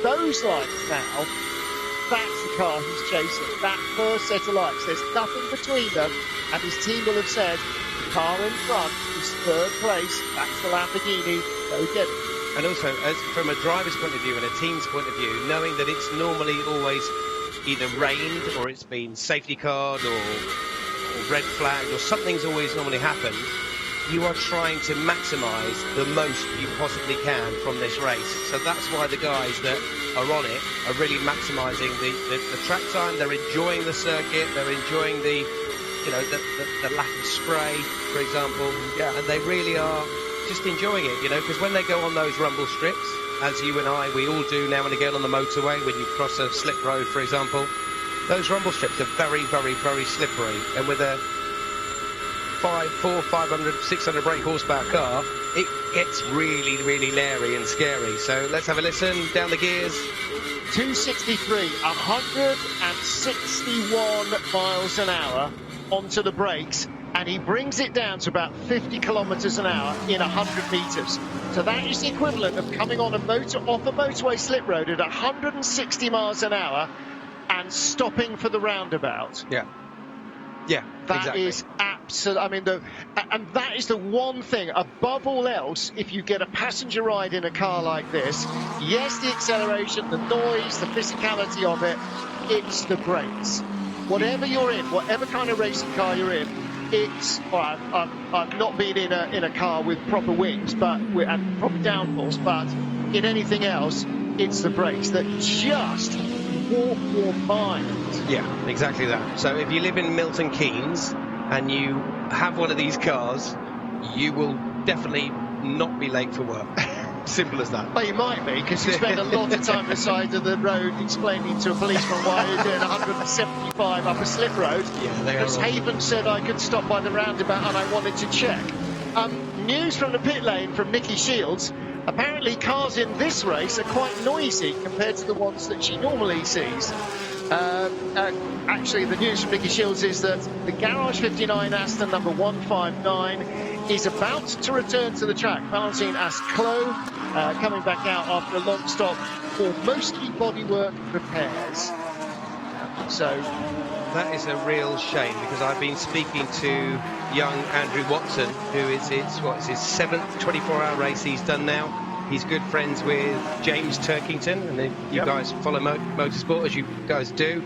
those lights now, that's the car he's chasing. That first set of lights, there's nothing between them, and his team will have said, the car in front is third place, that's the Lamborghini, go get it. And also, as from a driver's point of view and a team's point of view, knowing that it's normally always either rained or it's been safety carred or red flagged or something's always normally happened, you are trying to maximise the most you possibly can from this race. So that's why the guys that are on it are really maximising the track time. They're enjoying the circuit. They're enjoying the lack of spray, for example. Yeah. And they really are just enjoying it, because when they go on those rumble strips, as you and we all do now and again on the motorway, when you cross a slip road, for example, those rumble strips are very, very, very slippery. And with a 500, 600 brake horsepower car, it gets really, really leery and scary. So let's have a listen. Down the gears. 263, 161 miles an hour onto the brakes, and he brings it down to about 50 kilometers an hour in 100 meters. So that is the equivalent of coming on off a motorway slip road at 160 miles an hour and stopping for the roundabout. Yeah. Yeah, that exactly. is absolute. I mean, and that is the one thing above all else. If you get a passenger ride in a car like this, yes, the acceleration, the noise, the physicality of it, it's the brakes. Whatever you're in, whatever kind of racing car you're in, it's. Well, I've not been in a car with proper wings, and proper downforce, but in anything else, it's the brakes that just warp your mind. Yeah, exactly that. So if you live in Milton Keynes and you have one of these cars, you will definitely not be late for work. Simple as that. Well, you might be, because you spend a lot of time on the side of the road explaining to a policeman why you're doing 175 up a slip road. Yeah, they because Haven said I could stop by the roundabout and I wanted to check. News from the pit lane from Nikki Shields. Apparently cars in this race are quite noisy compared to the ones that she normally sees. Actually, the news from Nikki Shields is that the Garage 59 Aston number 159 is about to return to the track. Valentine Asclo coming back out after a long stop for mostly bodywork repairs. So that is a real shame, because I've been speaking to young Andrew Watson, who is his 7th 24-hour race he's done now. He's good friends with James Turkington, and you guys follow motorsport, as you guys do.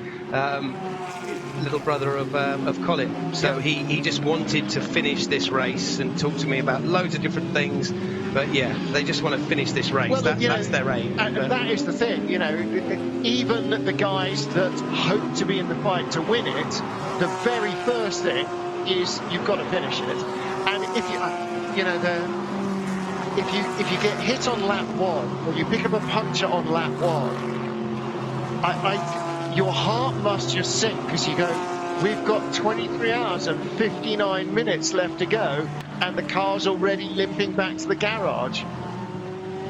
Little brother of Colin. So he just wanted to finish this race and talk to me about loads of different things. But yeah, they just want to finish this race. Well, that's their aim. And that is the thing, even the guys that hope to be in the fight to win it, the very first thing is you've got to finish it. And if you get hit on lap 1, or you pick up a puncture on lap 1, your heart must just sink, because you go, we've got 23 hours and 59 minutes left to go, and the car's already limping back to the garage.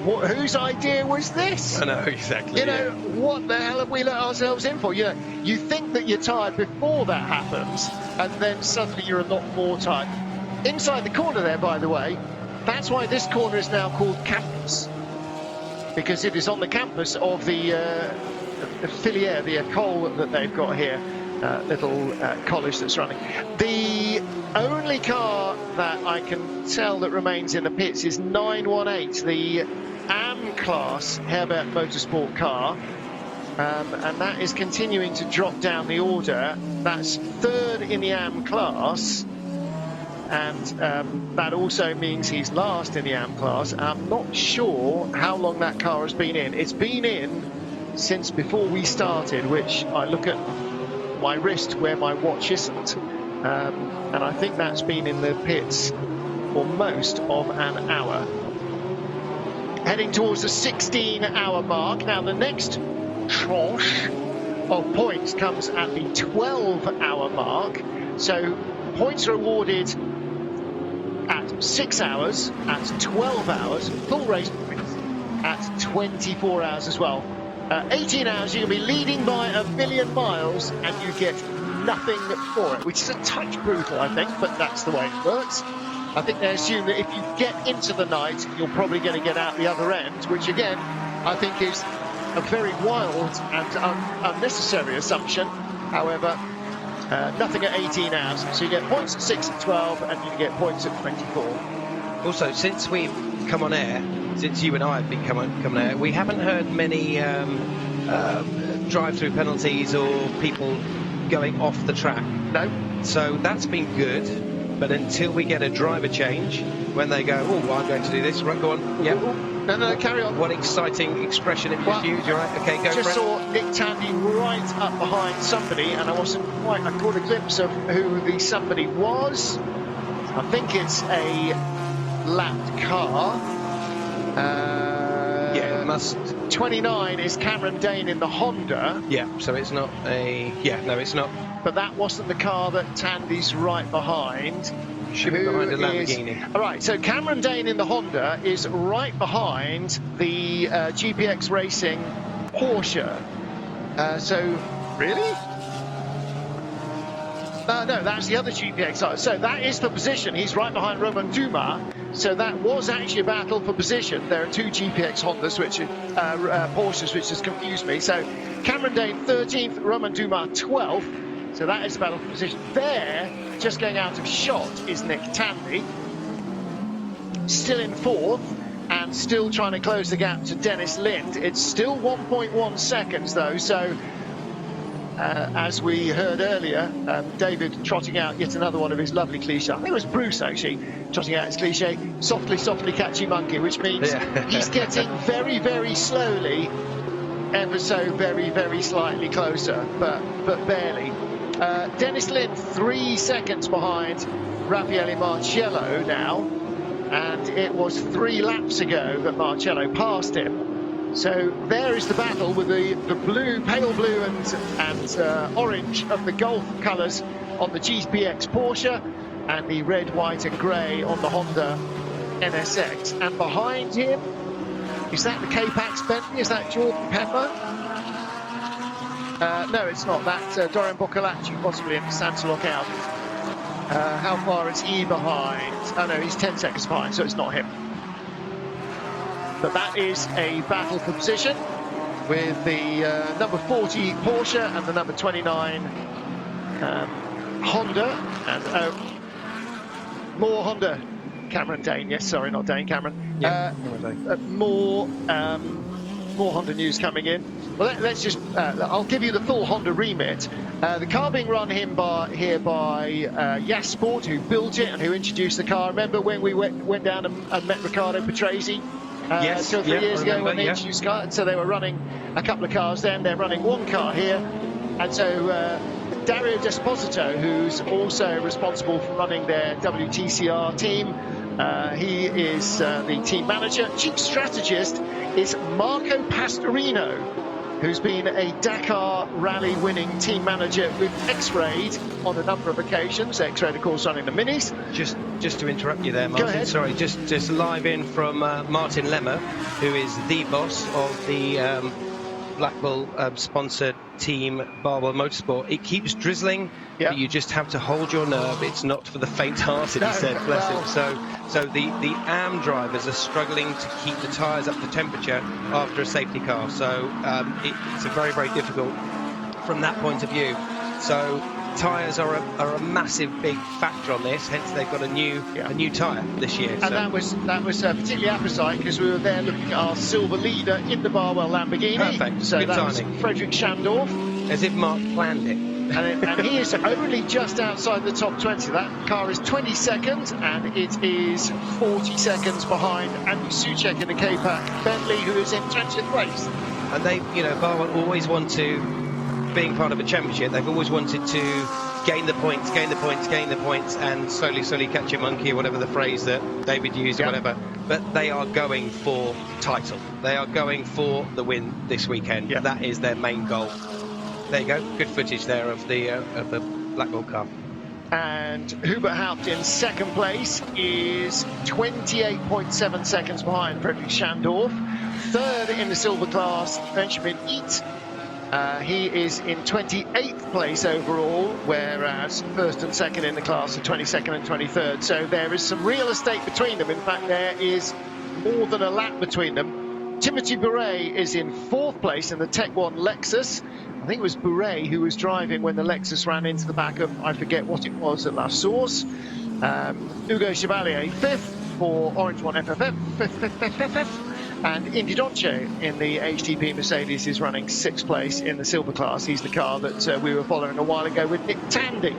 Whose idea was this? I know, exactly. What the hell have we let ourselves in for? You think that you're tired before that happens, and then suddenly you're a lot more tired. Inside the corner there, by the way, that's why this corner is now called Campus, because it is on the campus of the filière, the école that they've got here, little college that's running. The only car that I can tell that remains in the pits is 918, the AM class Herbert Motorsport car, and that is continuing to drop down the order. That's third in the AM class, and that also means he's last in the AM class. I'm not sure how long that car has been in. It's been in since before we started, which I look at my wrist where my watch isn't, and I think that's been in the pits for most of an hour. Heading towards the 16-hour mark. Now the next tranche of points comes at the 12-hour mark. So points are awarded at 6 hours, at 12 hours, full race points at 24 hours as well. 18 hours, you can be leading by 1 million miles and you get nothing for it, which is a touch brutal, I think, but that's the way it works. I think they assume that if you get into the night, you're probably going to get out the other end, which again, I think is a very wild and unnecessary assumption. However, nothing at 18 hours. So you get points at 6 and 12, and you get points at 24. Also, since we've come on air, since you and I have been coming on air, we haven't heard many drive-through penalties or people going off the track. No. So that's been good. But until we get a driver change, when they go, oh, well, I'm going to do this, right, go on. Yeah. No, carry on. What exciting expression have you just used? You're right. Okay, go for it. Just saw Nick Tandy right up behind somebody, and I wasn't quite. I caught a glimpse of who the somebody was. I think it's a lapped car. Yeah, it must. 29 is Cameron Dane in the Honda. Yeah, so it's not a. Yeah, no, it's not. But that wasn't the car that Tandy's right behind. Should be behind a Lamborghini. All right, so Cameron Dane in the Honda is right behind the GPX Racing Porsche. So, really? No, that's the other GPX. So that is for position. He's right behind Romain Dumas. So that was actually a battle for position. There are two GPX Hondas, Porsches, which has confused me. So Cameron Dane 13th, Romain Dumas 12th. So that is a battle for position. There, just going out of shot, is Nick Tandy. Still in 4th and still trying to close the gap to Dennis Lind. It's still 1.1 seconds though, so as we heard earlier, David trotting out yet another one of his lovely cliches. I think it was Bruce actually trotting out his cliche, softly, softly catchy monkey, which means he's getting very, very slowly, ever so very, very slightly closer, but barely. Dennis Lind 3 seconds behind Raffaele Marcello now, and it was 3 laps ago that Marcello passed him. So there is the battle with the blue, pale blue and orange of the Gulf colours on the GPX Porsche, and the red, white and grey on the Honda NSX. And behind him, is that the K-Pax Bentley? Is that Jordan Pepper? No, it's not. That's Dorian Boccolacci, possibly in the Santa Lockout. How far is he behind? Oh no, he's 10 seconds behind, so it's not him. But that is a battle for position with the number 40 Porsche and the number 29 Honda. And more Honda. Cameron Dane, yes, sorry, not Dane, Cameron. Yeah, more Honda news coming in. Well, let's just, I'll give you the full Honda remit. The car being run here by Yas Sport, who built it and who introduced the car. Remember when we went down and met Riccardo Patrese 2 or 3 years ago when they introduced the car? So they were running a couple of cars then, they're running one car here. And so Dario Desposito, who's also responsible for running their WTCR team, he is the team manager. Chief strategist is Marco Pastorino, who's been a Dakar rally winning team manager with X-Raid on a number of occasions. X-Raid, of course, running the minis. Just to interrupt you there, Martin. Go ahead. Sorry, just live in from Martin Lemmer, who is the boss of the Black Bull sponsored team Barwell Motorsport. It keeps drizzling, but you just have to hold your nerve. It's not for the faint-hearted, he said, bless him. So the AM drivers are struggling to keep the tyres up to temperature after a safety car. So it's a very, very difficult from that point of view. So tyres are a massive, big factor on this. Hence, they've got a new tyre this year. And that was particularly apposite because we were there looking at our silver leader in the Barwell Lamborghini. Perfect. So good that timing. was Frederick Schandorf. As if Mark planned it. And he is only just outside the top 20. That car is 22nd, and it is 40 seconds behind Andy Soucek in the K-Pax Bentley, who is in 20th place. And they, Barwell always want to, being part of a championship, they've always wanted to gain the points, and slowly catch a monkey, or whatever the phrase that David used, or whatever. But they are going for title. They are going for the win this weekend. Yeah. That is their main goal. There you go. Good footage there of the Black Bull car. And Hubert Haupt in second place is 28.7 seconds behind Frederick Schandorf. Third in the silver class, Benjamin Eat. He is in 28th place overall, whereas first and second in the class are 22nd and 23rd. So there is some real estate between them. In fact, there is more than a lap between them. Timothy Bouret is in 4th place in the Tech 1 Lexus. I think it was Bouret who was driving when the Lexus ran into the back of, I forget what it was, at La Source. Hugo Chevalier 5th for Orange 1 FFF, 5th. And Indy Donche in the HTP Mercedes is running 6th place in the silver class. He's the car that we were following a while ago with Nick Tandy.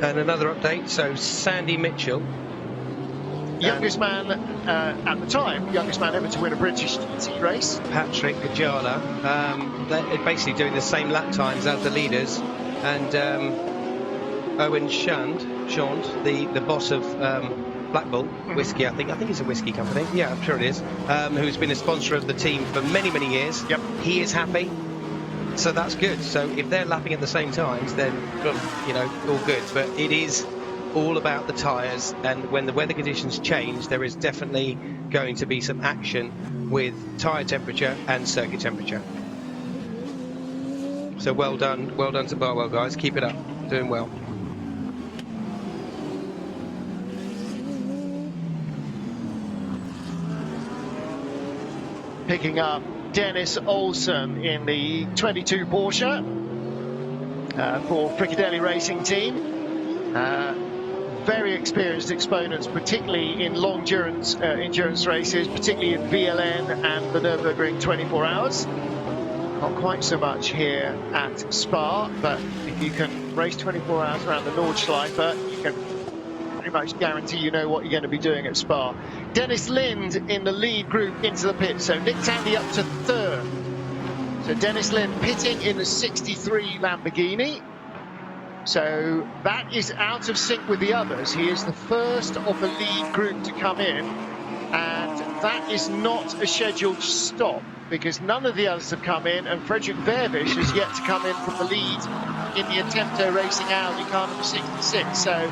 And another update, so Sandy Mitchell, youngest man at the time, youngest man ever to win a British GT race. Patrick Gajala, they're basically doing the same lap times as the leaders, and Owen Shand, the boss of Black Bull Whiskey, I think it's a whiskey company, yeah, I'm sure it is, who's been a sponsor of the team for many, many years. Yep. He is happy, so that's good. So if they're lapping at the same times, then, you know, all good. But it is all about the tyres, and when the weather conditions change, there is definitely going to be some action with tyre temperature and circuit temperature. So well done to Barwell, guys. Keep it up, doing well. Picking up Dennis Olsen in the 22 Porsche for Fricadelli Racing Team. Very experienced exponents, particularly in long endurance races, particularly in VLN and the Nürburgring 24 Hours. Not quite so much here at Spa, but if you can race 24 hours around the Nordschleife, you can pretty much guarantee you know what you're going to be doing at Spa. Dennis Lind in the lead group into the pit, so Nick Tandy up to 3rd. So Dennis Lind pitting in the 63 Lamborghini. So that is out of sync with the others. He is the first of the lead group to come in, and that is not a scheduled stop because none of the others have come in, and Frederick Vervish has yet to come in from the lead in the Attempto Racing Audi car number 66. So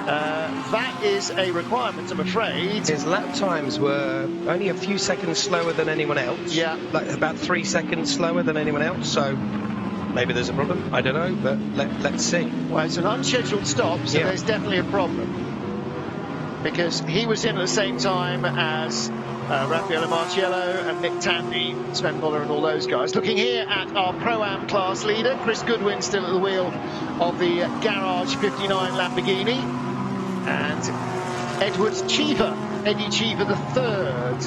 that is a requirement, I'm afraid. His lap times were only a few seconds slower than anyone else. Yeah. Like about 3 seconds slower than anyone else, so maybe there's a problem, I don't know, but let's see. Well, it's an unscheduled stop, so there's definitely a problem. Because he was in at the same time as Raffaele Marciello and Nick Tandy, Sven Muller and all those guys. Looking here at our Pro-Am class leader, Chris Goodwin still at the wheel of the Garage 59 Lamborghini. And Edward Cheever, Eddie Cheever the third,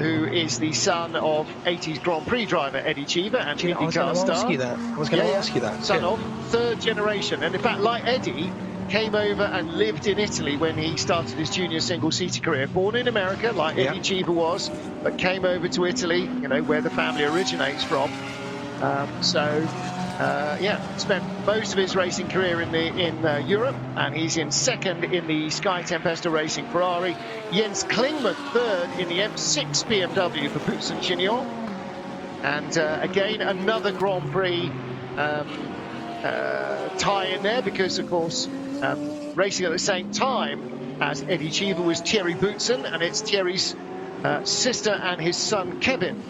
who is the son of 80s Grand Prix driver Eddie Cheever and IndyCar star. I was going to ask you that. Son of, 3rd generation. And in fact, like Eddie, came over and lived in Italy when he started his junior single-seater career. Born in America, like Eddie Cheever was, but came over to Italy, you know, where the family originates from. Spent most of his racing career in Europe, and he's in 2nd in the Sky Tempesta Racing Ferrari. Jens Klingman 3rd in the M6 BMW for Boots and Chignon. And again, another Grand Prix tie in there, because of course racing at the same time as Eddie Cheever was Thierry Boutsen, and it's Thierry's sister and his son Kevin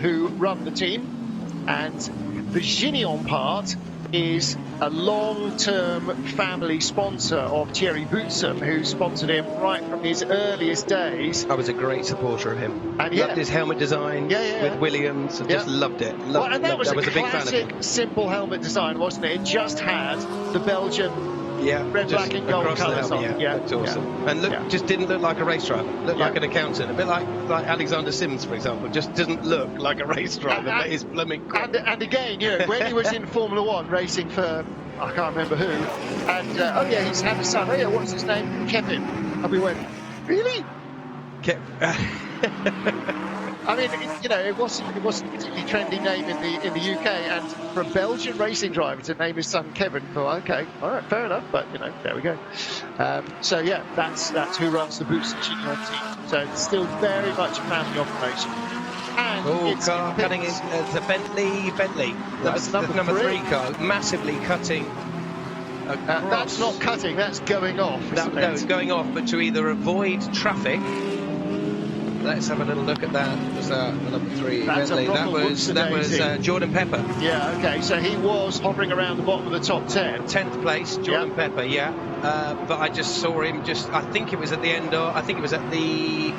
who run the team. And the Chignon part is a long-term family sponsor of Thierry Boutsen, who sponsored him right from his earliest days. I was a great supporter of him. And loved his helmet design with Williams. I just loved it. That was a big fan of classic, him. simple helmet design, wasn't it? It just had the Belgian red, black and gold colours on. That's awesome. And just didn't look like a race driver. Looked like an accountant. A bit like Alexander Sims, for example. Just doesn't look like a race driver, but he's blooming cool. And again, you know, when he was in Formula One racing for, I can't remember who, and he's had a son. Oh yeah, what's his name? Kevin. And we went, really? I mean, it wasn't a particularly trendy name in the UK, and for a Belgian racing driver to name his son Kevin, okay, all right, fair enough, but there we go. That's who runs the Boots and Chignon team. So it's still very much a family operation. And car cutting is a Bentley. That's number 3 car, massively cutting. That's not cutting, that's going off. No, it's going off, but to either avoid traffic. Let's have a little look at that. Was the number 3 Bentley? That was Jordan Pepper. Yeah, okay. So he was hovering around the bottom of the top 10. 10th place, Jordan Pepper. Yeah. But I just saw him. I think it was at the end. I think it was at the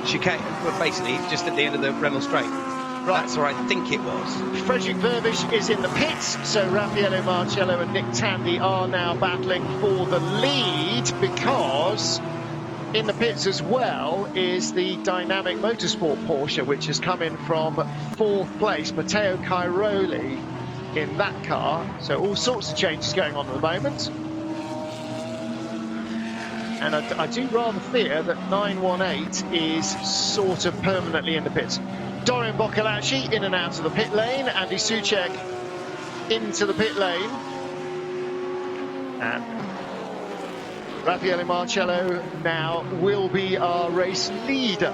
chicane, well, basically just at the end of the Reynolds Straight. Right. That's where I think it was. Frederick Verbisch is in the pits, so Raffaele Marcello and Nick Tandy are now battling for the lead, because in the pits as well is the Dynamic Motorsport Porsche, which has come in from 4th place. Matteo Cairoli in that car, so all sorts of changes going on at the moment. And I do rather fear that 918 is sort of permanently in the pits. Dorian Boccolacci in and out of the pit lane. Andy Soucek into the pit lane. And Raffaele Marcello now will be our race leader.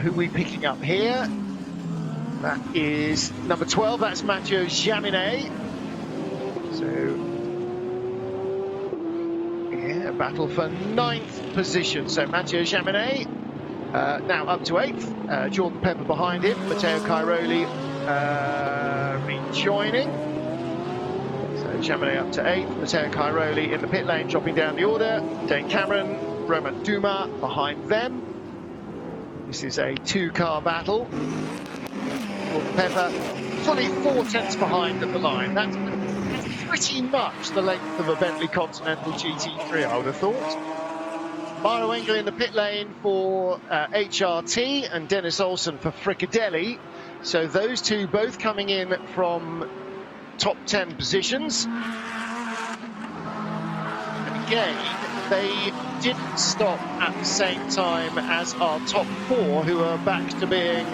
Who are we picking up here? That is number 12, that's Mathieu Jaminet. So, yeah, battle for 9th position. So Mathieu Jaminet now up to 8th. Jordan Pepper behind him. Matteo Cairoli rejoining. So Jaminet up to 8th. Matteo Cairoli in the pit lane, dropping down the order. Dane Cameron, Romain Dumas behind them. This is a 2-car battle. Pepper fully 4 tenths behind at the line. That's pretty much the length of a Bentley Continental GT3, I would have thought. Maro Engel in the pit lane for HRT and Dennis Olsen for Fricadelli. So those two both coming in from top 10 positions. And again, they didn't stop at the same time as our top 4, who are back to being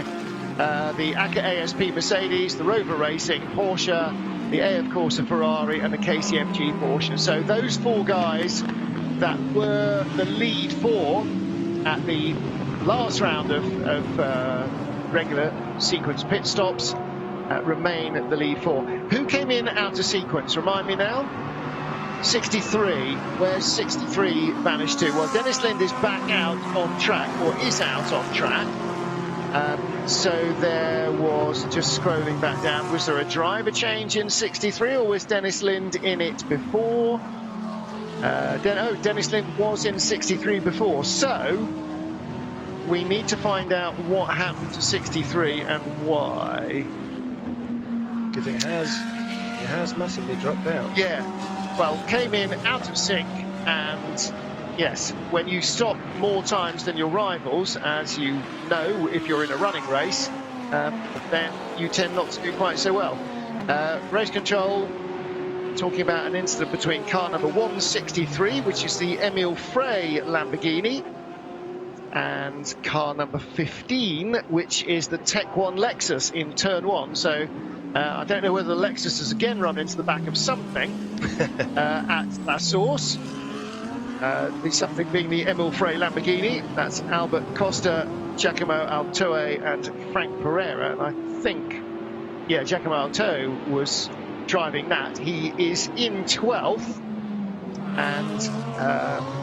the ACA ASP Mercedes, the Rover Racing Porsche, the AF Corsa Ferrari and the KCMG Porsche. So those 4 guys that were the lead 4 at the last round of regular sequence pit stops remain the lead 4. Who came in out of sequence? Remind me now. 63. Where's 63 vanished to? Well, Dennis Lind is back out on track, or is out on track. So there was, just scrolling back down, was there a driver change in 63, or was Dennis Lind in it before? Dennis Lind was in 63 before. So we need to find out what happened to 63 and why. Because it has massively dropped down. Yeah. Well, came in out of sync, and yes, when you stop more times than your rivals, as you know if you're in a running race, then you tend not to do quite so well. Race control talking about an incident between car number 163, which is the Emile Frey Lamborghini, and car number 15, which is the Tech 1 Lexus in turn 1. So I don't know whether the Lexus has again run into the back of something at La Source. The something being the Emile Frey Lamborghini. That's Albert Costa, Giacomo Altoe and Frank Pereira. And I think, yeah, Giacomo Altoe was driving that. He is in 12th. And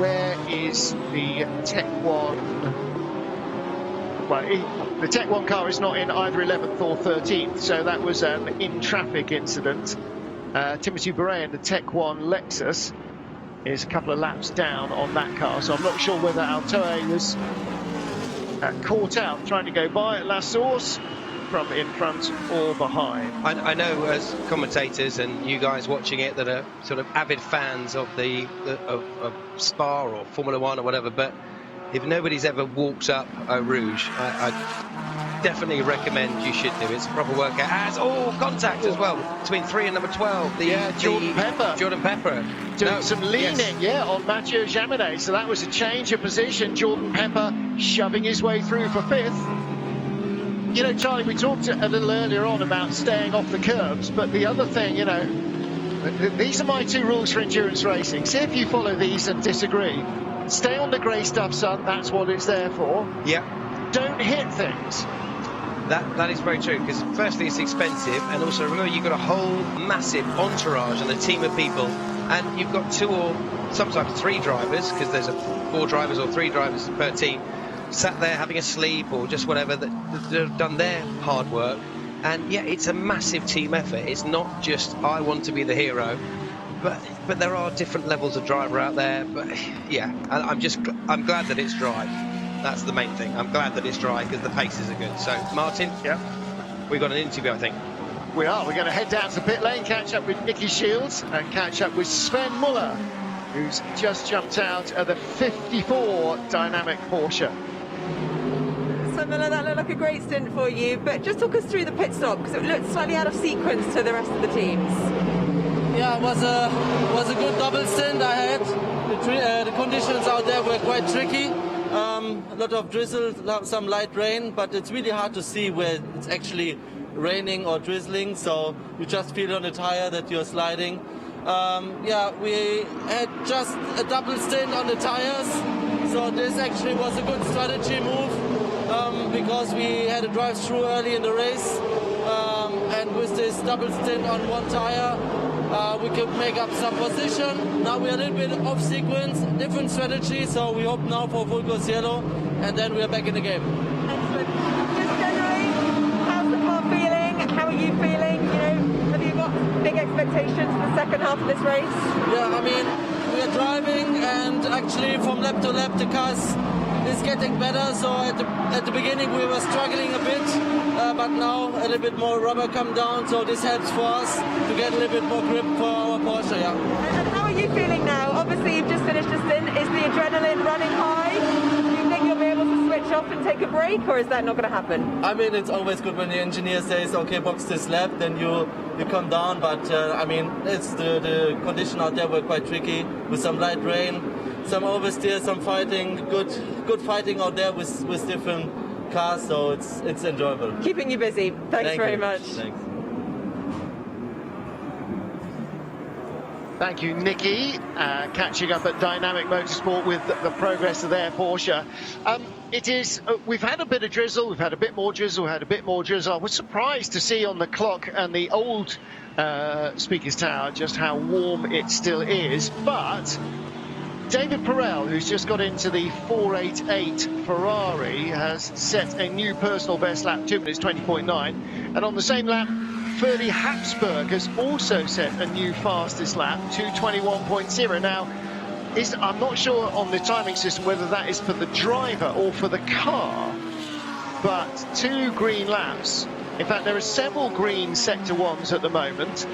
where is the Tech 1? Well, the Tech 1 car is not in either 11th or 13th, so that was an in-traffic incident. Timothy Beret in the Tech 1 Lexus is a couple of laps down on that car, so I'm not sure whether Altoe was caught out trying to go by at La Source from in front or behind. I know as commentators and you guys watching it that are sort of avid fans of of Spa or Formula One or whatever, but if nobody's ever walked up Eau Rouge, I definitely recommend you should do it. It's a proper workout. As contact as well between 3 and number 12. Jordan Pepper. Jordan Pepper Doing some leaning, on Mathieu Jaminet. So that was a change of position. Jordan Pepper shoving his way through for 5th. You know, Charlie, we talked a little earlier on about staying off the curbs, but the other thing, these are my 2 rules for endurance racing. See if you follow these and disagree. Stay on the grey stuff, son. That's what it's there for. Yeah. Don't hit things. That is very true, because firstly it's expensive, and also remember you've got a whole massive entourage and a team of people, and you've got 2 or sometimes 3 drivers, because there's 4 drivers or 3 drivers per team, sat there having a sleep or just whatever, that have done their hard work. And yeah, it's a massive team effort. It's not just I want to be the hero, but there are different levels of driver out there. But yeah, I'm glad that it's dry. That's the main thing. I'm glad that it's dry because the paces are good. So Martin, yeah, we've got an interview, I think. We are. We're going to head down to pit lane, catch up with Nicky Shields and catch up with Sven Muller, who's just jumped out of the 54 dynamic Porsche. So Muller, that looked like a great stint for you, but just talk us through the pit stop because it looked slightly out of sequence to the rest of the teams. Yeah, it was a good double stint I had. The conditions out there were quite tricky. A lot of drizzle, some light rain, but it's really hard to see where it's actually raining or drizzling, so you just feel on the tire that you're sliding. Yeah, we had just a double stint on the tires, so this actually was a good strategy move because we had a drive-through early in the race, and with this double stint on one tire, we could make up some position. Now we're a little bit off sequence, different strategy, so we hope now for full course yellow, and then we're back in the game. Excellent. Just generally, how's the car feeling? How are you feeling? You know, have you got big expectations for the second half of this race? Yeah, I mean, we're driving, and actually from lap to lap the cars is getting better. So at the beginning we were struggling a bit, but now a little bit more rubber come down, so this helps for us to get a little bit more grip for our Porsche. Yeah. And how are you feeling now? Obviously you've just finished a stint. Is the adrenaline running high? Do you think you'll be able to switch off and take a break, or is that not going to happen? I mean, it's always good when the engineer says, okay, box this lap, then you come down, but I mean, it's the condition out there were quite tricky with some light rain, some oversteer, some fighting, good fighting out there with different cars, so it's enjoyable. Keeping you busy. Thanks very much. Thanks. Thank you, Nicky. Catching up at Dynamic Motorsport with the progress of their Porsche. We've had a bit of drizzle, we've had a bit more drizzle, had a bit more drizzle. I was surprised to see on the clock and the old speakers tower just how warm it still is. But David Perel, who's just got into the 488 Ferrari, has set a new personal best lap, 2 minutes 20.9. And on the same lap, Ferdy Hapsburg has also set a new fastest lap, 2:21.0. Now, I'm not sure on the timing system whether that is for the driver or for the car, but 2 green laps. In fact, there are several green sector 1s at the moment.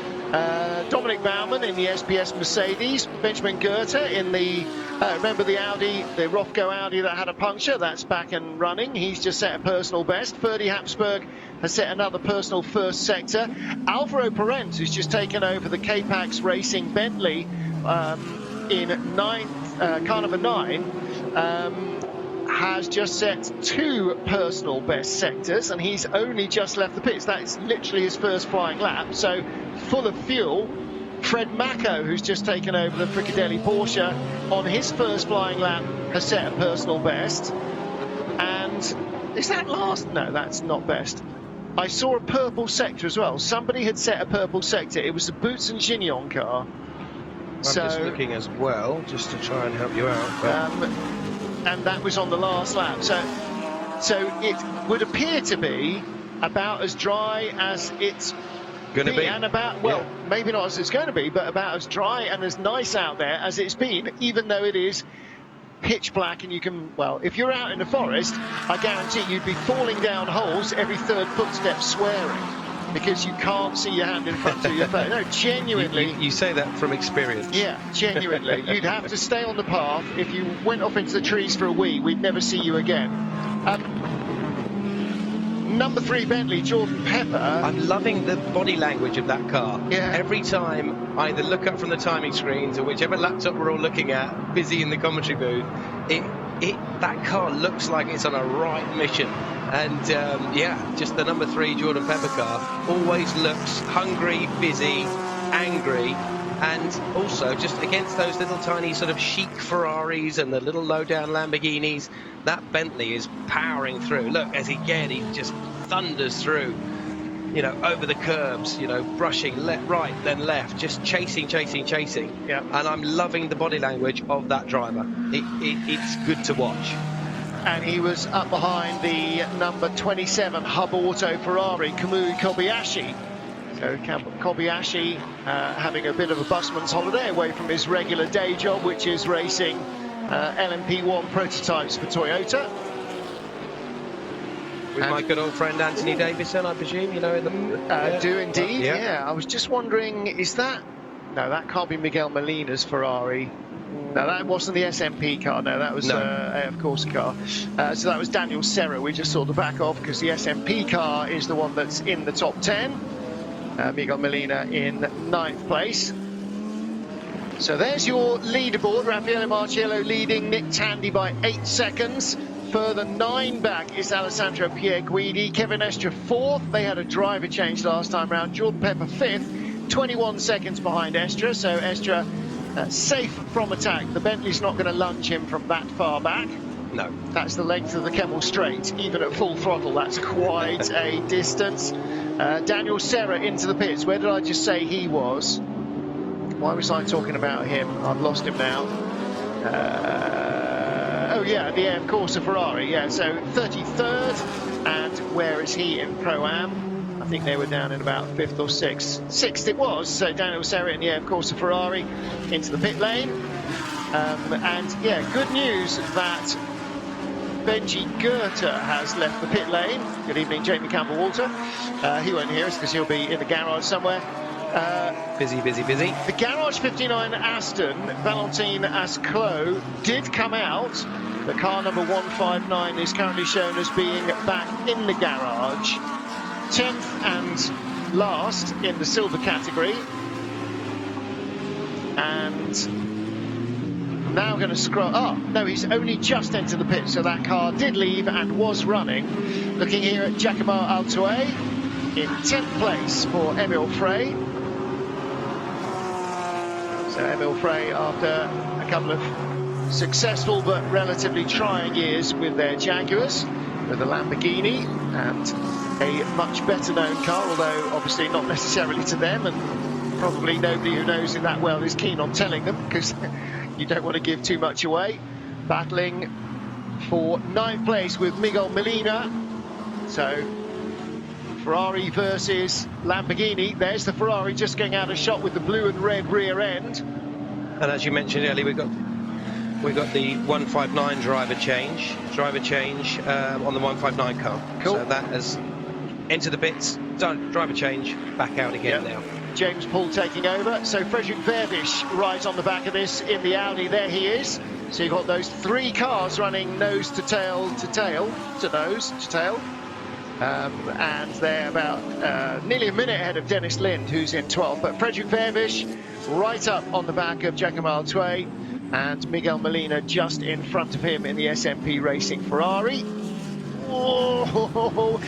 Dominic Baumann in the SPS Mercedes, Benjamin Goethe in the, remember the Audi, the Rothko Audi that had a puncture, that's back and running. He's just set a personal best. Ferdy Hapsburg has set another personal first sector. Alvaro Parente, who's just taken over the K-Pax Racing Bentley in car number 9, has just set 2 personal best sectors, and he's only just left the pits. That is literally his first flying lap, so full of fuel. Fred Macco, who's just taken over the Fricadelli Porsche, on his first flying lap has set a personal best. And is that last? No, that's not best. I saw a purple sector as well. Somebody had set a purple sector. It was the Boots and Gignon car. I'm just looking as well, just to try and help you out. And that was on the last lap. So it would appear to be about as dry as it's going to be, and about, well, maybe not as it's going to be, but about as dry and as nice out there as it's been, even though it is pitch black. And you can, well, if you're out in the forest, I guarantee you'd be falling down holes every third footstep swearing, because you can't see your hand in front of your face. No, genuinely. You say that from experience. Yeah, genuinely. You'd have to stay on the path. If you went off into the trees for a wee, we'd never see you again. Number 3 Bentley, Jordan Pepper. I'm loving the body language of that car. Yeah. Every time I either look up from the timing screens or whichever laptop we're all looking at, busy in the commentary booth, that car looks like it's on a right mission. And yeah, just the number 3 Jordan Pepper car always looks hungry, busy, angry, and also just against those little tiny sort of chic Ferraris and the little low down Lamborghinis, that Bentley is powering through. Look, as he just thunders through, you know, over the curbs, you know, brushing left, right, then left, just chasing. Yeah. And I'm loving the body language of that driver. It's good to watch. and he was up behind the number 27 Hub Auto Ferrari, Kamui Kobayashi. So Kobayashi having a bit of a busman's holiday away from his regular day job, which is racing LMP1 prototypes for Toyota. With my good old friend Anthony Davison, I presume, you know, in the... Do indeed, yeah. I was just wondering, is that... No, that can't be Miguel Molina's Ferrari. No, that wasn't the SMP car. No, that was of course a car. So that was Daniel Serra. We just saw the back of, because the SMP car is the one that's in the top 10. Miguel Molina in 9th place. So there's your leaderboard. Raffaele Marciello leading Nick Tandy by 8 seconds. Further 9 back is Alessandro Pierguidi. Kevin Estre 4th. They had a driver change last time round. Jordan Pepper 5th. 21 seconds behind Estre. So Estre safe from attack. The Bentley's not going to lunge him from that far back. No. That's the length of the Kemmel Straight. Even at full throttle, that's quite a distance. Daniel Serra into the pits. Where did I just say he was? Why was I talking about him? I've lost him now. Oh yeah, the Air Corsa Ferrari. Yeah, so 33rd. And where is he in Pro-Am? I think they were down in about 5th or 6th. 6th it was. So Daniel Serra in the Air Corsa Ferrari into the pit lane. And yeah, good news that Benji Goethe has left the pit lane. Good evening, Jamie Campbell-Walter. He won't hear us because he'll be in the garage somewhere. Busy. The Garage 59 Aston, Valentin Asclot, did come out. The car number 159 is currently shown as being back in the garage. 10th and last in the silver category. And now going to scroll. Oh, no, he's only just entered the pit, so that car did leave and was running. Looking here at Giacomo Altoe in 10th place for Emil Frey. So Emil Frey, after a couple of successful but relatively trying years with their Jaguars, with a Lamborghini and a much better known car, although obviously not necessarily to them, and probably nobody who knows it that well is keen on telling them, because you don't want to give too much away. Battling for 9th place with Miguel Molina. So Ferrari versus Lamborghini. There's the Ferrari just going out of shot with the blue and red rear end. And as you mentioned earlier, we've got the 159 driver change on the 159 car. Cool. So that has entered the pits, done driver change, back out again now. James Paul taking over. So Frederick Verbisch rides on the back of this in the Audi. There he is. So you've got those 3 cars running nose to tail to tail to nose to tail. And they're about nearly a minute ahead of Dennis Lind, who's in 12th. But Frederick Verbisch right up on the back of Giacomo Altoe, and Miguel Molina just in front of him in the SMP Racing Ferrari. Oh,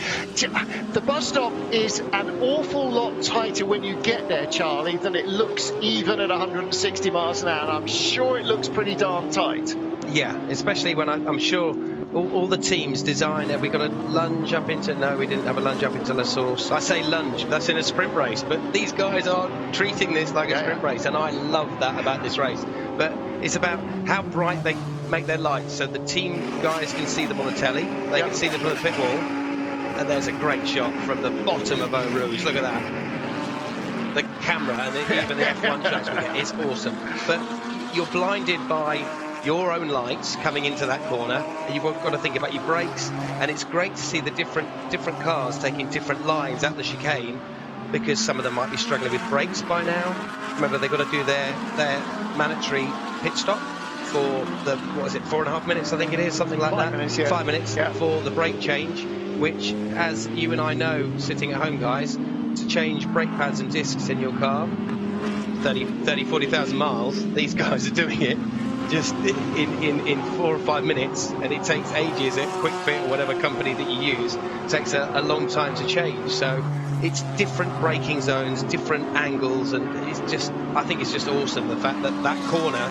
the bus stop is an awful lot tighter when you get there, Charlie, than it looks even at 160 miles an hour. And I'm sure it looks pretty darn tight. Yeah, especially when I'm sure all the teams design it. We've got to lunge up into... No, we didn't have a lunge up into La Source. I say lunge, that's in a sprint race, but these guys are treating this like a sprint race, and I love that about this race. But it's about how bright they make their lights, so the team guys can see them on the telly, they can see them from the pit wall. And there's a great shot from the bottom of Eau Rouge. Look at that. The camera and even the F1 shots we get, it's awesome. But you're blinded by your own lights coming into that corner, and you've got to think about your brakes. And it's great to see the different cars taking different lines at the chicane, because some of them might be struggling with brakes by now. Remember, they've got to do their mandatory pit stop for the, 4.5 minutes, I think it is, something like 5 that. minutes, yeah. 5 minutes for the brake change, which, as you and I know, sitting at home, guys, to change brake pads and discs in your car, 40,000 miles, these guys are doing it just in 4 or 5 minutes, and it takes ages at Quick Fit or whatever company that you use. It takes a long time to change. So it's different braking zones, different angles, and I think it's just awesome, the fact that that corner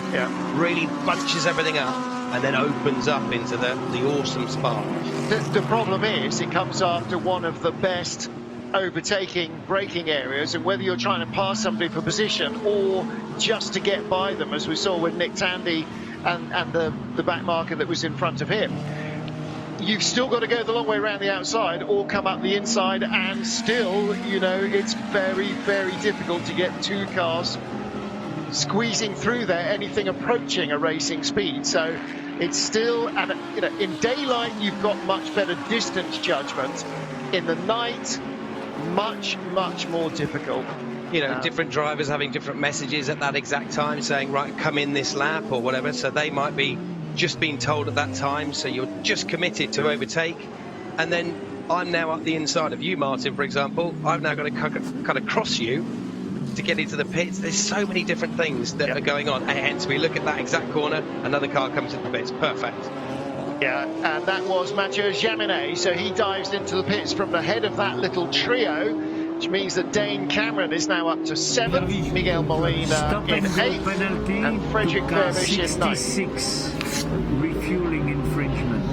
really bunches everything up and then opens up into the awesome spot. The problem is it comes after one of the best overtaking braking areas, and whether you're trying to pass somebody for position or just to get by them, as we saw with Nick Tandy and the back marker that was in front of him, you've still got to go the long way around the outside or come up the inside, and still, you know, it's very, very difficult to get two cars squeezing through there, anything approaching a racing speed. So it's still, and you know, in daylight you've got much better distance judgment. In the night, much more difficult. You know, different drivers having different messages at that exact time, saying, right, come in this lap or whatever. So they might be just being told at that time, so you're just committed to overtake. And then I'm now up the inside of you, Martin, for example. I've now got to kind of cross you to get into the pits. There's so many different things that are going on. And hence, we look at that exact corner, another car comes into the pits. Perfect. Yeah, and that was Mathieu Jaminet. So he dives into the pits from the head of that little trio, which means that Dane Cameron is now up to 7th, Miguel Molina in 8th, and Frederick Vervisch in 9th. Refueling infringement.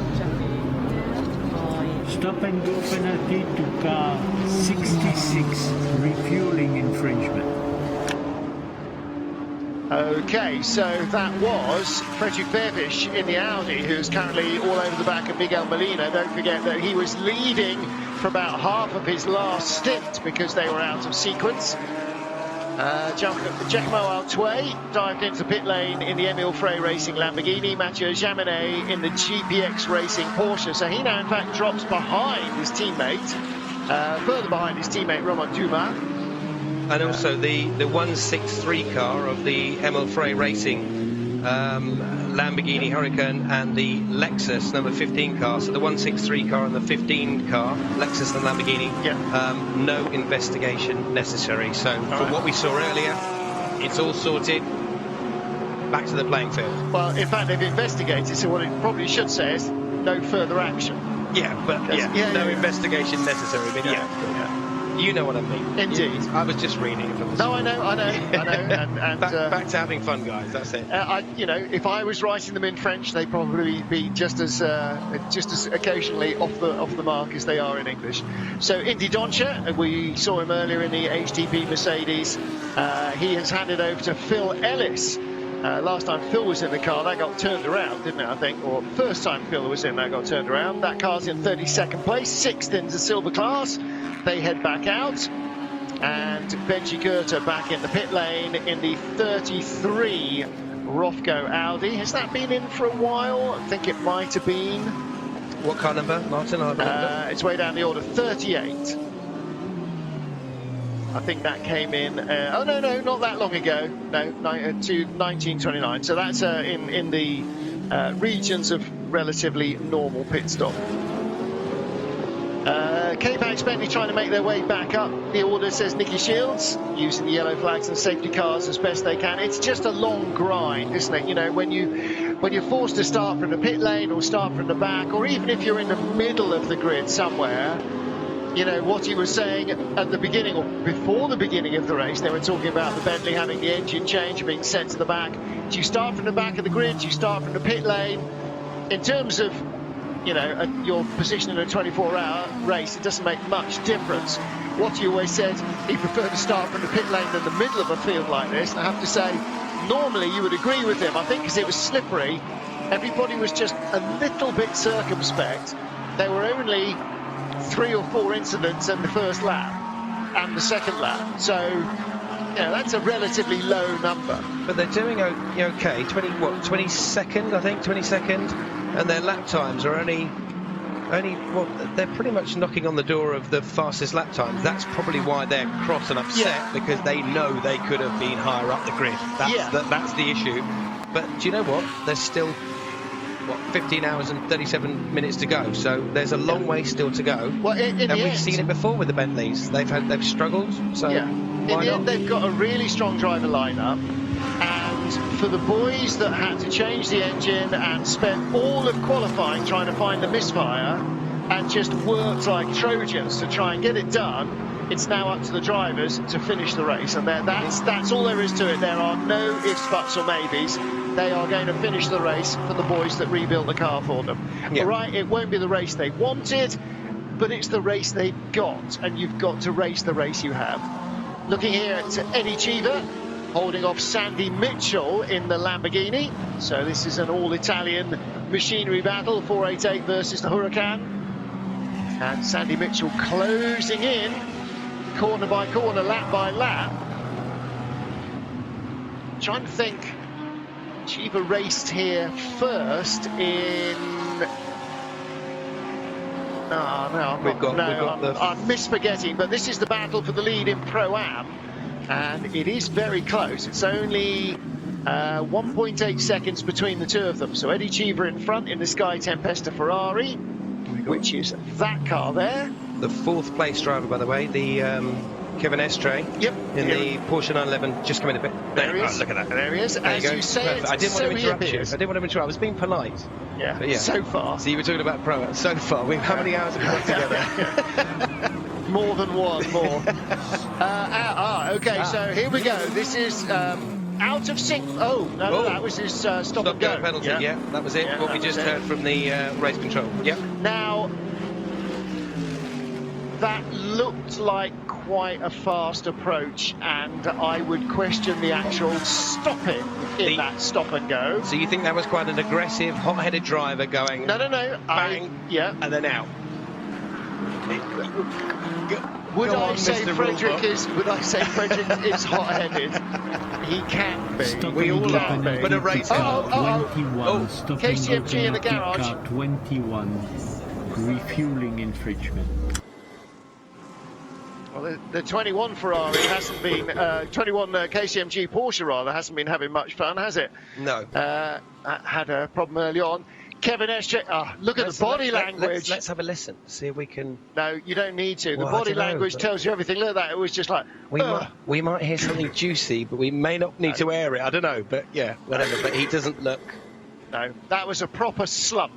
Stop and go penalty to car 66, refueling infringement. Okay, so that was Frederick Vervisch in the Audi, who's currently all over the back of Miguel Molina. Don't forget that he was leading for about half of his last stint because they were out of sequence. Giacomo Altouet dived into the pit lane in the Emile Frey Racing Lamborghini. Mathieu Jaminet in the GPX Racing Porsche. So he now, in fact, drops behind his teammate, further behind his teammate Romain Dumas. And also the 163 car of the Emile Frey Racing Lamborghini Huracan and the Lexus number 15 car. So the 163 car and the 15 car, Lexus and Lamborghini, no investigation necessary. So from what we saw earlier, it's all sorted. Back to the playing field. Well, in fact, they've investigated, so what it probably should say is no further action. Yeah, but no investigation necessary. But you know what I mean. Indeed. I was just reading it. No, I know. And back to having fun, guys. That's it. You know, if I was writing them in French, they'd probably be just as occasionally off the mark as they are in English. So Indy Doncia, we saw him earlier in the HTP Mercedes. He has handed over to Phil Ellis. Last time Phil was in the car, that got turned around, didn't it, I think? Or first time Phil was in, that got turned around. That car's in 32nd place, 6th in the silver class. They head back out, and Benji Goethe back in the pit lane in the 33 Rofco Audi. Has that been in for a while? I think it might have been. What car number, Martin? It's way down the order, 38. I think that came in, no, not that long ago, no, to 1929. So that's in the regions of relatively normal pit stop. K-Pax Bentley trying to make their way back up the order, says Nicky Shields, using the yellow flags and safety cars as best they can. It's just a long grind, isn't it? You know, when you're forced to start from the pit lane or start from the back, or even if you're in the middle of the grid somewhere, you know, what he was saying at the beginning, or before the beginning of the race, they were talking about the Bentley having the engine change, being sent to the back. Do you start from the back of the grid? Do you start from the pit lane? In terms of, you know, your position in a 24-hour race, it doesn't make much difference. What he always said, he preferred to start from the pit lane than the middle of a field like this. And I have to say, normally you would agree with him. I think because it was slippery, everybody was just a little bit circumspect. There were only 3 or 4 incidents in the first lap and the second lap. So, you know, that's a relatively low number. But they're doing okay. 22nd, I think, 22nd. And their lap times are only they're pretty much knocking on the door of the fastest lap times. That's probably why they're cross and upset, because they know they could have been higher up the grid. That's the issue. But do you know what? There's still 15 hours and 37 minutes to go, so there's a long way still to go. Well, and we've seen it before with the Bentleys. They've struggled. So in the end, they've got a really strong driver lineup. And for the boys that had to change the engine and spent all of qualifying trying to find the misfire and just worked like Trojans to try and get it done, it's now up to the drivers to finish the race. And that's all there is to it. There are no ifs, buts or maybes. They are going to finish the race for the boys that rebuilt the car for them. All right, it won't be the race they wanted, but it's the race they've got, and you've got to race the race you have. Looking here at Eddie Cheever, holding off Sandy Mitchell in the Lamborghini. So this is an all-Italian machinery battle, 488 versus the Huracan. And Sandy Mitchell closing in, corner by corner, lap by lap. Trying to think, Chiva raced here first in... I'm misforgetting, but this is the battle for the lead in Pro-Am, and it is very close. It's only 1.8 seconds between the two of them. So Eddie Cheever in front in the Sky Tempesta Ferrari, which is that car there. The fourth place driver, by the way, the Kevin Estre. Yep. In the Porsche 911, just coming a bit. There he is. Look at that. There he is. As you say, I didn't want to interrupt you. I didn't want to interrupt. I was being polite. Yeah. But yeah. So far. So you were talking about Pro. So far, how many hours have we got together? More than one. More. Okay. So here we go. This is out of sync. Oh no, that was his stop and go penalty. Yeah, that was it. Yeah, what we just heard from the race control. Yeah. Now that looked like quite a fast approach, and I would question the actual stopping in that stop and go. So you think that was quite an aggressive, hot-headed driver going? No. Bang, and then out. Would I say Frederick is hot-headed? He can be. We all are. But a race car. KCMG in the garage. 21. Refueling infringement. Well, the 21 Ferrari hasn't been, 21 KCMG Porsche rather, hasn't been having much fun, has it? No. Had a problem early on. Kevin Estre, look at the body language. Let's have a listen, see if we can... No, you don't need to. The Well, body I don't know, language but- tells you everything. Look at that, it was just like... We might hear something juicy, but we may not need to air it. I don't know, but yeah, whatever. But he doesn't look... No, that was a proper slump.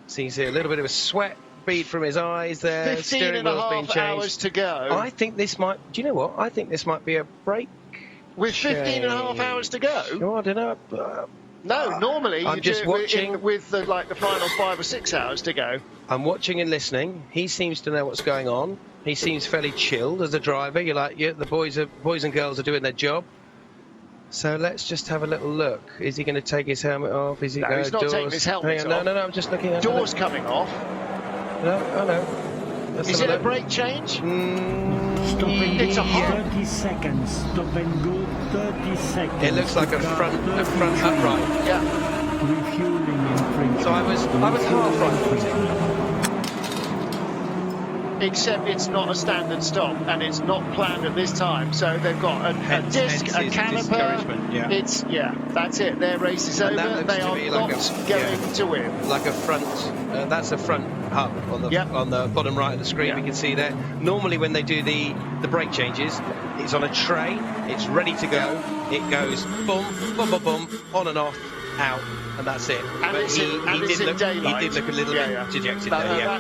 So you see a little bit of a sweat bead from his eyes there. 15 Steering and a wheel's been half changed. hours to go. I think this might... Do you know what? I think this might be a break. With 15 and a half hours to go? Oh, I don't know. No, normally I'm you just do watching. it with the final 5 or 6 hours to go. I'm watching and listening. He seems to know what's going on. He seems fairly chilled as a driver. You're like, yeah, the boys and girls are doing their job. So let's just have a little look. Is he going to take his helmet off? Is he No, going he's not doors? taking his helmet Hang on, off. No, I'm just looking at Doors coming off. No, I know. Let's Is have it a look. brake change? Stop and It's go a hard- 30 seconds. Stop and go 30 seconds. It looks like a front upright. Yeah. Refueling infringement. So I was half right. Except it's not a standard stop, and it's not planned at this time. So they've got a disc, hence a his caliper. discouragement, yeah. That's it. Their race is And that over. looks They to are me not like going to win. Like a front, that's a front hub on the bottom right of the screen. We can see there. Normally when they do the brake changes, it's on a tray, it's ready to go. It goes boom, boom, boom, boom, on and off, out, and that's it. And But it's in daylight. He did look a little bit dejected No, there.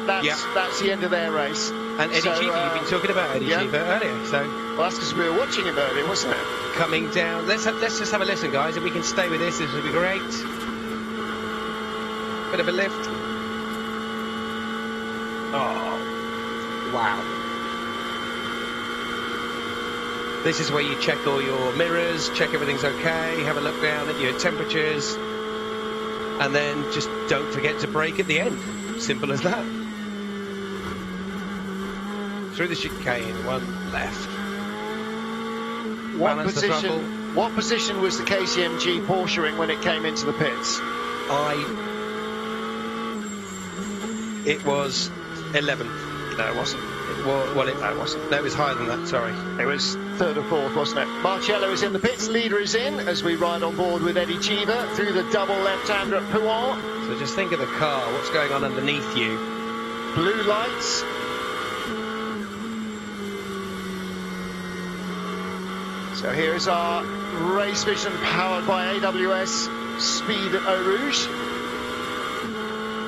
that's the end of their race. And Eddie Cheever, you've been talking about Eddie Cheever earlier, so Well, that's because we were watching him earlier, wasn't it? coming down. Let's just have a listen, guys. If we can stay with this would be great. Bit of a lift. Oh, wow. This is where you check all your mirrors, check everything's okay, have a look down at your temperatures, and then just don't forget to brake at the end. Simple as that. Through the chicane, one left. Balance the throttle. What position was the KCMG Porsche in when it came into the pits? It was 11. No, it wasn't. No, it wasn't. No, it was higher than that, sorry. It was 3rd or 4th, wasn't it? Marcello is in the pits, leader is in, as we ride on board with Eddie Cheever through the double left-hander at Pouan. So just think of the car, what's going on underneath you. Blue lights. So here is our race vision powered by AWS Speed at Eau Rouge.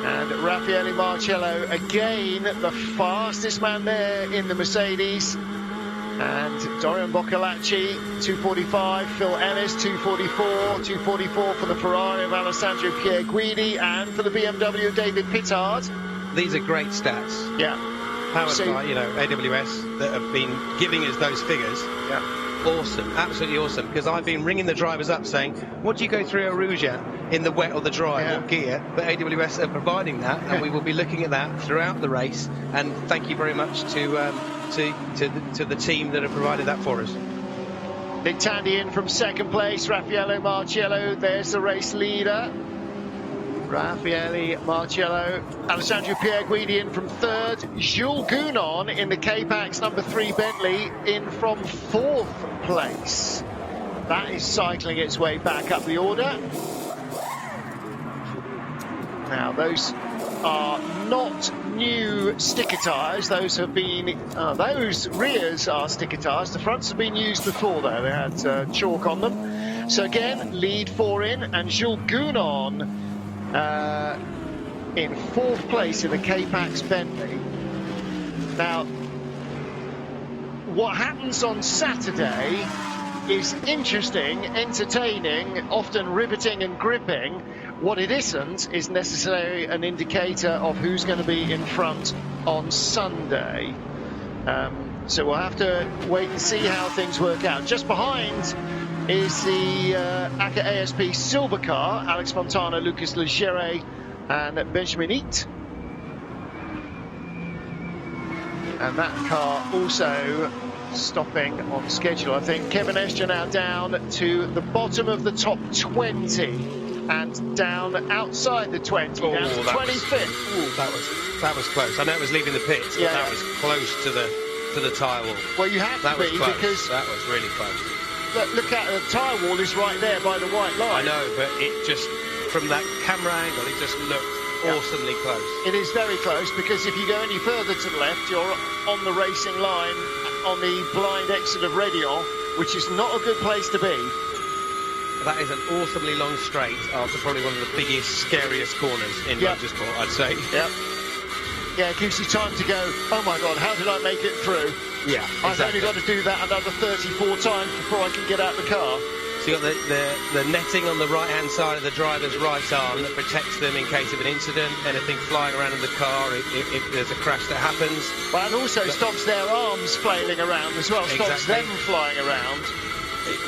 And Raffaele Marcello again, the fastest man there in the Mercedes. And Dorian Boccalacci, 2:45. Phil Ellis, 2:44. 2:44 for the Ferrari of Alessandro Pierguidi, and for the BMW of David Pittard. These are great stats. Yeah. Powered So- by, AWS, that have been giving us those figures. Yeah. awesome, absolutely awesome, because I've been ringing the drivers up saying, what do you go through Eau Rouge at in the wet or the dry or gear? But AWS are providing that, and we will be looking at that throughout the race. And thank you very much to the team that have provided that for us. Nick Tandy in from second place, Raffaello Marciello, there's the race leader. Raffaele Marciello, Alessandro Pierguidi in from third, Jules Gounon in the K-Pax number 3 Bentley in from fourth place. That is cycling its way back up the order. Now those are not new sticker tyres, those have been, those rears are sticker tyres, the fronts have been used before though, they had chalk on them. So again, lead 4 in, and Jules Gounon in fourth place in the K-Pax Bentley. Now, what happens on Saturday is interesting, entertaining, often riveting and gripping. What it isn't is necessarily an indicator of who's going to be in front on Sunday. So we'll have to wait and see how things work out. Just behind is the ACA ASP silver car, Alex Fontana, Lucas Legere and Benjamin Eat. And that car also stopping on schedule, I think. Kevin Escher now down to the bottom of the top 20 and down outside the 20, down to 25th. That was close. I know it was leaving the pits, but that was close to the tyre wall. Well, you have to be, because that was really close. Look at the tyre wall is right there by the white line. I know, but it just, from that camera angle, it just looked awesomely close. It is very close, because if you go any further to the left, you're on the racing line on the blind exit of Redion, which is not a good place to be. That is an awesomely long straight after probably one of the biggest, scariest corners in motorsport, I'd say. Yep. Yeah, it gives you time to go, oh my God, how did I make it through? Yeah, exactly. I've only got to do that another 34 times before I can get out the car. So you've got the netting on the right-hand side of the driver's right arm that protects them in case of an incident, anything flying around in the car if there's a crash that happens. But and also stops their arms flailing around as well, stops them flying around.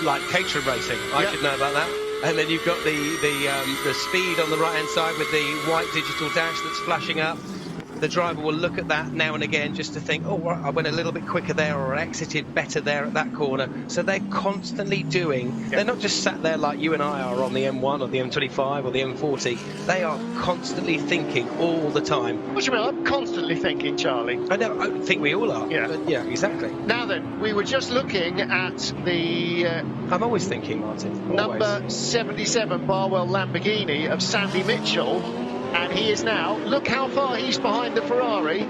Like caterham racing, I should know about that. And then you've got the speed on the right-hand side with the white digital dash that's flashing up. The driver will look at that now and again just to think, oh, I went a little bit quicker there, or I exited better there at that corner. So they're constantly doing, they're not just sat there like you and I are on the M1 or the M25 or the M40. They are constantly thinking all the time. What do you mean? I'm constantly thinking, Charlie. I know, I think we all are. Yeah. But yeah, exactly. Now then, we were just looking at the... I'm always thinking, Martin. Number 77 Barwell Lamborghini of Sandy Mitchell. And he is now, look how far he's behind the Ferrari.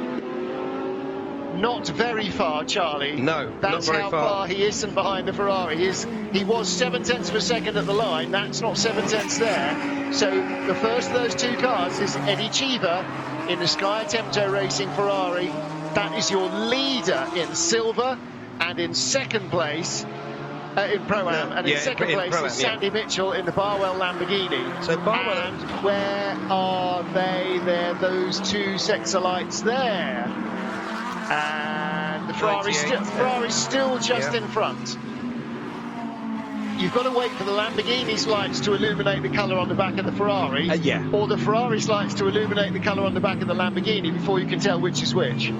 Not very far, Charlie. No, that's not very how far he isn't behind the Ferrari. He was 7/10 of a second at the line. That's not 7/10 there. So the first of those two cars is Eddie Cheever in the Sky Tempto Racing Ferrari. That is your leader in silver, and in second place. In Pro-Am, and in second place is Sandy Mitchell in the Barwell Lamborghini. So Barwell, and where are they? They're those two sets of lights there. And the Ferrari's still just in front. You've got to wait for the Lamborghini's lights to illuminate the colour on the back of the Ferrari, or the Ferrari's lights to illuminate the colour on the back of the Lamborghini before you can tell which is which.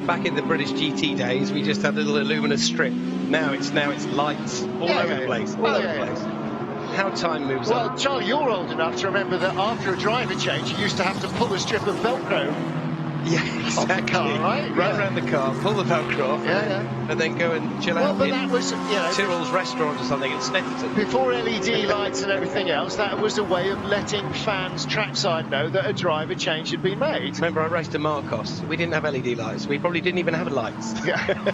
Back in the British GT days, we just had a little luminous strip. Now it's lights all over the place. All over the place. How time moves on. Well, Charlie, you're old enough to remember that after a driver change, you used to have to pull a strip of Velcro off the car, right? Run around the car, pull the Velcro off, and then go and chill out but in that was, Tyrrell's restaurant or something in Snetterton. Before LED lights and everything else, that was a way of letting fans trackside know that a driver change had been made. Remember, I raced a Marcos. We didn't have LED lights. We probably didn't even have lights. Yeah,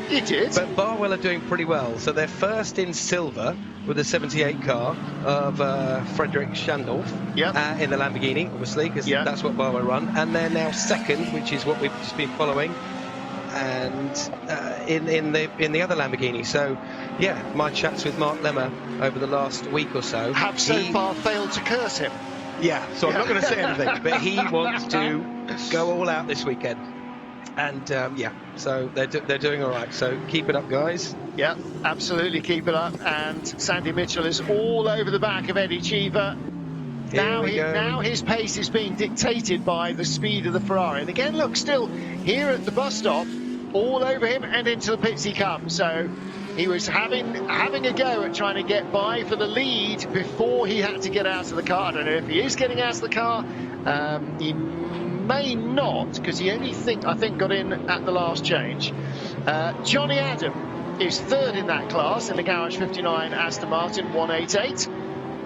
you did. But Barwell are doing pretty well. So they're first in silver with the 78 car of Frederick Schandorf in the Lamborghini, obviously, because that's what Barwell run. And they're now second, which is what we've just been following, and in the other Lamborghini. So, yeah, my chats with Mark Lemmer over the last week or so have so far failed to curse him. Yeah, so I'm not going to say anything, but he wants to go all out this weekend. And yeah, so they're doing all right. So keep it up, guys. Yeah, absolutely keep it up. And Sandy Mitchell is all over the back of Eddie Cheever. Here we go. Now his pace is being dictated by the speed of the Ferrari. And again, look, still here at the bus stop, all over him, and into the pits he comes. So he was having a go at trying to get by for the lead before he had to get out of the car. I don't know if he is getting out of the car. He may not, because he only I think got in at the last change. Johnny Adam is third in that class in the Garage 59 Aston Martin 188.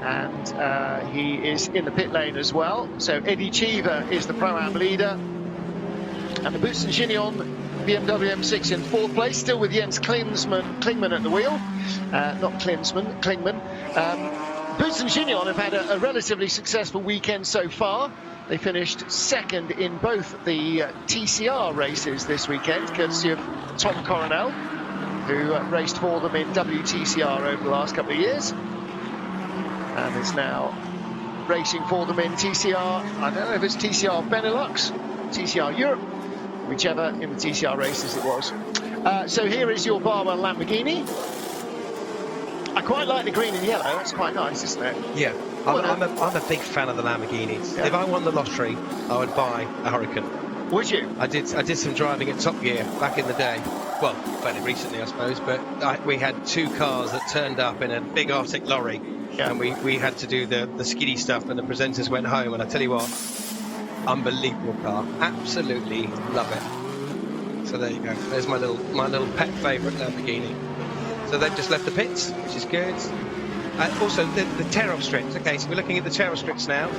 And he is in the pit lane as well. So Eddie Cheever is the Pro-Am leader. And the Boots and Gignon BMW M6 in fourth place, still with Jens Klingman at the wheel. Not Klingman. Boots and Gignon have had a relatively successful weekend so far. They finished second in both the TCR races this weekend, courtesy of Tom Coronel, who raced for them in WTCR over the last couple of years. And is now racing for them in TCR. I don't know if it's TCR Benelux, TCR Europe, whichever in the TCR races it was. So here is your Barber Lamborghini. I quite like the green and yellow. That's quite nice, isn't it? Yeah, I'm a big fan of the Lamborghinis. Yeah. If I won the lottery, I would buy a Huracan. Would you? I did some driving at Top Gear back in the day. Well, fairly recently, I suppose. But we had two cars that turned up in a big Arctic lorry. Yeah. And we had to do the skiddy stuff, and the presenters went home, and I tell you what, unbelievable car, absolutely love it. So there you go, there's my little pet favourite Lamborghini. So they've just left the pits, which is good. Also the tear-off strips. Okay, so we're looking at the tear-off strips now.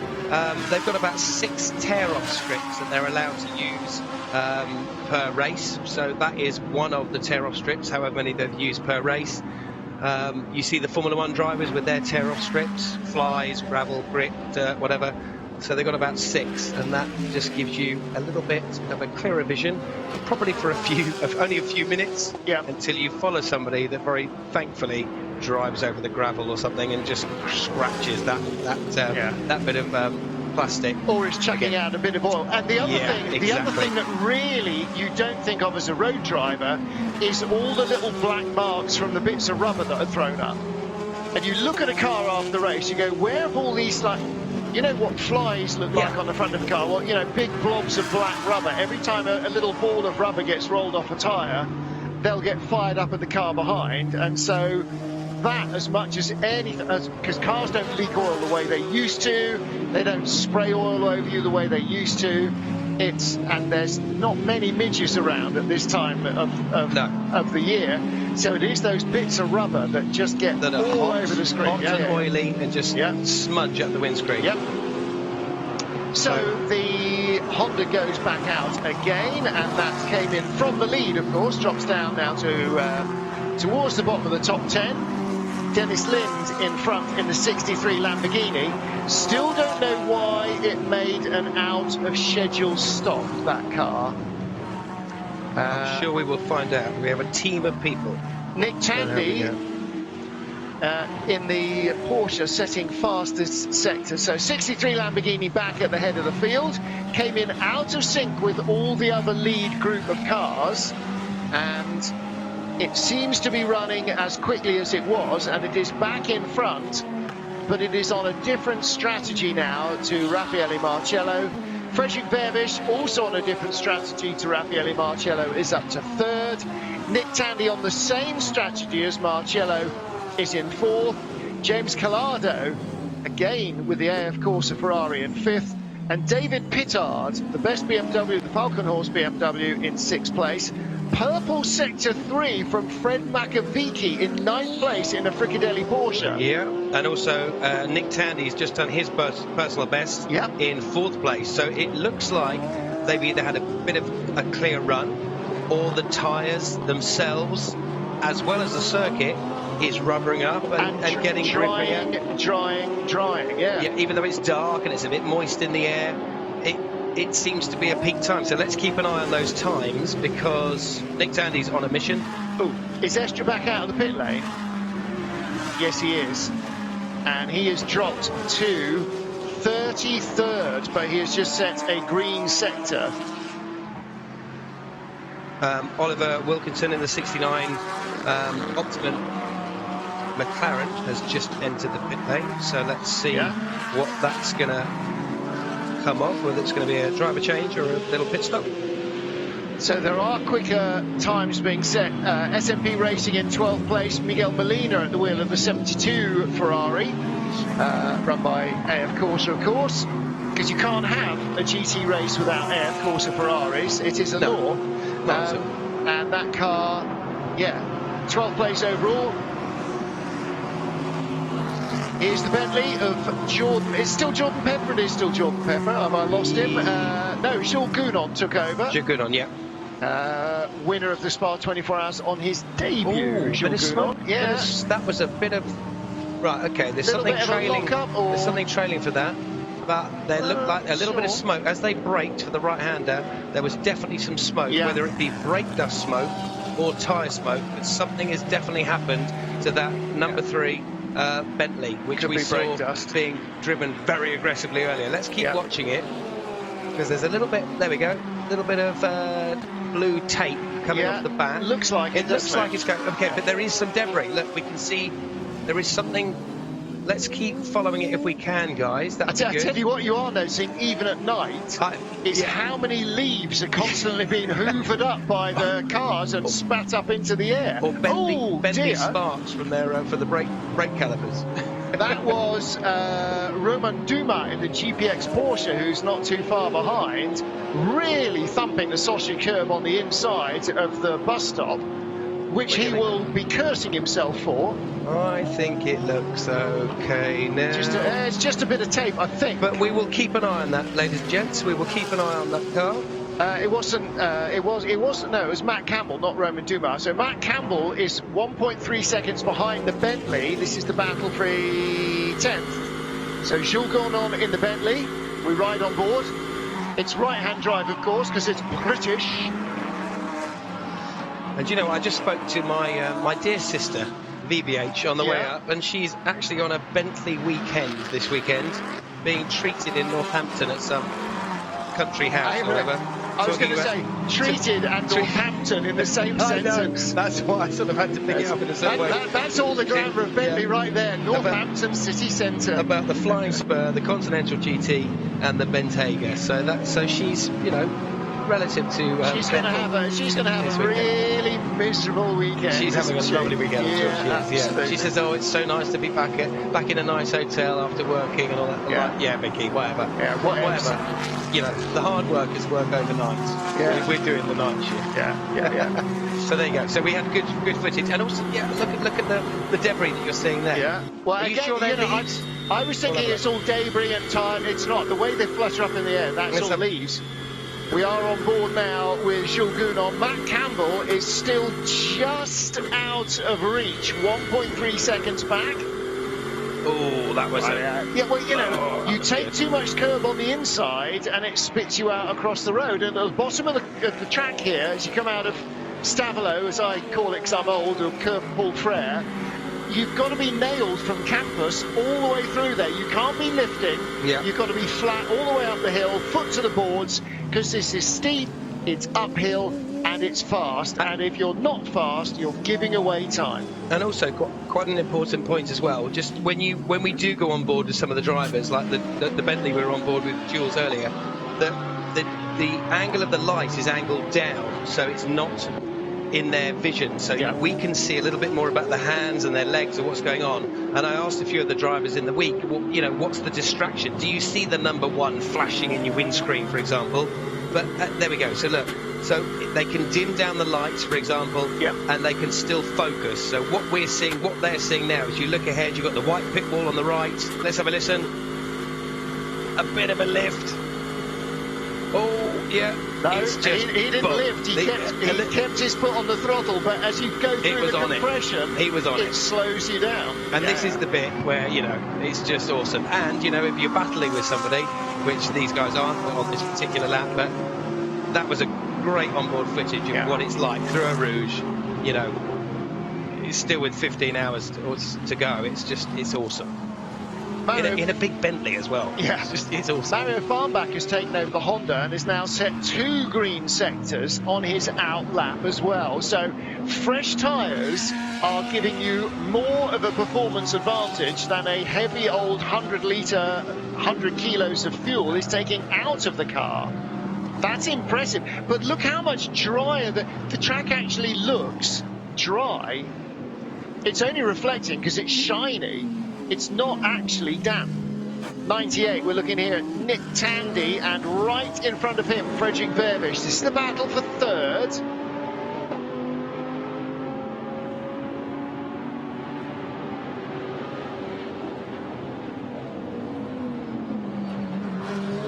They've got about 6 tear-off strips that they're allowed to use per race. So that is one of the tear-off strips, however many they've used per race. You see the Formula 1 drivers with their tear-off strips, flies, gravel, grit, dirt, whatever. So they've got about 6, and that just gives you a little bit of a clearer vision, probably for only a few minutes, until you follow somebody that very thankfully drives over the gravel or something and just scratches that bit of plastic, or is chucking out a bit of oil. And the other thing that really you don't think of as a road driver is all the little black marks from the bits of rubber that are thrown up. And you look at a car after the race, you go, where have all these, like, you know what flies look like on the front of a car? Well, you know, big blobs of black rubber. Every time a little ball of rubber gets rolled off a tyre, they'll get fired up at the car behind. And so that, as much as anything, because cars don't leak oil the way they used to, they don't spray oil over you the way they used to. And there's not many midges around at this time of the year, so it is those bits of rubber that just get that are all hot, over the screen, hot and oily, and just smudge up the windscreen. Yep. So the Honda goes back out again, and that came in from the lead, of course, drops down now to towards the bottom of the top 10. Dennis Lind in front in the 63 Lamborghini. Still don't know why it made an out of schedule stop, that car. I'm sure we will find out. We have a team of people. Nick Tandy in the Porsche setting fastest sector. So 63 Lamborghini back at the head of the field. Came in out of sync with all the other lead group of cars. And it seems to be running as quickly as it was, and it is back in front, but it is on a different strategy now to Raffaele Marcello. Frederick Verbisch, also on a different strategy to Raffaele Marcello, is up to third. Nick Tandy on the same strategy as Marcello is in fourth. James Collado, again with the AF Corsa Ferrari, in fifth. And David Pittard, the best BMW, the Falcon Horse BMW, in sixth place. Purple Sector 3 from Fred Makovici in ninth place in a Fricadelli Porsche. Yeah, and also Nick Tandy's just done his personal best in fourth place. So it looks like they've either had a bit of a clear run, or the tyres themselves, as well as the circuit, is rubbering up and getting drying, yeah. Even though it's dark and it's a bit moist in the air, it seems to be a peak time. So let's keep an eye on those times, because Nick Tandy's on a mission. Oh, is Estra back out of the pit lane? Yes, he is. And he has dropped to 33rd, but he has just set a green sector. Oliver Wilkinson in the 69 Optimum McLaren has just entered the pit lane, so let's see what that's going to come off, whether it's going to be a driver change or a little pit stop. So there are quicker times being set. SMP Racing in 12th place, Miguel Molina at the wheel of the 72 Ferrari, run by AF Corsa, of course, because you can't have a GT race without AF Corsa Ferraris. It is a law. And that car, 12th place overall. Here's the Bentley of Jordan. It's still Jordan Pepper. It is still Jordan Pepper. Have I lost him? No, Jules Gounon took over. Jules Gounon, yeah. Winner of the Spa 24 Hours on his debut. Ooh, Jules Gounon. Yes, that was a bit of... Right, okay, there's something trailing. There's something trailing for that. But there looked like a little bit of smoke. As they braked for the right-hander, there was definitely some smoke, whether it be brake dust smoke or tyre smoke, but something has definitely happened to that number 3 Bentley, which we saw being driven very aggressively earlier. Let's keep watching it, because there's a little bit, there we go, a little bit of blue tape coming off the back. Looks like it looks like it's going, okay, but there is some debris. Look, we can see there is something. Let's keep following it if we can, guys. I tell you what you are noticing, even at night, is how many leaves are constantly being hoovered up by the cars and spat up into the air. Or Bentley sparks from their for the brake calipers. That was Romain Dumas in the GPX Porsche, who's not too far behind, really thumping the Saussure curb on the inside of the bus stop, which he will be cursing himself for. I think it looks okay now. It's just a bit of tape, I think. But we will keep an eye on that, ladies and gents. We will keep an eye on that car. It wasn't. It was Matt Campbell, not Romain Dumas. So Matt Campbell is 1.3 seconds behind the Bentley. This is the battle for 10th. So Jules Gounon in the Bentley. We ride on board. It's right-hand drive, of course, because it's British. And you know, I just spoke to my dear sister, VBH, on the way up, and she's actually on a Bentley weekend this weekend, being treated in Northampton at some country house or whatever. I was going to say, treated and Northampton in the same sentence. That's why I sort of had to pick it up in a certain way. That's all the glamour of Bentley right there, Northampton city centre. About the Flying Spur, the Continental GT, and the Bentayga. So she's, you know, relative to she's going to have a really miserable weekend. She's having a lovely weekend. Yeah. She says, "Oh, it's so nice to be back in a nice hotel after working and all that." Yeah, like, Mickey, whatever. Yeah, whatever. You know, the hard workers work overnight. Yeah. We're doing the night shift. Yeah. So there you go. So we had good footage, and also, look at the debris that you're seeing there. Yeah. Well, are you sure they're leaves? I was thinking it's all debris and time. It's not. The way they flutter up in the air, that's all leaves. We are on board now with Jules Gounon. Matt Campbell is still just out of reach, 1.3 seconds back. Oh, that was yeah, well, you know, you take too much curb on the inside and it spits you out across the road. And at the bottom of the track here, as you come out of Stavelot, as I call it because I'm old, or Curve Paul Frere, you've got to be nailed from campus all the way through there. You can't be lifting. Yeah. You've got to be flat all the way up the hill, foot to the boards, because this is steep, it's uphill, and it's fast. And if you're not fast, you're giving away time. And also, quite an important point as well, just when we do go on board with some of the drivers, like the Bentley we were on board with Jules earlier, the angle of the light is angled down, so it's not in their vision, so we can see a little bit more about the hands and their legs and what's going on. And I asked a few of the drivers in the week, well, you know, what's the distraction? Do you see the number 1 flashing in your windscreen, for example? But there we go. So look, so they can dim down the lights, for example, and they can still focus. So what they're seeing now is you look ahead, you've got the white pit wall on the right. Let's have a listen. A bit of a lift. Oh, yeah. No, he didn't lift. He kept his foot on the throttle, but as you go through the compression, it slows you down. And this is the bit where, you know, it's just awesome. And, you know, if you're battling with somebody, which these guys aren't on this particular lap, but that was a great onboard footage of what it's like through a Rouge. You know, it's still with 15 hours to go. It's awesome. in a big Bentley as well. Yeah, It's awesome. Mario Farnbach has taken over the Honda and has now set 2 green sectors on his out lap as well. So fresh tyres are giving you more of a performance advantage than a heavy old 100-litre, 100 kilos of fuel is taking out of the car. That's impressive. But look how much drier the track actually looks dry. It's only reflecting because it's shiny. It's not actually damp. 98, we're looking here at Nick Tandy, and right in front of him, Frederick Vervisch. This is the battle for third.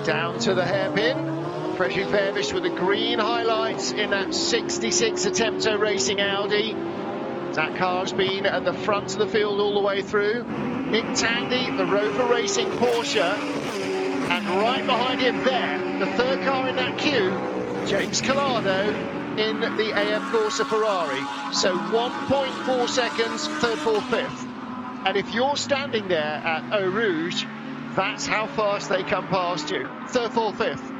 Down to the hairpin. Frederick Vervisch with the green highlights in that 66 Attempto Racing Audi. That car's been at the front of the field all the way through. Nick Tandy, the Rover Racing Porsche, and right behind him there, the third car in that queue, James Collado in the AF Corsa Ferrari. So 1.4 seconds, third, fourth, fifth. And if you're standing there at Eau Rouge, that's how fast they come past you. Third, fourth, fifth.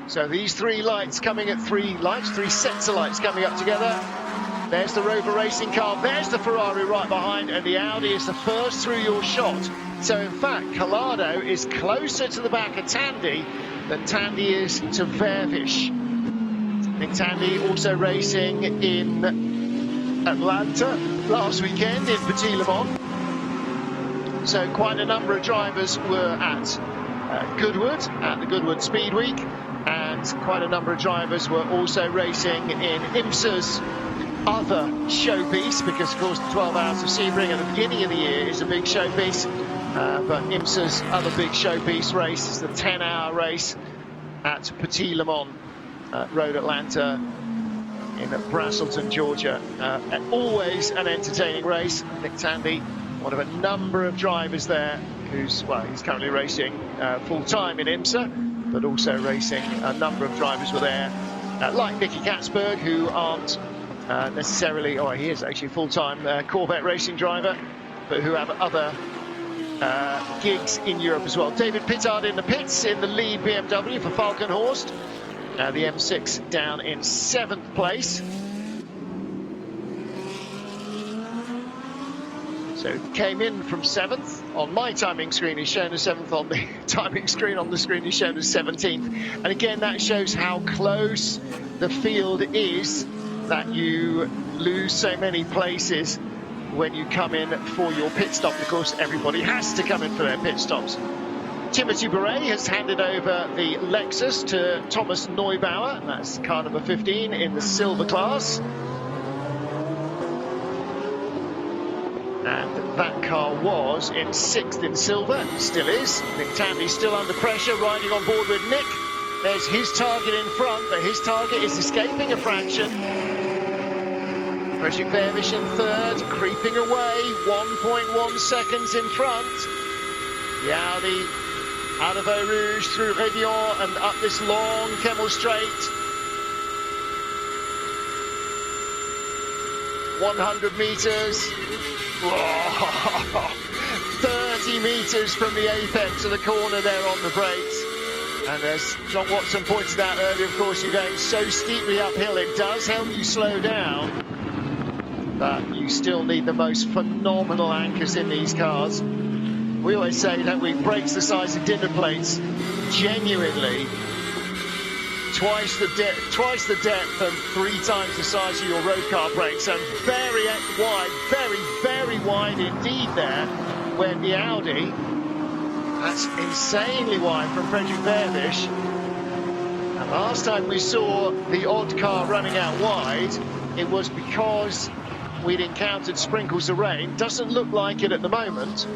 So these 3 lights coming at 3 sets of lights coming up together. There's the Rover Racing car, there's the Ferrari right behind, and the Audi is the first through your shot. So in fact, Collado is closer to the back of Tandy than Tandy is to Vervisch. Nick Tandy also racing in Atlanta last weekend in Petit Le Mans. So quite a number of drivers were at Goodwood, at the Goodwood Speed Week, and quite a number of drivers were also racing in IMSA's other showpiece, because of course the 12 Hours of Sebring at the beginning of the year is a big showpiece, but IMSA's other big showpiece race is the 10-hour race at Petit Le Mans Road Atlanta in Braselton, Georgia. Always an entertaining race. Nick Tandy, one of a number of drivers there he's currently racing full-time in IMSA, but also racing a number of drivers were there, like Nicky Katzberg, who aren't necessarily, he is actually a full-time Corvette racing driver, but who have other gigs in Europe as well. David Pittard in the pits in the lead BMW for Falkenhorst. The M6 down in 7th place. So came in from 7th. On my timing screen is shown as 7th, on the timing screen on the screen is shown as 17th. And again, that shows how close the field is, that you lose so many places when you come in for your pit stop. Of course, everybody has to come in for their pit stops. Timothy Beret has handed over the Lexus to Thomas Neubauer, and that's car number 15 in the silver class. And that car was in 6th in silver, still is. Nick Tandy still under pressure, riding on board with Nick. There's his target in front, but his target is escaping a fraction. Frederick Vervisch in 3rd, creeping away, 1.1 seconds in front. The Audi out of Eau Rouge through Révillon and up this long Kemmel Straight. 100 metres. 30 metres from the apex of the corner there on the brakes. And as John Watson pointed out earlier, of course, you're going so steeply uphill, it does help you slow down. But you still need the most phenomenal anchors in these cars. We always say, don't we, brakes the size of dinner plates, genuinely twice the depth and 3 times the size of your road car brakes, and very wide, very wide indeed there, when the Audi, that's insanely wide from Frederick Vervisch. And last time we saw the odd car running out wide, it was because we'd encountered sprinkles of rain. Doesn't look like it at the moment.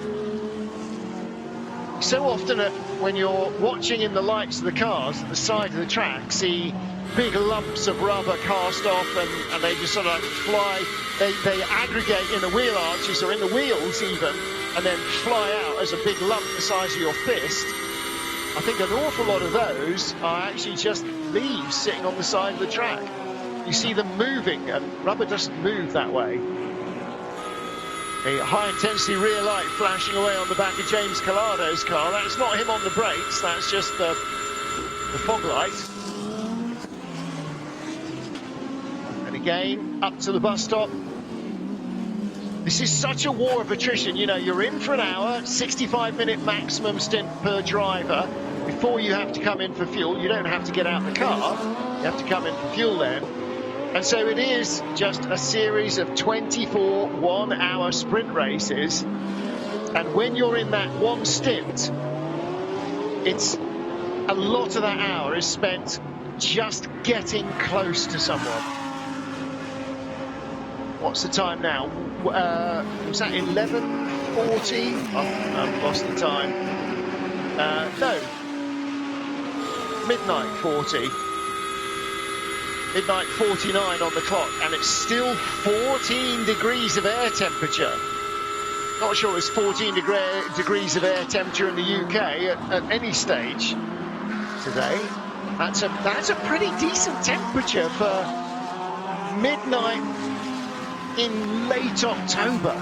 So often when you're watching in the lights of the cars at the side of the track, see big lumps of rubber cast off, and they just sort of fly, they aggregate in the wheel arches or in the wheels even, and then fly out as a big lump the size of your fist. I think an awful lot of those are actually just leaves sitting on the side of the track. You see them moving, and rubber doesn't move that way. A high-intensity rear light flashing away on the back of James Colado's car. That's not him on the brakes, that's just the fog light. And again, up to the bus stop. This is such a war of attrition. You know, you're in for an hour, 65-minute maximum stint per driver before you have to come in for fuel. You don't have to get out the car, you have to come in for fuel then. And so it is just a series of 24 one-hour sprint races. And when you're in that one stint, it's a lot of that hour is spent just getting close to someone. What's the time now? Was that 11:40? Oh, I've lost the time. No. Midnight 40. Midnight 49 on the clock, and it's still 14 degrees of air temperature. Not sure it's 14 degrees of air temperature in the UK at any stage today. That's a pretty decent temperature for midnight in late October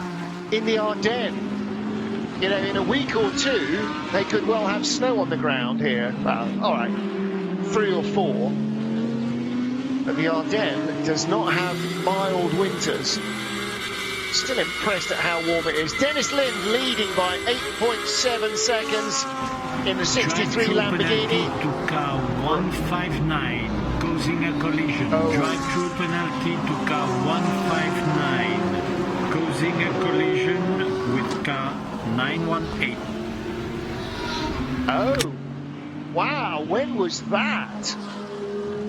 in the Ardennes. You know, in a week or two, they could well have snow on the ground here. Well, all right, 3 or 4. But the Ardennes does not have mild winters. Still impressed at how warm it is. Dennis Lind leading by 8.7 seconds in the 63 Lamborghini. To car 159, causing a collision. Drive-through penalty to car 159, causing a collision with car 918. Oh, wow, when was that?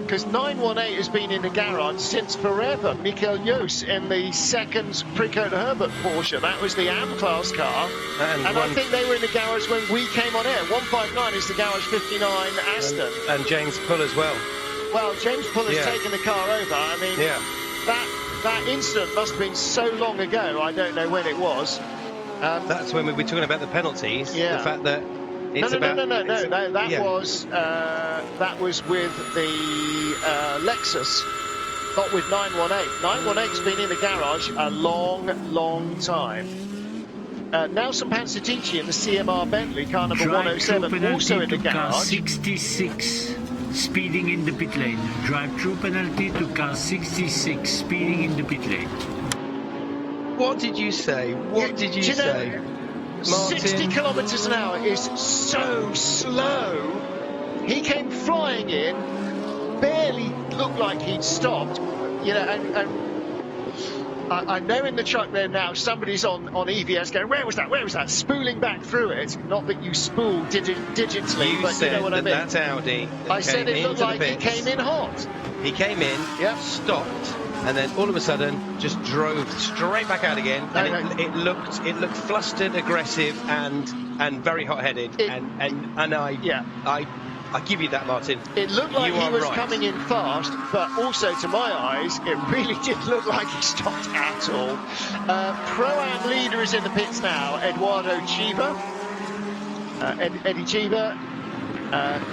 Because 918 has been in the garage since forever. Michael Joos in the second Precoda Herbert Porsche. That was the AM class car. And I think they were in the garage when we came on air. 159 is the garage 59 Aston. And James Pull as well. Well, James Pull has taken the car over. I mean, that incident must have been so long ago. I don't know when it was. That's when we were talking about the penalties. Yeah. The fact that it's no. That was with the Lexus, not with 918. 918's been in the garage a long time. Nelson Pansatici in the CMR Bentley, car number 107, also in the garage. Car 66, speeding in the pit lane. Drive-through penalty to car 66, speeding in the pit lane. What did you say? What did you say? Martin. 60 kilometres an hour is so slow. He came flying in, barely looked like he'd stopped, you know, and I know in the truck there now somebody's on EVS going, where was that, spooling back through it. Not that you spool digitally, but you know what I mean. That's Audi. I said it looked like he came in hot. He came in, stopped, and then all of a sudden just drove straight back out again. It looked flustered, aggressive, and very hot-headed. I give you that, Martin. It looked like he was coming in fast, but also to my eyes, it really did look like he stopped at all. Pro-Am leader is in the pits now, Eduardo Chiba. Eddie Chiba.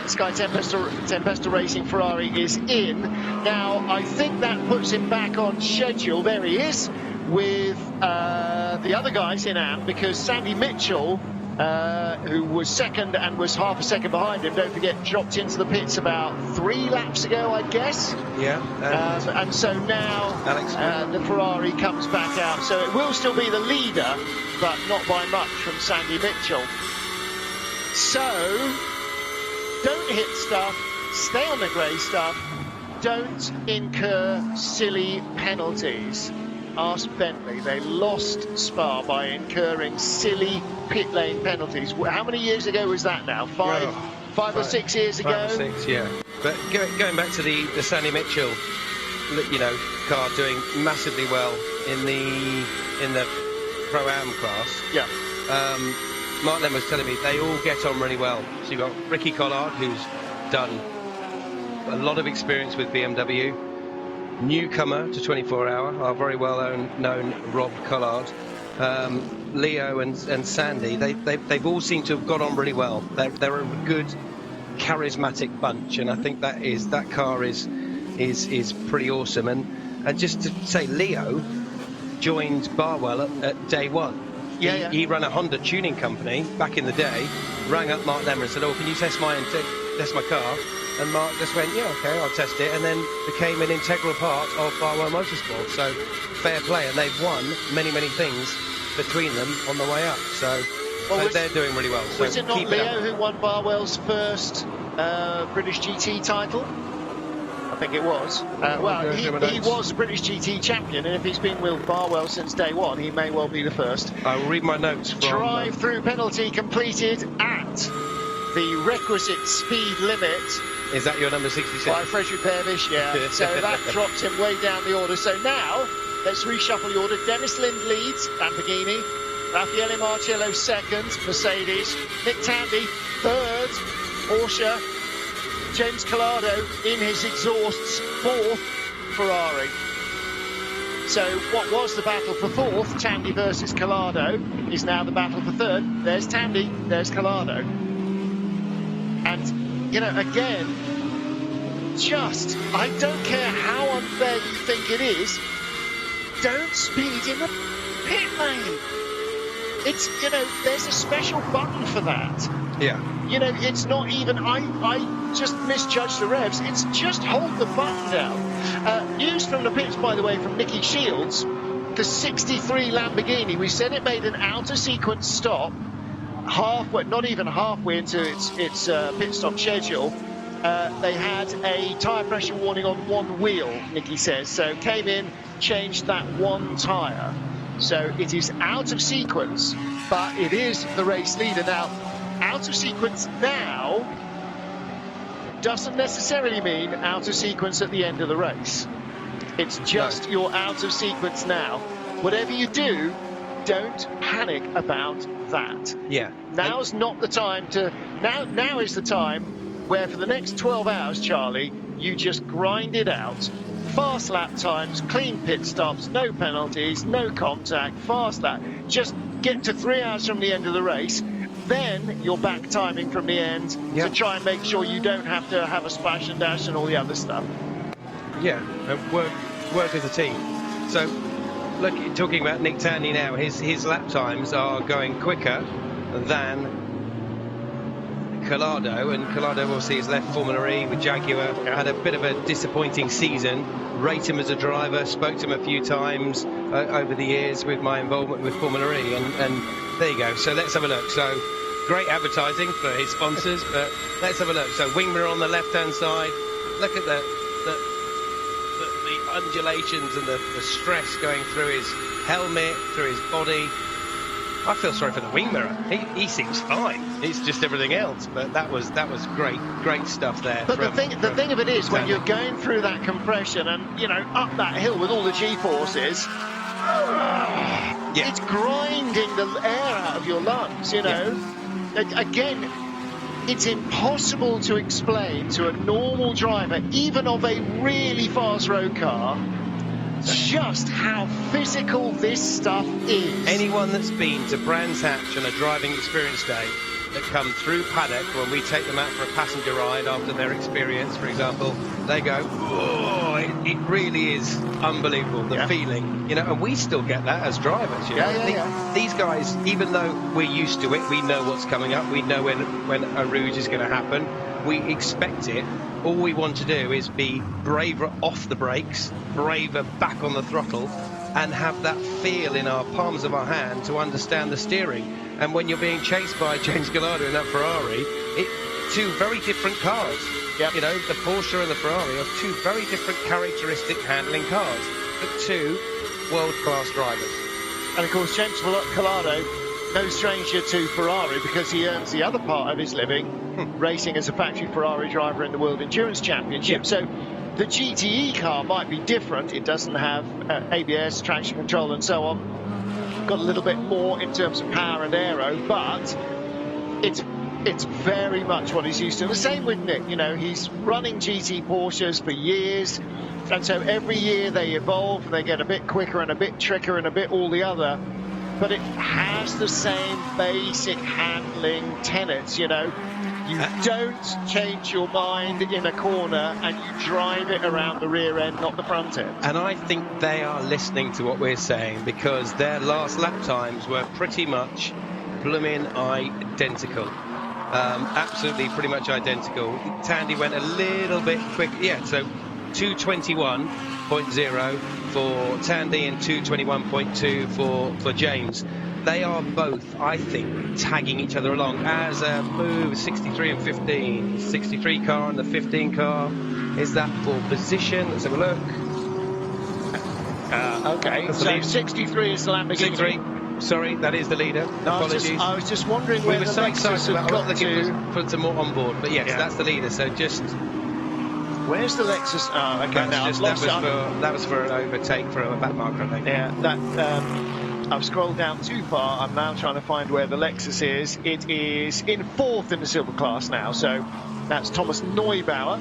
Sky Tempesta Racing Ferrari is in. Now, I think that puts him back on schedule. There he is with the other guys in AM, because Sandy Mitchell, who was second and was half a second behind him, don't forget, dropped into the pits about 3 laps ago, I guess. Yeah. And so now the Ferrari comes back out. So it will still be the leader, but not by much from Sandy Mitchell. So don't hit stuff, stay on the grey stuff, don't incur silly penalties. Ask Bentley. They lost Spa by incurring silly pit lane penalties. How many years ago was that now? Five or 6 years ago? 5 or 6, yeah. But going back to the Sandy Mitchell, you know, car doing massively well in the Pro-Am class. Yeah. Mark Len was telling me they all get on really well. So you've got Ricky Collard, who's done a lot of experience with BMW. Newcomer to 24-hour, our very well-known Rob Collard. Leo and Sandy, they've all seemed to have got on really well. They're a good, charismatic bunch, and I think that car is pretty awesome. And just to say, Leo joined Barwell at day one. He ran a Honda tuning company back in the day, rang up Mark Lemmer and said, "Oh, can you test my car?" And Mark just went, "Yeah, okay, I'll test it," and then became an integral part of Barwell Motorsports. So fair play, and they've won many things between them on the way up. So they're doing really well. So was it not Leo who won Barwell's first British GT title? I think it was. He was British GT champion, and if he's been with Barwell since day one, he may well be the first. I will read my notes from... Drive-through penalty completed at the requisite speed limit. Is that your number 66? By Frederick Pervish, yeah. So that dropped him way down the order. So now, let's reshuffle the order. Dennis Lind leads, Lamborghini. Raffaele Marcello second, Mercedes. Nick Tandy third, Porsche. James Collado in his exhausts fourth, Ferrari. So what was the battle for fourth, Tandy versus Collado, is now the battle for third. There's Tandy, there's Collado. And, you know, again, I don't care how unfair you think it is, don't speed in the pit lane. It's, you know, there's a special button for that. Yeah. You know, it's not even, I just misjudged the revs. It's just hold the button down. News from the pits, by the way, from Nicky Shields. The 63 Lamborghini, we said it made an outer sequence stop halfway, not even halfway into its pit stop schedule. They had a tyre pressure warning on one wheel, Nicky says. So came in, changed that one tyre. So it is out of sequence, but it is the race leader. Now, out of sequence now doesn't necessarily mean out of sequence at the end of the race. It's just you're out of sequence now. Whatever you do, don't panic about that. Yeah. Now's not the time to... Now is the time where for the next 12 hours, Charlie, you just grind it out. Fast lap times, clean pit stops, no penalties, no contact, fast lap. Just get to 3 hours from the end of the race. Then you're back timing from the end to try and make sure you don't have to have a splash and dash and all the other stuff. Yeah, work as a team. So, look, talking about Nick Tandy now, his lap times are going quicker than Collado, and Collado obviously has left Formula E with Jaguar, had a bit of a disappointing season. Rate him as a driver, spoke to him a few times over the years with my involvement with Formula E, and there you go. So let's have a look. So great advertising for his sponsors, but let's have a look. So wing mirror on the left-hand side. Look at the undulations and the stress going through his helmet, through his body. I feel sorry for the wing mirror. He seems fine. It's just everything else. But that was great stuff there. But the thing of it is, when you're going through that compression and, you know, up that hill with all the G-forces, it's grinding the air out of your lungs, you know. Again, it's impossible to explain to a normal driver, even of a really fast road car, just how physical this stuff is. Anyone that's been to Brands Hatch on a driving experience day that come through paddock when we take them out for a passenger ride after their experience, for example, they go, "Oh, it really is unbelievable, the feeling," you know, and we still get that as drivers, you know. These guys, even though we're used to it, we know what's coming up, we know when a rouge is going to happen, we expect it. All we want to do is be braver off the brakes, braver back on the throttle, and have that feel in our palms of our hand to understand the steering. And when you're being chased by James Collado in that Ferrari, two very different cars. You know, the Porsche and the Ferrari are two very different characteristic handling cars, but two world-class drivers. And of course, James Collado, no stranger to Ferrari, because he earns the other part of his living racing as a factory Ferrari driver in the World Endurance Championship. So the GTE car might be different. It doesn't have ABS, traction control and so on. Got a little bit more in terms of power and aero, but it's very much what he's used to. The same with Nick, you know, he's running GT Porsches for years, and so every year they evolve and they get a bit quicker and a bit trickier and a bit all the other, but it has the same basic handling tenets, you know. You don't change your mind in a corner and you drive it around the rear end, not the front end. And I think they are listening to what we're saying, because their last lap times were pretty much blooming identical. Absolutely pretty much identical. Tandy went a little bit quick. Yeah, so 2:21.0 for Tandy and 2:21.2 for James. They are both, I think, tagging each other along as a move 63 and 15. 63 car and the 15 car. Is that for position? Let's have a look. Okay, so 63 is the Lamborghini. 63. Sorry, that is the leader. Apologies. I was just wondering We where were the so Lexus excited had about got to. put some more on board, but yes, Yeah. that's the leader. So just Where's the Lexus? Oh, okay, now I've lost it. that was for an overtake for a back marker, I think. Yeah, that I've scrolled down too far. I'm now trying to find where the Lexus is. It is in 4th in the silver class now, so that's Thomas Neubauer,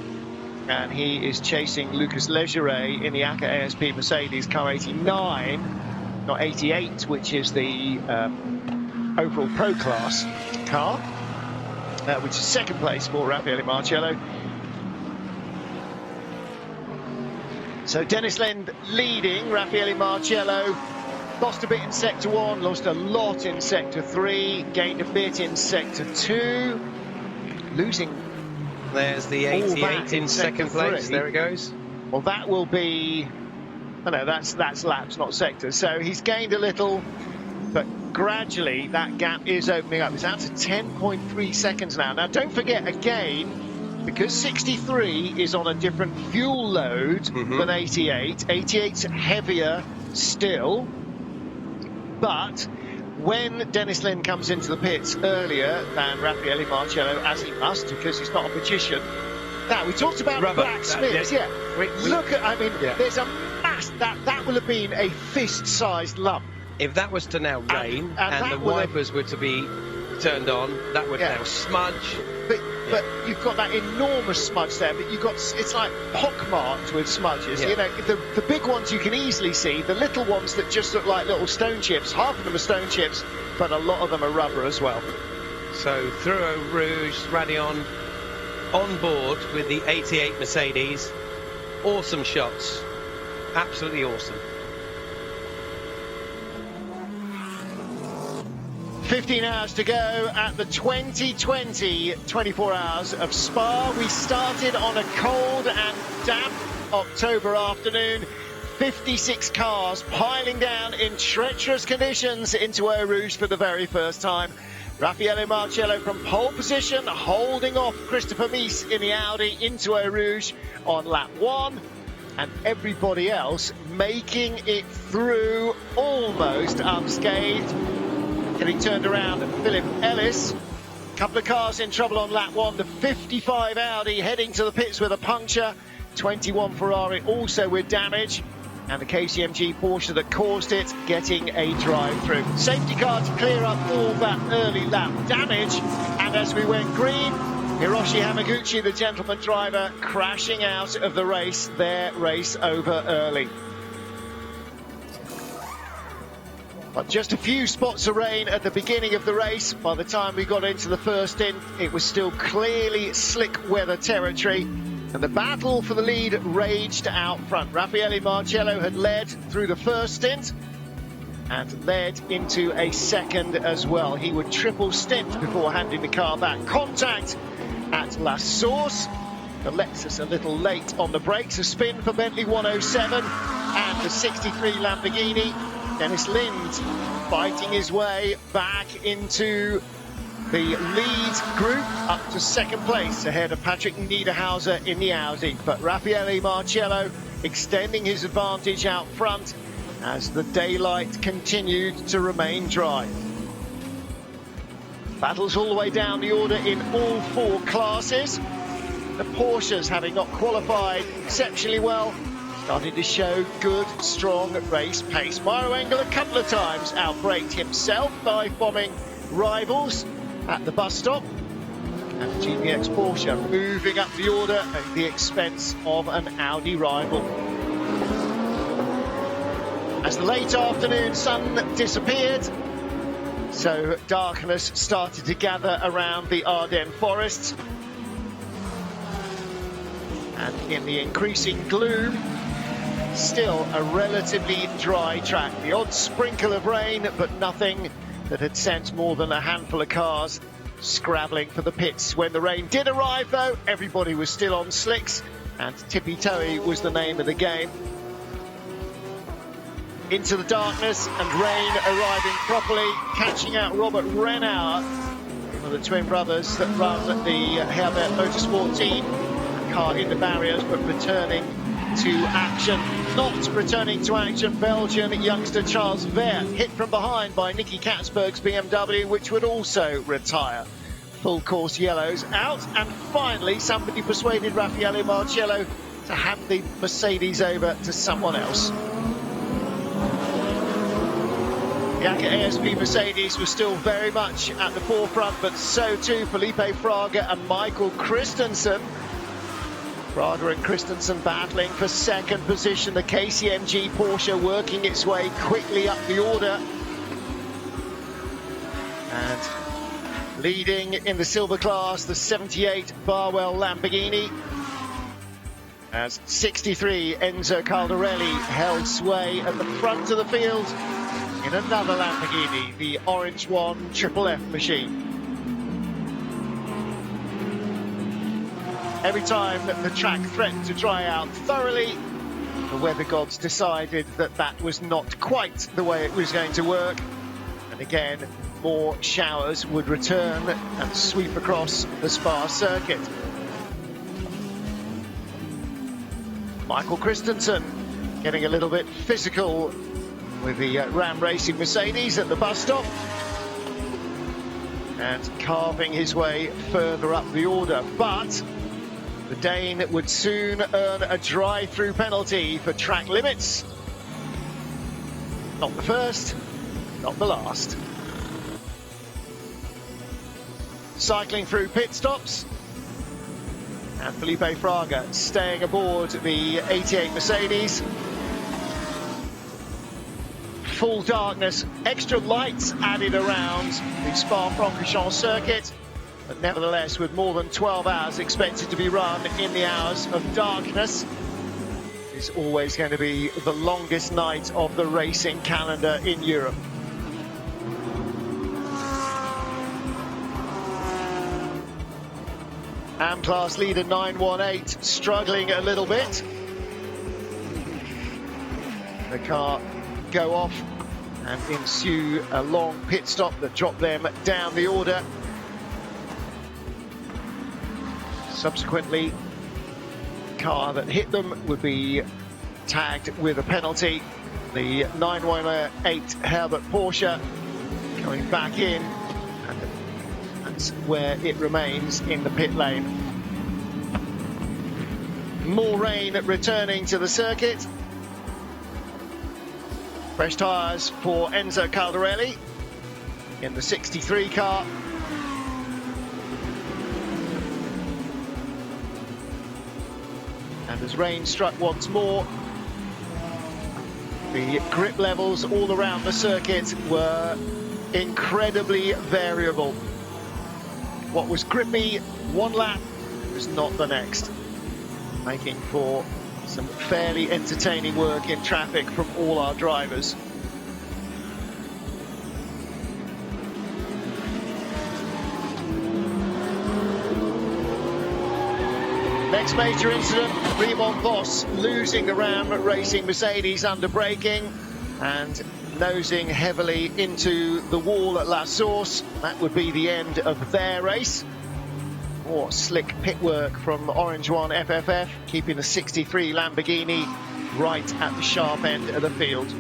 and he is chasing Lucas Legeret in the ACA ASP Mercedes car 89, not 88, which is the overall Pro Class car, which is 2nd place for Raffaele Marcello. So Dennis Lind leading, Raffaele Marcello lost a bit in Sector 1, lost a lot in Sector 3, gained a bit in Sector 2, losing. There's the 88 in second place. There it goes. Well, that will be. Oh no, that's laps, not sectors. So he's gained a little, but gradually that gap is opening up. It's out to 10.3 seconds now. Now, don't forget again, because 63 is on a different fuel load than 88. 88's heavier still, but when Dennis Lind comes into the pits earlier than Raffaele Marcello, as he must, because he's not a magician. Now, we talked about Rubber. black smears, yeah. Look at, I mean, there's a mass, that will have been a fist-sized lump. If that was to now rain and the will have- wipers were to be turned on, that would now smudge. But you've got that enormous smudge there, but you've got, it's like pockmarked with smudges. Yeah. You know, the big ones you can easily see, the little ones that just look like little stone chips, half of them are stone chips, but a lot of them are rubber as well. So through a Rouge, Radion on board with the 88 Mercedes. Awesome shots. Absolutely awesome. 15 hours to go at the 2020 24 Hours of Spa. We started on a cold and damp October afternoon. 56 cars piling down in treacherous conditions into Eau Rouge for the very first time. Raffaele Marcello from pole position, holding off Christopher Mies in the Audi into Eau Rouge on lap 1. And everybody else making it through almost unscathed. Getting turned around, Philip Ellis. A couple of cars in trouble on lap 1. The 55 Audi heading to the pits with a puncture. 21 Ferrari also with damage. And the KCMG Porsche that caused it getting a drive through. Safety car to clear up all that early lap damage. And as we went green, Hiroshi Hamaguchi, the gentleman driver, crashing out of the race. Their race over early. But just a few spots of rain at the beginning of the race. By the time we got into the first stint, it was still clearly slick weather territory. And the battle for the lead raged out front. Raffaele Marcello had led through the first stint and led into a second as well. He would triple stint before handing the car back. Contact at La Source. The Lexus a little late on the brakes. A spin for Bentley 107 and the 63 Lamborghini. Dennis Lind fighting his way back into the lead group up to second place ahead of Patrick Niederhauser in the Audi. But Raffaele Marcello extending his advantage out front as the daylight continued to remain dry. Battles all the way down the order in all 4 classes. The Porsches, having not qualified exceptionally well, started to show good, strong race pace. Mauro Engel a couple of times outbraked himself, dive-bombing rivals at the bus stop. And the GPX Porsche moving up the order at the expense of an Audi rival. As the late afternoon sun disappeared, So darkness started to gather around the Ardennes forests. And in the increasing gloom, still a relatively dry track. The odd sprinkle of rain, but nothing that had sent more than a handful of cars scrabbling for the pits. When the rain did arrive, though, everybody was still on slicks, and tippy-toey was the name of the game. Into the darkness, and rain arriving properly, catching out Robert Renauer, one of the twin brothers that run the Herbert Motorsport team. Car in the barriers, but returning to action. Not returning to action, Belgian youngster Charles Vert, hit from behind by Nicky Katzberg's BMW, which would also retire. Full course yellows out, and finally somebody persuaded Raffaele Marcello to hand the Mercedes over to someone else. Yaka ASP Mercedes was still very much at the forefront, but so too Felipe Fraga and Michael Christensen. Fraga and Christensen battling for second position. The KCMG Porsche working its way quickly up the order. And leading in the silver class, the 78 Barwell Lamborghini. As 63 Enzo Caldarelli held sway at the front of the field in another Lamborghini, the orange one Triple F machine. Every time that the track threatened to dry out thoroughly, the weather gods decided that that was not quite the way it was going to work. And again, more showers would return and sweep across the Spa circuit. Michael Christensen getting a little bit physical with the Ram Racing Mercedes at the bus stop. And carving his way further up the order. But the Dane would soon earn a drive-through penalty for track limits. Not the first, not the last. Cycling through pit stops. And Felipe Fraga staying aboard the 88 Mercedes. Full darkness, extra lights added around the Spa-Francorchamps circuit. But nevertheless, with more than 12 hours expected to be run in the hours of darkness, it's always going to be the longest night of the racing calendar in Europe. AM-Class leader 918 struggling a little bit. The car go off and ensue a long pit stop that dropped them down the order. Subsequently, the car that hit them would be tagged with a penalty. The 918 Herbert Porsche coming back in, and that's where it remains in the pit lane. More rain returning to the circuit. Fresh tyres for Enzo Caldarelli in the 63 car. And as rain struck once more, the grip levels all around the circuit were incredibly variable. What was grippy one lap was not the next, making for some fairly entertaining work in traffic from all our drivers. Next major incident, Raymond Vos losing the Ram Racing Mercedes under braking and nosing heavily into the wall at La Source. That would be the end of their race. More slick pit work from Orange One FFF, keeping the 63 Lamborghini right at the sharp end of the field.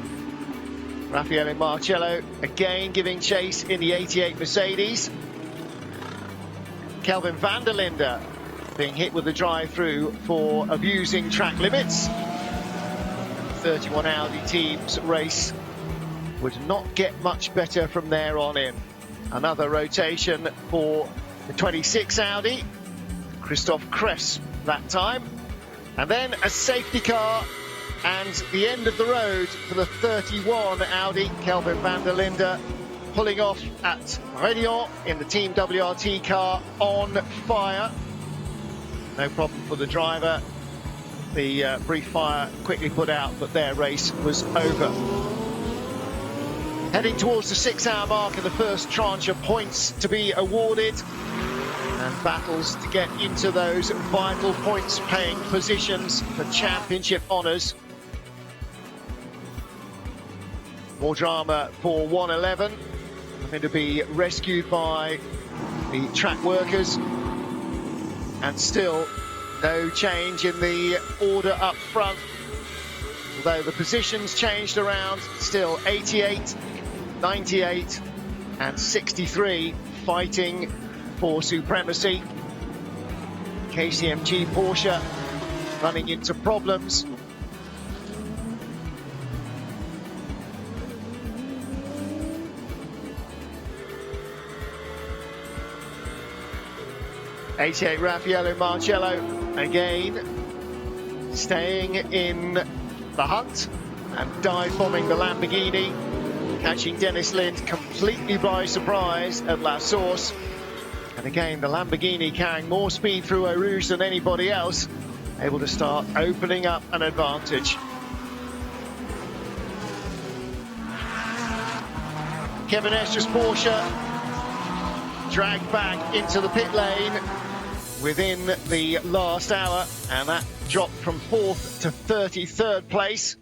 Raffaele Marcello again giving chase in the 88 Mercedes. Kelvin van der Linde being hit with a drive-through for abusing track limits. 31 Audi team's race would not get much better from there on in. Another rotation for the 26 Audi, Christoph Kress that time. And then a safety car and the end of the road for the 31 Audi, Kelvin van der Linde pulling off at Ardennes in the Team WRT car, on fire. No problem for the driver. The brief fire quickly put out, but their race was over. Heading towards the 6-hour mark of the first tranche of points to be awarded, and battles to get into those vital points-paying positions for championship honours. More drama for 111, having to be rescued by the track workers, and still no change in the order up front. Although the positions changed around, still 88, 98 and 63 fighting for supremacy. KCMG Porsche running into problems. '88 Raffaello Marcello again staying in the hunt and dive bombing the Lamborghini, catching Dennis Lind completely by surprise at La Source. And again, the Lamborghini carrying more speed through Eau Rouge than anybody else, able to start opening up an advantage. Kevin Escher's Porsche dragged back into the pit lane within the last hour, and that dropped from 4th to 33rd place.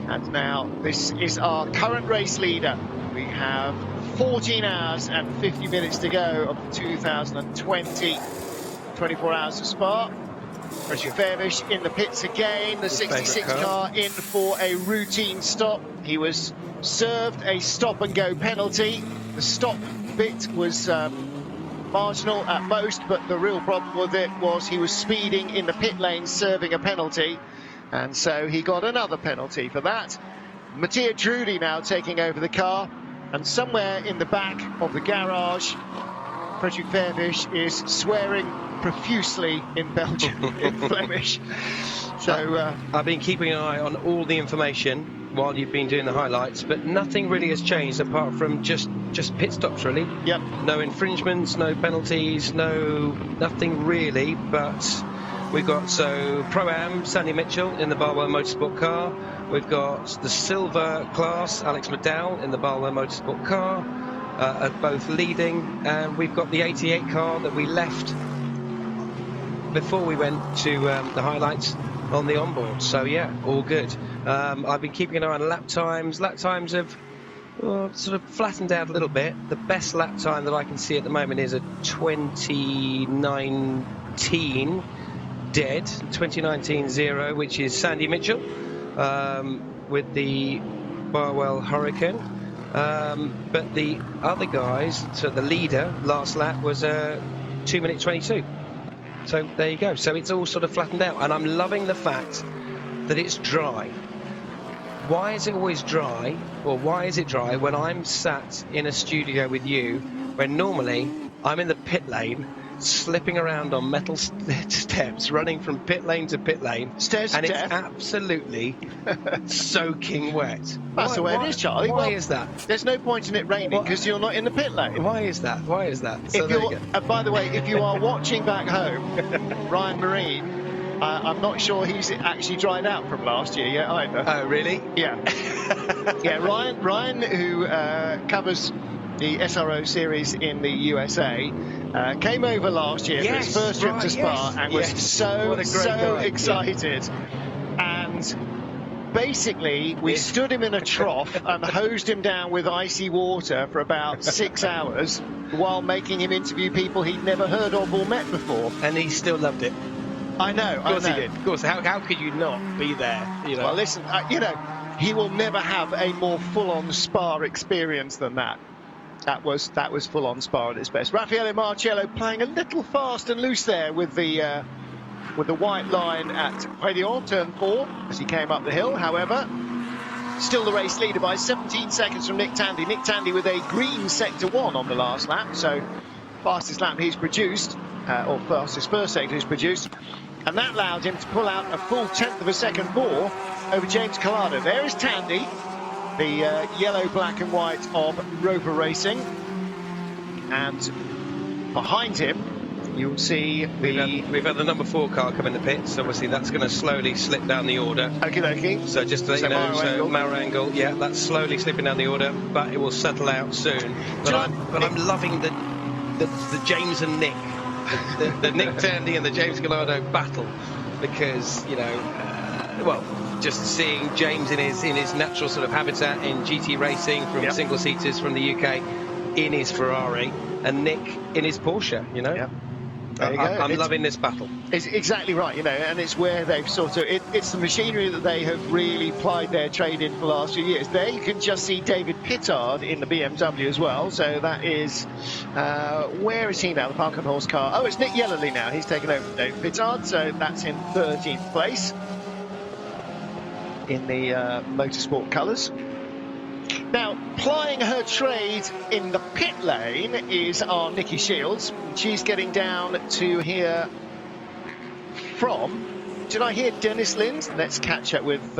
And now this is our current race leader. We have 14 hours and 50 minutes to go of the 2020 24 Hours of Spa. Frederick Vervisch in the pits again, the 66 car in for a routine stop. He was served a stop-and-go penalty. The stop bit was marginal at most, but the real problem with it was he was speeding in the pit lane serving a penalty, and so he got another penalty for that. Mattia Trudi now taking over the car, and somewhere in the back of the garage, Frederick Vervisch is swearing profusely in Belgium, in Flemish. So I've been keeping an eye on all the information while you've been doing the highlights, but nothing really has changed apart from just pit stops, really. Yep. No infringements, no penalties, nothing really. But we've got Pro-Am, Sandy Mitchell in the Barwell Motorsport car. We've got the silver class, Alex McDowell in the Barwell Motorsport car, both leading, and we've got the 88 car that we left before we went to the highlights on the onboard. So yeah, all good. I've been keeping an eye on lap times. Lap times have sort of flattened out a little bit. The best lap time that I can see at the moment is a 2019 dead, 2019-0, which is Sandy Mitchell with the Barwell Hurricane. But the other guys, so the leader last lap was 2 minute 22. So there you go. So it's all sort of flattened out, and I'm loving the fact that it's dry. Why is it always dry, or why is it dry when I'm sat in a studio with you, when normally I'm in the pit lane, slipping around on metal steps, running from pit lane to pit lane, stairs and to it's death. Absolutely soaking wet. That's the way it is, Charlie. Why is that? There's no point in it raining because you're not in the pit lane. Why is that? Why is that? So If you're, by the way, if you are watching back home, Ryan Marine, I'm not sure he's actually dried out from last year yet either. Oh, really? Yeah. Yeah, Ryan, who covers the SRO series in the USA, came over last year for his first trip to Spa and was so excited. And basically, we stood him in a trough and hosed him down with icy water for about 6 hours while making him interview people he'd never heard of or met before. And he still loved it. I know. Of course he did. Of course. How could you not be there? You know. Well, listen, he will never have a more full-on Spa experience than that. That was full-on Spa at its best. Raffaele Marcello playing a little fast and loose there with the white line at Ardennes, turn 4, as he came up the hill. However, still the race leader by 17 seconds from Nick Tandy. Nick Tandy with a green sector 1 on the last lap, so fastest lap he's produced, or fastest first sector he's produced. And that allowed him to pull out a full 1/10 of a second more over James Collado. There is Tandy, the yellow, black and white of Rover Racing. And behind him, you'll see we've had the number 4 car come in the pits. Obviously, that's going to slowly slip down the order. Okie dokie. So just to let you know, Marangle. Marangle, yeah, that's slowly slipping down the order, but it will settle out soon. But I'm loving the James and Nick, the Nick Tandy and the James Gallardo battle, because just seeing James in his natural sort of habitat in GT racing from single seaters from the UK in his Ferrari, and Nick in his Porsche. Yep. There you go. I'm loving this battle. It's exactly right, and it's where they've sort of, it's the machinery that they have really plied their trade in for the last few years. There you can just see David Pittard in the BMW as well, so that is, where is he now, the Park and Horse car? Oh, it's Nick Yellerly now, he's taken over from David Pittard, so that's in 13th place in the motorsport colours. Now, plying her trade in the pit lane is our Nikki Shields. She's getting down to here from, did I hear Dennis Lind? Let's catch up with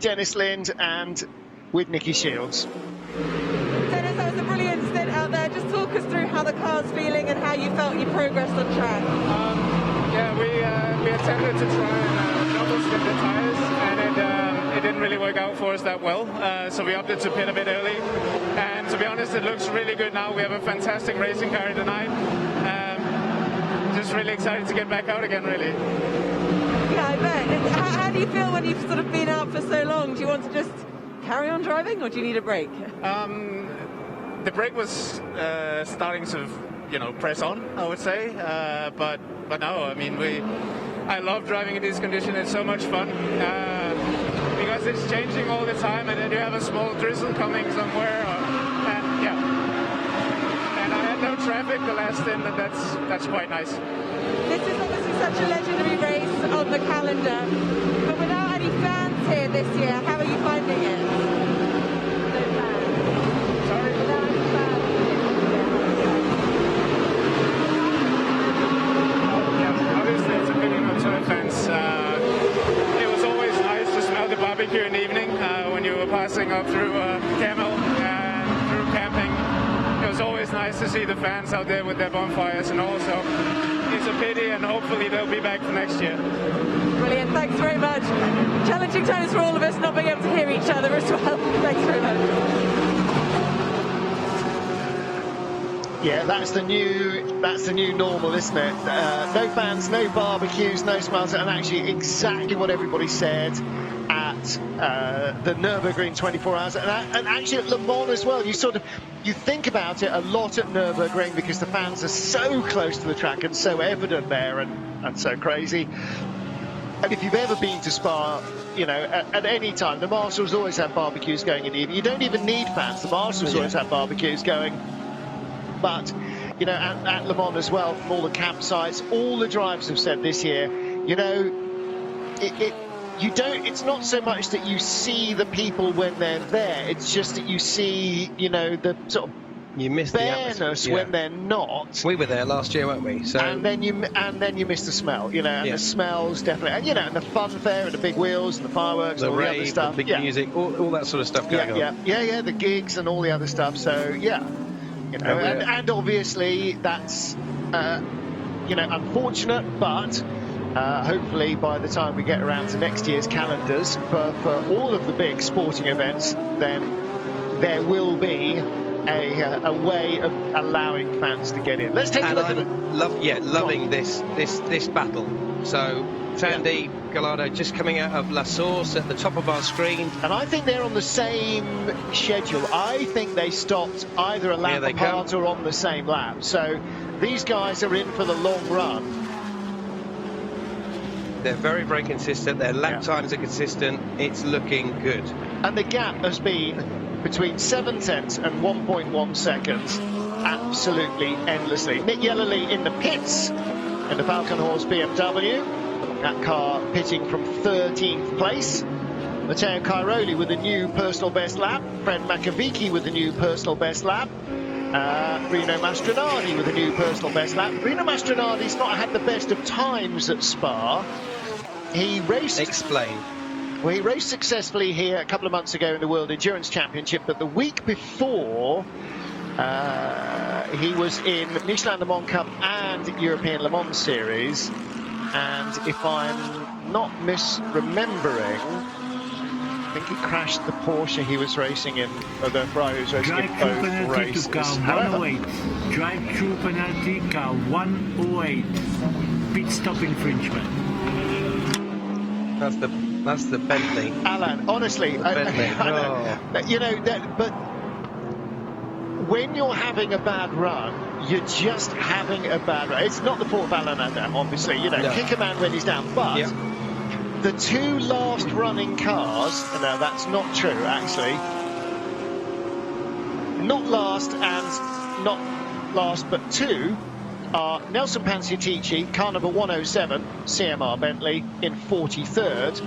Dennis Lind and with Nikki Shields. Dennis, that was a brilliant stint out there. Just talk us through how the car's feeling and how you felt you progressed on track. We attempted to try and double slip the tyres, and it didn't really work out for us that well. So we opted to pit a bit early. And to be honest, it looks really good now. We have a fantastic racing car tonight. Just really excited to get back out again, really. Yeah, I bet. How do you feel when you've sort of been out for so long? Do you want to just carry on driving, or do you need a break? The brake was starting to, press on, I would say. But no, I mean, I love driving in these conditions. It's so much fun because it's changing all the time, and then you have a small drizzle coming somewhere, and I had no traffic the last stint, and that's quite nice. This is obviously such a legendary race on the calendar, but without any fans here this year, how are you finding it? No fans. Sorry? Without any fans. Obviously, it's a pity not to have fans. It was always nice to smell the barbecue in the evening when you were passing up through Camel and through camping. It was always nice to see the fans out there with their bonfires, and also it's a pity, and hopefully they'll be back for next year. Brilliant, thanks very much. Challenging times for all of us, not being able to hear each other as well. Thanks very much. Yeah, that's the new normal, isn't it? No fans, no barbecues, no smiles, and actually exactly what everybody said at the Nürburgring 24 hours, and actually at Le Mans as well. You think about it a lot at Nürburgring because the fans are so close to the track and so evident there and so crazy. And if you've ever been to Spa, at any time, the marshals always have barbecues going in the evening. You don't even need fans. The marshals always have barbecues going. But, at Le Mans as well, from all the campsites, all the drivers have said this year, it's not so much that you see the people when they're there, it's just that you see, the sort of you miss fairness the when they're not. We were there last year, weren't we? So and then you miss the smell, and the smells definitely, and and the funfair and the big wheels and the fireworks and all the other stuff, the big music, all that sort of stuff going on. Yeah, the gigs and all the other stuff. So and obviously that's unfortunate, but hopefully by the time we get around to next year's calendars for all of the big sporting events, then there will be a way of allowing fans to get in. Let's take a look at it. Loving this battle. So Tandy, Gallardo just coming out of La Source at the top of our screen. And I think they're on the same schedule. I think they stopped either a lap apart or on the same lap. So these guys are in for the long run. They're very, very consistent. Their lap times are consistent. It's looking good. And the gap has been between 0.7 and 1.1 seconds. Absolutely endlessly. Nick Yellerly in the pits in the Falcon Horse BMW. That car pitting from 13th place. Matteo Cairoli with a new personal best lap. Fred Macavicchi with a new personal best lap. Rino Mastronardi with a new personal best lap. Rino Mastronardi's not had the best of times at Spa. He raced... Explain. Well, he raced successfully here a couple of months ago in the World Endurance Championship, but the week before he was in Michelin Le Mans Cup and European Le Mans Series. And if I'm not misremembering, I think he crashed the Porsche he was racing in, or the Ferrari he was racing in Drive-through both penalty races. to car However, 108. Drive-through penalty car 108. Pit stop infringement. That's the Bentley. Alan, honestly, Bentley. I know, you know that, but when you're having a bad run, you're just having a bad run. It's not the fault of Alan Adam, obviously. You know, No. kick a man when he's down, but the two last running cars. No, that's not true, actually. Not last and not last, but two are Nelson Panciatici, car number 107, CMR Bentley, in 43rd,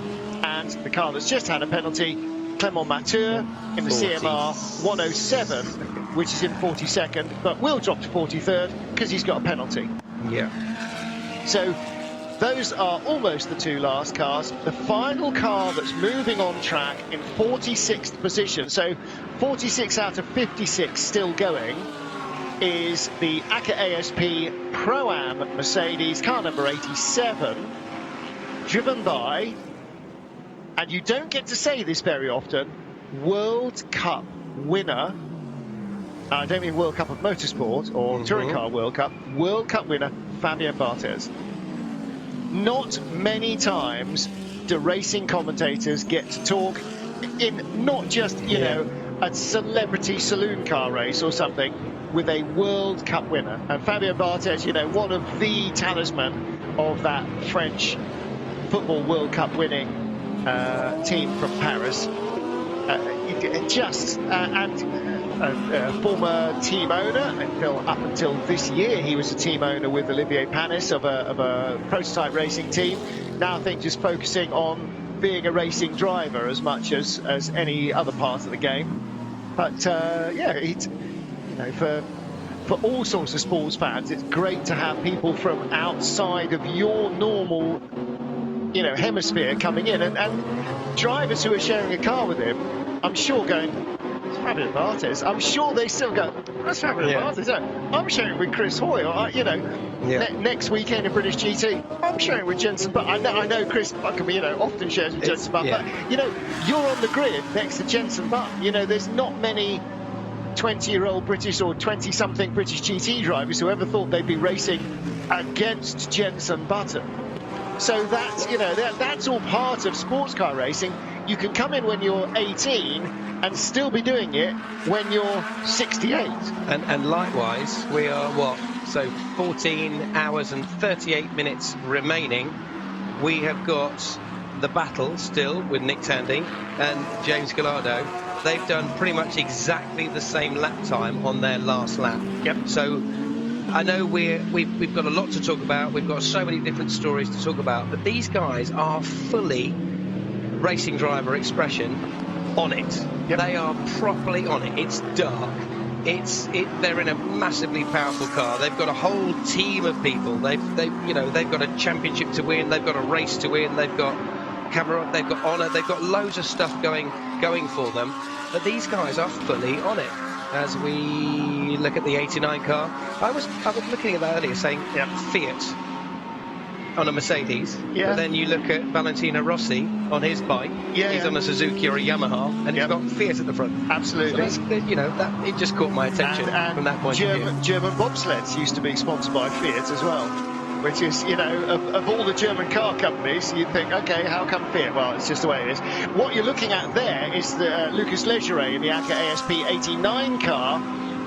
and the car that's just had a penalty, Clément Mature, in the CMR 107, which is in 42nd, but will drop to 43rd because he's got a penalty. Yeah. So those are almost the two last cars. The final car that's moving on track in 46th position, so 46 out of 56 still going, is the ACA ASP Pro-Am Mercedes, car number 87, driven by, and you don't get to say this very often, World Cup winner. I don't mean World Cup of Motorsport or Touring Car World Cup winner, Fabien Barthez. Not many times do racing commentators get to talk in not just, you know, a celebrity saloon car race or something, with a World Cup winner. And Fabien Barthez, you know, one of the talisman of that French football World Cup winning team from Paris. Former team owner up until this year. He was a team owner with Olivier Panis of a prototype racing team. Now I think just focusing on being a racing driver as much as any other part of the game. But yeah, it's, you know, for all sorts of sports fans, it's great to have people from outside of your normal, you know, hemisphere coming in, and drivers who are sharing a car with him, I'm sure going, it's Fabien Barthez. I'm sure they still go, that's Fabien Barthez. I'm sharing with Chris Hoy, or you know, next weekend in British GT, I'm sharing with Jenson. But I know Chris Buckerby, you know, often shares with Jenson Button. But you know, you're on the grid next to Jenson Button. You know, there's not many 20-year-old British or 20-something British GT drivers who ever thought they'd be racing against Jenson Button. So that's, you know, that's all part of sports car racing. You can come in when you're 18 and still be doing it when you're 68. And likewise, we are what? So 14 hours and 38 minutes remaining. We have got the battle still with Nick Tandy and James Gallardo. They've done pretty much exactly the same lap time on their last lap. Yep. So I know we've got a lot to talk about. We've got so many different stories to talk about. But these guys are fully racing driver expression on it. Yep. They are properly on it. It's dark. They're in a massively powerful car. They've got a whole team of people. They've got a championship to win. They've got a race to win. They've got camera. They've got honour. They've got loads of stuff going for them. But these guys are fully on it. As we look at the 89 car, I was looking at that earlier, saying Fiat on a Mercedes. Yeah. But then you look at Valentino Rossi on his bike. He's on a Suzuki or a Yamaha, and he's got Fiat at the front. Absolutely. So you know, that it just caught my attention from that point of view. German bobsleds used to be sponsored by Fiat as well, which is, you know, of all the German car companies, you'd think, okay, how come Fiat? Well, it's just the way it is. What you're looking at there is the Lucas Leggeret in the ACA ASP 89 car,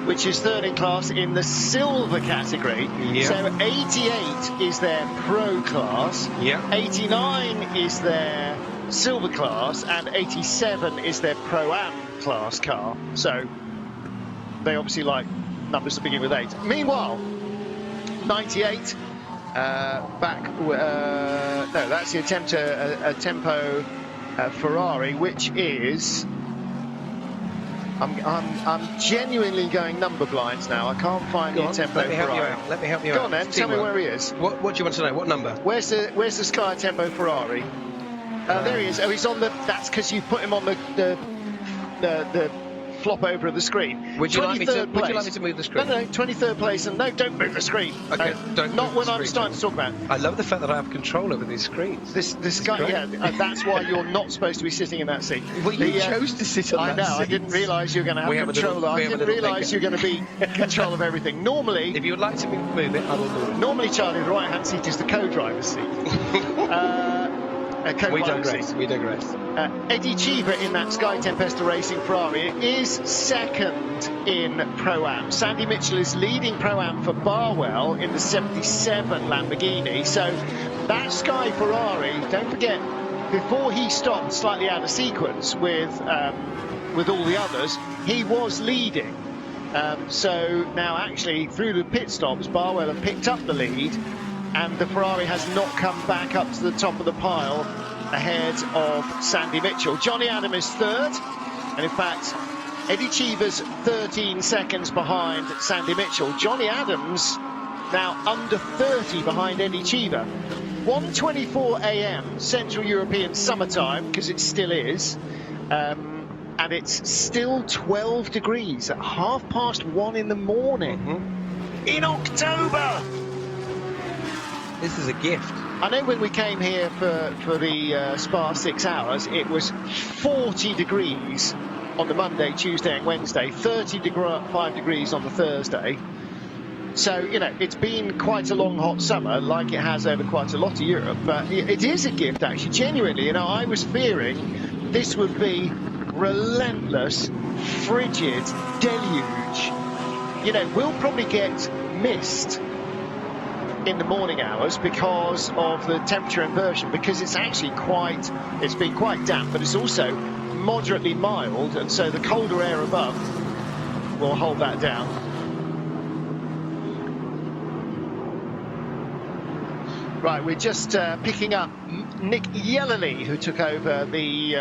which is third in class in the silver category. Yeah. So 88 is their pro class, 89 is their silver class, and 87 is their pro-am class car. So they obviously like numbers that begin with 8. Meanwhile, 98 that's the Tempo Ferrari, which is, I'm genuinely going number blinds now. I can't find the Tempo Ferrari. Let me help you out. Go on then, tell me where he is. What do you want to know? What number? Where's the Sky Tempo Ferrari? There he is. Oh, he's on the. That's because you put him on the flop over of the screen. Would you like me to? 23rd Would you like place. me to move the screen? No, 23rd place, and no, don't move the screen. Okay, No, don't not move when the I'm screen. starting to talk about. I love the fact that I have control over these screens. This guy, great. yeah, that's why you're not supposed to be sitting in that seat. Well, you chose to sit on I that know, I seat. didn't realise you were going to have We have a control. little- I we have a didn't little realise you were going to be in control of everything. Normally, If you would like to move it, I will move it. normally, Charlie, the right-hand seat is the co-driver's seat. We Co-pilot digress. seat. We digress. Eddie Cheever in that Sky Tempesta Racing Ferrari is second in Pro-Am. Sandy Mitchell is leading Pro-Am for Barwell in the 77 Lamborghini. So that Sky Ferrari, don't forget, before he stopped slightly out of sequence with all the others, he was leading. So now actually through the pit stops, Barwell have picked up the lead, and the Ferrari has not come back up to the top of the pile ahead of Sandy Mitchell. Johnny Adam is third, and in fact Eddie Cheever's 13 seconds behind Sandy Mitchell. Johnny Adams now under 30 behind Eddie Cheever. 1:24 a.m. Central European summertime, because it still is, and it's still 12 degrees at 1:30 in the morning in October. This is a gift. I know when we came here for the Spa 6 hours, it was 40 degrees on the Monday, Tuesday and Wednesday, 35 degrees on the Thursday. So, you know, it's been quite a long, hot summer, like it has over quite a lot of Europe, but it is a gift, actually, genuinely. You know, I was fearing this would be relentless, frigid deluge. You know, we'll probably get mist in the morning hours because of the temperature inversion, because it's actually it's been quite damp, but it's also moderately mild, and so the colder air above will hold that down. Right, we're just picking up Nick Yellerly, who took over the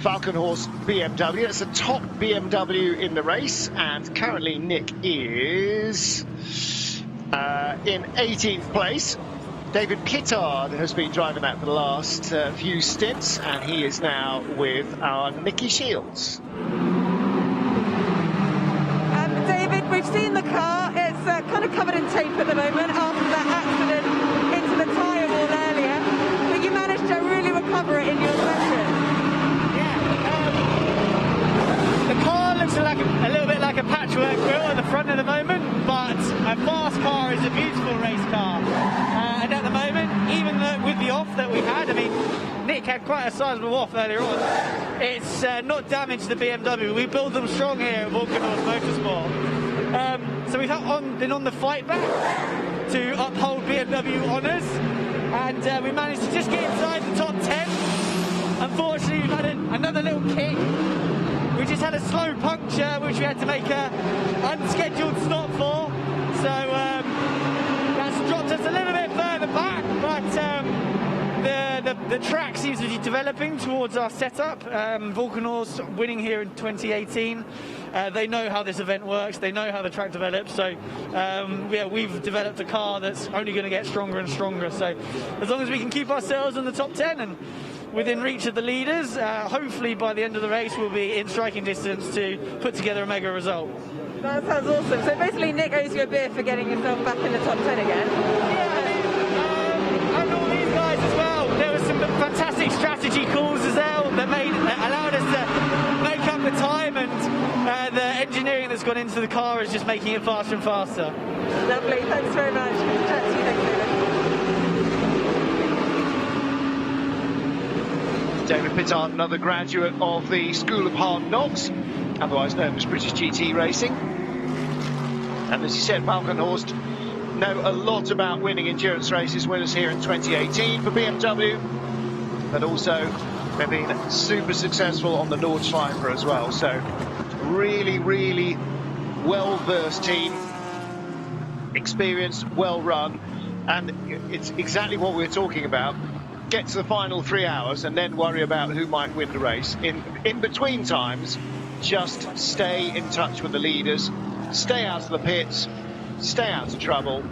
Falcon Horse BMW. It's a top BMW in the race, and currently Nick is in 18th place. David Kittard has been driving that for the last few stints, and he is now with our Nicky Shields. David, we've seen the car. It's kind of covered in tape at the moment after that accident into the tyre wall earlier, but you managed to really recover it in your session. The car looks like a little bit like a patchwork quilt at the front at the moment, but a fast car is a beautiful race car. And at the moment, even with the off that we had, I mean, Nick had quite a sizable off earlier on. It's not damaged the BMW. We build them strong here at Ardennes Motorsport. So we've been on the fight back to uphold BMW honours, and we managed to just get inside the top 10. Unfortunately, we've had another little kick. We just had a slow puncture, which we had to make an unscheduled stop for. So that's dropped us a little bit further back, but the track seems to be developing towards our setup. Vulcanors winning here in 2018. They know how this event works. They know how the track develops. So we've developed a car that's only going to get stronger and stronger. So as long as we can keep ourselves in the top 10 and within reach of the leaders, hopefully by the end of the race we'll be in striking distance to put together a mega result. That sounds awesome. So basically Nick owes you a beer for getting yourself back in the top 10 again. Yeah, and all these guys as well. There were some fantastic strategy calls as well that allowed us to make up the time, and the engineering that's gone into the car is just making it faster and faster. Lovely, thanks very much. Good to chat to you, thanks David Pittard, another graduate of the School of Hard Knocks, otherwise known as British GT Racing. And as you said, Falcon Horst know a lot about winning endurance races, winners here in 2018 for BMW, but also they've been super successful on the Nordschleifer as well. So really, really well-versed team, experienced, well-run, and it's exactly what we're talking about. Get to the final 3 hours and then worry about who might win the race. In between times, just stay in touch with the leaders, stay out of the pits, stay out of trouble,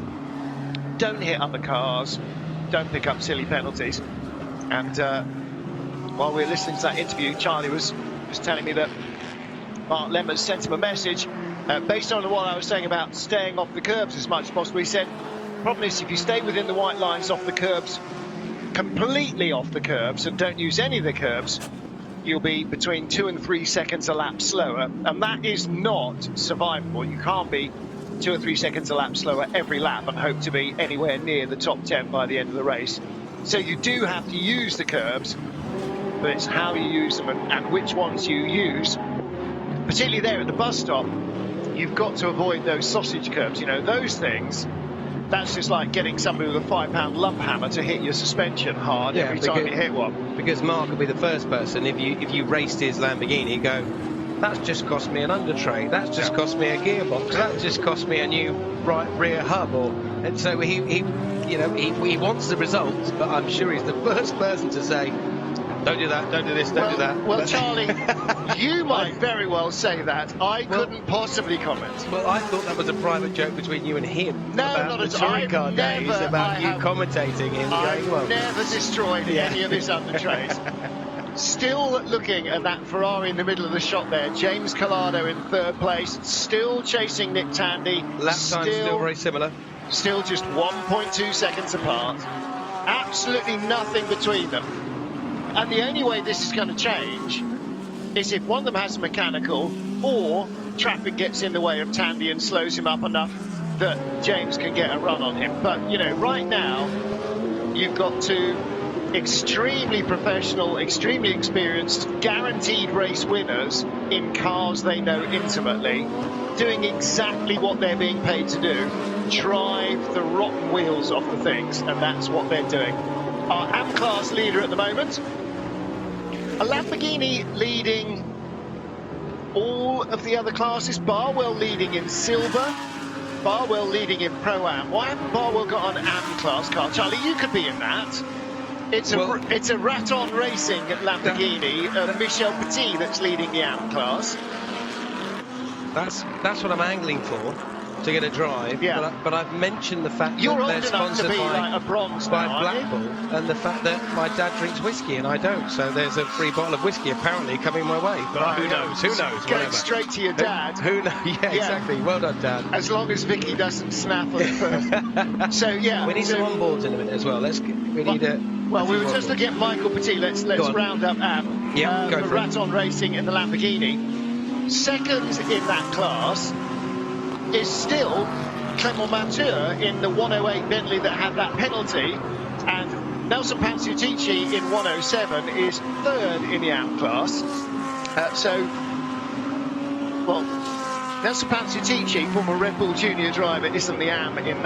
don't hit other cars, don't pick up silly penalties, and while we were listening to that interview, Charlie was telling me that Mark Lemmers sent him a message based on what I was saying about staying off the curbs as much as possible. He said, problem is, if you stay within the white lines off the curbs, completely off the curbs, and don't use any of the curbs, you'll be between 2 and 3 seconds a lap slower, and that is not survivable. You can't be 2 or 3 seconds a lap slower every lap and hope to be anywhere near the top 10 by the end of the race. So you do have to use the curbs, but it's how you use them and which ones you use. Particularly there at the bus stop, you've got to avoid those sausage curbs. You know, those things, that's just like getting somebody with a £5 lump hammer to hit your suspension hard every time you hit one. Because Mark will be the first person, if you raced his Lamborghini, go, that's just cost me an undertray, that's just cost me a gearbox, that just cost me a new rear hub, and so he wants the results, but I'm sure he's the first person to say, don't do that, don't do this, don't do that. Well, Charlie, you might very well say that. I couldn't possibly comment. Well, I thought that was a private joke between you and him. No, about not the at all. touring car days, about you commentating him. I've never destroyed any of his undertrays. Still looking at that Ferrari in the middle of the shot there. James Collado in third place, still chasing Nick Tandy. Lap time still very similar. Still just 1.2 seconds apart. Absolutely nothing between them. And the only way this is going to change is if one of them has a mechanical, or traffic gets in the way of Tandy and slows him up enough that James can get a run on him. But, you know, right now, you've got two extremely professional, extremely experienced, guaranteed race winners in cars they know intimately, doing exactly what they're being paid to do, drive the rotten wheels off the things, and that's what they're doing. Our AM class leader at the moment, a Lamborghini leading all of the other classes, Barwell leading in silver, Barwell leading in Pro-Am. Why hasn't Barwell got an AM class car? Charlie, you could be in that. It's a Raton Racing Lamborghini, Michel Petit that's leading the AM class. That's what I'm angling for, to get a drive. Yeah. But I've mentioned the fact You're that they're old enough to sponsored be like a bronze by now, Blackpool, and the fact that my dad drinks whiskey and I don't. So there's a free bottle of whiskey apparently coming my way. But who knows? Who knows? Going straight to your dad. Who knows? Yeah, exactly. Well done, Dad. As long as Vicky doesn't snap on it first. So yeah, we need some onboards in a minute as well. Well, we were just looking at Michael Petit. Let's round up AM. Go for for Raton Racing in the Lamborghini. Second in that class is still Clement Mature in the 108 Bentley that had that penalty, and Nelson Panzutici in 107 is third in the AM class. Nelson Panzutici, former Red Bull Junior driver, isn't the AM in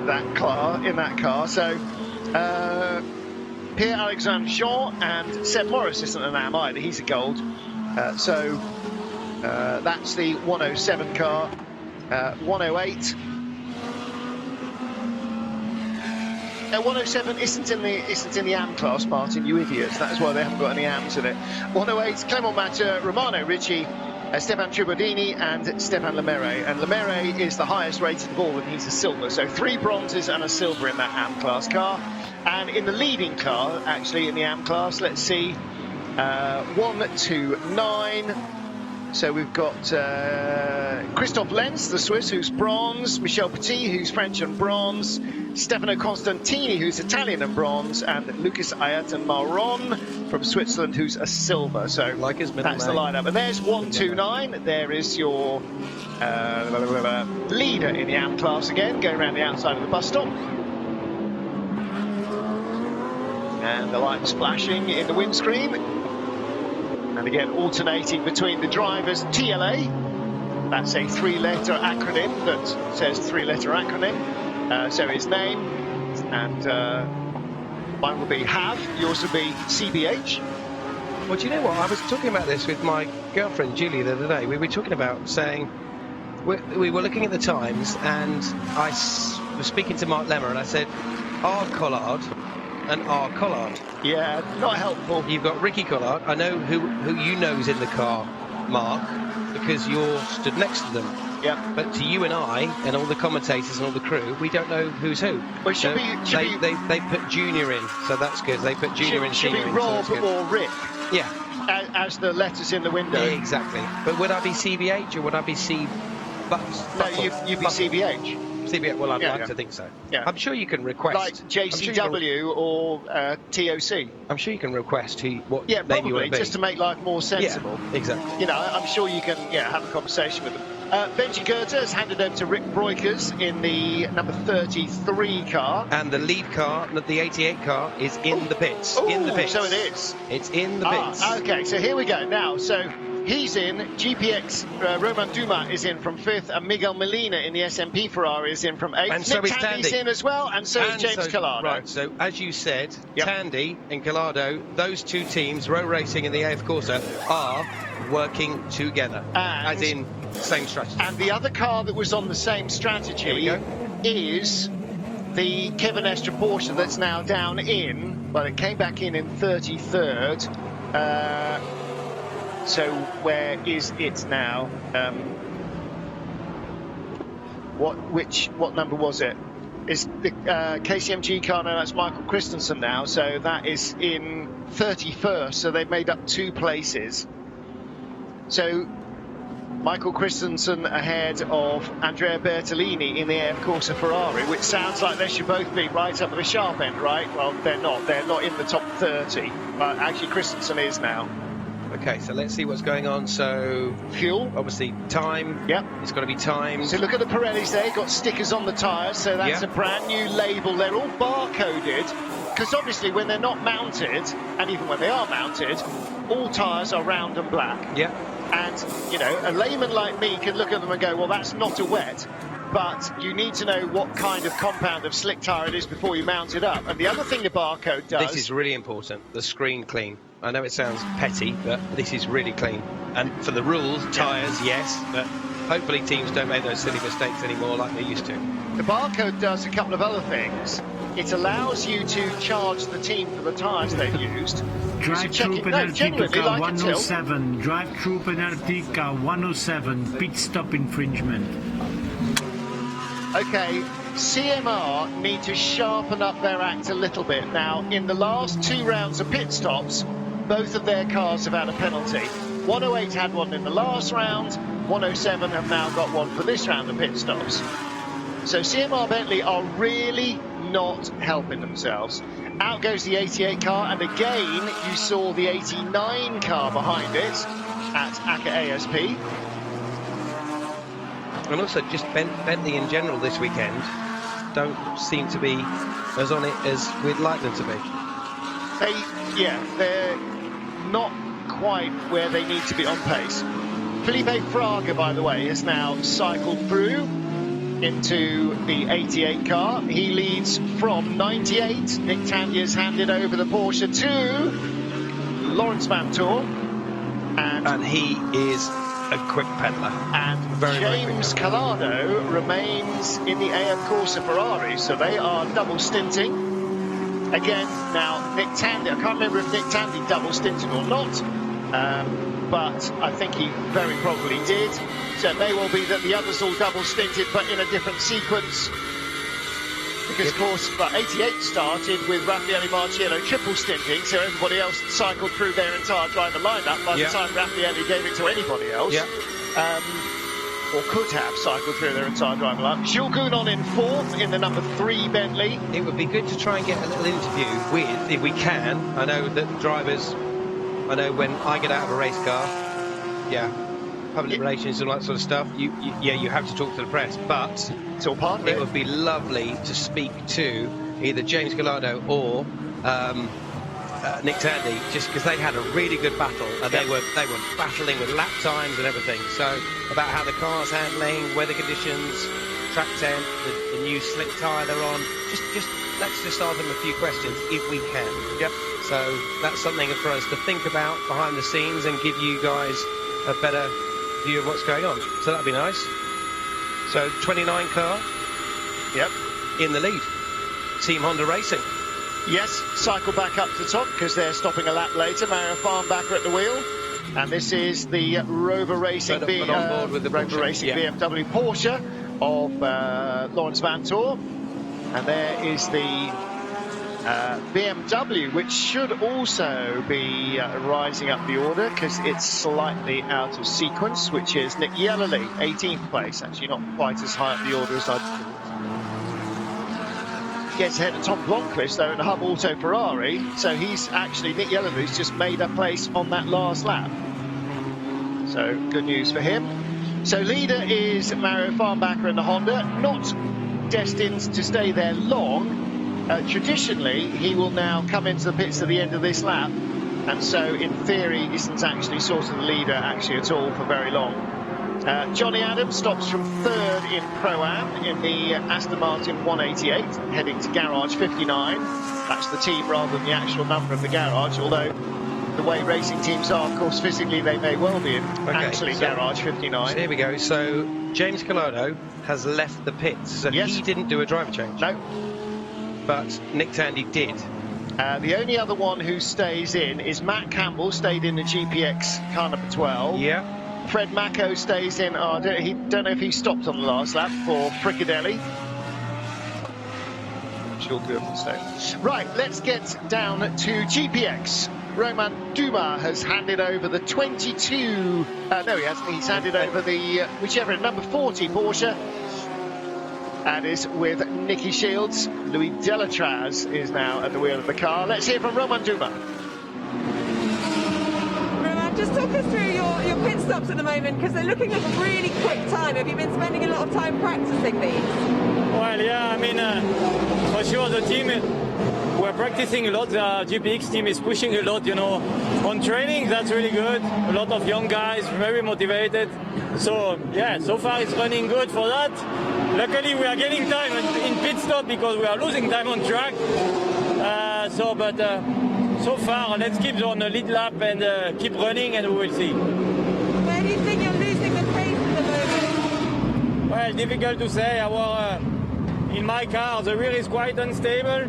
that car. So Pierre-Alexandre Jean and Seb Morris isn't an AM either. He's a gold. That's the 107 car. 108. 107 isn't in the AM class, Martin, you idiots. That's why they haven't got any AMs in it. 108, Clement Matter, Romano Ricci, Stefan Tribodini and Stefan Lemere. And Lemere is the highest rated of all, and he's a silver. So 3 bronzes and a silver in that AM class car. And in the leading car, actually in the AM class, let's see, 1, 2, 9. So we've got Christophe Lenz, the Swiss, who's bronze, Michel Petit, who's French and bronze, Stefano Constantini, who's Italian and bronze, and Lucas Ayat Maron from Switzerland, who's a silver. So like his middle that's name. the lineup. And there's 1, 2, 9. There is your leader in the AM class again, going around the outside of the bus stop. And the lights flashing in the windscreen. And again, alternating between the drivers. TLA, that's a 3-letter acronym that says 3-letter acronym. So his name, and mine will be HAV, yours will be CBH. Well, do you know what? I was talking about this with my girlfriend Julie the other day. We were talking about saying, we were looking at the times, and I was speaking to Mark Lemmer, and I said, R. Collard and R. Collard. Yeah, not helpful. You've got Ricky Collard. I know who you know is in the car, Mark, because you're stood next to them. Yeah. But to you and I and all the commentators and all the crew, we don't know who's who. Well, it should they put Junior in, so that's good. They put Junior and should Senior be in. Rob so or Rick yeah, as the letters in the window. exactly. But would I be CBH or would I be C? No, you'd be CBH. CBH. Well, I'd like yeah. to think so. Yeah. I'm sure you can request. Like JCW or TOC. I'm sure you can request what Yeah, name you want probably, to be. just to make life more sensible. Yeah, exactly. You know, I'm sure you can have a conversation with them. Benji Goethe has handed over to Rick Breukers in the number 33 car. And the lead car, the 88 car, is in the pits. Ooh, in the pits. So it is. It's in the pits. Okay, so here we go. Now, so he's in. GPX, Romain Dumas is in from 5th, and Miguel Molina in the SMP Ferrari is in from 8th. And so Nick is Tandy's Tandy. in as well, and so is James Collado. Right, so as you said, Yep. Tandy and Collado, those two teams, Row Racing and the AF Corsa, are working together. And- as in, same strategy. And the other car that was on the same strategy Here we go. is the Kevin Estre Porsche that's now down in, well, it came back in 33rd. So where is it now? What number was it? Is the KCMG car now? That's Michael Christensen now. So that is in 31st. So they've made up 2 places. So Michael Christensen ahead of Andrea Bertolini in the AF Corsa Ferrari, which sounds like they should both be right up at the sharp end, right? Well, they're not. They're not in the top 30. But actually, Christensen is now. Okay, so let's see what's going on. So, Fuel. obviously, time. Yep. It's got to be timed. So look at the Pirellis there. Got stickers on the tyres. So that's Yeah. a brand new label. They're all bar-coded. Because obviously, when they're not mounted, and even when they are mounted, all tyres are round and black. Yeah. And, you know, a layman like me can look at them and go, well, that's not a wet. But you need to know what kind of compound of slick tyre it is before you mount it up. And the other thing the barcode does... This is really important. The screen clean. I know it sounds petty, but this is really clean. And for the rules, tyres, yes, but hopefully teams don't make those silly mistakes anymore like they used to. The barcode does a couple of other things. It allows you to charge the team for the tyres they've used. Drive-through penalty to car 107. Drive-through penalty car 107. Pit stop infringement. Okay, CMR need to sharpen up their act a little bit. Now, in the last 2 rounds of pit stops, both of their cars have had a penalty. 108 had one in the last round, 107 have now got one for this round of pit stops. So CMR Bentley are really not helping themselves. Out goes the 88 car, and again you saw the 89 car behind it at ACA ASP. And also just Bentley in general this weekend don't seem to be as on it as we'd like them to be. They're not quite where they need to be on pace. Felipe Fraga, by the way, has now cycled through into the 88 car. He leads from 98. Nick Tandy's handed over the Porsche to Lawrence Mantour. And he is a quick peddler. And very James Collado remains in the AF Corsa Ferrari, so they are double stinting. Again, now Nick Tandy, I can't remember if Nick Tandy double stinted or not, but I think he very probably did. So it may well be that the others all double stinted, but in a different sequence. Because, of course, 88 started with Raffaele Marciello triple stinting, so everybody else cycled through their entire driver lineup by the time Raffaele gave it to anybody else. Or could have cycled through their entire driver lineup. Jules Gounon in 4th in the number 3 Bentley. It would be good to try and get a little interview with, if we can. I know that drivers, I know when I get out of a race car, public relations and all that sort of stuff, you have to talk to the press, but it's all part of it. It would be lovely to speak to either James Collado or Nick Tandy, just because they had a really good battle and they were battling with lap times and everything. So about how the car's handling, weather conditions, track temp, the new slick tyre they're on. Just let's just ask them a few questions if we can. Yep. So that's something for us to think about behind the scenes and give you guys a better view of what's going on. So that'd be nice. So 29 car. Yep. In the lead. Team Honda Racing. Yes, cycle back up to the top because they're stopping a lap later. Mario Farnbacher at the wheel. And this is the Rover Racing, But on board with the Rover Porsche, Racing yeah. BMW Porsche of Lawrence Van Tor. And there is the BMW, which should also be rising up the order because it's slightly out of sequence, which is Nick Yellerly, 18th place. Actually not quite as high up the order as I thought. Gets ahead of Tom Blomqvist though in a Hub Auto Ferrari, so he's actually, Nick Yellerly's just made a place on that last lap. So good news for him. So leader is Mario Farnbacher in the Honda, not destined to stay there long. Traditionally, he will now come into the pits at the end of this lap, and so in theory isn't actually sort of the leader actually at all for very long. Johnny Adams stops from 3rd in Pro-Am in the Aston Martin 188, heading to garage 59. That's the team rather than the actual number of the garage, although the way racing teams are, of course, physically they may well be in garage 59. So here we go. So James Collado has left the pits, so yes. He didn't do a driver change. No. But Nick Tandy did. The only other one who stays in is Matt Campbell, stayed in the GPX car number 12. Yeah. Fred Macko stays in. Don't know if he stopped on the last lap for Fricadelli. I'm sure good to stay. Right, let's get down to GPX. Roman Dumas has handed over the 22. No, he hasn't. He's handed over the whichever number 40 Porsche. And is with Nicky Shields. Louis Delatraz is now at the wheel of the car. Let's hear from Roman Dumas. Roman, just talk us through your pit stops at the moment, because they're looking like a really quick time. Have you been spending a lot of time practicing these? Well, yeah, I mean, for sure the team, we're practicing a lot. The GPX team is pushing a lot, on training. That's really good. A lot of young guys, very motivated. So, yeah, so far it's running good for that. Luckily, we are getting time in pit stop because we are losing time on track. So far, let's keep on the lead lap and keep running, and we will see. Where do you think you're losing the pace at the moment? Well, difficult to say. In my car, the rear is quite unstable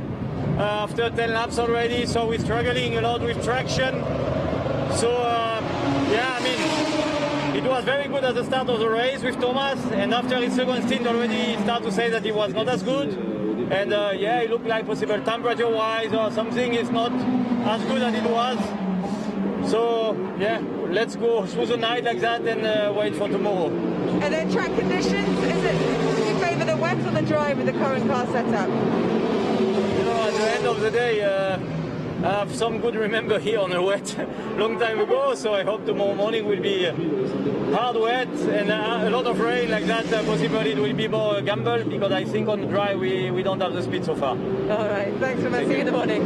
after 10 laps already, so we're struggling a lot with traction. So, yeah, I mean, it was very good at the start of the race with Thomas, and after his second stint already, he started to say that he was not as good. And yeah, it looked like possible temperature-wise or something is not as good as it was. So, yeah, let's go through the night like that and wait for tomorrow. And then track conditions, do you favour the wet or the dry with the current car setup? At the end of the day, I have some good remember here on the wet long time ago, so I hope tomorrow morning will be hard wet and a lot of rain like that. Possibly it will be more gamble, because I think on the dry we don't have the speed so far. All right, thanks for see you in the morning.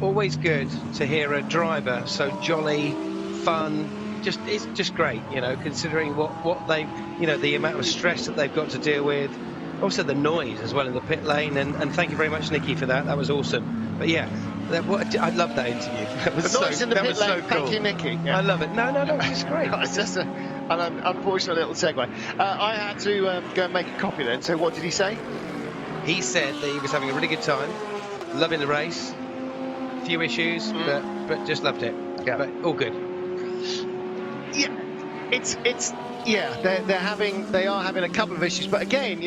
Always good to hear a driver so jolly, fun. It's just great, considering what they, the amount of stress that they've got to deal with. Also the noise as well in the pit lane, and thank you very much, Nicky, for that. That was awesome. But yeah, I love that interview. That was The noise in the pit lane, cool. thank you, Nicky. Yeah. I love it. No, it's great. It's just an unfortunate little segue. I had to go and make a copy then, so what did he say? He said that he was having a really good time, loving the race, few issues, but just loved it. Yeah. But all good. Yeah, they are having a couple of issues, but again,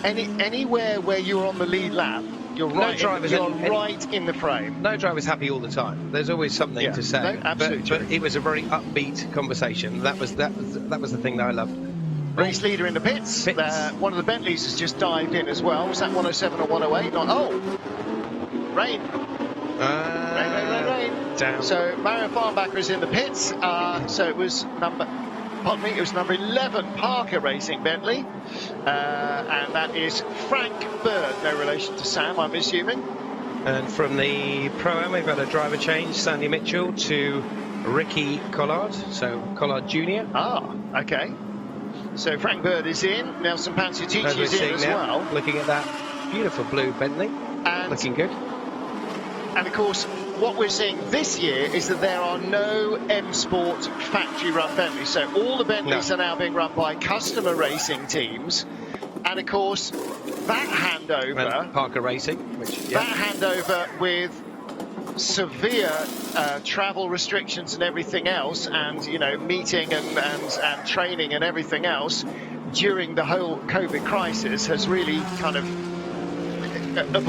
anywhere where you're on the lead lap, you're right in the frame. No driver's happy all the time. There's always something to say. No, absolutely. But it was a very upbeat conversation. That was the thing that I loved. Race leader in the pits. One of the Bentleys has just dived in as well. Was that 107 or 108? Rain. Rain. Down. So Mario Farnbacher is in the pits. So it was number 11 Parker Racing Bentley, and that is Frank Bird, no relation to Sam, I'm assuming. And from the Pro-Am, we've got a driver change, Sandy Mitchell to Ricky Collard, so Collard Jr. Okay. So Frank Bird is in. Nelson Panciuticci is in as well. Looking at that beautiful blue Bentley, looking good. And of course, what we're seeing this year is that there are no M Sport factory-run Bentleys. So all the Bentleys are now being run by customer racing teams. And of course, that handover... And Parker Racing. That handover with severe travel restrictions and everything else, and meeting and training and everything else during the whole COVID crisis has really kind of of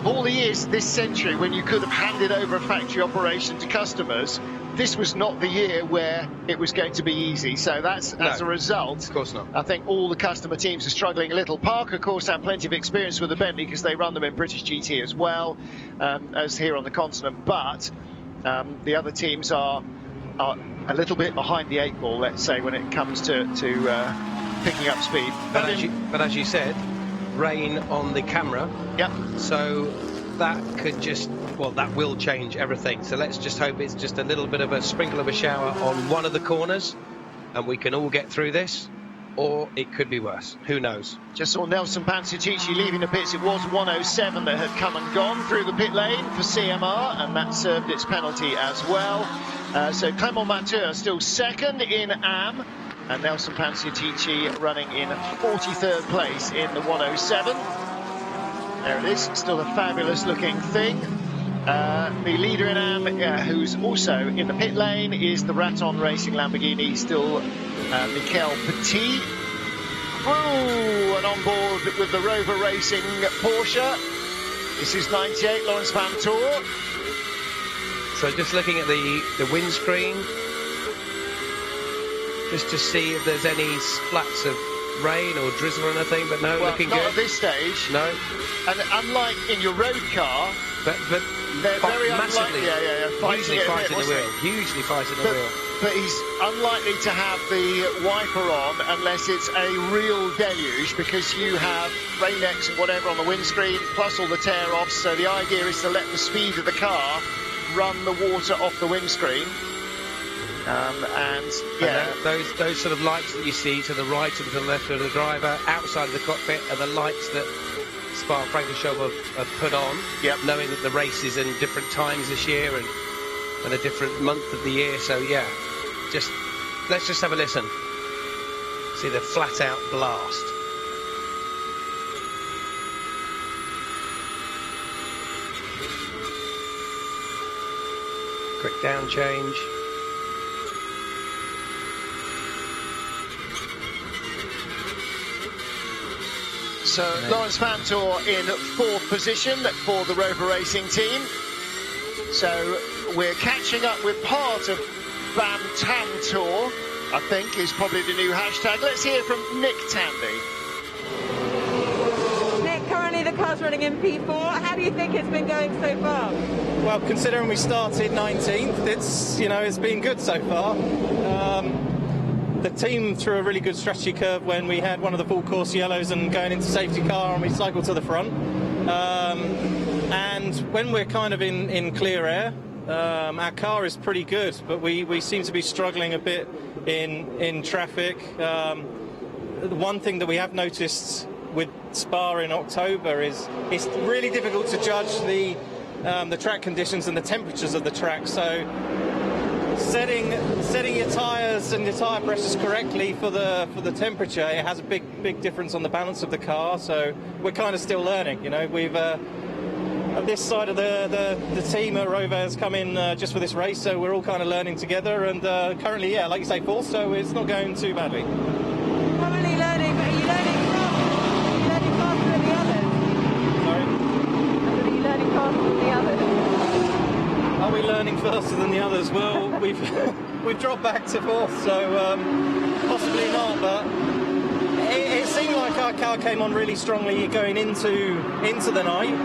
all the years this century when you could have handed over a factory operation to customers, this was not the year where it was going to be easy. So that's as a result. Of course not. I think all the customer teams are struggling a little. Park, of course, have plenty of experience with the Bentley because they run them in British GT as well as here on the continent. But the other teams are a little bit behind the 8 ball, let's say, when it comes to picking up speed. But as you said, rain on the camera. Yep. So that could that will change everything. So let's just hope it's just a little bit of a sprinkle of a shower on one of the corners and we can all get through this, or it could be worse. Who knows? Just saw Nelson Panciatici leaving the pits. It was 107 that had come and gone through the pit lane for CMR, and that served its penalty as well. So Clément Mathieu still second in AM, and Nelson Panciatici running in 43rd place in the 107. There it is, still a fabulous looking thing. The leader in AM, who's also in the pit lane, is the Raton Racing Lamborghini, still Michael Petit. And on board with the Rover Racing Porsche. This is 98, Lawrence Van Toor. So just looking at the windscreen, just to see if there's any splats of rain or drizzle or anything, but no, looking not good. At this stage. No. And unlike in your road car, but they're very massively, unlikely. Hugely fighting the wheel. Hugely fighting the wheel. But he's unlikely to have the wiper on unless it's a real deluge, because you have rain decks and whatever on the windscreen, plus all the tear-offs. So the idea is to let the speed of the car run the water off the windscreen. And those sort of lights that you see to the right and to the left of the driver outside of the cockpit are the lights that Spa-Francorchamps have put on, knowing that the race is in different times this year and a different month of the year. So let's just have a listen. See the flat out blast. Quick down change. So Lawrence Van Toor in 4th position for the Rover Racing team. So we're catching up with part of Bam Tam Tour, I think is probably the new hashtag. Let's hear from Nick Tandy. Nick, currently the car's running in P4. How do you think it's been going so far? Well, considering we started 19th, it's been good so far. The team threw a really good strategy curve when we had one of the full course yellows and going into safety car, and we cycled to the front. And when we're kind of in clear air, our car is pretty good, but we seem to be struggling a bit in traffic. The one thing that we have noticed with Spa in October is it's really difficult to judge the track conditions and the temperatures of the track. So setting your tyres and your tyre pressures correctly for the temperature, it has a big difference on the balance of the car. So we're kind of still learning. We've this side of the team at Rover has come in just for this race, so we're all kind of learning together. And currently, like you say, fourth, so it's not going too badly. Probably learning, but are you learning faster than the others? Sorry? Are you learning faster than the others? Are we learning faster than the others? Well, we've dropped back to fourth, so possibly not. But it seemed like our car came on really strongly going into the night.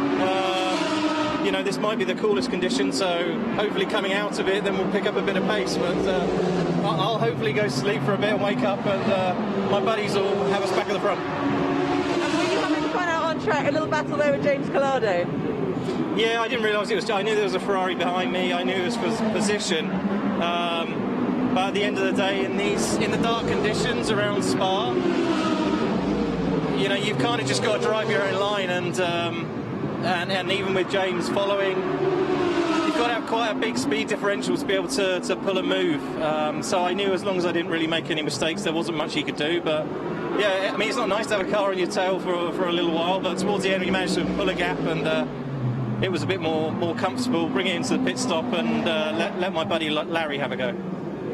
This might be the coolest condition, so hopefully coming out of it, then we'll pick up a bit of pace. But I'll hopefully go sleep for a bit and wake up, and my buddies will have us back at the front. And were you having fun out on track? A little battle there with James Collado? Yeah, I didn't realise it was. I knew there was a Ferrari behind me. I knew it was for position. But at the end of the day, in the dark conditions around Spa, you've kind of just got to drive your own line, and even with James following, you've got to have quite a big speed differential to be able to pull a move. So I knew as long as I didn't really make any mistakes, there wasn't much he could do. But yeah, I mean, it's not nice to have a car on your tail for a little while, but towards the end, we managed to pull a gap and. it was a bit more comfortable, bring it into the pit stop and let my buddy Larry have a go.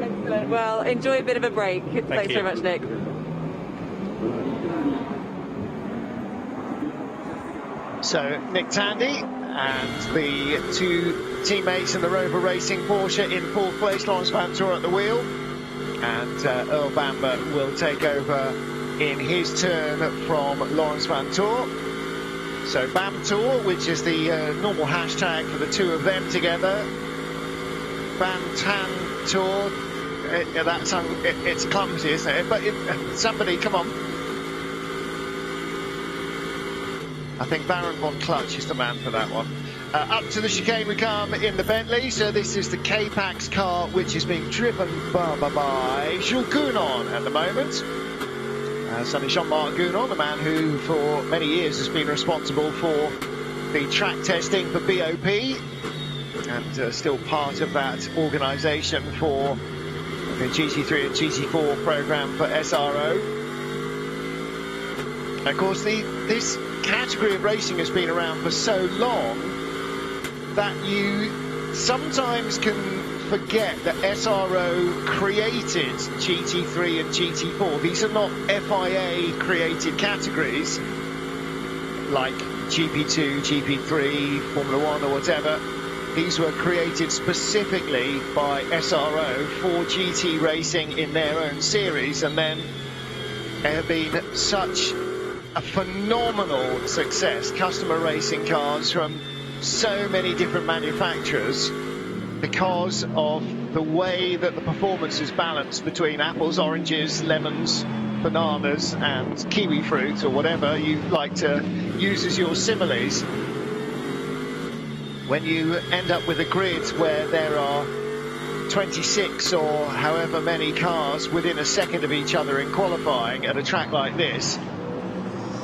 Excellent. Well, enjoy a bit of a break. Thanks you. very much, Nick. So Nick Tandy and the two teammates in the Rover Racing Porsche in fourth place, Lawrence Van Tour at the wheel, and Earl Bamber will take over in his turn from Lawrence Van Tour. So Bam Tour, which is the normal hashtag for the two of them together. Bam Tan Tour, it's clumsy, isn't it? But somebody, come on. I think Baron von Clutch is the man for that one. Up to the chicane we come in the Bentley. So this is the K-Pax car, which is being driven by Jules Gounon at the moment. Sonny Jean-Marc Gounon, the man who for many years has been responsible for the track testing for BOP and still part of that organisation for the GT3 and GT4 programme for SRO. Of course, this category of racing has been around for so long that you sometimes can forget that SRO created GT3 and GT4. These are not FIA created categories like GP2, GP3, Formula 1 or whatever. These were created specifically by SRO for GT racing in their own series, and then there have been such a phenomenal success, customer racing cars from so many different manufacturers, because of the way that the performance is balanced between apples, oranges, lemons, bananas and kiwi fruit, or whatever you like to use as your similes. When you end up with a grid where there are 26 or however many cars within a second of each other in qualifying at a track like this,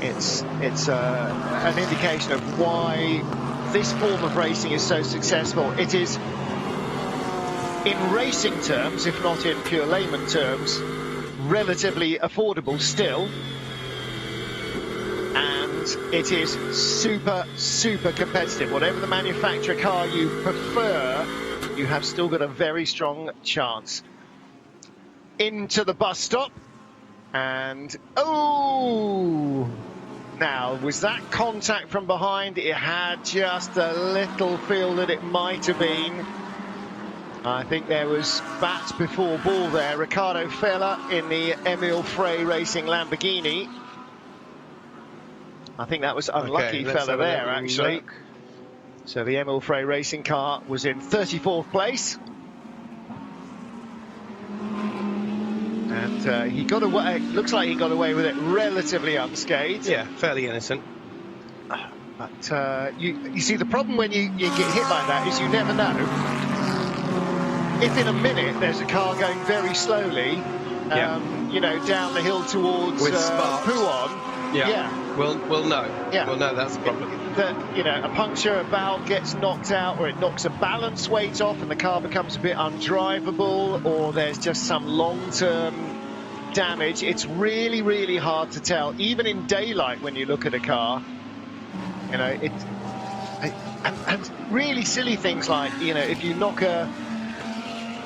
it's an indication of why this form of racing is so successful. It is, in racing terms, if not in pure layman terms, relatively affordable still, and it is super competitive. Whatever the manufacturer car you prefer, you have still got a very strong chance. Into the bus stop, and oh, now was that contact from behind? It had just a little feel that it might have been. I think there was bat before ball there. Ricardo Fella in the Emil Frey Racing Lamborghini. I think that was unlucky Fella there, actually. So the Emil Frey Racing car was in 34th place. And he got away, looks like he got away with it relatively unscathed. Yeah, fairly innocent. But you see, the problem when you get hit like that is you never know. If in a minute there's a car going very slowly, you know, down the hill towards Pouhon, we'll know. Yeah. We'll know that's the problem. That, you know, a puncture, a valve gets knocked out, or it knocks a balance weight off and the car becomes a bit undrivable, or there's just some long-term damage. It's really hard to tell, even in daylight when you look at a car. You know, and really silly things like, you know, if you knock a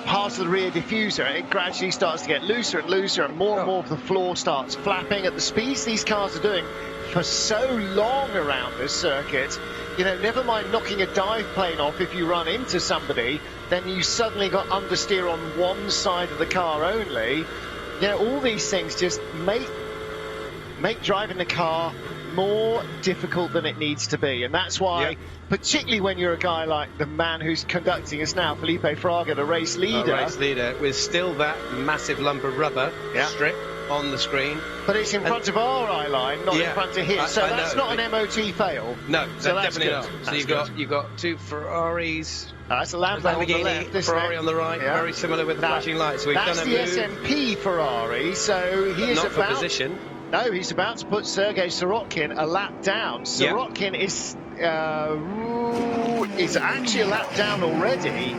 part of the rear diffuser, it gradually starts to get looser and looser, and more of the floor starts flapping at the speeds these cars are doing for so long around this circuit. You know, never mind knocking a dive plane off if you run into somebody, then you suddenly got understeer on one side of the car only. You know, all these things just make driving the car more difficult than it needs to be, and that's why, particularly when you're a guy like the man who's conducting us now, Felipe Fraga, the race leader, with still that massive lump of rubber strip on the screen, but it's in front of our eye line, not in front of his. So that's not an MOT fail. No, so that's definitely good. not. So you've got two Ferraris. That's a Lamborghini on the left, Ferrari on the right, very similar with the flashing lights. So we've done a move. That's the SMP Ferrari, so he is not about for position. No, he's about to put Sergei Sirotkin a lap down. Sirotkin is actually a lap down already.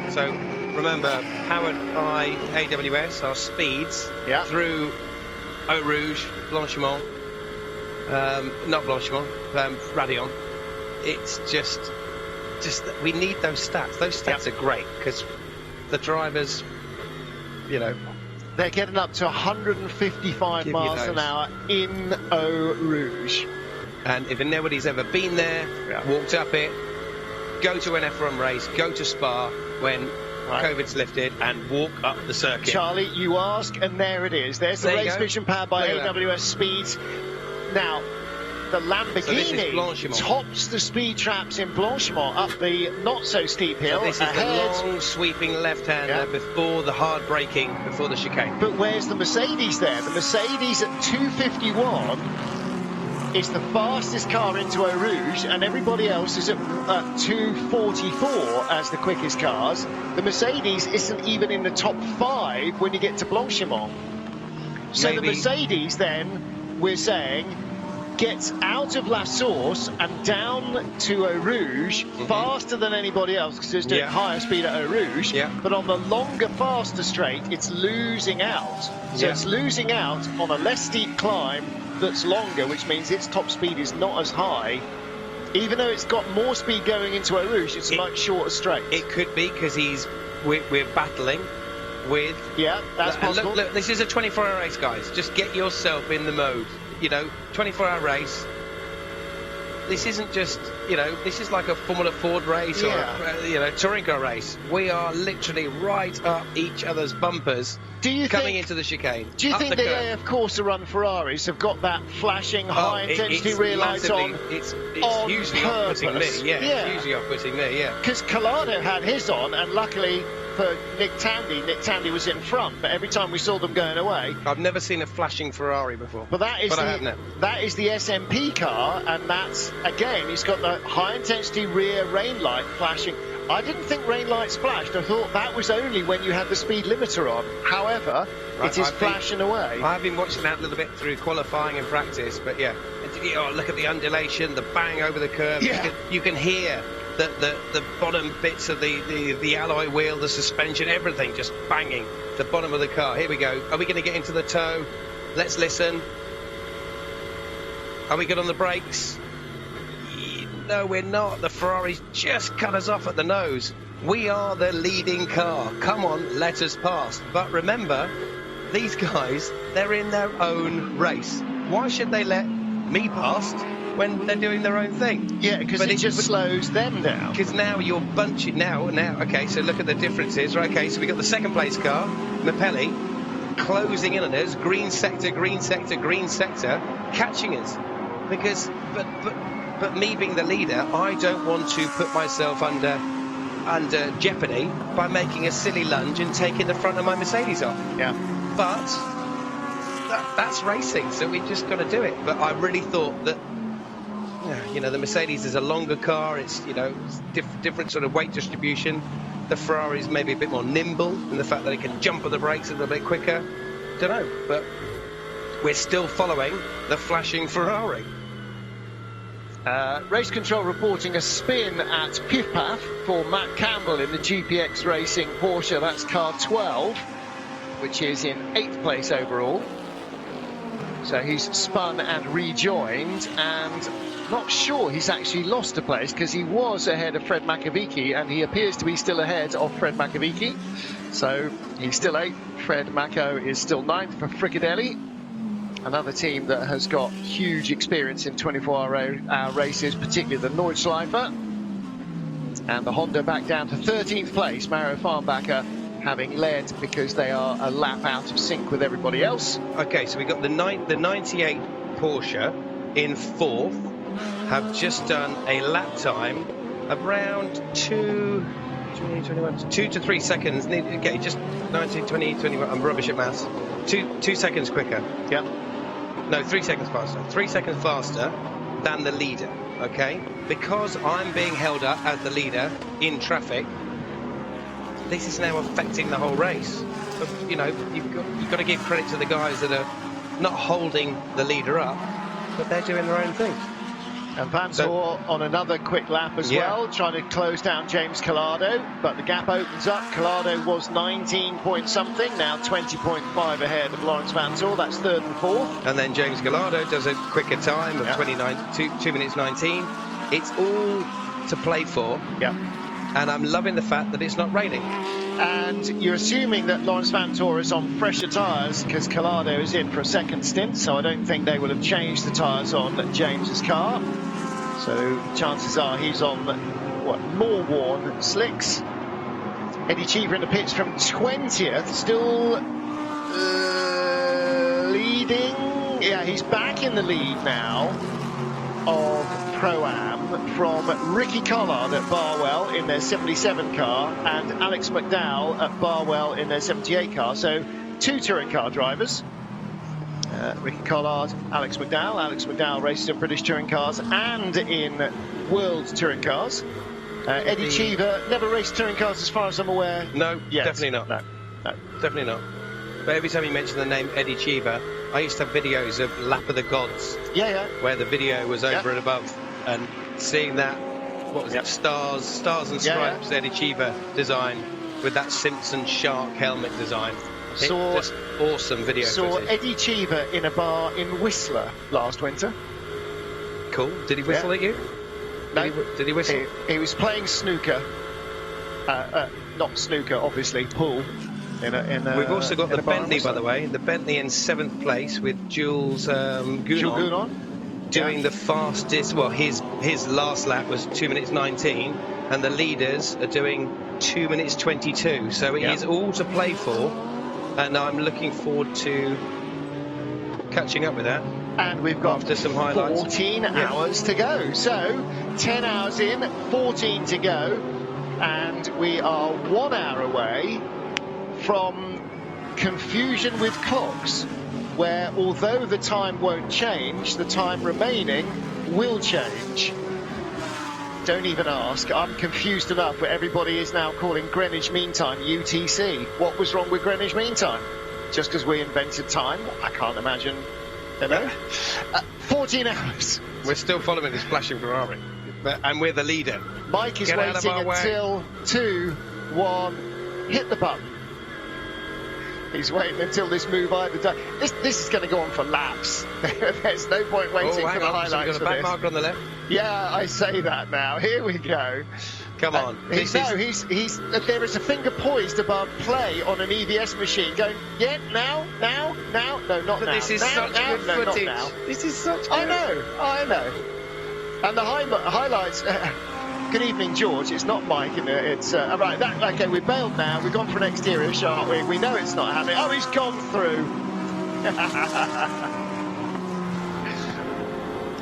So remember, powered by AWS, our speeds through Eau Rouge, Blanchimont, not Blanchimont, Raidillon, it's just we need those stats. Those stats are great because the drivers, you know, they're getting up to 155 Give you miles an those. hour in Eau Rouge. and if nobody's ever been there, walked up it, go to an F1 race, go to Spa when COVID's lifted, and walk up the circuit. Charlie, you ask, and there it is. There's the There you race go. vision powered by Look at that. AWS Speeds. Now, the So this is Lamborghini Blanchimont. tops the speed traps in Blanchimont up the not so steep hill. So this is ahead. the long sweeping left-hander before the hard braking, before the chicane. But where's the Mercedes there? The Mercedes at 251 is the fastest car into Eau Rouge, and everybody else is at 244 as the quickest cars. The Mercedes isn't even in the top 5 when you get to Blanchimont. So the Maybe- Mercedes then, we're saying, gets out of La Source and down to Eau Rouge faster than anybody else because it's doing higher speed at Eau Rouge. But on the longer, faster straight, it's losing out. So it's losing out on a less steep climb that's longer, which means its top speed is not as high. Even though it's got more speed going into Eau Rouge, it's a much shorter straight. It could be because we're battling with... Yeah, that's and possible. Look, this is a 24-hour race, guys. Just get yourself in the mode. You know, 24-hour race. This isn't just, you know, this is like a Formula Ford race or, you know, touring car race. We are literally right up each other's bumpers coming into the chicane. Do you up think the the curve. AF Corsa Run Ferraris have got that flashing high-intensity it's rear lights on? massively- It's on hugely off-putting me. purpose? Yeah, it's hugely off-putting me, yeah. Because Collado had his on, and luckily for Nick Tandy was in front, but every time we saw them going away. I've never seen a flashing Ferrari before. But that is I have now. that is the SMP car, and that's, again, it's got the high-intensity rear rain light flashing. I didn't think rain lights flashed. I thought that was only when you had the speed limiter on. However, it is flashing away. I've been watching that a little bit through qualifying and practice, but yeah. Oh, look at the undulation, the bang over the curve. Yeah. You can hear the bottom bits of the alloy wheel, the suspension, everything just banging the bottom of the car. Here we go. Are we going to get into the toe? Let's listen. Are we good on the brakes? No, we're not. The Ferraris just cut us off at the nose. We are the leading car. Come on, let us pass. But remember, these guys, they're in their own race. Why should they let me pass when they're doing their own thing? Yeah, because it just slows them down. Because now you're bunching. Now, okay, so look at the differences. Right, okay, so we got the second place car, Mapelli, closing in on us, green sector, catching us. Because, but me being the leader, I don't want to put myself under jeopardy by making a silly lunge and taking the front of my Mercedes off. Yeah. But that's racing, so we just got to do it. But I really thought that, you know, the Mercedes is a longer car. It's, you know, different sort of weight distribution. The Ferrari's maybe a bit more nimble in the fact that it can jump on the brakes a little bit quicker. Don't know, but we're still following the flashing Ferrari. Race control reporting a spin at Pifpaf for Matt Campbell in the GPX Racing Porsche. That's car 12, which is in 8th place overall. So he's spun and rejoined, and not sure he's actually lost a place because he was ahead of Fred Makovici, and he appears to be still ahead of Fred Makovici. So he's still 8th. Fred Mako is still 9th for Fricadelli. Another team that has got huge experience in 24-hour races, particularly the Nordschleifer. And the Honda back down to 13th place. Mario Farnbacher having led because they are a lap out of sync with everybody else. Okay, so we got the 98 Porsche in 4th, have just done a lap time around 2 to 3 seconds. Okay, just 19, 20, 21. I'm rubbish at maths. 2 seconds quicker. Yep. No, 3 seconds faster. 3 seconds faster than the leader, okay? Because I'm being held up as the leader in traffic, this is now affecting the whole race. But, you know, you've got to give credit to the guys that are not holding the leader up, but they're doing their own thing. And Van Tor on another quick lap as well, trying to close down James Collado, but the gap opens up. Collado was 19 point something, now 20.5 ahead of Lawrence Van Tor. That's 3rd and 4th. And then James Collado does a quicker time of 2 minutes 19. It's all to play for. Yeah. And I'm loving the fact that it's not raining. And you're assuming that Lawrence Vantore is on fresher tyres because Collado is in for a second stint, so I don't think they will have changed the tyres on James's car. So chances are he's on more worn slicks. Eddie Cheever in the pits from 20th, still leading. Yeah, he's back in the lead now of Pro-Am from Ricky Collard at Barwell in their 77 car and Alex McDowell at Barwell in their 78 car. So 2 touring car drivers. Ricky Collard, Alex McDowell. Alex McDowell races in British touring cars and in World touring cars. Eddie Cheever never raced touring cars as far as I'm aware. No, yet. Definitely not. No, definitely not. But every time you mention the name Eddie Cheever, I used to have videos of Lap of the Gods. Yeah. Where the video was over and above, and seeing that, what was it, Stars and Stripes, Eddie Cheever design with that Simpson shark helmet design. Just awesome video. Saw Eddie Cheever in a bar in Whistler last winter. Cool. Did he whistle at you? No. Did he whistle? He was playing snooker. Not snooker, obviously, pool. We've also got the Bentley, by the way. The Bentley in 7th place with Jules Gounon doing the fastest. Well, his last lap was 2 minutes 19, and the leaders are doing 2 minutes 22. So it is all to play for, and I'm looking forward to catching up with that. And we've got after some highlights. 14 hours to go. So 10 hours in, 14 to go, and we are 1 hour away from confusion with clocks, where although the time won't change, the time remaining will change. Don't even ask. I'm confused enough where everybody is now calling Greenwich Mean Time UTC. What was wrong with Greenwich Mean Time? Just because we invented time? I can't imagine. You know? 14 hours. We're still following this flashing Ferrari, and we're the leader. Mike is waiting until 2, 1, hit the button. He's waiting until this move either does. This is going to go on for laps. There's no point waiting for the highlights. So we've got a back marker on the left. Yeah, I say that now. Here we go. Come on. There is a finger poised above play on an EVS machine going, no, not now. This is such good footage. Not now. This is such good. I know. And the highlights. Good evening, George. It's not Mike. It's right. Okay, we've bailed now. We've gone for an exterior shot. We know it's not happening. Oh, he's gone through.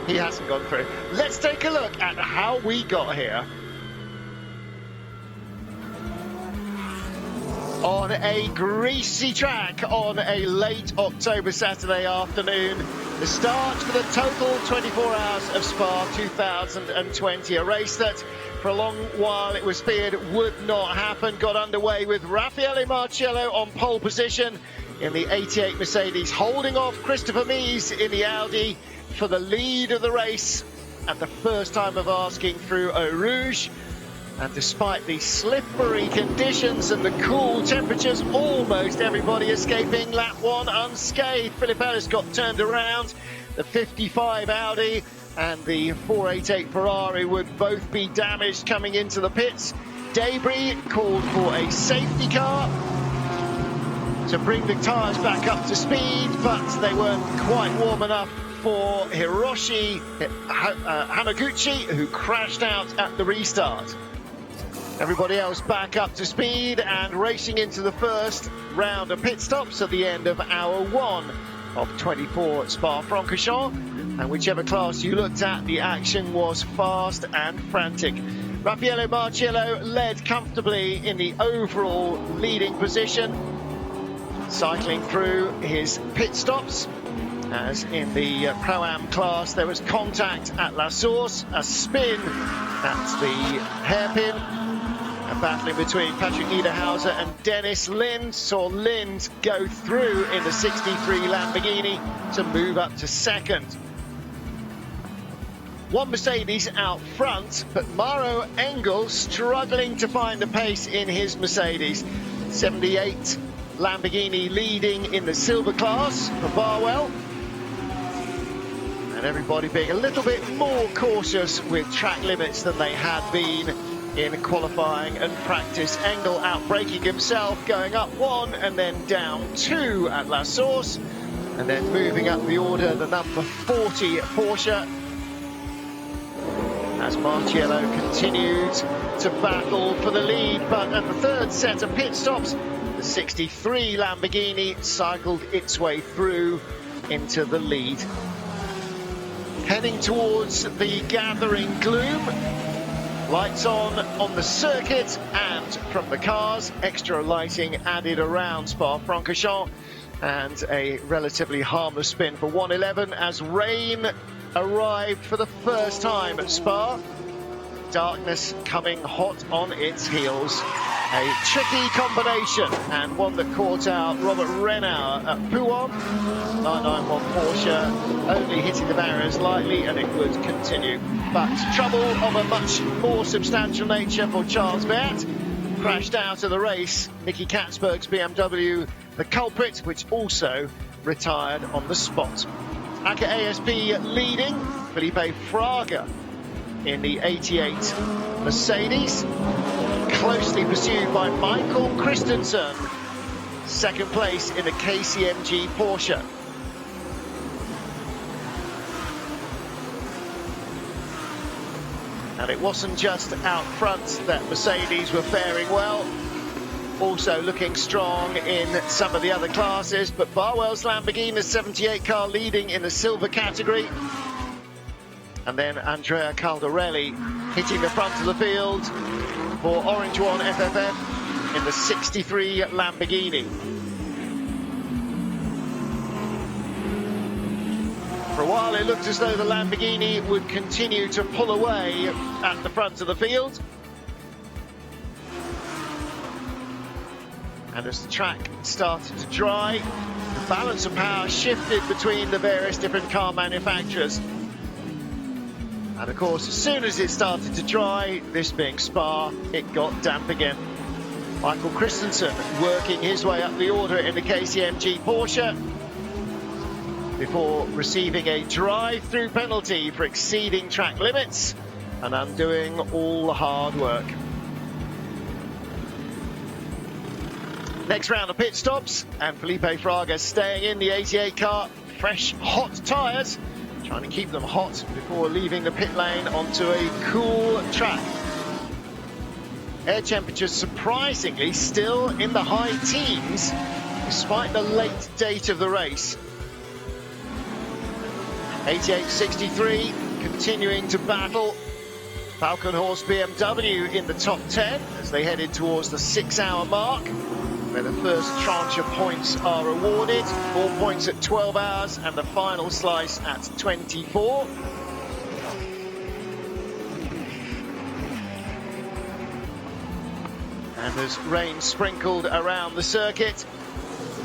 He hasn't gone through. Let's take a look at how we got here. On a greasy track on a late October Saturday afternoon. The start for the total 24 hours of Spa 2020. A race that for a long while it was feared would not happen. Got underway with Raffaele Marciello on pole position in the 88 Mercedes, holding off Christopher Mies in the Audi for the lead of the race at the first time of asking through Eau Rouge. And despite the slippery conditions and the cool temperatures, almost everybody escaping lap 1 unscathed. Philip Ellis got turned around. The 55 Audi and the 488 Ferrari would both be damaged coming into the pits. Debris called for a safety car to bring the tyres back up to speed, but they weren't quite warm enough for Hiroshi Hamaguchi, who crashed out at the restart. Everybody else back up to speed and racing into the first round of pit stops at the end of hour 1 of 24 at Spa-Francorchamps. And whichever class you looked at, the action was fast and frantic. Raffaele Marciello led comfortably in the overall leading position, cycling through his pit stops. As in the Pro-Am class, there was contact at La Source, a spin at the hairpin. A battling between Patrick Niederhauser and Dennis Lind saw Lind go through in the 63 Lamborghini to move up to second. One Mercedes out front, but Mauro Engel struggling to find the pace in his Mercedes. 78 Lamborghini leading in the silver class for Barwell. And And everybody being a little bit more cautious with track limits than they had been in qualifying and practice. Engel outbraking himself, going up 1 and then down 2 at La Source, and then moving up the order, the number 40 Porsche, as Marciello continued to battle for the lead. But at the third set of pit stops, the 63 Lamborghini cycled its way through into the lead. Heading towards the gathering gloom, lights on the circuit and from the cars, extra lighting added around Spa-Francorchamps, and a relatively harmless spin for 111 as rain arrived for the first time at Spa. Darkness coming hot on its heels. A tricky combination, and one that caught out Robert Renauer at Pouhon. 991 Porsche only hitting the barriers lightly, and it would continue. But trouble of a much more substantial nature for Charles Beat. Crashed out of the race. Nicky Katzberg's BMW, the culprit, which also retired on the spot. AKA ASP leading, Felipe Fraga in the 88 Mercedes, closely pursued by Michael Christensen, second place in the KCMG Porsche. And it wasn't just out front that Mercedes were faring well, also looking strong in some of the other classes, but Barwell's Lamborghini 78 car leading in the silver category. And then Andrea Caldarelli hitting the front of the field for Orange One FFF in the 63 Lamborghini. For a while it looked as though the Lamborghini would continue to pull away at the front of the field. And as the track started to dry, the balance of power shifted between the various different car manufacturers. And of course, as soon as it started to dry, this being Spa, it got damp again. Michael Christensen working his way up the order in the KCMG Porsche before receiving a drive-through penalty for exceeding track limits and undoing all the hard work. Next round of pit stops, and Felipe Fraga staying in the 88 car, fresh, hot tyres, trying to keep them hot before leaving the pit lane onto a cool track. Air temperatures surprisingly still in the high teens, despite the late date of the race. 88.63 continuing to battle. Falcon Horse BMW in the top 10 as they headed towards the 6-hour mark, where the first tranche of points are awarded. 4 points at 12 hours and the final slice at 24. And as rain sprinkled around the circuit,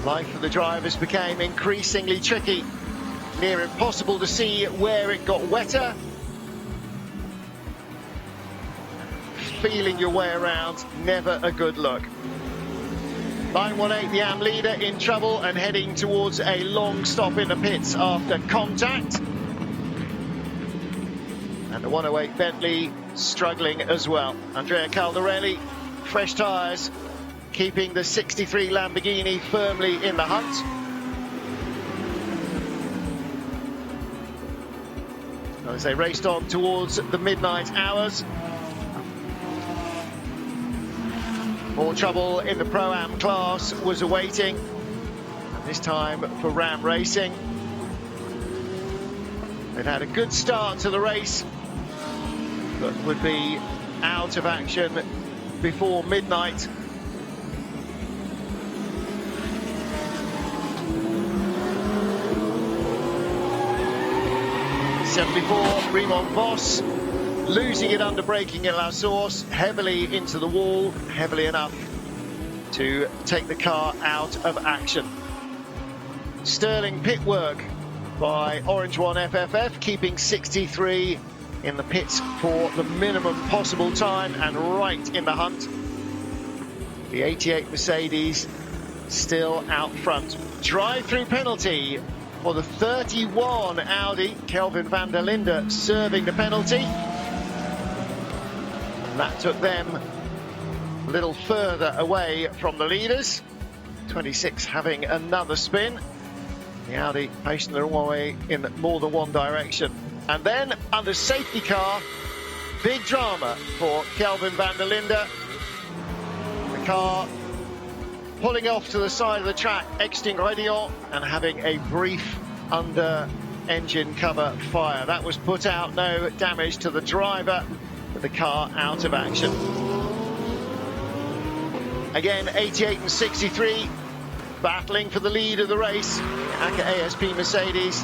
life for the drivers became increasingly tricky. Near impossible to see where it got wetter. Feeling your way around, never a good look. 918, the AM leader, in trouble and heading towards a long stop in the pits after contact. And the 108 Bentley struggling as well. Andrea Caldarelli, fresh tyres, keeping the 63 Lamborghini firmly in the hunt. As they raced on towards the midnight hours. More trouble in the Pro-Am class was awaiting, and this time for Ram Racing. They'd had a good start to the race, but would be out of action before midnight. '74, Raymond Vos losing it under braking at La Source, heavily into the wall, heavily enough to take the car out of action. Sterling pit work by Orange One FFF, keeping 63 in the pits for the minimum possible time and right in the hunt. The 88 Mercedes still out front. Drive-through penalty for the 31 Audi. Kelvin van der Linde serving the penalty. And that took them a little further away from the leaders. 26 having another spin. The Audi facing the wrong way in more than one direction. And then under safety car, big drama for Kelvin van der Linde. The car pulling off to the side of the track, extinguation, and having a brief under engine cover fire. That was put out, no damage to the driver, but the car out of action. Again, 88 and 63 battling for the lead of the race. AKA ASP Mercedes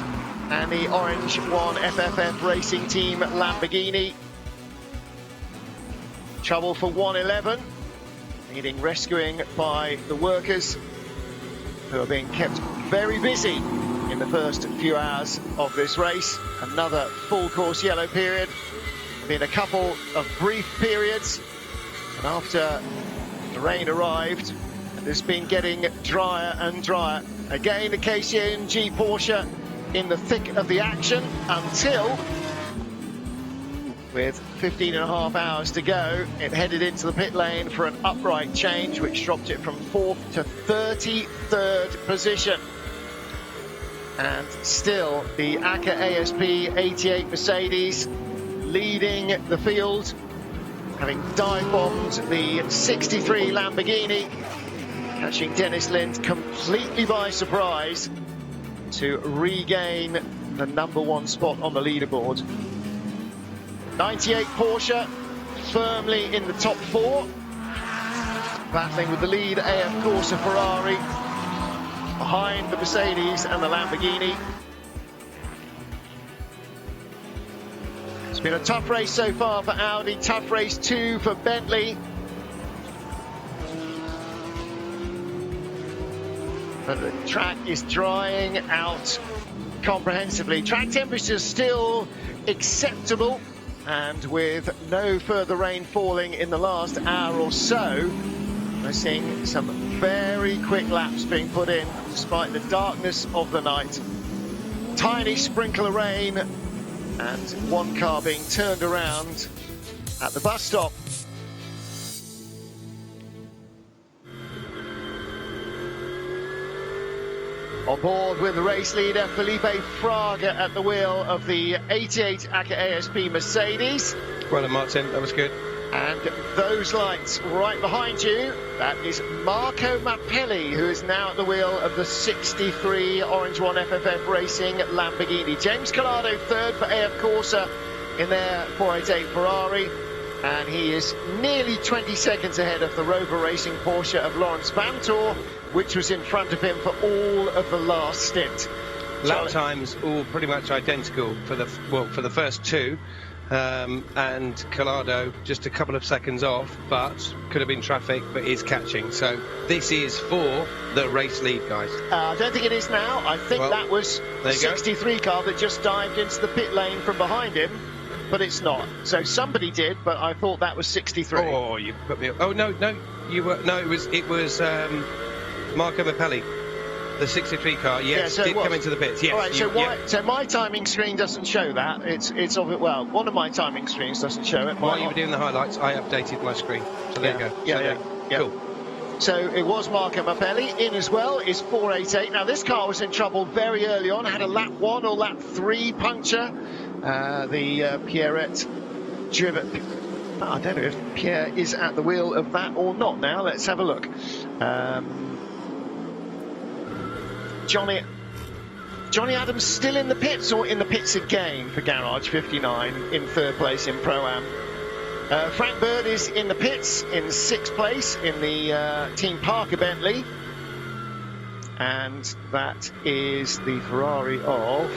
and the Orange 1 FFF Racing Team Lamborghini. Trouble for 111. Needing rescuing by the workers, who are being kept very busy in the first few hours of this race. Another full course yellow period. Been a couple of brief periods, and after the rain arrived, it's been getting drier and drier. Again, the KCMG Porsche in the thick of the action until, with 15.5 hours to go, it headed into the pit lane for an upright change, which dropped it from 4th to 33rd position. And still, the AKA ASP 88 Mercedes leading the field, having dive-bombed the 63 Lamborghini, catching Dennis Lind completely by surprise to regain the #1 spot on the leaderboard. 98 Porsche firmly in the top 4, battling with the lead AF Corsa Ferrari behind the Mercedes and the Lamborghini. It's been a tough race so far for Audi, tough race too for Bentley. But the track is drying out comprehensively. Track temperatures still acceptable, and with no further rain falling in the last hour or so, we're seeing some very quick laps being put in despite the darkness of the night. Tiny sprinkle of rain, and one car being turned around at the bus stop. On board with the race leader, Felipe Fraga at the wheel of the 88 AKA ASP Mercedes. Well done, Martin, that was good. And those lights right behind you, that is Marco Mappelli, who is now at the wheel of the 63 Orange 1 FFF Racing Lamborghini. James Collado third for AF Corsa in their 488 Ferrari. And he is nearly 20 seconds ahead of the Rover Racing Porsche of Lawrence Bantor, which was in front of him for all of the last stint. Lap times all pretty much identical for the first two, and Collado just a couple of seconds off, but could have been traffic, but is catching. So this is for the race lead, guys. I don't think it is now. I think that was the 63 car that just dived into the pit lane from behind him. But it's not. So somebody did, but I thought that was 63. Oh, you put me. Oh no, you were. No, it was Marco Mappelli, the 63 car. Yes, so did come into the pits. Yes. All right. So my timing screen doesn't show that. It's of it. Well, one of my timing screens doesn't show it. While you were doing the highlights, I updated my screen. So there you go. Yeah. Cool. So it was Marco Mappelli. In as well is 488. Now this car was in trouble very early on. Had a lap 1 or lap 3 puncture. The Pierrette driven. I don't know if Pierre is at the wheel of that or not now. Let's have a look. Johnny Adams still in the pits, or in the pits again for Garage 59 in 3rd place in Pro-Am. Frank Bird is in the pits in 6th place in the Team Parker Bentley. And that is the Ferrari of...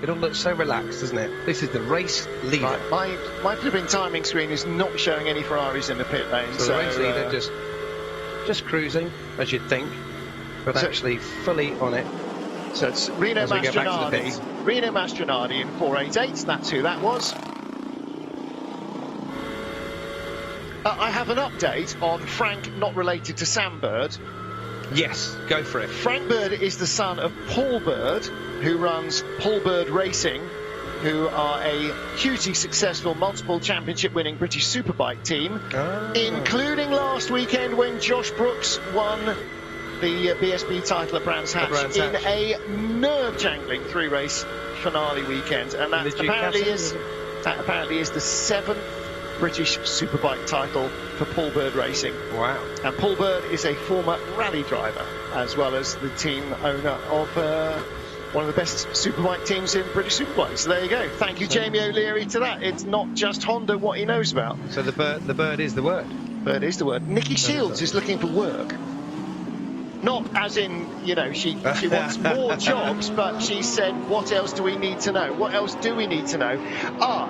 It all looks so relaxed, doesn't it? This is the race leader. Right, my flipping timing screen is not showing any Ferraris in the pit lane. So the race leader just cruising, as you'd think, but actually fully on it. So it's Rino Mastronardi in 488. That's who that was. I have an update on Frank, not related to Sam Bird. Yes, go for it. Frank Bird is the son of Paul Bird, who runs Paul Bird Racing, who are a hugely successful multiple championship winning British Superbike team, including last weekend when Josh Brooks won the BSB title at Brands Hatch in a nerve-jangling 3-race finale weekend. And that apparently is the 7th British Superbike title for Paul Bird Racing. Wow. And Paul Bird is a former rally driver, as well as the team owner of one of the best Superbike teams in British Superbike. So there you go. Thank you, Jamie O'Leary, to that. It's not just Honda what he knows about. So the bird is the word. Bird is the word. Nikki Shields is looking for work. Not as in, you know, she wants more jobs, but she said, what else do we need to know? What else do we need to know?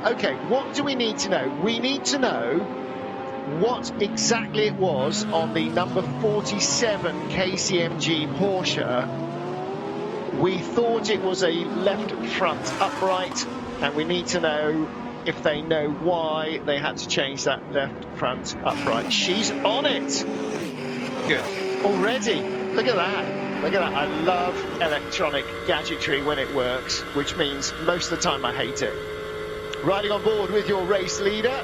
Okay, what do we need to know? We need to know what exactly it was on the number 47 KCMG Porsche. We thought it was a left front upright, and we need to know if they know why they had to change that left front upright. She's on it. Good. Already. Look at that. Look at that. I love electronic gadgetry when it works, which means most of the time I hate it. Riding on board with your race leader.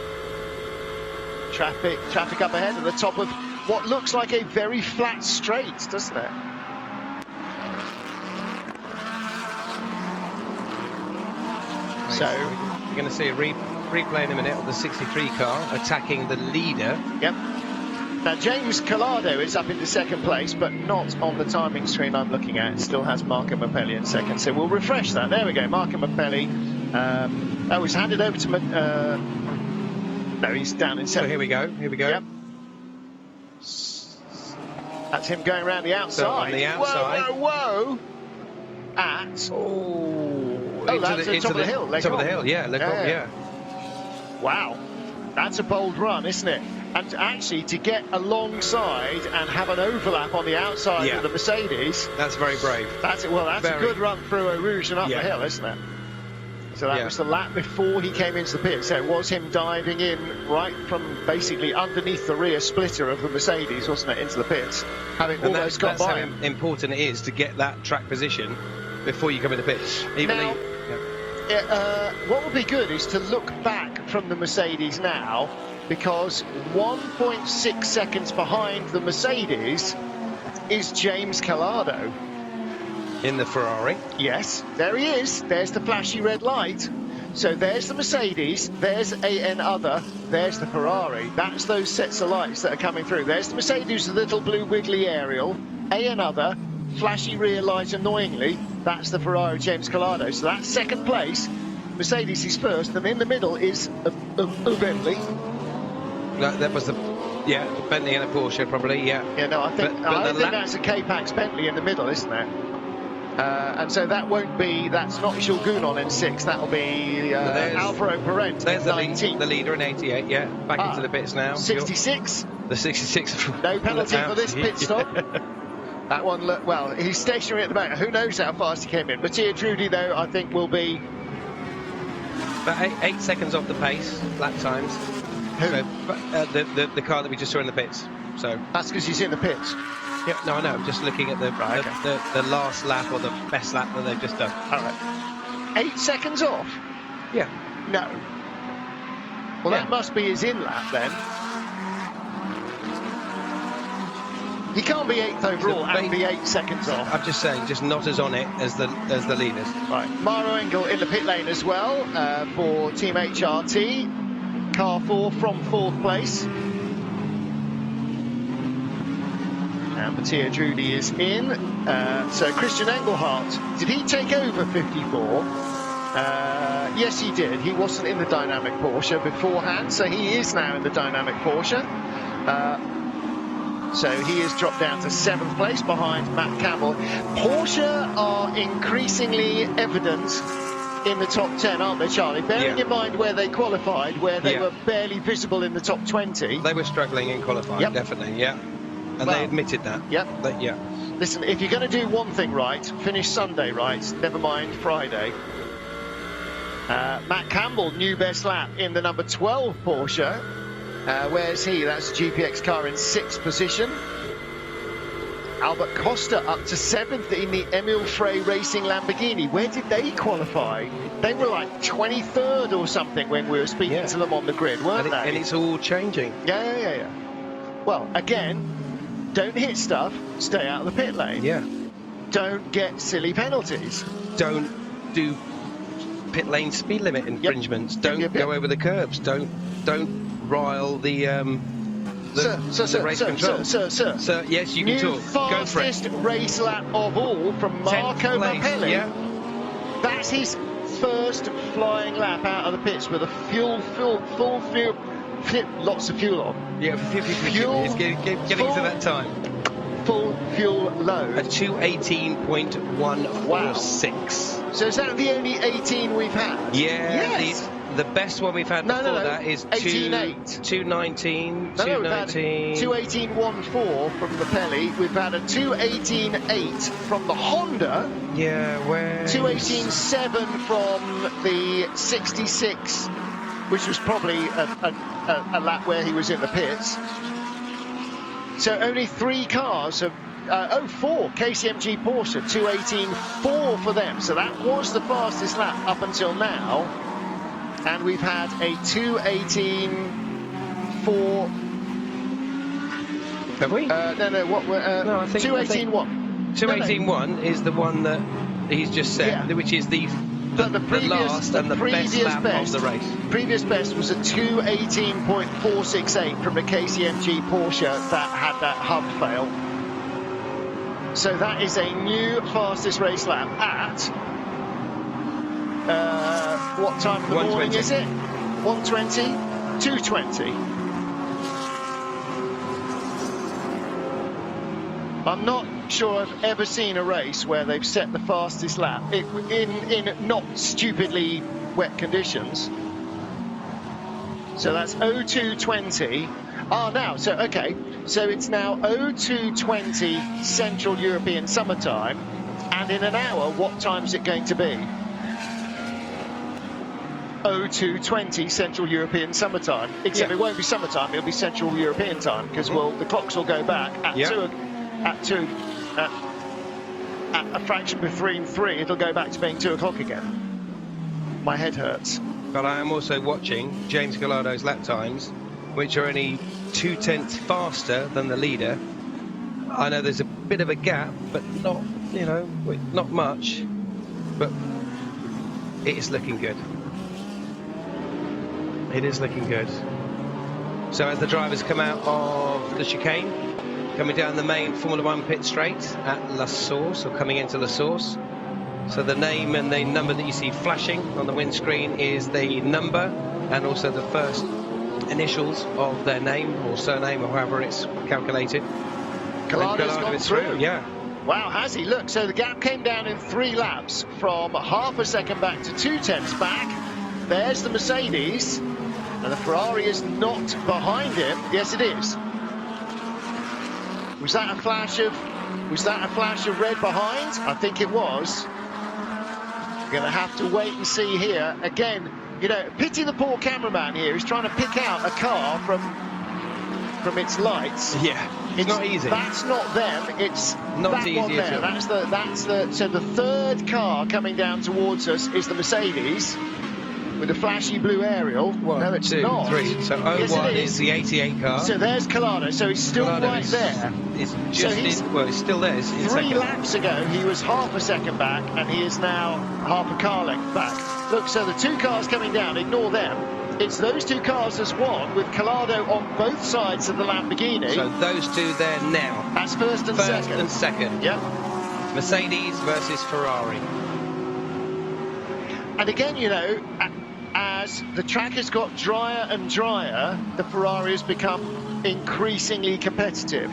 Traffic up ahead at the top of what looks like a very flat straight, doesn't it? So you're going to see a replay in a minute of the 63 car attacking the leader. Yep. Now James Collado is up into second place, but not on the timing screen I'm looking at. It still has Marco Mappelli in second, so we'll refresh that. There we go, Marco Mappelli. He's handed over to... no, he's down in seventh. So here we go. Yep. That's him going around the outside. So on the outside. Whoa. At... that's the top of the hill. Top of the hill, yeah. Yeah. Wow. That's a bold run, isn't it? And actually, to get alongside and have an overlap on the outside of the Mercedes... That's very brave. That's a good run through Eau Rouge and up the hill, isn't it? So that was the lap before he came into the pit. So it was him diving in right from basically underneath the rear splitter of the Mercedes, wasn't it, into the pits, having almost got by him. That's how important it is to get that track position before you come in the pits. What would be good is to look back from the Mercedes now, because 1.6 seconds behind the Mercedes is James Collado. In the Ferrari? Yes, there he is. There's the flashy red light. So there's the Mercedes, there's AN Other, there's the Ferrari. That's those sets of lights that are coming through. There's the Mercedes, the little blue wiggly aerial, AN Other, flashy rear light annoyingly. That's the Ferrari James Collado. So that's second place. Mercedes is first, and in the middle is a Bentley. That was the Bentley and a Porsche probably, I think that's a K-Pax Bentley in the middle, isn't it? And so that's not Shulgun on N6, that'll be Alvaro Parent. There's the leader in 88, back into the pits now. 66? The 66. No penalty for this pit stop. That one, he's stationary at the moment. Who knows how fast he came in. Mattia Drudi, though, I think will be... About 8 seconds off the pace, lap times. Who? So, the car that we just saw in the pits. So that's because he's in the pits. Yeah, no, I know. I'm just looking at the last lap or the best lap that they've just done. All right. 8 seconds off? Yeah. No. Well, that must be his in lap then. He can't be 8th overall and be 8 seconds off. I'm just saying, just not as on it as the leaders. Right. Maro Engel in the pit lane as well for Team HRT. Car 4 from 4th place. And Mattia Drudi is in. So Christian Engelhardt, did he take over 54? Yes, he did. He wasn't in the dynamic Porsche beforehand, so he is now in the dynamic Porsche. So he has dropped down to 7th place behind Matt Campbell. Porsche are increasingly evident in the top 10, aren't they, Charlie? Bearing in mind where they qualified, where they were barely visible in the top 20. They were struggling in qualifying, definitely, And they admitted that. Listen, if you're going to do one thing right, finish Sunday right, never mind Friday. Matt Campbell, new best lap in the number 12 Porsche. Where's he? That's a GPX car in 6th position. Albert Costa up to 7th in the Emil Frey Racing Lamborghini. Where did they qualify? They were like 23rd or something when we were speaking to them on the grid, weren't they? And it's all changing. Yeah. Well, again, don't hit stuff, stay out of the pit lane. Yeah. Don't get silly penalties. Don't do pit lane speed limit infringements. Don't go over the curbs. Don't rile the race control. Sir, yes, you can talk. Go for it. Fastest race lap of all from Marco Mappelli. Yeah. That's his first flying lap out of the pits with a full fuel, lots of fuel on. Yeah, fuel. It's getting to that time. Full fuel load. A 218.146. So is that the only 18 we've had? Yeah. Yes. The best one we've had before that is 18.8. 219. No, we've had 218.14 from the Pelli. We've had a 218.8 from the Honda. Yeah, where? 218.7 from the 66, which was probably a lap where he was in the pits. So only 3 cars have. 4 KCMG Porsche 218.4 for them. So that was the fastest lap up until now. And we've had a 218.4. Have we? No, what? No, I think 218.1. 218.1 is the one that he's just said, which is the last and the best lap of the race. Previous best was a 218.468 from the KCMG Porsche that had that hub fail. So that is a new fastest race lap at what time of the morning is it? 1:20? 2:20. I'm not sure I've ever seen a race where they've set the fastest lap in not stupidly wet conditions. So that's 02:20. So it's now 02:20 Central European Summertime, and in an hour, what time is it going to be? 02:20 Central European Summertime. Except it won't be summertime; it'll be Central European time because the clocks will go back at a fraction between 3. It'll go back to being 2 o'clock again. My head hurts. But I am also watching James Gallardo's lap times, which are only 0.2 faster than the leader. I know there's a bit of a gap, but not much. But it is looking good. It is looking good. So as the drivers come out of the chicane, coming down the main Formula 1 pit straight at La Source, or coming into La Source. So the name and the number that you see flashing on the windscreen is the number and also the first initials of their name or surname or however it's calculated. Gallardo's gone through. Yeah. Wow, has he? Look, so the gap came down in 3 laps from half a second back to 0.2 back. There's the Mercedes, and the Ferrari is not behind him. Yes, it is. Was that a flash of red behind? I think it was. We're going to have to wait and see here. Again, pity the poor cameraman here. He's trying to pick out a car from its lights. Yeah, it's not easy. That's not them. It's not that easy one there. So the third car coming down towards us is the Mercedes with a flashy blue aerial. No, it's 2, not. 3. So 01 is the 88 car. So there's Gallardo. So he's still right there. It's still there. It's 3 laps ago, he was half a second back, and he is now half a car length back. Look, so the 2 cars coming down, ignore them. It's those 2 cars as one, with Gallardo on both sides of the Lamborghini. So those 2 there now. That's first and second. Yep. Mercedes versus Ferrari. And again, as the track has got drier and drier, the Ferrari has become increasingly competitive.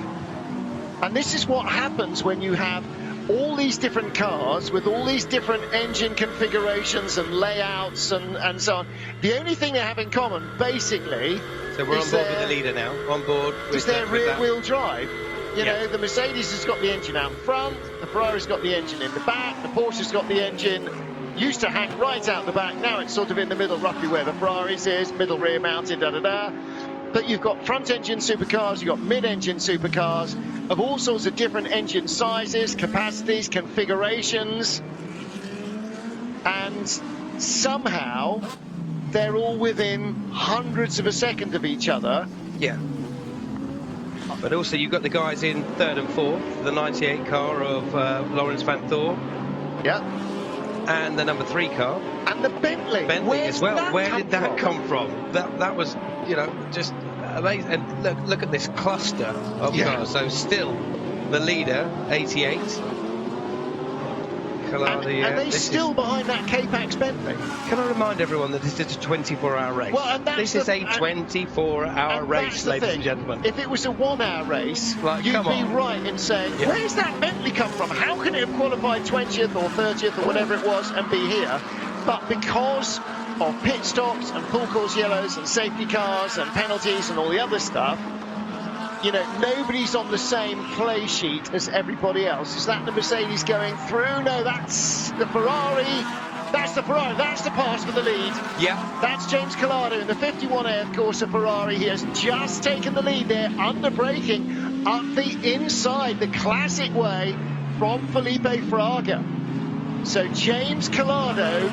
And this is what happens when you have all these different cars with all these different engine configurations and layouts and so on. The only thing they have in common, basically, so we're on board with the leader now. On board with their rear-wheel drive. The Mercedes has got the engine out front, the Ferrari's got the engine in the back, the Porsche's got the engine used to hang right out the back. Now it's sort of in the middle, roughly where the Ferraris is, middle rear mounted, but you've got front-engine supercars, you've got mid-engine supercars of all sorts of different engine sizes, capacities, configurations, and somehow they're all within hundredths of a second of each other. Yeah. But also you've got the guys in third and fourth, the 98 car of Lawrence Van Thor. Yeah. And the number 3 car. And the Bentley. Bentley as well. Where did that from? come from? That was, you know, just amazing. And look at this cluster of cars. So still the leader, 88. And they still behind that K-Pax Bentley? Can I remind everyone that this is a 24-hour race? Well, and this is a 24-hour race, ladies and gentlemen. If it was a 1-hour race, like, you'd be right in saying, where's that Bentley come from? How can it have qualified 20th or 30th or whatever it was and be here? But because of pit stops and full course yellows and safety cars and penalties and all the other stuff, you know, nobody's on the same play sheet as everybody else. Is that the Mercedes going through? No, that's the Ferrari. That's the Ferrari. That's the pass for the lead. Yeah. That's James Collado in the 51A, of course, of Ferrari. He has just taken the lead there, under braking up the inside, the classic way from Felipe Fraga. So James Collado,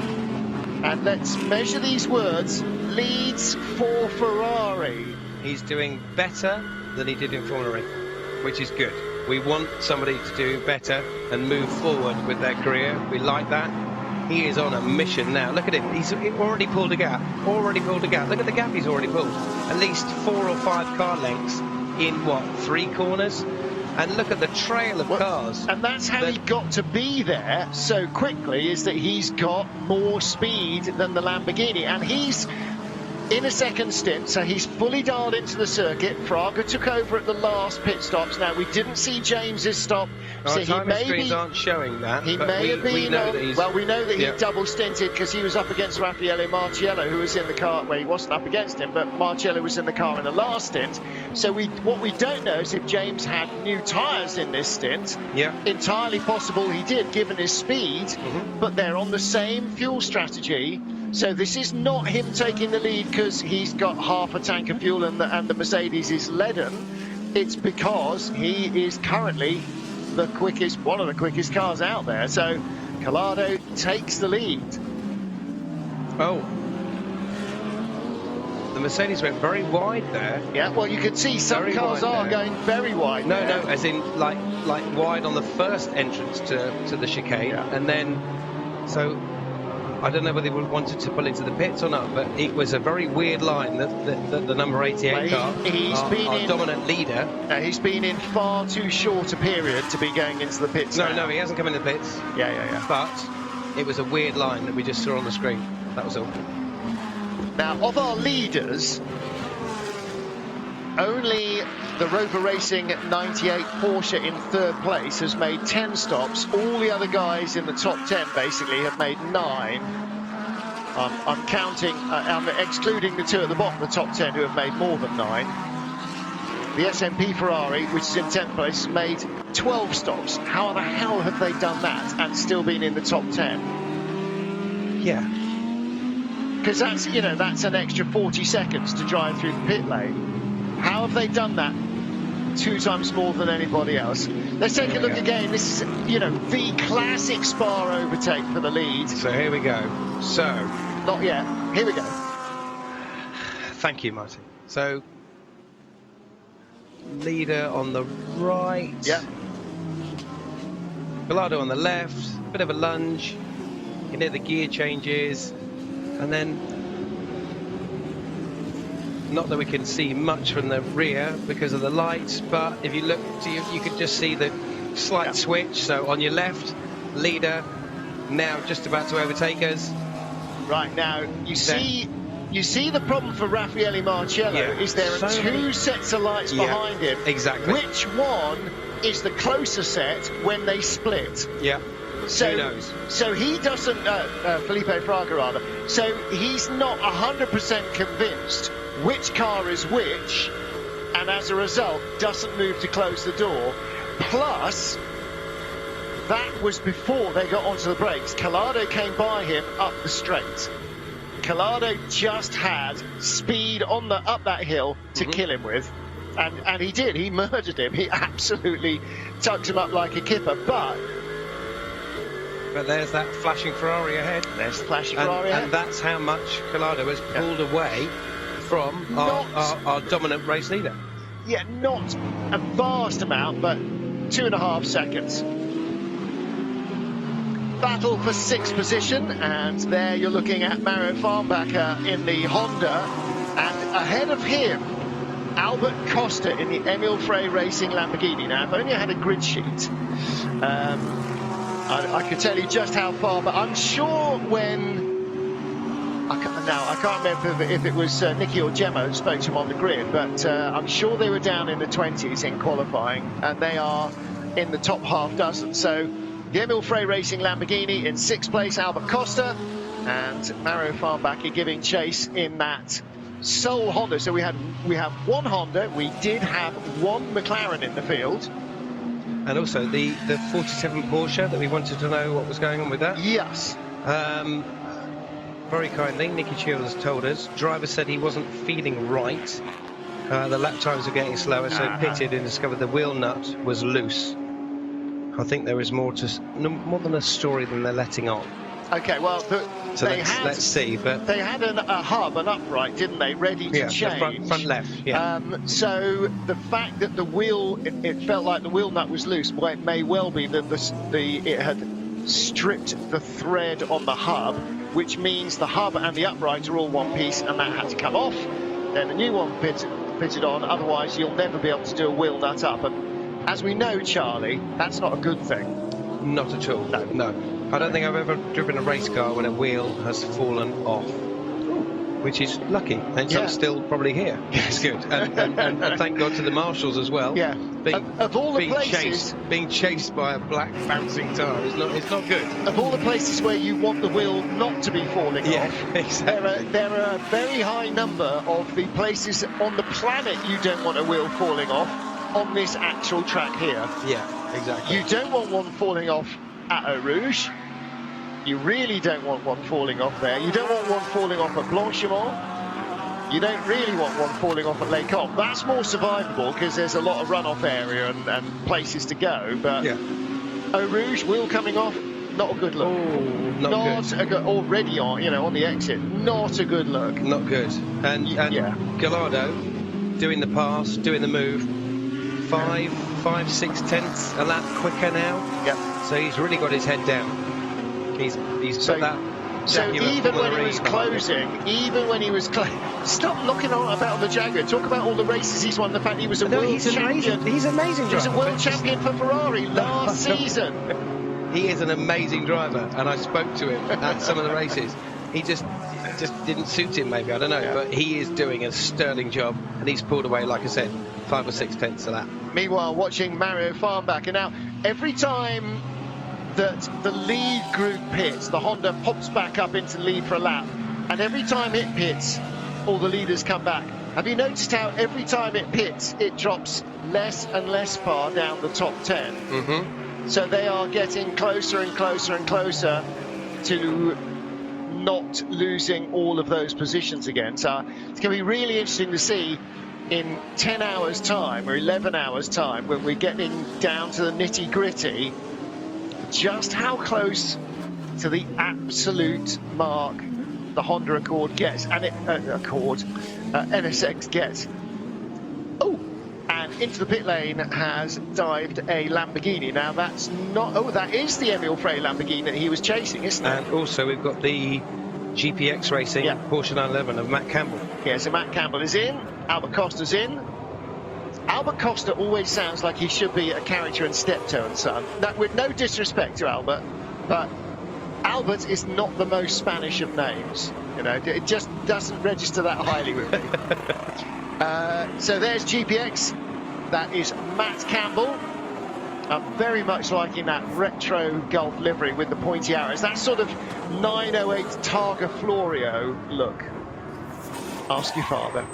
and let's measure these words, leads for Ferrari. He's doing better than he did in Formula E, which is good. We want somebody to do better and move forward with their career. We like that. He is on a mission now. Look at him. He's already pulled a gap. Already pulled a gap. Look at the gap he's already pulled. At least 4 or 5 car lengths in, what, 3 corners? And look at the trail of cars. And that's how he got to be there so quickly, is that he's got more speed than the Lamborghini. And he's in a second stint, so he's fully dialed into the circuit. Fraga took over at the last pit stops. Now, we didn't see James's stop, so he may screens aren't showing that. He may have been. We know that well, we know that he double stinted because he was up against Raffaele Marciello, who was in the car. Well, he wasn't up against him, but Marciello was in the car in the last stint. So what we don't know is if James had new tyres in this stint. Yeah. Entirely possible he did, given his speed, but they're on the same fuel strategy. So this is not him taking the lead because he's got half a tank of fuel and the Mercedes is leaden. It's because he is currently one of the quickest cars out there. So Collado takes the lead. Oh. The Mercedes went very wide there. Yeah, well, you can see some cars are going very wide. No, as in like wide on the first entrance to the chicane, and then so. I don't know whether he wanted to pull into the pits or not, but it was a very weird line that the number 88 car, our dominant leader. He's been in far too short a period to be going into the pits. No, he hasn't come in the pits. Yeah. But it was a weird line that we just saw on the screen. That was all. Now, of our leaders, only the Rover Racing 98 Porsche in third place has made 10 stops. All the other guys in the top 10 basically have made 9. I'm counting, I'm excluding the 2 at the bottom of the top 10 who have made more than 9. The SMP Ferrari, which is in 10th place, has made 12 stops. How the hell have they done that and still been in the top 10? Yeah. Because that's an extra 40 seconds to drive through the pit lane. How have they done that 2 times more than anybody else? Let's take a look again. This is, the classic Spa overtake for the lead. So here we go. Not yet. Here we go. Thank you, Martin. So, leader on the right. Yeah. Collado on the left. Bit of a lunge. You can hear the gear changes. And then, not that we can see much from the rear because of the lights, but if you look, you can just see the slight switch. So on your left, leader now just about to overtake us. Right, now you see the problem for Raffaele Marciello is there are 2 sets of lights behind him. Exactly. Which one is the closer set when they split? Yeah. So, who knows? So he doesn't, Felipe Fraga rather, so he's not 100% convinced which car is which, and as a result doesn't move to close the door. Plus, that was before they got onto the brakes. Collado came by him up the straight. Collado just had speed on up that hill to kill him with. And he did. He murdered him. He absolutely tucked him up like a kipper. But there's that flashing Ferrari ahead. There's the flashing Ferrari ahead. And that's how much Collado has pulled away from our dominant race leader. Yeah, not a vast amount, but 2.5 seconds. Battle for 6th position, and there you're looking at Mario Farnbacher in the Honda, and ahead of him, Albert Costa in the Emil Frey Racing Lamborghini. Now, if only I had a grid sheet, I could tell you just how far, but I'm sure when... I can't remember if it was Nicky or Gemma who spoke to him on the grid, but I'm sure they were down in the 20s in qualifying, and they are in the top half dozen. So the Emil Frey Racing Lamborghini in 6th place, Albert Costa, and Mario Farnbacher giving chase in that sole Honda. So we have one Honda, we did have one McLaren in the field. And also the 47 Porsche that we wanted to know what was going on with that. Yes. Very kindly, Nicky Childs told us, driver said he wasn't feeling right. The lap times were getting slower, so he pitted and discovered the wheel nut was loose. I think there is more than a story than they're letting on. Okay, well, let's see. But they had a hub, an upright, didn't they, ready to change? Front left. Yeah. So the fact that the wheel, it felt like the wheel nut was loose. Well, it may well be that it had stripped the thread on the hub, which means the hub and the upright are all one piece, and that had to come off. Then the new one fitted on. Otherwise, you'll never be able to do a wheel nut up. And as we know, Charlie, that's not a good thing. Not at all. No. I don't think I've ever driven a race car when a wheel has fallen off, which is lucky. And I'm still probably here. Yes. It's good. And thank God to the marshals as well. Yeah. Of all the places, being chased by a black bouncing tyre is not good. Of all the places where you want the wheel not to be falling off, exactly. there are a very high number of the places on the planet you don't want a wheel falling off on this actual track here. Yeah, exactly. You don't want one falling off at Eau Rouge. You really don't want one falling off there. You don't want one falling off at Blanchimont. You don't really want one falling off at Les Combes. That's more survivable because there's a lot of runoff area and places to go. But Eau Rouge, wheel coming off, not a good look. Not good. Already on the exit, not a good look. Not good. And Collado doing the pass, doing the move, 5-6 tenths a lap quicker now. Yep. So he's really got his head down. He's put that. So even when he was closing, stop knocking on about the Jaguar. Talk about all the races he's won. The fact he was a world champion. He's an amazing driver. He was a world champion for Ferrari last season. He is an amazing driver, and I spoke to him at some of the races. He just didn't suit him, maybe, I don't know. But he is doing a sterling job, and he's pulled away, like I said, 5 or 6 tenths of that. Meanwhile, watching Mario Farnbacher now, every time that the lead group pits, the Honda pops back up into lead for a lap, and every time it pits, all the leaders come back. Have you noticed how every time it pits, it drops less and less far down the top 10? Mm-hmm. So they are getting closer and closer and closer to not losing all of those positions again. So it's going to be really interesting to see in 10 hours time or 11 hours time, when we're getting down to the nitty gritty, just how close to the absolute mark the Honda Accord gets, and NSX gets. And into the pit lane has dived a Lamborghini. Now that's not, that is the Emil Frey Lamborghini that he was chasing, isn't it? And also we've got the GPX Racing Porsche 911 of Matt Campbell. Yeah, so Matt Campbell is in, Albert Costa's in. Albert Costa always sounds like he should be a character in Steptoe and Son. Now, with no disrespect to Albert, but Albert is not the most Spanish of names. It just doesn't register that highly with me. So there's GPX. That is Matt Campbell. I'm very much liking that retro Gulf livery with the pointy arrows. That sort of 908 Targa Florio look. Ask your father.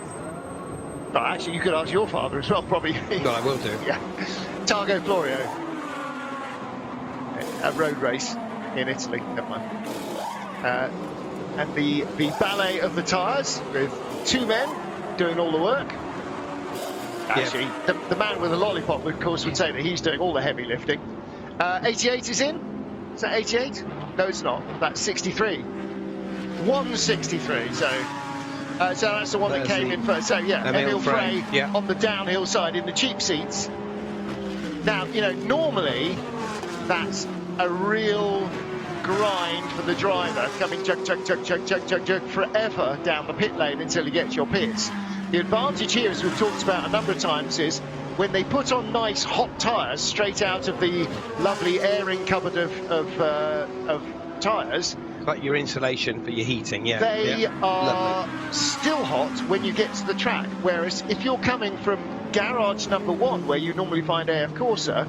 But actually, you could ask your father as well, probably. No, I will do. Yeah. Targa Florio. A road race in Italy. Never mind. and the ballet of the tyres with 2 men doing all the work. Actually, the man with the lollipop, of course, would say that he's doing all the heavy lifting. 88 is in. Is that 88? No, it's not. That's 63. 163. So that's the one that came in first. So yeah, Emil Frey on the downhill side in the cheap seats. Now, you know, normally that's a real grind for the driver, coming chug forever down the pit lane until he gets your pits. The advantage here, as we've talked about a number of times, is when they put on nice hot tyres straight out of the lovely airing cupboard of tyres. Like your insulation for your heating, They are still hot when you get to the track. Whereas if you're coming from garage number 1, where you normally find AF Corsa,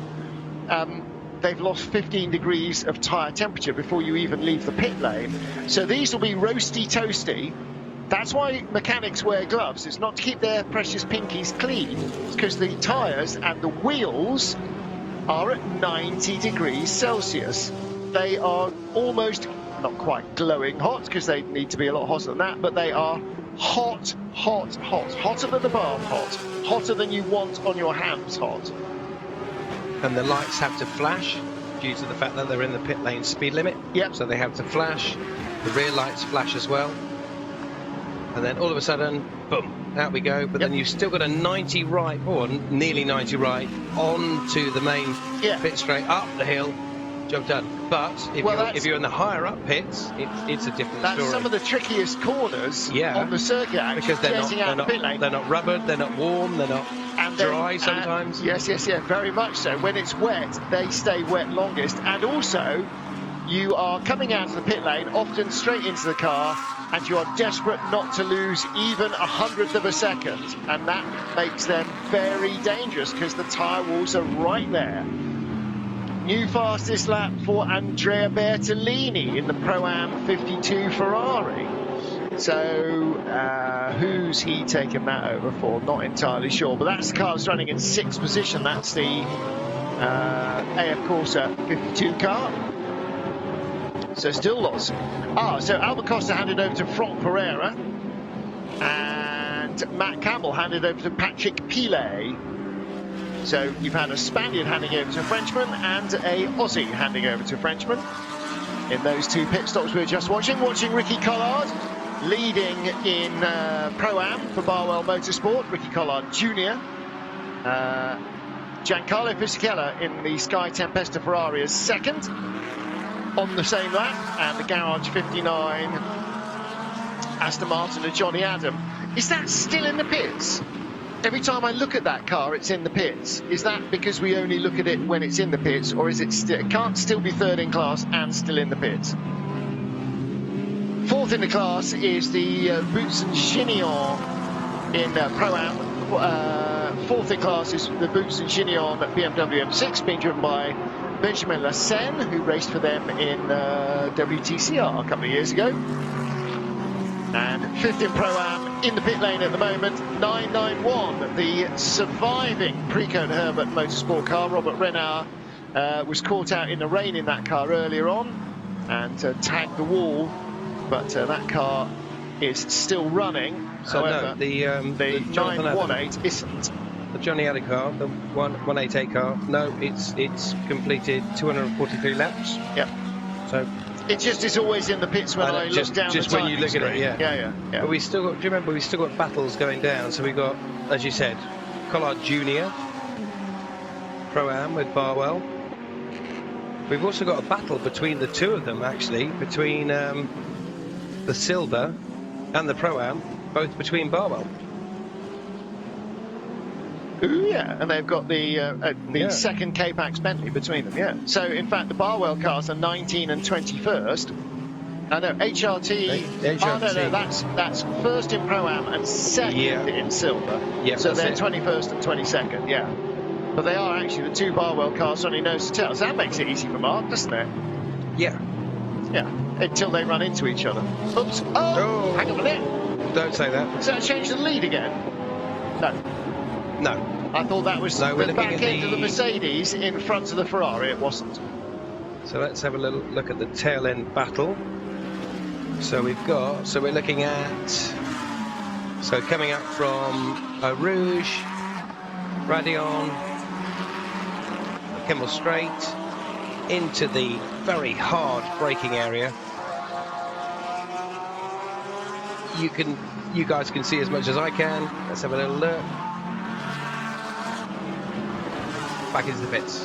they've lost 15 degrees of tyre temperature before you even leave the pit lane. So these will be roasty toasty. That's why mechanics wear gloves. It's not to keep their precious pinkies clean. It's because the tyres and the wheels are at 90 degrees Celsius. They are almost, not quite glowing hot, because they need to be a lot hotter than that, but they are hot, hot, hot. Hotter than the bath hot. Hotter than you want on your hands hot. And the lights have to flash due to the fact that they're in the pit lane speed limit. Yep. So they have to flash. The rear lights flash as well. And then all of a sudden, boom, out we go. But then you've still got a 90 right, or nearly 90 right, onto the main pit straight, up the hill. Job done. But if you're in the higher up pits, it's a different story. That's some of the trickiest corners on the circuit, actually, because they're not rubbered, they're not warm, they're not dry sometimes. Yes, very much so. When it's wet, they stay wet longest. And also, you are coming out of the pit lane, often straight into the car, and you are desperate not to lose even 100th of a second. And that makes them very dangerous, because the tyre walls are right there. New fastest lap for Andrea Bertolini in the Pro-Am 52 Ferrari. So, who's he taken that over for? Not entirely sure. But that's the car that's running in 6th position. That's the AF Corsa 52 car. So still lots. So Albert Costa handed over to Franck Pereira. And Matt Campbell handed over to Patrick Pilet. So you've had a Spaniard handing over to a Frenchman and a Aussie handing over to a Frenchman in those 2 pit stops we were just watching. Watching Ricky Collard leading in Pro-Am for Barwell Motorsport. Ricky Collard Jr. Giancarlo Fisichella in the Sky Tempesta Ferrari as 2nd on the same lap. And the Garage 59 Aston Martin of Johnny Adam. Is that still in the pits? Every time I look at that car, it's in the pits. Is that because we only look at it when it's in the pits, or is it still? It can't still be 3rd in class and still in the pits. 4th in the class is the Boots and Chignon in Pro-Am. 4th in class is the Boots and Chignon BMW M6, being driven by Benjamin Lassen, who raced for them in WTCR a couple of years ago. And 5th in Pro-Am in the pit lane at the moment, 991, the surviving Precoat Herbert Motorsport car. Robert Renard was caught out in the rain in that car earlier on and tagged the wall, but that car is still running. So however, no, the 918 isn't. The Johnny Adam car, the 188 car, no, it's completed 243 laps. Yep. So it just is always in the pits when I look down just the when you look screen. at it, yeah. But we still got. Do you remember we still got battles going down? So we got, as you said, Collard Jr. Pro-Am with Barwell. We've also got a battle between the 2 of them, actually, between the Silver and the Pro-Am, both between Barwell. Ooh, yeah, and they've got the second K-Pax Bentley between them, yeah. So, in fact, the Barwell cars are 19 and 21st. I know, HRT. Oh, no, that's 1st in Pro-Am and 2nd in Silver. Yeah, so they're 21st and 22nd, yeah. But they are actually the 2 Barwell cars on your nose to tail. So that makes it easy for Mark, doesn't it? Yeah. Yeah, until they run into each other. Oops. Oh, hang on a minute. Don't say that. Does that change the lead again? No. No. I thought that was the back end of the Mercedes in front of the Ferrari. It wasn't. So let's have a little look at the tail end battle. So we're looking at, so coming up from Eau Rouge, Radion, Kemmel Straight, into the very hard braking area. You guys can see as much as I can. Let's have a little look. Back into the pits.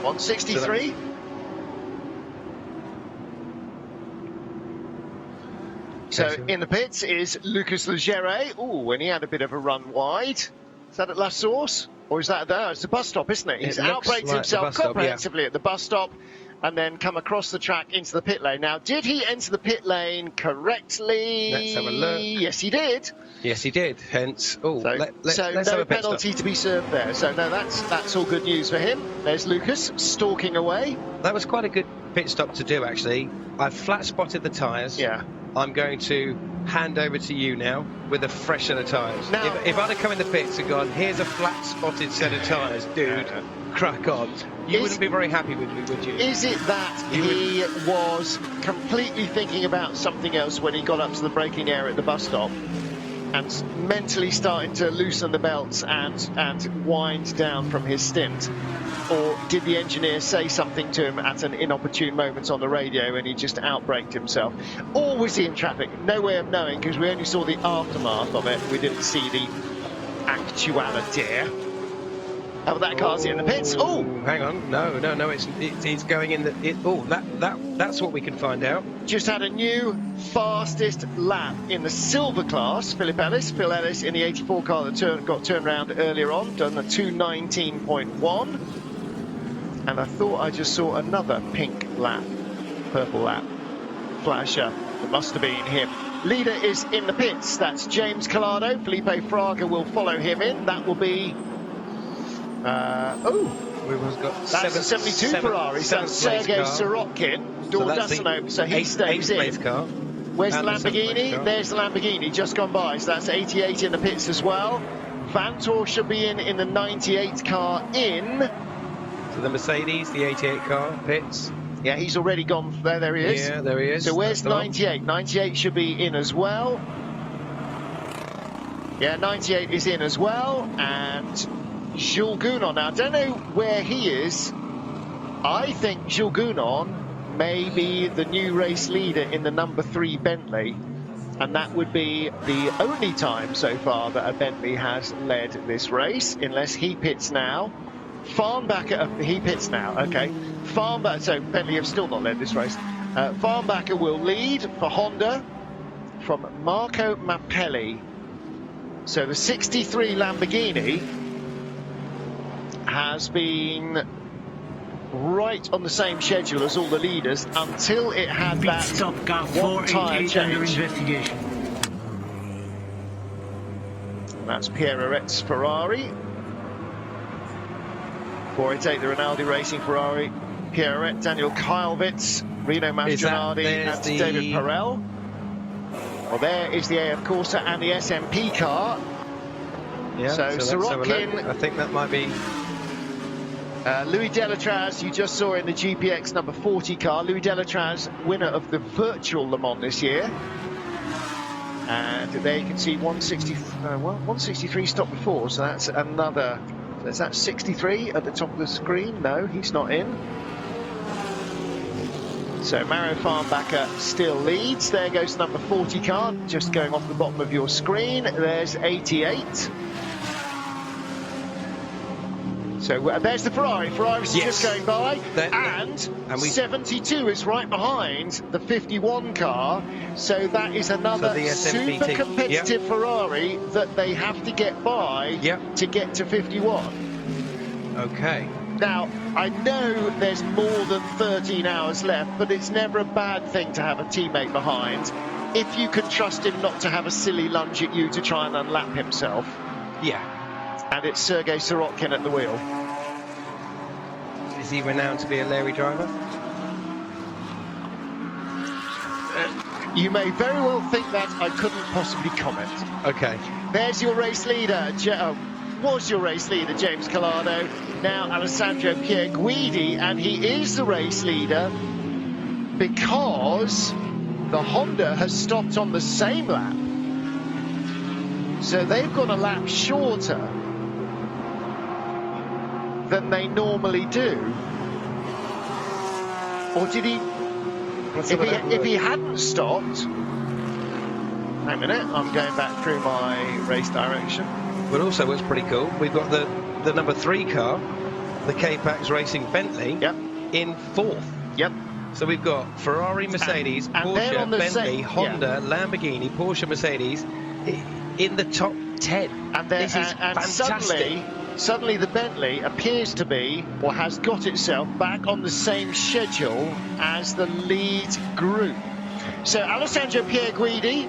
163. So in the pits is Lucas Legere. Oh, and he had a bit of a run wide. Is that at La Source? Or is that there? It's the bus stop, isn't it? He's outbraked himself comprehensively at the bus stop and then come across the track into the pit lane. Now, did he enter the pit lane correctly? Let's have a look. Yes, he did. Yes, he did. Hence, let's no have a pit penalty stop. to be served there. So, no, that's all good news for him. There's Lucas stalking away. That was quite a good pit stop to do, actually. I've flat spotted the tyres. Yeah. I'm going to hand over to you now with a fresh set of tyres. Now, if I'd have come in the pits and gone, here's a flat spotted set of tyres, dude, crack on, you wouldn't be very happy with me, would you? Is it that he was completely thinking about something else when he got up to the braking area at the bus stop and mentally starting to loosen the belts and wind down from his stint? Or did the engineer say something to him at an inopportune moment on the radio and he just outbraked himself? Or was he in traffic? No way of knowing, because we only saw the aftermath of it. We didn't see the actuality. Oh, that car's in the pits. Oh, hang on. No. It's going in the. That's what we can find out. Just had a new fastest lap in the silver class. Phil Ellis in the 84 car that got turned around earlier on, done the 2:19.1. And I thought I just saw another purple lap flash up. It must have been him. Leader is in the pits. That's James Collado. Felipe Fraga will follow him in. That will be. We've got that's a 72 Ferrari. So that's Sergei Sirotkin. Door doesn't open, so he stays in. Car. Where's the Lamborghini? There's the Lamborghini, just gone by. So that's 88 in the pits as well. Vantor should be in the 98 car in. So the Mercedes, the 88 car, pits. Yeah, he's already gone. There he is. Yeah, there he is. So where's 98? 98 should be in as well. Yeah, 98 is in as well. And Jules Gounon. Now, I don't know where he is. I think Jules Gounon may be the new race leader in the number 3 Bentley. And that would be the only time so far that a Bentley has led this race, unless he pits now. Farnbacher, he pits now, okay. So Bentley have still not led this race. Farnbacher will lead for Honda from Marco Mappelli. So the 63 Lamborghini has been right on the same schedule as all the leaders until it had that stop car one tyre 488 under change. investigation. And that's Pierre Aret's Ferrari. 488, the Rinaldi Racing Ferrari. Pierre Aret, Daniel Kylvitz, Rino Mastronardi, and David Perel. Well, there is the AF Corsa and the SMP car. Yeah, so Sirotkin, I think that might be. Louis Delatraz, you just saw in the GPX number 40 car. Louis Delatraz, winner of the virtual Le Mans this year. And there you can see 163 stopped before, so that's another. Is that 63 at the top of the screen? No, he's not in. So Mario Farnbacher still leads. There goes number 40 car, just going off the bottom of your screen. There's 88. So there's the Ferrari. Ferrari's just going by. And 72 is right behind the 51 car. So that is another super competitive Ferrari that they have to get by to get to 51. Okay. Now, I know there's more than 13 hours left, but it's never a bad thing to have a teammate behind if you can trust him not to have a silly lunge at you to try and unlap himself. Yeah. And it's Sergei Sirotkin at the wheel. Is he renowned to be a Larry driver? You may very well think that. I couldn't possibly comment. Okay. There's your race leader. Was your race leader, James Collado. Now Alessandro Pierguidi, and he is the race leader because the Honda has stopped on the same lap. So they've gone a lap shorter than they normally do. Or did he? If he hadn't stopped, hang a minute, I'm going back through my race direction. But also what's pretty cool, we've got the number 3 car, the K-Pax Racing Bentley, in 4th. Yep. So we've got Ferrari, Mercedes, and they're Porsche, on the Bentley, Honda, Lamborghini, Porsche, Mercedes in the top 10. And this is fantastic. Suddenly the Bentley appears to be, or has got itself back on the same schedule as the lead group. So Alessandro Pierguidi,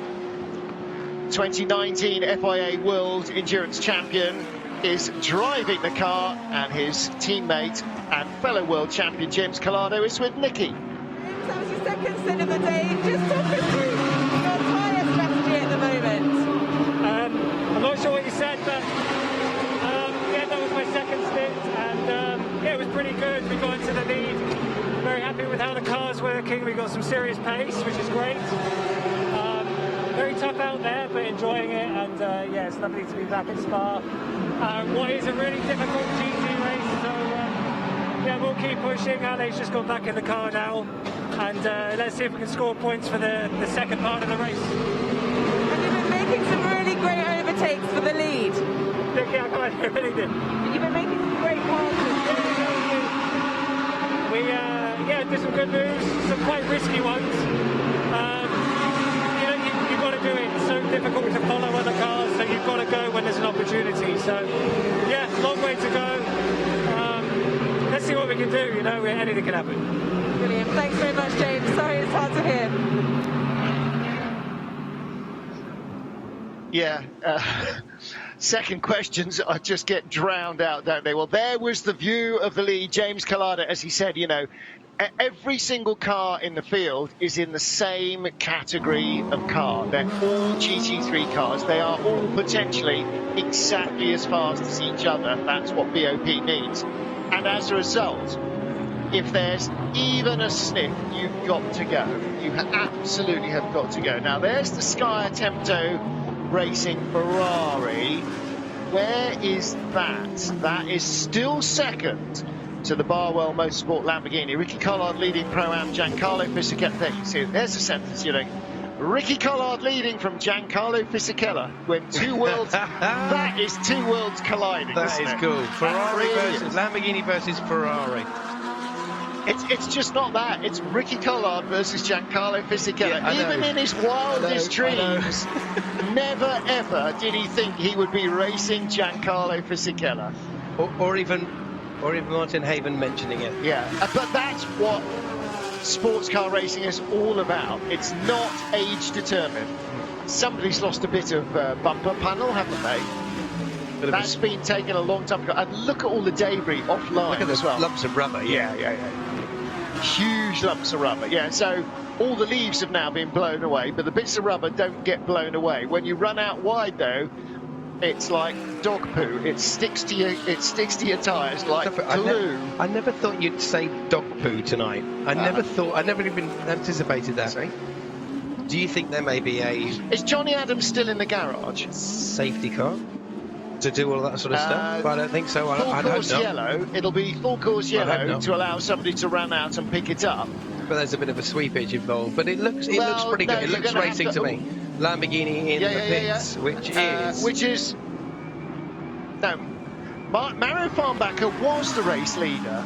2019 FIA World Endurance Champion, is driving the car, and his teammate and fellow world champion James Collado is with Nicky. That was your second stint of the day. Just talk us through your tyre strategy at the moment. I'm not sure what you said, but yeah, that was my second stint, and yeah, it was pretty good. We got into the lead. Very happy with how the car's working. We got some serious pace, which is great. Very tough out there, but enjoying it, and yeah, it's lovely to be back at Spa. What is a really difficult GT race, so yeah, we'll keep pushing. Ale's just got back in the car now, and let's see if we can score points for the second part of the race. And you've been making some really great overtakes for the lead. Yeah, I can't hear anything. You've been making some great passes. We yeah, did some good moves, some quite risky ones. You've got to do it. It's so difficult to follow other cars, so you've got to go when there's an opportunity. So, yeah, long way to go. Let's see what we can do. You know, anything can happen. Brilliant. Thanks very much, James. Sorry, it's hard to hear. Yeah. Second questions just get drowned out, don't they? Well, there was the view of the lead. James Collado, as he said, you know, every single car in the field is in the same category of car. They're all GT3 cars. They are all potentially exactly as fast as each other. That's what BOP means. And as a result, if there's even a sniff, you've got to go. You absolutely have got to go. Now, there's the Sky Attempto Racing Ferrari. Where is that? That is still second to the Barwell Motorsport Lamborghini. Ricky Collard leading Pro-Am, Giancarlo Fisichella. There you see, there's a sentence, you know. Ricky Collard leading from Giancarlo Fisichella. When two worlds, that is two worlds colliding. That is cool. Ferrari versus Lamborghini versus Ferrari. It's just not that. It's Ricky Collard versus Giancarlo Fisichella. Yeah, even in his wildest dreams, never ever did he think he would be racing Giancarlo Fisichella. Or even Martin Haven mentioning it. Yeah, but that's what sports car racing is all about. It's not age determined. Somebody's lost a bit of bumper panel, haven't they? That's been taken a long time ago. And look at all the debris offline. Look at as well. Lumps of rubber. Yeah. Huge lumps of rubber. Yeah, so all the leaves have now been blown away, but the bits of rubber don't get blown away. When you run out wide, though, it's like dog poo. It sticks to your tyres like glue. I never thought you'd say dog poo tonight. I never even anticipated that. See? Do you think there may be a... Is Johnny Adams still in the garage? Safety car to do all that sort of stuff? But I don't think so. Full course yellow. It'll be full course yellow to allow somebody to run out and pick it up. But there's a bit of a sweepage involved. But it looks pretty good. It looks racing to me. Lamborghini in the pits, which is... No, Mario Farnbacher was the race leader.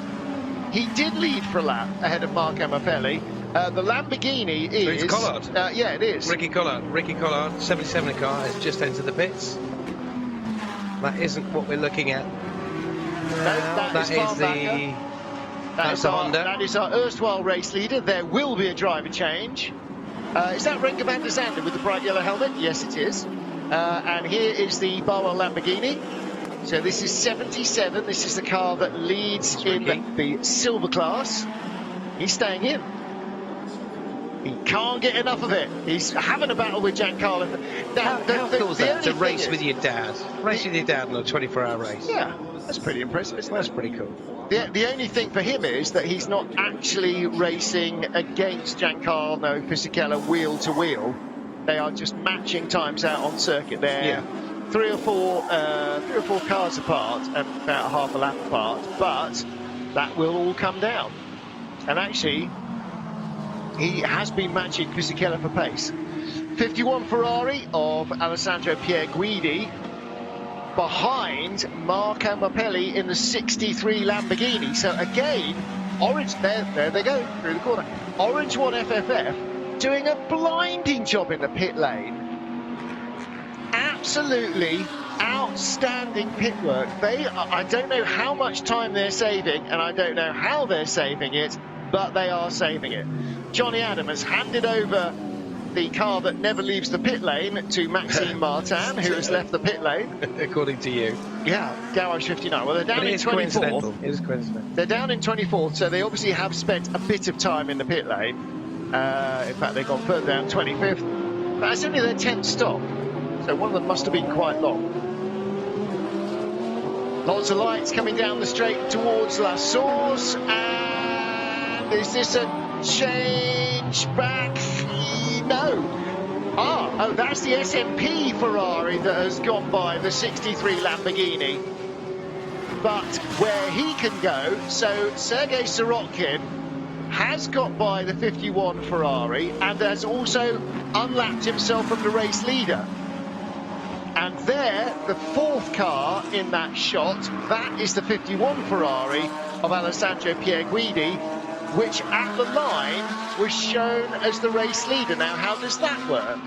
He did lead for a lap ahead of Marco Maffelli. The Lamborghini is... It's Collard. Yeah, it is. Ricky Collard, 77 car, has just entered the pits. That isn't what we're looking at. That's the Honda. That is our erstwhile race leader. There will be a driver change. Is that Renke van der Zande with the bright yellow helmet? Yes, it is. And here is the Barwell Lamborghini. So this is 77. This is the car that leads in the silver class. He's staying in. He can't get enough of it. He's having a battle with Giancarlo. Now, How cool is that? To only race thing with your dad. Race with your dad on a 24-hour race. Yeah, that's pretty impressive, isn't it? That's pretty cool. The only thing for him is that he's not actually racing against Giancarlo Fisichella wheel to wheel. They are just matching times out on circuit. They're three or four cars apart and about half a lap apart, but that will all come down. And actually, he has been matching Fisichella for pace. 51 Ferrari of Alessandro Pierguidi behind Marco Mappelli in the 63 Lamborghini. So again, orange, there they go through the corner. Orange 1 FFF doing a blinding job in the pit lane. Absolutely outstanding pit work. I don't know how much time they're saving, and I don't know how they're saving it, but they are saving it. Johnny Adam has handed over the car that never leaves the pit lane to Maxime Martin, who has left the pit lane. According to you. Yeah, Garage 59. Well, they're down in 24th. It is coincidental. They're down in 24th, so they obviously have spent a bit of time in the pit lane. In fact, they've gone further down, 25th. But that's only their 10th stop, so one of them must have been quite long. Lots of lights coming down the straight towards La Source, and is this a change back? No. Oh, that's the SMP Ferrari that has gone by the 63 Lamborghini. But where he can go, so Sergei Sirotkin has got by the 51 Ferrari and has also unlapped himself from the race leader. And there, the fourth car in that shot, that is the 51 Ferrari of Alessandro Pierguidi, which at the line was shown as the race leader. Now, how does that work?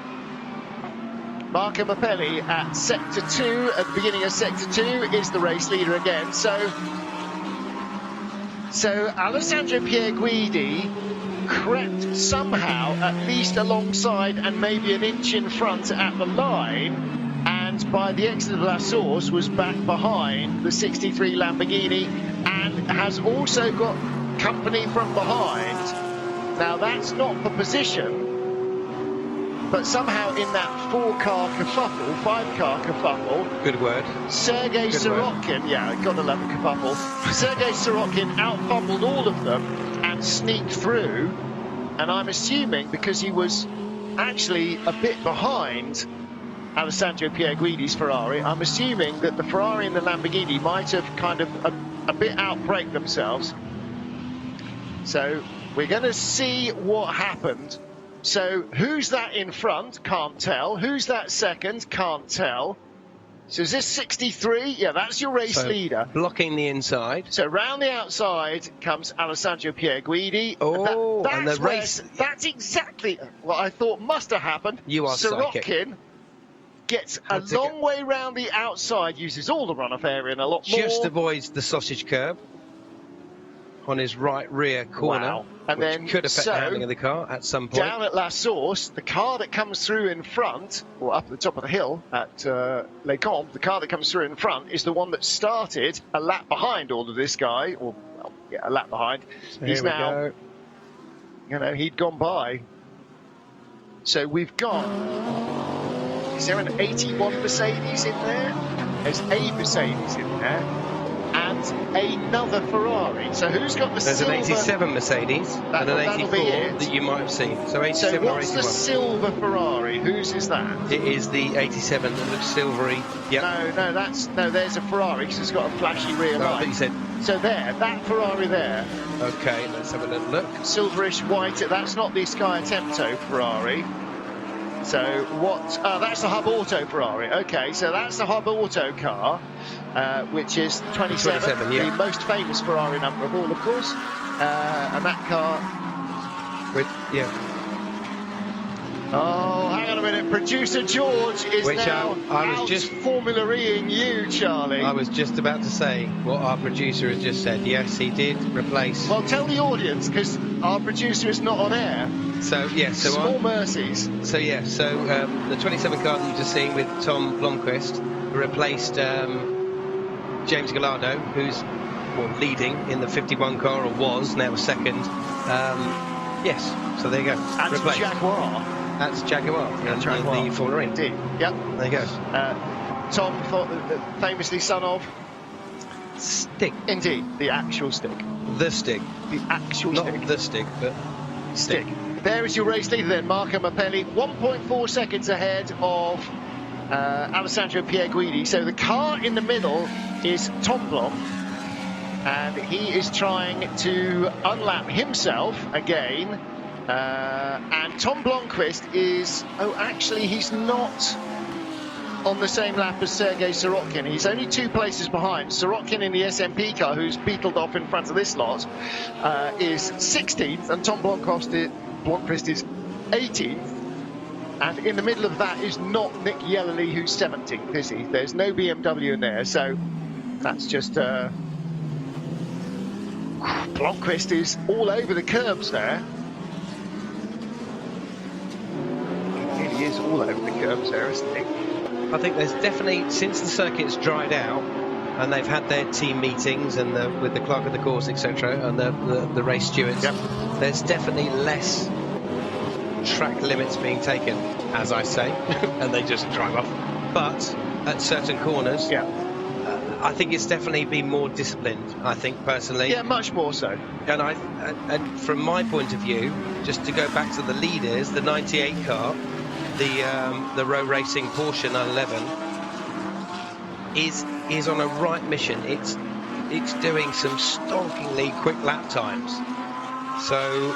Marco Mappelli at Sector 2, at the beginning of Sector 2, is the race leader again. So Alessandro Pierguidi crept somehow at least alongside and maybe an inch in front at the line, and by the exit of La Source was back behind the 63 Lamborghini and has also got company from behind. Now that's not the position, but somehow in that 4-car kerfuffle, 5-car kerfuffle, good word, Sergei Sirotkin, yeah, gotta love a kerfuffle. Sergei Sirotkin out-fumbled all of them and sneaked through, and I'm assuming because he was actually a bit behind Alessandro Pierguidi's Ferrari, I'm assuming that the Ferrari and the Lamborghini might have kind of a bit outbraked themselves. So we're going to see what happened. So who's that in front? Can't tell. Who's that second? Can't tell. So is this 63? Yeah, that's your race leader. Blocking the inside. So round the outside comes Alessandro Pierguidi. Oh, and the race. That's exactly what I thought must have happened. You are Sirotkin psychic. Gets a long way round the outside, uses all the runoff area and a lot more. Just avoids the sausage curb on his right rear corner. Wow. And which then could affect the handling of the car at some point. Down at La Source, the car that comes through in front, or up at the top of the hill at Les Combes, the car that comes through in front is the one that started a lap behind all of this guy, or well, yeah, a lap behind. So he's now, go. you know, he'd gone by. So we've got, is there an 81 Mercedes in there? There's a Mercedes in there. And another Ferrari. So who's got the There's silver? There's an 87 Mercedes and an 84 that you might have seen. So 87 so or what's 81. the silver Ferrari? Whose is that? It is the 87 that looks silvery. Yep. No, there's a Ferrari because it's got a flashy rear But light. you said, So there, that Ferrari there, okay, let's have a little look. silverish white, that's not the Sky Attempto Ferrari. So what, that's the Hub Auto Ferrari. Okay, so that's the Hub Auto car, which is 27, 27, yeah. the most famous Ferrari number of all, of course. And that car... Yeah. Oh, hang on a minute. Producer George is now Formula-ing you, Charlie. I was just about to say what our producer has just said. Yes, he did replace. Well, tell the audience, because our producer is not on air. So, yeah. So Small mercies. So, yeah. So, the 27 car that you've just seen with Tom Blomqvist replaced James Gallardo, who's leading in the 51 car, or was, now second. Yes. So there you go. And Replaced. Jaguar. That's Jaguar. And Jaguar. the Formula E. Indeed. Yep. There you go. Tom, famously son of? Stick. Indeed, the actual stick. The stick. The actual Not stick. the stick, but Stick. There is your race leader then, Marco Mappelli, 1.4 seconds ahead of Alessandro Pierguidi. So the car in the middle is Tom Blanc, and he is trying to unlap himself again. And Tom Blomqvist is, he's not on the same lap as Sergei Sorokin. He's only 2 places behind. Sorokin in the SMP car, who's beetled off in front of this lot, is 16th, and Tom Blomqvist is 18th. And in the middle of that is not Nick Yellerly, who's 17th, is he? There's no BMW in there, so that's just... Blomqvist is all over the curbs there. He really is all over the curbs there, isn't he? I think there's definitely, since the circuit's dried out and they've had their team meetings and with the clerk of the course, etc., and the race stewards, there's definitely less track limits being taken, as I say, and they just drive off. But at certain corners, I think it's definitely been more disciplined, I think, personally. Yeah, much more so. And from my point of view, just to go back to the leaders, the 98 car, the row racing Porsche 911 is on a right mission. It's doing some stonkingly quick lap times. So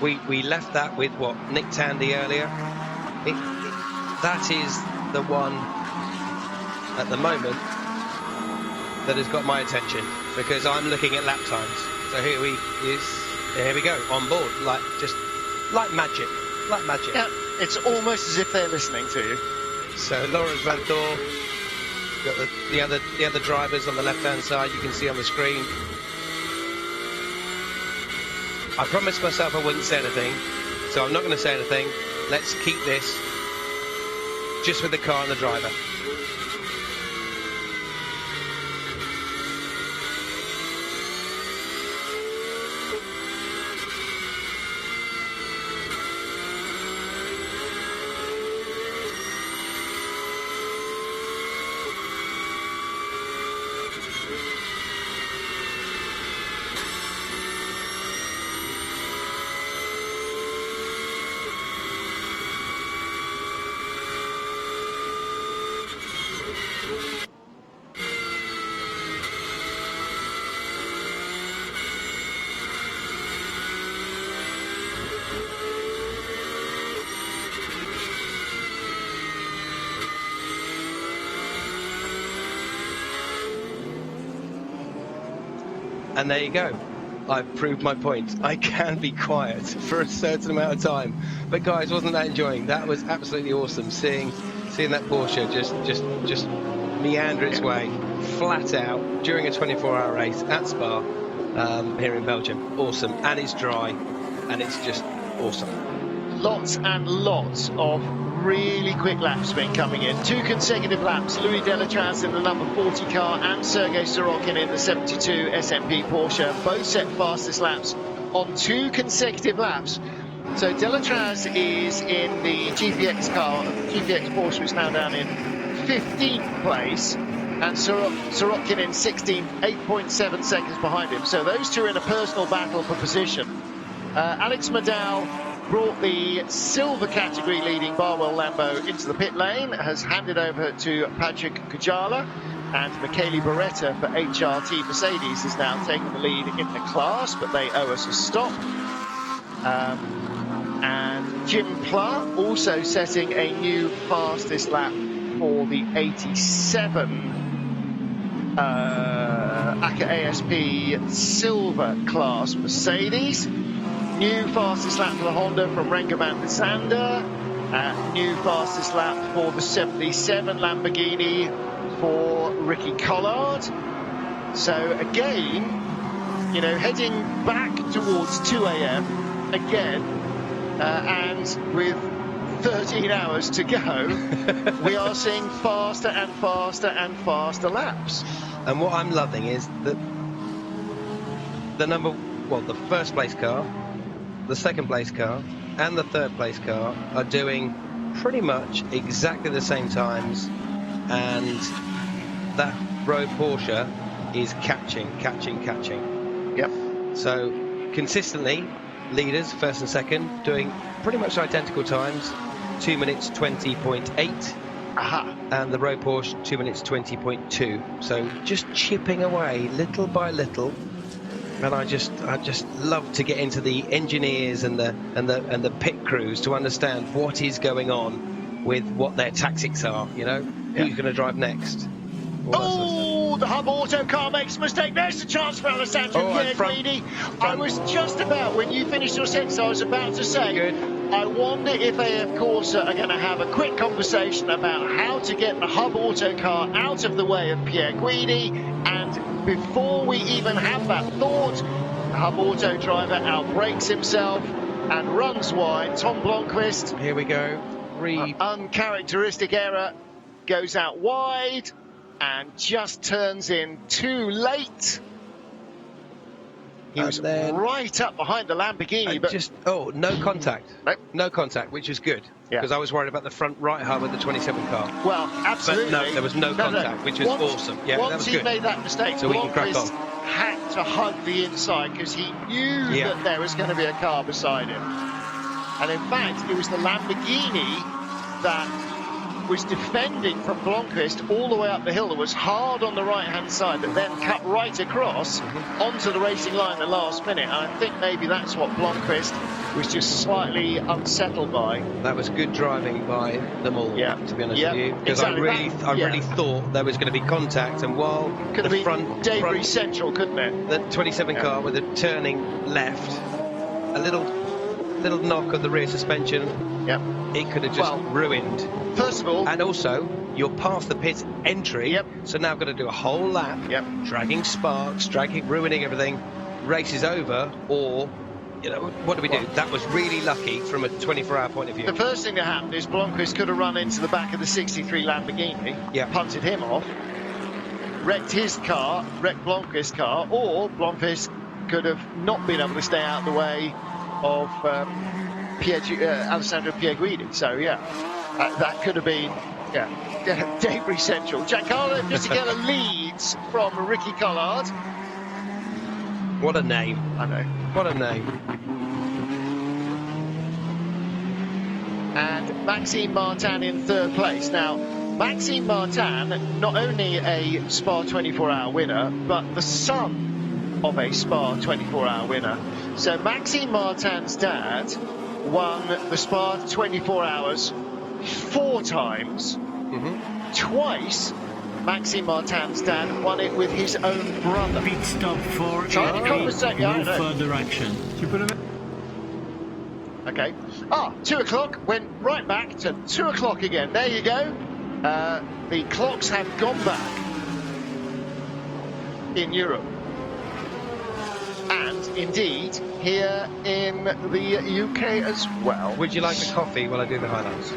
we left that with what, Nick Tandy earlier. That is the one at the moment that has got my attention, because I'm looking at lap times. So here we go, on board, like magic. Yeah, it's almost as if they're listening to you. So Lawrence Van Thor, got the other drivers on the left-hand side. You can see on the screen. I promised myself I wouldn't say anything, so I'm not going to say anything. Let's keep this just with the car and the driver. And there you go. I've proved my point. I can be quiet for a certain amount of time. But guys, wasn't that enjoying? That was absolutely awesome. Seeing that Porsche just meander its way flat out during a 24-hour race at Spa here in Belgium. Awesome. And it's dry. And it's just awesome. Lots and lots of really quick laps been coming in. 2 consecutive laps. Louis Delatraz in the number 40 car and Sergei Sorokin in the 72 SMP Porsche. Both set fastest laps on 2 consecutive laps. So Delatraz is in the GPX car. GPX Porsche is now down in 15th place. And Sorokin in 16th, 8.7 seconds behind him. So those two are in a personal battle for position. Alex Maddow brought the silver category leading Barwell Lambo into the pit lane, has handed over to Patrick Kujala, and Michele Beretta for HRT Mercedes is now taking the lead in the class, but they owe us a stop. And Jim Pla also setting a new fastest lap for the 87 ACA ASP silver class Mercedes. New fastest lap for the Honda from Renga van der Zande. New fastest lap for the 77 Lamborghini for Ricky Collard. So again, heading back towards 2 a.m. again, and with 13 hours to go, we are seeing faster and faster and faster laps. And what I'm loving is that the first place car the second place car and the third place car are doing pretty much exactly the same times, and that road Porsche is catching. Yep. So consistently, leaders, first and second, doing pretty much identical times, 2 minutes 20.8. Aha. And the road Porsche 2 minutes 20.2. So just chipping away little by little. And I just love to get into the engineers and the pit crews to understand what is going on with what their tactics are. You know, who's going to drive next. Oh, the Hub Auto car makes a mistake. There's a chance for Alessandro Pierguidi. I was just about, when you finished your sentence, I was about to say, I wonder if AF Corsa are going to have a quick conversation about how to get the Hub Auto car out of the way of Pierguidi. And before we even have that thought, the Hub Auto driver outbrakes himself and runs wide. Tom Blomqvist. Here we go. Uncharacteristic error, goes out wide and just turns in too late. He was right up behind the Lamborghini, but no contact. Nope. No contact, which is good, because I was worried about the front right hub of the 27 car. Well, absolutely. But no, there was no contact, which was awesome. Yeah, that was good. Once he made that mistake, so we can crack on. Had to hug the inside because he knew that there was going to be a car beside him. And in fact, it was the Lamborghini that was defending from Blomqvist all the way up the hill. That was hard on the right-hand side, but then cut right across onto the racing line at the last minute. And I think maybe that's what Blomqvist was just slightly unsettled by. That was good driving by them all, to be honest with you. Because I really thought there was going to be contact, and while could have been debris central, couldn't it? The 27 car with a turning left, a little knock of the rear suspension, it could have just ruined. First of all, and also you're past the pit entry, so now I've got to do a whole lap, dragging sparks, ruining everything. Race is over, or what do we do? That was really lucky from a 24-hour point of view. The first thing that happened is Blomqvist could have run into the back of the 63 Lamborghini, punted him off, wrecked his car, wrecked Blomqvist's car, or Blomqvist could have not been able to stay out of the way of Alessandro Pierguidi. So that could have been debris central. Giancarlo Fisichella leads from Ricky Collard. What a name. I know. What a name. And Maxime Martin in third place. Now, Maxime Martin, not only a Spa 24-hour winner, but the son of a Spa 24-hour winner. So Maxime Martin's dad won the Spa 24 hours 4 times. Twice Maxime Martin's dad won it with his own brother. Pit stop for no further action. Okay. 2 o'clock, went right back to 2 o'clock again. There you go. The clocks have gone back in Europe. And indeed, here in the UK as well. Would you like the coffee while I do the highlights?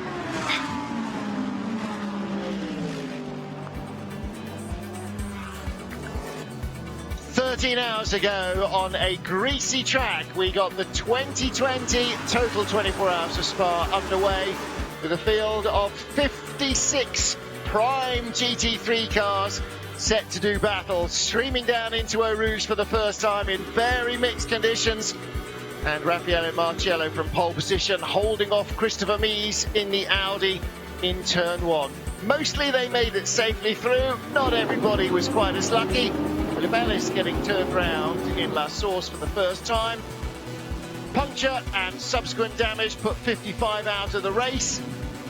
13 hours ago on a greasy track, we got the 2020 total 24 hours of Spa underway with a field of 56 prime GT3 cars set to do battle, streaming down into Eau Rouge for the first time in very mixed conditions. And Raffaele Marciello from pole position, holding off Christopher Mies in the Audi in turn 1. Mostly they made it safely through. Not everybody was quite as lucky. Libelis getting turned round in La Source for the first time. Puncture and subsequent damage put 55 out of the race.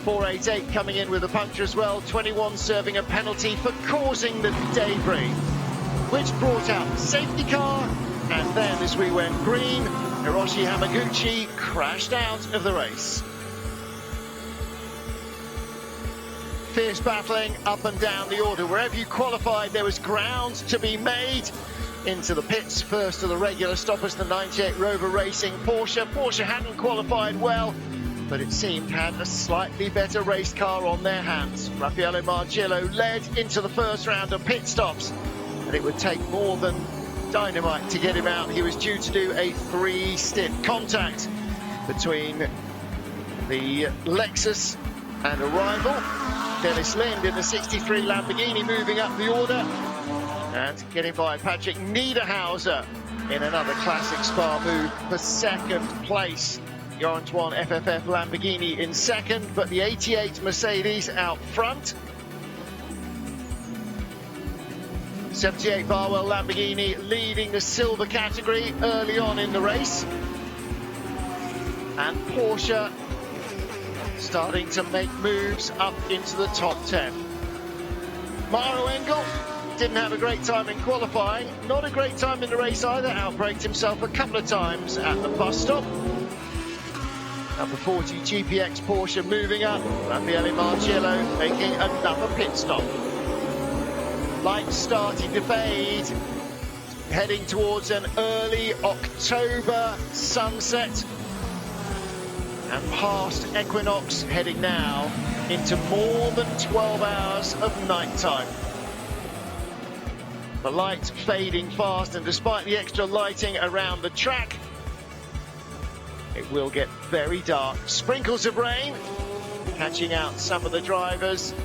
488 coming in with a puncture as well. 21 serving a penalty for causing the debris, which brought out the safety car. And then as we went green, Hiroshi Hamaguchi crashed out of the race. Fierce battling up and down the order. Wherever you qualified, there was ground to be made. Into the pits, first of the regular stoppers, the 98 Rover Racing Porsche. Porsche hadn't qualified well, but it seemed had a slightly better race car on their hands. Raffaele Marciello led into the first round of pit stops, and it would take more than dynamite to get him out. He was due to do a 3-stint contact between the Lexus and a rival. Dennis Lind in the 63 Lamborghini moving up the order and getting by Patrick Niederhauser in another classic Spa move for second place. The Orange One FFF Lamborghini in second, but the 88 Mercedes out front. 78 Barwell Lamborghini leading the silver category early on in the race. And Porsche starting to make moves up into the top 10. Maro Engel didn't have a great time in qualifying, not a great time in the race either, outbraked himself a couple of times at the bus stop. Number 40 GPX Porsche moving up, Raffaele Marciello making another pit stop. Lights starting to fade, heading towards an early October sunset. And past equinox, heading now into more than 12 hours of nighttime. The lights fading fast, and despite the extra lighting around the track, it will get very dark. Sprinkles of rain catching out some of the drivers,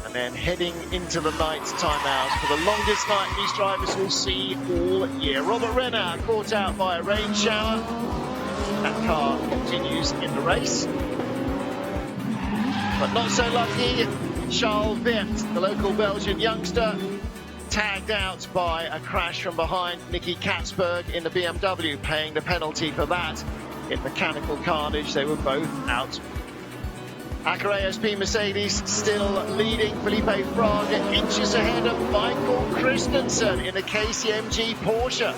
and then heading into the nighttime hours for the longest night these drivers will see all year. Robert Renner caught out by a rain shower. That car continues in the race. But not so lucky, Charles Virt, the local Belgian youngster, tagged out by a crash from behind Nicky Katzberg in the BMW, paying the penalty for that. In mechanical carnage, they were both out. Acura ASP Mercedes still leading. Felipe Fraga inches ahead of Michael Christensen in a KCMG Porsche.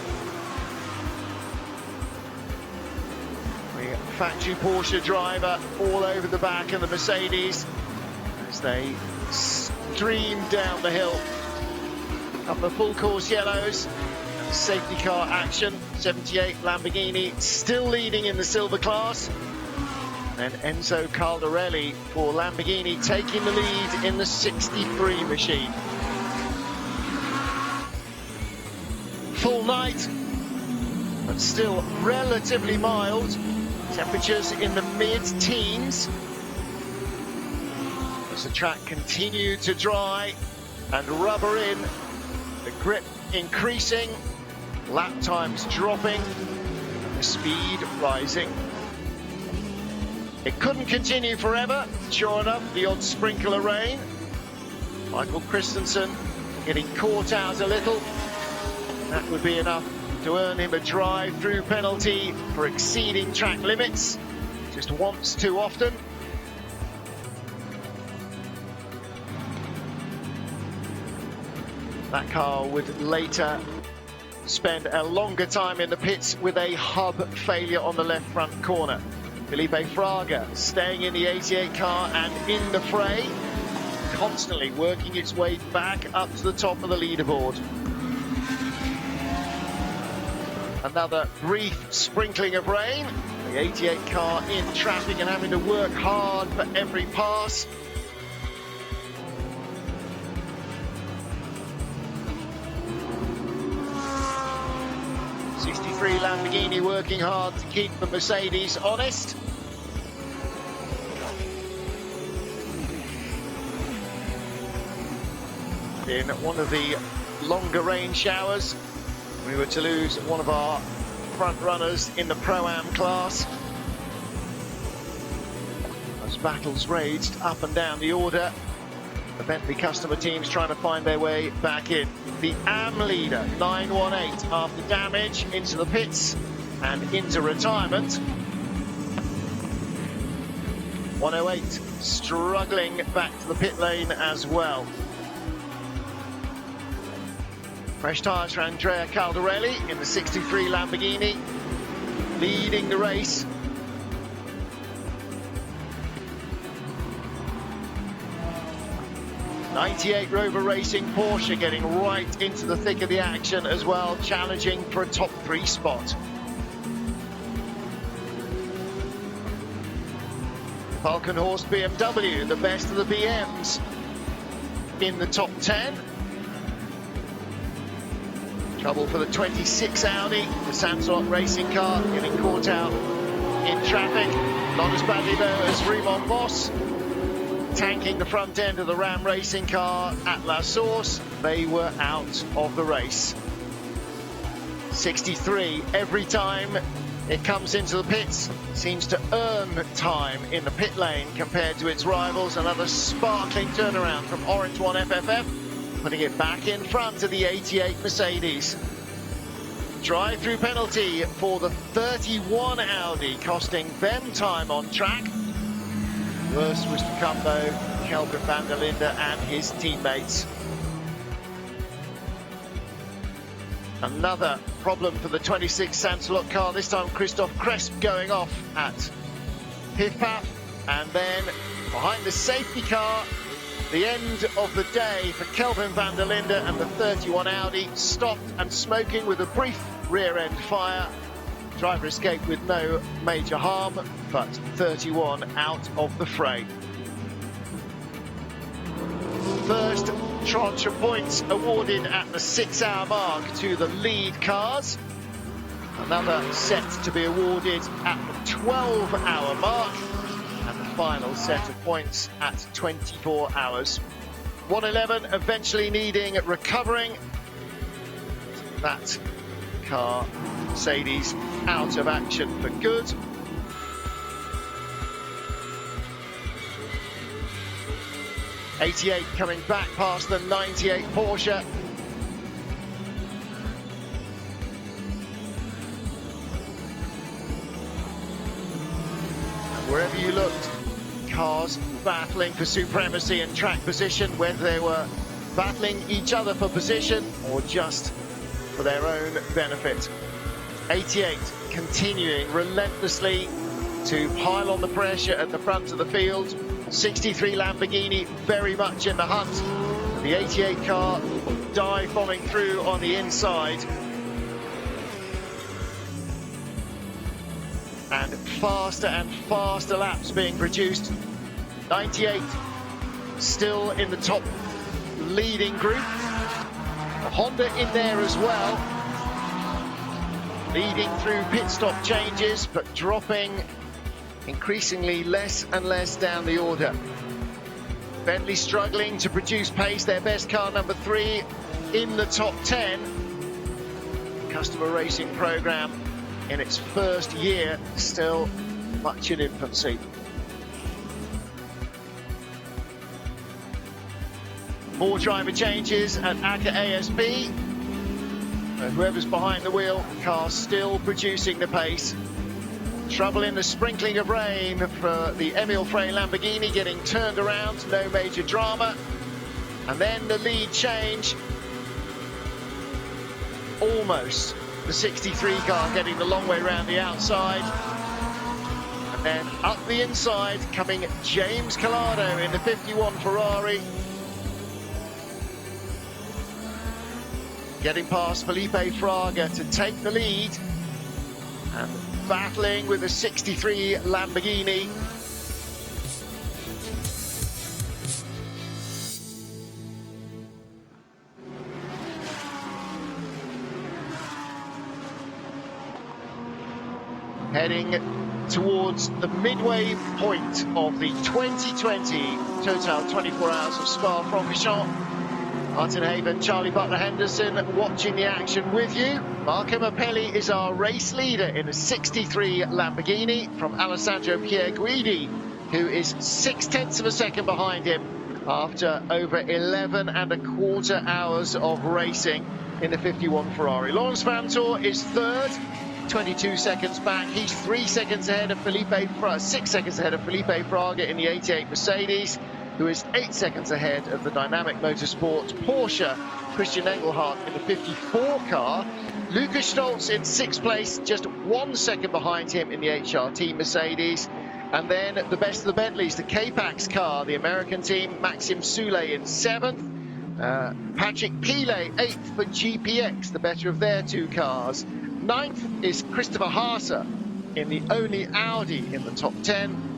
Factory Porsche driver all over the back of the Mercedes as they stream down the hill. Up the full course yellows, and safety car action. 78 Lamborghini still leading in the silver class. And Enzo Caldarelli for Lamborghini taking the lead in the 63 machine. Full night, but still relatively mild. Temperatures in the mid-teens as the track continued to dry and rubber in, the grip increasing, lap times dropping, the speed rising. It couldn't continue forever. Sure enough, the odd sprinkle of rain. Michael Christensen getting caught out a little. That would be enough to earn him a drive-through penalty for exceeding track limits just once too often. That car would later spend a longer time in the pits with a hub failure on the left front corner. Felipe Fraga staying in the 88 car and in the fray, constantly working its way back up to the top of the leaderboard. Another brief sprinkling of rain. The 88 car in traffic and having to work hard for every pass. '63 Lamborghini working hard to keep the Mercedes honest. In one of the longer rain showers, we were to lose one of our front runners in the Pro-Am class. As battles raged up and down the order, the Bentley customer teams trying to find their way back in. The AM leader, 918, after damage into the pits and into retirement. 108 struggling back to the pit lane as well. Fresh tyres for Andrea Caldarelli in the 63 Lamborghini, leading the race. '98 Rover Racing Porsche getting right into the thick of the action as well, challenging for a top 3 spot. Falkenhorst BMW, the best of the BMs, in the top 10. Trouble for the 26 Audi, the Sansalot racing car, getting caught out in traffic. Not as badly though as Raymond Boss, tanking the front end of the Ram racing car at La Source. They were out of the race. 63 every time it comes into the pits, seems to earn time in the pit lane compared to its rivals. Another sparkling turnaround from Orange One FFF, putting it back in front of the 88 Mercedes. Drive-through penalty for the 31 Audi, costing them time on track. Worst was to come though, Kelvin van der Linde and his teammates. Another problem for the 26 Sansalot car, this time Christoph Cresp going off at Piff-Paff, and then behind the safety car, the end of the day for Kelvin van der Linde and the 31 Audi, stopped and smoking with a brief rear-end fire. Driver escaped with no major harm, but 31 out of the fray. First tranche of points awarded at the 6-hour mark to the lead cars. Another set to be awarded at the 12-hour mark. And the final set of points at 24 hours. 111 eventually needing recovering. That car, Mercedes, out of action for good. '88 coming back past the 98 Porsche. And wherever you looked, cars battling for supremacy and track position, whether they were battling each other for position or just for their own benefit. 88 continuing relentlessly to pile on the pressure at the front of the field. 63 Lamborghini very much in the hunt. The 88 car dive bombing through on the inside. And faster laps being produced. 98 still in the top leading group. A Honda in there as well. Leading through pit stop changes, but dropping increasingly less and less down the order. Bentley struggling to produce pace, their best car number 3 in the top 10. Customer racing program in its first year, still much in infancy. More driver changes at ACA ASP. Whoever's behind the wheel, car still producing the pace. Trouble in the sprinkling of rain for the Emile Frey Lamborghini, getting turned around, no major drama. And then the lead change. Almost the 63 car getting the long way around the outside. And then up the inside coming James Collado in the 51 Ferrari. Getting past Felipe Fraga to take the lead. And battling with the 63 Lamborghini. Heading towards the midway point of the 2020 Total 24 Hours of Spa-Francorchamps. Martin Haven, Charlie Butler-Henderson watching the action with you. Marco Mappelli is our race leader in a 63 Lamborghini from Alessandro Pierguidi, who is 0.6 of a second behind him after over 11 and a quarter hours of racing in the 51 Ferrari. Lawrence Vantor is third, 22 seconds back. He's 3 seconds ahead of 6 seconds ahead of Felipe Fraga in the 88 Mercedes, who is 8 seconds ahead of the Dynamic Motorsports Porsche Christian Engelhardt in the 54 car. Lucas Stoltz in 6th place, just 1 second behind him in the HRT Mercedes. And then the best of the Bentleys, the K-Pax car, the American team, Maxim Soule in 7th. Patrick Pile, 8th for GPX, the better of their 2 cars. 9th is Christopher Haase in the only Audi in the top 10.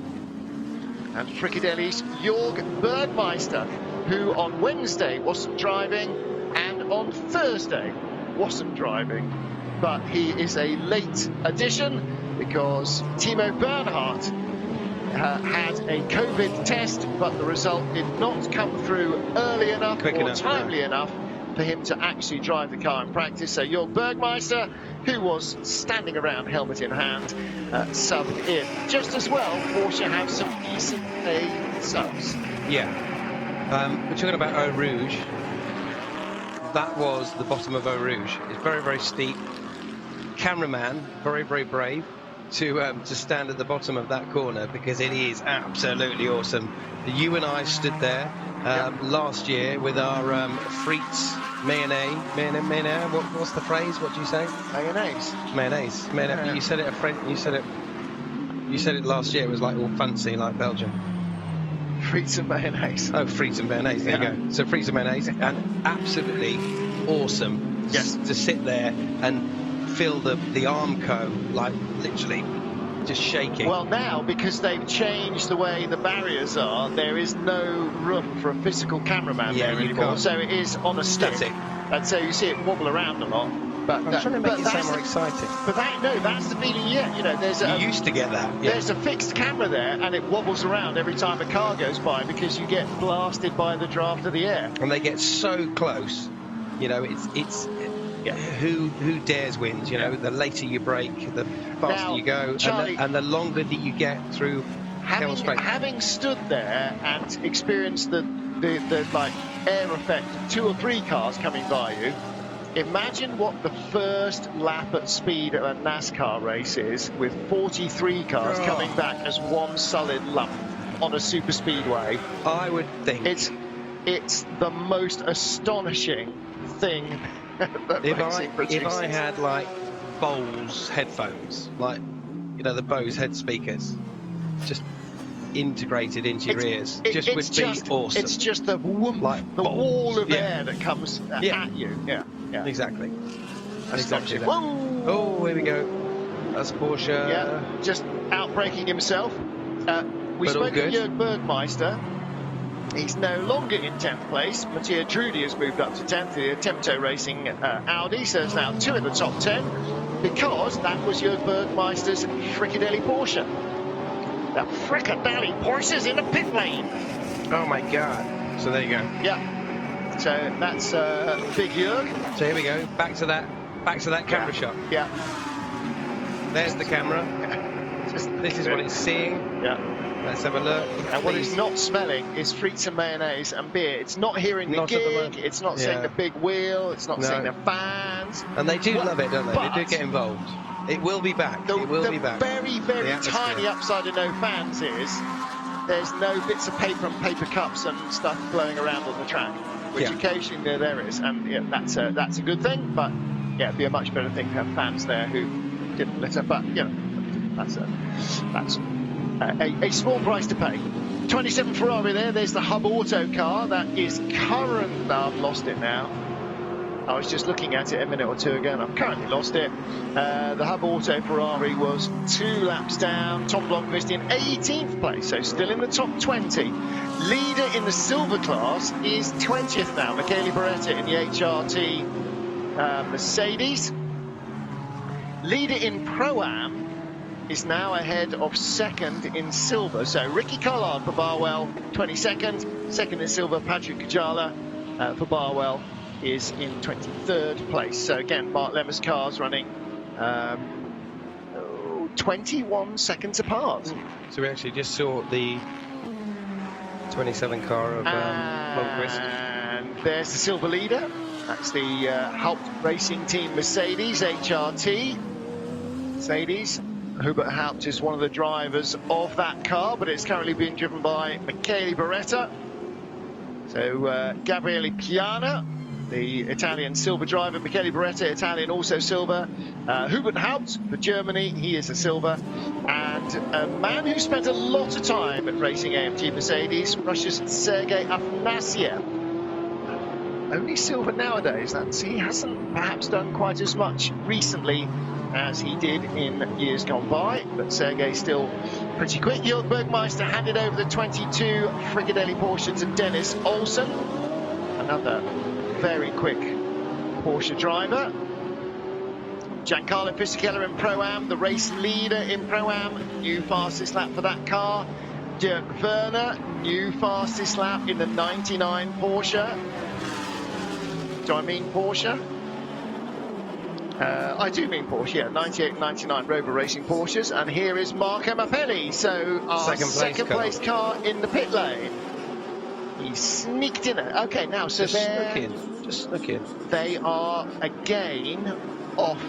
And Fricadelli's Jörg Bergmeister, who on Wednesday wasn't driving and on Thursday wasn't driving, but he is a late addition because Timo Bernhardt had a COVID test, but the result did not come through early enough timely enough for him to actually drive the car in practice. So Jörg Bergmeister, who was standing around helmet in hand, subbed in. Just as well, Porsche have some decent paid subs. Yeah. We're talking about Eau Rouge. That was the bottom of Eau Rouge. It's very, very steep. Cameraman, very, very brave to stand at the bottom of that corner, because it is absolutely awesome. You and I stood there last year with our frites mayonnaise. What's the phrase? What do you say? Mayonnaise. Yeah. You said it. You said it last year. It was like all fancy, like Belgium. Frites and mayonnaise. Oh, frites and mayonnaise. There you go. So frites and mayonnaise, and absolutely awesome. Yes. To sit there and feel the Armco, like literally just shaking. Well, now, because they've changed the way the barriers are, there is no room for a physical cameraman there anymore. So it is on a stick. Static. And so you see it wobble around a lot. But I'm trying to make it sound more exciting. But that's the feeling you get. You know, You used to get that. There's a fixed camera there, and it wobbles around every time a car goes by, because you get blasted by the draft of the air. And they get so close. You know, it's who dares wins. You know, the later you brake, the faster Now, you go, Charlie, and the longer that you get through Hell Straight. Having stood there and experienced the like air effect of 2 or 3 cars coming by you, imagine what the first lap at speed at a NASCAR race is, with 43 cars coming back as one solid lump on a super speedway. I would think it's the most astonishing thing that if I had like Bose headphones, like, you know, the Bose head speakers, just integrated into your ears, would be awesome. It's just the whoomp, like the Bose. wall of air that comes at you. Yeah. Exactly. Astonishing. That. Whoa! Oh, here we go. That's Porsche. Yeah, just outbraking himself. We spoke of Jörg Bergmeister. He's no longer in 10th place. Mattia Trudi has moved up to 10th. The Temto Racing Audi, so there's now 2 in the top 10, because that was Jörg Bergmeister's Fricadelli Porsche. The Fricadelli Porsche's in the pit lane. Oh my God. So there you go. Yeah. So that's Big Jörg. So here we go. Back to that camera shot. Yeah. There's the camera. This is what it's seeing. Yeah. Let's have a look. And what it's not smelling is frites and mayonnaise and beer. It's not hearing the gig. It's not seeing the big wheel. It's not seeing the fans. And they do love it, don't they? They do get involved. It will be back. It will be back. The very, very tiny upside of no fans is there's no bits of paper and paper cups and stuff blowing around on the track, which occasionally there is. And that's a good thing. But it'd be a much better thing to have fans there who didn't litter. But that's a small price to pay. 27 Ferrari there. There's the Hub Auto car that is current. I've lost it now. I was just looking at it a minute or two ago, and I've currently lost it. The Hub Auto Ferrari was 2 laps down. Tom Blomqvist in 18th place, so still in the top 20. Leader in the silver class is 20th now. Michele Beretta in the HRT Mercedes. Leader in Pro-Am is now ahead of 2nd in silver. So Ricky Collard for Barwell, 22nd. 2nd in silver, Patrick Kajala for Barwell is in 23rd place. So again, Mark Lemmer's cars running 21 seconds apart. So we actually just saw the 27 car of Blomqvist. And there's the silver leader. That's the Haupt Racing Team Mercedes, HRT. Mercedes. Hubert Haupt is one of the drivers of that car, but it's currently being driven by Michele Beretta. So Gabriele Piana, the Italian silver driver. Michele Beretta, Italian, also silver. Hubert Haupt for Germany, he is a silver. And a man who spent a lot of time at racing AMG Mercedes, Russia's Sergei Afnasiev. Only silver nowadays. He hasn't perhaps done quite as much recently as he did in years gone by, but Sergei still pretty quick. Jörg Bergmeister handed over the 22 Fricadelli Porsche to Dennis Olsen. Another very quick Porsche driver. Giancarlo Fisichella in Pro-Am, the race leader in Pro-Am, new fastest lap for that car. Dirk Werner, new fastest lap in the 99 Porsche. Do I mean Porsche? I do mean Porsche, yeah, 98, 99 Rover Racing Porsches. And here is Marco Mappelli, so our second place car in the pit lane. He sneaked in it. Okay, now, so Just snuck in. they are again off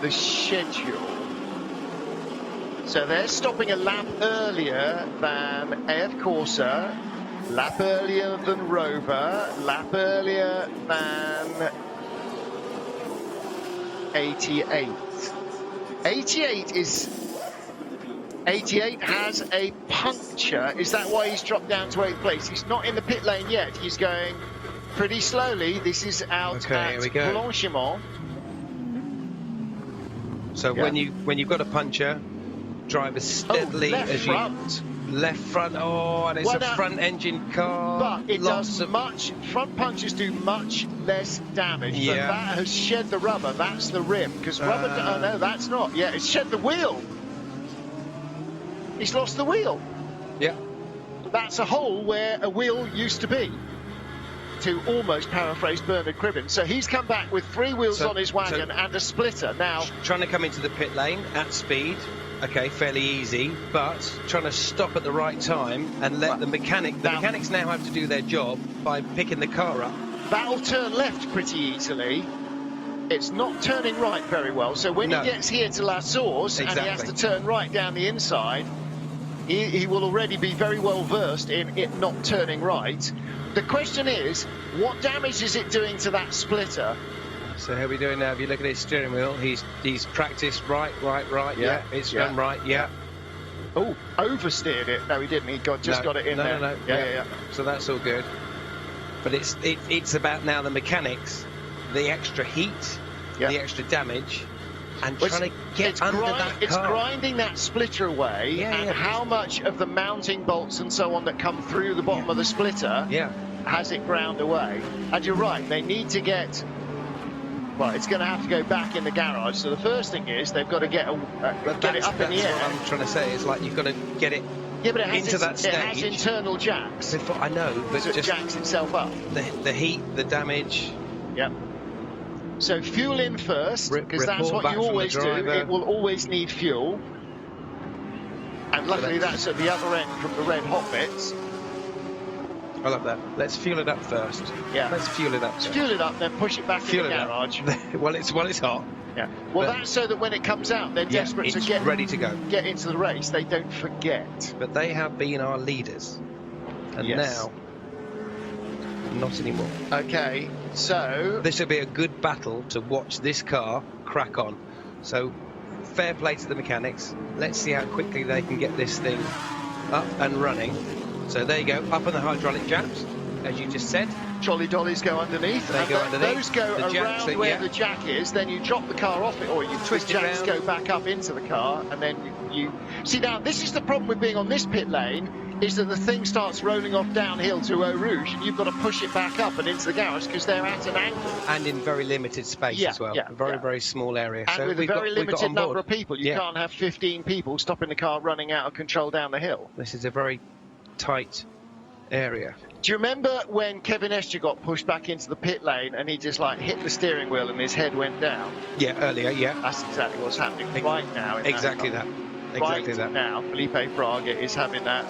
the schedule. So they're stopping a lap earlier than AF Corsa, lap earlier than Rover, lap earlier than 88. 88 has a puncture. Is that why he's dropped down to 8th place? He's not in the pit lane yet. He's going pretty slowly. This is out at Blanchimont. So when you've got a puncture, drive as steadily as you left front. Oh, and it's a front engine car. But it does much. Front punches do much less damage. Yeah. But that has shed the rubber. That's the rim. Because rubber. Oh no, that's not. Yeah, it's shed the wheel. He's lost the wheel. Yeah. That's a hole where a wheel used to be. To almost paraphrase Bernard Cribbin. So he's come back with 3 wheels on his wagon and a splitter. Now, trying to come into the pit lane at speed, okay, fairly easy, but trying to stop at the right time and let the mechanics now have to do their job by picking the car up. That'll turn left pretty easily. It's not turning right very well. So when he gets here to La Source and he has to turn right down the inside, he will already be very well versed in it not turning right. The question is, what damage is it doing to that splitter? So how are we doing now? If you look at his steering wheel, he's practiced right. Yeah, it's done right. Yeah. Oh, oversteered it. No, he didn't. He got it in there. No. Yeah. So that's all good. But it's about now the mechanics, the extra heat, the extra damage, and trying to get under that car. It's grinding that splitter away, and how much of the mounting bolts and so on that come through the bottom of the splitter has it ground away. And you're right, they need to get... Well, it's going to have to go back in the garage. So the first thing is they've got to get it up in the air. What I'm trying to say is, like, you've got to get it into that stage. It has internal jacks. I know, but so it just jacks itself up. The heat, the damage. Yep. So fuel in first, because that's what you always do. It will always need fuel. And luckily that's at the other end from the red hot bits. I love that. Let's fuel it up first. Yeah. Let's fuel it up first. Fuel it up, then push it back in the garage. Well, it's hot. Yeah. Well, that's so that when it comes out, they're desperate to get ready to go. Get into the race. They don't forget. But they have been our leaders, and now not anymore. Okay, so this will be a good battle to watch this car crack on. So fair play to the mechanics. Let's see how quickly they can get this thing up and running. So there you go, up on the hydraulic jacks, as you just said. Trolley dollies go underneath. They go underneath. Those go around where the jack is, then you drop the car off it, or you twist jacks go back up into the car, and then you... See, now, this is the problem with being on this pit lane, is that the thing starts rolling off downhill to Eau Rouge, and you've got to push it back up and into the garage, because they're at an angle. And in very limited space as well. A very small area. And so with a very limited number of people. You can't have 15 people stopping the car running out of control down the hill. This is a very tight area. Do you remember when Kevin Escher got pushed back into the pit lane and he just like hit the steering wheel and his head went down? Yeah, earlier, That's exactly what's happening right now. Exactly that. Now, Felipe Braga is having that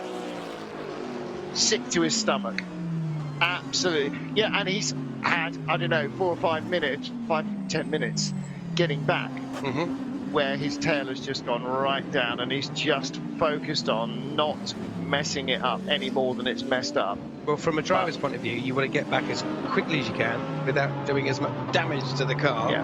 sick to his stomach. Absolutely. Yeah, and he's had, I don't know, 4 or 5 minutes, 5-10 minutes getting back. Where his tail has just gone right down and he's just focused on not messing it up any more than it's messed up. Well, from a driver's point of view, you want to get back as quickly as you can without doing as much damage to the car. Yeah.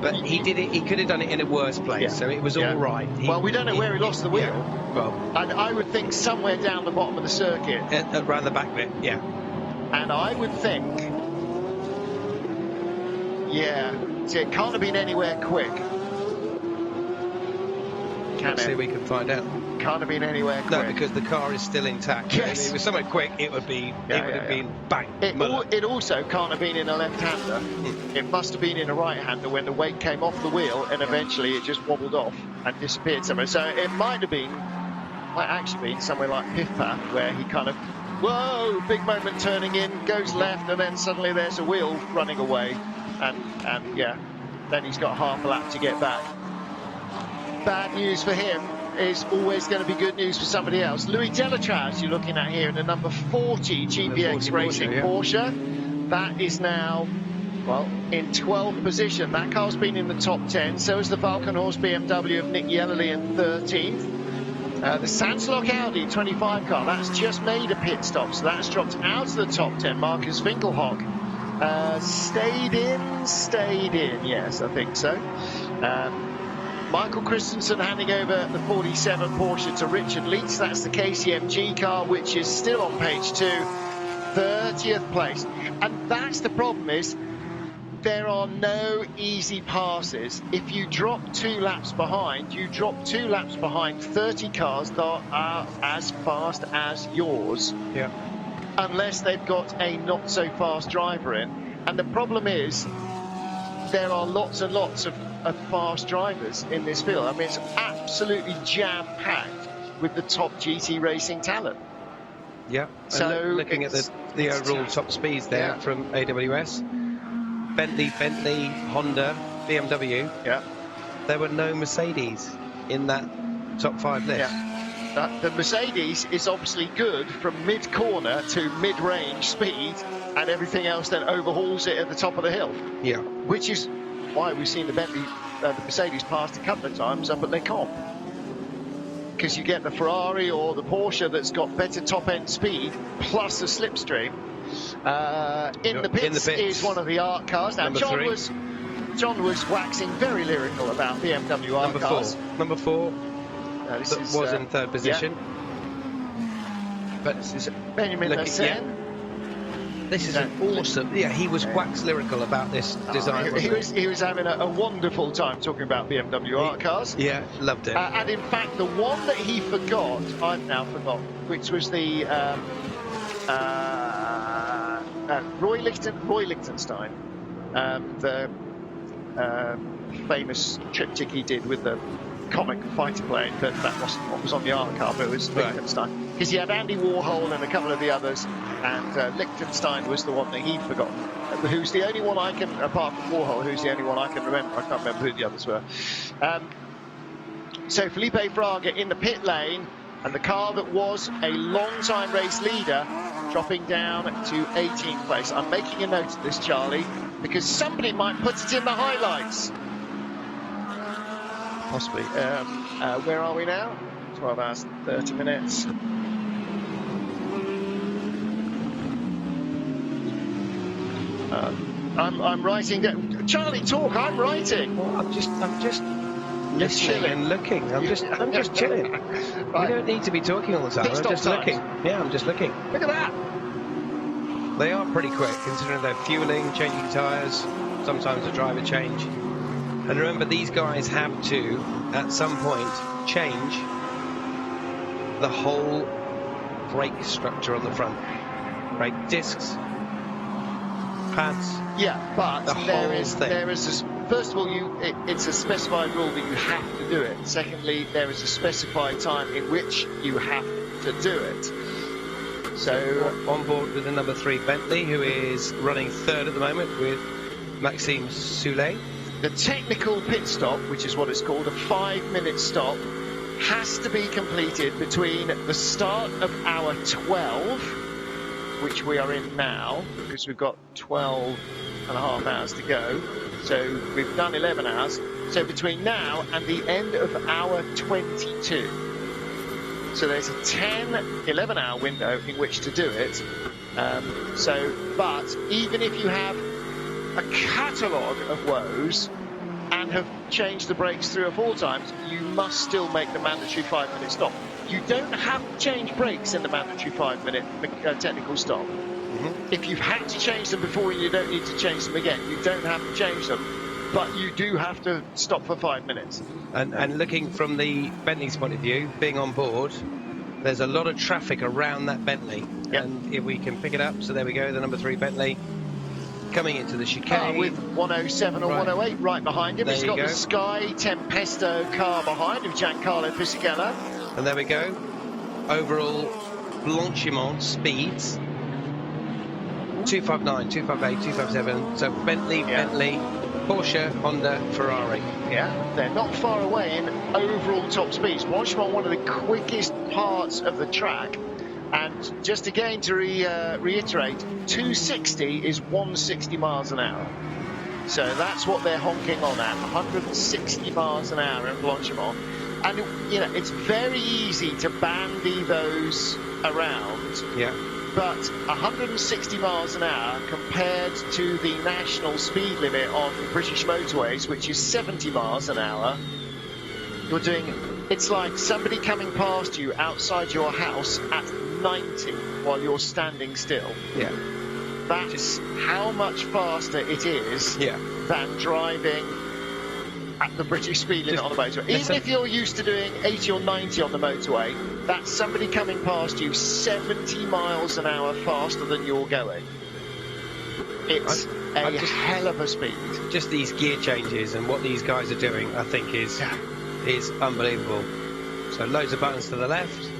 But he did it. He could have done it in a worse place, so it was all right. Well, we don't know where he lost the wheel. Yeah. Well, and I would think somewhere down the bottom of the circuit, around the back bit. Yeah. And I would think, so it can't have been anywhere quick. Can let's see it? if we can find out. Can't have been anywhere quick. No, because the car is still intact. Yes. If it was somewhere quick, it would have been bang. It also can't have been in a left-hander. It must have been in a right-hander when the weight came off the wheel and eventually it just wobbled off and disappeared somewhere. So it might actually been somewhere like Pifpa, where he kind of, whoa, big moment turning in, goes left, and then suddenly there's a wheel running away, and yeah, then he's got half a lap to get back. Bad news for him is always going to be good news for somebody else. Louis Delatraz, you're looking at here in the number 40 GPX Racing Porsche. That is now, well, in 12th position. That car's been in the top 10. So is the Valkenhorst BMW of Nick Yellerly in 13th. The Sandslock Audi 25 car, that's just made a pit stop, so that's dropped out of the top 10. Marcus Winkelhock stayed in, yes, I think so. Michael Christensen handing over the 47 Porsche to Richard Leeds. That's the KCMG car, which is still on page 2, 30th place. And that's the problem, is there are no easy passes. If you drop 2 laps behind, you drop 2 laps behind 30 cars that are as fast as yours. Yeah. Unless they've got a not so fast driver in. And the problem is, there are lots and lots of fast drivers in this field. I mean, it's absolutely jam-packed with the top GT racing talent. Yeah. So looking at the overall top speeds there from AWS, Bentley, Honda, BMW. Yeah. There were no Mercedes in that top 5 list. Yeah. The Mercedes is obviously good from mid-corner to mid-range speed, and everything else then overhauls it at the top of the hill. Yeah. Which is why we've seen the Mercedes passed a couple of times up at Les Comps. Because you get the Ferrari or the Porsche that's got better top-end speed plus a slipstream. In the pits is one of the art cars. Now, John was waxing very lyrical about BMW art cars. Number 4. This was in 3rd position. Yeah. But this is Benjamin Messen. This is awesome. Yeah, he was wax lyrical about this design. He was having a wonderful time talking about BMW art cars. Yeah, loved it. And in fact, the one that he forgot, I've now forgotten, which was the Roy Lichtenstein, the famous triptych he did with the comic fighter plane, but that wasn't what was on the art car, but it was Lichtenstein. Because he had Andy Warhol and a couple of the others, and Lichtenstein was the one that he'd forgotten. Who's the only one I can, apart from Warhol, who's the only one I can remember. I can't remember who the others were. So Felipe Fraga in the pit lane, and the car that was a long-time race leader dropping down to 18th place. I'm making a note of this, Charlie, because somebody might put it in the highlights. Possibly. Where are we now? 12 hours, 30 minutes. I'm writing down. Charlie, talk. I'm writing. Well, I'm just listening and looking. I'm just chilling. Right. We don't need to be talking all the time. I'm just looking. Yeah, I'm just looking. Look at that. They are pretty quick, considering they're fueling, changing tyres, sometimes a driver change. And remember, these guys have to, at some point, change the whole brake structure on the front. Brake discs, pads. Yeah, but there is first of all, it's a specified rule that you have to do it. Secondly, there is a specified time in which you have to do it. So on board with the number 3 Bentley, who is running 3rd at the moment with Maxime Soulet. The technical pit stop, which is what it's called, a 5-minute stop, has to be completed between the start of hour 12, which we are in now, because we've got 12 and a half hours to go. So we've done 11 hours. So between now and the end of hour 22. So there's a 11 hour window in which to do it. But even if you have a catalogue of woes and have changed the brakes 3 or 4 times, you must still make the mandatory 5-minute stop. You don't have to change brakes in the mandatory 5-minute technical stop. Mm-hmm. If you've had to change them before and you don't need to change them again, you don't have to change them. but you do have to stop for 5 minutes. And looking from the Bentley's point of view, being on board, there's a lot of traffic around that Bentley. Yep. And if we can pick it up, so there we go, the number 3 Bentley coming into the chicane. With 107 or 108 right behind him. There He's you got go. the Sky Tempesto car behind him, Giancarlo Fisichella. And there we go. Overall Blanchiment speeds 259, 258, 257. So Bentley, Bentley, Porsche, Honda, Ferrari. Yeah, they're not far away in overall top speeds. Blanchiment, one of the quickest parts of the track. And just again to reiterate, 260 is 160 miles an hour. So that's what they're honking on at, 160 miles an hour in Blanchiment. And, you know, it's very easy to bandy those around. Yeah. But 160 miles an hour compared to the national speed limit on British motorways, which is 70 miles an hour, you're doing, it's like somebody coming past you outside your house at 90 while you're standing still. Yeah. That's how much faster it is than driving at the British speed limit on the motorway. Even if you're used to doing 80 or 90 on the motorway, that's somebody coming past you 70 miles an hour faster than you're going. It's a hell of a speed. Just these gear changes and what these guys are doing, I think is unbelievable. So loads of buttons to the left.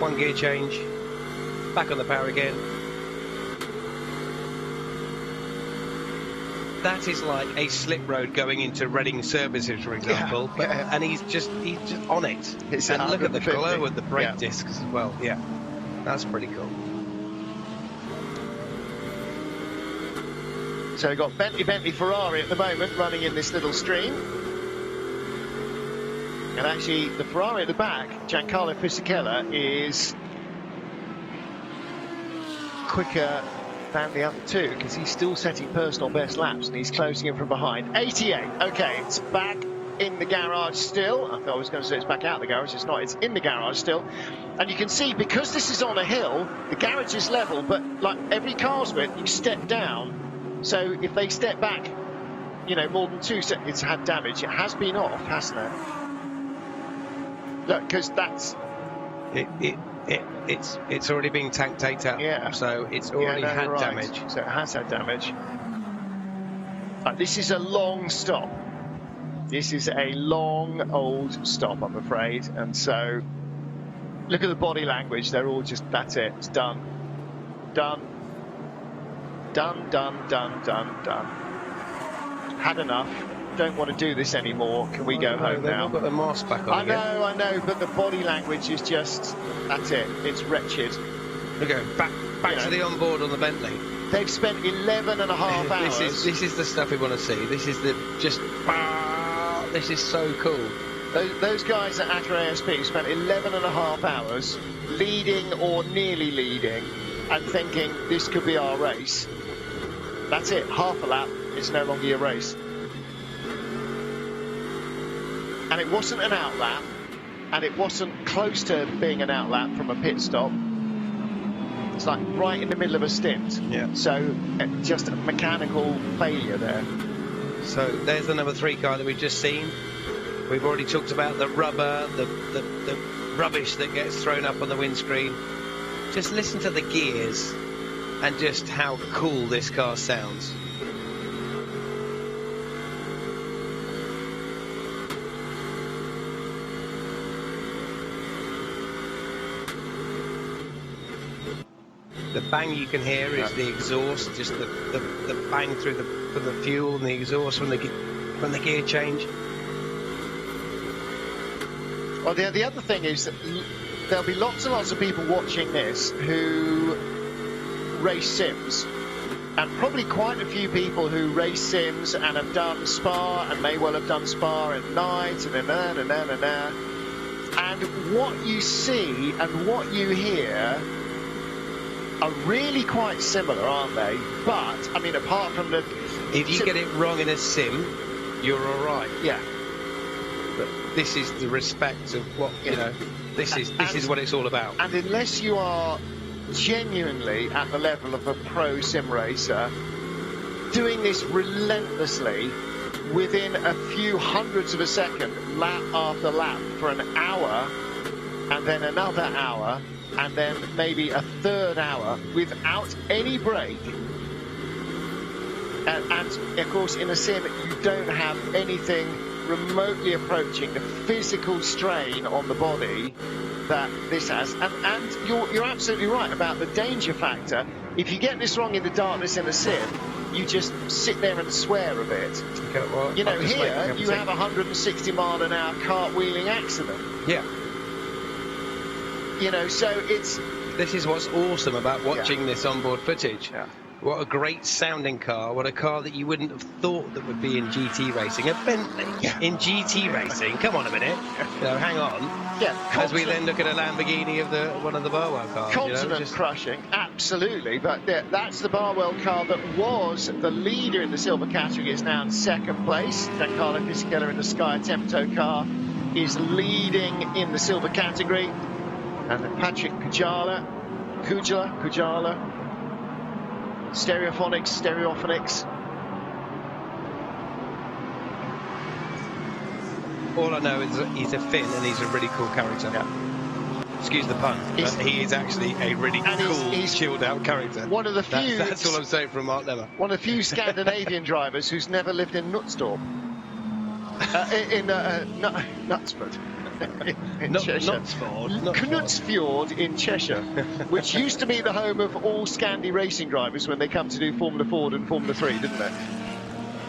One gear change. Back on the power again. That is like a slip road going into Reading services, for example, and he's just on it. And look at the glow of the brake discs as well. Yeah, that's pretty cool. So we've got Bentley, Ferrari at the moment running in this little stream. And actually, the Ferrari at the back, Giancarlo Fisichella, is quicker than the other two because he's still setting personal best laps and he's closing in from behind. 88. Okay, it's back in the garage still. I thought I was going to say it's back out of the garage. It's not. It's in the garage still. And you can see, because this is on a hill, the garage is level, but like every car's width, you step down. So if they step back, you know, more than 2 seconds, it's had damage. It has been off, hasn't it? Look, because that's... It's already been tanked out. Yeah. So it's already had damage. So it has had damage. This is a long stop. This is a long, old stop, I'm afraid. And so, look at the body language. They're all just, that's it. It's done. Done. Done, done, done, done, done. Had enough. Don't want to do this anymore. Can we go home now? They've got the mask back on again. I know, but the body language is just, that's it. It's wretched. We go back to the onboard on the Bentley. They've spent 11 and a half hours. This is the stuff we want to see. This is this is so cool. Those guys at Acura ASP spent 11 and a half hours leading or nearly leading and thinking this could be our race. That's it. Half a lap. It's no longer your race. And it wasn't an outlap, and it wasn't close to being an outlap from a pit stop. It's like right in the middle of a stint. Yeah. So just a mechanical failure there. So there's the number 3 car that we've just seen. We've already talked about the rubber, the rubbish that gets thrown up on the windscreen. Just listen to the gears and just how cool this car sounds. The bang you can hear is the exhaust, just the bang through from the fuel and the exhaust from the gear change. Well, the other thing is that there'll be lots and lots of people watching this who race sims, and probably quite a few people who race sims and have done Spa and may well have done Spa at night and and what you see and what you hear are really quite similar, aren't they? But, I mean, apart from the... If you get it wrong in a sim, you're all right. Yeah. But this is the respect of what, you know, this is what it's all about. And unless you are genuinely at the level of a pro sim racer, doing this relentlessly within a few hundredths of a second, lap after lap, for an hour, and then another hour, and then maybe a third hour without any break. And of course, in a sim, you don't have anything remotely approaching the physical strain on the body that this has. And you're absolutely right about the danger factor. If you get this wrong in the darkness in a sim, you just sit there and swear a bit. Okay, well, you know, here you have a 160 mile an hour cartwheeling accident. Yeah. You know, so it's... This is what's awesome about watching this onboard footage. Yeah. What a great sounding car. What a car that you wouldn't have thought that would be in GT racing. A Bentley in GT racing. Come on a minute. No, hang on. Yeah. As we then look at a Lamborghini of one of the Barwell cars. Continent crushing, absolutely. But that's the Barwell car that was the leader in the silver category. Is now in second place. Giancarlo Fisichella in the Sky Tempto car is leading in the silver category. And then Patrick Kujala, Stereophonics. All I know is that he's a Finn and he's a really cool character. Yeah. Excuse the pun, but he is actually a really cool, he's chilled out character. One of the few. That's all I'm saying from Mark Lemmer. One of the few Scandinavian drivers who's never lived in Knutstorp. In Knutsford. in Cheshire. Knutsfjord in Cheshire, which used to be the home of all Scandi racing drivers when they come to do Formula Ford and Formula 3, didn't it?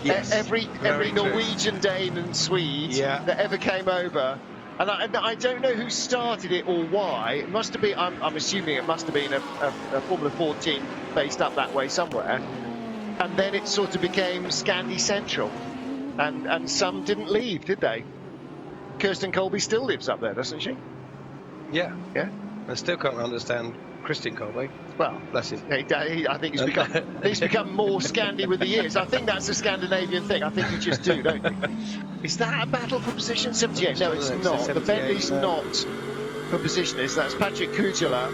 Yes, every Norwegian, Dane and Swede that ever came over. And I don't know who started it or why. It must have been, I'm assuming it must have been a Formula Ford team based up that way somewhere. And then it sort of became Scandi Central. And some didn't leave, did they? Kirsten Colby still lives up there, doesn't she? Yeah. Yeah. I still can't understand Christian Colby. Well, bless him. I think he's become more Scandi with the years. I think that's a Scandinavian thing. I think you just do, don't you? Is that a battle for position? 78? No, it's not. The Bentley's not for position. That's Patrick Kujala.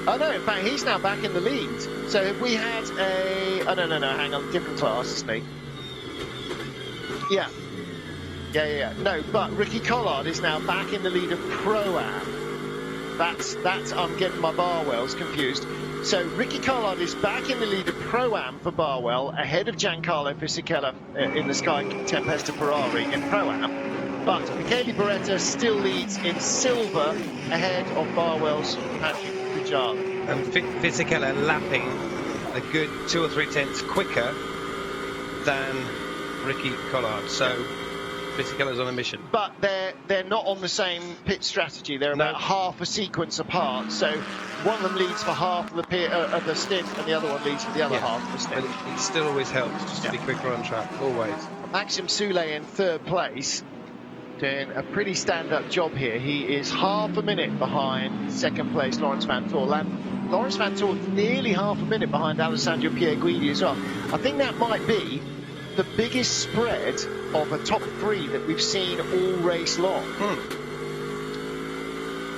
Oh no, in fact, he's now back in the lead. So if we had a... Oh, no, hang on, different class, isn't he? Yeah. No, but Ricky Collard is now back in the lead of Pro-Am. That's I'm getting my Barwells confused. So Ricky Collard is back in the lead of Pro-Am for Barwell, ahead of Giancarlo Fisichella in the Sky Tempesta Ferrari in Pro-Am. But Michele Beretta still leads in silver, ahead of Barwell's Patrick Kujala. And Fisichella lapping a good 2 or 3 tenths quicker than Ricky Collard. So Fisichella's on a mission. But they're not on the same pit strategy. They're about half a sequence apart. So one of them leads for half of the stint, and the other one leads for the other half of the stint. But it still always helps just to be quicker on track, always. Maxime Soulet in third place, doing a pretty stand-up job here. He is half a minute behind second place Laurens Vanthoor. And Laurens Vanthoor nearly half a minute behind Alessandro Pierguidi as well. I think that might be the biggest spread of a top 3 that we've seen all race long.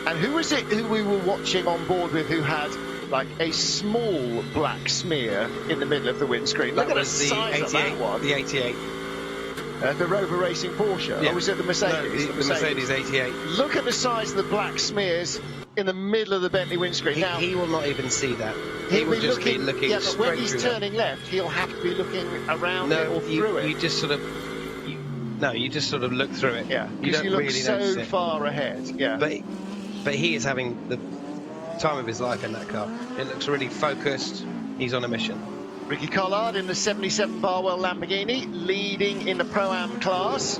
And who was it who we were watching on board with who had like a small black smear in the middle of the windscreen? Look at the size of that one. The 88. The Rover Racing Porsche. Yeah. Or was it the Mercedes? No, the Mercedes 88. Look at the size of the black smears in the middle of the Bentley windscreen. Now, he will not even see that. He will just be looking yeah, but when he's through turning left, he'll have to be looking around it or through it. You just sort of look through it. Yeah, because you look so far ahead. Yeah, but he is having the time of his life in that car. It looks really focused. He's on a mission. Ricky Collard in the 77 Barwell Lamborghini, leading in the Pro-Am class.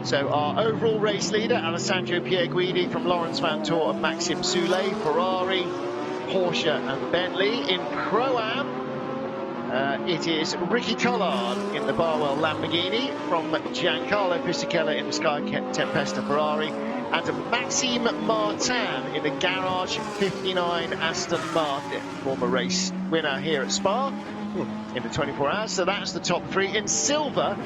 So our overall race leader, Alessandro Pierguidi from Laurens Vanthoor and Maxime Soulet, Ferrari, Porsche and Bentley. In Pro-Am, it is Ricky Collard in the Barwell Lamborghini from Giancarlo Fisichella in the Sky Tempesta Ferrari, and Maxime Martin in the Garage 59 Aston Martin, former race winner here at Spa in the 24 hours. So that's the top 3. In silver,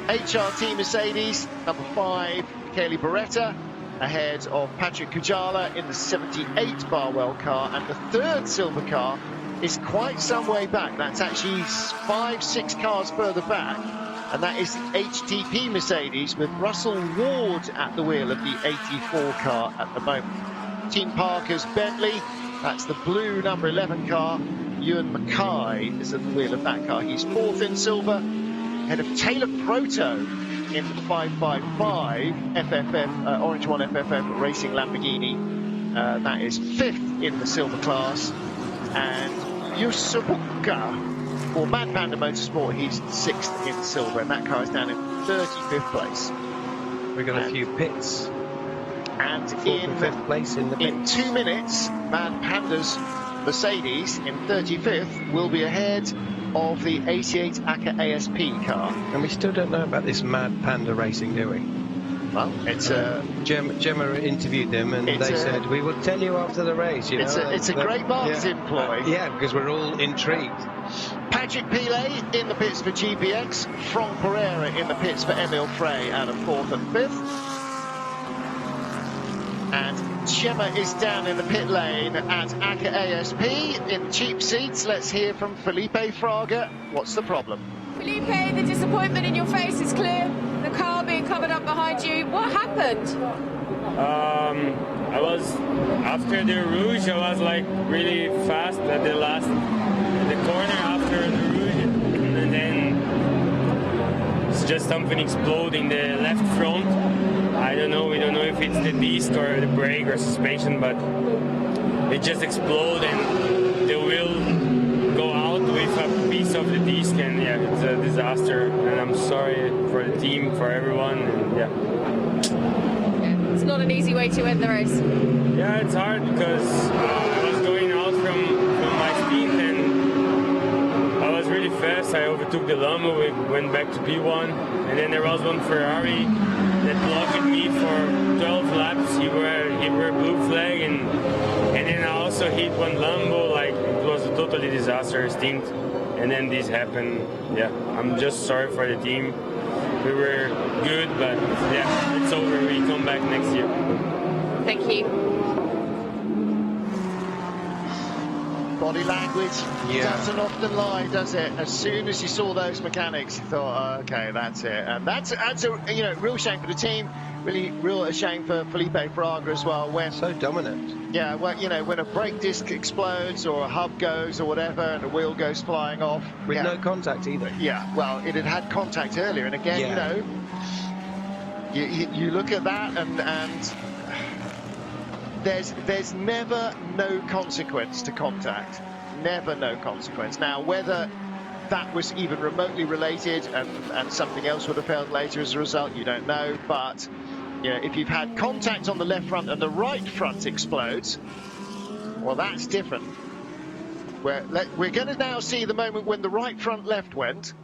HRT Mercedes, number 5, Michele Beretta, ahead of Patrick Kujala in the 78 Barwell car, and the third silver car is quite some way back. That's actually 5-6 cars further back, and that is the HTP Mercedes with Russell Ward at the wheel of the 84 car at the moment. Team Parker's Bentley, that's the blue number 11 car. Ewan Mackay is at the wheel of that car. He's 4th in silver, ahead of Taylor Proto in the 555 FFF, Orange 1 FFF Racing Lamborghini. That is 5th in the silver class. And Yusubuka for Mad Panda Motorsport, he's 6th in silver, and that car is down in 35th place. We've got a few pits. And 4th and 5th place in the pits. In 2 minutes, Mad Panda's Mercedes in 35th will be ahead of the 88 ACA ASP car. And we still don't know about this Mad Panda racing, do we? Well, it's Gemma interviewed them, and they said, we will tell you after the race. You know, it's a great marketing ploy. Yeah, because we're all intrigued. Patrick Pilet in the pits for GPX, Franck Pereira in the pits for Emil Frey out of 4th and 5th. And Gemma is down in the pit lane at ACA ASP in cheap seats. Let's hear from Felipe Fraga. What's the problem? Felipe, the disappointment in your face is clear. The car being covered up behind you. What happened? I was, after the Rouge, I was like really fast at the corner after the Rouge. And then it's just something exploded in the left front. I don't know, we don't know if it's the disc or the brake or suspension, but it just exploded and the wheel go out with a piece of the disc, and yeah, it's a disaster, and I'm sorry for the team, for everyone, and yeah. It's not an easy way to end the race. Yeah, it's hard because I was going out from my speed, and I was really fast. I overtook the Lambo, we went back to P1, and then there was one Ferrari that blocked me for 12 laps. He were blue flag, and then I also hit one Lambo. Like, it was a totally disastrous stint, and then this happened. Yeah, I'm just sorry for the team. We were good, but yeah, it's over. We come back next year. Thank you. Body language doesn't often lie, does it? As soon as you saw those mechanics, you thought, oh, okay, that's it. And that's a real shame for the team. Really, real shame for Felipe Fraga as well. When so dominant. Yeah, well, when a brake disc explodes or a hub goes or whatever, and a wheel goes flying off with no contact either. Yeah, well, it had contact earlier, and again, you look at that, and there's never no consequence to contact. Never no consequence. Now, whether that was even remotely related and something else would have failed later as a result, you don't know. But if you've had contact on the left front and the right front explodes, well, that's different. We're going to now see the moment when the right front left went.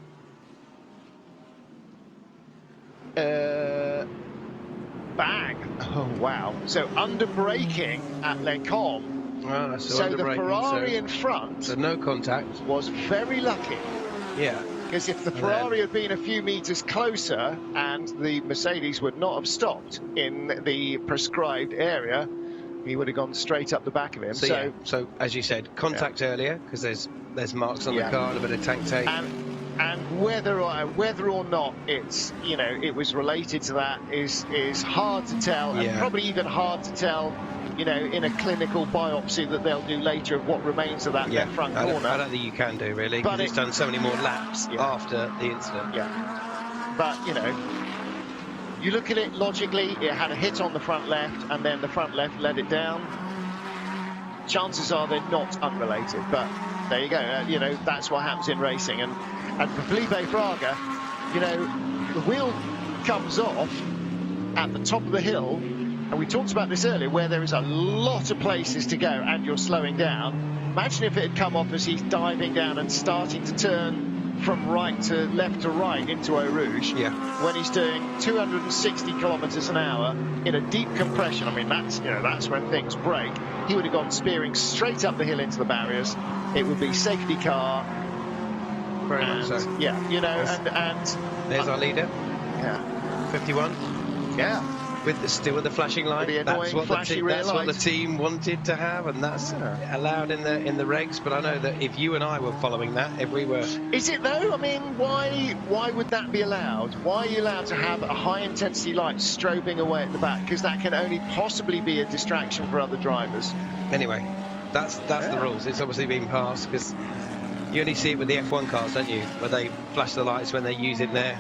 Bang! Oh wow! So under braking at Les Combes. So the Ferrari in front. So no contact. Was very lucky. Yeah. Because if the Ferrari had been a few meters closer and the Mercedes would not have stopped in the prescribed area, he would have gone straight up the back of him. So as you said, contact earlier, because there's marks on the car and a bit of tank tape. And whether or not it's it was related to that is hard to tell, and probably even hard to tell in a clinical biopsy that they'll do later of what remains of that left front corner. I don't think you can do really, because it's done so many more laps after the incident. Yeah, but you look at it logically, it had a hit on the front left, and then the front left let it down. Chances are they're not unrelated, but there you go. That's what happens in racing. And for Felipe Fraga, the wheel comes off at the top of the hill, and we talked about this earlier, where there is a lot of places to go and you're slowing down. Imagine if it had come off as he's diving down and starting to turn from right to left to right into Eau Rouge, when he's doing 260 kilometers an hour in a deep compression. I mean, that's when things break. He would have gone spearing straight up the hill into the barriers. It would be safety car. Very much so. Yeah, and there's our leader. Yeah. 51. Yeah. still with the flashing light. With the That's annoying what flashy rear that's what the light. team wanted to have, and that's allowed in the regs. But I know that if you and I were following that, if we were, Is it though? I mean, why would that be allowed? Why are you allowed to have a high intensity light strobing away at the back? Because that can only possibly be a distraction for other drivers. anyway, that's the rules. It's obviously been passed because you only see it with the F1 cars, don't you? Where they flash the lights when they're using their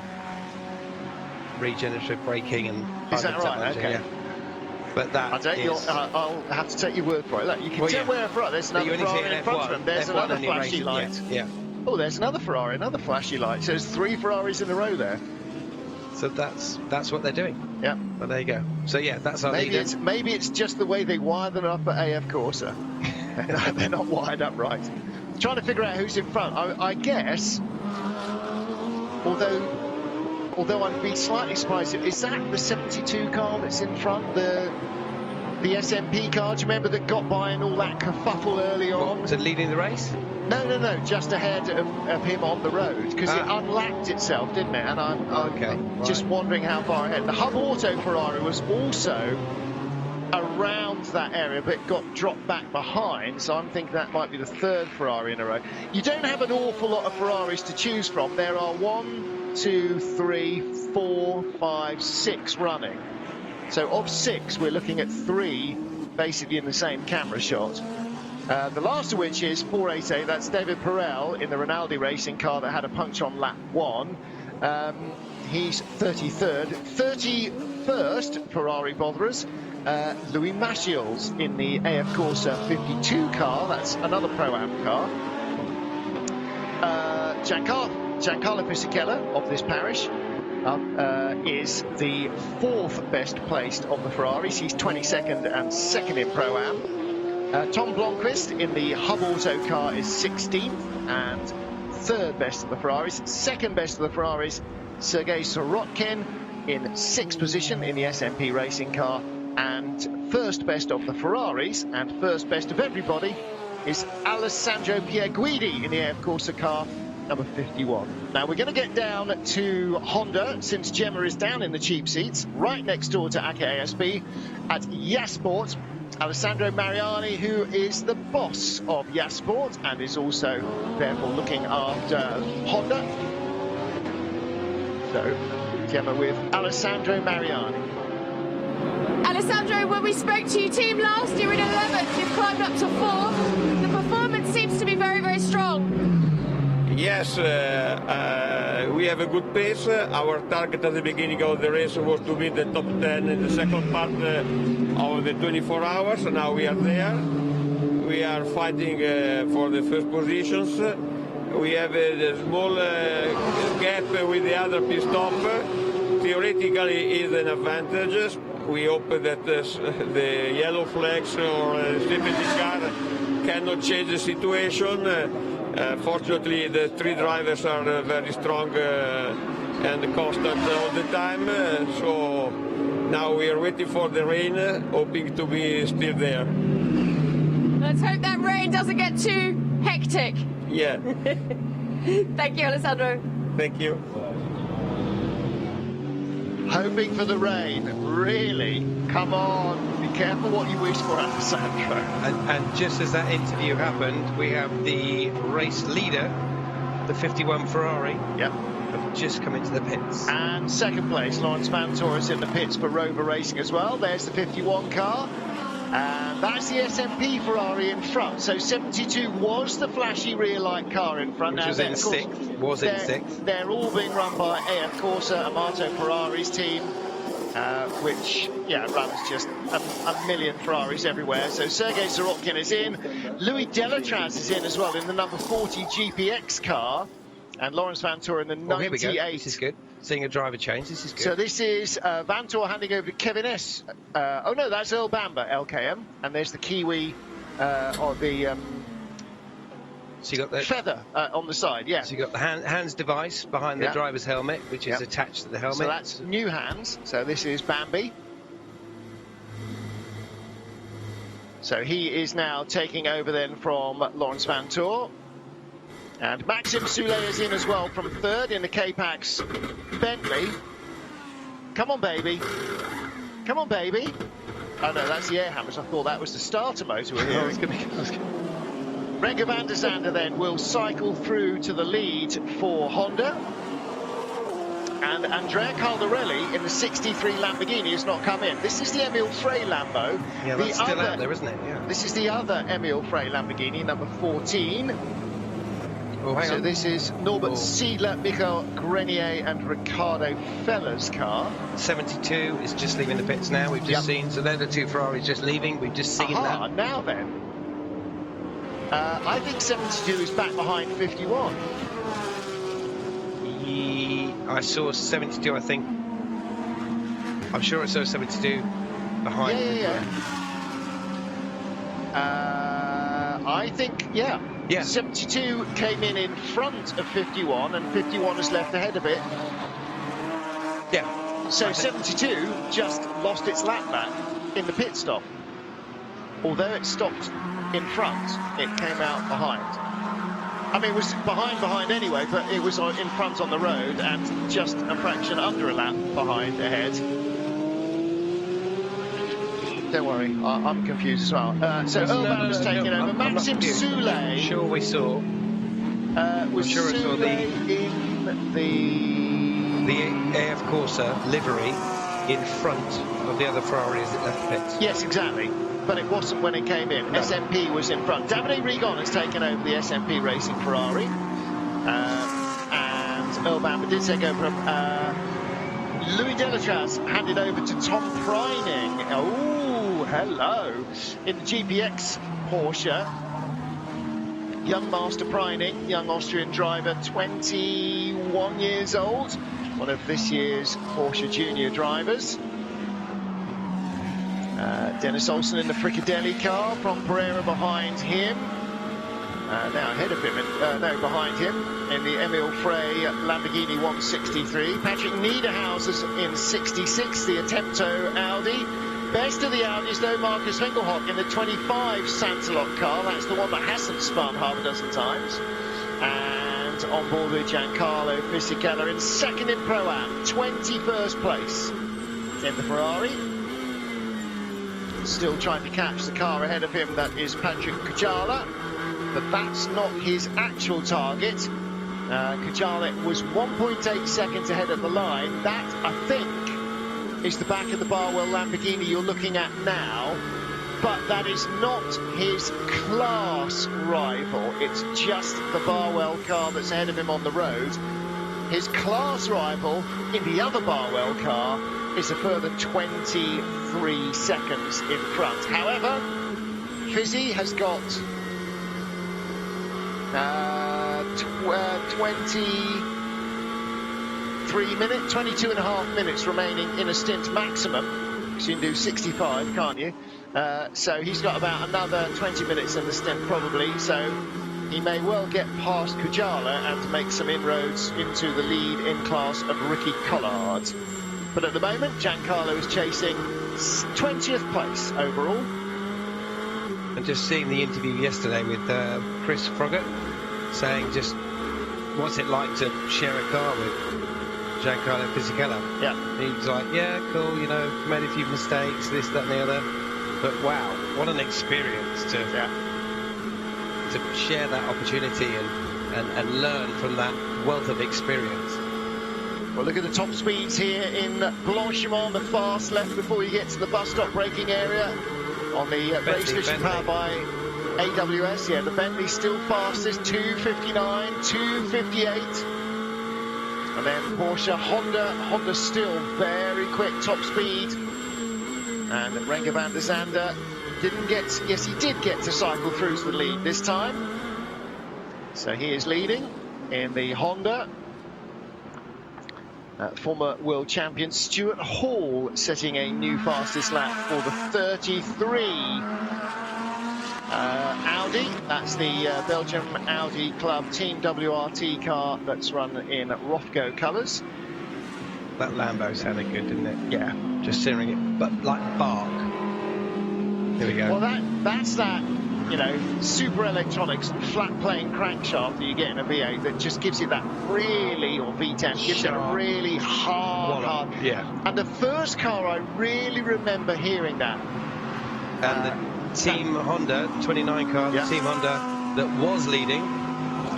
regenerative braking and Is that hybrid right? technology, Okay. yeah. But that I'll have to take your word for it. Look, you can tell where in front. There's But you another only see Ferrari an in front of F1. them. There's F1 another only flashy racing, light. Yeah. Oh, there's another Ferrari, another flashy light. So there's 3 Ferraris in a row there. So that's what they're doing. Yeah. Well, there you go. So yeah, that's our Maybe leader. maybe it's just the way they wire them up at AF Corsa. They're not wired up right. Trying to figure out who's in front. I guess, although I'd be slightly surprised, is that the 72 car that's in front? The SMP car, do you remember, that got by in all that kerfuffle earlier on? Was it leading the race? No, just ahead of him on the road, because it unlapped itself, didn't it? And I'm just wondering how far ahead. The Hub Auto Ferrari was also around that area, but got dropped back behind, so I'm thinking that might be the 3rd Ferrari in a row. You don't have an awful lot of Ferraris to choose from. There are 1, 2, 3, 4, 5, 6 running. So of 6, we're looking at 3 basically in the same camera shot. The last of which is 488. That's David Perel in the Rinaldi racing car that had a puncture on lap 1. He's 33rd. 31st, Ferrari botherers. Louis Machiels in the AF Corsa 52 car. That's another Pro-Am car. Giancarlo Fisichella of this parish is the 4th best placed of the Ferraris. He's 22nd and 2nd in Pro-Am. Tom Blomqvist in the Hub Auto car is 16th and 3rd best of the Ferraris. 2nd best of the Ferraris, Sergei Sorokin in 6th position in the SMP racing car. And 1st best of the Ferraris and 1st best of everybody is Alessandro Pierguidi in the AF Corsa car, number 51. Now we're going to get down to Honda, since Gemma is down in the cheap seats, right next door to AKASB at Yasport. Alessandro Mariani, who is the boss of Yasport and is also therefore looking after Honda. So Gemma with Alessandro Mariani. Alessandro, when we spoke to your team last year in 11th, you've climbed up to 4th. The performance seems to be very, very strong. Yes, we have a good pace. Our target at the beginning of the race was to be the top 10 in the second part of the 24 hours. Now we are there. We are fighting for the first positions. We have a small gap with the other pit stop. Theoretically, is an advantage. We hope that the yellow flags or safety car cannot change the situation. Fortunately, the 3 drivers are very strong and constant all the time. So now we are waiting for the rain, hoping to be still there. Let's hope that rain doesn't get too hectic. Yeah. Thank you, Alessandro. Thank you. Hoping for the rain, really? Come on, be careful what you wish for, Alessandro. And just as that interview happened, we have the race leader, the 51 Ferrari. Yep. Have just come into the pits. And 2nd place, Lawrence Mantor is in the pits for Rover Racing as well. There's the 51 car. And that's the SMP Ferrari in front. So 72 was the flashy rear light car in front. Which now, was in 6th. Was in 6th. They're all being run by AF Corsa, Amato Ferrari's team, which, runs just a million Ferraris everywhere. So Sergei Sorokin is in. Louis Delatraz is in as well in the number 40 GPX car. And Lawrence Vantor in the 98. Here we go. This is good. Seeing a driver change, this is good. So this is Vantor handing over to Kevin S. Oh no, that's Earl Bamber, LKM. And there's the Kiwi or the so you got the feather on the side, yeah. So you got the hands device behind the driver's helmet, which is attached to the helmet. So that's new hands. So this is Bambi. So he is now taking over then from Lawrence Vantor. And Maxim Soulé is in as well from 3rd in the K-Pax Bentley. Come on, baby. Come on, baby. Oh no, that's the air hammers. I thought that was the starter motor we're hearing. Renger van der Zande then will cycle through to the lead for Honda. And Andrea Caldarelli in the 63 Lamborghini has not come in. This is the Emil Frey Lambo. Yeah, that's still out there, isn't it? Yeah. This is the other Emil Frey Lamborghini, number 14. Oh, hang so on. this is Norbert Siedler, Michael Grenier and Ricardo Feller's car. 72 is just leaving the pits now. We've just seen, so they're the two Ferraris just leaving. We've just seen that. Now then. I think 72 is back behind 51. I saw 72, I think. I'm sure I saw 72 behind. I think, yeah. 72 came in front of 51, and 51 has left ahead of it. Yeah. So 72 just lost its lap back in the pit stop. Although it stopped in front, it came out behind. I mean, it was behind anyway, but it was in front on the road and just a fraction under a lap behind ahead. Don't worry, I'm confused as well. So Urban was taking over. Maxim Soulé. Sure, we saw. Was sure I saw the AF Corsa livery in front of the other Ferrari as it left the pits. Yes, exactly. But it wasn't when it came in. No. SMP was in front. Davide Rigon has taken over the SMP Racing Ferrari. And Urban did take over. Louis Delatraz handed over to Tom Preining. Oh, hello. In the GPX Porsche. Young Master Preining, young Austrian driver, 21 years old. One of this year's Porsche Junior drivers. Dennis Olsen in the Fricadelli car from Pereira behind him. Now ahead of him, behind him in the Emil Frey Lamborghini 163. Patrick Niederhauser's in 66, the Attempto Audi. Best of the Audis, though, Marcus Winkelhock in the 25 Santalot car. That's the one that hasn't spun half a dozen times. And on board with Giancarlo Fisichella in second in Pro-Am, 21st place in the Ferrari. Still trying to catch the car ahead of him, that is Patrick Kujala, but that's not his actual target. Kujala was 1.8 seconds ahead of the line. That, I think, is the back of the Barwell Lamborghini you're looking at now, but that is not his class rival. It's just the Barwell car that's ahead of him on the road. His class rival in the other Barwell car is a further 23 seconds in front. However, Fizzy has got 22 and a half minutes remaining in a stint maximum. So you can do 65, can't you? So he's got about another 20 minutes in the stint probably, so he may well get past Kujala and make some inroads into the lead in class of Ricky Collard. But at the moment, Giancarlo is chasing 20th place overall. And just seeing the interview yesterday with Chris Froggatt, saying just what's it like to share a car with Giancarlo Fisichella. Yeah. He's like, yeah, cool, you know, made a few mistakes, this, that and the other. But wow, what an experience to share that opportunity and learn from that wealth of experience. Well, look at the top speeds here in Blanchimont, the fast left before you get to the bus stop braking area on the race vision powered by AWS. Yeah, the Bentley still fastest, 259, 258. And then Porsche, Honda still very quick top speed. And Renger van der Zande didn't get, yes, he did get to cycle through to the lead this time. So he is leading in the Honda. Former world champion Stuart Hall setting a new fastest lap for the 33 Audi. That's the Belgium Audi Club Team WRT car that's run in Rofco colours. That Lambo sounded good, didn't it? Yeah. Just hearing it, but like bark. Here we go. Well, that's that you know, super electronics and flat plane crankshaft that you get in a V8 that just gives you that really, or V10, gives you a really hard. Yeah. And the first car I really remember hearing that. And the Team Honda 29 car, the Team Honda that was leading,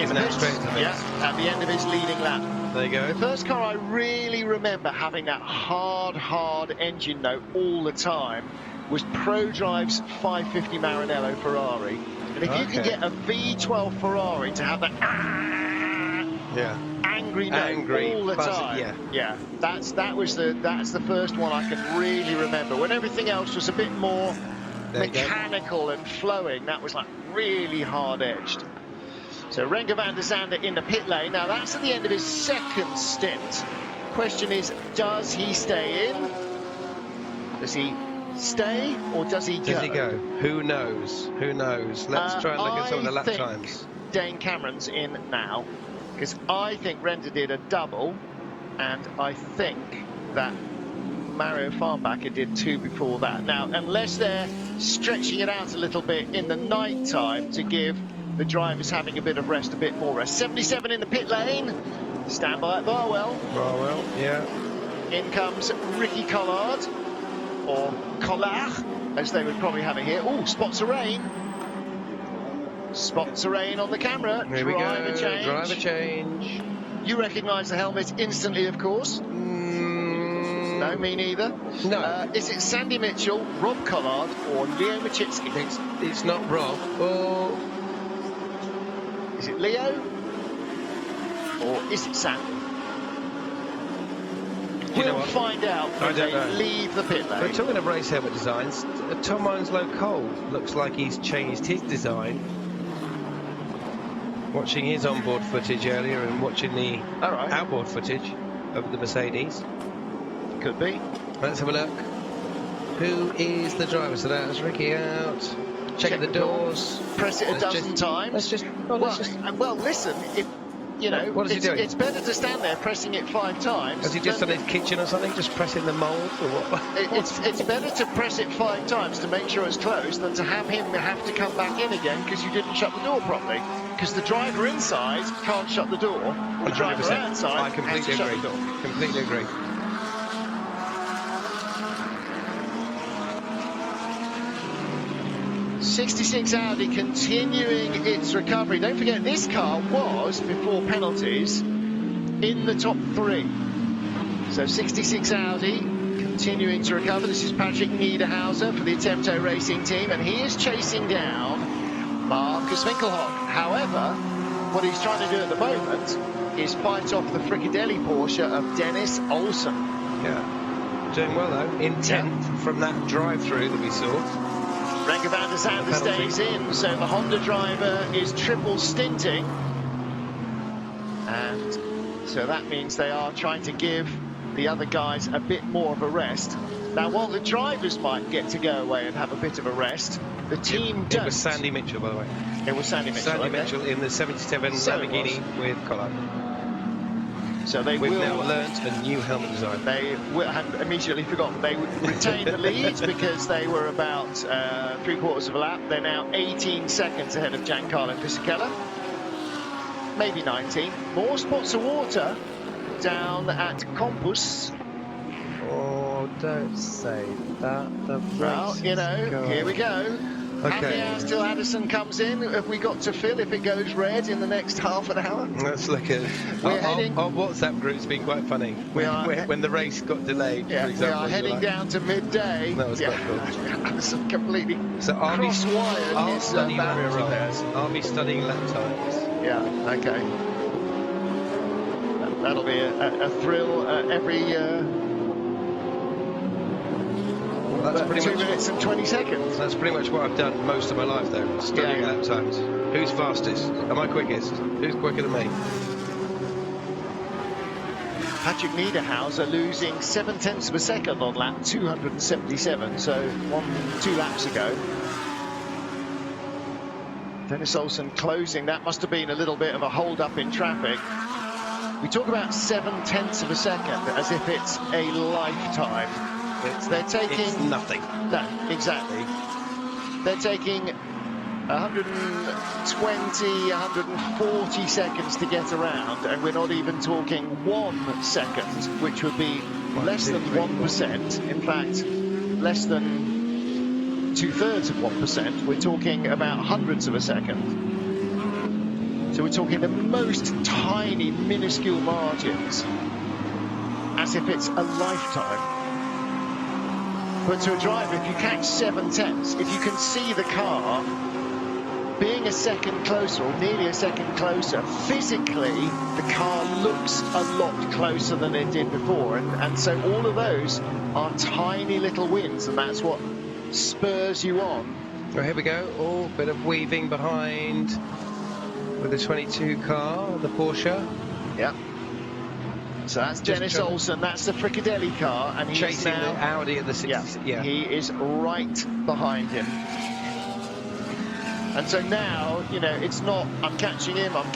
in out straight to the mix. at the end of his leading lap. There you go. The first car I really remember having that hard engine note all the time was ProDrive's 550 Maranello Ferrari. And if you can get a V12 Ferrari to have that angry note all the time, that's the first one I can really remember. When everything else was a bit more mechanical and flowing, that was like really hard-edged. So Renger van der Zande in the pit lane. Now that's at the end of his second stint. Question is, does he stay in? Does he stay or does he go? Does he go? Who knows? Who knows? Let's try and look at some of the lap times. Dane Cameron's in now, because I think Renger did a double, and I think that Mario Farnbacher did 2 before that. Now, unless they're stretching it out a little bit in the night time to give the drivers having a bit of rest, a bit more rest. 77 in the pit lane. Stand by at Barwell. Barwell, yeah. In comes Ricky Collard, or Collard, as they would probably have it here. Oh, spots of rain. Spots of rain on the camera. Here we go. Change. Driver change. You recognise the helmet instantly, of course. No, me neither. No. Is it Sandy Mitchell, Rob Collard, or Leo Machitsky? It's not Rob. Or is it Leo? Or is it Sandy? We'll find out when they leave the pit lane. We're talking of race helmet designs. Tom Onslow Cole looks like he's changed his design. Watching his onboard footage earlier and watching the outboard footage of the Mercedes. Could be. Let's have a look. Who is the driver? So that's Ricky out. Check the doors. Press it a dozen times. Well, listen. If you know, what is he doing? It's better to stand there pressing it 5 times. Has he just done his kitchen or something? Just pressing the mould or what? It's better to press it 5 times to make sure it's closed than to have him have to come back in again because you didn't shut the door properly. Because the driver inside can't shut the door. The driver 100%. outside I completely has to agree. shut the door. Completely agree. '66 Audi continuing its recovery. Don't forget, this car was, before penalties, in the top 3. So 66 Audi continuing to recover. This is Patrick Niederhauser for the Attempto Racing team, and he is chasing down Marcus Winkelhock. However, what he's trying to do at the moment is fight off the Fricadelli Porsche of Dennis Olsen. Yeah, doing well though, in 10th from that drive-through that we saw. Renger van der Zande stays in, so the Honda driver is triple stinting. And so that means they are trying to give the other guys a bit more of a rest. Now, while the drivers might get to go away and have a bit of a rest, the team don't. It was Sandy Mitchell, by the way. It was Sandy Mitchell. Sandy Mitchell in the 77 Lamborghini with Collard. So we've now learnt a new helmet design. They had immediately forgotten. They would retain the lead because they were about 3/4 of a lap. They're now 18 seconds ahead of Giancarlo Fisichella. Maybe 19. More spots of water down at Campus. Oh, don't say that. Well, you know, here we go. Okay. Half an hour till Addison comes in. Have we got to fill if it goes red in the next half an hour? Let's look at our WhatsApp group's been quite funny. When the race got delayed, for example. We are heading down to midday. That was quite cool. Addison completely cross-wired his barrier repairs. I'll be studying lap times. Yeah, okay. That'll be a thrill every... That's pretty 2 much, minutes and 20 seconds. That's pretty much what I've done most of my life, though. Studying lap times. Who's fastest? Am I quickest? Who's quicker than me? Patrick Niederhauser losing 0.7 of a second on lap 277. So 2 laps ago. Dennis Olsen closing. That must have been a little bit of a hold-up in traffic. We talk about 0.7 of a second as if it's a lifetime. They're taking... It's nothing. No, exactly. They're taking 120, 140 seconds to get around, and we're not even talking 1 second, which would be less than 1%. In fact, less than 2/3 of 1%. We're talking about hundredths of a second. So we're talking the most tiny, minuscule margins, as if it's a lifetime. But to a driver, if you catch 7/10, if you can see the car being a second closer, or nearly a second closer, physically, the car looks a lot closer than it did before. And so all of those are tiny little wins, and that's what spurs you on. Well, here we go. Oh, bit of weaving behind with the 22 car, the Porsche. Yeah. So that's Dennis Olsen, that's the Fricadelli car, and he's chasing now, the Audi at the 60. Yeah, he is right behind him. And so now, you know, it's not, I'm catching him, I'm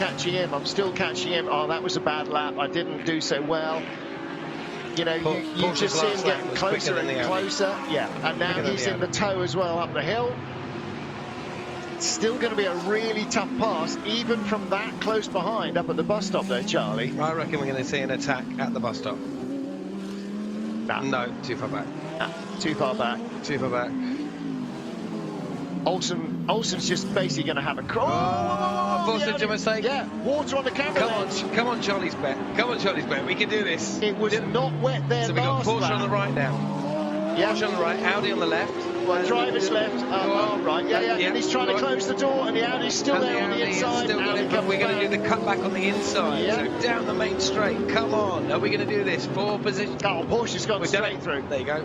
still catching him. Oh, that was a bad lap, I didn't do so well. You know, you just see him getting closer and closer. Yeah, and now he's in the tow as well up the hill. It's still going to be a really tough pass, even from that close behind up at the bus stop there, Charlie. I reckon we're going to see an attack at the bus stop. Nah. No, too far back. Nah, too far back. Too far back. Olsen's just basically going to have a crawl. Oh, forced a mistake. Yeah, water on the camera. Come on, Charlie's bet. Come on, Charlie's bet. We can do this. It was not wet there. So we've got Porsche lap. on the right now. Yeah. Porsche on the right, Audi on the left. Well, driver's left. Right. Yeah. And he's trying to close the door, and the Audi's still there on the inside. We're going to do the cutback on the inside. Yeah. So down the main straight. Come on. Are we going to do this? 4 positions. Oh, Porsche's gone straight through. There you go.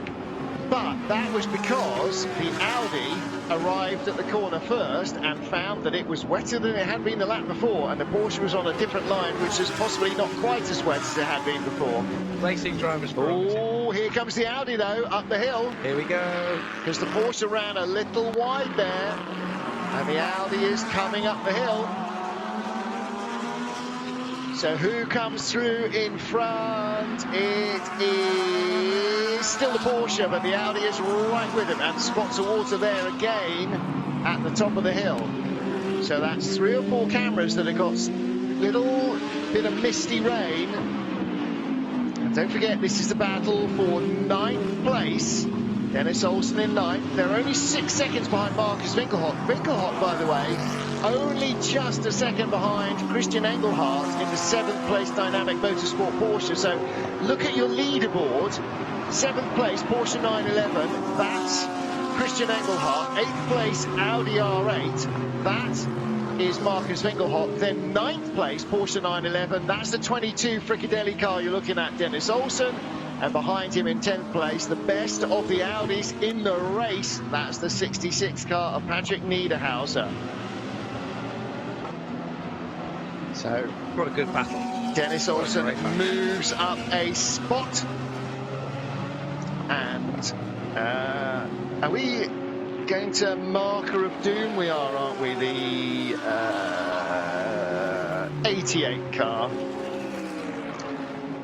But that was because the Audi arrived at the corner first and found that it was wetter than it had been the lap before, and the Porsche was on a different line, which is possibly not quite as wet as it had been before. Racing drivers. Oh, here comes the Audi though, up the hill. Here we go. Because the Porsche ran a little wide there, and the Audi is coming up the hill. So who comes through in front? It is still the Porsche, but the Audi is right with him, and spots of water there again at the top of the hill. So that's 3 or 4 cameras that have got a little bit of misty rain. And don't forget, this is the battle for 9th place. Dennis Olsen in 9th. They're only 6 seconds behind Marcus Winkelhock. Winkelhock, by the way, only just a second behind Christian Engelhardt in the 7th place Dynamic Motorsport Porsche. So look at your leaderboard. 7th place Porsche 911. That's Christian Engelhardt. 8th place Audi R8. That is Marcus Winkelhock. Then 9th place Porsche 911. That's the 22 Fricadelli car you're looking at, Dennis Olsen. And behind him in 10th place, the best of the Audis in the race. That's the 66 car of Patrick Niederhauser. So, what a good battle. Dennis Olsen moves up a spot. And are we going to Marker of Doom? We are, aren't we? The 88 car.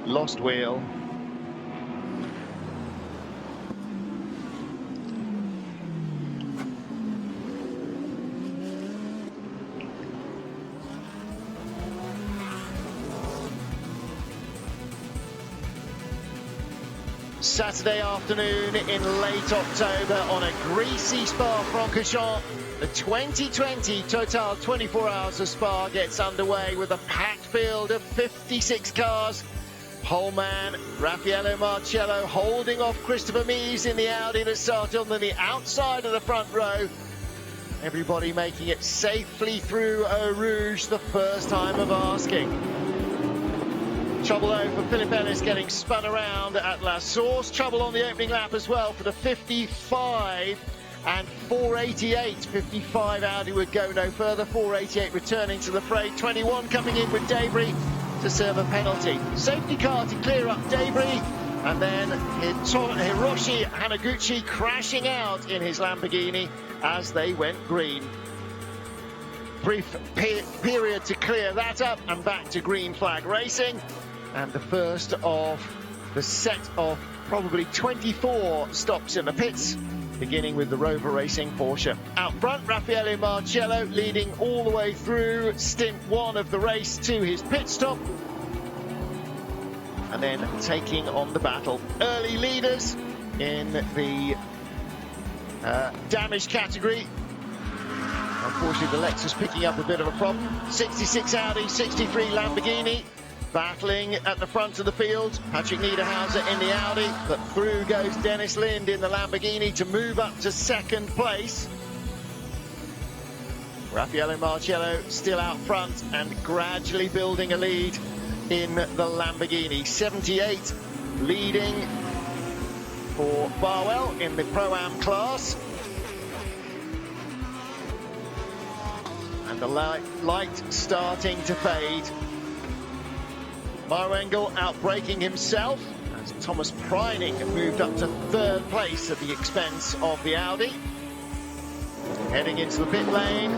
Lost wheel. Saturday afternoon in late October on a greasy Spa-Francorchamps. The 2020 Total 24 Hours of Spa gets underway with a packed field of 56 cars. Pole man Raffaello Marcello holding off Christopher Mies in the Audi that started on the outside of the front row. Everybody making it safely through Eau Rouge, the first time of asking. Trouble though for Philip Ellis getting spun around at La Source. Trouble on the opening lap as well for the 55 and 488. 55 Audi would go no further. 488 returning to the fray. 21 coming in with debris to serve a penalty. Safety car to clear up debris. And then Hiroshi Hanaguchi crashing out in his Lamborghini as they went green. Brief period to clear that up and back to green flag racing. And the first of the set of probably 24 stops in the pits beginning with the Rover Racing Porsche. Out front, Raffaele Marcello leading all the way through stint 1 of the race to his pit stop, and then taking on the battle. Early leaders in the damage category. Unfortunately, the Lexus picking up a bit of a problem. 66 Audi, 63 Lamborghini. Battling at the front of the field, Patrick Niederhauser in the Audi, but through goes Dennis Lind in the Lamborghini to move up to second place. Raffaele Marcello still out front and gradually building a lead in the Lamborghini. 78 leading for Barwell in the Pro-Am class. And the light starting to fade. Maro Engel outbraking himself as Thomas Preining moved up to third place at the expense of the Audi. Heading into the pit lane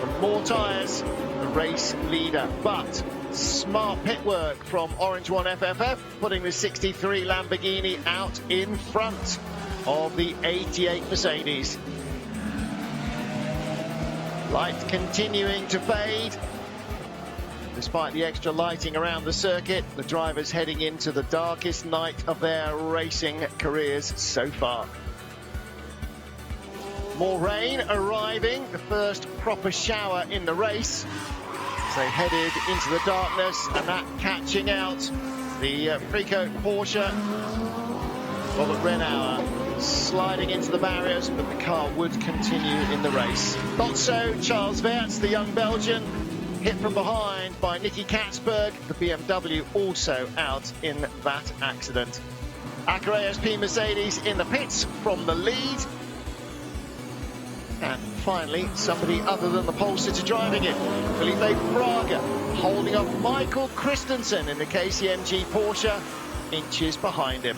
from more tyres, the race leader. But smart pit work from Orange One FFF, putting the 63 Lamborghini out in front of the 88 Mercedes. Light continuing to fade. Despite the extra lighting around the circuit, the drivers heading into the darkest night of their racing careers so far. More rain arriving, the first proper shower in the race. As they headed into the darkness, and that catching out the Frico Porsche. Robert Renauer sliding into the barriers, but the car would continue in the race. Not so Charles Weerts, the young Belgian, hit from behind by Nicky Katzberg, the BMW also out in that accident. Acura ASP Mercedes in the pits from the lead. And finally, somebody other than the pole sitter driving it. Felipe Braga holding off Michael Christensen in the KCMG Porsche, inches behind him.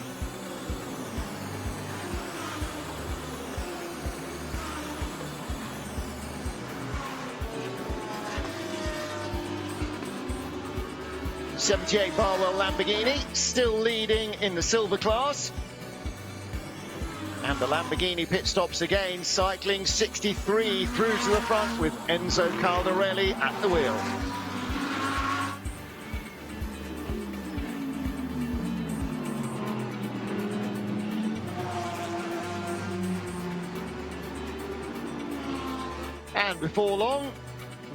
'78 Barwell Lamborghini still leading in the silver class. And the Lamborghini pit stops again, cycling 63 through to the front with Enzo Caldarelli at the wheel. And before long,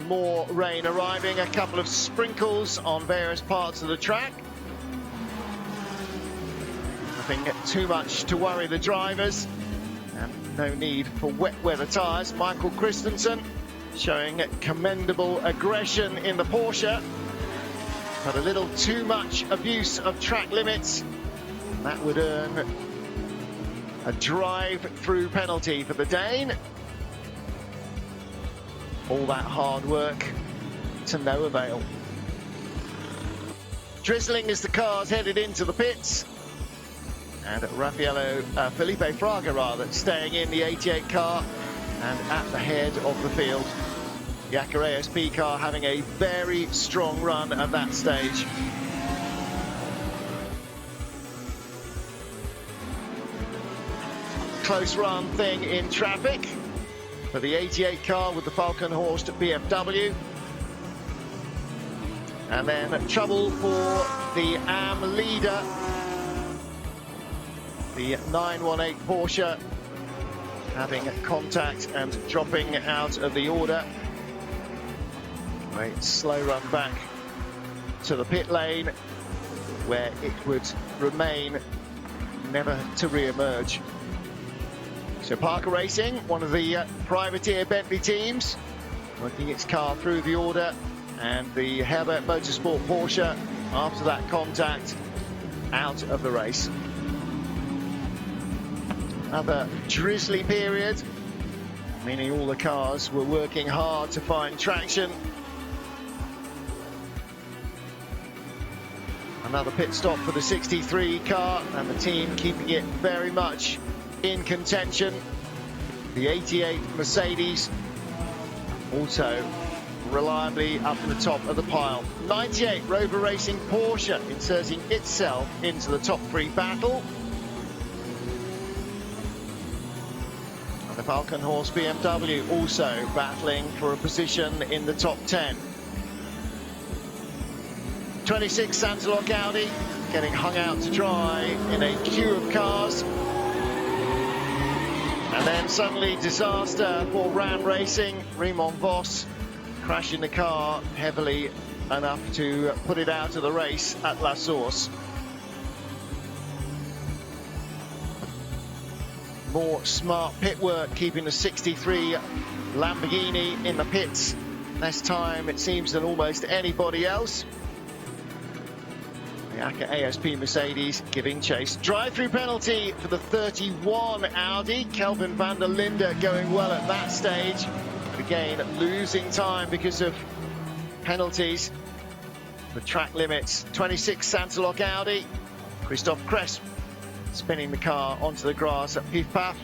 more rain arriving, a couple of sprinkles on various parts of the track. Nothing too much to worry the drivers, and no need for wet weather tyres. Michael Christensen showing commendable aggression in the Porsche, but a little too much abuse of track limits. That would earn a drive-through penalty for the Dane. All that hard work to no avail. Drizzling as the cars headed into the pits. And Felipe Fraga staying in the 88 car and at the head of the field. The Acura ASP car having a very strong run at that stage. Close run thing in traffic for the 88 car with the Falkenhorst BMW. And then trouble for the AM leader, the 918 Porsche, having contact and dropping out of the order. A slow run back to the pit lane, where it would remain never to re-emerge. So Parker Racing, one of the privateer Bentley teams, working its car through the order, and the Herbert Motorsport Porsche, after that contact, out of the race. Another drizzly period, meaning all the cars were working hard to find traction. Another pit stop for the 63 car, and the team keeping it very much in contention. The 88 Mercedes also reliably up in the top of the pile. 98 Rover Racing Porsche inserting itself into the top three battle. The Falcon Horse BMW also battling for a position in the top 10. 26 Sansalok Audi getting hung out to dry in a queue of cars. And then suddenly disaster for Ram Racing. Raymond Vos crashing the car heavily enough to put it out of the race at La Source. More smart pit work, keeping the 63 Lamborghini in the pits. Less time, it seems, than almost anybody else. The ACA ASP Mercedes giving chase. Drive-through penalty for the 31 Audi. Kelvin van der Linde going well at that stage. But again, losing time because of penalties. The track limits. 26 Sansalok Audi. Christophe Cresp spinning the car onto the grass at Pif Paf.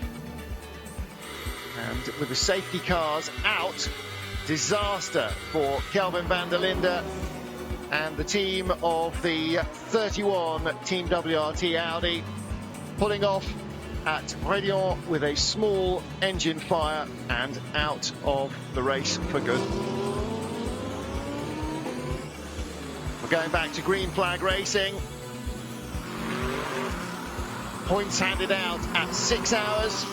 And with the safety cars out, disaster for Kelvin van der Linde and the team of the 31 Team WRT Audi, pulling off at Rédillon with a small engine fire and out of the race for good. We're going back to green flag racing. Points handed out at 6 hours,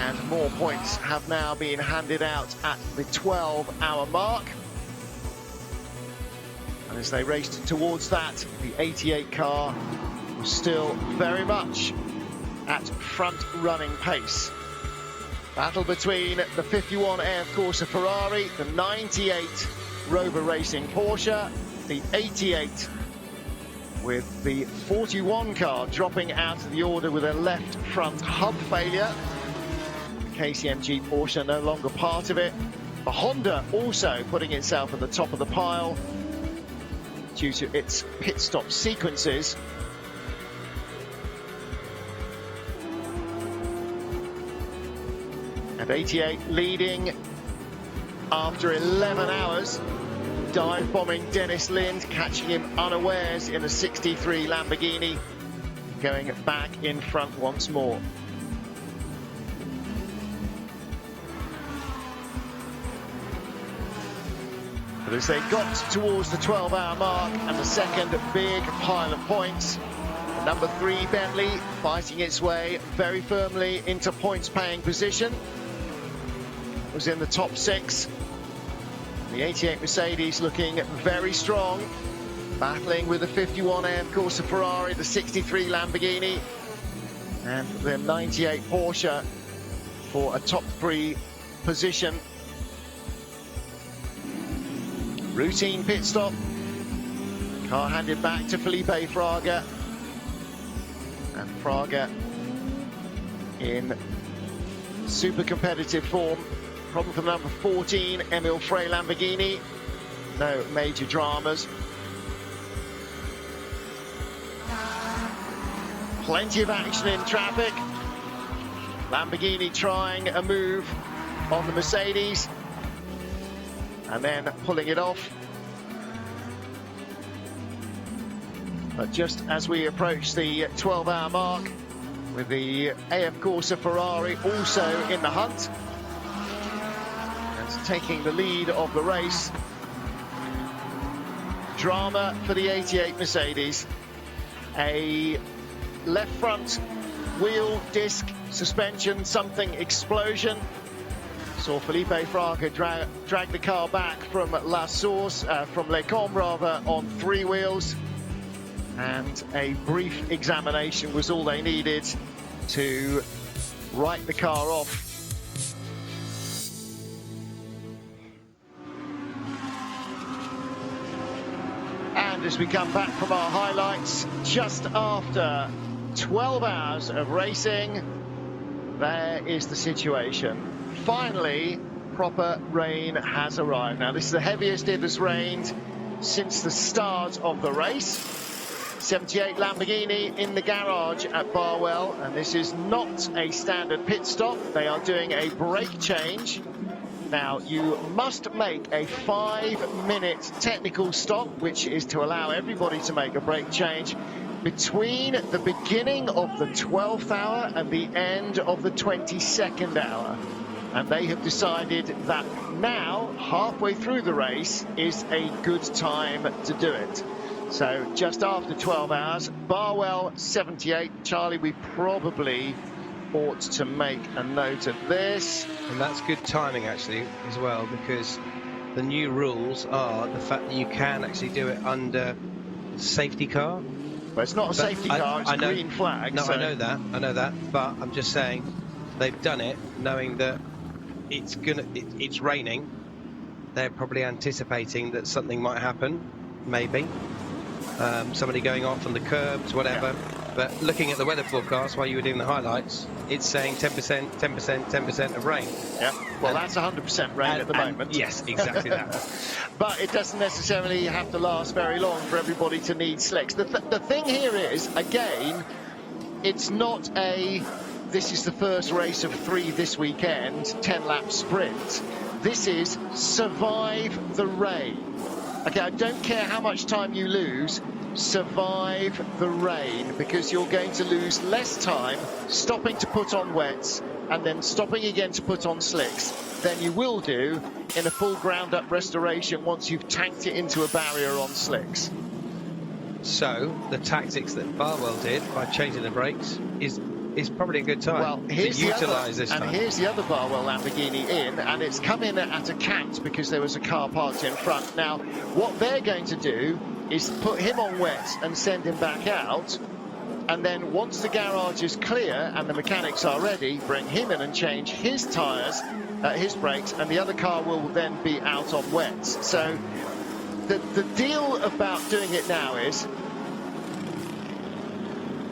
and more points have now been handed out at the 12-hour mark. And as they raced towards that, the 88 car was still very much at front-running pace. Battle between the 51 AF Corsa Ferrari, the 98 Rover Racing Porsche, the 88 with the 41 car dropping out of the order with a left front hub failure. The KCMG Porsche no longer part of it. The Honda also putting itself at the top of the pile due to its pit stop sequences. And 88 leading after 11 hours. Dive bombing Dennis Lind, catching him unawares in a 63 Lamborghini, going back in front once more. But as they got towards the 12-hour mark and the second big pile of points, number 3 Bentley fighting its way very firmly into points-paying position, was in the top 6. The 88 Mercedes looking very strong, battling with the 51 AF Corsa Ferrari, the 63 Lamborghini, and the 98 Porsche for a top 3 position. Routine pit stop. Car handed back to Felipe Fraga. And Fraga in super competitive form. Problem for number 14, Emil Frey Lamborghini. No major dramas. Plenty of action in traffic. Lamborghini trying a move on the Mercedes and then pulling it off. But just as we approach the 12-hour mark, with the AF Corsa Ferrari also in the hunt, taking the lead of the race. Drama for the 88 Mercedes. A left front wheel, disc, suspension, something explosion. Saw Felipe Fraga drag the car back from La Source, from Les Combes rather, on 3 wheels. And a brief examination was all they needed to write the car off. As we come back from our highlights, just after 12 hours of racing, there is the situation. Finally, proper rain has arrived. Now, this is the heaviest it has rained since the start of the race. 78 Lamborghini in the garage at Barwell, and this is not a standard pit stop. They are doing a brake change. Now, you must make a 5-minute technical stop, which is to allow everybody to make a brake change. between the beginning of the 12th hour and the end of the 22nd hour. And they have decided that now, halfway through the race, is a good time to do it. So just after 12 hours, Barwell 78. Charlie, we probably ought to make a note of this. And that's good timing actually as well, because the new rules are the fact that you can actually do it under safety car. But it's not a safety car, it's a green flag. No, so. I know that, but I'm just saying they've done it knowing that it's raining. They're probably anticipating that something might happen, maybe. Somebody going off on the curbs, whatever. Yeah. But looking at the weather forecast while you were doing the highlights, it's saying 10%, 10%, 10% of rain. Yeah, well, that's 100% rain at the moment. Yes, exactly that. But it doesn't necessarily have to last very long for everybody to need slicks. The thing here is, again, it's not this is the first race of 3 this weekend, 10-lap sprint. This is survive the rain. Okay, I don't care how much time you lose, survive the rain, because you're going to lose less time stopping to put on wets and then stopping again to put on slicks than you will do in a full ground-up restoration once you've tanked it into a barrier on slicks. So the tactics that Barwell did by changing the brakes is probably a good time to utilise this time. And here's the other Barwell Lamborghini in, and it's come in at a cant because there was a car parked in front. Now, what they're going to do is put him on wet and send him back out, and then once the garage is clear and the mechanics are ready, bring him in and change his tyres, his brakes, and the other car will then be out on wets. So the deal about doing it now is,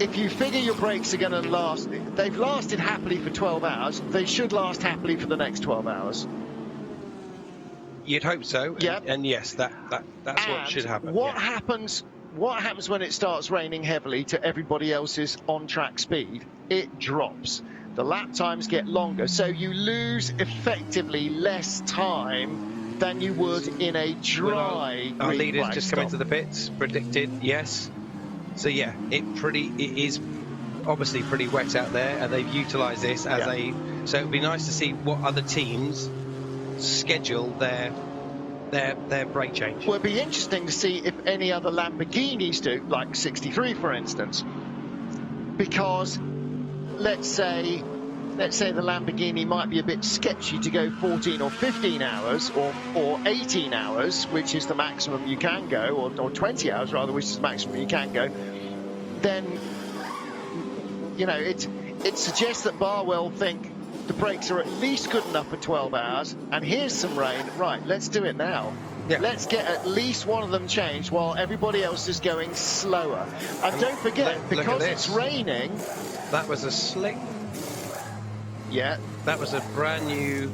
if you figure your brakes are going to last, they've lasted happily for 12 hours, they should last happily for the next 12 hours. You'd hope so. Yeah. And yes, that's what should happen. What happens when it starts raining heavily to everybody else's on-track speed? It drops. The lap times get longer, so you lose effectively less time than you would in a dry. Our leaders just come into the pits, predicted, yes. So yeah, it is obviously pretty wet out there, and they've utilised this as so it'd be nice to see what other teams schedule their brake change. Well, it'd be interesting to see if any other Lamborghinis do, like 63 for instance, because let's say the Lamborghini might be a bit sketchy to go 14 or 15 hours or 18 hours, which is the maximum you can go, or 20 hours rather, which is the maximum you can go, then, you know, it suggests that Barwell think the brakes are at least good enough for 12 hours, and here's some rain, right, let's do it now. Yeah. Let's get at least one of them changed while everybody else is going slower. And don't forget, because it's raining... That was a slick... Yeah. That was a brand new...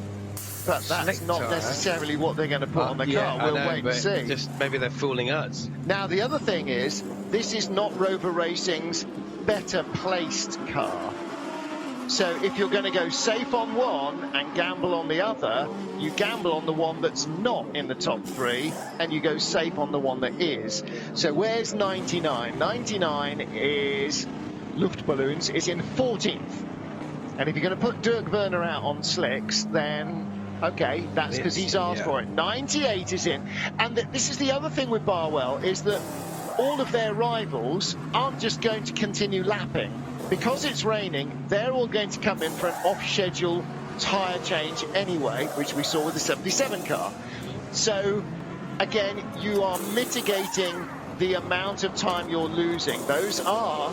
But that's not necessarily what they're going to put on the car. We'll wait and see. Just maybe they're fooling us. Now, the other thing is, this is not Rover Racing's better placed car. So if you're going to go safe on one and gamble on the other, you gamble on the one that's not in the top 3 and you go safe on the one that is. So where's 99? 99 is Luftballons, is in 14th. And if you're going to put Dirk Werner out on slicks, then okay, that's because he's asked for it. 98 is in. And this is the other thing with Barwell, is that all of their rivals aren't just going to continue lapping. Because it's raining, they're all going to come in for an off-schedule tyre change anyway, which we saw with the 77 car. So, again, you are mitigating the amount of time you're losing. Those are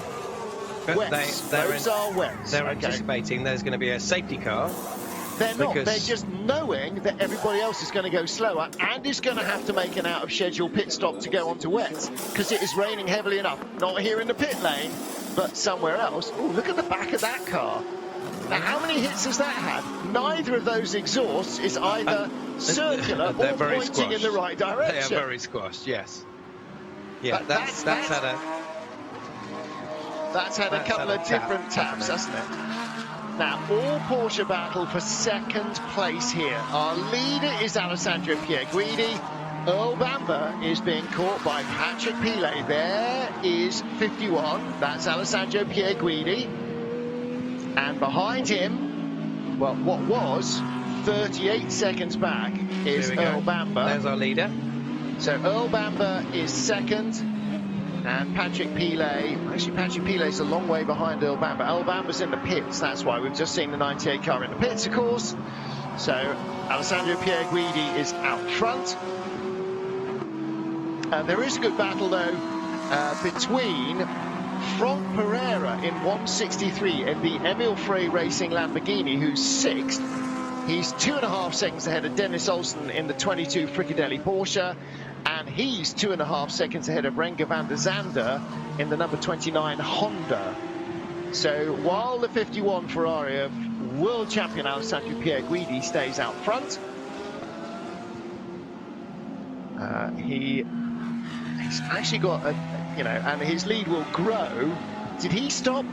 wets. Those are wets. They're anticipating there's going to be a safety car. They're not. They're just knowing that everybody else is going to go slower and is going to have to make an out-of-schedule pit stop to go onto wets because it is raining heavily enough. Not here in the pit lane, but somewhere else. Oh, look at the back of that car. Now, how many hits has that had? Neither of those exhausts is either circular or pointing in the right direction. They are very squashed, yes. Yeah, that's had a couple of different taps, hasn't it? Now, all Porsche battle for second place here. Our leader is Alessandro Pierguidi. Earl Bamber is being caught by Patrick Pilet. There is 51. That's Alessandro Pierguidi. And behind him, well, what was 38 seconds back is Earl Bamber. There's our leader. So Earl Bamber is second. And Patrick Pilet, actually Patrick Pilet's a long way behind Earl Bamber. Earl Bamber's in the pits, that's why. We've just seen the 98 car in the pits, of course. So Alessandro Pierguidi is out front. There is a good battle, though, between Franck Pereira in 163 and the Emil Frey Racing Lamborghini, who's sixth. He's 2.5 seconds ahead of Dennis Olsen in the 22 Fricadelli Porsche, and he's 2.5 seconds ahead of Renger van der Zande in the number 29 Honda. So while the 51 Ferrari of world champion Alessandro Pierguidi stays out front, he's actually got a, and his lead will grow. Did he stop?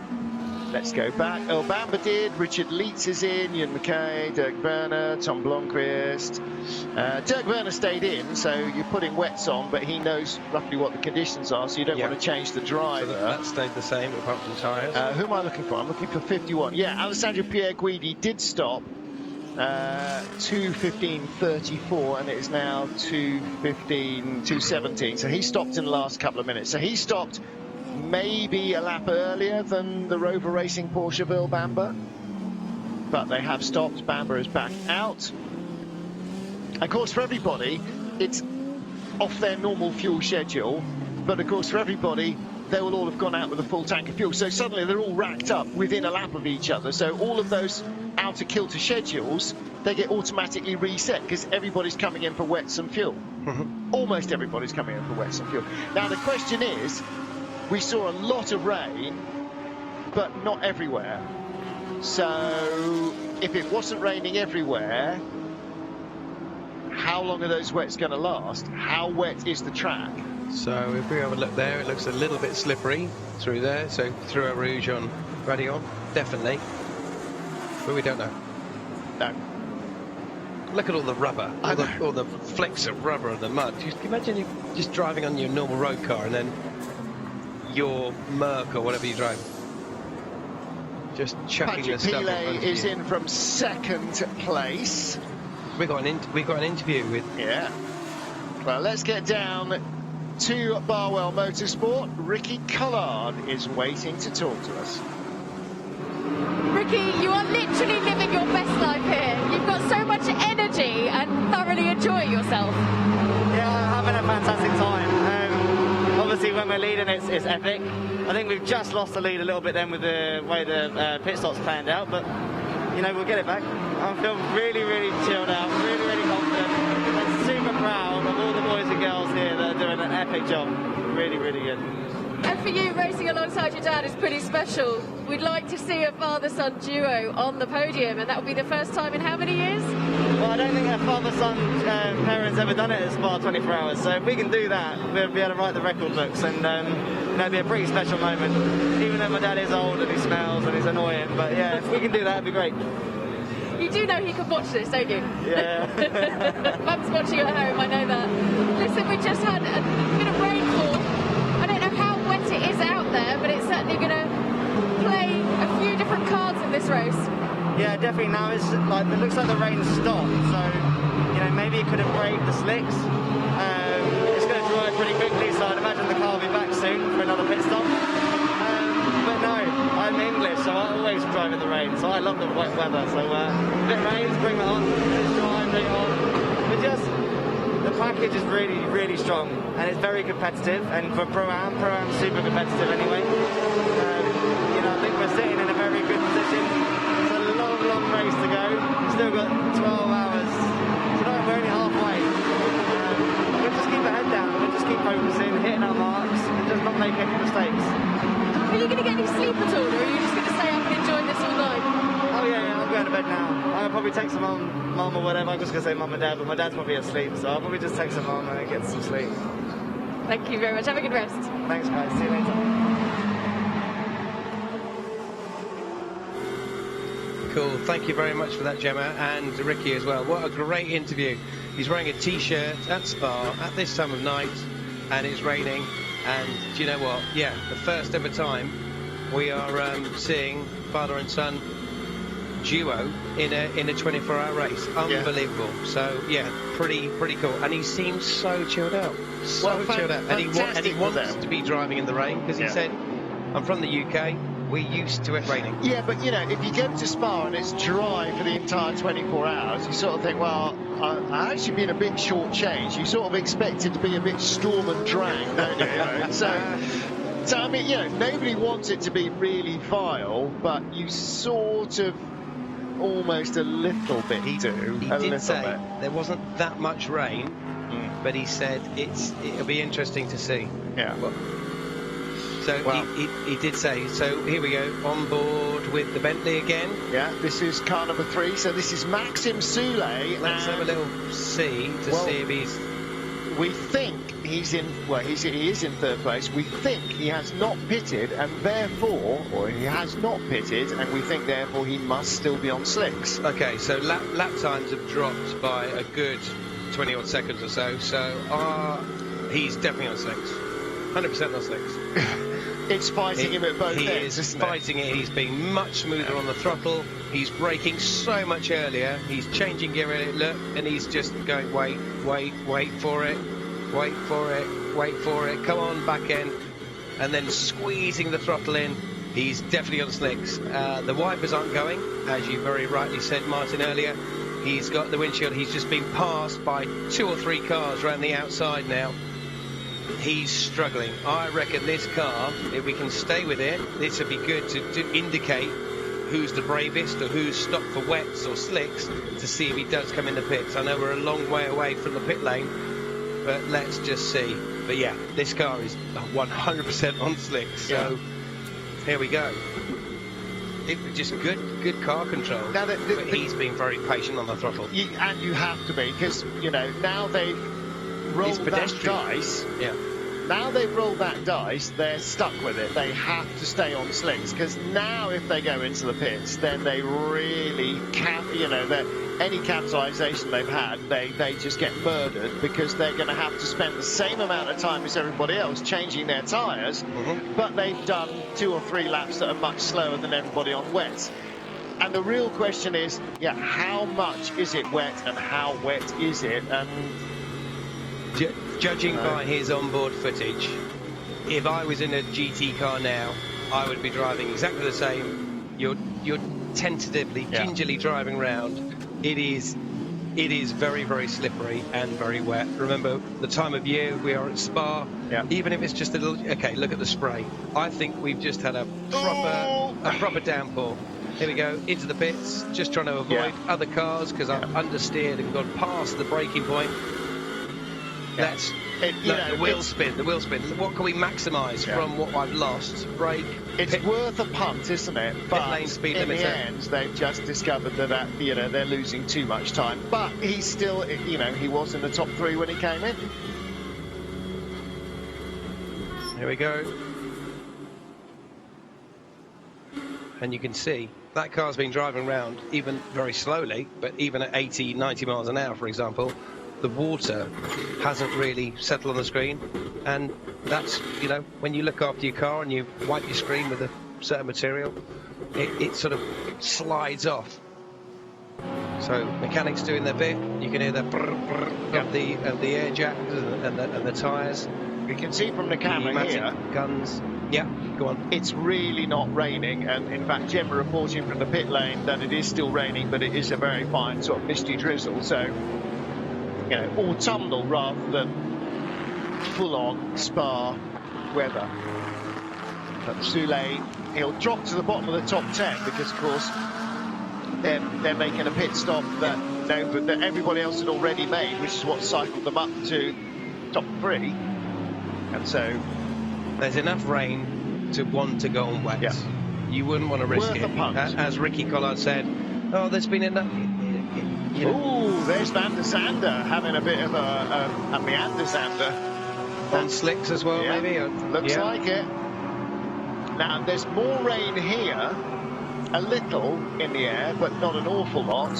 Let's go back. Earl Bamber did. Richard Leitz is in. Ian McKay, Dirk Werner, Tom Blomqvist. Dirk Werner stayed in, so you're putting wets on, but he knows roughly what the conditions are, so you don't want to change the driver. So that stayed the same apart from tyres. Who am I looking for? I'm looking for 51. Yeah, Alessandro Pierguidi did stop. 2:15:34, and it is now 2:17. So he stopped in the last couple of minutes. So he stopped maybe a lap earlier than the Rover Racing Porsche of Earl Bamber, but they have stopped. Bamber is back out. Of course, for everybody, it's off their normal fuel schedule, but of course, for everybody, they will all have gone out with a full tank of fuel. So suddenly they're all racked up within a lap of each other. So all of those outer kilter schedules, they get automatically reset because everybody's coming in for wets and fuel. Almost everybody's coming in for wets and fuel. Now the question is, we saw a lot of rain, but not everywhere. So if it wasn't raining everywhere, how long are those wets going to last? How wet is the track? So if we have a look there, it looks a little bit slippery through there. So through a rouge on Raidillon, definitely. But we don't know. No. Look at all the rubber, all the flecks of rubber and the mud. Just imagine you just driving on your normal road car and then your Merc or whatever you drive, just chucking the stuff in front of you. is in from second place. We got an interview with. Yeah. Well, let's get down to Barwell Motorsport. Ricky Collard is waiting to talk to us. Ricky, you are literally living your best life here. You've got so much energy and thoroughly enjoying yourself. Yeah, I'm having a fantastic time. Obviously, when we're leading, it's epic. I think we've just lost the lead a little bit then with the way the pit stops planned out, but we'll get it back. I feel really, really chilled out, really, really confident, and super proud of all the boys and girls here that are doing an epic job. Really, really good. And for you, racing alongside your dad is pretty special. We'd like to see a father-son duo on the podium, and that would be the first time in how many years? Well, I don't think a father-son parent's ever done it at Spa 24 Hours, so if we can do that, we'll be able to write the record books, and it'll be a pretty special moment, even though my dad is old and he smells and he's annoying, but yeah, if we can do that, it'd be great. You do know he could watch this, don't you? Yeah. Mum's watching at home, I know that. Listen, we just had a bit of rainfall. I don't know how wet it is out there, but it's certainly going to play a few different cards in this race. Yeah, definitely. Now it looks like the rain stopped, so maybe it could have braked the slicks. It's going to dry pretty quickly, so I'd imagine the car will be back soon for another pit stop. But no, I'm English, so I always drive in the rain, so I love the wet weather. So if it rains, bring it on. If it's dry, bring it on. But the package is really, really strong, and it's very competitive. And for Pro-Am's super competitive anyway. I think we're sitting in a very good position. It's a long, long race to go. Still got 12 hours. So we're only halfway. We'll just keep our head down. We'll just keep focusing, hitting our marks, and just not make any mistakes. Are you going to get any sleep at all, or are you just going to stay up and enjoy this all night? Oh yeah, I'm going to bed now. I'll probably text mum or whatever. I'm just going to say mum and dad, but my dad's probably asleep, so I'll probably just text mum and get some sleep. Thank you very much. Have a good rest. Thanks, guys. See you later. Cool. Thank you very much for that, Gemma, and Ricky as well. What a great interview. He's wearing a T-shirt at Spa at this time of night, and it's raining. And do you know what? Yeah, the first ever time we are seeing father and son duo in a 24-hour race. Unbelievable. Yeah. So yeah, pretty cool. And he seems so chilled out, chilled out. And he wants to be driving in the rain because he said, "I'm from the UK. We're used to it raining." Yeah, but you know, if you go to Spa and it's dry for the entire 24 hours, you sort of think, well, I actually been a bit shortchanged. You sort of expect it to be a bit storm and drag, don't you? So I mean, you know, nobody wants it to be really vile, but you sort of almost a little bit He did say there wasn't that much rain, but he said it'll be interesting to see. Yeah. He did say, so here we go, on board with the Bentley again. Yeah, this is car number 3, so this is Maxim Soulé. Let's have a little see see if he's... We think he's in, he is in 3rd place. We think he has not pitted, and therefore, or he has not pitted, and we think therefore he must still be on slicks. Okay, so lap times have dropped by a good 20 odd seconds or so, he's definitely on slicks. 100% on slicks. It's fighting him at both ends, isn't it? Fighting it. He's being much smoother on the throttle. He's braking so much earlier. He's changing gear earlier, look, and he's just going, wait for it. Come on, back end. And then squeezing the throttle in. He's definitely on slicks. The wipers aren't going, as you very rightly said, Martin, earlier. He's got the windshield. He's just been passed by 2 or 3 cars around the outside now. He's struggling. I reckon this car, if we can stay with it, this would be good to indicate who's the bravest or who's stopped for wets or slicks to see if he does come in the pits. I know we're a long way away from the pit lane, but let's just see. But yeah, this car is 100% on slicks, so here we go. Just good car control. Now but he's being very patient on the throttle. And you have to be, because, you know, now they've rolled that dice. Yeah. Now they've rolled that dice, they're stuck with it. They have to stay on slicks, because now if they go into the pits, then they really any capitalisation they've had, they just get murdered, because they're going to have to spend the same amount of time as everybody else changing their tyres, but they've done 2 or 3 laps that are much slower than everybody on wets. And the real question is, how much is it wet and how wet is it? And judging by his onboard footage, if I was in a GT car now, I would be driving exactly the same. You're tentatively, gingerly driving round. It is very, very slippery and very wet. Remember the time of year we are at Spa. Even if it's just a little. Okay, look at the spray. I think we've just had a proper downpour. Here we go into the pits, just trying to avoid other cars because I've understeered and gone past the braking point. The wheel spin. What can we maximise from what I've lost? Brake. It's worth a punt, isn't it? But lane speed in limiter. the end, they've just discovered that they're losing too much time. But he's still, he was in the top 3 when he came in. Here we go. And you can see that car's been driving around even very slowly, but even at 80, 90 miles an hour, for example, the water hasn't really settled on the screen, and that's, when you look after your car and you wipe your screen with a certain material, it sort of slides off. So mechanics doing their bit. You can hear the brr of the air jacks and the tyres. You can see from the camera here, guns. Yeah, go on. It's really not raining, and in fact Gemma reporting from the pit lane that it is still raining, but it is a very fine sort of misty drizzle, so autumnal rather than full-on Spa weather. But Soulé, he'll drop to the bottom of the top 10 because, of course, they're making a pit stop that everybody else had already made, which is what cycled them up to top 3. And so there's enough rain to want to go on wet. You wouldn't want to risk it. As Ricky Collard said, there's been enough. Ooh, there's Van der Zande having a bit of a meander Zander. On slicks as well, maybe? Looks like it. Now, there's more rain here, a little in the air, but not an awful lot.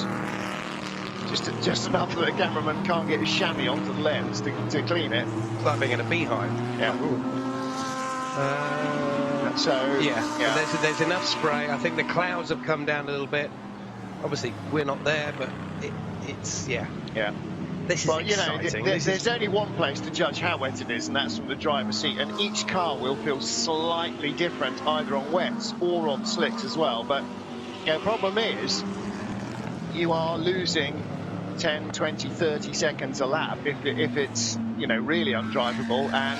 Just enough that the cameraman can't get his chamois onto the lens to clean it. It's like being in a beehive. Yeah. Yeah. There's enough spray. I think the clouds have come down a little bit. Obviously, we're not there, but it's Yeah. This is exciting. There's only one place to judge how wet it is, and that's from the driver's seat. And each car will feel slightly different, either on wets or on slicks as well. But the problem is, you are losing 10, 20, 30 seconds a lap if it's really undrivable, and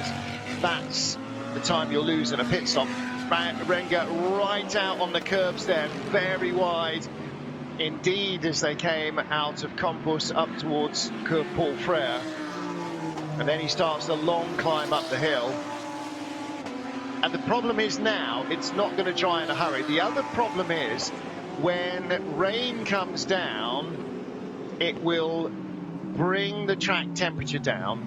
that's the time you'll lose in a pit stop. Renger right out on the curbs there, very wide indeed as they came out of Campos up towards Curve Paul Frere, and then he starts the long climb up the hill. And the problem is now it's not going to dry in a hurry. The other problem is when rain comes down, it will bring the track temperature down,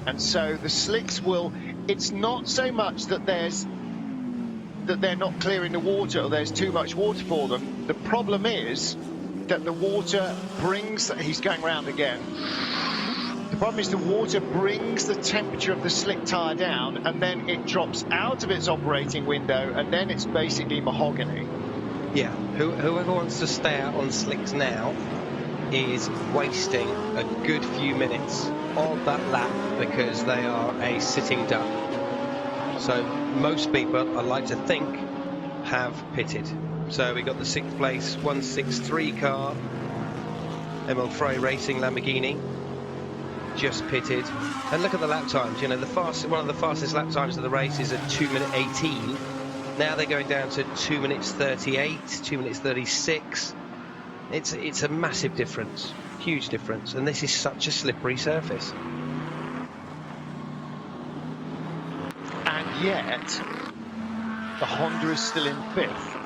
and so the slicks will, it's not so much that they're not clearing the water or there's too much water for them. The problem is that the water brings, he's going round again, the problem is the water brings the temperature of the slick tyre down, and then it drops out of its operating window, and then it's basically mahogany. Yeah, whoever wants to stay out on slicks now is wasting a good few minutes of that lap because they are a sitting duck. So most people, I like to think, have pitted. So we got the 6th place 163 car, Emil Frey Racing Lamborghini, just pitted. And look at the lap times. One of the fastest lap times of the race is at 2:18. Now they're going down to 2:38, 2:36. It's a massive difference, huge difference, and this is such a slippery surface. And yet, the Honda is still in 5th.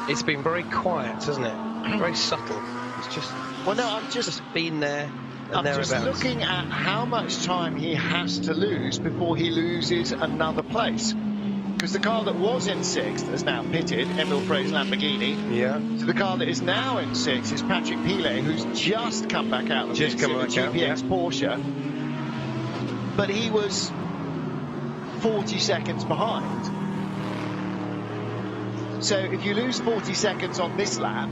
It's been very quiet, hasn't it? Very subtle. It's just... Well, no, I'm just been there and I'm thereabouts. just looking at how much time he has to lose before he loses another place. Because the car that was in 6th has now pitted, Emil Frey's Lamborghini. Yeah. So the car that is now in 6th is Patrick Pilet, who's just come back out of the GPX Porsche. But he was 40 seconds behind. So if you lose 40 seconds on this lap,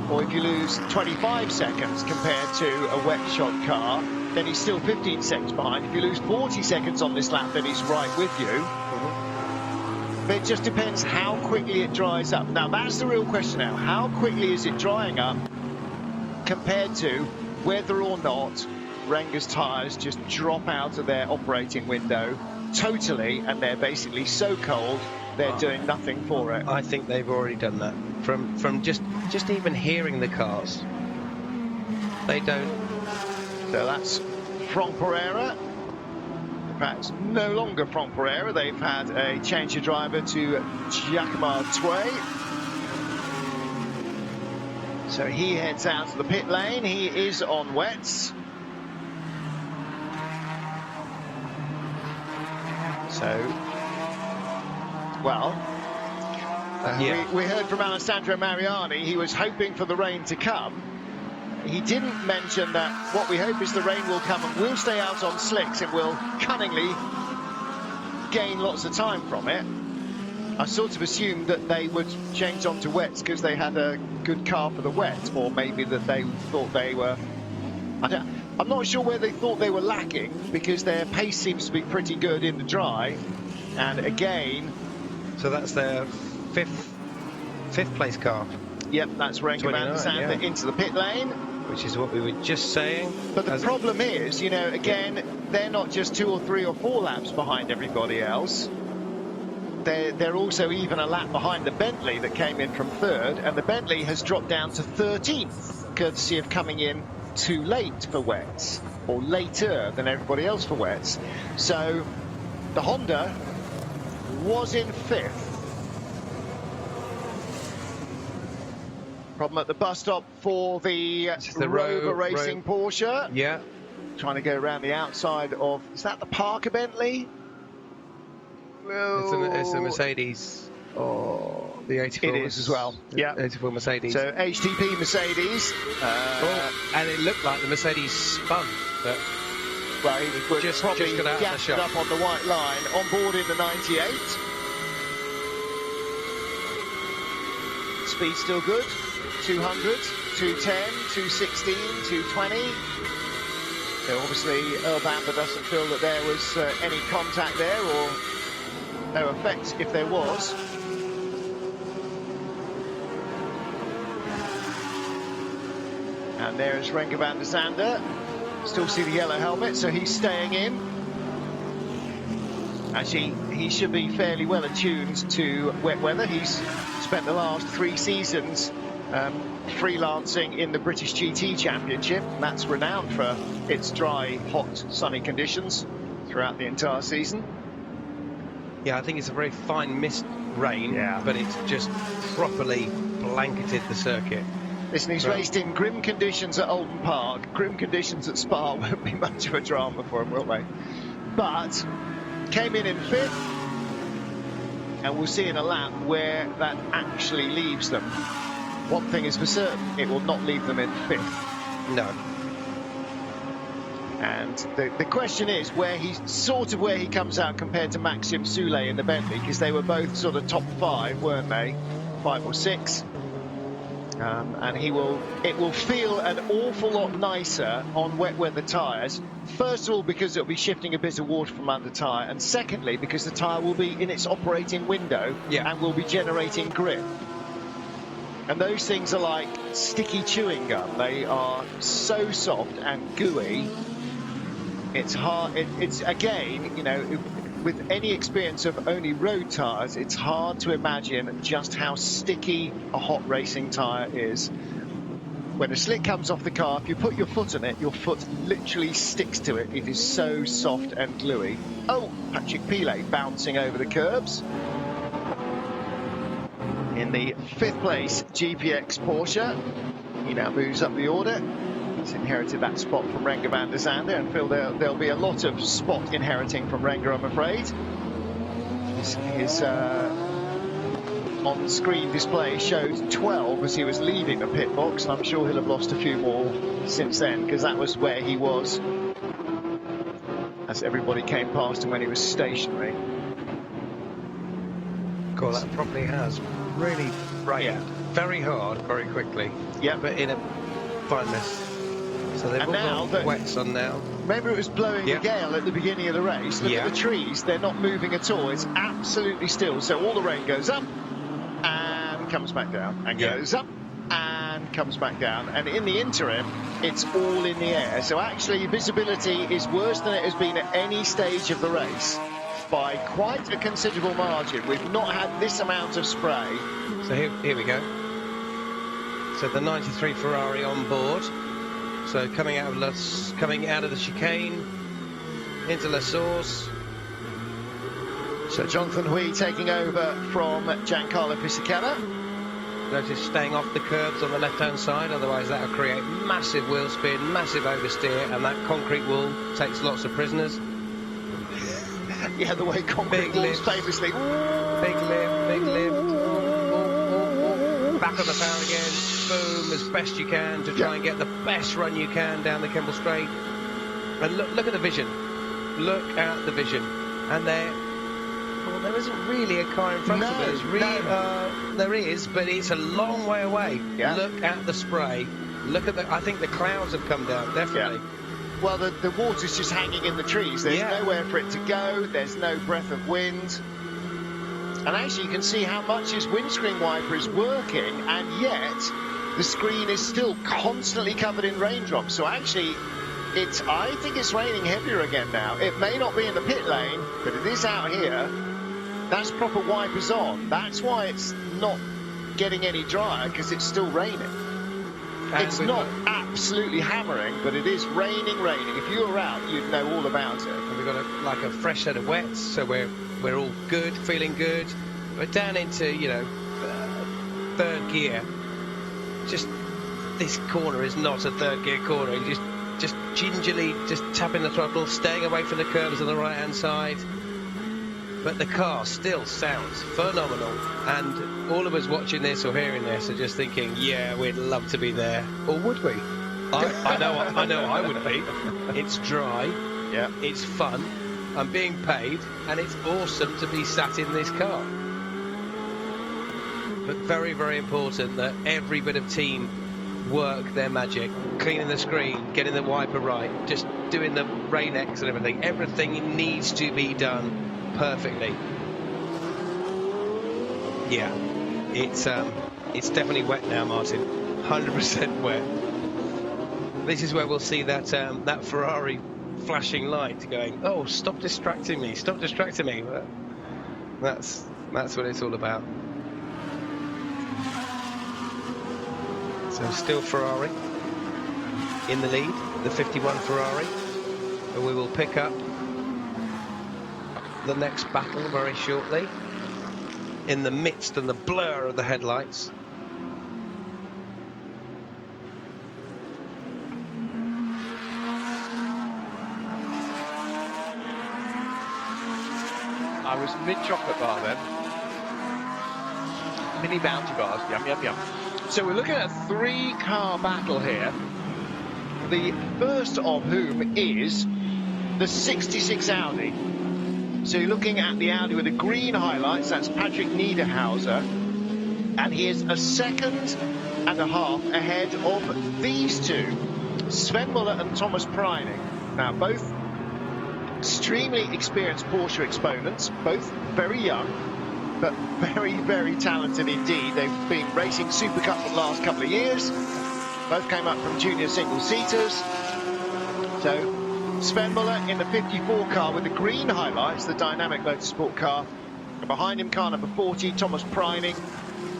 or if you lose 25 seconds compared to a wet shot car, then he's still 15 seconds behind. If you lose 40 seconds on this lap, then he's right with you. But it just depends how quickly it dries up. Now, that's the real question now. How quickly is it drying up compared to whether or not Renger's tyres just drop out of their operating window totally, and they're basically so cold, they're doing nothing for it. I think they've already done that. From just even hearing the cars. They don't. So that's Franck Pereira. In fact, no longer Franck Pereira. They've had a change of driver to Jacquemart Tway. So he heads out to the pit lane. He is on wets. So, well, we heard from Alessandro Mariani. He was hoping for the rain to come. He didn't mention that what we hope is the rain will come and we'll stay out on slicks and we'll cunningly gain lots of time from it. I sort of assumed that they would change on to wets because they had a good car for the wet, or maybe that they thought they were... I'm not sure where they thought they were lacking, because their pace seems to be pretty good in the dry. And again... So that's their fifth place car. Yep, that's Renger van der Zande into the pit lane. Which is what we were just saying. But the problem is, again, they're not just 2 or 3 or 4 laps behind everybody else. They're also even a lap behind the Bentley that came in from 3rd, and the Bentley has dropped down to 13th, courtesy of coming in too late for wets, or later than everybody else for wets. So the Honda was in 5th. Problem at the bus stop for the Rover Racing Porsche. Yeah. Trying to go around the outside of... Is that the Parker Bentley? It's a Mercedes. Oh, The 84 It is as well. Yeah. 84 Mercedes. So HTP Mercedes. And it looked like the Mercedes spun, but Well, he was just probably got out of the gassed shop. up on the white line, on board in the 98. Speed still good. 200, 210, 216, 220. So obviously Earl Bamber doesn't feel that there was any contact there, or no effect if there was. And there is Renger van der Zande. Still see the yellow helmet, so he's staying in. Actually, he should be fairly well attuned to wet weather. He's spent the last 3 seasons freelancing in the British GT Championship, and that's renowned for its dry, hot, sunny conditions throughout the entire season. Yeah, I think it's a very fine mist rain, Yeah. but it's just properly blanketed the circuit. Listen, he's raced in grim conditions at Oldham Park. Grim conditions at Spa won't be much of a drama for him, will they? But came in 5th, and we'll see in a lap where that actually leaves them. One thing is for certain, it will not leave them in 5th. No. And the question is where he comes out compared to Maxime Soulet in the Bentley, because they were both sort of top 5, weren't they? 5 or 6. And it will feel an awful lot nicer on wet weather tyres. First of all, because it'll be shifting a bit of water from under tyre, and secondly, because the tyre will be in its operating window and will be generating grip. And those things are like sticky chewing gum. They are so soft and gooey. It's hard. It's again, you know, with any experience of only road tyres, it's hard to imagine just how sticky a hot racing tyre is. When a slick comes off the car, if you put your foot on it, your foot literally sticks to it. It is so soft and gluey. Oh, Patrick Pilet bouncing over the curbs. In the 5th place, GPX Porsche. He now moves up the order. He's inherited that spot from Renger van der Zande, and Phil, there'll be a lot of spot inheriting from Renger, I'm afraid. His on-screen display showed 12 as he was leaving the pit box, and I'm sure he'll have lost a few more since then, because that was where he was as everybody came past him when he was stationary. God, that probably has really rained very hard, very quickly. Yeah, but in a fine mist. So they've all got wets on now. Remember, it was blowing a gale at the beginning of the race. Look at the trees; they're not moving at all. It's absolutely still. So all the rain goes up and comes back down, and goes up and comes back down. And in the interim, it's all in the air. So actually, visibility is worse than it has been at any stage of the race, by quite a considerable margin. We've not had this amount of spray. So here we go. So the 93 Ferrari on board. So coming out of the chicane into La Source. So Jonathan Hui taking over from Giancarlo Fisichella. Notice staying off the curbs on the left-hand side, otherwise that will create massive wheel spin, massive oversteer, and that concrete wall takes lots of prisoners. Yeah, the way concrete walls famously. Big lift, big lift. Back on the power again. Boom, as best you can to try and get the best run you can down the Kemble Straight. And look at the vision. Look at the vision. And there isn't really a car in front of us. There is, but it's a long way away. Yeah. Look at the spray. Look at I think the clouds have come down, definitely. Yeah. Well, the water's just hanging in the trees. There's nowhere for it to go. There's no breath of wind. And actually, you can see how much his windscreen wiper is working, and yet the screen is still constantly covered in raindrops. So actually, I think it's raining heavier again now. It may not be in the pit lane, but it is out here. That's proper wipers on. That's why it's not getting any drier, because it's still raining. And it's not absolutely hammering, but it is raining. If you were out, you'd know all about it. And we've got a fresh set of wets, so we're all good, feeling good. We're down into, third gear. Just this corner is not a third gear corner. You just gingerly just tapping the throttle, staying away from the curves on the right hand side. but the car still sounds phenomenal. And all of us watching this or hearing this are just thinking, yeah, we'd love to be there. Or would we? I know I would be. It's dry. Yeah. It's fun. I'm being paid, and it's awesome to be sat in this car. But very, very important that every bit of team work their magic, cleaning the screen, getting the wiper right, just doing the rain X and everything. Everything needs to be done perfectly. Yeah, it's definitely wet now, Martin. 100% wet. This is where we'll see that that Ferrari flashing light going, oh, stop distracting me, stop distracting me. That's what it's all about. So still Ferrari in the lead, the 51 Ferrari. And we will pick up the next battle very shortly in the midst and the blur of the headlights. I was mid-chocolate bar then. Mini bounty bars, yum, yum, yum. So we're looking at a 3-car battle here. The first of whom is the 66 Audi. So you're looking at the Audi with the green highlights, that's Patrick Niederhauser. And he is a second and a half ahead of these two, Sven Muller and Thomas Preining. Now, both extremely experienced Porsche exponents, both very young, but very, very talented indeed. They've been racing Super Cup for the last couple of years. Both came up from junior single-seaters. So Sven Muller in the 54 car with the green highlights, the dynamic motorsport car. And behind him, car number 40, Thomas Preining.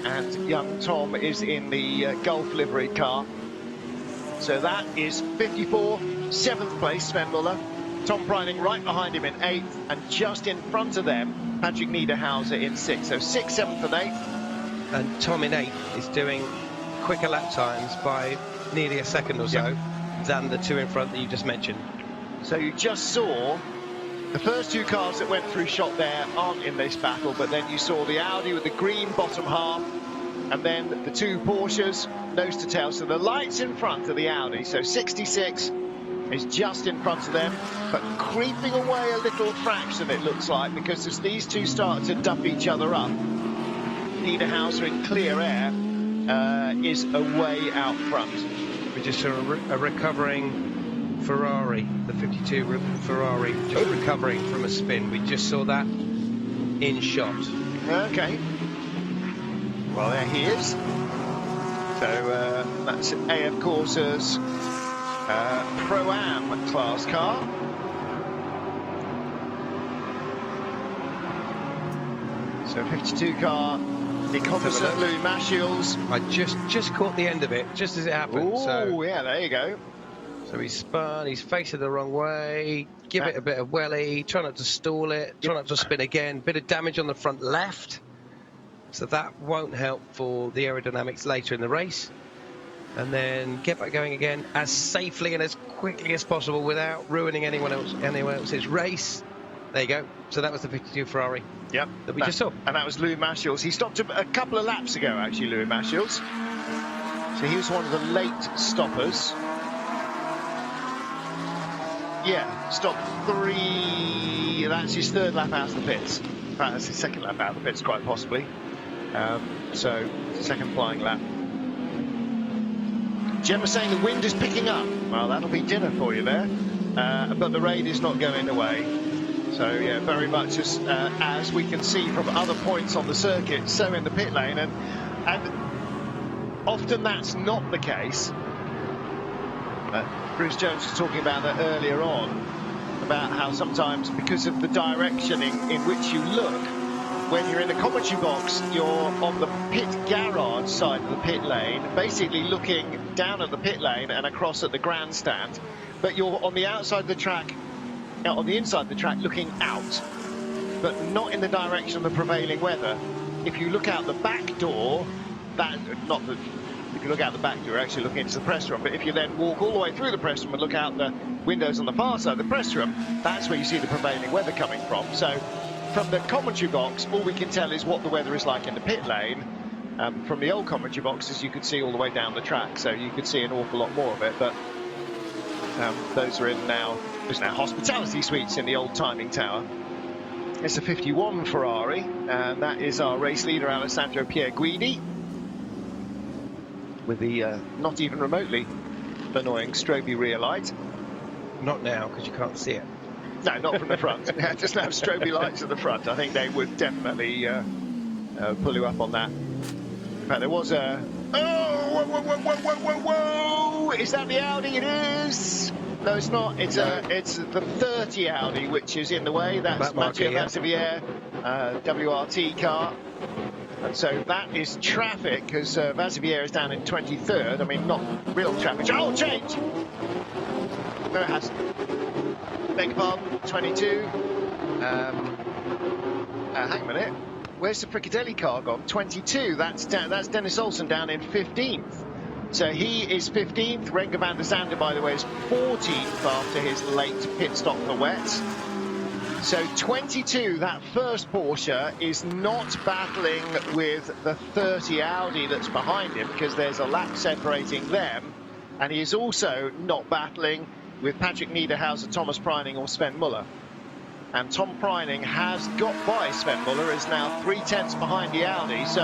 And young Tom is in the Gulf livery car. So that is 54, 7th place, Sven Muller. Tom Preining right behind him in 8th, and just in front of them, Patrick Niederhauser in 6th. So 6th, 7th and 8th. And Tom in 8th is doing quicker lap times by nearly a second or so than the two in front that you just mentioned. So you just saw the first two cars that went through shot there aren't in this battle, but then you saw the Audi with the green bottom half, and then the two Porsches nose to tail. So the lights in front of the Audi. So 66 is just in front of them, but creeping away a little fraction, it looks like, because as these two start to duff each other up, Niederhauser in clear air is away out front. We just saw a recovering Ferrari, the 52 Ferrari, just recovering from a spin. We just saw that in shot. Okay. Well, there he is. So that's AF Corsa's Pro-Am class car. So 52 car, the composite Louis Machiels. I just caught the end of it, just as it happened. Oh, yeah, there you go. So he's spun, he's facing the wrong way, give it a bit of welly, try not to stall it, try not to spin again, bit of damage on the front left. So that won't help for the aerodynamics later in the race. And then get back going again as safely and as quickly as possible without ruining anyone else's race. There you go. So that was the 52 Ferrari. Yep. That we just saw. And that was Louis Machiels. He stopped a couple of laps ago, actually, Louis Machiels. So he was one of the late stoppers. Yeah, stopped 3. That's his 3rd lap out of the pits. In fact, that's his 2nd lap out of the pits, quite possibly. So, 2nd flying lap. Gemma saying the wind is picking up. Well, that'll be dinner for you there. But the rain is not going away. So, yeah, very much as we can see from other points on the circuit, so in the pit lane. And often that's not the case. Bruce Jones was talking about that earlier on, about how sometimes, because of the direction in which you look, when you're in the commentary box, you're on the pit garage side of the pit lane, basically looking down at the pit lane and across at the grandstand, but you're on the outside of the track, on the inside of the track, looking out, but not in the direction of the prevailing weather. If you look out the back door, if you look out the back, you're actually looking into the press room. But if you then walk all the way through the press room and look out the windows on the far side of the press room, that's where you see the prevailing weather coming from. So from the commentary box, all we can tell is what the weather is like in the pit lane. From the old commentary boxes, you could see all the way down the track, so you could see an awful lot more of it. But those are in now. There's now hospitality suites in the old timing tower. It's a 51 Ferrari, and that is our race leader, Alessandro Pierguidi, with the not even remotely annoying stroby rear light. Not now, because you can't see it. No, not from the front. Just have stroby lights at the front. I think they would definitely pull you up on that. In fact, there was a... Oh, whoa. Is that the Audi? It is. No, it's not. It's the 30 Audi, which is in the way. That's Mathieu Vassivière, WRT car. And so that is traffic, because Vassivière is down in 23rd. I mean, not real traffic. Oh, change! No, it hasn't. Beg your pardon, 22. Hang a minute. Where's the Fricadelli car gone? 22. That's Dennis Olsen down in 15th. So he is 15th. Renger van der Zande, by the way, is 14th after his late pit stop for wets. So 22, that first Porsche, is not battling with the 30 Audi that's behind him, because there's a lap separating them. And he is also not battling with Patrick Niederhauser, Thomas Preining or Sven Muller. And Tom Preining has got by Sven Muller, is now 3/10 behind the Audi. So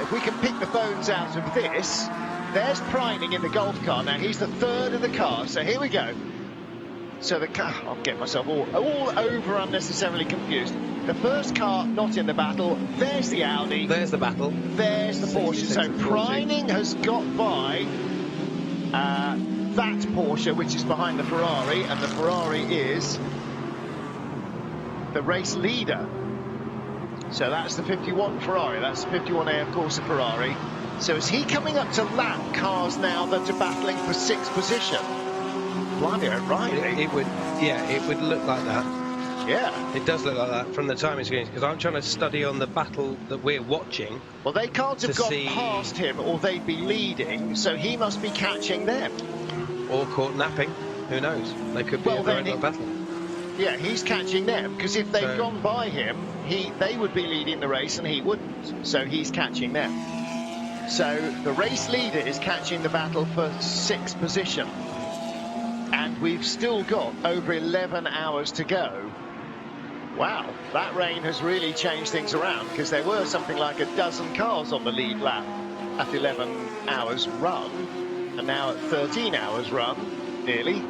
if we can pick the phones out of this, there's Preining in the Golf car. Now he's the third of the car, so here we go. So the car, I'm getting myself all over unnecessarily confused. The first car not in the battle, there's the Audi. There's the battle. There's the Porsche. So Preining has got by that Porsche, which is behind the Ferrari, and the Ferrari is the race leader. So that's the 51 Ferrari, that's the 51 AF Corsa Ferrari. So is he coming up to lap cars now that are battling for 6th position? Blimey, O'Reilly. It would look like that. Yeah. It does look like that from the timing screens, because I'm trying to study on the battle that we're watching. Well, they can't have gone past him, or they'd be leading, so he must be catching them. Or caught napping, who knows? They could be a very long battle. Yeah, he's catching them, because if they've gone by him, they would be leading the race and he wouldn't, so he's catching them. So the race leader is catching the battle for 6th position. And we've still got over 11 hours to go. Wow, that rain has really changed things around, because there were something like a dozen cars on the lead lap at 11 hours run, and now at 13 hours run, nearly,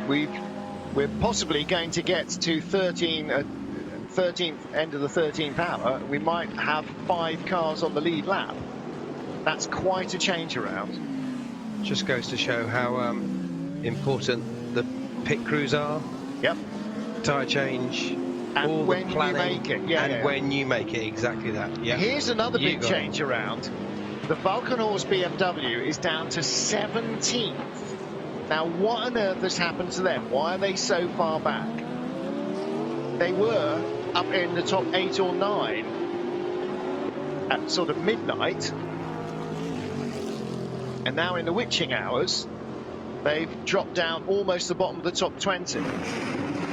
we're possibly going to get to 13th end of the 13th hour. We might have 5 cars on the lead lap. That's quite a change around. Just goes to show how important the pit crews are. Yep. Tyre change, and all when the planning, you make it. Yeah, when you make it, exactly that. Yeah. Here's another big change around. The Valkenhorst BMW is down to 17th. Now, what on earth has happened to them? Why are they so far back? They were up in the top 8 or 9 at sort of midnight. And now in the witching hours, they've dropped down almost the bottom of the top 20.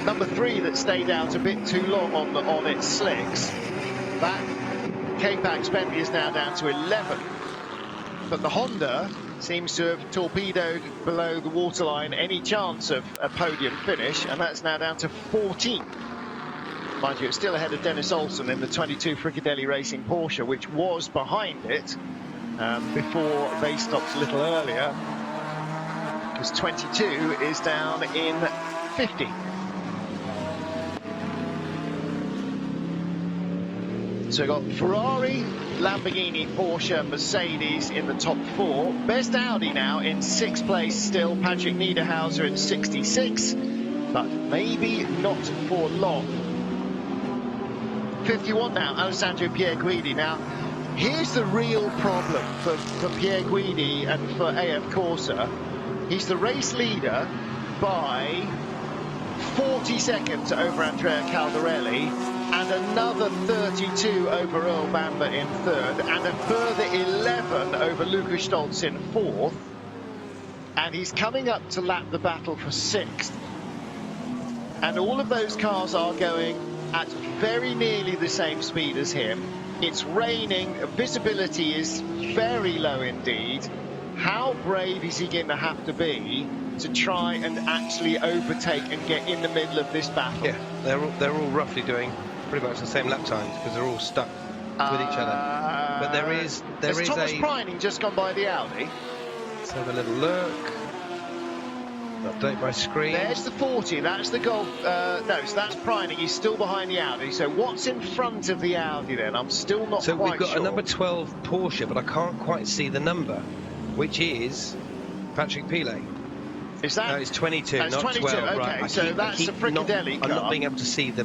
Number 3 that stayed out a bit too long on its slicks, that K-Pax Bentley is now down to 11. But the Honda seems to have torpedoed below the waterline any chance of a podium finish, and that's now down to 14. Mind you, it's still ahead of Dennis Olsen in the 22 Fricadelli Racing Porsche, which was behind it before they stopped a little earlier, because 22 is down in 50. So we've got Ferrari, Lamborghini, Porsche, Mercedes in the top 4. Best Audi now in 6th place still, Patrick Niederhauser in 66, but maybe not for long. 51 now, Alessandro Pierguidi. Now, here's the real problem for Pierguidi and for AF Corsa. He's the race leader by 40 seconds over Andrea Caldarelli, and another 32 over Earl Bamber in 3rd, and a further 11 over Lukas Stoltz in 4th, and he's coming up to lap the battle for 6th. And all of those cars are going at very nearly the same speed as him. It's raining, visibility is very low indeed. How brave is he going to have to be to try and actually overtake and get in the middle of this battle? Yeah, they're all roughly doing pretty much the same lap times because they're all stuck with each other. But there is Thomas Preining just gone by the Audi? Let's have a little look. Update my screen. There's the 40, that's the Golf. No, so that's Preining. He's still behind the Audi. So what's in front of the Audi then? I'm still not quite sure. So we've got a number 12 Porsche, but I can't quite see the number, which is Patrick Pilet. Is that? No, it's 22, that's not 22, 12. Okay, Right. so that's a Fricadelli car. I'm not being able to see the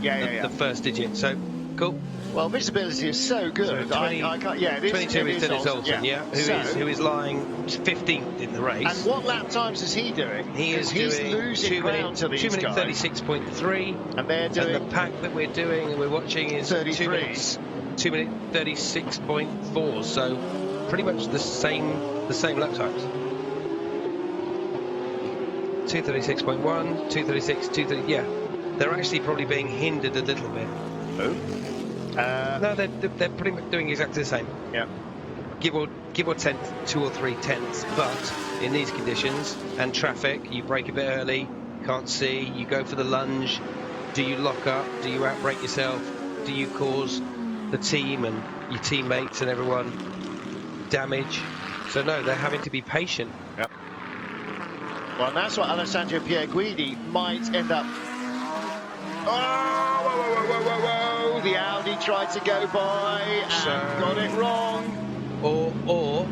first digit. So, cool. Well, visibility is so good. So 20, I can't. Yeah, it is, 22 is Dennis Olsen, who is lying 15th in the race. And what lap times is he doing? He's doing losing ground to these 2 minute guys. 36.3, and they're doing. And the pack that we're doing and we're watching is 2 minutes 36.4. So pretty much the same lap times. 236.1, 236, 230. Yeah, they're actually probably being hindered a little bit. Oh. No, they're pretty much doing exactly the same. Yeah. Give or 2 or 3 tenths, but in these conditions and traffic, you brake a bit early, can't see, you go for the lunge. Do you lock up? Do you outbrake yourself? Do you cause the team and your teammates and everyone damage? So no, they're having to be patient. Yep. Well, and that's what Alessandro Pierguidi might end up. Oh, whoa. The Audi tried to go by and got it wrong. Or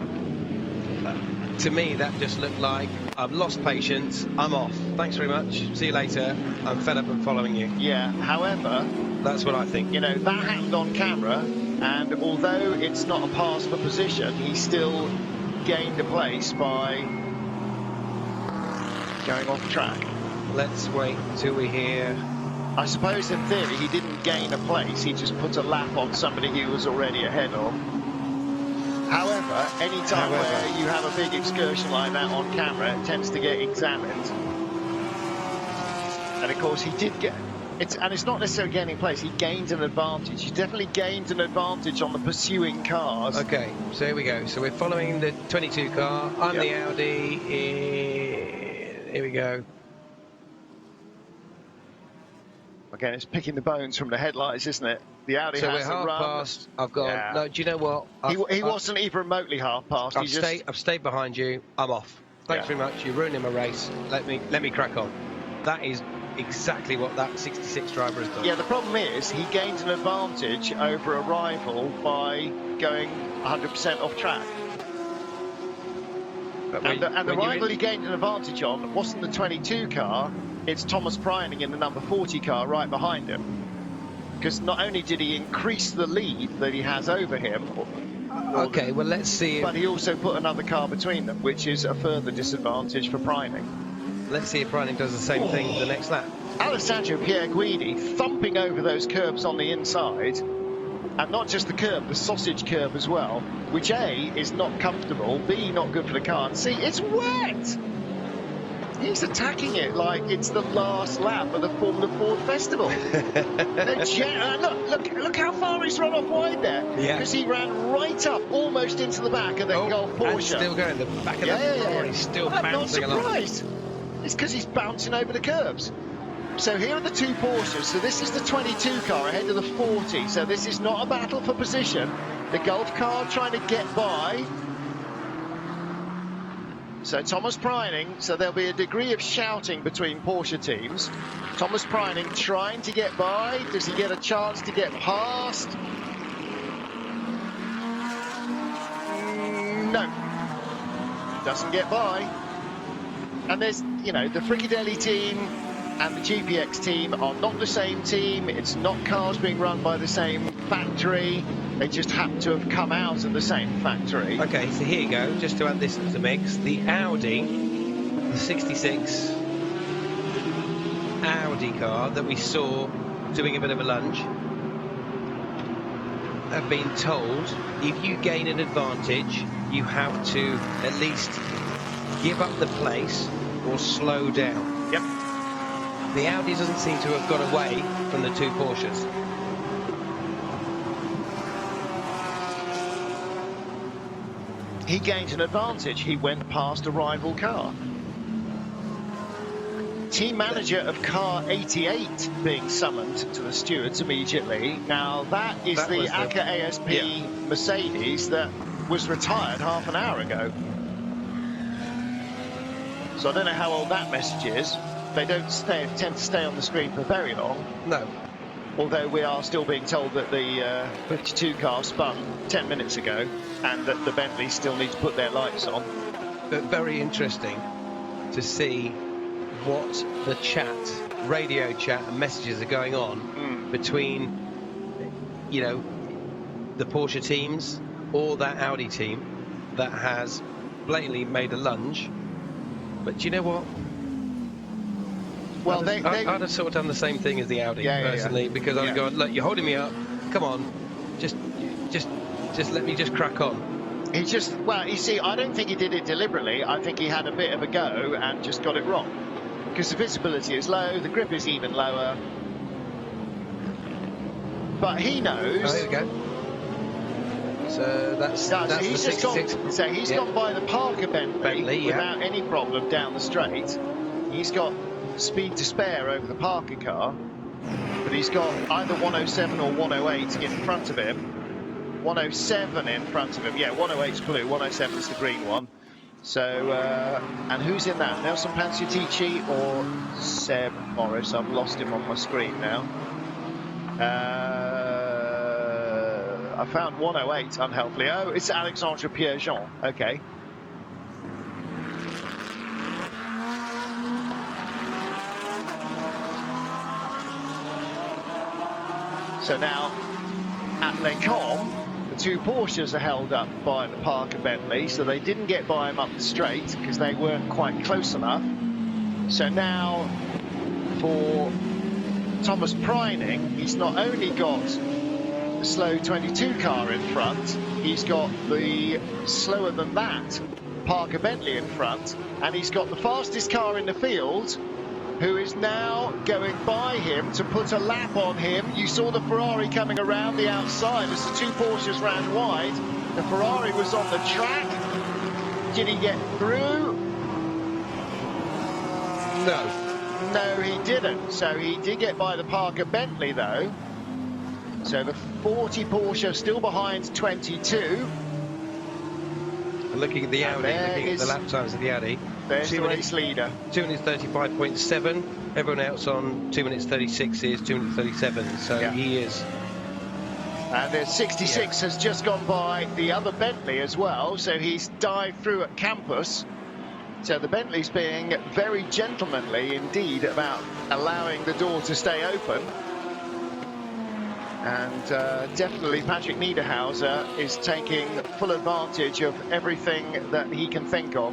to me, that just looked like I've lost patience, I'm off. Thanks very much. See you later. I'm fed up and following you. Yeah, however, that's what I think. You know, that happened on camera, and although it's not a pass for position, he still gained a place by going off track. Let's wait till we hear. I suppose in theory he didn't gain a place, he just put a lap on somebody he was already ahead of. However, any time where you have a big excursion like that on camera, it tends to get examined. And of course he did get, and it's not necessarily gaining place, he gained an advantage. He definitely gained an advantage on the pursuing cars. Okay, so here we go. So we're following the 22 car, I'm the Audi, here we go. Again, it's picking the bones from the headlights, isn't it? The Audi so has we're half run. Past. I've gone. Yeah. No, do you know what? He wasn't even remotely half past. I've stayed behind you. I'm off. Thanks very much. You're ruining my race. Let me crack on. That is exactly what that 66 driver has done. Yeah, the problem is he gained an advantage over a rival by going 100% off track. And the rival he gained an advantage on wasn't the 22 car, it's Thomas Preining in the number 40 car right behind him. Because not only did he increase the lead that he has over him, okay, well let's see. But he also put another car between them, which is a further disadvantage for Preining. Let's see if Preining does the same thing the next lap. Alessandro Pierguidi thumping over those curbs on the inside. And not just the curb, the sausage curb as well, which A, is not comfortable, B, not good for the car, and C, it's wet! He's attacking it like it's the last lap of the Formula Ford Festival. Look how far he's run off wide there. Yeah. Because he ran right up, almost into the back of the Golf Porsche. And still going, the back of the floor, he's still bouncing along. I'm not surprised. It's because he's bouncing over the curbs. So here are the two Porsches. So this is the 22 car ahead of the 40. So this is not a battle for position. The Golf car trying to get by. So Thomas Preining, so there'll be a degree of shouting between Porsche teams. Thomas Preining trying to get by. Does he get a chance to get past? No. Doesn't get by. And there's, you know, the Fricadelli team and the GPX team are not the same team. It's not cars being run by the same factory. They just happen to have come out of the same factory. Okay, so here you go. Just to add this to the mix, the Audi, the 66 Audi car that we saw doing a bit of a lunge, have been told if you gain an advantage, you have to at least give up the place or slow down. Yep. The Audi doesn't seem to have got away from the two Porsches. he gained an advantage. He went past a rival car. Team manager of car 88 being summoned to the stewards immediately. Now that is the ACA ASP Mercedes that was retired half an hour ago. So I don't know how old that message is. They don't tend to stay on the screen for very long. No. Although we are still being told that the 52 car spun 10 minutes ago and that the Bentley still need to put their lights on. But very interesting to see what the chat, radio chat and messages are going on between, you know, the Porsche teams or that Audi team that has blatantly made a lunge. But do you know what? Well, I'd have sort of done the same thing as the Audi personally, because I was going, look, you're holding me up. Come on, just let me just crack on. He just, well, you see, I don't think he did it deliberately. I think he had a bit of a go and just got it wrong, because the visibility is low, the grip is even lower. But he knows. Oh, there we go. So that's he's the just 66. gone. So he's gone by the Parker Bentley without any problem down the straight. He's got speed to spare over the Parker car, but he's got either 107 or 108 in front of him. 107 in front of him. Yeah, 108's blue, 107 is the green one. So, and who's in that? Nelson Panciatici or Seb Morris? I've lost him on my screen now. I found 108 unhelpfully. Oh, it's Alexandre Pierrejean. Okay. So now, at Les Combes, the two Porsches are held up by the Parker Bentley, so they didn't get by him up the straight because they weren't quite close enough. So now, for Thomas Preining, he's not only got the slow 22 car in front, he's got the slower than that Parker Bentley in front, and he's got the fastest car in the field, who is now going by him to put a lap on him. You saw the Ferrari coming around the outside as the two Porsches ran wide. The Ferrari was on the track. Did he get through? No, he didn't. So he did get by the Parker Bentley though. So the 40 Porsche still behind 22. Looking at the Audi, looking at the lap times of the Audi. There's the race leader. 2 minutes 35.7. Everyone else on 2 minutes 36 is 2 minutes 37. So he is. And the 66 has just gone by the other Bentley as well. So he's dived through at campus. So the Bentley's being very gentlemanly indeed about allowing the door to stay open. And definitely Patrick Niederhauser is taking full advantage of everything that he can think of.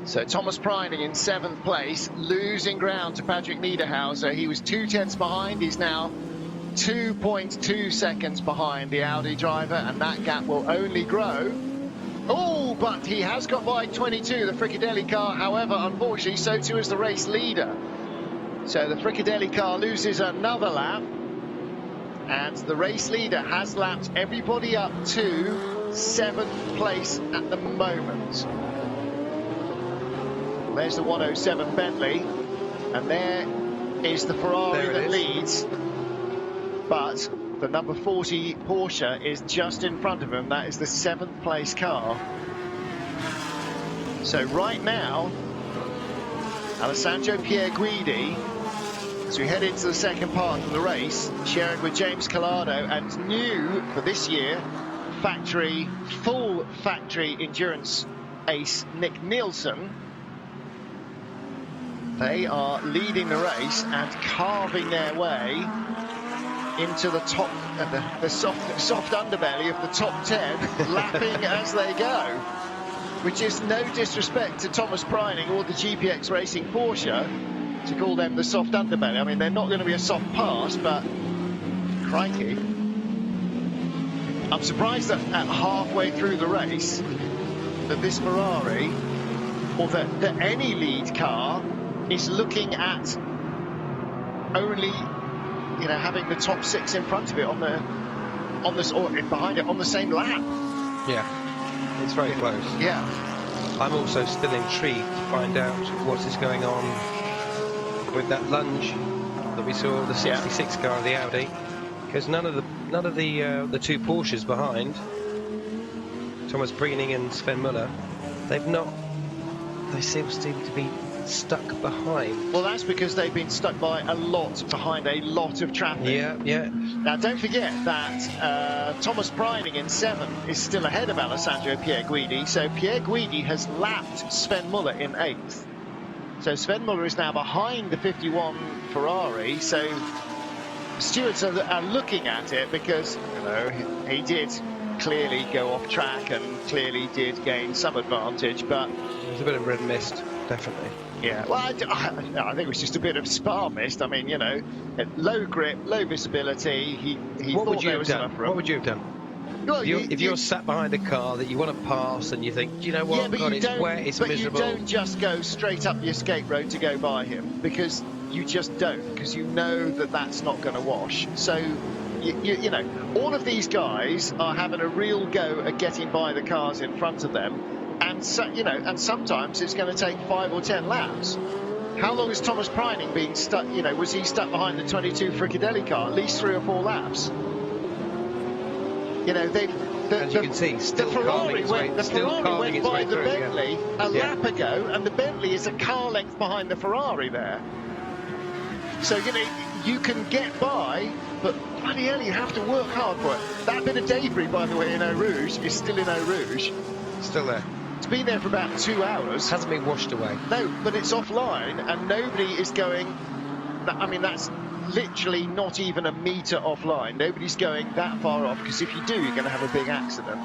So Thomas Preining in 7th place, losing ground to Patrick Niederhauser. He was 2 tenths behind. He's now 2.2 seconds behind the Audi driver, and that gap will only grow. Oh, but he has got by 22, the Fricadelli car. However, unfortunately, so too is the race leader. So the Fricadelli car loses another lap, and the race leader has lapped everybody up to 7th place at the moment. There's the 107 Bentley, and there is the Ferrari that leads, but the number 40 Porsche is just in front of him. That is the 7th place car. So right now, Alessandro Pierguidi, as we head into the second part of the race, sharing with James Collado and new for this year, full factory endurance ace Nick Nielsen. They are leading the race and carving their way into the top, the soft underbelly of the top 10, lapping as they go, which is no disrespect to Thomas Preining or the GPX Racing Porsche to call them the soft underbelly. I mean, they're not going to be a soft pass, but crikey. I'm surprised that at halfway through the race that this Ferrari, or that any lead car, is looking at only, having the top 6 in front of it on on this, or behind it on the same lap. Yeah, it's very close. Yeah. I'm also still intrigued to find out what is going on with that lunge that we saw, the 66 car, the Audi, because none of the two Porsches behind, Thomas Breening and Sven Muller, they seem to be stuck behind. Well, that's because they've been stuck by a lot behind a lot of traffic. Yeah. Now, don't forget that Thomas Breening in 7th is still ahead of Alessandro Pierguidi, so Pierguidi has lapped Sven Muller in 8th. So Sven Muller is now behind the 51 Ferrari, so stewards are looking at it because, you know, he did clearly go off track and clearly did gain some advantage, but there's a bit of red mist, definitely. Yeah, well, I think it was just a bit of spa mist. I mean, you know, low grip, low visibility. He what thought would you there have was done? enough room. What would you have done? Well, if you're sat behind a car that you want to pass and you think, do you know what? Yeah, but God, it's wet, it's miserable. But you don't just go straight up the escape road to go by him, because you just don't, because you know that that's not going to wash. So, you know, all of these guys are having a real go at getting by the cars in front of them, and so, you know, and sometimes it's going to take 5 or 10 laps. How long has Thomas Breening been stuck? You know, was he stuck behind the 22 Fricadelli car? At least 3 or 4 laps. You know, as you can see, still Ferrari went by the through, Bentley a lap ago, and the Bentley is a car length behind the Ferrari there. So, you know, you can get by, but bloody hell, you have to work hard for it. That bit of debris, by the way, in Eau Rouge is still in Eau Rouge. Still there. It's been there for about 2 hours. Hasn't been washed away. No, but it's offline, and nobody is going. I mean, that's literally not even a metre offline. Nobody's going that far off, because if you do, you're going to have a big accident.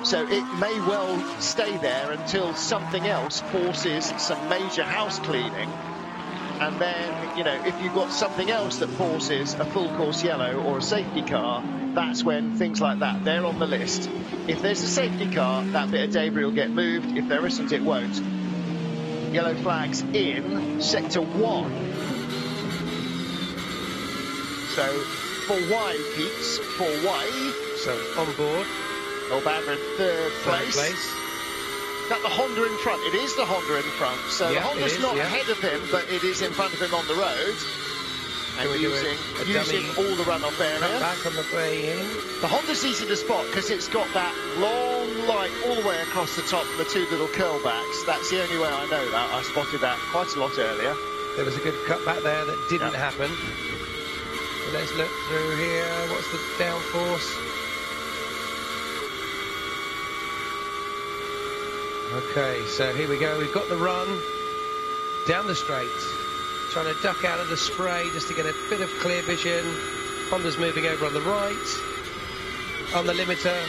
So it may well stay there until something else forces some major house cleaning. And then, you know, if you've got something else that forces a full course yellow or a safety car, that's when things like that, they're on the list. If there's a safety car, that bit of debris will get moved. If there isn't, it won't. Yellow flags in sector 1. So, for Y, Pete's, for Y. So, on board. O'Banner in third place. Got the Honda in front. It is the Honda in front. So the Honda's not ahead of him, but it is in front of him on the road. And using all the runoff area. Back on the way in. The Honda's easy to spot because it's got that long light all the way across the top and the 2 little curlbacks. That's the only way I know that. I spotted that quite a lot earlier. There was a good cut back there that didn't happen. So let's look through here. What's the downforce? Okay, so here we go. We've got the run down the straight, trying to duck out of the spray just to get a bit of clear vision. Honda's moving over on the right. On the limiter,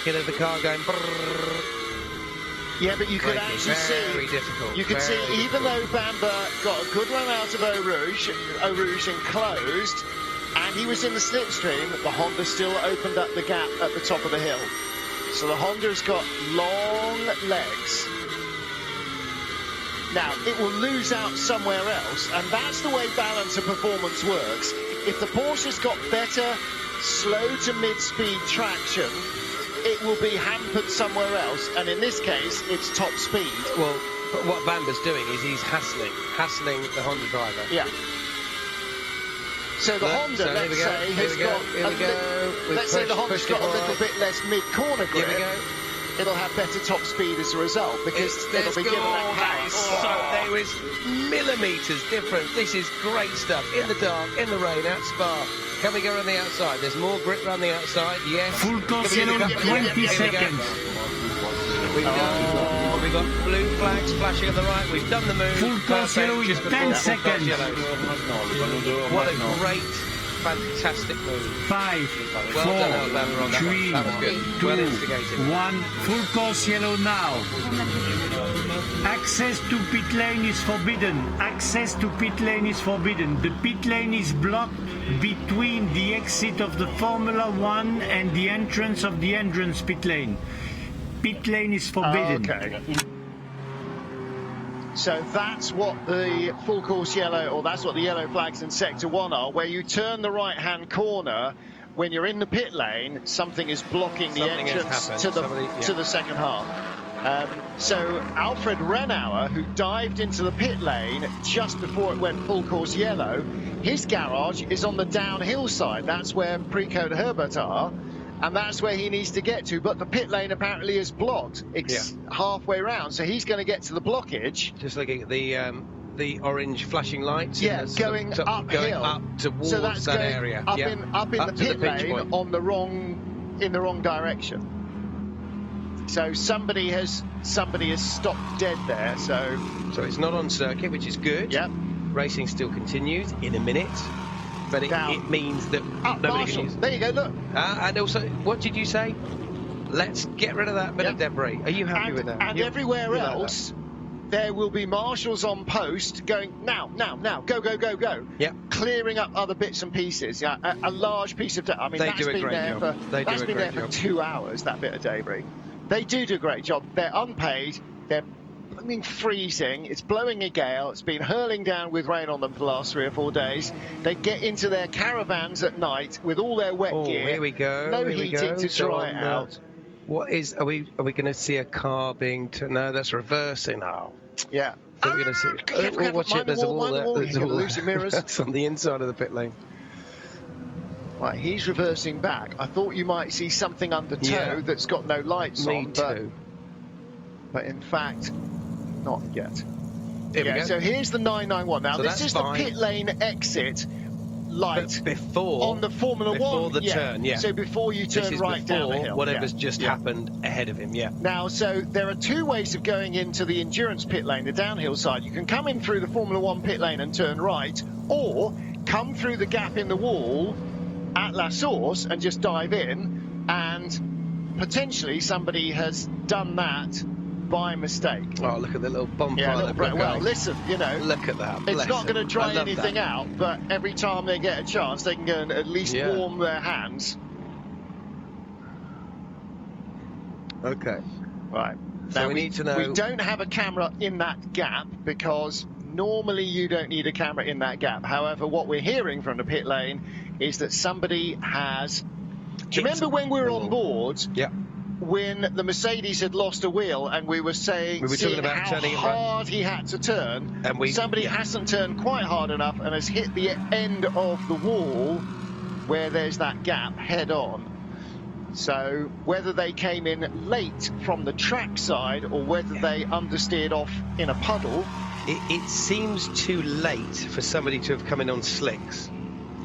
you know, the car going brrrr. Yeah, but you could actually very see, difficult. You could see, even though Bamber got a good run out of Eau Rouge enclosed, and he was in the slipstream, the Honda still opened up the gap at the top of the hill. So the Honda's got long legs. Now, it will lose out somewhere else, and that's the way balance of performance works. If the Porsche's got better slow to mid-speed traction, it will be hampered somewhere else, and in this case, it's top speed. Well, but what Bamber's doing is he's hassling the Honda driver. Yeah. So the Honda, let's say, has got let's say the Honda's got a little bit less mid-corner grip. Here we go. It'll have better top speed as a result, because it'll be given that power. There is millimetres difference. This is great stuff. In the dark, in the rain, at Spa. Can we go around the outside? There's more grip around the outside, yes. Full course yellow, 20 seconds. We've got blue flags flashing on the right. We've done the move. Full course yellow is 10 seconds. What a great, fantastic move. 5, 4, 3, 2, 1. Full course yellow now. Access to pit lane is forbidden. Access to pit lane is forbidden. The pit lane is blocked between the exit of the Formula 1 and the entrance of the entrance pit lane. Pit lane is forbidden. Okay. So that's what the full course yellow, or that's what the yellow flags in sector 1 are, where you turn the right-hand corner when you're in the pit lane, something is blocking the Something has entrance happened. to the Somebody- yeah. to the second half. So Alfred Renauer, who dived into the pit lane just before it went full course yellow, his garage is on the downhill side. That's where Preco and Herbert are, and that's where he needs to get to. But the pit lane apparently is blocked. It's halfway round, so he's going to get to the blockage. Just looking at the orange flashing lights. Yeah, and going uphill. Going up towards So that's that going area. up Yeah. in the to pit pinch lane point. on the wrong direction. So somebody has stopped dead there. So it's not on circuit, which is good. Yep. Racing still continues in a minute, but it means that nobody Marshall. can use. There you go. Look. And also, what did you say? Let's get rid of that bit of debris. Are you happy with that? And everywhere else, there will be marshals on post going now, go. Yep. Clearing up other bits and pieces. Yeah, a large piece of. I mean, They that's do a been great there job. for They do that's a been there great for job. 2 hours. That bit of debris. They do a great job. They're unpaid. They're freezing. It's blowing a gale. It's been hurling down with rain on them for the last 3 or 4 days. They get into their caravans at night with all their wet gear. Here we go. No here we heating go. to So dry on it out. What is? Are we going to see a car being? No, that's reversing. Oh. Yeah. So we're going to see. Careful, Watch mind it. There's the a wall, wall mind the there. wall. There's You a can wall. lose your mirrors. That's on the inside of the pit lane. Right, he's reversing back. I thought you might see something under tow that's got no lights Me on. too. But in fact, not yet. Here we go. So here's the 991. Now, So this that's is fine. the pit lane exit light before on the Formula before One. the turn, yeah. So before you turn This is right down the before hill. whatever's Yeah. just happened ahead of him. Yeah. Now, so there are 2 ways of going into the endurance pit lane, the downhill side. You can come in through the Formula One pit lane and turn right, or come through the gap in the wall at La Source and just dive in, and potentially somebody has done that by mistake. Oh, look at the little bonfire. Yeah, they've got well, going. listen, Look at that. it's Bless not going to them. I dry love anything that. out, but every time they get a chance, they can go and at least warm their hands. Okay. Right. So Now, we need to know. We don't have a camera in that gap because normally you don't need a camera in that gap. However, what we're hearing from the pit lane is that somebody has. Do you remember when we were on board? Yeah. When the Mercedes had lost a wheel and we were saying We were talking about how turning it hard he had to turn, And somebody hasn't turned quite hard enough and has hit the end of the wall where there's that gap head on. So whether they came in late from the track side or whether they understeered off in a puddle. It seems too late for somebody to have come in on slicks.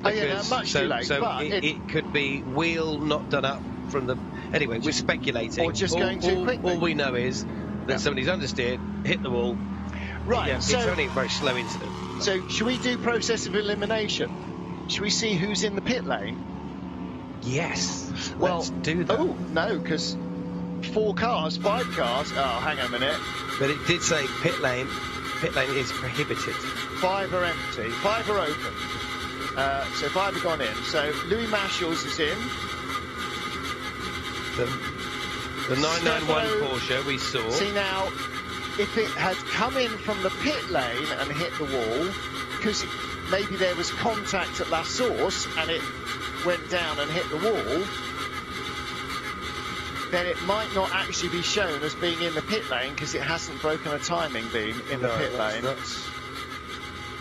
Much too late. So but it could be wheel not done up from the. Anyway, we're speculating. Or just going too quickly. All we know is that somebody's understeered, hit the wall. Right. Yeah, so, it's only a very slow incident. So should we do process of elimination? Should we see who's in the pit lane? Yes. Well, let's do that. Oh no, because 5 cars. Oh, hang on a minute. But it did say pit lane. Pit lane is prohibited. 5 are empty. 5 are open. So 5 have gone in. So Louis Marshall's is in. The 991 Porsche we saw. See now, if it had come in from the pit lane and hit the wall, because maybe there was contact at La Source and it went down and hit the wall, then it might not actually be shown as being in the pit lane because it hasn't broken a timing beam in the pit lane.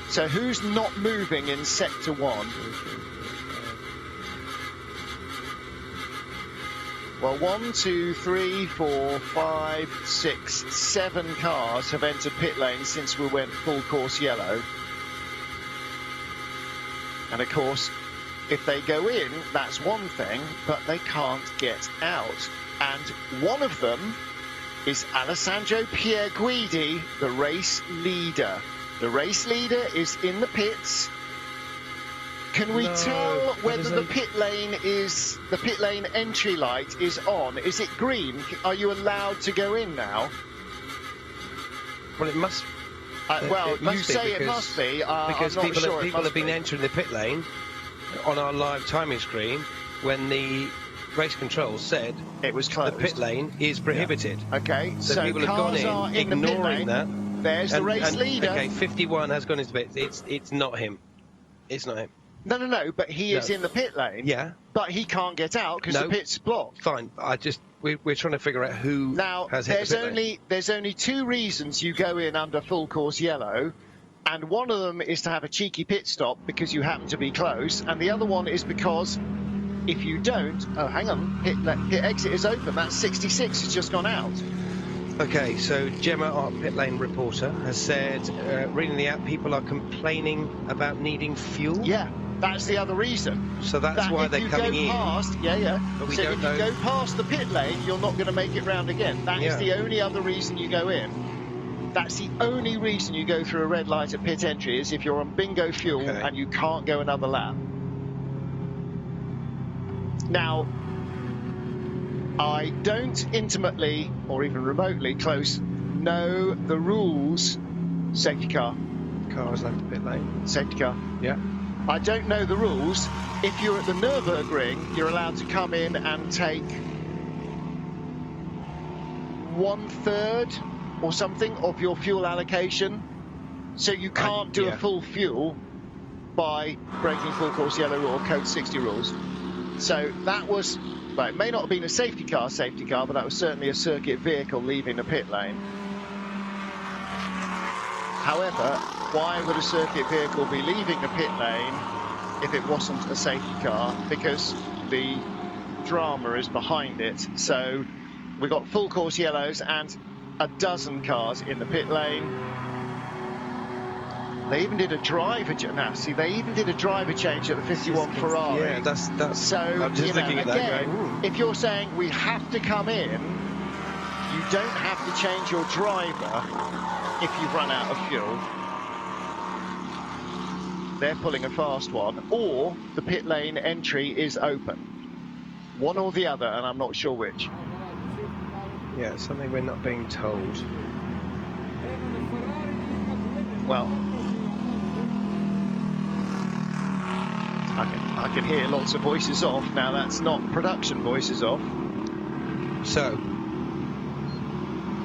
So who's not moving in sector 1? Well, 1, 2, 3, 4, 5, 6, 7 cars have entered pit lane since we went full course yellow. And of course, if they go in, that's one thing, but they can't get out. And one of them is Alessandro Pierguidi, the race leader. The race leader is in the pits. Can we tell whether the pit lane entry light is on? Is it green? Are you allowed to go in now? Well, it must. Well, it must you be say because, it must be. Because I'm not sure people have been be. entering the pit lane on our live timing screen when the race control said it was closed. The pit lane is prohibited. Yeah. Okay, so people have gone in ignoring that. There's the race leader. Okay, 51 has gone into pit. It's not him. It's not him. No, but he is in the pit lane. Yeah. But he can't get out because the pit's blocked. Fine. We're trying to figure out who has hit the pit lane. There's only two reasons you go in under full course yellow, and one of them is to have a cheeky pit stop because you happen to be close, and the other one is because if you don't, oh hang on, pit exit is open. That's 66 has just gone out. Okay, so Gemma, our pit lane reporter, has said, reading the app, people are complaining about needing fuel. Yeah, that's the other reason. So that's why they're coming in. But we so don't if know. you go past the pit lane, you're not going to make it round again. That is the only other reason you go in. That's the only reason you go through a red light at pit entry is if you're on bingo fuel and you can't go another lap. Now, I don't intimately or even remotely close know the rules. Safety car. Cars left the pit lane. Safety car. Yeah. I don't know the rules. If you're at the Nürburgring, you're allowed to come in and take 1/3 or something of your fuel allocation. So you can't do a full fuel by breaking full course yellow or code 60 rules. So that was, well, it may not have been a safety car, but that was certainly a circuit vehicle leaving the pit lane. However, why would a circuit vehicle be leaving the pit lane if it wasn't a safety car? Because the drama is behind it. So we've got full course yellows and a dozen cars in the pit lane. They even did a driver change at the 51 Ferrari. Yeah, that's. So I'm just looking at that. Again, if you're saying we have to come in, you don't have to change your driver if you've run out of fuel. They're pulling a fast one, or the pit lane entry is open. One or the other, and I'm not sure which. Yeah, something we're not being told. Well, I can hear lots of voices off. Now that's not production voices off. So,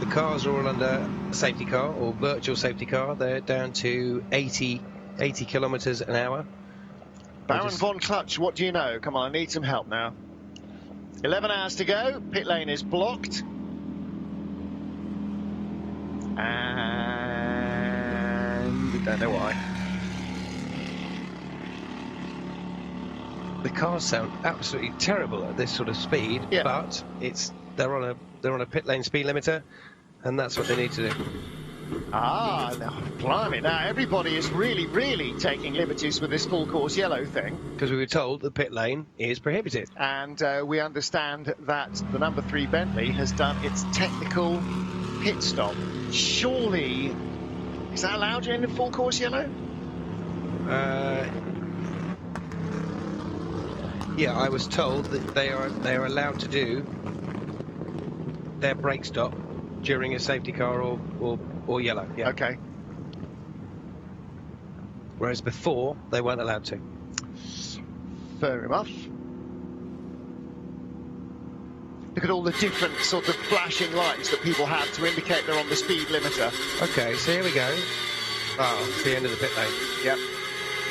the cars are all under safety car or virtual safety car. They're down to 80 kilometres an hour. Baron von Clutch, what do you know? Come on, I need some help now. 11 hours to go. Pit lane is blocked. And we don't know why. The cars sound absolutely terrible at this sort of speed, but they're on a pit lane speed limiter, and that's what they need to do. Ah, no, blimey. Now everybody is really taking liberties with this full course yellow thing. Because we were told the pit lane is prohibited. And we understand that the number 3 Bentley has done its technical pit stop. Surely, is that allowed in the full course yellow? Yeah, I was told that they are allowed to do their brake stop during a safety car or yellow. Yeah. Okay. Whereas before they weren't allowed to. Fair enough. Look at all the different sort of flashing lights that people have to indicate they're on the speed limiter. Okay, so here we go. Oh, it's the end of the pit lane. Yep.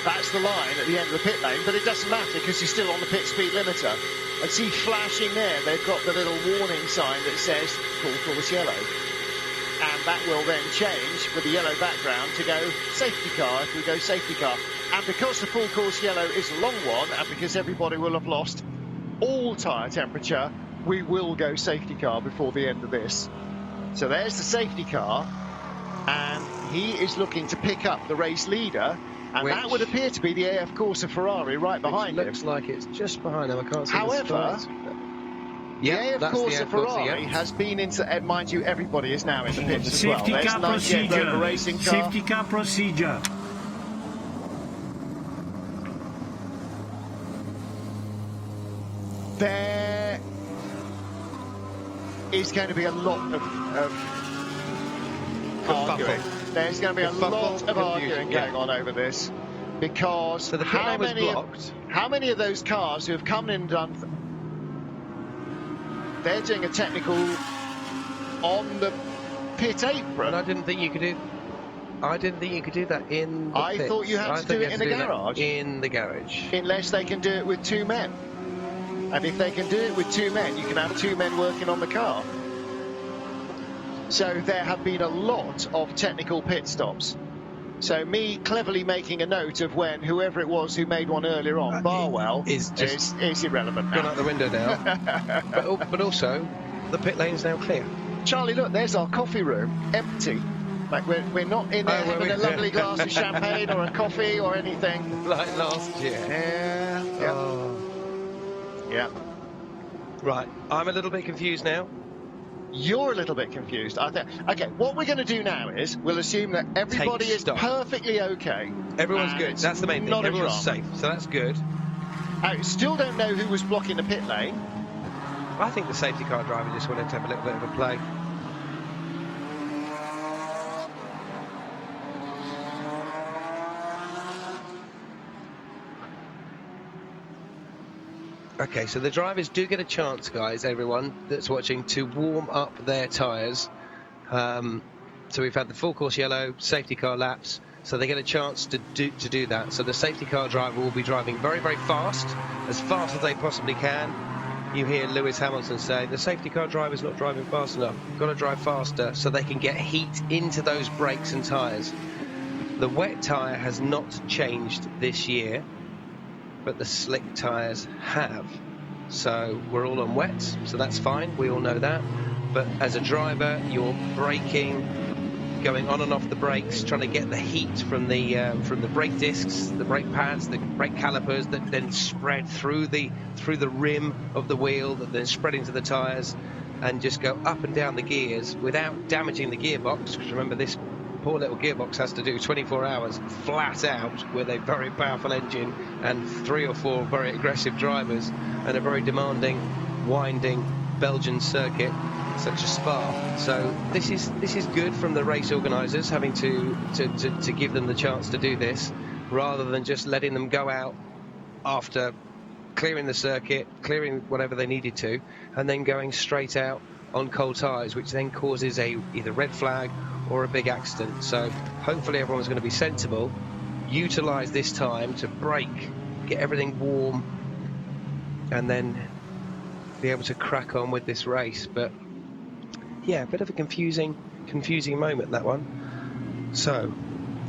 That's the line at the end of the pit lane, but it doesn't matter because you're still on the pit speed limiter. And see flashing there, they've got the little warning sign that says full course yellow. And that will then change with the yellow background to go safety car if we go safety car. And because the full course yellow is a long one, and because everybody will have lost all tyre temperature, we will go safety car before the end of this. So there's the safety car, and he is looking to pick up the race leader. And that would appear to be the AF Corsa Ferrari right behind him. Looks like it's just behind him. I can't see. However, the AF that's Corsa the AF Ferrari has been into, mind you, everybody is now in the pits as well. Safety car procedure. Racing car. Safety car procedure. There is going to be a lot of arguing. There's going to be a lot of arguing going on over this, because so the pit lane was blocked. How many of those cars who have come in and done, they're doing a technical on the pit apron? And I didn't think you could do. I didn't think you could do that in the I pits. thought you had to do it in the garage. In the garage. Unless they can do it with 2 men. And if they can do it with 2 men, you can have 2 men working on the car. So there have been a lot of technical pit stops. So me cleverly making a note of when whoever it was who made one earlier on, Barwell, is irrelevant now. Gone out the window now. but also, the pit lane's now clear. Charlie, look, there's our coffee room, empty. Like we're not in there having a lovely glass of champagne or a coffee or anything. Like last year. Yeah. Oh. Yeah. Right, I'm a little bit confused now. You're a little bit confused. Okay, what we're going to do now is we'll assume that everybody is perfectly okay. Everyone's good. That's the main thing. Everyone's safe, so that's good. I still don't know who was blocking the pit lane. I think the safety car driver just wanted to have a little bit of a play. Okay, so the drivers do get a chance, guys, everyone that's watching, to warm up their tyres. So we've had the full course yellow, safety car laps, so they get a chance to do that. So the safety car driver will be driving very, very fast as they possibly can. You hear Lewis Hamilton say, the safety car driver's not driving fast enough, got to drive faster so they can get heat into those brakes and tyres. The wet tyre has not changed this year, but the slick tyres have. So we're all on wets, so that's fine, we all know that. But as a driver, you're braking, going on and off the brakes, trying to get the heat from the brake discs, the brake pads, the brake calipers that then spread through the rim of the wheel, that then spread into the tyres, and just go up and down the gears without damaging the gearbox. Because remember, this poor little gearbox has to do 24 hours flat out with a very powerful engine and 3 or 4 very aggressive drivers and a very demanding, winding Belgian circuit such as Spa. So this is good from the race organisers, having to give them the chance to do this rather than just letting them go out after clearing the circuit, clearing whatever they needed to, and then going straight out on cold tyres, which then causes either red flag or a big accident. So hopefully everyone's going to be sensible, utilise this time to brake, get everything warm, and then be able to crack on with this race. But yeah, a bit of a confusing moment, that one. So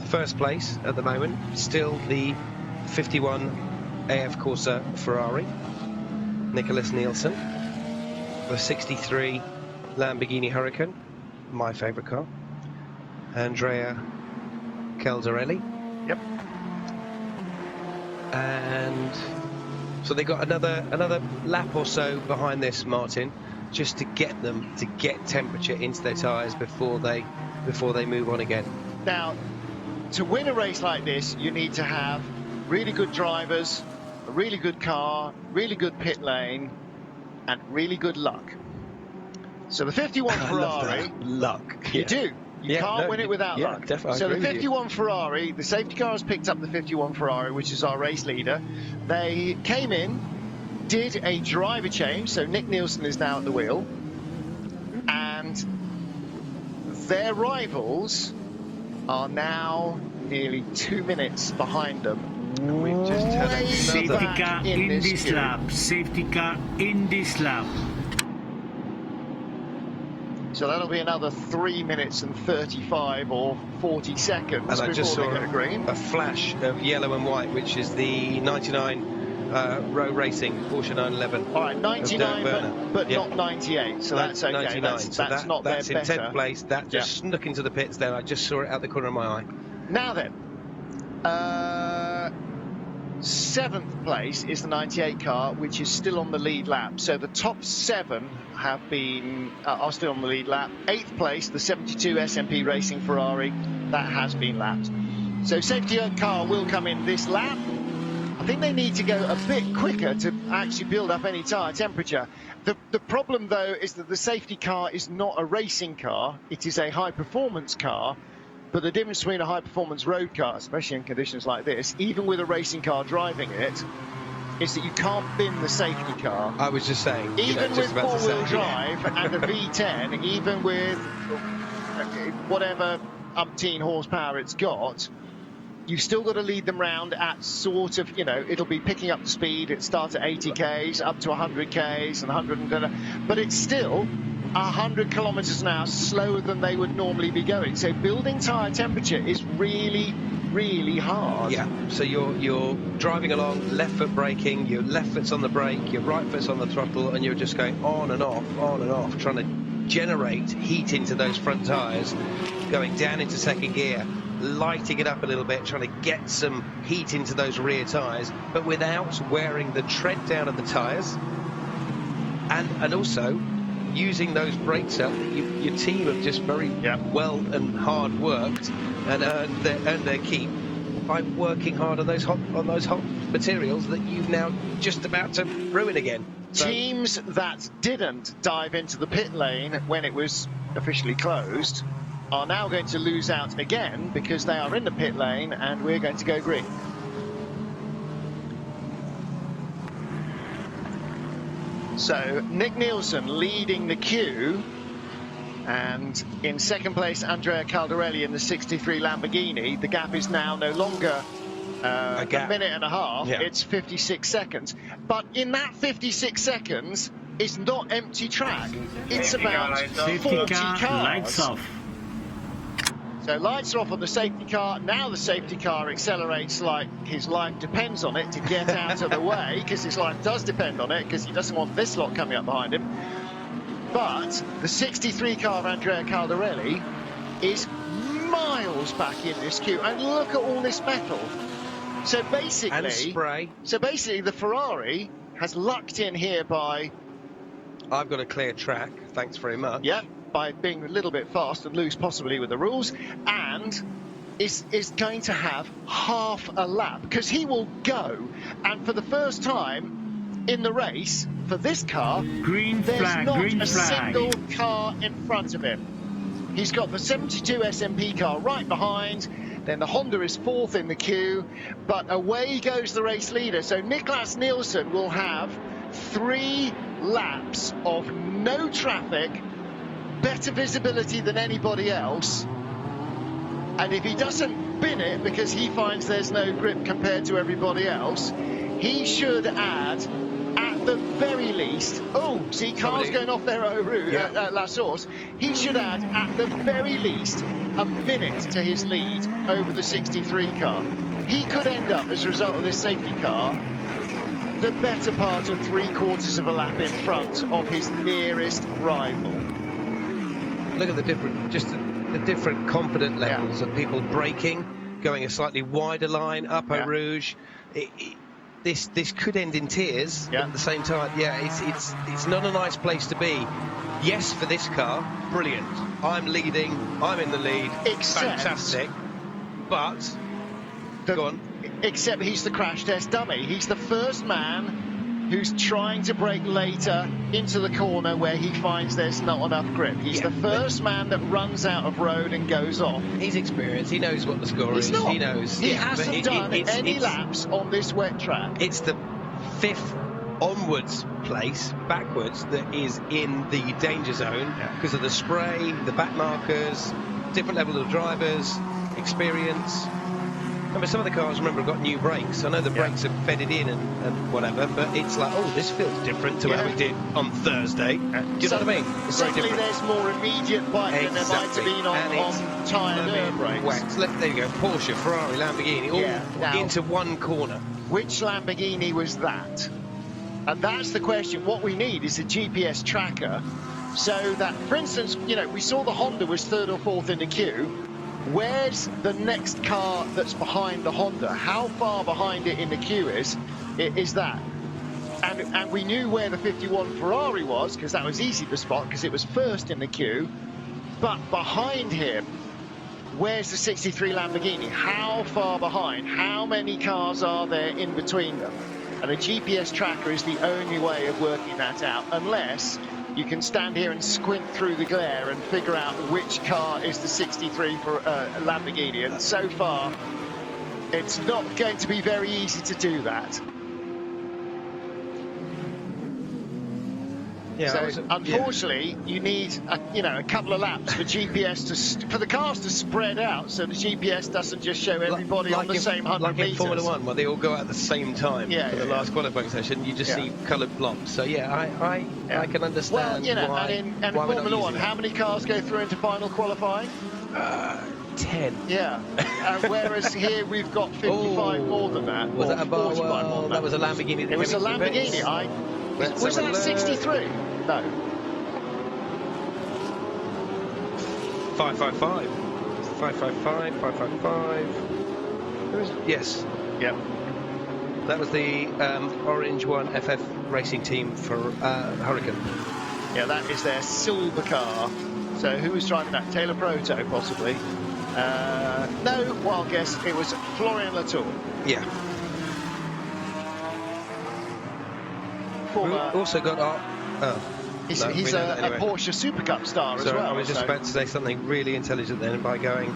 first place at the moment, still the 51 AF Corsa Ferrari, Nicholas Nielsen. The 63 Lamborghini Huracan, my favourite car, Andrea Caldarelli. Yep. And so they got another lap or so behind this, Martin, just to get them to get temperature into their tyres before they move on again. Now, to win a race like this, you need to have really good drivers, a really good car, really good pit lane, and really good luck. So the 51 Ferrari, luck. You do. You can't win it without luck. Definitely. So the 51 Ferrari, the safety car has picked up the 51 Ferrari, which is our race leader. They came in, did a driver change, so Nick Nielsen is now at the wheel, and their rivals are now nearly 2 minutes behind them. And we've just had safety car in this lap. Safety car in this lap. So that'll be another 3 minutes and 35 or 40 seconds and I just before saw they go green. A flash of yellow and white, which is the 99 Row Racing Porsche 911. All right, 99, but not 98, so that's okay. 99. That's not their better. better. In 10th place. That just snuck into the pits there. I just saw it out the corner of my eye. Now then, 7th place is the 98 car, which is still on the lead lap. So the top 7 have been are still on the lead lap. 8th place, the 72 SMP Racing Ferrari, that has been lapped. So safety car will come in this lap. I think they need to go a bit quicker to actually build up any tyre temperature. The problem, though, is that the safety car is not a racing car. It is a high-performance car. But the difference between a high-performance road car, especially in conditions like this, even with a racing car driving it, is that you can't bin the safety car. I was just saying. Even with four-wheel drive and a V10, even with whatever umpteen horsepower it's got, you've still got to lead them round at sort of, you know, it'll be picking up the speed. It starts at 80 k's up to 100 k's and 100, but it's still 100 kilometers an hour slower than they would normally be going. So building tyre temperature is really, really hard. Yeah, so you're driving along, left foot braking, your left foot's on the brake, your right foot's on the throttle, and you're just going on and off, trying to generate heat into those front tyres, going down into second gear, lighting it up a little bit, trying to get some heat into those rear tyres, but without wearing the tread down of the tyres, and also using those brakes up that your team have just very well and hard worked and earned their keep by working hard on those hot materials that you've now just about to ruin again. So, teams that didn't dive into the pit lane when it was officially closed are now going to lose out again because they are in the pit lane and we're going to go green. So Nick Nielsen leading the queue, and in second place Andrea Caldarelli in the 63 Lamborghini. The gap is now no longer a minute and a half, it's 56 seconds. But in that 56 seconds, it's not empty track. It's about 40 cars. Lights off. So lights are off on the safety car. Now the safety car accelerates like his life depends on it to get out of the way, because his life does depend on it, because he doesn't want this lot coming up behind him. But the 63 car of Andrea Caldarelli is miles back in this queue. And look at all this metal. So basically, and spray. So basically the Ferrari has lucked in here by... I've got a clear track, thanks very much. Yeah. By being a little bit fast and loose possibly with the rules, and is going to have half a lap, because he will go, and for the first time in the race for this car, there's not a single car in front of him. He's got the 72 SMP car right behind, then the Honda is fourth in the queue, but away goes the race leader. So Niklas Nielsen will have 3 laps of no traffic, better visibility than anybody else, and if he doesn't bin it because he finds there's no grip compared to everybody else, he should add at the very least, see cars going off their own route at La Source, he should add at the very least a minute to his lead over the 63 car. He could end up, as a result of this safety car, the better part of 3/4 of a lap in front of his nearest rival. Look at the different confident levels of people braking, going a slightly wider line, up Eau Rouge. This could end in tears, but at the same time, it's not a nice place to be. Yes, for this car, brilliant. I'm leading, I'm in the lead, fantastic. But go on. Except he's the crash test dummy. He's the first man who's trying to brake later into the corner where he finds there's not enough grip. He's the first man that runs out of road and goes off. He's experienced. He knows what the score is. Not. He knows. He hasn't done any laps on this wet track. It's the 5th onwards place, backwards, that is in the danger zone because of the spray, the back markers, different level of drivers, experience. Remember, some of the cars, have got new brakes. I know the brakes are bedded in and whatever, but it's like, this feels different to how we did on Thursday. Do you know what I mean? It's very suddenly different. there's more immediate bite than there might have been on tyre and air brakes. Wet. There you go, Porsche, Ferrari, Lamborghini, all into one corner. Which Lamborghini was that? And that's the question. What we need is a GPS tracker, so that, for instance, we saw the Honda was 3rd or 4th in the queue. Where's the next car that's behind the Honda? How far behind it in the queue is that? And we knew where the 51 Ferrari was, because that was easy to spot, because it was first in the queue. But behind him, where's the 63 Lamborghini? How far behind? How many cars are there in between them? And a GPS tracker is the only way of working that out, unless you can stand here and squint through the glare and figure out which car is the 63 for Lamborghini. And so far, it's not going to be very easy to do that. Yeah, So unfortunately, you need a couple of laps for GPS for the cars to spread out, so the GPS doesn't just show everybody on the same 100 like meters. in Formula One, where they all go out at the same time for the last qualifying session. You just see coloured blobs. So I can understand why. And in why we're not Formula One, using how many cars go through into final qualifying? 10. Yeah. Whereas here we've got 55 more than that. Was that a bar? 45 more Well, than that was a Lamborghini. It was a Lamborghini. Was that 63? No. 555. 555. 555. Yes. Yep. That was the Orange One FF racing team for Hurricane. Yeah, that is their silver car. So who was driving that? Taylor Proto, possibly. No, wild guess. It was Florian Latour. Yeah. We also got our. He's a Porsche Super Cup star as well. I was just about to say something really intelligent then by going.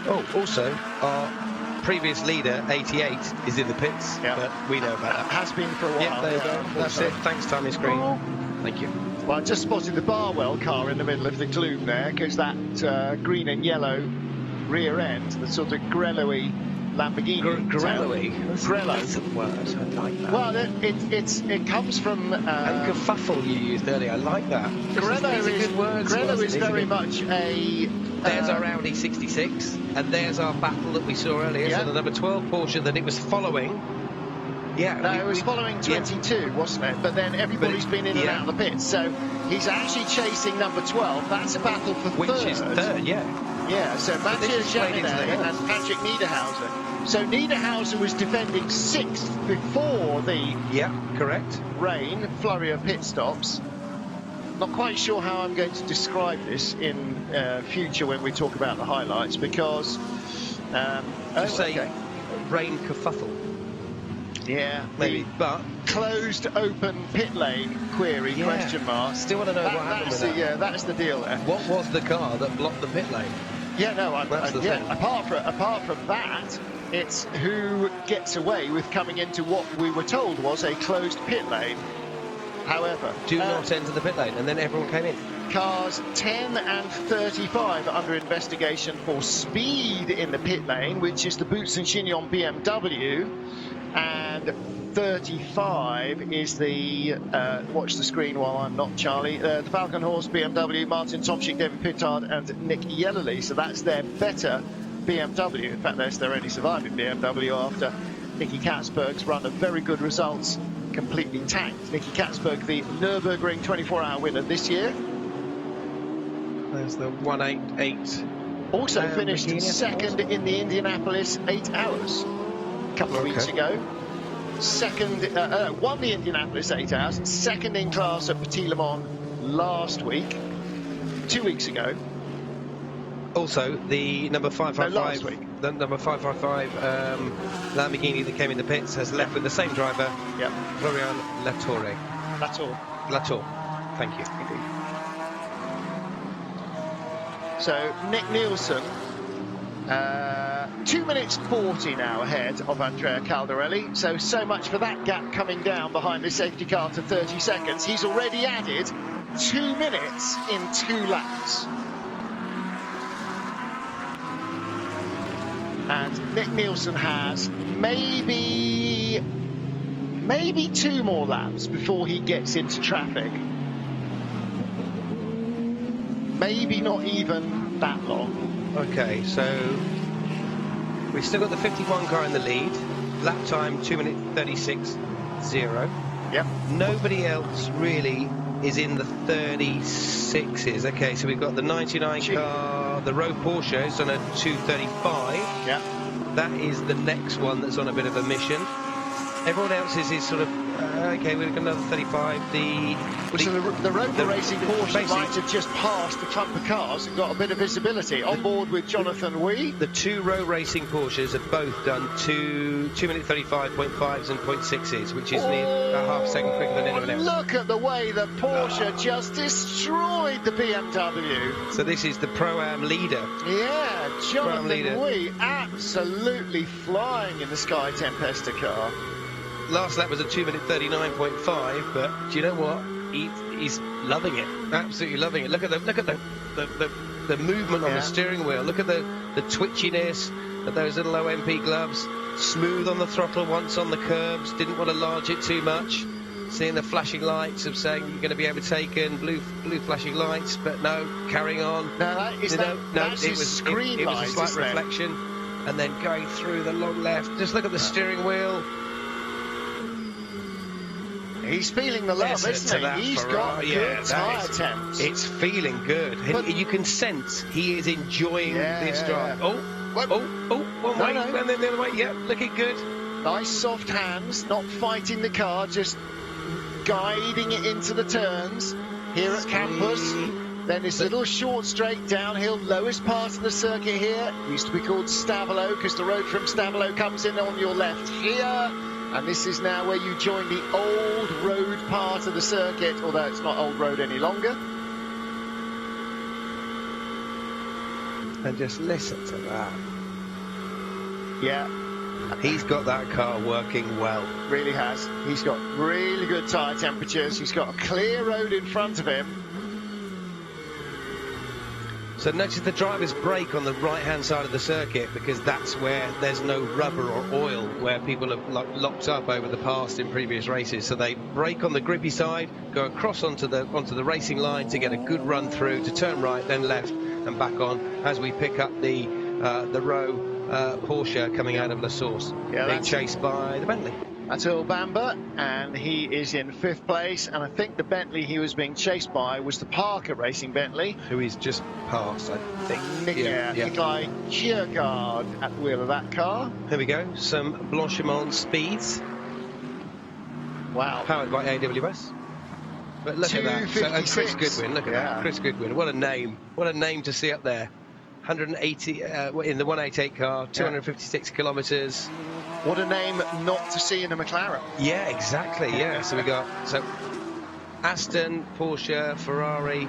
Oh, also our previous leader, 88, is in the pits. Yeah. But we know about that. Has been for a while. Yeah, there you go. That's it. Thanks, Tommy Screen. Thank you. Well, I just spotted the Barwell car in the middle of the gloom there, because that green and yellow rear end, the sort of Grello-y Lamborghini. Grello-y? Grello. That's a word. I like that. Well, it comes from... and kerfuffle you used earlier. I like that. Grello is very much a... There's our Audi 66, and there's our battle that we saw earlier. Yeah. So the number 12 Porsche that it was following. Yeah, no, it was following 22, wasn't it? But then everybody's been in and out of the pits. So he's actually chasing number 12. That's a battle for Which is third, yeah. Yeah, so Matthias Janinet and Patrick Niederhauser. So Niederhauser was defending 6th before the rain, flurry of pit stops. Not quite sure how I'm going to describe this in future when we talk about the highlights, because... rain kerfuffle. Yeah, maybe, but closed open pit lane query question mark. Still want to know what happened with that. Yeah, that's the deal there. What was the car that blocked the pit lane? Yeah, no, that's the thing. Apart from that, it's who gets away with coming into what we were told was a closed pit lane. However, do not enter the pit lane, and then everyone came in. Cars 10 and 35 are under investigation for speed in the pit lane, which is the Boots and Chignon BMW. And 35 is the, watch the screen while I'm not Charlie, the Falcon Horse BMW, Martin Tomczyk, David Pittard and Nick Yellerly. So that's their better BMW. In fact, that's their only surviving BMW after Nicky Katzberg's run of very good results completely tanked. Nicky Katzberg, the Nürburgring 24-hour winner this year. There's the 188. Also finished second in the Indianapolis 8 hours. A couple of weeks ago. Won the Indianapolis 8 hours, second in class at Petit Le Mans last week, 2 weeks ago. Also, the number 555, last week. The number 555 Lamborghini that came in the pits has left with the same driver, Florian Latour. Latour. Thank you. So Nick Nielsen, 2 minutes 40 now ahead of Andrea Caldarelli. So much for that gap coming down behind the safety car to 30 seconds. He's already added 2 minutes in 2 laps. And Nick Nielsen has maybe 2 more laps before he gets into traffic. Maybe not even that long. Okay, so we've still got the 51 car in the lead. Lap time 2 minutes 36.0. Yep. Nobody else really is in the 36s. Okay, so we've got the 99 car, the Rowe Porsche is on a 235. Yeah. That is the next one that's on a bit of a mission. Everyone else's is sort of okay. We've got another 35. The Rover Racing Porsche might have just passed the clump of cars and got a bit of visibility. On board with Jonathan Wee. The 2 Rowe Racing Porsches have both done 2 minute 35.5s and 0.6s, which is near a half second quicker than anyone else. Look at the way the Porsche just destroyed the BMW. So this is the Pro-Am leader. Yeah, Jonathan Wee absolutely flying in the Sky Tempesta car. last lap was a 2 minute 39.5, but do you know what? He's loving it, absolutely loving it. Look at the movement on the steering wheel. Look at the twitchiness of those little OMP gloves. Smooth on the throttle once on the curbs. Didn't want to large it too much. Seeing the flashing lights of saying you're going to be overtaken, blue flashing lights, but no, carrying on. No, that's his screen it was light, a slight isn't it? reflection, and then going through the long left. Just look at the steering wheel. He's feeling the love, isn't he? He's got good tyre temps. It's feeling good. You can sense he is enjoying this drive. One way, and then the other way. Yeah, looking good. Nice soft hands, not fighting the car, just guiding it into the turns here at Campus. Then this little short straight downhill, lowest part of the circuit here. Used to be called Stavelot because the road from Stavelot comes in on your left here. And this is now where you join the old road part of the circuit, although it's not old road any longer. And just listen to that. Yeah. He's got that car working well. Really has. He's got really good tyre temperatures. He's got a clear road in front of him. So notice the driver's brake on the right-hand side of the circuit, because that's where there's no rubber or oil, where people have locked up over the past in previous races. So they brake on the grippy side, go across onto the racing line to get a good run through, to turn right, then left, and back on as we pick up the row Porsche coming out of La Source, being chased by the Bentley. That's Earl Bamber, and he is in 5th place, and I think the Bentley he was being chased by was the Parker Racing Bentley. Who he's just passed, I think. Nikolai Kiergaard at the wheel of that car. Here we go, some Blanchiment speeds. Wow. Powered by AWS. But look at that. So, and Chris Goodwin, look at that. Chris Goodwin, what a name. What a name to see up there. 180 in the 188 car, 256 kilometres. What a name not to see in a McLaren. Yeah, exactly. Yeah. So we got Aston, Porsche, Ferrari,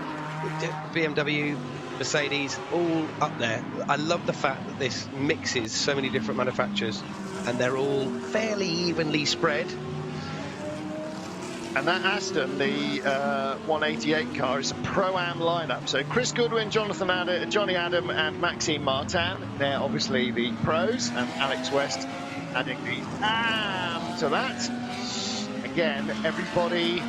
BMW, Mercedes, all up there. I love the fact that this mixes so many different manufacturers, and they're all fairly evenly spread. And that Aston, the 188 car, is a Pro-Am lineup. So Chris Goodwin, Johnny Adam and Maxime Martin, they're obviously the pros, and Alex West adding the AM to that. Again, everybody...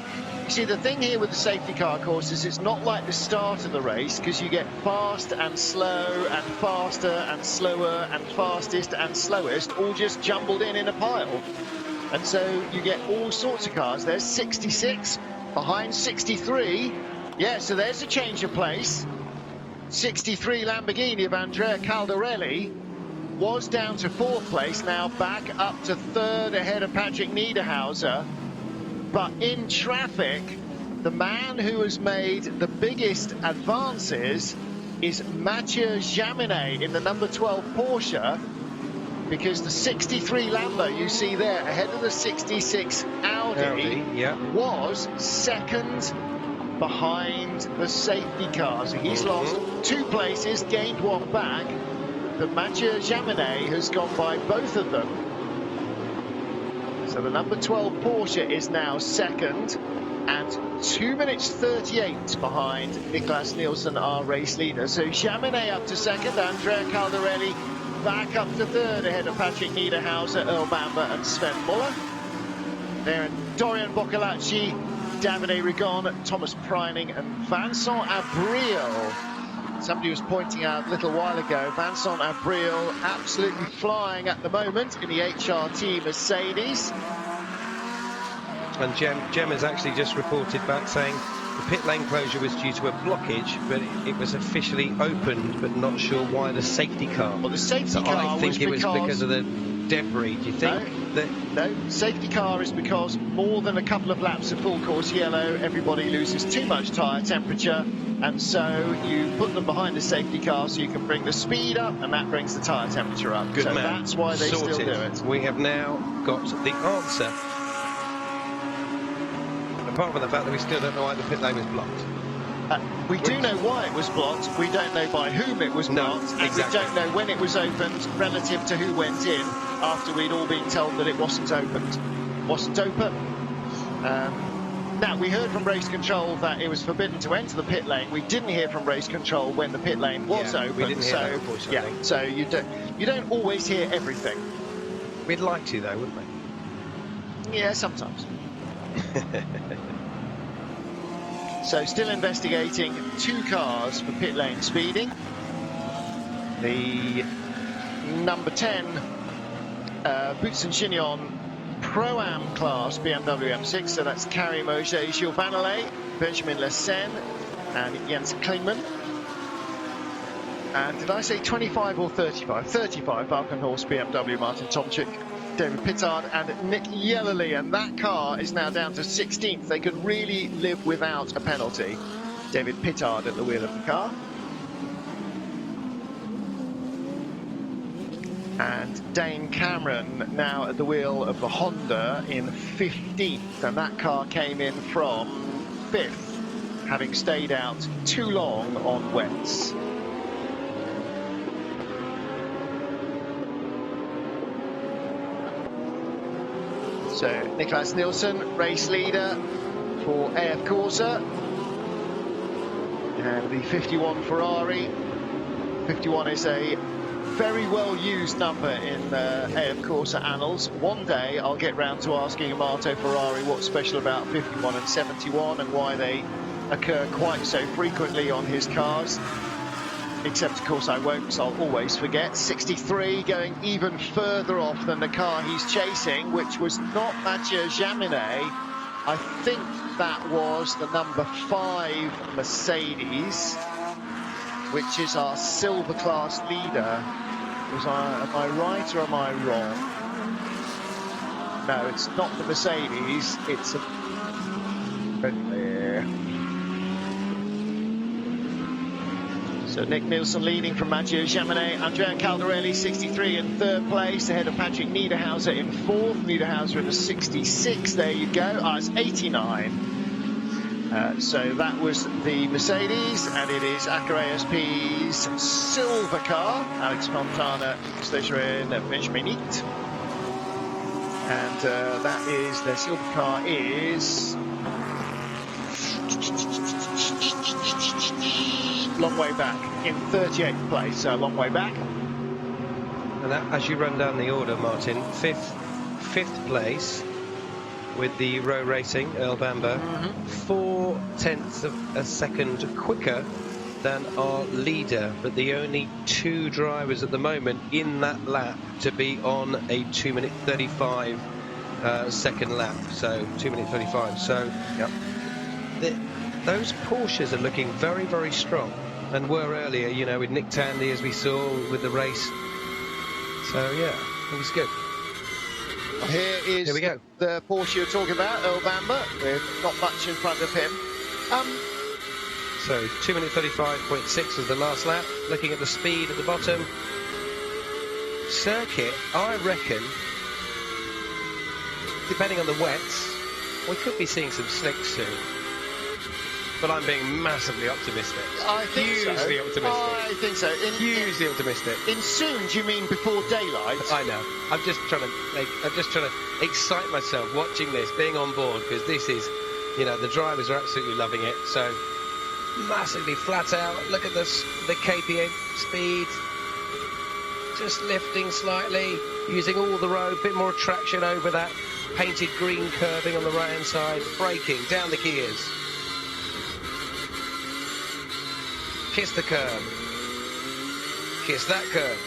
You see, the thing here with the safety car course is it's not like the start of the race, because you get fast and slow and faster and slower and fastest and slowest all just jumbled in a pile. And so you get all sorts of cars. There's 66 behind 63. Yeah, so there's a change of place. 63 Lamborghini of Andrea Caldarelli was down to 4th place, now back up to 3rd ahead of Patrick Niederhauser. But in traffic, the man who has made the biggest advances is Mathieu Jaminet in the number 12 Porsche, because the 63 Lambo you see there ahead of the 66 Audi was 2nd behind the safety car. So he's lost 2 places, gained 1 back, but Mathieu Jaminet has gone by both of them. So the number 12 Porsche is now 2nd and 2 minutes 38 behind Niklas Nielsen, our race leader. So Jaminet up to 2nd, Andrea Caldarelli back up to 3rd ahead of Patrick Niederhauser, Earl Bamber and Sven Muller. There Dorian Boccolacci, Davide Rigon, Thomas Preining and Vincent Abril. Somebody was pointing out a little while ago, Vincent Abril absolutely flying at the moment in the HRT Mercedes. And Jem has actually just reported back saying the pit lane closure was due to a blockage, but it was officially opened, but not sure why the safety car. Well, the safety car I think it was because of the debris. Do you think? No, safety car is because more than a couple of laps of full course yellow, everybody loses too much tyre temperature, and so you put them behind the safety car so you can bring the speed up, and that brings the tyre temperature up. Good man. That's why they Sorted. still do it. We have now got the answer. Apart from the fact that we still don't know why the pit lane was blocked. We do know why it was blocked, we don't know by whom it was blocked, and we don't know when it was opened relative to who went in after we'd all been told that it wasn't opened. wasn't open. Now, we heard from race control that it was forbidden to enter the pit lane. We didn't hear from race control when the pit lane was open. We didn't hear that, unfortunately. Yeah, so you don't always hear everything. We'd like to, though, wouldn't we? Yeah, sometimes. So still investigating 2 cars for pit lane speeding. The number 10 Boots and Chignon Pro-Am class BMW M6, so that's Karim Auger, Gilles Vannelet, Benjamin Lessen and Jens Klingman. And did I say 25 or 35? 35 Valkenhorst BMW, Martin Tomczyk, David Pittard and Nick Yellerly, and that car is now down to 16th. They could really live without a penalty. David Pittard at the wheel of the car. And Dane Cameron now at the wheel of the Honda in 15th, and that car came in from 5th, having stayed out too long on wets. So Niklas Nielsen, race leader for AF Corsa, and the 51 Ferrari. 51 is a very well used number in AF Corsa annals. One day I'll get round to asking Amato Ferrari what's special about 51 and 71 and why they occur quite so frequently on his cars. Except, of course, I won't, because I'll always forget. 63 going even further off than the car he's chasing, which was not Mathieu Jaminet. I think that was the number 5 Mercedes, which is our silver class leader. Am I right or am I wrong? No, it's not the Mercedes, it's a... there. So Nick Nielsen leading from Mathieu Jaminet, Andrea Caldarelli 63 in 3rd place, ahead of Patrick Niederhauser in 4th, Niederhauser in the 66, there you go, it's 89. So that was the Mercedes, and it is Acker ASP's silver car. Alex Fontana, Station Benjamin Eat. And that is, their silver car is... long way back, in 38th place, so a long way back. And that, as you run down the order, Martin, fifth place with the Row Racing, Earl Bamber, 4/10 of a second quicker than our leader, but the only 2 drivers at the moment in that lap to be on a 2-minute 35 second lap, so 2-minute 35. So yep. Those Porsches are looking very, very strong, and were earlier, you know, with Nick Tandy, as we saw with the race. So yeah, I think it's good. Here we go. The Porsche you're talking about, Earl Bamber, with not much in front of him. So 2-minute 35.6 was the last lap. Looking at the speed at the bottom. Circuit, I reckon, depending on the wets, we could be seeing some slicks soon. But I'm being massively optimistic. I think Hugely optimistic. I think so. Hugely optimistic. In soon, do you mean before daylight? I know. I'm just trying to excite myself watching this, being on board, because this is, you know, the drivers are absolutely loving it. So massively flat out. Look at this, the KPM speed, just lifting slightly, using all the road, bit more traction over that painted green curving on the right hand side, braking down the gears. Kiss the curb. Kiss that curb.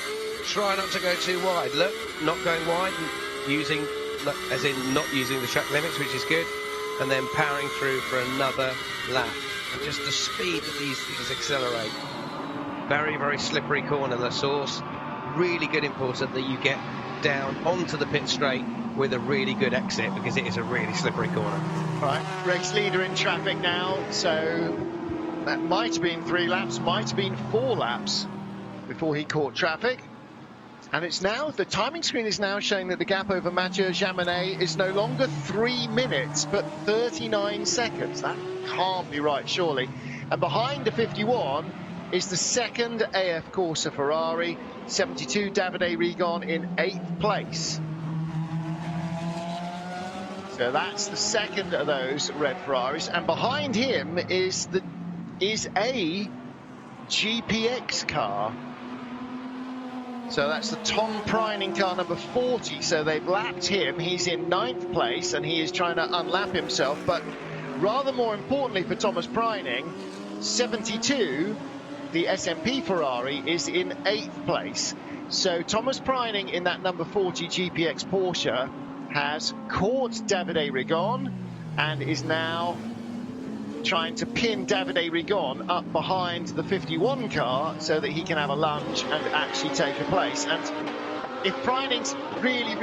Try not to go too wide. Look, not going wide, and using, as in not using the track limits, which is good, and then powering through for another lap. And just the speed that these things accelerate. Very, very slippery corner, the source. Really good, important that you get down onto the pit straight with a really good exit, because it is a really slippery corner. Right, race leader in traffic now, so that might have been 3 laps, might have been 4 laps before he caught traffic. And it's now, the timing screen is now showing that the gap over Mathieu Jaminet is no longer 3 minutes, but 39 seconds. That can't be right, surely. And behind the 51 is the 2nd AF Corsa Ferrari, 72 Davide Rigon in 8th place. So that's the second of those red Ferraris, and behind him is a GPX car. So that's the Tom Preining car, number 40. So they've lapped him. He's in 9th place, and he is trying to unlap himself. But rather more importantly for Thomas Preining, 72, the SMP Ferrari, is in 8th place. So Thomas Preining in that number 40 GPX Porsche has caught Davide Rigon and is now trying to pin Davide Rigon up behind the 51 car so that he can have a lunge and actually take a place. And if Preining's really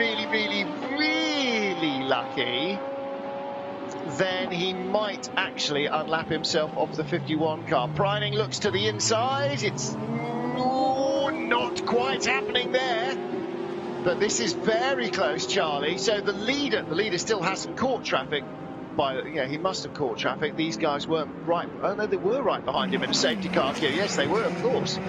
lucky, then he might actually unlap himself off the 51 car. Preining looks to the inside. It's not quite happening there. But this is very close, Charlie. So the leader still hasn't caught traffic. He must have caught traffic. These guys weren't right. Oh no, they were right behind him in a safety car queue. Yes, they were, of course.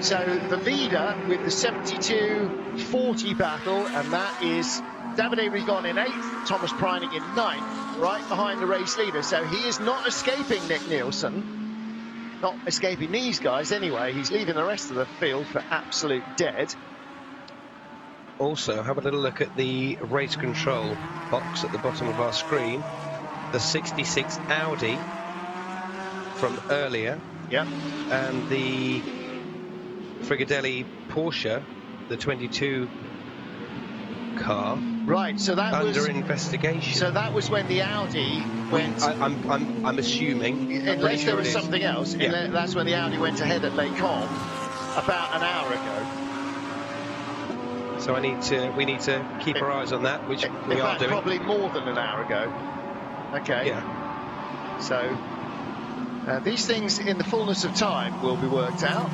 So the leader with the 72-40 battle, and that is Davide Rigon in 8th, Thomas Preining in 9th, right behind the race leader. So he is not escaping Nick Nielsen, not escaping these guys anyway. He's leaving the rest of the field for absolute dead. Also, have a little look at the race control box at the bottom of our screen. The 66 Audi from earlier. Yeah. And the Frigadelli Porsche, the 22 car. Right, so that was under investigation. So that was when the Audi went. I'm assuming. Unless there was something else. Yeah. That's when the Audi went ahead at Les Combes about an hour ago. So we need to keep our eyes on that, which we are doing. Probably more than an hour ago. Okay. Yeah. So these things in the fullness of time will be worked out.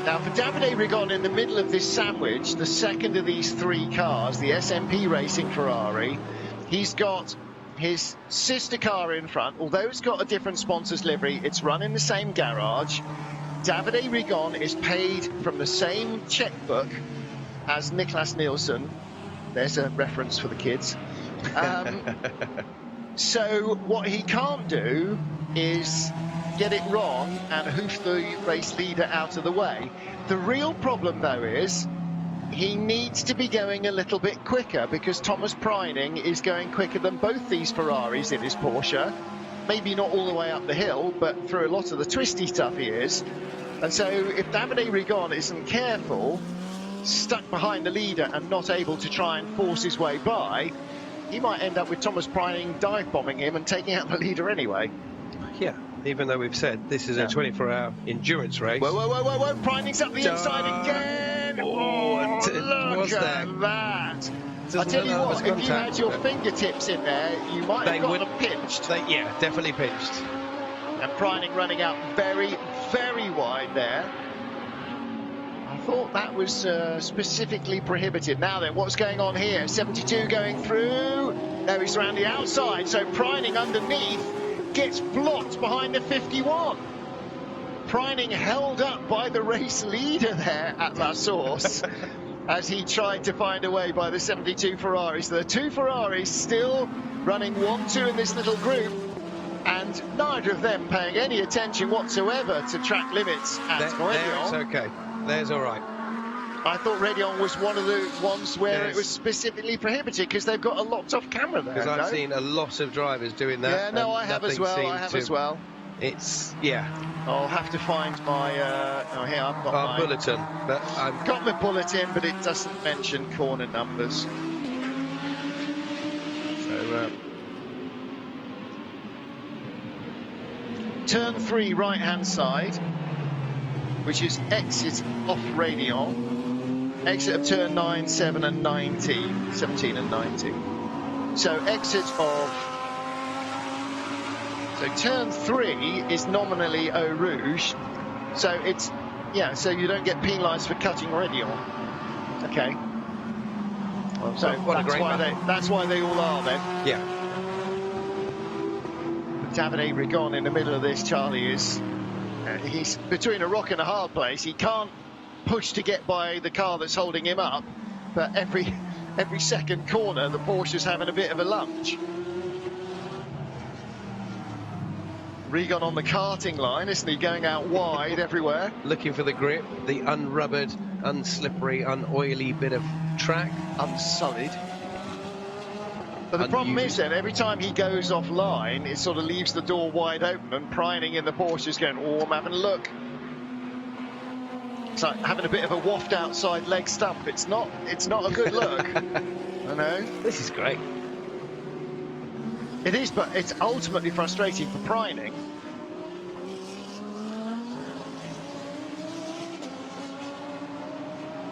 Now for Davide Rigon in the middle of this sandwich, the second of these 3 cars, the SMP Racing Ferrari, he's got his sister car in front. Although it's got a different sponsor's livery, it's run in the same garage. Davide Rigon is paid from the same checkbook as Niklas Nielsen. There's a reference for the kids. So what he can't do is get it wrong and hoof the race leader out of the way. The real problem though is he needs to be going a little bit quicker, because Thomas Preining is going quicker than both these Ferraris in his Porsche. Maybe not all the way up the hill, but through a lot of the twisty stuff he is. And so if Davide Rigon isn't careful, stuck behind the leader and not able to try and force his way by, he might end up with Thomas Preining dive bombing him and taking out the leader anyway. Yeah, even though we've said this is a 24-hour endurance race. Whoa, Preining's up the inside again. Look at that. I tell you what, if you had your fingertips in there, you might have got them pinched. Yeah, definitely pinched. And Preining running out very wide there. I thought that was specifically prohibited. Now then, what's going on here? 72 going through. There he's around the outside. So Preining underneath gets blocked behind the 51. Preining held up by the race leader there at La Source as he tried to find a way by the 72 Ferrari. So the 2 Ferraris still running 1-2 in this little group, and neither of them paying any attention whatsoever to track limits at Rédion. It's okay. There's all right. I thought Rédion was one of the ones where it was specifically prohibited because they've got a locked off camera there. Because I've seen a lot of drivers doing that. Yeah, no, I have as well. It's, I'll have to find my, here I've got my bulletin. But I've got my bulletin, but it doesn't mention corner numbers. So, turn 3 right-hand side, which is exit off Rédion, exit of turn 9, 7 and 19, 17 and 19. So exit of, so turn 3 is nominally Eau Rouge, so it's, so you don't get penalised for cutting Rédion. Okay. Well, so that's why they all are then. Yeah. Davide Rigon in the middle of this, Charlie, is he's between a rock and a hard place. He can't push to get by the car that's holding him up, but every every second corner, the Porsche's having a bit of a lunge. Regan on the karting line, isn't he? Going out wide everywhere. Looking for the grip, the unrubbered, unslippery, unoily bit of track. Unsullied. But the problem is that every time he goes offline, it sort of leaves the door wide open, and Pryning in the Porsche's going, oh, I'm having a look. It's like having a bit of a waft outside leg stump. It's not a good look. I know. This is great. It is, but it's ultimately frustrating for Pryning.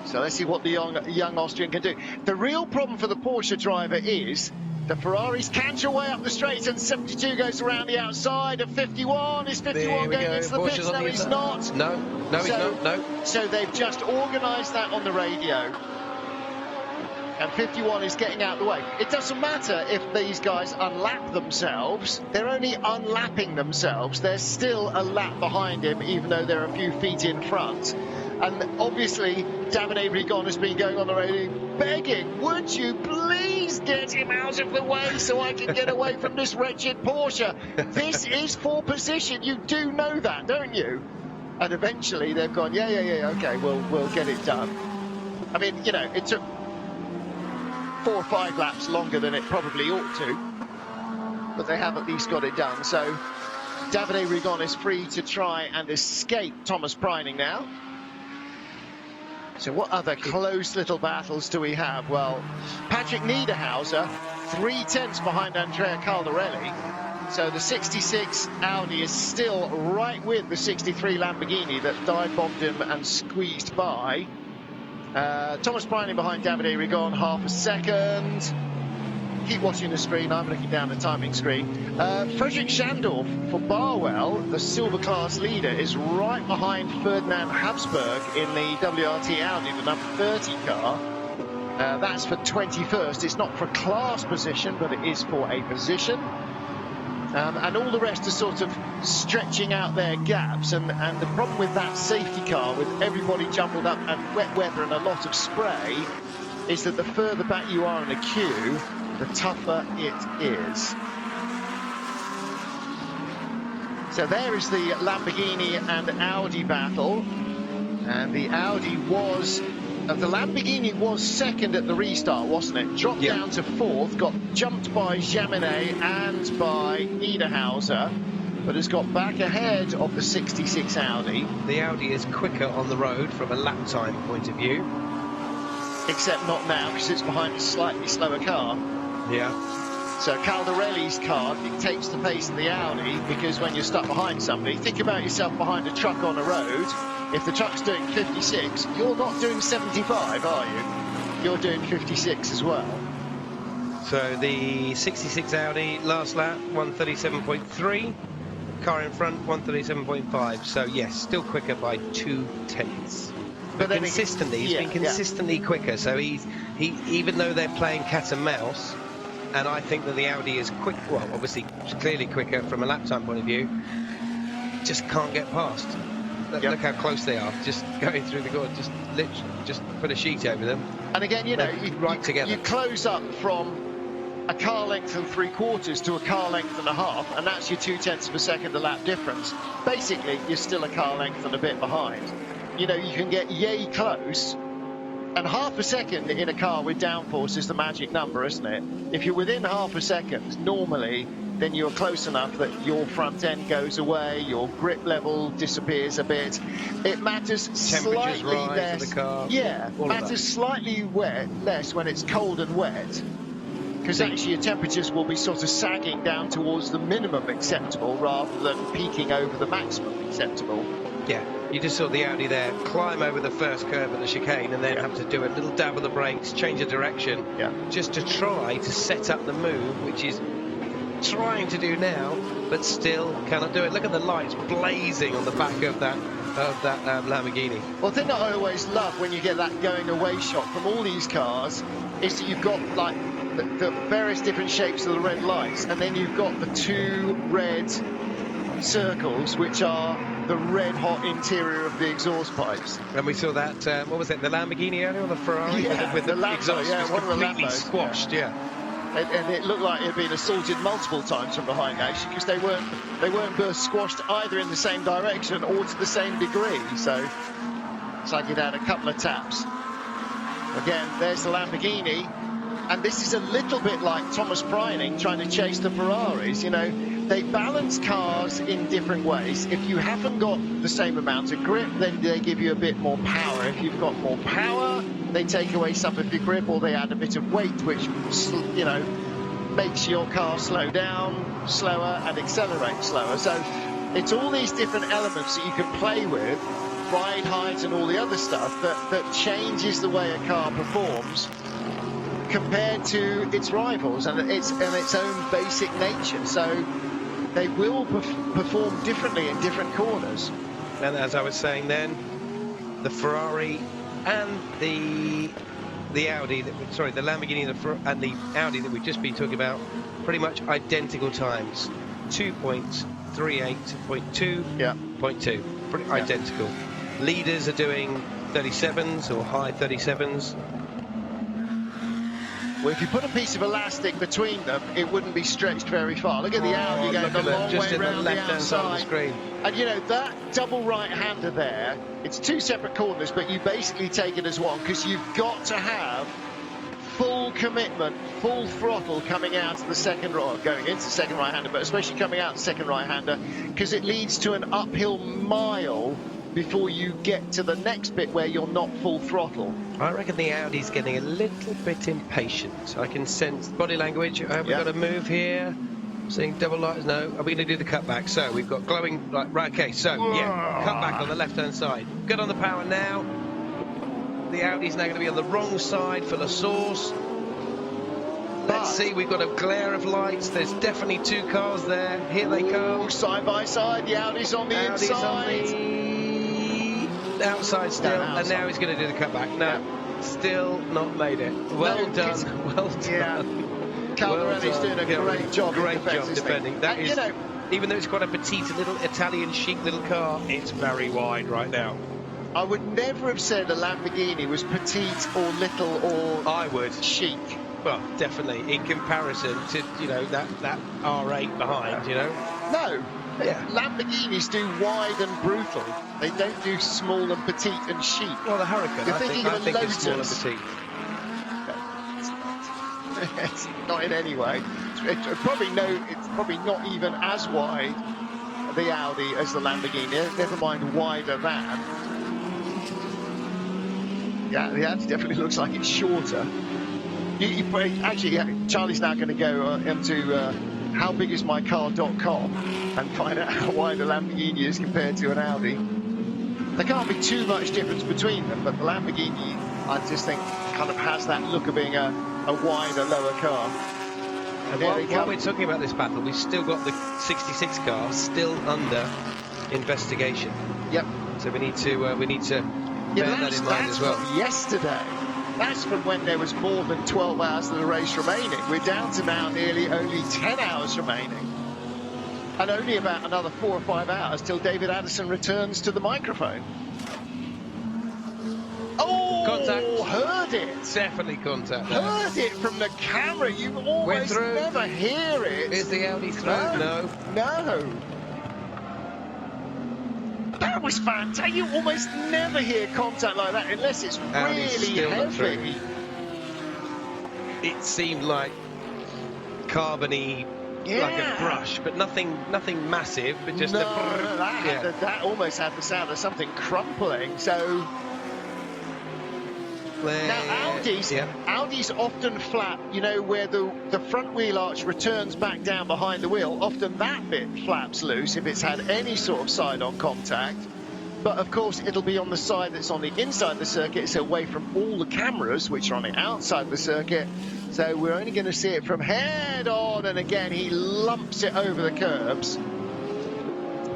So let's see what the young Austrian can do. The real problem for the Porsche driver is the Ferraris canter away up the straight, and 72 goes around the outside of 51. Is 51 going into the pits? No, he's not. No, he's not. No. So they've just organised that on the radio. And 51 is getting out of the way. It doesn't matter if these guys unlap themselves. They're only unlapping themselves. They're still a lap behind him, even though they're a few feet in front. And obviously, Davide Rigon has been going on the radio begging, would you please get him out of the way so I can get away from this wretched Porsche? This is for position. You do know that, don't you? And eventually they've gone, yeah, okay, we'll get it done. I mean, you know, it took 4 or 5 laps longer than it probably ought to, but they have at least got it done. So Davide Rigon is free to try and escape Thomas Pryning now. So what other close little battles do we have? Well, Patrick Niederhauser, 3/10 behind Andrea Caldarelli. So the 66 Audi is still right with the 63 Lamborghini that dive-bombed him and squeezed by. Thomas Pryning behind Davide Rigon, half a second. Keep watching the screen, I'm looking down the timing screen. Frederick Schandorf for Barwell, the silver class leader, is right behind Ferdinand Habsburg in the WRT Audi, the number 30 car. That's for 21st. It's not for class position, but it is for a position. And all the rest are sort of stretching out their gaps. And the problem with that safety car, with everybody jumbled up and wet weather and a lot of spray, is that the further back you are in the queue, the tougher it is. So there is the Lamborghini and Audi battle. And the Lamborghini was second at the restart, wasn't it? Dropped down to 4th, got jumped by Jaminet and by Niederhauser, but has got back ahead of the 66 Audi. The Audi is quicker on the road from a lap time point of view. Except not now, because it's behind a slightly slower car. Yeah. So Caldarelli's car dictates the pace of the Audi, because when you're stuck behind somebody, think about yourself behind a truck on a road. If the truck's doing 56, you're not doing 75, are you? You're doing 56 as well. So the 66 Audi last lap, 137.3. Car in front, 137.5. So yes, still quicker by 2/10. But consistently, he's been consistently quicker. So he even though they're playing cat and mouse, and I think that the Audi is quick. Well, obviously, clearly quicker from a lap time point of view. Just can't get past. Look how close they are, just going through the gorge, just literally, just put a sheet over them. And again, you know, together. You close up from a car length and 3/4 to a car length and a half, and that's your 2/10 of a second a lap difference. Basically, you're still a car length and a bit behind. You know, you can get yay close, and half a second in a car with downforce is the magic number, isn't it? If you're within half a second, normally, then you're close enough that your front end goes away, your grip level disappears a bit. It matters slightly less. Of the car, matters slightly less when it's cold and wet, because actually your temperatures will be sort of sagging down towards the minimum acceptable rather than peaking over the maximum acceptable. Yeah, you just saw the Audi there climb over the first curve of the chicane and then have to do a little dab of the brakes, change the direction, just to try to set up the move, which is trying to do now, but still cannot do it. Look at the lights blazing on the back of that Lamborghini. Well, the thing that I always love when you get that going away shot from all these cars is that you've got like the various different shapes of the red lights, and then you've got the 2 red round circles, which are the red-hot interior of the exhaust pipes. And we saw that, what was it, the Lamborghini earlier or the Ferrari? Yeah, with the the Lambo, exhaust yeah, just one of the completely Lambos. squashed, yeah. And it looked like it had been assaulted multiple times from behind, actually, because they weren't burst squashed either in the same direction or to the same degree. So it's like it had a couple of taps. Again, there's the Lamborghini, and this is a little bit like Thomas Pryning trying to chase the Ferraris. You know, they balance cars in different ways. If you haven't got the same amount of grip, then they give you a bit more power. If you've got more power, they take away some of your grip, or they add a bit of weight, which, you know, makes your car slow down slower and accelerate slower. So it's all these different elements that you can play with, ride height and all the other stuff, that changes the way a car performs compared to its rivals and its own basic nature. So they will perform differently in different corners. And as I was saying then, the Ferrari and the Audi, the Lamborghini and the Audi that we've just been talking about, pretty much identical times. 2.38.2, yeah, 0.2, pretty identical. Leaders are doing 37s or high 37s. Well, if you put a piece of elastic between them, it wouldn't be stretched very far. Look at the Audi going a long way around the outside. And you know, that double right-hander there, it's two separate corners, but you basically take it as one, because you've got to have full commitment, full throttle coming out of the second, or going into the second right-hander, but especially coming out the second right-hander, because it leads to an uphill mile before you get to the next bit where you're not full throttle. I reckon the Audi's getting a little bit impatient. I can sense body language. Have we got to move here? Seeing double lights? No. Are we going to do the cutback? So we've got glowing. Right, okay. So yeah, cutback on the left-hand side. Good on the power now. The Audi's now going to be on the wrong side for the source. Let's see, we've got a glare of lights. There's definitely two cars there. Here they come. Side by side. The Audi's on the inside. Outside still, and now he's going to do the cutback. No, still not made it. Well done. Well done. Yeah. Caldarelli's doing a great job. Great job defending. That is, you know, even though it's quite a petite, little Italian chic little car, it's very wide right now. I would never have said a Lamborghini was petite or little or I would chic. Well, definitely in comparison to, you know, that R8 behind, you know. No. Yeah. Lamborghinis do wide and brutal. They don't do small and petite and chic. Well, the Huracan, You're thinking of a think Lotus. it's small and petite. It's not in any way. It's probably not even as wide, the Audi, as the Lamborghini. Never mind wider than. Yeah, the Audi definitely looks like it's shorter. Actually, Charlie's now going to go into howbigismycar.com and find out how wide a Lamborghini is compared to an Audi. There can't be too much difference between them, but the Lamborghini, I just think, kind of has that look of being a wider, lower car. And while we're talking about this battle, we've still got the 66 car still under investigation. Yep. So we need to bear that in mind as well. From yesterday. That's from when there was more than 12 hours of the race remaining. We're down to now nearly only 10 hours remaining. And only about another 4 or 5 hours till David Addison returns to the microphone. Oh, contact. Heard it. Definitely contact. Heard it from the camera. You almost never hear it. Is the Audi through? No. That was fantastic. You almost never hear contact like that unless it's really heavy. It seemed like carbony, like a brush, but nothing massive, but just that almost had the sound of something crumpling. So now Audi's often flat, you know, where the front wheel arch returns back down behind the wheel. Often that bit flaps loose if it's had any sort of side-on contact. But of course it'll be on the side that's on the inside of the circuit, so away from all the cameras which are on the outside of the circuit. So we're only going to see it from head on, and again he lumps it over the curbs.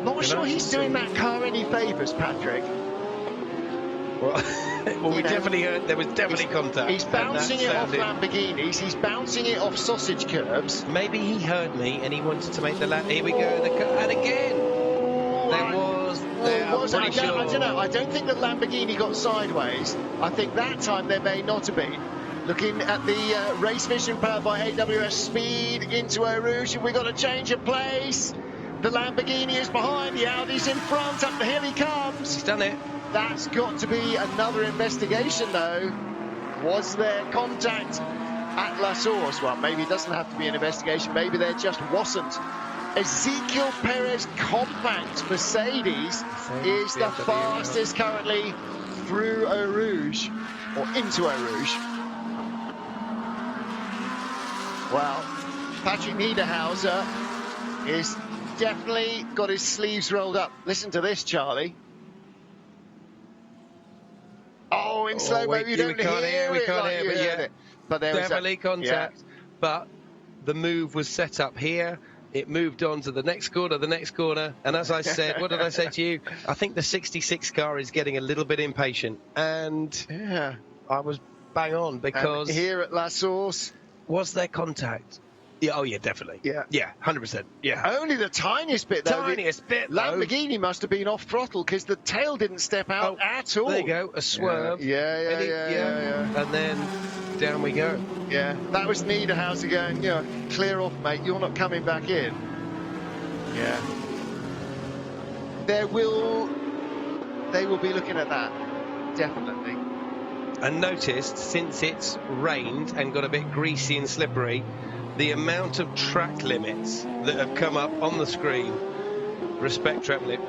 Not sure he's doing that car any favours, Patrick. Well, we definitely heard there was definitely contact. He's bouncing it off Lamborghinis. He's bouncing it off sausage curbs. Maybe he heard me and he wanted to make the lap. Here we go, and again. was. I pretty don't sure. know. I don't think that Lamborghini got sideways. I think that time there may not have been. Looking at the race vision powered by AWS Speed into Eau Rouge, and we got a change of place. The Lamborghini is behind, the Audi's in front, up the hill he comes. He's done it. That's got to be another investigation, though. Was there contact at La Source? Well, maybe it doesn't have to be an investigation. Maybe there just wasn't. Ezekiel Perez compact Mercedes is the fastest currently through Eau Rouge, or into Eau Rouge. Well, Patrick Niederhauser is definitely got his sleeves rolled up. Listen to this, Charlie. Oh, in slow-mo, you don't hear it. But there was definitely contact. Yeah. But the move was set up here. It moved on to the next corner, and as I said, what did I say to you? I think the 66 car is getting a little bit impatient, and yeah, I was bang on, because and here at La Source, was there contact? Yeah, oh yeah, definitely. Yeah, 100%. Yeah, only the tiniest bit. Though. Lamborghini must have been off throttle because the tail didn't step out at all. There you go, a swerve. Yeah. And then down we go. Yeah, that was Niederhauser going, clear off, mate. You're not coming back in. Yeah. They will be looking at that, definitely. And noticed, since it's rained and got a bit greasy and slippery, the amount of track limits that have come up on the screen. Respect track limit.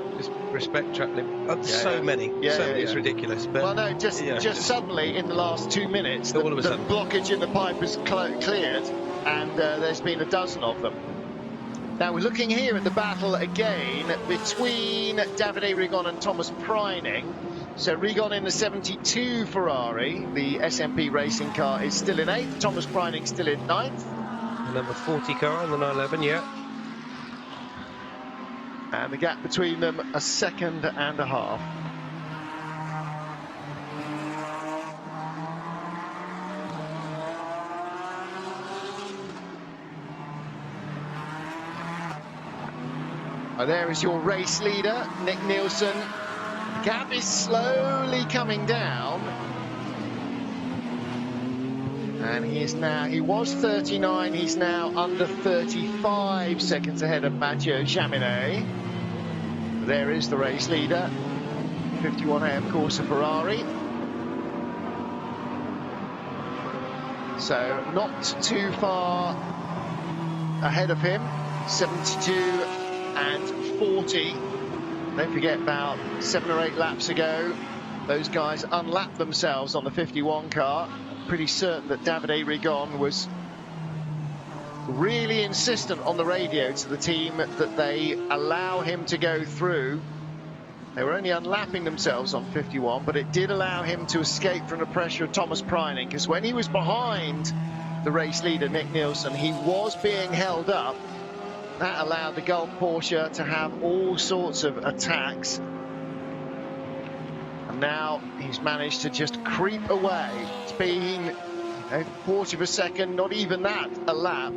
So many. It's ridiculous. But well, no, just suddenly in the last 2 minutes, the blockage in the pipe has cleared, and there's been a dozen of them. Now we're looking here at the battle again between Davide Rigon and Thomas Preining. So Rigon in the 72 Ferrari, the SMP racing car, is still in 8th. Thomas Preining still in 9th. The number 40 car in the 911, yeah. And the gap between them, a second and a half. Oh, there is your race leader, Nick Nielsen. The gap is slowly coming down. And he was 39, he's now under 35 seconds ahead of Mathieu Jaminet. There is the race leader, 51am Corsa Ferrari. So not too far ahead of him, 72 and 40. Don't forget, about 7 or 8 laps ago, those guys unlapped themselves on the 51 car. Pretty certain that Davide Rigon was really insistent on the radio to the team that they allow him to go through. They were only unlapping themselves on 51, but it did allow him to escape from the pressure of Thomas Preining, because when he was behind the race leader Nick Nielsen, he was being held up. That allowed the Gulf Porsche to have all sorts of attacks. And now he's managed to just creep away. It's been a quarter of a second, not even that, a lap.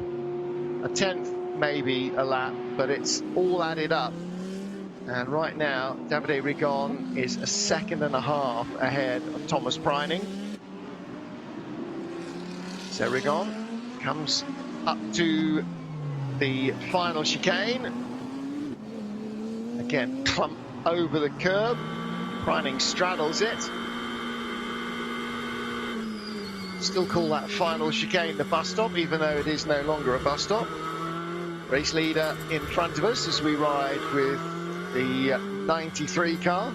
A tenth, maybe, a lap, but it's all added up. And right now, Davide Rigon is a second and a half ahead of Thomas Preining. So Rigon comes up to the final chicane. Again, clump over the curb. Preining straddles it. Still call that final chicane the bus stop, even though it is no longer a bus stop. Race leader in front of us as we ride with the 93 car.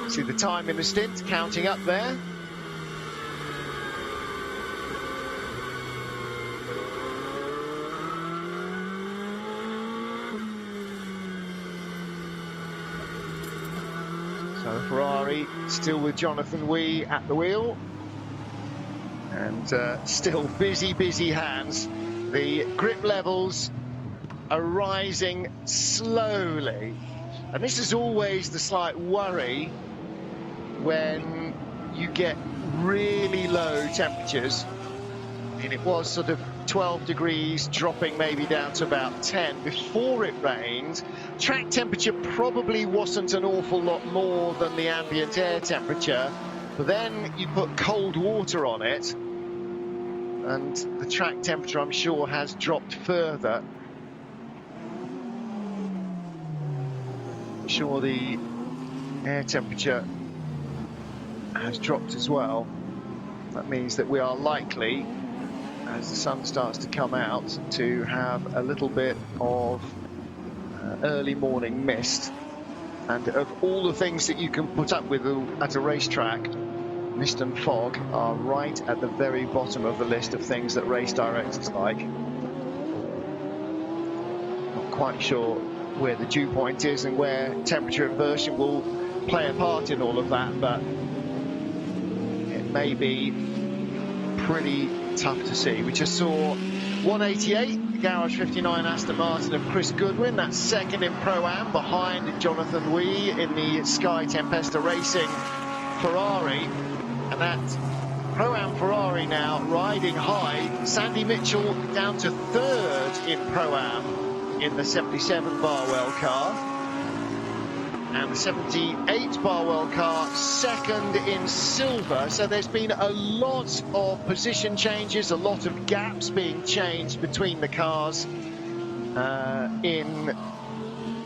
See the time in the stint counting up there. So Ferrari still with Jonathan Wee at the wheel. And still busy hands. The grip levels are rising slowly. And this is always the slight worry when you get really low temperatures. mean, it was sort of 12 degrees, dropping maybe down to about 10 before it rained. Track temperature probably wasn't an awful lot more than the ambient air temperature, but then you put cold water on it, and the track temperature, I'm sure, has dropped further. I'm sure the air temperature has dropped as well. That means that we are likely, as the sun starts to come out, to have a little bit of early morning mist. And of all the things that you can put up with at a racetrack, mist and fog are right at the very bottom of the list of things that race directors like. Not quite sure where the dew point is and where temperature inversion will play a part in all of that, but it may be pretty tough to see. We just saw 188, the Garage 59 Aston Martin of Chris Goodwin. That's second in Pro-Am behind Jonathan Wee in the Sky Tempesta Racing Ferrari. And that Pro-Am Ferrari now riding high. Sandy Mitchell down to third in Pro-Am in the 77 Barwell car. And the 78 Barwell car second in silver. So there's been a lot of position changes, a lot of gaps being changed between the cars and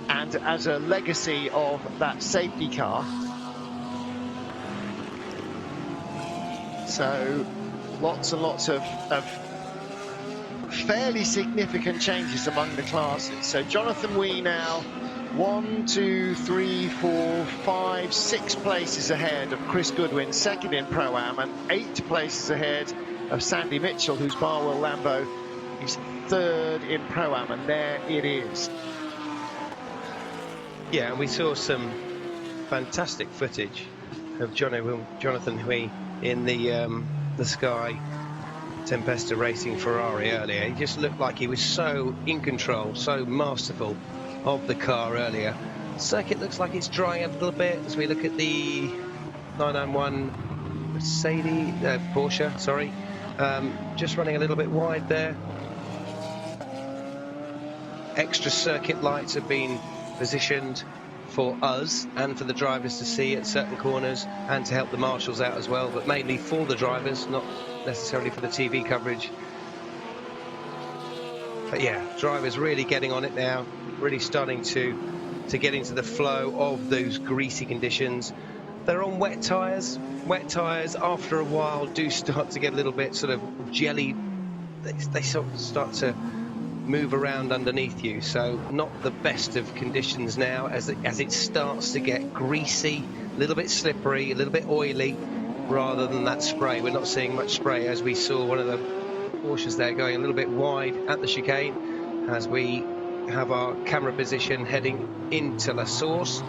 as a legacy of that safety car. So lots and lots of fairly significant changes among the classes. So Jonathan Wee now 1, 2, 3, 4, 5, 6 places ahead of Chris Goodwin, second in Pro-Am, and 8 places ahead of Sandy Mitchell, whose Barwell Lambo is third in Pro-Am, and there it is. Yeah, and we saw some fantastic footage of Jonathan Wee in the Sky Tempesta Racing Ferrari earlier. He just looked like he was so in control, so masterful of the car earlier. Circuit looks like it's drying up a little bit as we look at the 991 Porsche, sorry, just running a little bit wide there. Extra circuit lights have been positioned for us and for the drivers to see at certain corners, and to help the marshals out as well, but mainly for the drivers, not necessarily for the TV coverage. But yeah, drivers really getting on it now, really starting to get into the flow of those greasy conditions. They're on wet tyres. Wet tyres after a while do start to get a little bit sort of jelly. They sort of start to move around underneath you, so not the best of conditions now as it starts to get greasy, a little bit slippery, a little bit oily, rather than that spray. We're not seeing much spray, as we saw one of the Porsches there going a little bit wide at the chicane as we have our camera position heading into La Source.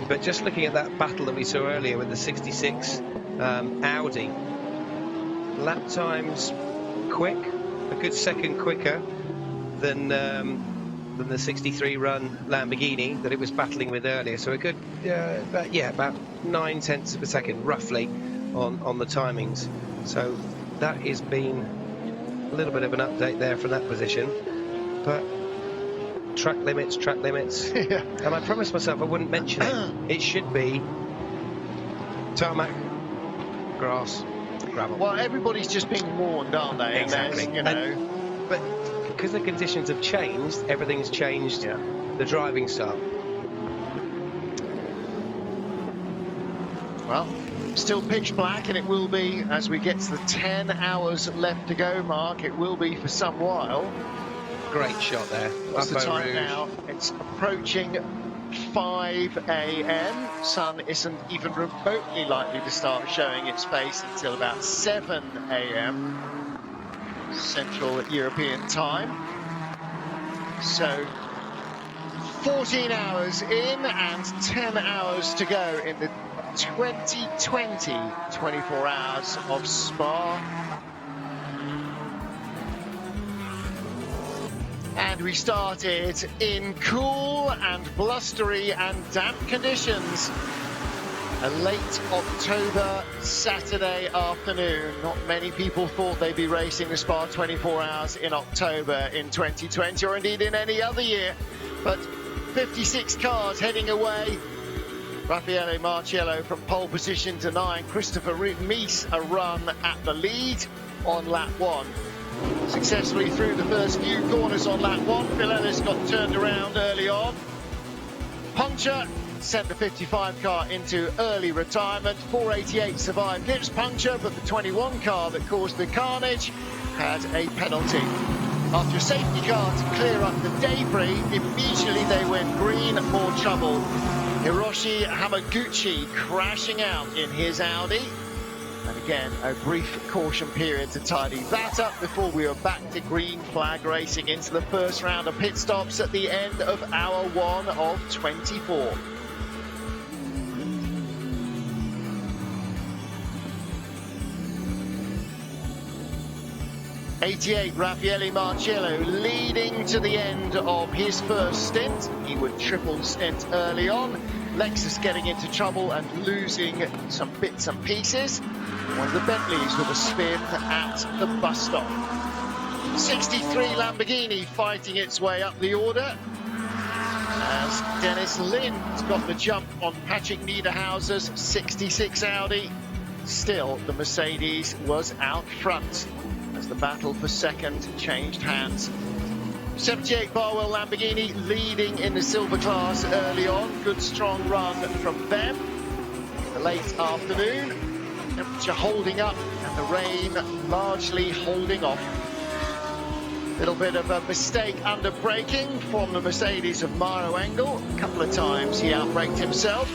But just looking at that battle that we saw earlier with the 66 Audi, lap times quick, a good second quicker than the 63 run Lamborghini that it was battling with earlier. So a good about 9/10 of a second roughly on the timings. So that has been a little bit of an update there from that position. But track limits. Yeah. And I promised myself I wouldn't mention it. It should be tarmac, grass, gravel. Well, everybody's just being warned, aren't they? Exactly. And you know. But because the conditions have changed, everything's changed. Yeah. The driving style. Well, still pitch black, and it will be as we get to the 10 hours left to go mark. It will be for some while. Great shot there. What's the Buffalo time Rouge. now? It's approaching 5 a.m. Sun isn't even remotely likely to start showing its face until about 7 a.m. Central European time. So 14 hours in and 10 hours to go in the 2020 24 hours of Spa. And we started in cool and blustery and damp conditions A late October Saturday afternoon. Not many people thought they'd be racing the Spa 24 Hours in October in 2020, or indeed in any other year. But 56 cars heading away. Raffaele Marciello from pole position denying Christopher Mies a run at the lead on lap 1. Successfully through the first few corners on lap 1. Phil Ellis got turned around early on. Puncture sent the 55 car into early retirement. 488 survived Gibbs puncture, but the 21 car that caused the carnage had a penalty. After a safety car to clear up the debris, immediately they went green, more trouble. Hiroshi Hamaguchi crashing out in his Audi. And again, a brief caution period to tidy that up before we were back to green flag racing into the first round of pit stops at the end of hour 1 of 24. '88 Raffaele Marciello leading to the end of his first stint. He would triple stint early on. Lexus getting into trouble and losing some bits and pieces. One of the Bentleys with a spin at the bus stop. 63 Lamborghini fighting its way up the order, as Dennis Lind's got the jump on Patrick Niederhauser's 66 Audi. Still, the Mercedes was out front as the battle for second changed hands. 78 Barwell Lamborghini leading in the silver class early on. Good strong run from them in the late afternoon. Temperature holding up and the rain largely holding off. Little bit of a mistake under braking from the Mercedes of Mauro Engel. A couple of times he outbraked himself.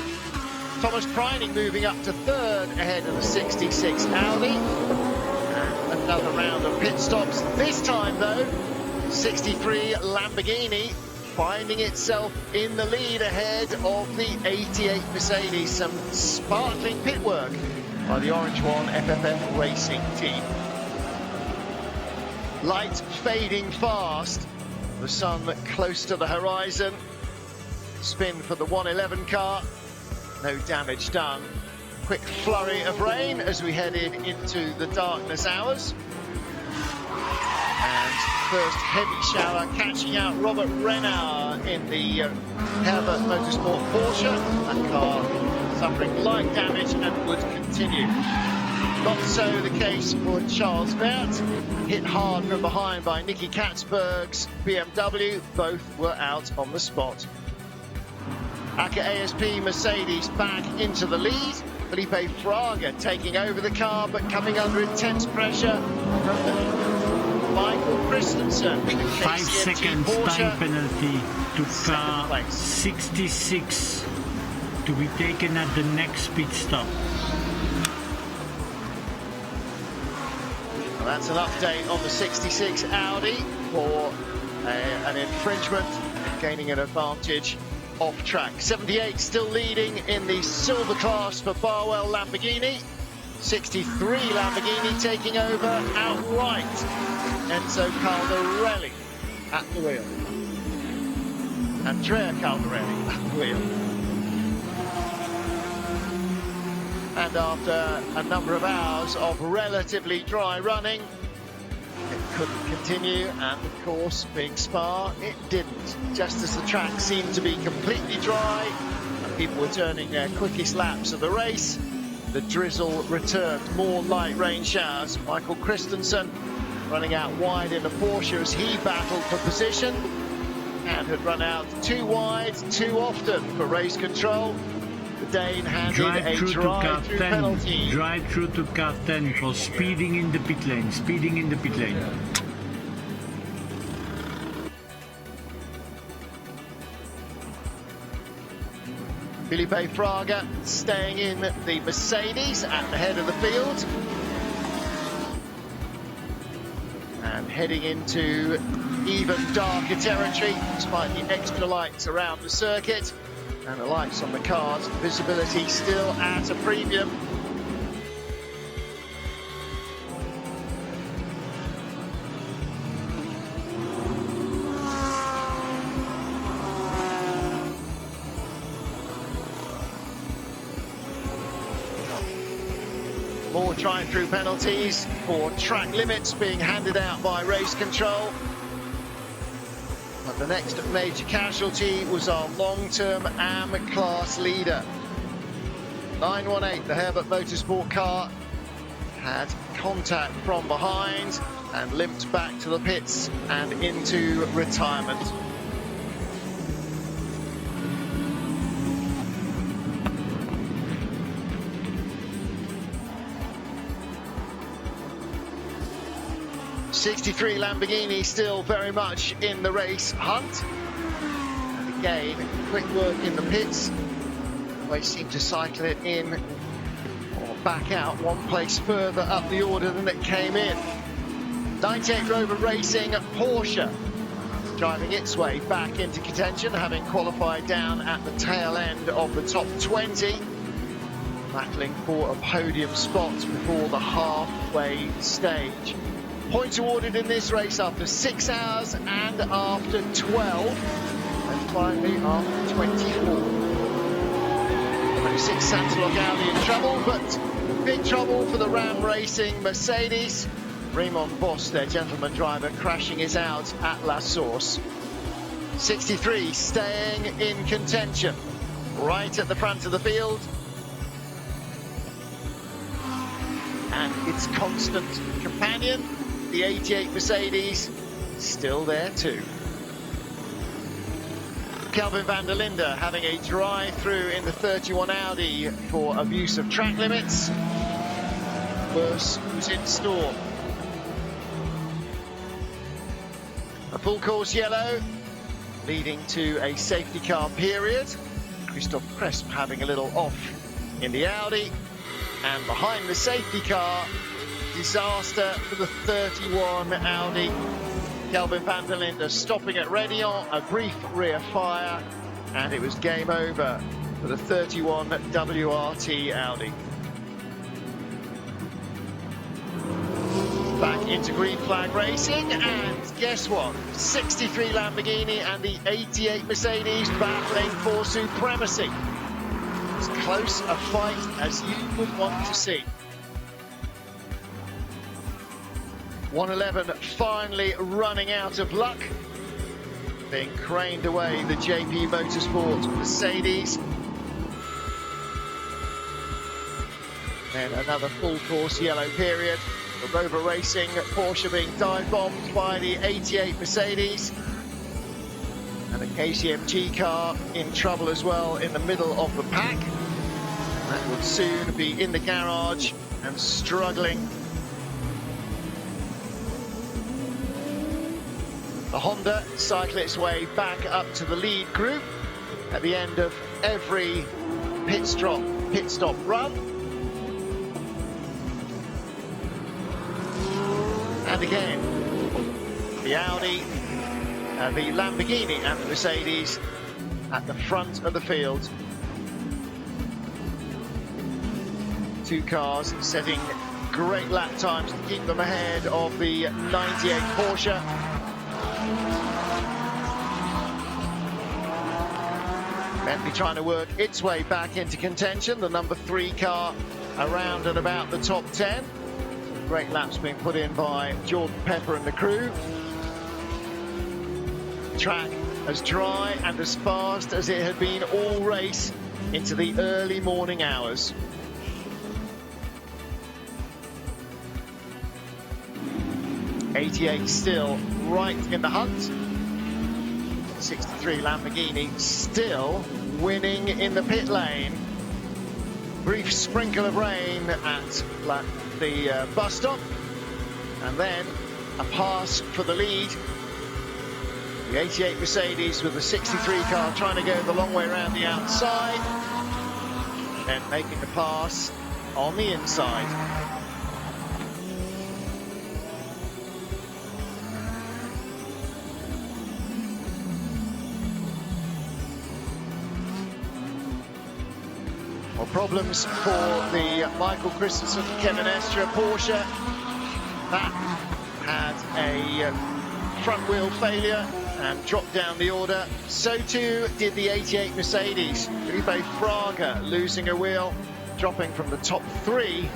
Thomas Preining moving up to third ahead of the 66 Audi. And another round of pit stops. This time though, 63 Lamborghini finding itself in the lead ahead of the 88 Mercedes. Some sparkling pit work by the Orange One FFF Racing team. Light fading fast, the sun close to the horizon. Spin for the 111 car, no damage done. Quick flurry of rain as we headed into the darkness hours. And first heavy shower catching out Robert Renauer in the Herbert Motorsport Porsche. That car suffering light damage and would continue. Not so the case for Charles Vert, hit hard from behind by Nicky Katzberg's BMW. Both were out on the spot. ACA ASP Mercedes back into the lead. Felipe Fraga taking over the car, but coming under intense pressure from Michael Christensen. 5 seconds Porsche. time penalty to car 66 to be taken at the next pit stop. Well, that's an update on the 66 Audi for an infringement, gaining an advantage off track. 78 still leading in the silver class for Barwell Lamborghini. 63 Lamborghini taking over outright. Enzo Caldarelli at the wheel. Andrea Caldarelli at the wheel. And after a number of hours of relatively dry running, it couldn't continue, and of course, being Spa, it didn't. Just as the track seemed to be completely dry and people were turning their quickest laps of the race, the drizzle returned. More light rain showers. Michael Christensen running out wide in the Porsche as he battled for position and had run out too wide too often for race control. The Dane handed a drive-through penalty. Drive through to car 10 for speeding in the pit lane. Speeding in the pit lane. Felipe Fraga staying in the Mercedes at the head of the field. And heading into even darker territory, despite the extra lights around the circuit. And the lights on the cars, visibility still at a premium. more drive-through penalties for track limits being handed out by race control. But the next major casualty was our long-term AM class leader. 918, the Herbert Motorsport car, had contact from behind and limped back to the pits and into retirement. '63 Lamborghini still very much in the race hunt. And again, quick work in the pits. They seem to cycle it in or back out one place further up the order than it came in. 98 Rover Racing Porsche driving its way back into contention, having qualified down at the tail end of the top 20, battling for a podium spot before the halfway stage. Points awarded in this race after 6 hours and after 12, and finally after 24. 26 Santalog Audi in trouble, but big trouble for the Ram Racing Mercedes. Raymond Boss, their gentleman driver, crashing his out at La Source. 63 staying in contention, right at the front of the field. And its constant companion, the 88 Mercedes, still there too. Kelvin van der Linde having a drive-through in the 31 Audi for abuse of track limits. Worse was in store. A full course yellow, leading to a safety car period. Christoph Cresp having a little off in the Audi. And behind the safety car, disaster for the 31 Audi. Kelvin van der Linde stopping at Rédillon, a brief rear fire, and it was game over for the 31 WRT Audi. Back into green flag racing, and guess what? 63 Lamborghini and the 88 Mercedes battling for supremacy. As close a fight as you would want to see. 111 finally running out of luck, being craned away the JP Motorsport Mercedes. Then another full course yellow period. The Rover Racing Porsche being dive bombed by the 88 Mercedes. And the KCMG car in trouble as well in the middle of the pack. That would soon be in the garage and struggling. The Honda cycle its way back up to the lead group at the end of every pit stop run. And again, the Audi, the Lamborghini and the Mercedes at the front of the field. Two cars setting great lap times to keep them ahead of the 98 Porsche. Bentley trying to work its way back into contention. The number 3 car around and about the top 10. Some great laps being put in by Jordan Pepper and the crew. Track as dry and as fast as it had been all race into the early morning hours. '88 still right in the hunt. 63 Lamborghini still winning in the pit lane. Brief sprinkle of rain at the bus stop, and then a pass for the lead. The 88 Mercedes with the 63 car trying to go the long way around the outside, and making the pass on the inside. Problems for the Michael Christensen, Kevin Estre Porsche. That had a front wheel failure and dropped down the order. So too did the 88 Mercedes. Felipe Fraga losing a wheel, dropping from the top 3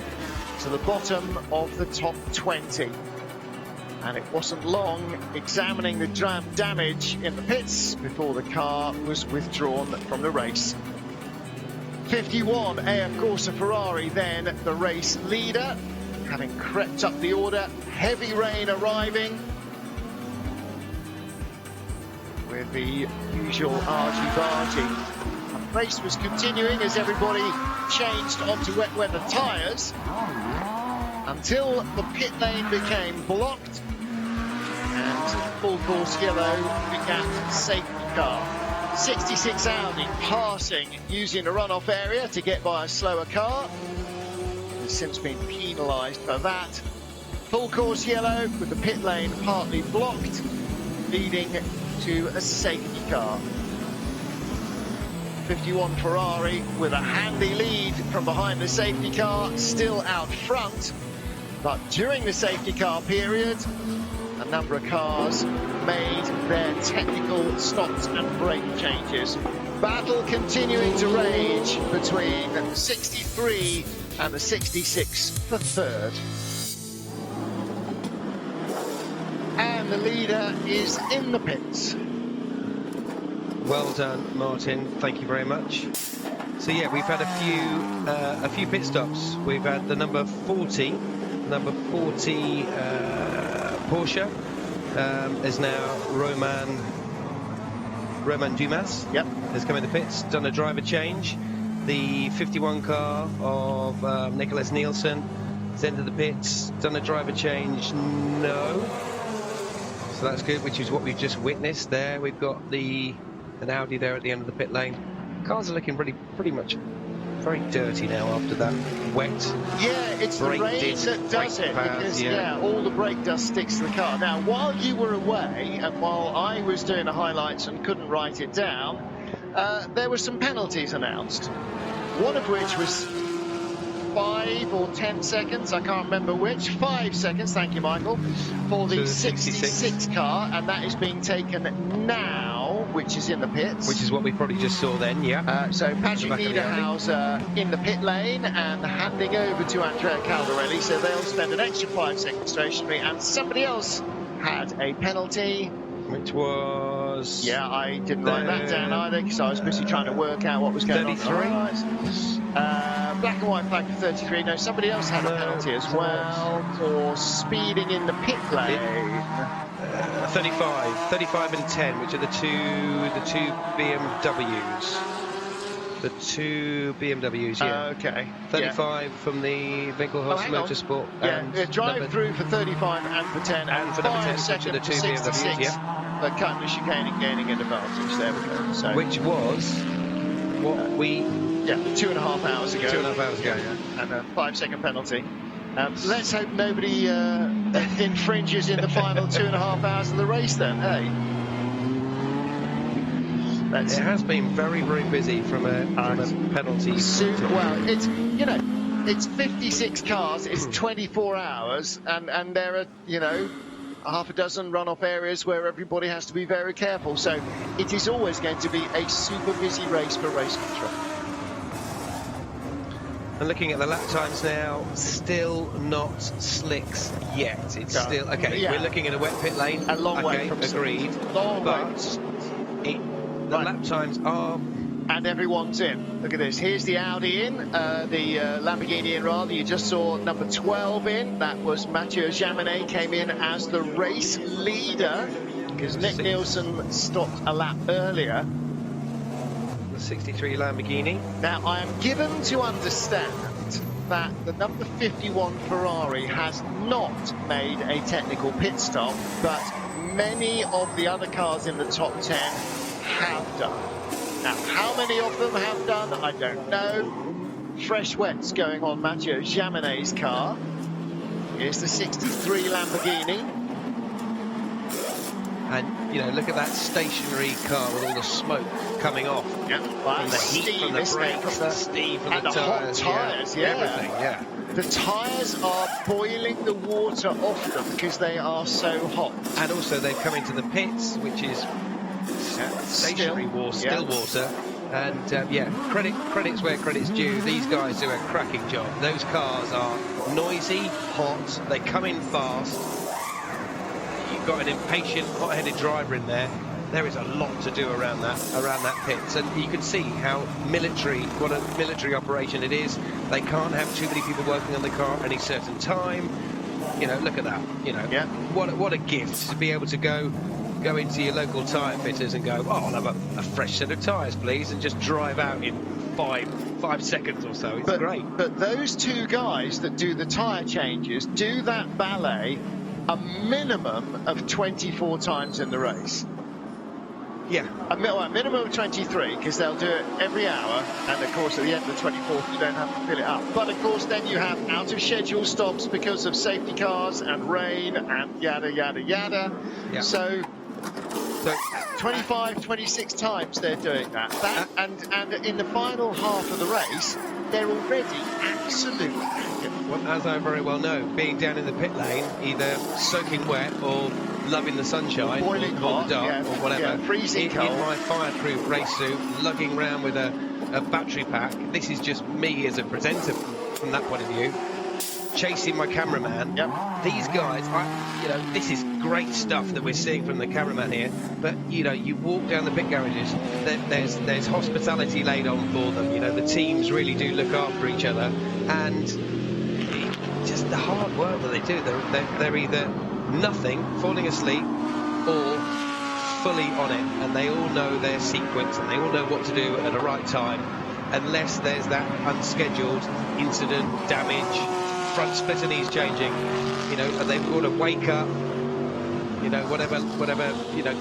to to the bottom of the top 20. And it wasn't long examining the damage in the pits before the car was withdrawn from the race. 51, AF Corsa Ferrari, then the race leader, having crept up the order. Heavy rain arriving with the usual argy-bargy. The race was continuing as everybody changed onto wet weather tyres until the pit lane became blocked and full course yellow began safety car. 66 Audi passing using a runoff area to get by a slower car. Has since been penalised for that. Full course yellow with the pit lane partly blocked, leading to a safety car. 51 Ferrari with a handy lead from behind the safety car, still out front. But during the safety car period, a number of cars made their technical stops and brake changes. Battle continuing to rage between the 63 and the 66 for third. And the leader is in the pits. Well done, Martin. Thank you very much. So yeah, we've had a few pit stops. We've had the number 40 Porsche is now Roman Dumas. Yep, has come in the pits, done a driver change. The 51 car of Nicholas Nielsen has entered the pits, done a driver change. No, so that's good, which is what we've just witnessed there. We've got an Audi there at the end of the pit lane. Cars are looking pretty much very dirty now after that wet. Yeah, it's the rain that does it, because all the brake dust sticks to the car. Now, while you were away and while I was doing the highlights and couldn't write it down, there were some penalties announced. One of which was 5 or 10 seconds, I can't remember which. 5 seconds, thank you, Michael, for the 66 car, and that is being taken now, which is in the pits. Which is what we probably just saw then, yeah. So Patrick Niederhauser in the pit lane and handing over to Andrea Caldarelli, so they'll spend an extra 5 seconds stationary, and somebody else had a penalty. Which was... Yeah, I didn't write that down either, because I was busy trying to work out what was going 33? on. Black and white flag for 33. No, somebody else had a penalty as well for speeding in the pit lane. 35 and 10, which are the two BMWs. The two BMWs, yeah. Okay. 35 from the Winkelhaus Motorsport. Yeah, drive through for 35 and for 10. And for number 10, which are the two BMWs, yeah. But cutting the chicane and gaining an advantage. There we go. So, which was what we... Yeah, 2.5 hours ago. 2.5 hours ago, yeah. And a 5-second penalty. Let's hope nobody infringes in the final 2.5 hours of the race then, hey? It has been very, very busy from a penalty. Well, it's 56 cars, it's 24 hours, and there are, half a dozen runoff areas where everybody has to be very careful. So it is always going to be a super busy race for race control. And looking at the lap times now, still not slicks yet. It's still okay. Yeah. We're looking at a wet pit lane. A long way from agreed. Long but the lap times are. And everyone's in. Look at this. Here's the Audi in, the Lamborghini in rather. You just saw number 12 in. That was Mathieu Jaminet, came in as the race leader because Nick Nielsen stopped a lap earlier. 63 Lamborghini. Now, I am given to understand that the number 51 Ferrari has not made a technical pit stop, but many of the other cars in the top 10 have done. Now, how many of them have done, I don't know. Fresh wets going on Mathieu Jaminet's car. Here's the 63 Lamborghini. And, look at that stationary car with all the smoke coming off. Yeah, from the heat, from the brakes, the steam from the tyres. Everything, yeah. The tyres are boiling the water off them because they are so hot. And also they've come into the pits, which is stationary water, still water. And yeah, credit's where credit's due. These guys do a cracking job. Those cars are noisy, hot, they come in fast. You've got an impatient, hot-headed driver in there. There is a lot to do around that pit, and you can see how what a military operation it is. They can't have too many people working on the car at any certain time. You know, look at that. You know, yeah. What a gift to be able to go into your local tyre fitters and go, oh, I'll have a fresh set of tyres, please, and just drive out in five seconds or so. It's great. But those two guys that do the tyre changes do that ballet a minimum of 24 times in the race. Yeah. A minimum of 23, because they'll do it every hour, and of course at the end of the 24th you don't have to fill it up. But of course then you have out of schedule stops because of safety cars and rain and yada yada yada. Yeah. So 25, 26 times they're doing that. And in the final half of the race, they're already absolutely knackered. Well, as I very well know, being down in the pit lane, either soaking wet or loving the sunshine, boiling or hot, the dark, or whatever, freezing cold. In my fireproof race suit, lugging around with a battery pack. This is just me as a presenter from that point of view, chasing my cameraman. Yep. These guys, this is great stuff that we're seeing from the cameraman here. But you walk down the pit garages, there's hospitality laid on for them. The teams really do look after each other, and just the hard work that they do. They're either nothing, falling asleep, or fully on it, and they all know their sequence and they all know what to do at the right time, unless there's that unscheduled incident, damage, front splitter needs changing, and they've got to wake up, whatever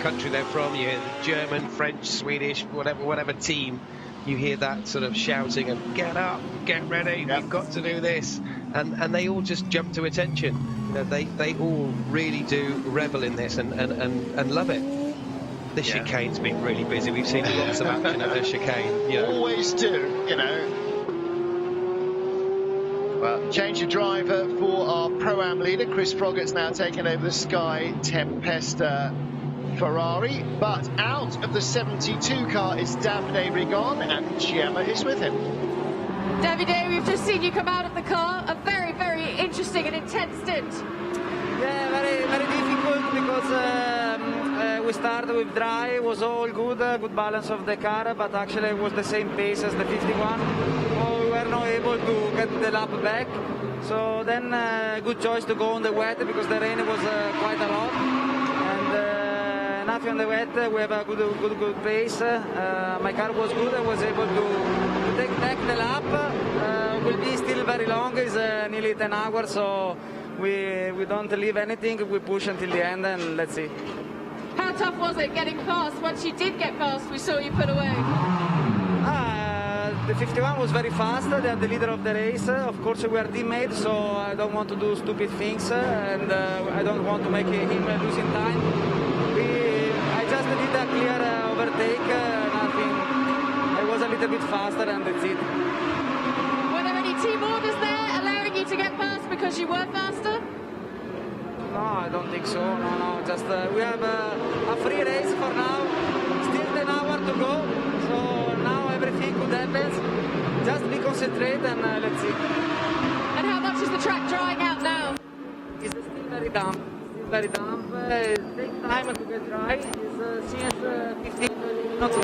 country they're from, you hear German, French, Swedish, whatever team, you hear that sort of shouting and get up, get ready, we've got to do this, and they all just jump to attention. They all really do revel in this and love it. The chicane's been really busy. We've seen lots of action at the chicane. Always do, Well, change of driver for our Pro-Am leader. Chris Froggatt's now taken over the Sky Tempesta Ferrari. But out of the 72 car is Davide Rigon, and Gemma is with him. Davide, we've just seen you come out of the car. A very, very interesting and intense stint. Yeah, very, very difficult because we started with dry, it was all good, good balance of the car, but actually it was the same pace as the 51. So we were not able to get the lap back. So then good choice to go on the wet because the rain was quite a lot. And nothing on the wet, we have a good pace. My car was good, I was able to take back the lap. Will be still very long, it's nearly 10 hours, so we don't leave anything, we push until the end and let's see. How tough was it getting past? Once you did get past, we saw you put away. The 51 was very fast, they are the leader of the race. Of course we are teammates, so I don't want to do stupid things and I don't want to make him losing time. I just did a clear overtake, nothing. I was a little bit faster and that's it. Were there any team orders there allowing you to get past because you were faster? No, I don't think so. No. Just we have a free race for now. Still 10 hours to go. So now everything could happen. Just be concentrated and let's see. And how much is the track drying out now? It's still very damp. It takes time to get dry. It's since 15 not so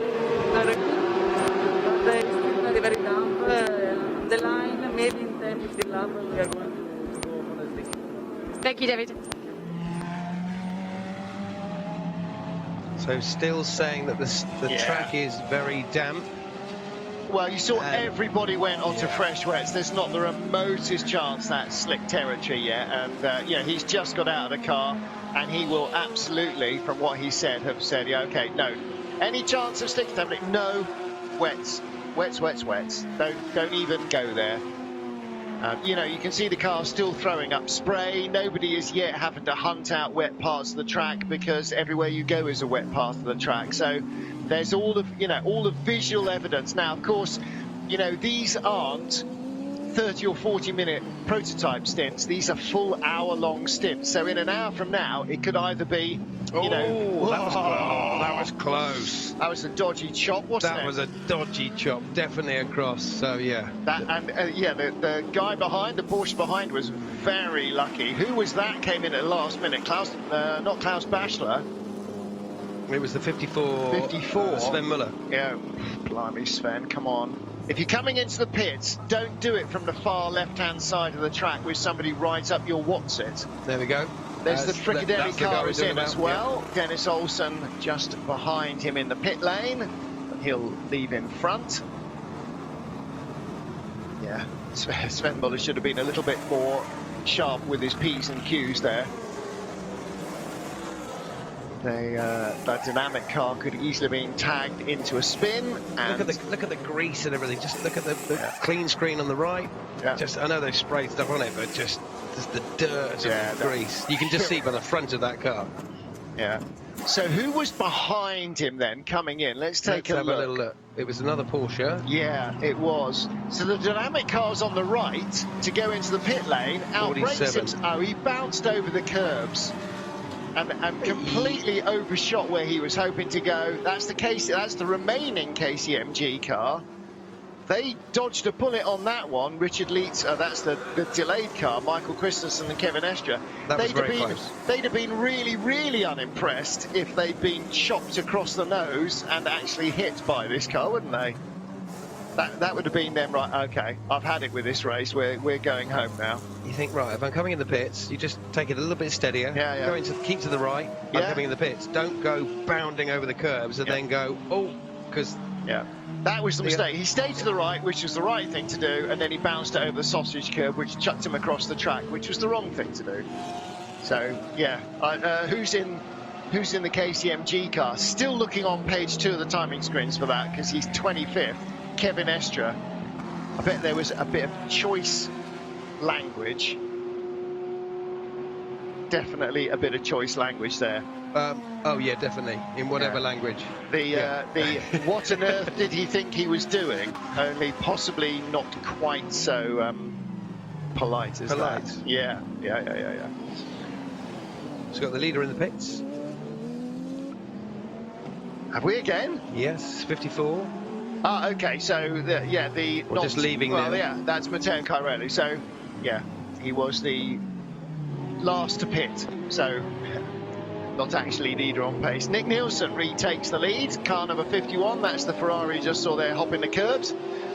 but it's still very, very damp. The line, maybe in 10-15 laps, we are going to go honestly. Thank you, David. So still saying that the track is very damp. Well, you saw everybody went onto fresh wets. There's not the remotest chance that's slick territory yet. And, he's just got out of the car and he will absolutely, from what he said, have said, no. Any chance of slick territory? No. Wets. Don't even go there. You can see the car still throwing up spray. Nobody is yet having to hunt out wet parts of the track because everywhere you go is a wet part of the track. So there's all the visual evidence. Now, of course, these aren't 30 or 40 minute prototype stints. These are full hour-long stints. So in an hour from now, it could either be you know, that was close. That was a dodgy chop, wasn't it? That was a dodgy chop, definitely across. So yeah. That and yeah, the guy behind, the Porsche behind, was very lucky. Who was that? Came in at the last minute. Not Klaus Bachler. It was the 54. 54. Sven Muller. Yeah, blimey, Sven, come on. If you're coming into the pits, don't do it from the far left-hand side of the track with somebody right up your what's-it. There we go. There's the Fricadelli car is in as well. Yeah. Dennis Olsen just behind him in the pit lane. He'll leave in front. Yeah, Sven Muller should have been a little bit more sharp with his P's and Q's there. That dynamic car could easily have been tagged into a spin. And look at the grease and everything. Just look at the clean screen on the right. Yeah. Just, I know they've sprayed stuff on it, but just the dirt and the grease. You can just see by the front of that car. Yeah. So who was behind him then coming in? Let's have a little look. It was another Porsche. Yeah, it was. So the dynamic car's on the right to go into the pit lane. Outbrakes him. Oh, he bounced over the curbs. And completely overshot where he was hoping to go. That's the remaining KCMG car. They dodged a bullet on that one. Richard Leeds, that's the delayed car, Michael Christensen and Kevin Estre. They'd have been really, really unimpressed if they'd been chopped across the nose and actually hit by this car, wouldn't they? That would have been them, right? Okay, I've had it with this race. We're going home now. You think, right, if I'm coming in the pits, you just take it a little bit steadier. Yeah. Keep to the right. I'm coming in the pits. Don't go bounding over the curbs and then go, because... Yeah, that was the mistake. He stayed to the right, which was the right thing to do, and then he bounced it over the sausage curb, which chucked him across the track, which was the wrong thing to do. So, yeah, who's in the KCMG car? Still looking on page 2 of the timing screens for that, because he's 25th. Kevin Estre. I bet there was a bit of choice language. Definitely a bit of choice language there. Oh yeah, definitely in whatever language. What on earth did he think he was doing? Only possibly not quite so polite as that. Yeah. So got the leader in the pits. Have we again? Yes, 54. Ah, okay. So just leaving. Well, yeah, that's Matteo Cairelli. So yeah, he was the last to pit. So. Not actually leader on pace. Nick Nielsen retakes the lead. Car number 51, that's the Ferrari you just saw there hopping the curbs.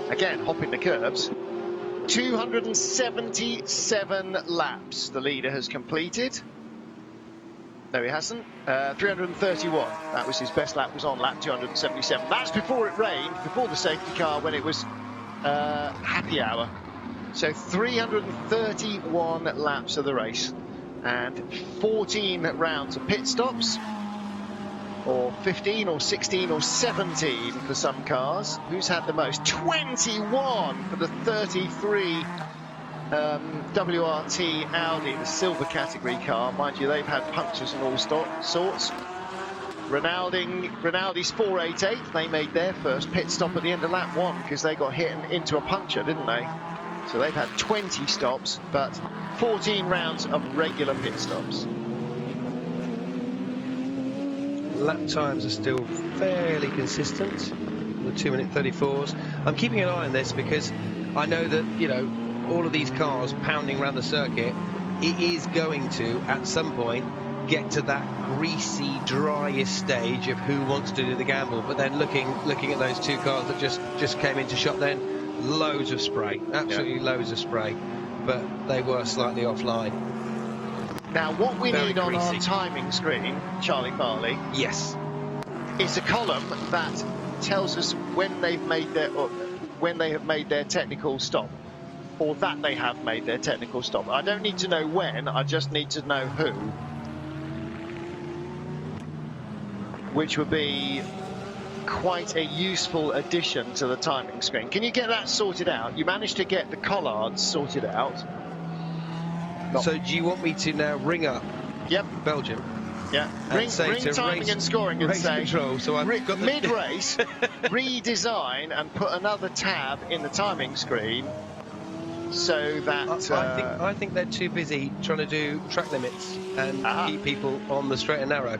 Again, hopping the curbs. 277 laps the leader has completed. No, he hasn't. 331. That was his best lap, was on lap 277. That's before it rained, before the safety car, when it was happy hour. So 331 laps of the race. And 14 rounds of pit stops, or 15 or 16 or 17 for some cars. Who's had the most? 21 for the 33 WRT Audi, the silver category car. Mind you, they've had punctures and all sorts. Rinaldi's 488, they made their first pit stop at the end of lap 1 because they got hit into a puncture, didn't they? So they've had 20 stops, but 14 rounds of regular pit stops. Lap times are still fairly consistent, the 2-minute 34s. I'm keeping an eye on this because I know that, all of these cars pounding around the circuit, it is going to, at some point, get to that greasy, driest stage of who wants to do the gamble. But then looking at those two cars that just came into shot then, loads of spray, absolutely loads of spray, but they were slightly offline. Now what we need on our timing screen, Charlie Farley, yes, is a column that tells us when they have made their technical stop, or that they have made their technical stop. I don't need to know when, I just need to know who, which would be quite a useful addition to the timing screen. Can you get that sorted out? You managed to get the collards sorted out. So do you want me to now ring up Belgium? Yeah, ring timing and scoring and say control, so I've got the mid-race, redesign and put another tab in the timing screen so that... I think they're too busy trying to do track limits and keep people on the straight and narrow.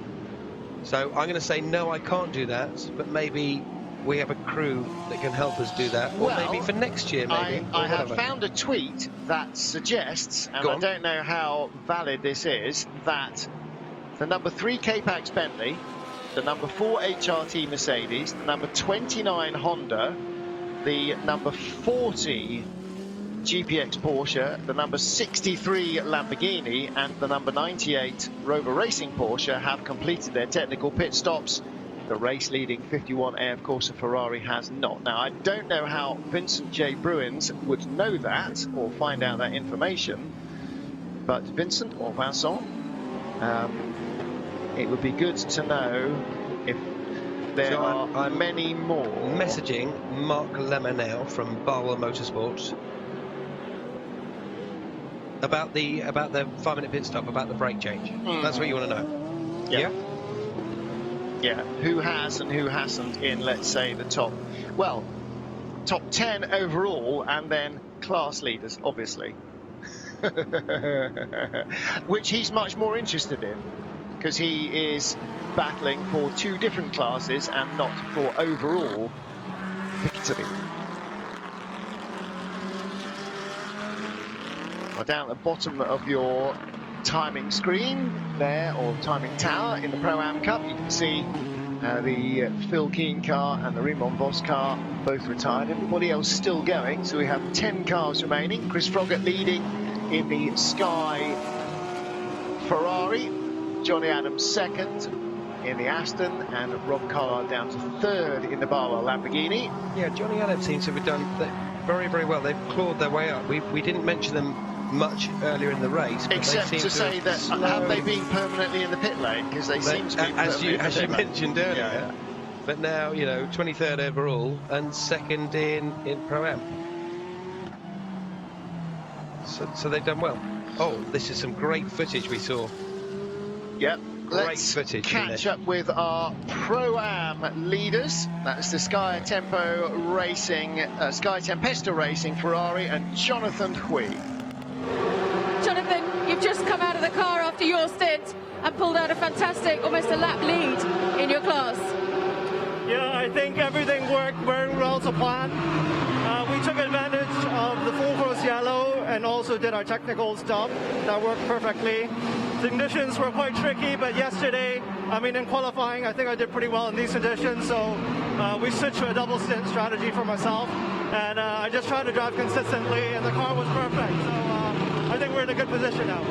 So I'm going to say no, I can't do that, but maybe we have a crew that can help us do that, or Well, maybe for next year, maybe. I have whatever. found a tweet that suggests, and Go I on. don't know how valid this is, that the number 3 K-Pax Bentley, the number 4 HRT Mercedes, the number 29 Honda, the number 40 GPX Porsche, the number 63 Lamborghini, and the number 98 Rover Racing Porsche have completed their technical pit stops. The race-leading 51A, of course, of Ferrari has not. Now, I don't know how Vincent J. Bruins would know that or find out that information, but Vincent or Vincent, it would be good to know if there So are I'm many more. Messaging Mark Lemmer now from SRO Motorsports about the 5-minute pit stop, about the brake change. That's what you want to know. Yeah. Yeah, who has and who hasn't in, let's say, the top 10 overall, and then class leaders, obviously. Which he's much more interested in, because he is battling for 2 different classes and not for overall victory. Well, down at the bottom of your timing screen there, or timing tower in the Pro-Am Cup, you can see the Phil Keane car and the Raymond Vos car both retired. Everybody else still going, so we have 10 cars remaining. Chris Froggatt leading in the Sky Ferrari, Johnny Adams second in the Aston, and Rob Collard down to third in the Barlow Lamborghini. Yeah, Johnny Adams seems to have done very, very well. They've clawed their way up. We didn't mention them much earlier in the race, but except they seem to say that have they been permanently in the pit lane, because they seem to be as you mentioned earlier. Yeah. But now, you know, 23rd overall and second in Pro-Am. So they've done well. Oh, this is some great footage we saw. Yep. Great Let's footage. catch up with our Pro-Am leaders. That's the Sky Tempesto Racing Ferrari and Jonathan Hui. Jonathan, you've just come out of the car after your stint and pulled out a fantastic, almost a lap lead in your class. Yeah, I think everything worked very well to plan. We took advantage of the full course yellow and also did our technical stuff. That worked perfectly. The conditions were quite tricky, but yesterday, in qualifying, I think I did pretty well in these conditions. So we switched to a double stint strategy for myself, and I just tried to drive consistently, and the car was perfect. So I think we're in a good position now.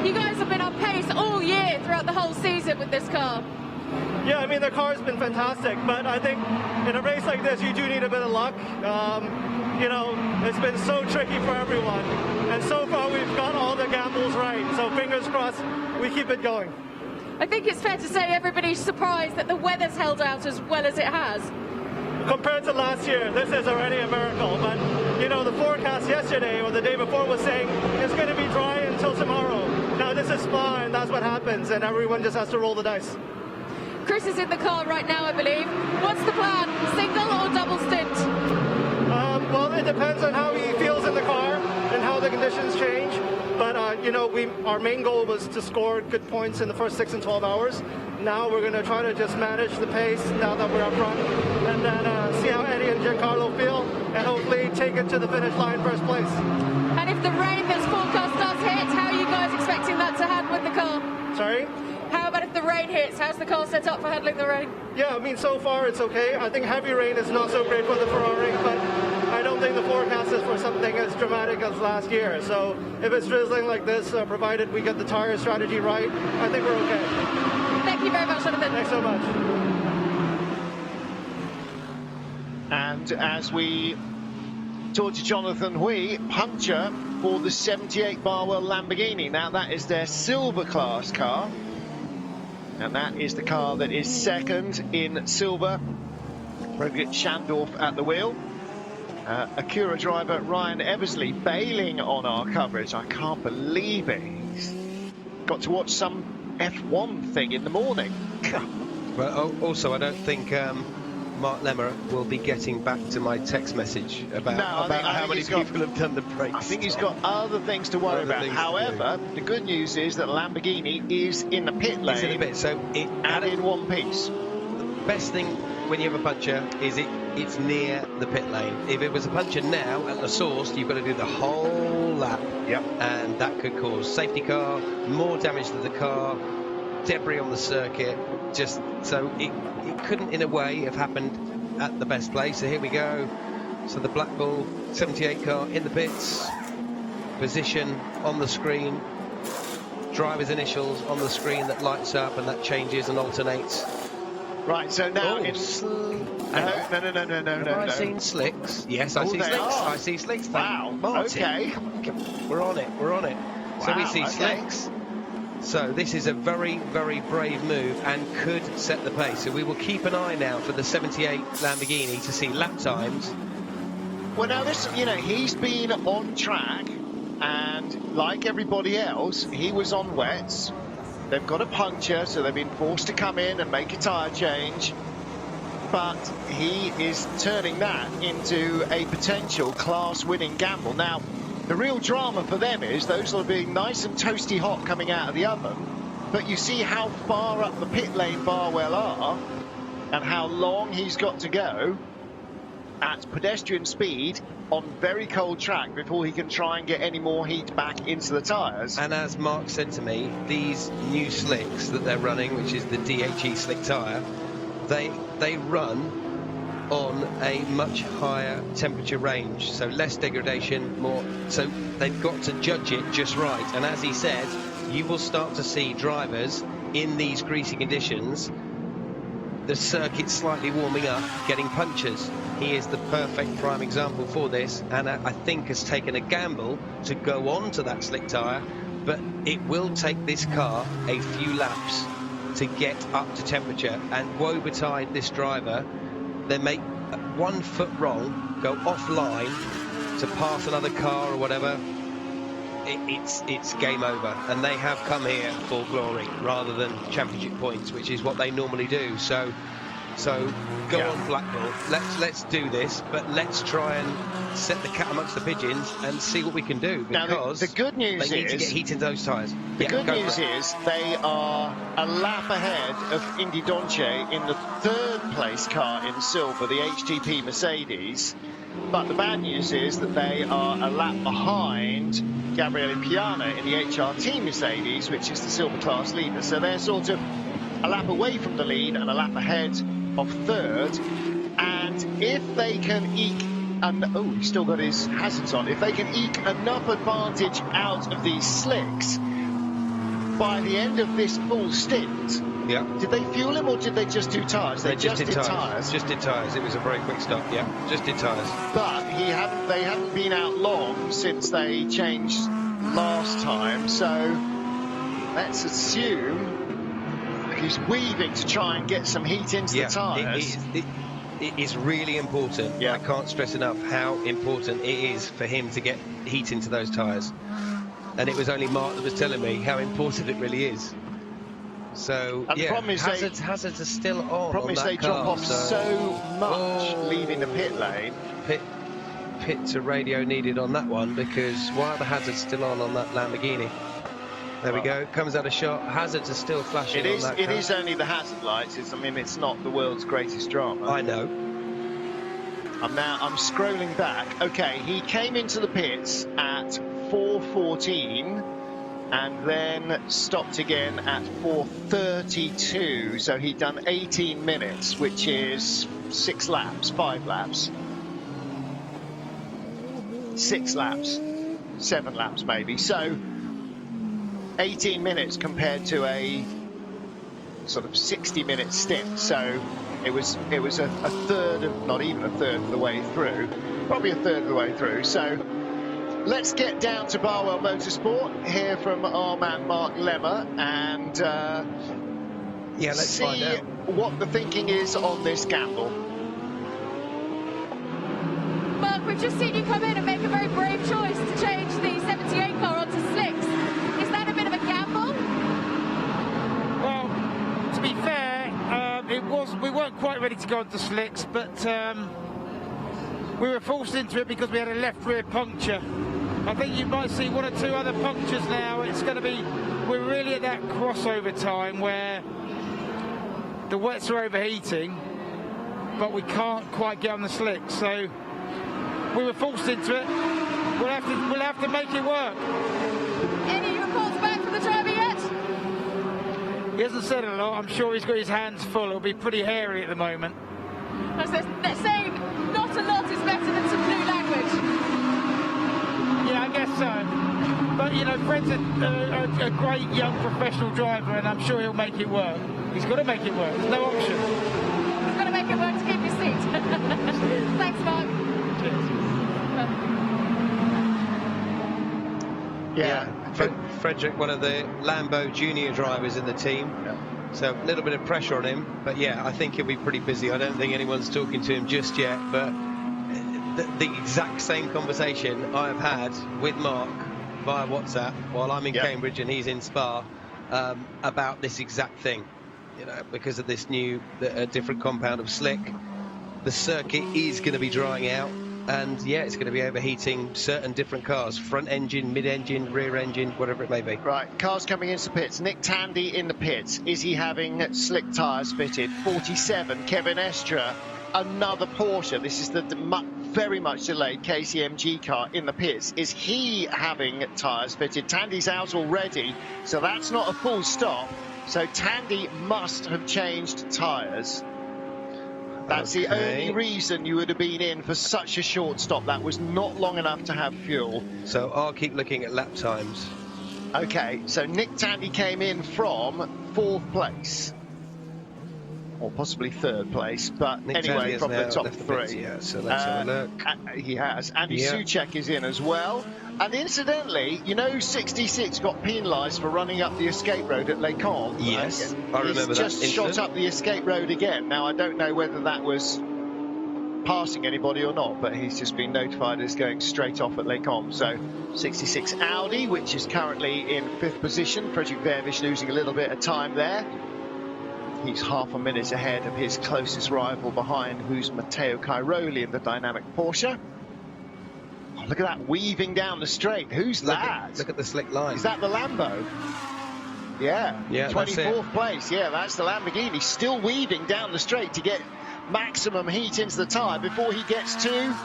You guys have been on pace all year throughout the whole season with this car. Yeah, the car's been fantastic, but I think in a race like this, you do need a bit of luck. It's been so tricky for everyone, and so far we've got all the gambles right, so fingers crossed we keep it going. I think it's fair to say everybody's surprised that the weather's held out as well as it has. Compared to last year, this is already a miracle, but the forecast yesterday or the day before was saying it's going to be dry until tomorrow. Now this is Spa, and that's what happens, and everyone just has to roll the dice. Chris is in the car right now, I believe. What's the plan? Single or double stint? Well, it depends on how he feels in the car and how the conditions change. But, our main goal was to score good points in the first 6 and 12 hours. Now we're going to try to just manage the pace now that we're up front, and then see how Eddie and Giancarlo feel, and hopefully take it to the finish line first place. And if the rain that's forecast does hit, how are you guys expecting that to happen with the car? Sorry? How about if the rain hits? How's the car set up for handling the rain? Yeah, so far it's okay. I think heavy rain is not so great for the Ferrari, but I don't think the forecast is for something as dramatic as last year. So if it's drizzling like this, provided we get the tire strategy right, I think we're okay. Thank you very much, Jonathan. Thanks so much. And as we talk to Jonathan Hui, puncture for the 78 Barwell Lamborghini. Now that is their silver class car, and that is the car that is second in silver. Roglic Schandorf at the wheel. Acura driver Ryan Eversley bailing on our coverage. I can't believe it. He's got to watch some F1 thing in the morning. Well, also, I don't think Mark Lemmer will be getting back to my text message about how many people have done the brakes. I think he's got other things to worry about. However, the good news is that Lamborghini is in the pit lane. It's in the pit, so and in one piece. The best thing when you have a puncture is it's near the pit lane. If it was a puncture now at the source, you've got to do the whole lap. Yep. And that could cause safety car, more damage to the car, debris on the circuit. Just so it couldn't, in a way, have happened at the best place. So here we go. So the Black Bull 78 car in the pits, position on the screen, driver's initials on the screen that lights up and that changes and alternates. Right, so now No. Have I seen slicks? Yes, I see slicks. I see slicks. Wow. Martin. Okay. We're on it. So we see slicks. So this is a very, very brave move and could set the pace. So we will keep an eye now for the 78 Lamborghini to see lap times. Well, now this, he's been on track, and like everybody else, he was on wets. They've got a puncture, so they've been forced to come in and make a tyre change. But he is turning that into a potential class-winning gamble. Now, the real drama for them is those are being nice and toasty hot coming out of the oven. But you see how far up the pit lane Barwell are and how long he's got to go at pedestrian speed on very cold track before he can try and get any more heat back into the tyres. And as Mark said to me, these new slicks that they're running, which is the DHE slick tyre, they run on a much higher temperature range, so less degradation, more. So they've got to judge it just right. And as he said, you will start to see drivers in these greasy conditions, the circuit slightly warming up, getting punctures. He is the perfect prime example for this, and I think has taken a gamble to go on to that slick tyre, but it will take this car a few laps to get up to temperature, and woe betide this driver. They make 1 foot wrong, go offline to pass another car or whatever, it's game over. And they have come here for glory rather than championship points, which is what they normally do. So go on, Black Bull. Let's do this, but let's try and set the cat amongst the pigeons and see what we can do. Because now the good news they need to get heat into those tyres. The good news is they are a lap ahead of Indy Donche in the 3rd place car in silver, the HTP Mercedes. But the bad news is that they are a lap behind Gabriele Piana in the HRT Mercedes, which is the silver class leader. So they're sort of a lap away from the lead and a lap ahead of 3rd. And if they can eke, he's still got his hazards on. If they can eke enough advantage out of these slicks by the end of this full stint. Yeah. Did they fuel him or did they just do tyres? They just did tyres. Just did tyres. It was a very quick stop. Yeah, just did tyres. But they haven't been out long since they changed last time. So let's assume he's weaving to try and get some heat into the tyres. It is really important. I can't stress enough how important it is for him to get heat into those tyres. And it was only Mark that was telling me how important it really is. So, and the problem is hazards are still on. Problem is they drop off so much leaving the pit lane. Pit to radio needed on that one, because why are the hazards still on that Lamborghini? There we go. Comes out a shot. Hazards are still flashing. It is only the hazard lights. It's not the world's greatest drama. I know. I'm scrolling back. Okay, he came into the pits at 4:14 and then stopped again at 4:32. So he'd done 18 minutes, which is 5 laps. 6 laps, 7 laps maybe. So 18 minutes compared to a sort of 60-minute stint. So it was a third of, not even a third of the way through, probably a third of the way through. So let's get down to Barwell Motorsport, hear from our man Mark Lemmer, and let's see find out what the thinking is on this gamble. Mark, we've just seen you come in and make a very brave choice to change the 78 car onto slicks. Is that a bit of a gamble? Well, to be fair, it was we weren't quite ready to go onto slicks, but we were forced into it because we had a left rear puncture. I think you might see 1 or 2 other punctures now. It's going to be, we're really at that crossover time where the wets are overheating, but we can't quite get on the slicks. So we were forced into it. We'll have to make it work. Any reports back from the driver yet? He hasn't said a lot. I'm sure he's got his hands full. It'll be pretty hairy at the moment. They're saying not a lot is better than some blue language. Yeah, I guess so. But, you know, Fred's a great young professional driver, and I'm sure he'll make it work. He's got to make it work. There's no option. He's got to make it work to keep his seat. Thanks, Mark. Yeah. Frederick, one of the Lambo junior drivers in the team. So a little bit of pressure on him. But yeah, I think he'll be pretty busy. I don't think anyone's talking to him just yet. But the exact same conversation I have had with Mark via WhatsApp while I'm in Cambridge and he's in Spa about this exact thing. You know, because of this new, different compound of slick, the circuit is going to be drying out. And yeah, it's going to be overheating certain different cars, front engine, mid-engine, rear engine, whatever it may be. Right, cars coming into pits. Nick Tandy in the pits. Is he having slick tyres fitted? 47, Kevin Estra, another Porsche. This is the very much delayed KCMG car in the pits. Is he having tyres fitted? Tandy's out already, so that's not a full stop. So Tandy must have changed tyres. That's the only reason you would have been in for such a short stop. That was not long enough to have fuel. So I'll keep looking at lap times. Okay, so Nick Tandy came in from 4th place. Or possibly 3rd place, but Nick anyway, from the top 3. Pits, yeah, so let's have a look. He has. Andy Soucek is in as well. And incidentally, you know 66 got penalised for running up the escape road at Les Combes. Yes, I remember that. He's just shot up the escape road again. Now, I don't know whether that was passing anybody or not, but he's just been notified as going straight off at Les Combes. So 66 Audi, which is currently in 5th position. Frederick Vervish losing a little bit of time there. He's half a minute ahead of his closest rival behind, who's Matteo Cairoli in the dynamic Porsche. Oh, look at that weaving down the straight. Who's that? Look at the slick line. Is that the Lambo? Yeah, 24th place. Yeah, that's the Lamborghini. Still weaving down the straight to get maximum heat into the tyre before he gets to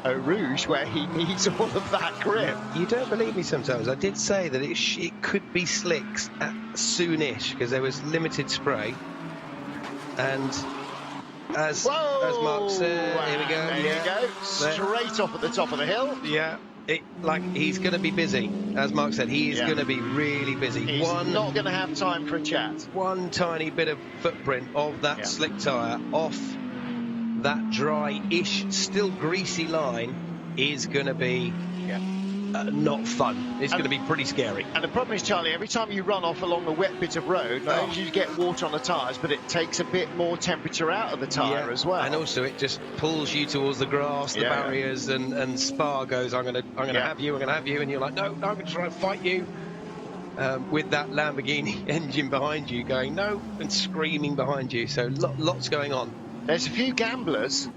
Eau Rouge, where he needs all of that grip. You don't believe me sometimes. I did say that it could be slicks soonish because there was limited spray. And as Mark said, here we go. There you go. Straight off at the top of the hill. Yeah. He's going to be busy. As Mark said, he is going to be really busy. He's not going to have time for a chat. One tiny bit of footprint of that slick tyre off that dry-ish, still greasy line is going to be not fun. It's going to be pretty scary. And the problem is, Charlie, every time you run off along a wet bit of road, not only do you get water on the tyres, but it takes a bit more temperature out of the tyre as well. And also it just pulls you towards the grass, the barriers, and Spa goes, I'm going to have you, and you're like, no, I'm going to try and fight you. With that Lamborghini engine behind you going, no, and screaming behind you. So lots going on. There's a few gamblers.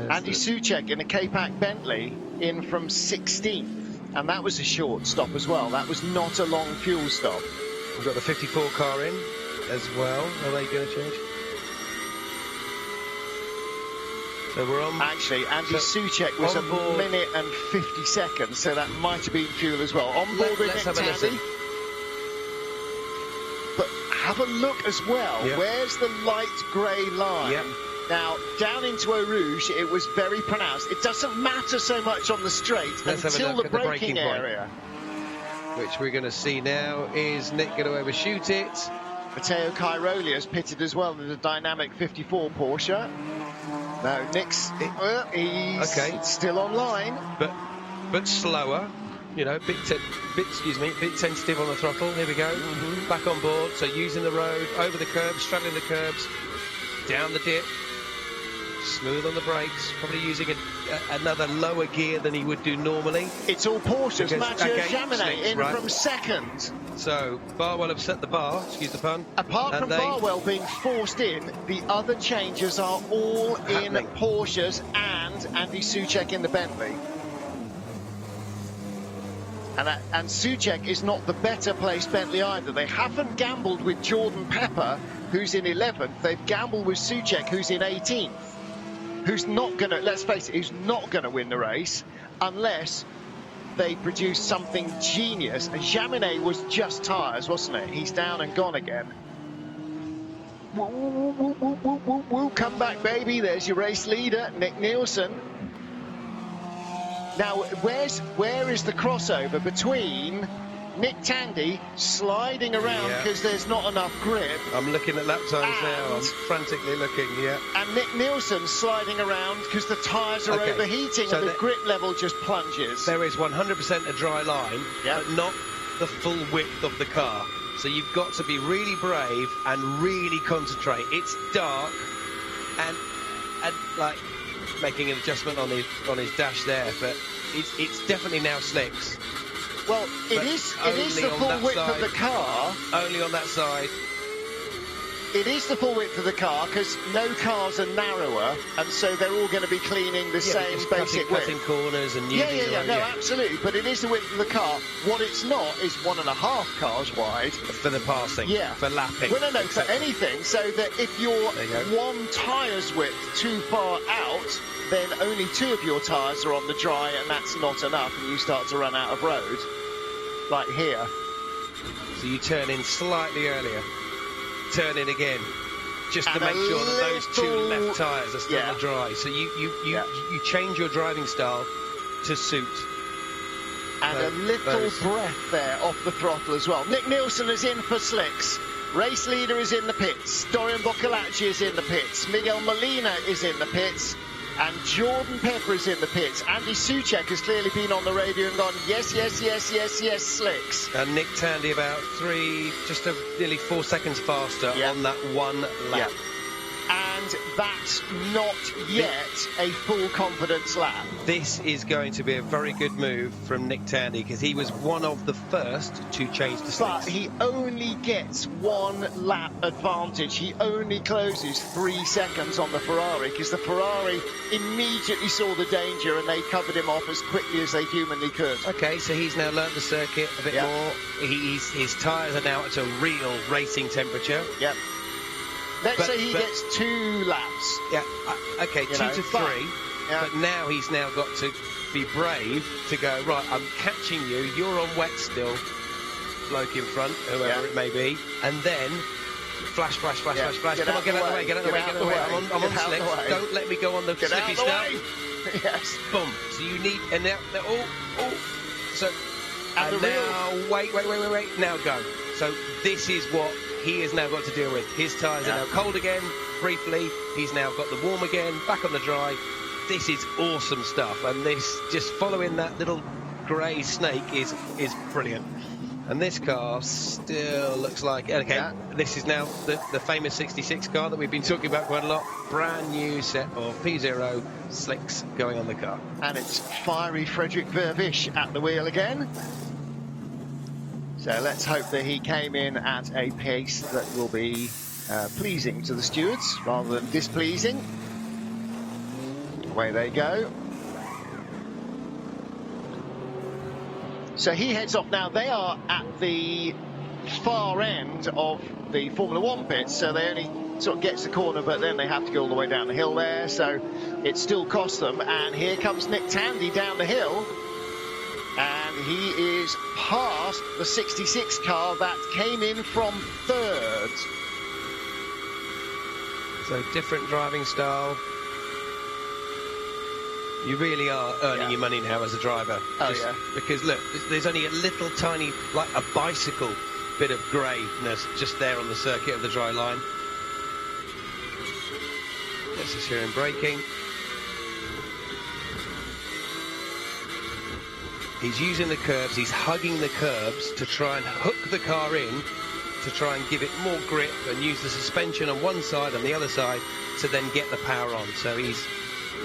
Andy Soucek in a K-Pack Bentley in from 16th, and that was a short stop as well. That was not a long fuel stop. We've got the 54 car in as well. Are they going to change? So we're on. Actually, Andy Soucek was a minute and 50 seconds, so that might have been fuel as well. On board with Nick Tandy. But have a look as well. Yep. Where's the light grey line? Yep. Now, down into Eau Rouge, it was very pronounced. It doesn't matter so much on the straight until the braking area. Which we're going to see now. Is Nick going to overshoot it? Matteo Cairoli has pitted as well in the dynamic 54 Porsche. No, Nick's he's still online. But slower. You know, bit sensitive on the throttle. Here we go. Back on board. So using the road, over the curbs, straddling the curbs, down the dip. Smooth on the brakes, probably using another lower gear than he would do normally. It's all Porsche's. Because, Mathieu okay, Jaminet slicks, in right. from second. So Barwell have set the bar, excuse the pun. Apart and from Barwell being forced in, the other changes are all happening. in Porsches and Andy Soucek in the Bentley. And Soucek is not the better placed Bentley either. They haven't gambled with Jordan Pepper, who's in 11th. They've gambled with Soucek, who's in 18th. Who's not going to, let's face it, who's not going to win the race unless they produce something genius. And Jaminet was just tyres, wasn't it? He's down and gone again. Woo, woo, woo, woo, woo, woo, woo. Come back, baby. There's your race leader, Nick Nielsen. Now, where is the crossover between Nick Tandy sliding around because there's not enough grip? I'm looking at lap times now. I'm frantically looking, yeah. And Nick Nielsen sliding around because the tyres are overheating so and the grip level just plunges. There is 100% a dry line, but not the full width of the car. So you've got to be really brave and really concentrate. It's dark, and like making an adjustment on his dash there, but it's definitely now slicks. Well, it is the full width of the car. Only on that side. It is the full width of the car because no cars are narrower, and so they're all going to be cleaning the same basic width. Cutting corners and no, absolutely. But it is the width of the car. What it's not is 1.5 cars wide for the passing. For lapping. Well, no, for anything. So that if you're one tyre's width too far out, then only 2 of your tyres are on the dry, and that's not enough, and you start to run out of road, like here. So you turn in slightly earlier. Turn in again, just to make sure that those 2 left tyres are still dry. So you change your driving style to suit. And a little breath there off the throttle as well. Nick Nielsen is in for slicks. Race leader is in the pits. Dorian Boccolacci is in the pits. Miguel Molina is in the pits. And Jordan Pepper is in the pits. Andy Soucek has clearly been on the radio and gone, yes, yes, yes, yes, yes, slicks. And Nick Tandy about nearly 4 seconds faster on that one lap. And that's not yet a full confidence lap. This is going to be a very good move from Nick Tandy because he was one of the first to change to slicks. But he only gets 1 lap advantage. He only closes 3 seconds on the Ferrari because the Ferrari immediately saw the danger and they covered him off as quickly as they humanly could. Okay, so he's now learnt the circuit a bit more. His tyres are now at a real racing temperature. Yep. Let's say he gets 2 laps. Yeah, okay, 2 to 3. But now he's now got to be brave to go, right, I'm catching you, you're on wet still, bloke in front, whoever it may be, and then flash, flash, flash, flash, flash. Come on, get out of the way, get out of the way, get out of the way. I'm on slicks. Don't let me go on the slippy stuff. Yes. Boom. So you need, and now, so, and now, wait, now go. So this is what he has now got to deal with. His tyres are now cold again, briefly. He's now got the warm again, back on the dry. This is awesome stuff, and this, just following that little grey snake is brilliant. And this car still looks like, this is now the famous 66 car that we've been talking about quite a lot. Brand new set of P0 slicks going on the car. And it's fiery Frederick Vervish at the wheel again. So let's hope that he came in at a pace that will be pleasing to the stewards rather than displeasing. Away they go. So he heads off now. They are at the far end of the Formula 1 pits, so they only sort of gets the corner, but then they have to go all the way down the hill there, so it still costs them. And here comes Nick Tandy down the hill. And he is past the 66 car that came in from 3rd. So different driving style. You really are earning your money now as a driver. Because look, there's only a little tiny, like a bicycle bit of greyness just there on the circuit of the dry line. Let's just hear him braking. He's using the curbs, he's hugging the curbs to try and hook the car in to try and give it more grip and use the suspension on one side and the other side to then get the power on. So he's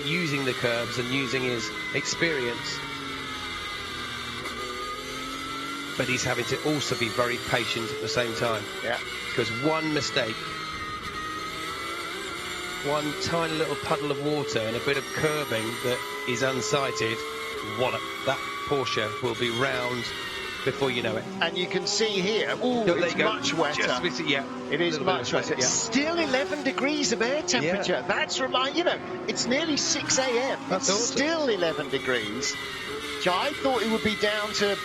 using the curbs and using his experience, but he's having to also be very patient at the same time. Yeah. Because one mistake, one tiny little puddle of water and a bit of curbing that is unsighted, wallop, that Porsche will be round before you know it. And you can see here, it's much wetter. Yeah, it is much wetter. Yeah. Still 11 degrees of air temperature. Yeah. That's it's nearly 6 a.m. That's it's awesome. Still 11 degrees. So I thought it would be down to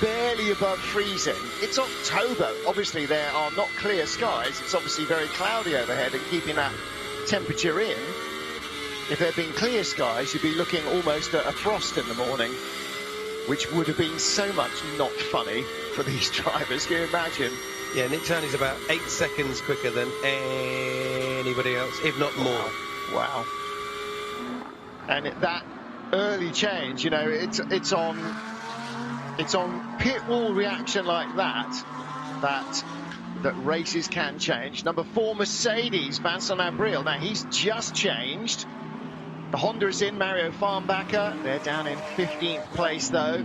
barely above freezing. It's October. Obviously, there are not clear skies. It's obviously very cloudy overhead and keeping that temperature in. If there had been clear skies, you'd be looking almost at a frost in the morning, which would have been so much not funny for these drivers. Can you imagine? Yeah, Nick Tandy's about 8 seconds quicker than anybody else, if not more. Wow. And that early change, it's on pit wall reaction like that races can change. Number 4, Mercedes, Vincent Abril. Now, he's just changed. The Honda is in, Mario Farnbacher. They're down in 15th place, though.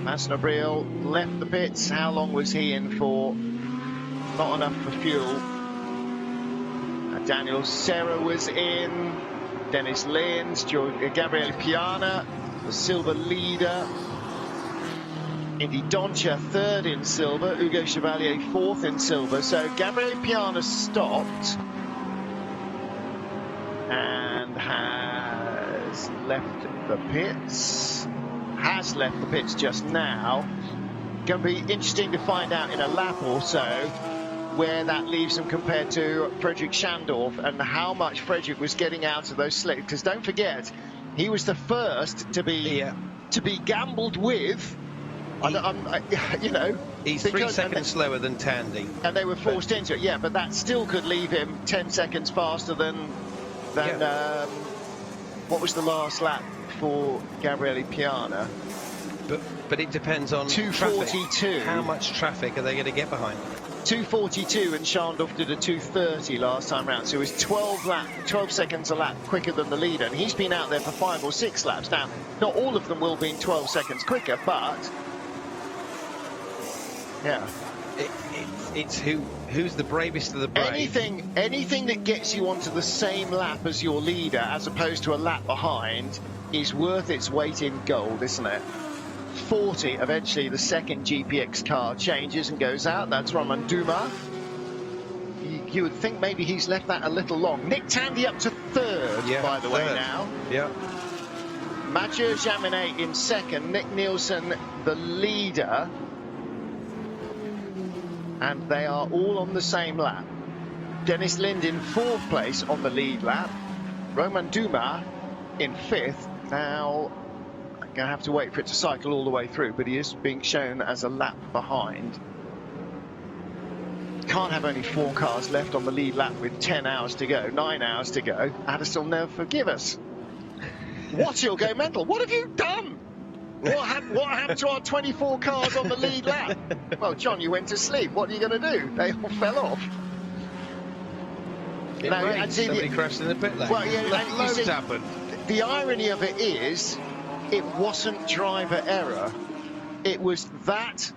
Vincent Abril left the pits. How long was he in for? Not enough for fuel. Daniel Serra was in. Dennis Lins, Gabriele Piana, the silver leader. Indy Doncha 3rd in silver, Hugo Chevalier 4th in silver. So Gabriele Piana stopped and has left the pits. Has left the pits just now. Going to be interesting to find out in a lap or so where that leaves him compared to Frederick Schandorf and how much Frederick was getting out of those slicks. Because don't forget, he was the first to be gambled with. He's 3 seconds slower than Tandy. And they were forced into it, but that still could leave him 10 seconds faster than what was the last lap for Gabriele Piana? But it depends on 2:42. Traffic. How much traffic are they going to get behind? 2:42, and Schandorf did a 2:30 last time round, so he was 12 seconds a lap quicker than the leader, and he's been out there for 5 or 6 laps. Now, not all of them will be 12 seconds quicker, but it's who's the bravest of the brave. Anything that gets you onto the same lap as your leader, as opposed to a lap behind, is worth its weight in gold, isn't it? 40, eventually the second GPX car changes and goes out. That's Romain Dumas. You would think maybe he's left that a little long. Nick Tandy up to 3rd, by the way, now. Yeah. Mathieu Jaminet in 2nd, Nick Nielsen the leader. And they are all on the same lap. Dennis Lind in 4th place on the lead lap. Romain Dumas in 5th. Now, I'm going to have to wait for it to cycle all the way through, but he is being shown as a lap behind. Can't have only 4 cars left on the lead lap with 10 hours to go, 9 hours to go. Addis will never forgive us. What, you'll go mental? What have you done? What happened to our 24 cars on the lead lap? Well, John, you went to sleep. What are you going to do? They all fell off. Somebody crashed in the pit lane. Well, yeah, loads happened. The irony of it is, it wasn't driver error. It was that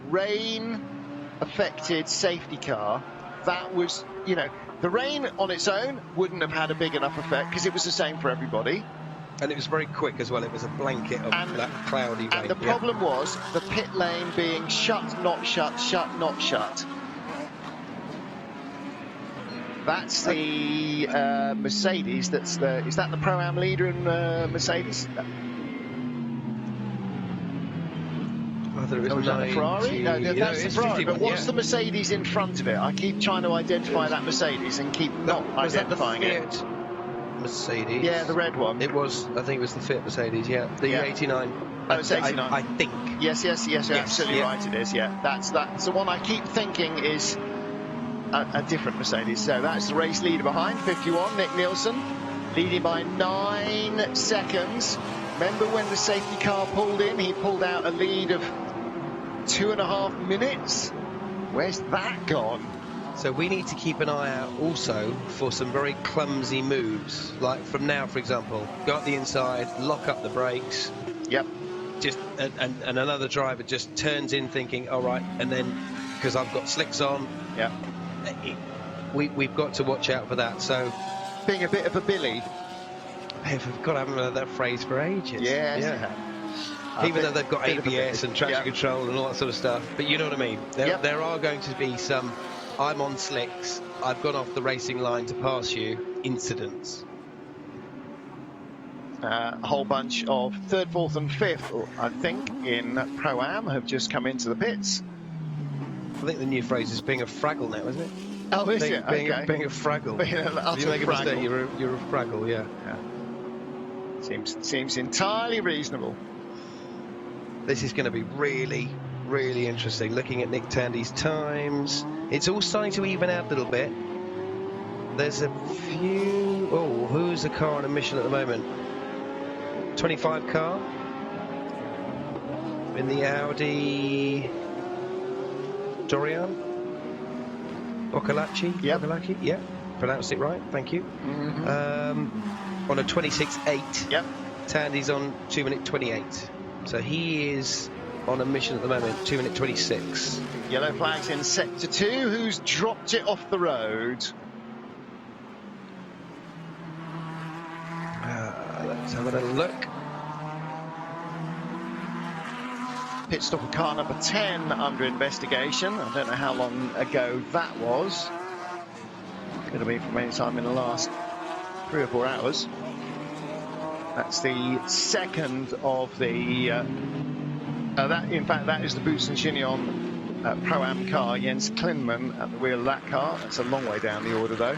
rain-affected safety car. That was, the rain on its own wouldn't have had a big enough effect because it was the same for everybody. And it was very quick as well. It was a blanket of that cloudy rain. And the problem was the pit lane being shut, not shut, shut, not shut. That's the Mercedes. Is that the Pro-Am leader in Mercedes? I thought it was the Ferrari? No, that's the Ferrari. But what's the Mercedes in front of it? I keep trying to identify that Mercedes and keep not identifying it. Mercedes. Yeah, the red one. I think it was the Fiat Mercedes, the 89. Oh, it's 89. I think. Yes, you're absolutely right, it is, That's the one I keep thinking is a different Mercedes. So that's the race leader behind, 51, Nick Nielsen, leading by 9 seconds. Remember when the safety car pulled in? He pulled out a lead of 2.5 minutes. Where's that gone? So we need to keep an eye out also for some very clumsy moves, like from now, for example, go up the inside, lock up the brakes. Yep. Just and another driver just turns in thinking, all right, and then because I've got slicks on, yeah, we've got to watch out for that. So being a bit of a Billy. God, I haven't heard that phrase for ages. Yeah. Even though they've got ABS and traction control and all that sort of stuff, but you know what I mean. There are going to be some. I'm on slicks. I've gone off the racing line to pass you. Incidents. A whole bunch of 3rd, 4th and 5th, I think, in Pro-Am have just come into the pits. I think the new phrase is being a fraggle now, isn't it? Oh, is it? Being Okay. a fraggle. Being an utter if you make a fraggle. mistake, you're a fraggle, yeah. Seems entirely reasonable. This is going to be really, really interesting. Looking at Nick Tandy's times, it's all starting to even out a little bit. There's a few. Oh, who's the car on a mission at the moment? 25 car in the Audi Dorian Boccolacci. Yep. Boccolacci, yeah, pronounced it right. Thank you. On a 26.8. Yep. Tandy's on 2 minute 28. So he is on a mission at the moment, 2 minute 26. Yellow flags in sector 2. Who's dropped it off the road? Let's have a little look. Pit stop of car number 10 under investigation. I don't know how long ago that was. Could have been from any time in the last 3 or 4 hours. That's the second of the. In fact, that is the Boots and Chignon Pro-Am car. Jens Klinman at the wheel of that car. That's a long way down the order, though.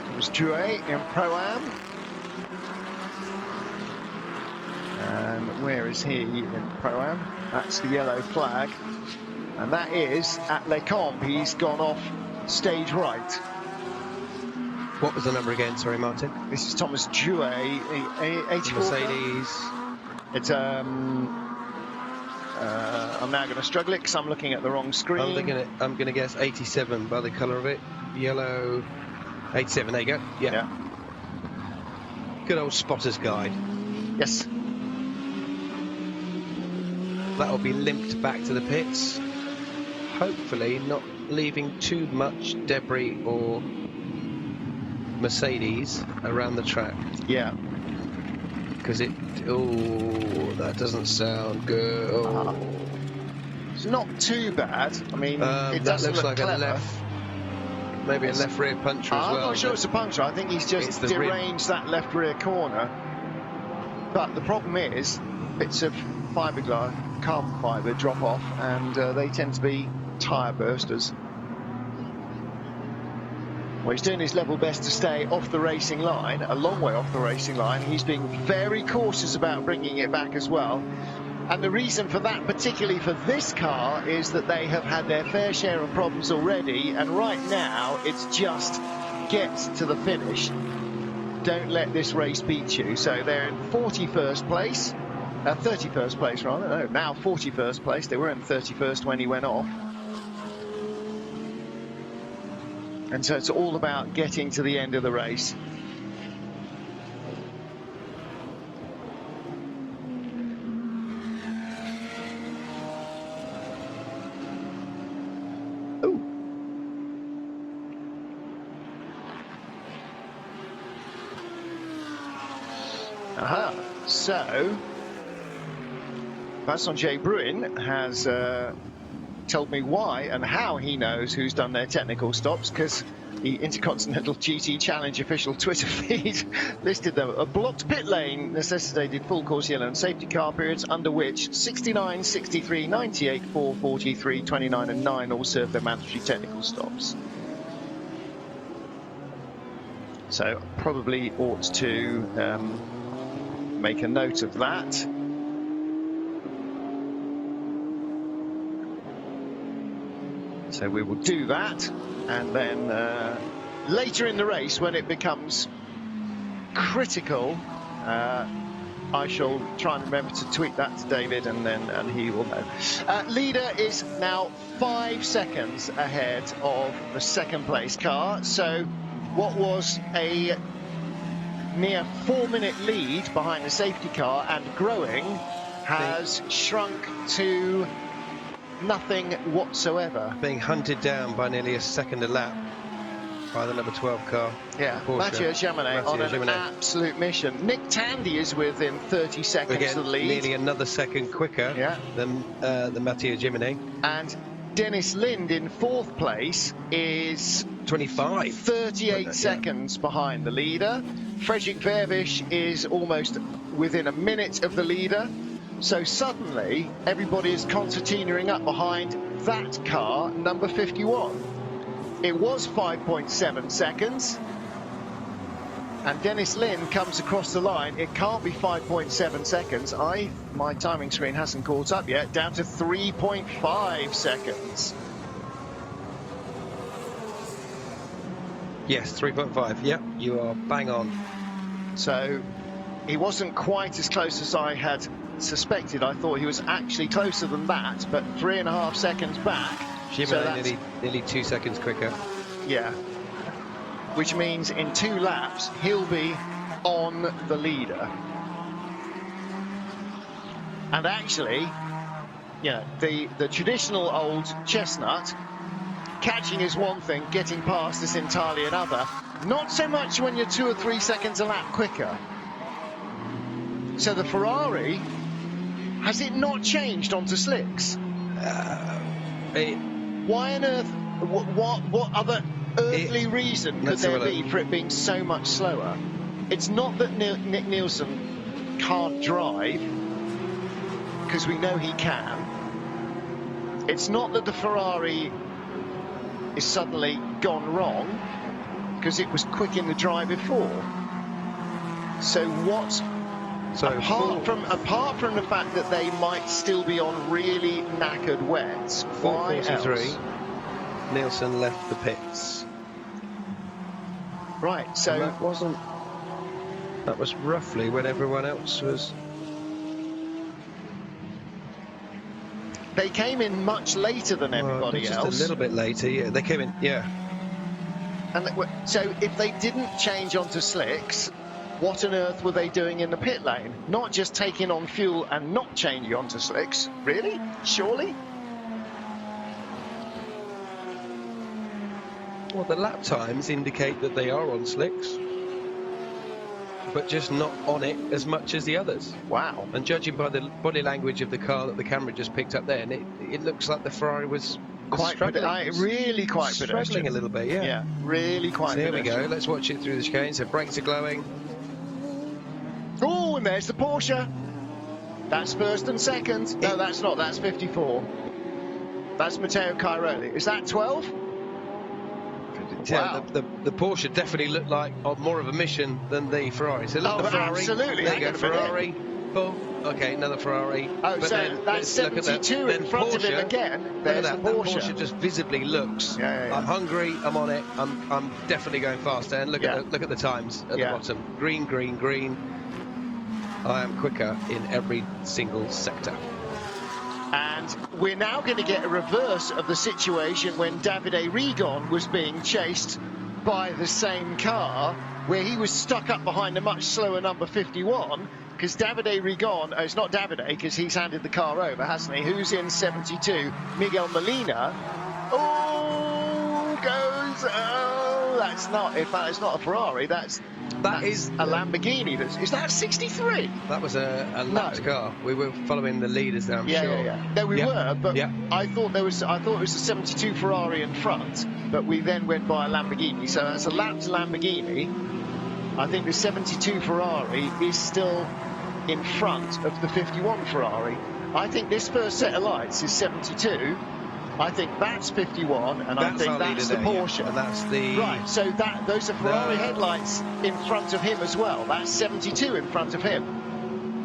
It was Drouet in Pro-Am. And where is he in Pro-Am? That's the yellow flag. And that is at Les Combes. He's gone off stage right. What was the number again? Sorry, Martin. This is Thomas Drouet, 84. Mercedes. It's I'm now going to struggle it because I'm looking at the wrong screen. I'm going to guess 87 by the colour of it. Yellow. 87. There you go. Yeah. Good old spotter's guide. Yes. That'll be limped back to the pits. Hopefully not leaving too much debris or Mercedes around the track. Yeah. Because that doesn't sound good. Oh. It's not too bad. I mean, it that doesn't looks look like clever. Maybe a left rear puncture as well. I'm not sure it's a puncture. I think he's just deranged that left rear corner. But the problem is, bits of fiberglass, carbon fibre drop off, and they tend to be tyre bursters. Well, he's doing his level best to stay off the racing line, a long way off the racing line. He's being very cautious about bringing it back as well. And the reason for that, particularly for this car, is that they have had their fair share of problems already. And right now, it's just get to the finish. Don't let this race beat you. So they're in 41st place. 31st place, rather. No, now 41st place. They were in 31st when he went off. And so it's all about getting to the end of the race. Ooh. Aha. So, Vincent J. Bruin has told me why and how he knows who's done their technical stops, because the Intercontinental GT Challenge official Twitter feed listed them. A blocked pit lane necessitated full course yellow and safety car periods, under which 69, 63, 98, 4, 43, 29 and 9 all served their mandatory technical stops. So probably ought to make a note of that. So we will do that, and then later in the race, when it becomes critical, I shall try and remember to tweet that to David, and he will know. Leader is now 5 seconds ahead of the second place car. So what was a near 4-minute lead behind the safety car and growing has shrunk to nothing whatsoever. Being hunted down by nearly a second a lap by the number 12 car. Yeah, Mathieu Jaminet on an absolute mission. Nick Tandy is within 30 seconds Again, of the lead. Nearly another second quicker than the Mathieu Jaminet. And Dennis Lind in 4th place is 38 seconds behind the leader. Fredrik Vervish is almost within a minute of the leader. So suddenly, everybody is concertinaing up behind that car, number 51. It was 5.7 seconds. And Dennis Lind comes across the line. It can't be 5.7 seconds. My timing screen hasn't caught up yet. Down to 3.5 seconds. Yes, 3.5. Yep, you are bang on. So he wasn't quite as close as I had suspected. I thought he was actually closer than that, but 3.5 seconds back. Jaminet nearly 2 seconds quicker. Yeah. Which means in 2 laps, he'll be on the leader. And actually, you know, the traditional old chestnut, catching is one thing, getting past is entirely another. Not so much when you're 2 or 3 seconds a lap quicker. So the Ferrari, has it not changed onto slicks? Why on earth, what other earthly reason could there be for it being so much slower? It's not that Nick Nielsen can't drive, because we know he can. It's not that the Ferrari is suddenly gone wrong, because it was quick in the dry before. So what? So apart from the fact that they might still be on really knackered wets, why else? Nielsen left the pits. Right, so that was roughly when everyone else was. They came in much later than everybody else. Just a little bit later, yeah. They came in, yeah. And so if they didn't change onto slicks, what on earth were they doing in the pit lane? Not just taking on fuel and not changing onto slicks. Really? Surely? Well, the lap times indicate that they are on slicks, but just not on it as much as the others. Wow. And judging by the body language of the car that the camera just picked up there, and it looks like the Ferrari was quite really quite struggling a little bit, yeah. Yeah, really quite. So here we go. Let's watch it through the chicane. So brakes are glowing. Oh, and there's the Porsche. That's first and second. No, that's not. That's 54. That's Matteo Cairoli. Is that 12? Yeah, wow. the Porsche definitely looked like on more of a mission than the Ferrari. So look, the Ferrari. Absolutely. There you go, Ferrari. Boom. Okay, another Ferrari. Oh, but so then, that's 72 in front Porsche, of him again. There's the Porsche. Porsche just visibly looks. Yeah. I'm hungry. I'm on it. I'm definitely going faster. And look at the times at the bottom. Green, green, green. I am quicker in every single sector. And we're now going to get a reverse of the situation when Davide Rigon was being chased by the same car, where he was stuck up behind a much slower number 51, because Davide Rigon, it's not Davide, because he's handed the car over, hasn't he? Who's in 72? Miguel Molina. That's not, in fact, it's not a Ferrari, that is a Lamborghini. Is that 63? That was a lapped car. We were following the leaders there, I'm sure. Yeah. No, we were, but I thought it was a 72 Ferrari in front, but we then went by a Lamborghini. So as a lapped Lamborghini, I think the 72 Ferrari is still in front of the 51 Ferrari. I think this first set of lights is 72. I think that's 51, and I think that's the Porsche. Yeah. And that's the... Right, so those are Ferrari headlights in front of him as well. That's 72 in front of him.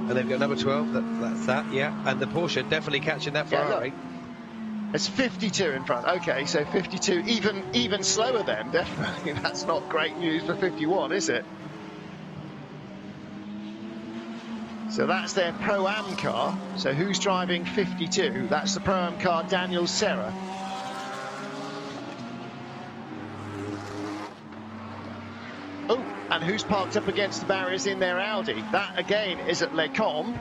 And they've got number 12, that's that, yeah. And the Porsche definitely catching that Ferrari. Yeah, it's 52 in front. Okay, so 52, even slower then, definitely. That's not great news for 51, is it? So that's their Pro-Am car. So who's driving 52? That's the Pro-Am car, Daniel Serra. Oh, and who's parked up against the barriers in their Audi? That, again, is at Les Combes.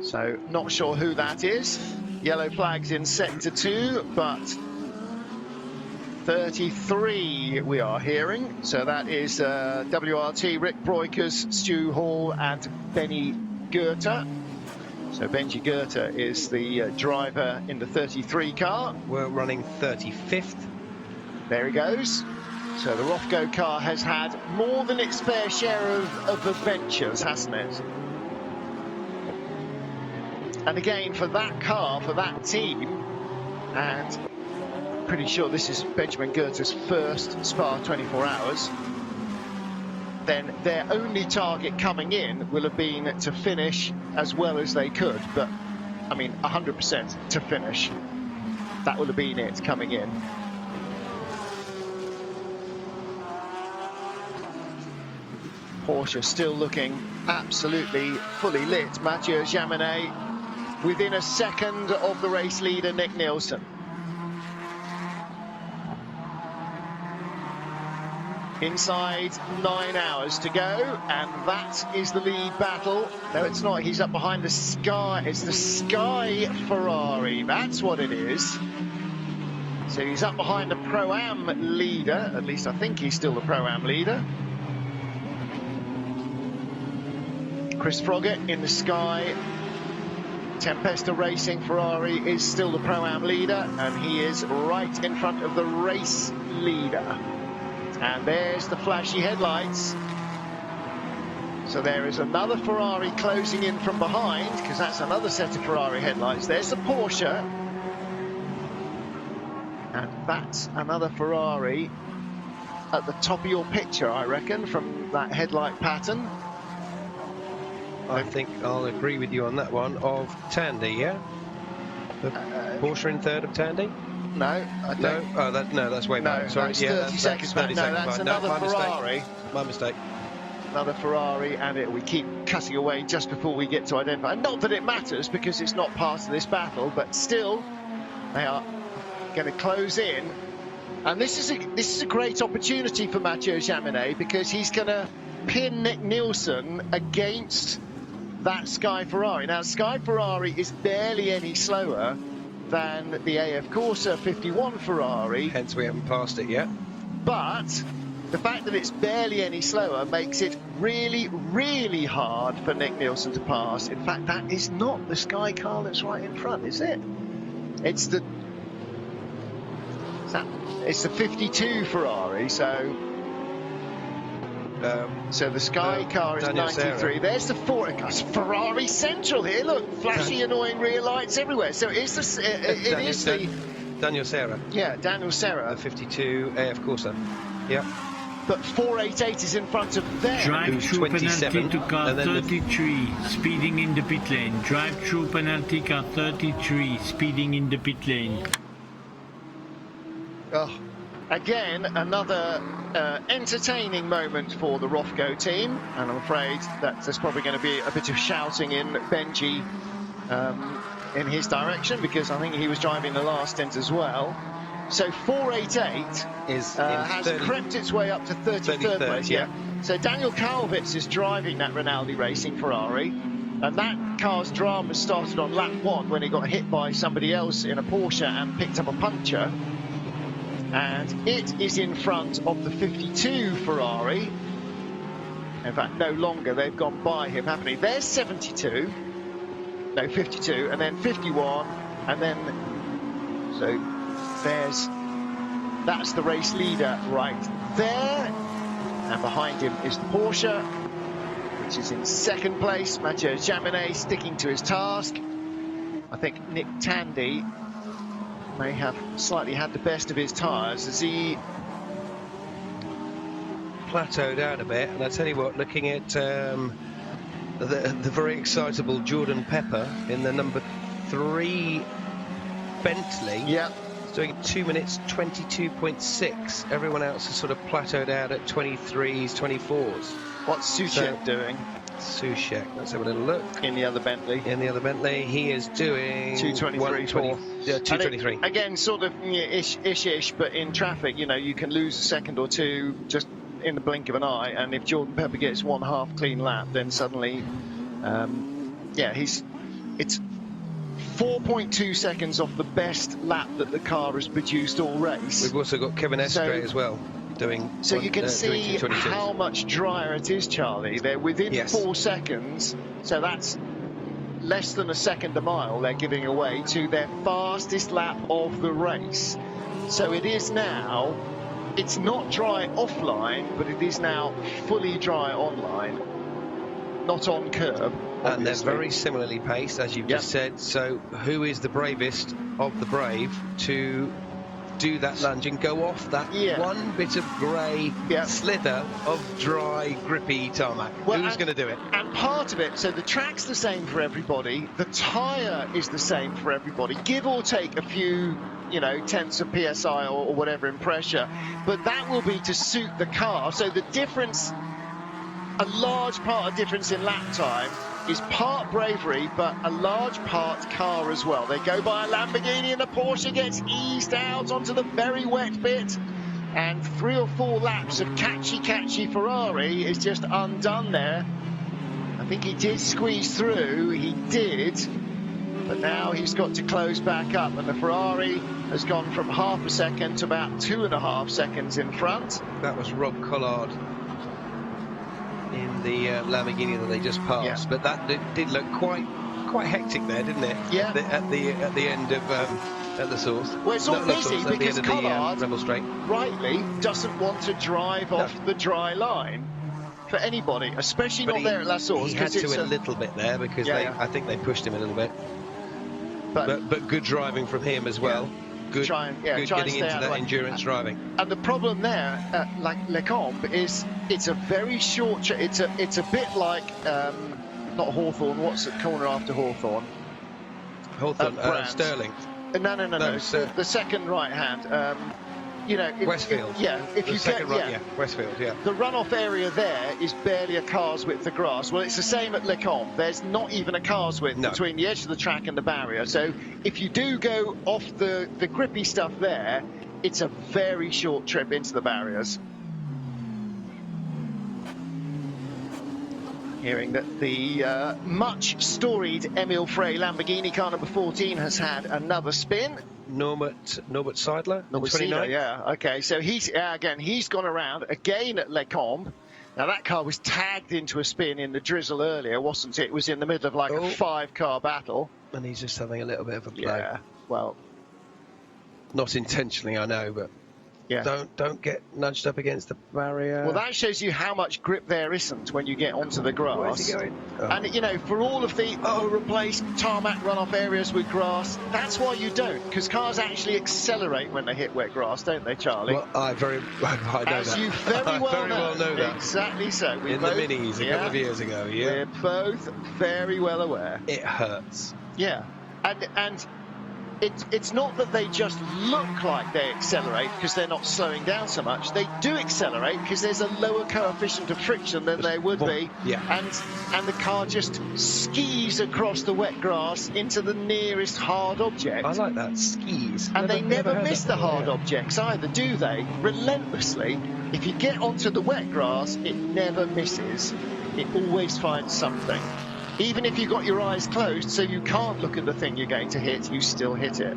So, not sure who that is. Yellow flags in sector 2, but 33 we are hearing. So that is WRT, Rick Broikers, Stu Hall and Benny Goethe. So Benji Goethe is the driver in the 33 car. We're running 35th. There he goes. So the Rofco car has had more than its fair share of adventures, hasn't it? And again, for that car, for that team, and pretty sure this is Benjamin Goethe's first Spa 24 Hours, then their only target coming in will have been to finish as well as they could. But, I mean, 100% to finish. That would have been it coming in. Porsche still looking absolutely fully lit. Mathieu Jaminet within a second of the race leader, Nick Nielsen. Inside 9 hours to go, and that is the lead battle. No, it's not. He's up behind the Sky. It's the Sky Ferrari. That's what it is. So he's up behind the Pro-Am leader. At least I think he's still the Pro-Am leader. Chris Froggatt in the Sky Tempesta Racing Ferrari is still the Pro-Am leader, and he is right in front of the race leader. And there's the flashy headlights. So there is another Ferrari closing in from behind, because that's another set of Ferrari headlights. There's the Porsche. And that's another Ferrari at the top of your picture, I reckon, from that headlight pattern. I think I'll agree with you on that one, of Tandy, yeah? The Porsche in third of Tandy? No, I don't. No, that's way back. No, Sorry, that's yeah, 30 seconds back. No, that's another Ferrari. My mistake. Another Ferrari, and we keep cutting away just before we get to identify. Not that it matters, because it's not part of this battle, but still, they are going to close in. And this is a great opportunity for Mathieu Jaminet, because he's going to pin Nick Nielsen against that Sky Ferrari. Now, Sky Ferrari is barely any slower than the AF Corsa 51 Ferrari. Hence we haven't passed it yet. But the fact that it's barely any slower makes it really, really hard for Nick Nielsen to pass. In fact, that is not the Sky car that's right in front, is it? It's the 52 Ferrari, so the Sky car is Daniel 93. Serra. There's the Ferrari Central here. Look, flashy, annoying rear lights everywhere. So it is the Daniel Serra. Yeah, Daniel Serra. The 52 AF Corsa. Yeah. But 488 is in front of them. Drive-through penalty to car 33, speeding in the pit lane. Drive-through penalty car 33, speeding in the pit lane. Oh, again, another entertaining moment for the Rofco team, and I'm afraid that there's probably going to be a bit of shouting in Benji in his direction, because I think he was driving the last stint as well. So 488 has crept its way up to 33rd place. Yeah. So Daniel Kalvitz is driving that Rinaldi Racing Ferrari, and that car's drama started on lap 1 when he got hit by somebody else in a Porsche and picked up a puncture. And it is in front of the 52 Ferrari. In fact, no longer. They've gone by him, haven't they? There's 72. No, 52. And then 51. And then... So that's the race leader right there. And behind him is the Porsche, which is in second place. Mathieu Jaminet sticking to his task. I think Nick Tandy may have slightly had the best of his tyres as he plateaued out a bit. And I tell you what, looking at the very excitable Jordan Pepper in the number 3 Bentley, doing 2 minutes 22.6. Everyone else has sort of plateaued out at 23s, 24s. What's Suchek doing? Suchek, let's have a little look. In the other Bentley. In the other Bentley, he is doing 2:23.4. Yeah, 2:23. Again, sort of ish, but in traffic, you know, you can lose a second or two just in the blink of an eye. And if Jordan Pepper gets 1/2 clean lap, then suddenly, it's 4.2 seconds off the best lap that the car has produced all race. We've also got Kevin Estre as well. So you can see how much drier it is, Charlie. They're within 4 seconds, so that's less than a second a mile they're giving away to their fastest lap of the race. So it is now, it's not dry offline, but it is now fully dry online, not on curb. Obviously. And they're very similarly paced, as you've just said. So who is the bravest of the brave to do that lunge and go off that one bit of grey slither of dry, grippy tarmac? Who's going to do it? And part of it, so the track's the same for everybody, the tyre is the same for everybody, give or take a few, you know, tenths of PSI or whatever in pressure, but that will be to suit the car. So the difference, a large part of difference in lap time is part bravery, but a large part car as well. They go by a Lamborghini and a Porsche gets eased out onto the very wet bit, and 3 or 4 laps of catchy Ferrari is just undone there. I think he did squeeze through, he did, but now he's got to close back up, and the Ferrari has gone from 1/2 second to about 2.5 seconds in front. That was Rob Collard in the Lamborghini that they just passed, but that did look quite hectic there, didn't it? Yeah. At the end of at the source. Well, it's all busy because Collard Rebel Straight rightly doesn't want to drive off the dry line for anybody, especially not there at La Source. He had to a little bit there because I think they pushed him a little bit. But good driving from him as well. Good, good getting into that endurance driving. And the problem there, like Lecombe, is it's a very short. It's a bit like not Hawthorne. What's the corner after Hawthorne? Hawthorne, Sterling. No. The second right hand. You know, Westfield. If you second get right, Westfield. Yeah. The runoff area there is barely a car's width of grass. Well, it's the same at Lecombe. There's not even a car's width between the edge of the track and the barrier. So if you do go off the grippy stuff there, it's a very short trip into the barriers. Hearing that the much storied Emil Frey Lamborghini car number 14 has had another spin. Norbert Seidler, Norbert 29. Seidler, okay, so he's gone around again at Lecombe. Now that car was tagged into a spin in the drizzle earlier, wasn't it? It was in the middle of like a 5-car battle. And he's just having a little bit of a play. Yeah, well, not intentionally, I know, but don't get nudged up against the barrier. Well, that shows you how much grip there isn't when you get onto the grass. Where's he going? And, you know, for all of the, replace tarmac runoff areas with grass, that's why you don't, because cars actually accelerate when they hit wet grass, don't they, Charlie? Well, I know As that. you very well know that. Exactly so. In the minis a couple of years ago, We're both very well aware. It hurts. Yeah. And it's not that they just look like they accelerate because they're not slowing down so much. They do accelerate because there's a lower coefficient of friction than there would be. Yeah. And the car just skis across the wet grass into the nearest hard object. I like that, skis. And they never miss the hard objects either, do they? Relentlessly. If you get onto the wet grass, it never misses. It always finds something. Even if you've got your eyes closed so you can't look at the thing you're going to hit, you still hit it,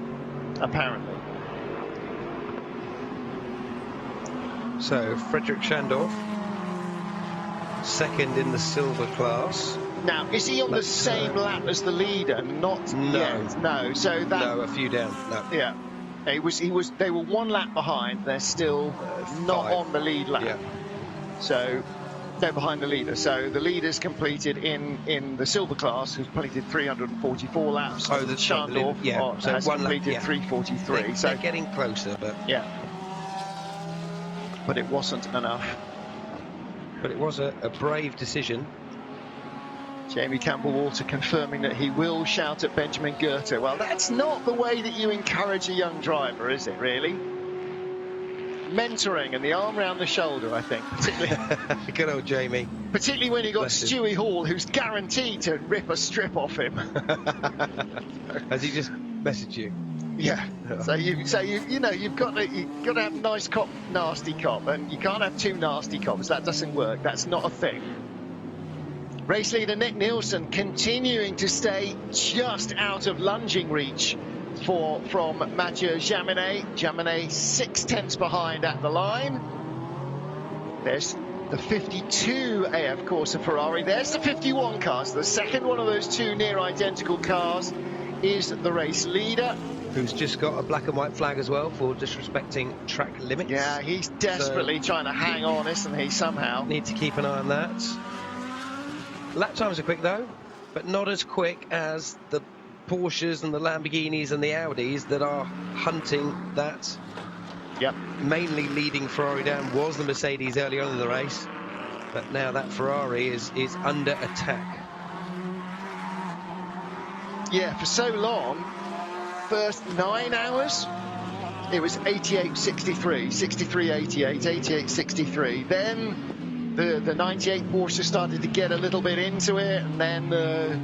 apparently. So, Frederick Schandorf, second in the silver class. Now, is he on the same lap as the leader? Not yet. No. So that. No, a few down. No. Yeah. They were 1 lap behind. They're still not on the lead lap. Yeah. So they're behind the leader. So the leader's completed in the silver class, who's completed 344 laps. Oh, that's Schandorf has completed 343. So they're getting closer, but but it wasn't enough. But it was a brave decision Jamie Campbell-Walter confirming that he will shout at Benjamin Goethe. Well, that's not the way that you encourage a young driver, is it, really? Mentoring and the arm round the shoulder, I think, particularly. Good old Jamie. Particularly when you got Bless him. Stewie Hall, who's guaranteed to rip a strip off him. Has he just messaged you? Yeah. So you've got to have nice cop, nasty cop, and you can't have two nasty cops. That doesn't work. That's not a thing. Race leader Nick Nielsen continuing to stay just out of lunging reach from Mathieu Jaminet. Jaminet 6/10 behind at the line. There's the 52 AF Corsa Ferrari. There's the 51 cars. The second one of those two near identical cars is the race leader, who's just got a black and white flag as well for disrespecting track limits. Yeah, he's desperately trying to hang on, isn't he, somehow? Need to keep an eye on that. Lap times are quick though, but not as quick as the Porsches and the Lamborghinis and the Audis that are hunting that. Yep. Mainly leading Ferrari down was the Mercedes early on in the race, but now that Ferrari is under attack. Yeah, for so long, first 9 hours, it was 88.63, 63.88, 88.63. Then the 98 Porsche started to get a little bit into it, and then the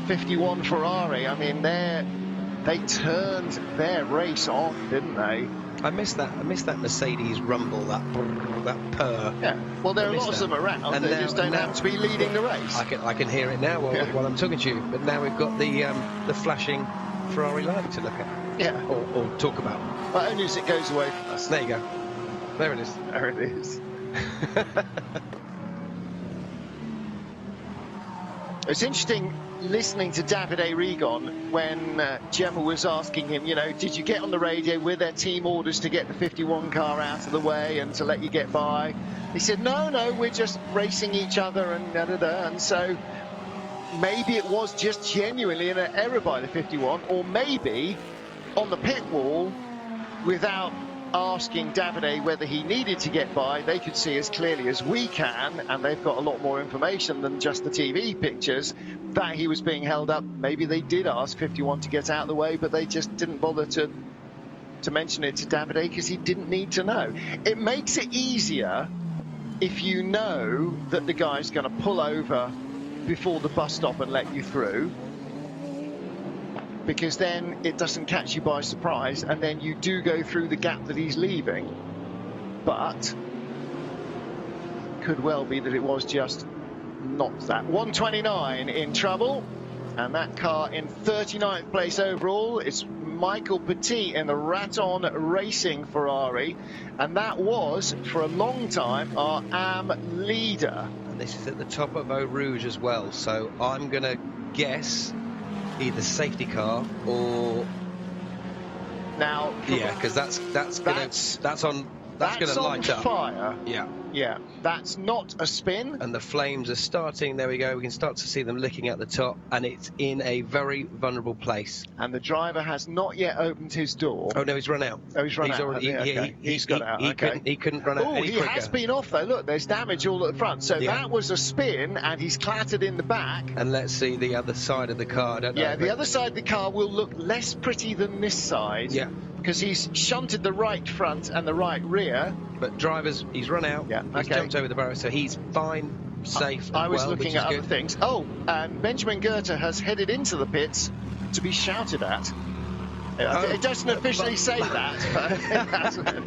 51 Ferrari, I mean, they turned their race on, didn't they? I missed that Mercedes rumble, that purr. Yeah, well, there are lots of them around, and they just don't have to be leading the race. I can hear it now while I'm talking to you, but now we've got the flashing Ferrari light to look at. Yeah. Or talk about. But only as it goes away from us. There you go. There it is. There it is. It's interesting listening to Davide Rigon when Gemma was asking him, did you get on the radio with their team orders to get the 51 car out of the way and to let you get by? He said, no, we're just racing each other and da-da-da. And so maybe it was just genuinely an error by the 51, or maybe on the pit wall, without asking Davide whether he needed to get by, they could see as clearly as we can, and they've got a lot more information than just the TV pictures, that he was being held up. Maybe they did ask 51 to get out of the way, but they just didn't bother to mention it to Davide because he didn't need to know. It makes it easier if you know that the guy's going to pull over before the bus stop and let you through, because then it doesn't catch you by surprise, and then you do go through the gap that he's leaving. But could well be that it was just not that. 129 in trouble, and that car in 39th place overall. It's Michael Petit in the Raton Racing Ferrari, and that was for a long time our AM leader. And this is at the top of Eau Rouge as well, so I'm going to guess either safety car or now. Yeah, because that's on light up. Fire. Yeah, that's not a spin. And the flames are starting. There we go. We can start to see them licking at the top, and it's in a very vulnerable place. And the driver has not yet opened his door. Oh no, he's run out. Oh, he's run out. Already, he's got out. He couldn't run out any quicker. He has been off though. Look, there's damage all at the front. So that was a spin, and he's clattered in the back. And let's see the other side of the car. I don't know. Yeah, the other side of the car will look less pretty than this side. Yeah. Because he's shunted the right front and the right rear. But he's run out. Yeah, he's jumped over the barrier, so he's fine, safe. I was looking at other things. Oh, and Benjamin Goethe has headed into the pits to be shouted at. It doesn't officially say that, but it hasn't.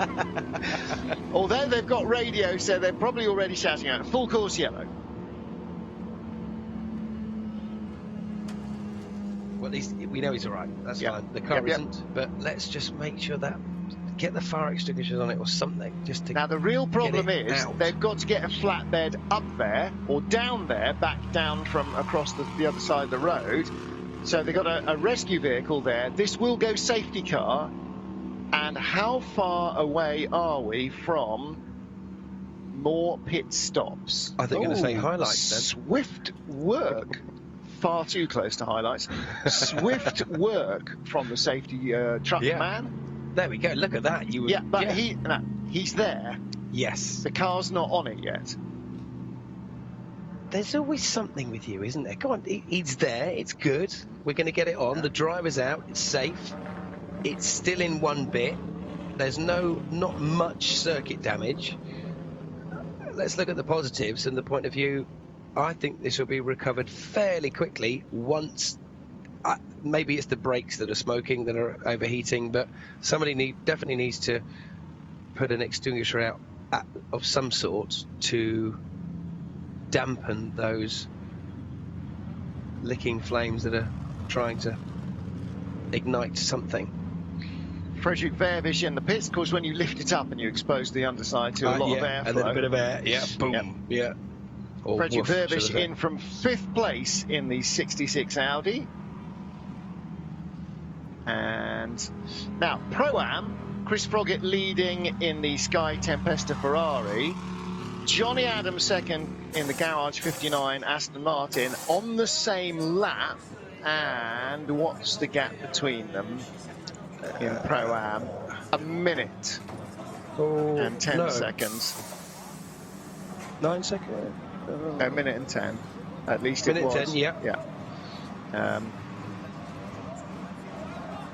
Although they've got radio, so they're probably already shouting out. Full course yellow. Well, at least we know he's all right. That's fine. The car isn't, but let's just make sure that get the fire extinguishers on it or something. Just to now, the real problem is out. They've got to get a flatbed up there or down there, back down from across the other side of the road. So they've got a rescue vehicle there. This will go safety car. And how far away are we from more pit stops? I think you're going to say highlights then. Swift work. Far too close to highlights. Swift work from the safety truck man. There we go. Look at that. He's there. Yes. The car's not on it yet. there's always something with you, isn't there? Come on, he's there. It's good. We're going to get it on. The driver's out. It's safe. It's still in one bit. There's not much circuit damage. Let's look at the positives and the point of view. I think this will be recovered fairly quickly once. Maybe it's the brakes that are smoking, that are overheating, but somebody definitely needs to put an extinguisher out of some sort to dampen those licking flames that are trying to ignite something. Frederick Verbisch in the pits. Of course, when you lift it up and you expose the underside to a lot of airflow. And then a bit of air, boom, Or Frederick woof, Verbisch in from 5th place in the 66 Audi. And now, Pro-Am, Chris Froggatt leading in the Sky Tempesta Ferrari. Johnny Adams second in the Garage 59 Aston Martin on the same lap. And what's the gap between them in Pro-Am? A minute and 10 seconds. 9 seconds? A minute and 10. At least minute it was. 10, yeah.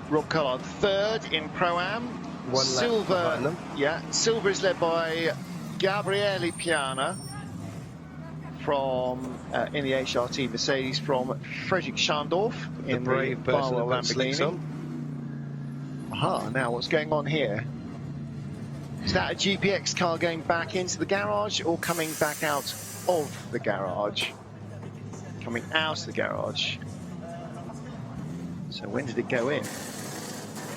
Rob Collard third in Pro-Am. One lap behind them. Yeah, Silver is led by Gabriele Piana from in the HRT Mercedes from Frederick Schandorf in the brave person Barwell that puts slicks Lamborghini. on. Aha, now what's going on here? Is that a GPX car going back into the garage or coming back out of the garage? Coming out of the garage. So when did it go in?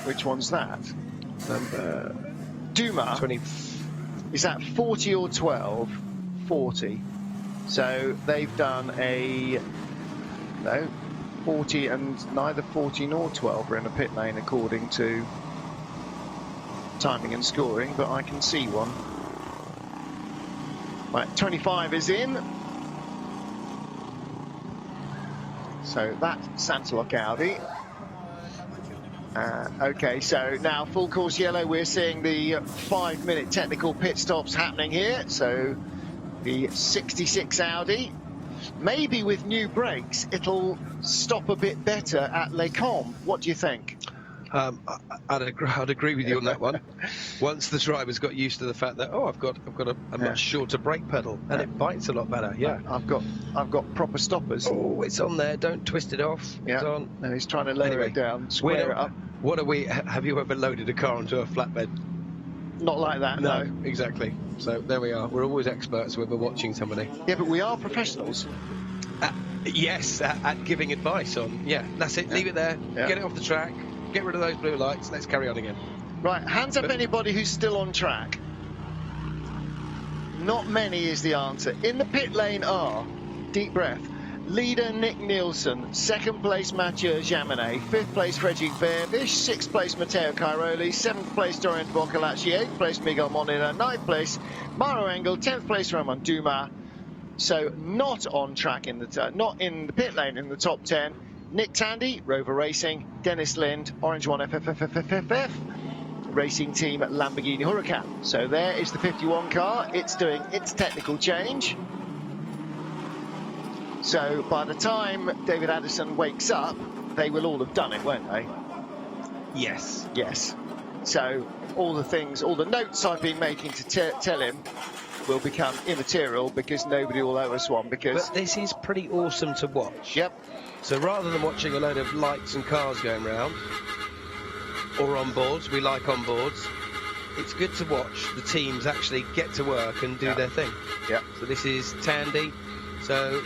Which one's that? Number Duma. 20. Is that 40 or 12? 40. So they've done a 40, and neither 40 nor 12 are in a pit lane according to timing and scoring, but I can see one. Right, 25 is in. So that's Santalok Audi. Okay, so now full course yellow, we're seeing the 5-minute technical pit stops happening here. So the 66 Audi, maybe with new brakes, it'll stop a bit better at Les Combes. What do you think? I'd agree with you on that one. Once the drivers got used to the fact that I've got a much shorter brake pedal and it bites a lot better. Yeah, I've got proper stoppers. Oh, it's on there. Don't twist it off. Yeah, it's on. No, he's trying to lower it down, square it up. What are we? Have you ever loaded a car onto a flatbed? Not like that. No, exactly. So there we are. We're always experts when we're watching somebody. Yeah, but we are professionals. Yes, at giving advice on. Yeah, that's it. Leave it there. Yeah. Get it off the track. Get rid of those blue lights. Let's carry on again. Right, hands up anybody who's still on track. Not many is the answer. In the pit lane are, deep breath, leader Nick Nielsen, second place Mathieu Jaminet, fifth place Frederick Verbisch, sixth place Matteo Cairoli, seventh place Dorian Boccalacci, eighth place Miguel Moneda, ninth place Mauro Engel, 10th place Romain Dumas. So not on track not in the pit lane in the top 10. Nick Tandy, Rover Racing, Dennis Lind, Orange One FFFFFF, Racing Team Lamborghini Huracan. So there is the 51 car. It's doing its technical change. So by the time David Addison wakes up, they will all have done it, won't they? Yes. Yes. So all the notes I've been making to tell him will become immaterial because nobody will owe us one. But this is pretty awesome to watch. Yep. So rather than watching a load of lights and cars going round, or on boards, we like on boards, it's good to watch the teams actually get to work and do their thing. Yeah. So this is Tandy. So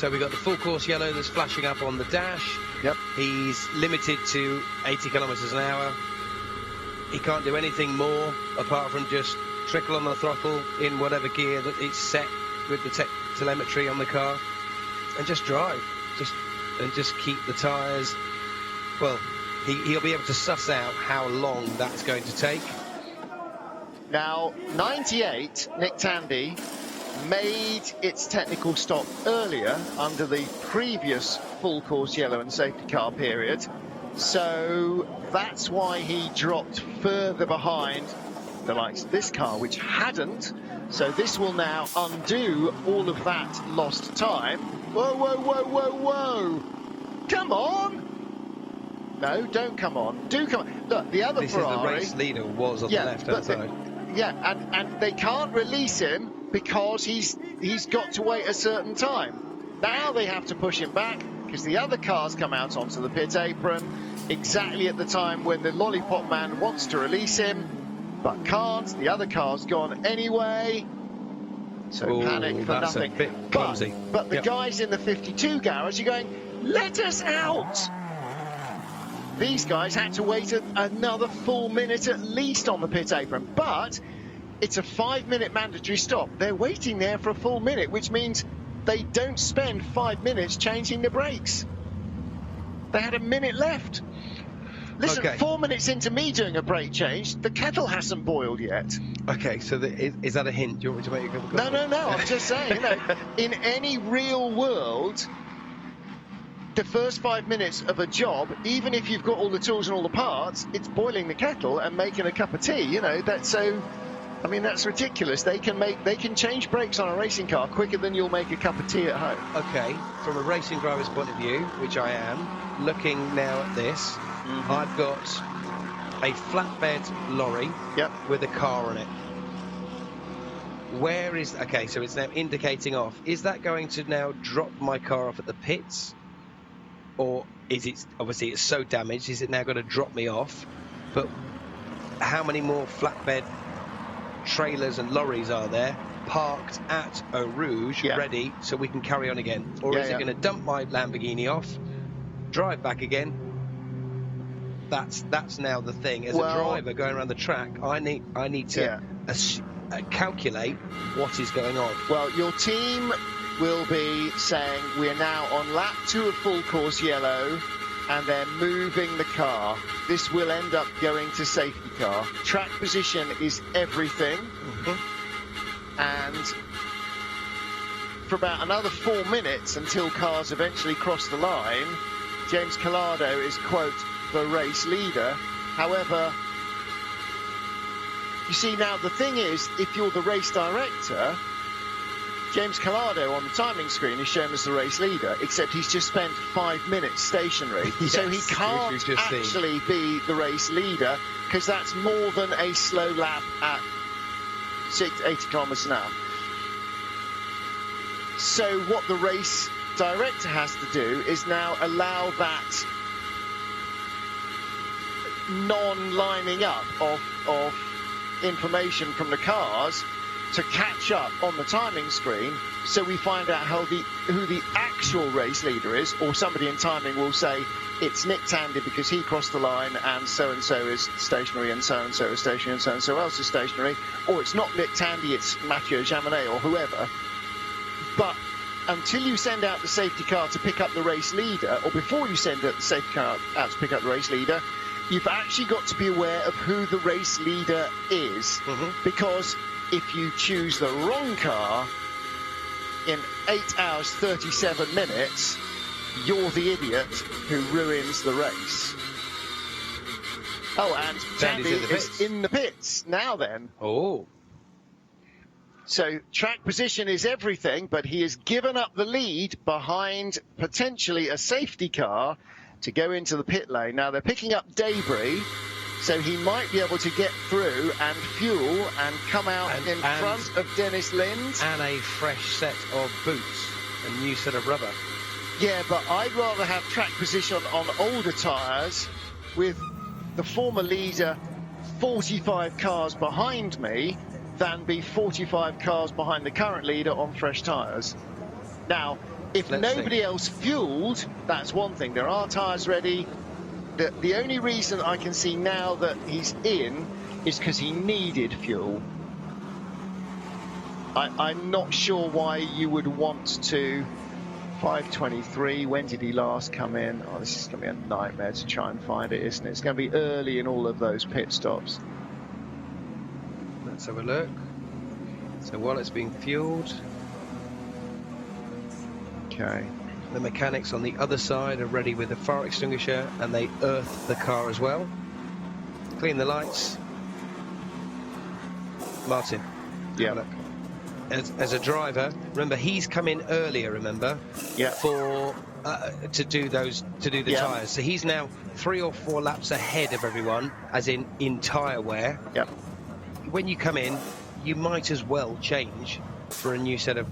we got the full course yellow that's flashing up on the dash. Yep. He's limited to 80 kilometres an hour. He can't do anything more apart from just trickle on the throttle in whatever gear that it's set with the telemetry on the car. And just drive, just keep the tyres. Well, he'll be able to suss out how long that's going to take. Now, 98, Nick Tandy made its technical stop earlier under the previous full course yellow and safety car period. So that's why he dropped further behind the likes of this car, which hadn't, So this will now undo all of that lost time. Whoa, whoa, whoa, whoa, whoa! Come on! No, don't come on. Do come on. Look, the other Ferrari... This is the race leader was on the left-hand side. Yeah, and they can't release him because he's got to wait a certain time. Now they have to push him back because the other cars come out onto the pit apron exactly at the time when the lollipop man wants to release him, but can't. The other car's gone anyway. So panic for that's nothing. A bit clumsy. But the guys in the 52 garage are going, let us out! These guys had to wait another full minute at least on the pit apron, but it's a 5-minute mandatory stop. They're waiting there for a full minute, which means they don't spend 5 minutes changing the brakes. They had a minute left. Listen, 4 minutes into me doing a brake change, the kettle hasn't boiled yet. Okay, so is that a hint? Do you want me to make a couple of No, I'm just saying, in any real world, the first 5 minutes of a job, even if you've got all the tools and all the parts, it's boiling the kettle and making a cup of tea. That's ridiculous. They can change brakes on a racing car quicker than you'll make a cup of tea at home. Okay, from a racing driver's point of view, which I am, looking now at this, I've got a flatbed lorry with a car on it. Where is... Okay, so it's now indicating off. Is that going to now drop my car off at the pits? Or is it... Obviously, it's so damaged. Is it now going to drop me off? But how many more flatbed trailers and lorries are there parked at Eau Rouge ready so we can carry on again? Or is it going to dump my Lamborghini off, drive back again? That's now the thing. As a driver going around the track, I need to calculate what is going on. Well, your team will be saying we're now on lap 2 of full course yellow and they're moving the car. This will end up going to safety car. Track position is everything. And for about another 4 minutes until cars eventually cross the line, James Collado is, quote, the race leader. However, you see, now the thing is, if you're the race director, James Collado on the timing screen is shown as the race leader, except he's just spent 5 minutes stationary. So he can't actually be the race leader because that's more than a slow lap at 80 kilometers an hour. So what the race director has to do is now allow that non-lining up of information from the cars to catch up on the timing screen, so we find out who the actual race leader is, or somebody in timing will say it's Nick Tandy because he crossed the line and so is stationary and so is stationary and so else is stationary, or it's not Nick Tandy, it's Mathieu Jaminet or whoever. But until you send out the safety car to pick up the race leader, or before you send out the safety car out to pick up the race leader, you've actually got to be aware of who the race leader is, because if you choose the wrong car in 8 hours 37 minutes, you're the idiot who ruins the race. Oh, and Tandy is in the pits now then. Oh. So track position is everything, but he has given up the lead behind potentially a safety car to go into the pit lane. Now they're picking up debris, so he might be able to get through and fuel and come out in front of Dennis Lind. And a fresh set of boots, a new set of rubber. Yeah, but I'd rather have track position on older tyres with the former leader 45 cars behind me than be 45 cars behind the current leader on fresh tyres. Now, if nobody else fueled, that's one thing. There are tyres ready. The only reason I can see now that he's in is because he needed fuel. I'm not sure why you would want to. 5:23, when did he last come in? Oh, this is going to be a nightmare to try and find it, isn't it? It's going to be early in all of those pit stops. Let's have a look. So while it's being fueled, okay, the mechanics on the other side are ready with a fire extinguisher, and they earth the car as well. Clean the lights. Martin. Yeah. as a driver, remember he's come in earlier. Remember, for to do the tyres. So he's now 3 or 4 laps ahead of everyone, as in tyre wear. Yep. When you come in, you might as well change for a new set of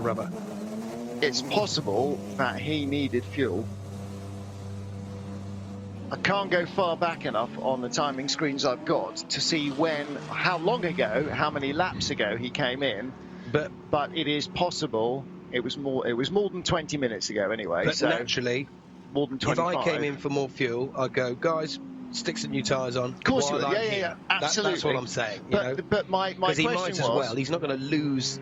rubber. It's possible that he needed fuel. I can't go far back enough on the timing screens I've got to see how long ago, how many laps ago he came in. But it is possible. It was more than 20 minutes ago anyway. But so naturally, more than 25. If I came in for more fuel, I'd go, guys, stick some new tyres on. Of course you would. Yeah, absolutely. That's what I'm saying. But my question was, he might as well. He's not going to lose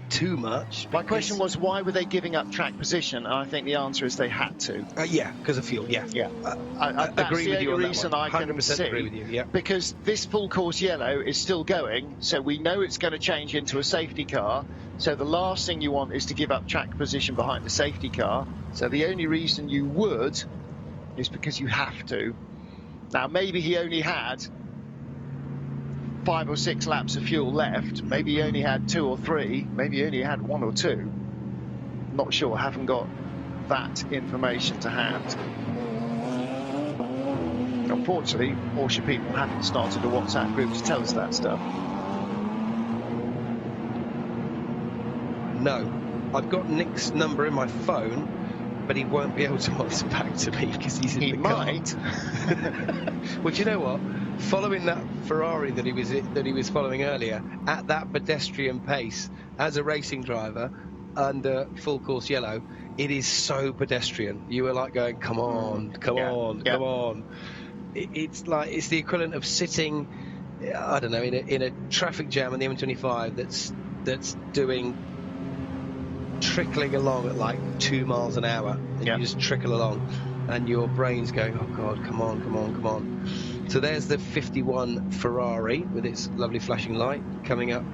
too much. My question was, why were they giving up track position? And I think the answer is they had to. Because of fuel. Yeah. I agree with you on that reason one. 100% agree with you. Yeah. Because this full course yellow is still going, so we know it's going to change into a safety car. So the last thing you want is to give up track position behind the safety car. So the only reason you would is because you have to. Now, maybe he only had 5 or 6 laps of fuel left. Maybe he only had 2 or 3. Maybe he only had 1 or 2. Not sure. Haven't got that information to hand. Unfortunately, Porsche people haven't started a WhatsApp group to tell us that stuff. No. I've got Nick's number in my phone, but he won't be able to answer back to me because he's in the car. He might. Well, do you know what? Following that Ferrari that he was following earlier at that pedestrian pace as a racing driver under full course yellow, it is so pedestrian. You were like going, come on, come on. It's like it's the equivalent of sitting, I don't know, in a traffic jam on the M25 that's trickling along at like 2 miles an hour, and you just trickle along, and your brain's going, oh god, come on. So there's the 51 Ferrari with its lovely flashing light coming up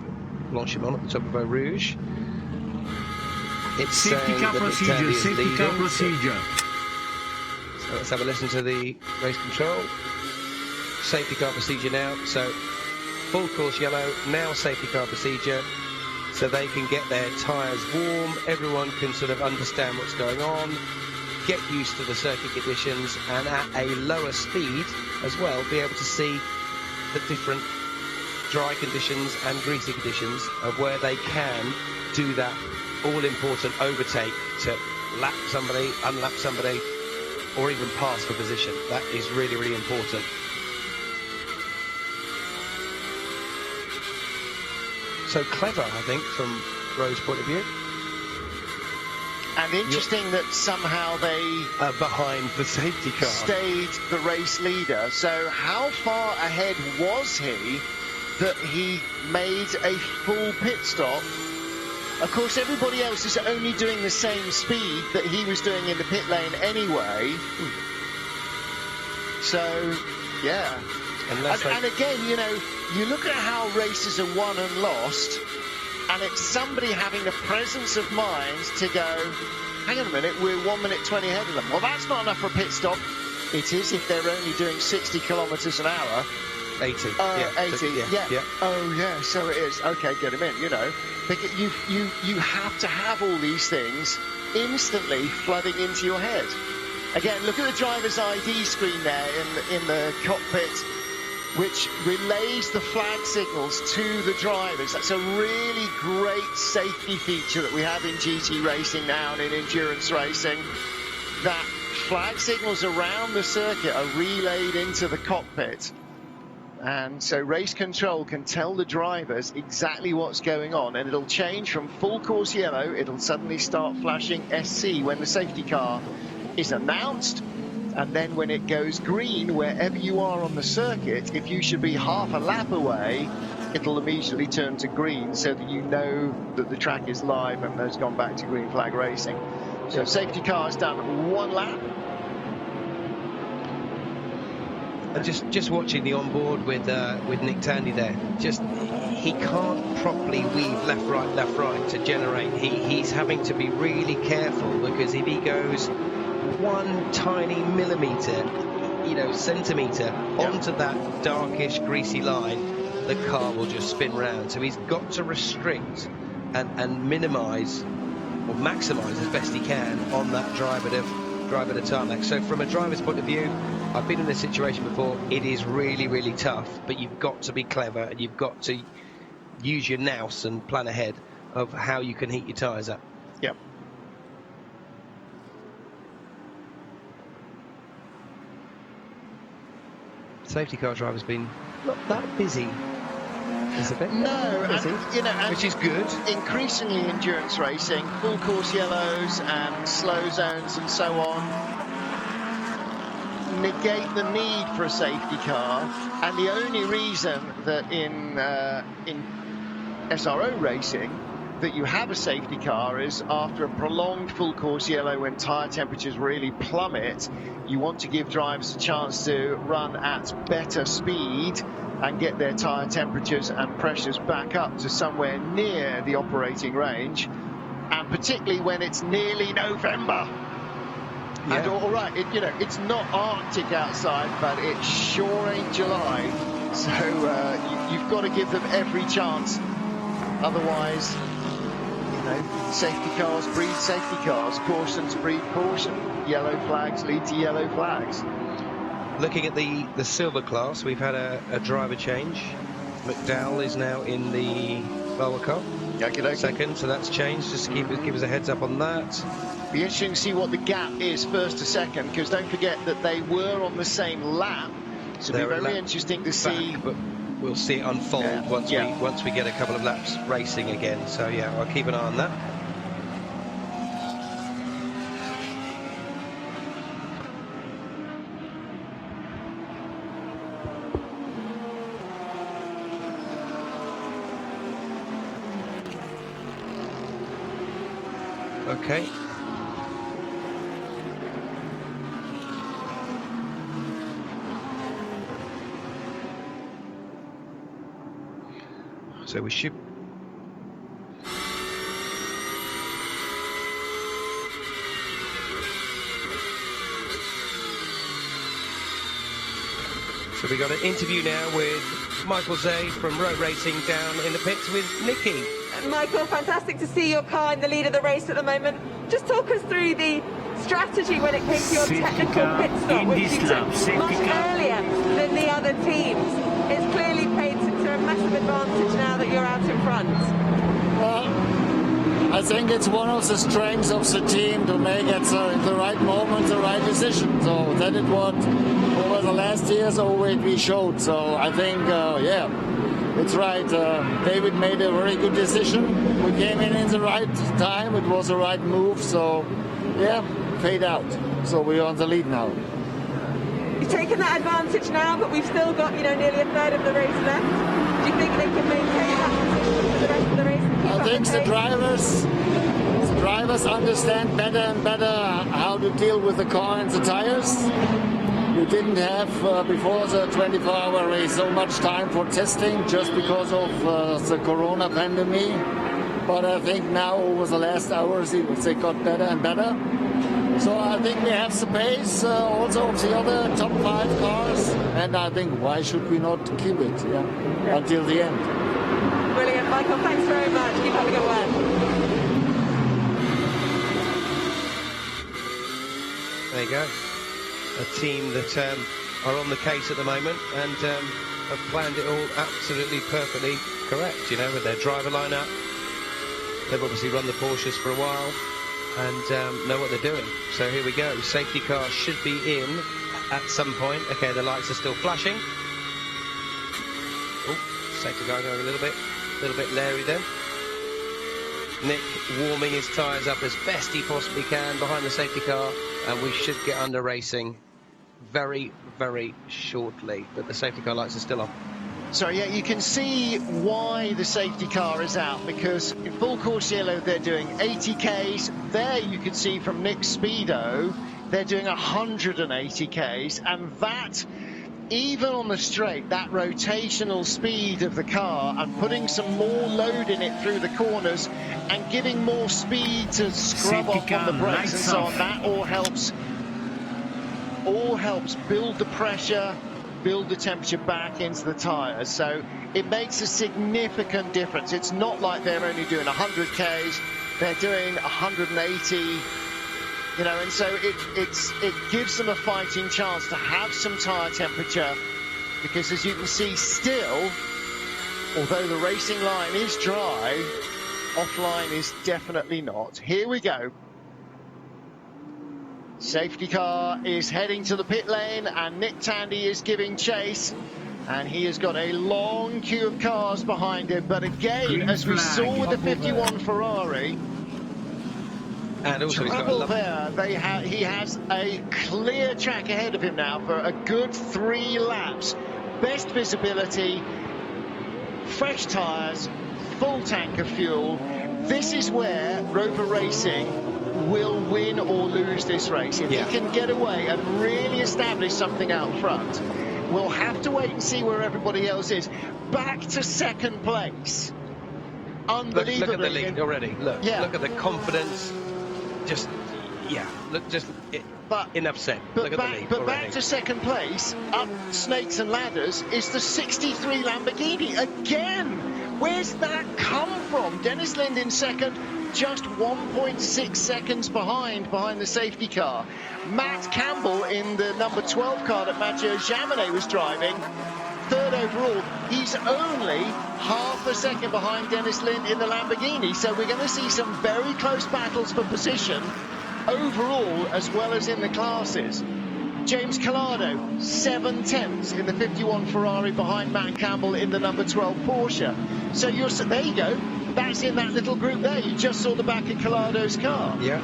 Blanchimont at the top of Eau Rouge. It's safety car procedure. So let's have a listen to the race control. Safety car procedure now. So full course yellow, now safety car procedure. So they can get their tyres warm, everyone can sort of understand what's going on, get used to the circuit conditions, and at a lower speed as well, be able to see the different dry conditions and greasy conditions of where they can do that all-important overtake to lap somebody, unlap somebody, or even pass for position. That is really, really important. So clever, I think, from Rowe's point of view. And interesting that somehow they behind the safety car stayed the race leader. So how far ahead was he that he made a full pit stop? Of course, everybody else is only doing the same speed that he was doing in the pit lane anyway. So, yeah. And again, you know, you look at how races are won and lost, and it's somebody having the presence of mind to go, hang on a minute, we're 1 minute 20 ahead of them. Well, that's not enough for a pit stop. It is if they're only doing 60 kilometres an hour. 80. 80. Yeah. Oh, yeah, so it is. Okay, get him in, you know. You have to have all these things instantly flooding into your head. Again, look at the driver's ID screen there in the cockpit, which relays the flag signals to the drivers. That's a really great safety feature that we have in GT racing now and in endurance racing, that flag signals around the circuit are relayed into the cockpit. And so race control can tell the drivers exactly what's going on, and it'll change from full course yellow, it'll suddenly start flashing SC when the safety car is announced. And then when it goes green, wherever you are on the circuit, if you should be half a lap away, it'll immediately turn to green so that you know that the track is live and has gone back to green flag racing. So safety car has done 1 lap. And just watching the onboard with Nick Tandy there, just he can't properly weave left right to generate. He's having to be really careful, because if he goes 1 tiny millimetre, centimetre onto that darkish greasy line, the car will just spin round. So he's got to restrict and minimise or maximise as best he can on that drive at a tarmac. So from a driver's point of view, I've been in this situation before. It is really, really tough, but you've got to be clever and you've got to use your nous and plan ahead of how you can heat your tyres up. Yep. Safety car driver's been not that busy. Is it? No, and, you know, and which is good. Increasingly endurance racing, full course yellows and slow zones and so on negate the need for a safety car, and the only reason that in SRO racing that you have a safety car is after a prolonged full course yellow when tyre temperatures really plummet. You want to give drivers a chance to run at better speed and get their tyre temperatures and pressures back up to somewhere near the operating range, and particularly when it's nearly November. Yeah. And all right, you know, it's not Arctic outside, but it sure ain't July. So you've got to give them every chance. Otherwise, you know, safety cars breed safety cars, cautions breed caution. Yellow flags lead to yellow flags. Looking at the silver class, we've had a driver change. McDowell is now in the lower car. Second, so that's changed. Just to give us a heads up on that. Be interesting to see what the gap is first to second, because don't forget that they were on the same lap. So it'll be very interesting to see. But we'll see it unfold once we get a couple of laps racing again. So yeah, I'll keep an eye on that. Okay. So we should. So we got an interview now with Michael Zay from Road Racing down in the pits with Nicky. Michael, fantastic to see your car in the lead of the race at the moment. Just talk us through the strategy when it came to your technical pit stop, which you took much earlier than the other teams. It's clearly paid to a massive advantage now that you're out in front. Well, I think it's one of the strengths of the team to make at the right moment the right decision. So that is what over the last years we showed. So I think, it's right. David made a very good decision. We came in the right time. It was the right move. So, fade out. So we're on the lead now. You've taken that advantage now, but we've still got, nearly a third of the race left. Do you think they can maintain that position for the rest of the race? I think the drivers understand better and better how to deal with the car and the tires. We didn't have, before the 24-hour race, so much time for testing just because of the corona pandemic. But I think now, over the last hours, they got better and better. So I think we have the pace also of the other top 5 cars. And I think, why should we not keep it until the end? Brilliant, Michael. Thanks very much. Keep having a word. There you go. A team that are on the case at the moment and have planned it all absolutely perfectly correct, with their driver lineup. They've obviously run the Porsches for a while and know what they're doing. So here we go. Safety car should be in at some point. Okay, the lights are still flashing. Oh, safety car going a little bit leery then. Nick warming his tyres up as best he possibly can behind the safety car, and we should get under racing very, very shortly, but the safety car lights are still on. So you can see why the safety car is out, because in full course yellow they're doing 80 Ks. There you can see from Nick's Speedo they're doing 180 Ks, and that, even on the straight, that rotational speed of the car and putting some more load in it through the corners and giving more speed to scrub off on the brakes and so on, that all helps build the pressure, build the temperature back into the tyres. So it makes a significant difference. It's not like they're only doing 100 Ks, they're doing 180, you know, and so it gives them a fighting chance to have some tyre temperature, because as you can see still, although the racing line is dry, offline is definitely not. Here we go. Safety car is heading to the pit lane, and Nick Tandy is giving chase, and he has got a long queue of cars behind him. But again, as we saw with the 51 Ferrari, and also he's got a there, he has a clear track ahead of him now for a good 3 laps. Best visibility, fresh tyres, full tank of fuel. This is where Rover Racing will win or lose this race. If he can get away and really establish something out front, we'll have to wait and see where everybody else is. Back to second place. Unbelievably. Look at the lead already. Look at the confidence. Enough said. Look at the lead but already. Back to second place, up snakes and ladders, is the 63 Lamborghini again. Where's that come from? Dennis Lind in second, just 1.6 seconds behind the safety car. Matt Campbell in the number 12 car that Mathieu Jaminet was driving, third overall. He's only half a second behind Dennis Lind in the Lamborghini, so we're going to see some very close battles for position overall as well as in the classes. James Collado, 7 tenths in the 51 Ferrari behind Matt Campbell in the number 12 Porsche. So there you go. That's in that little group there. You just saw the back of Collado's car. Yeah.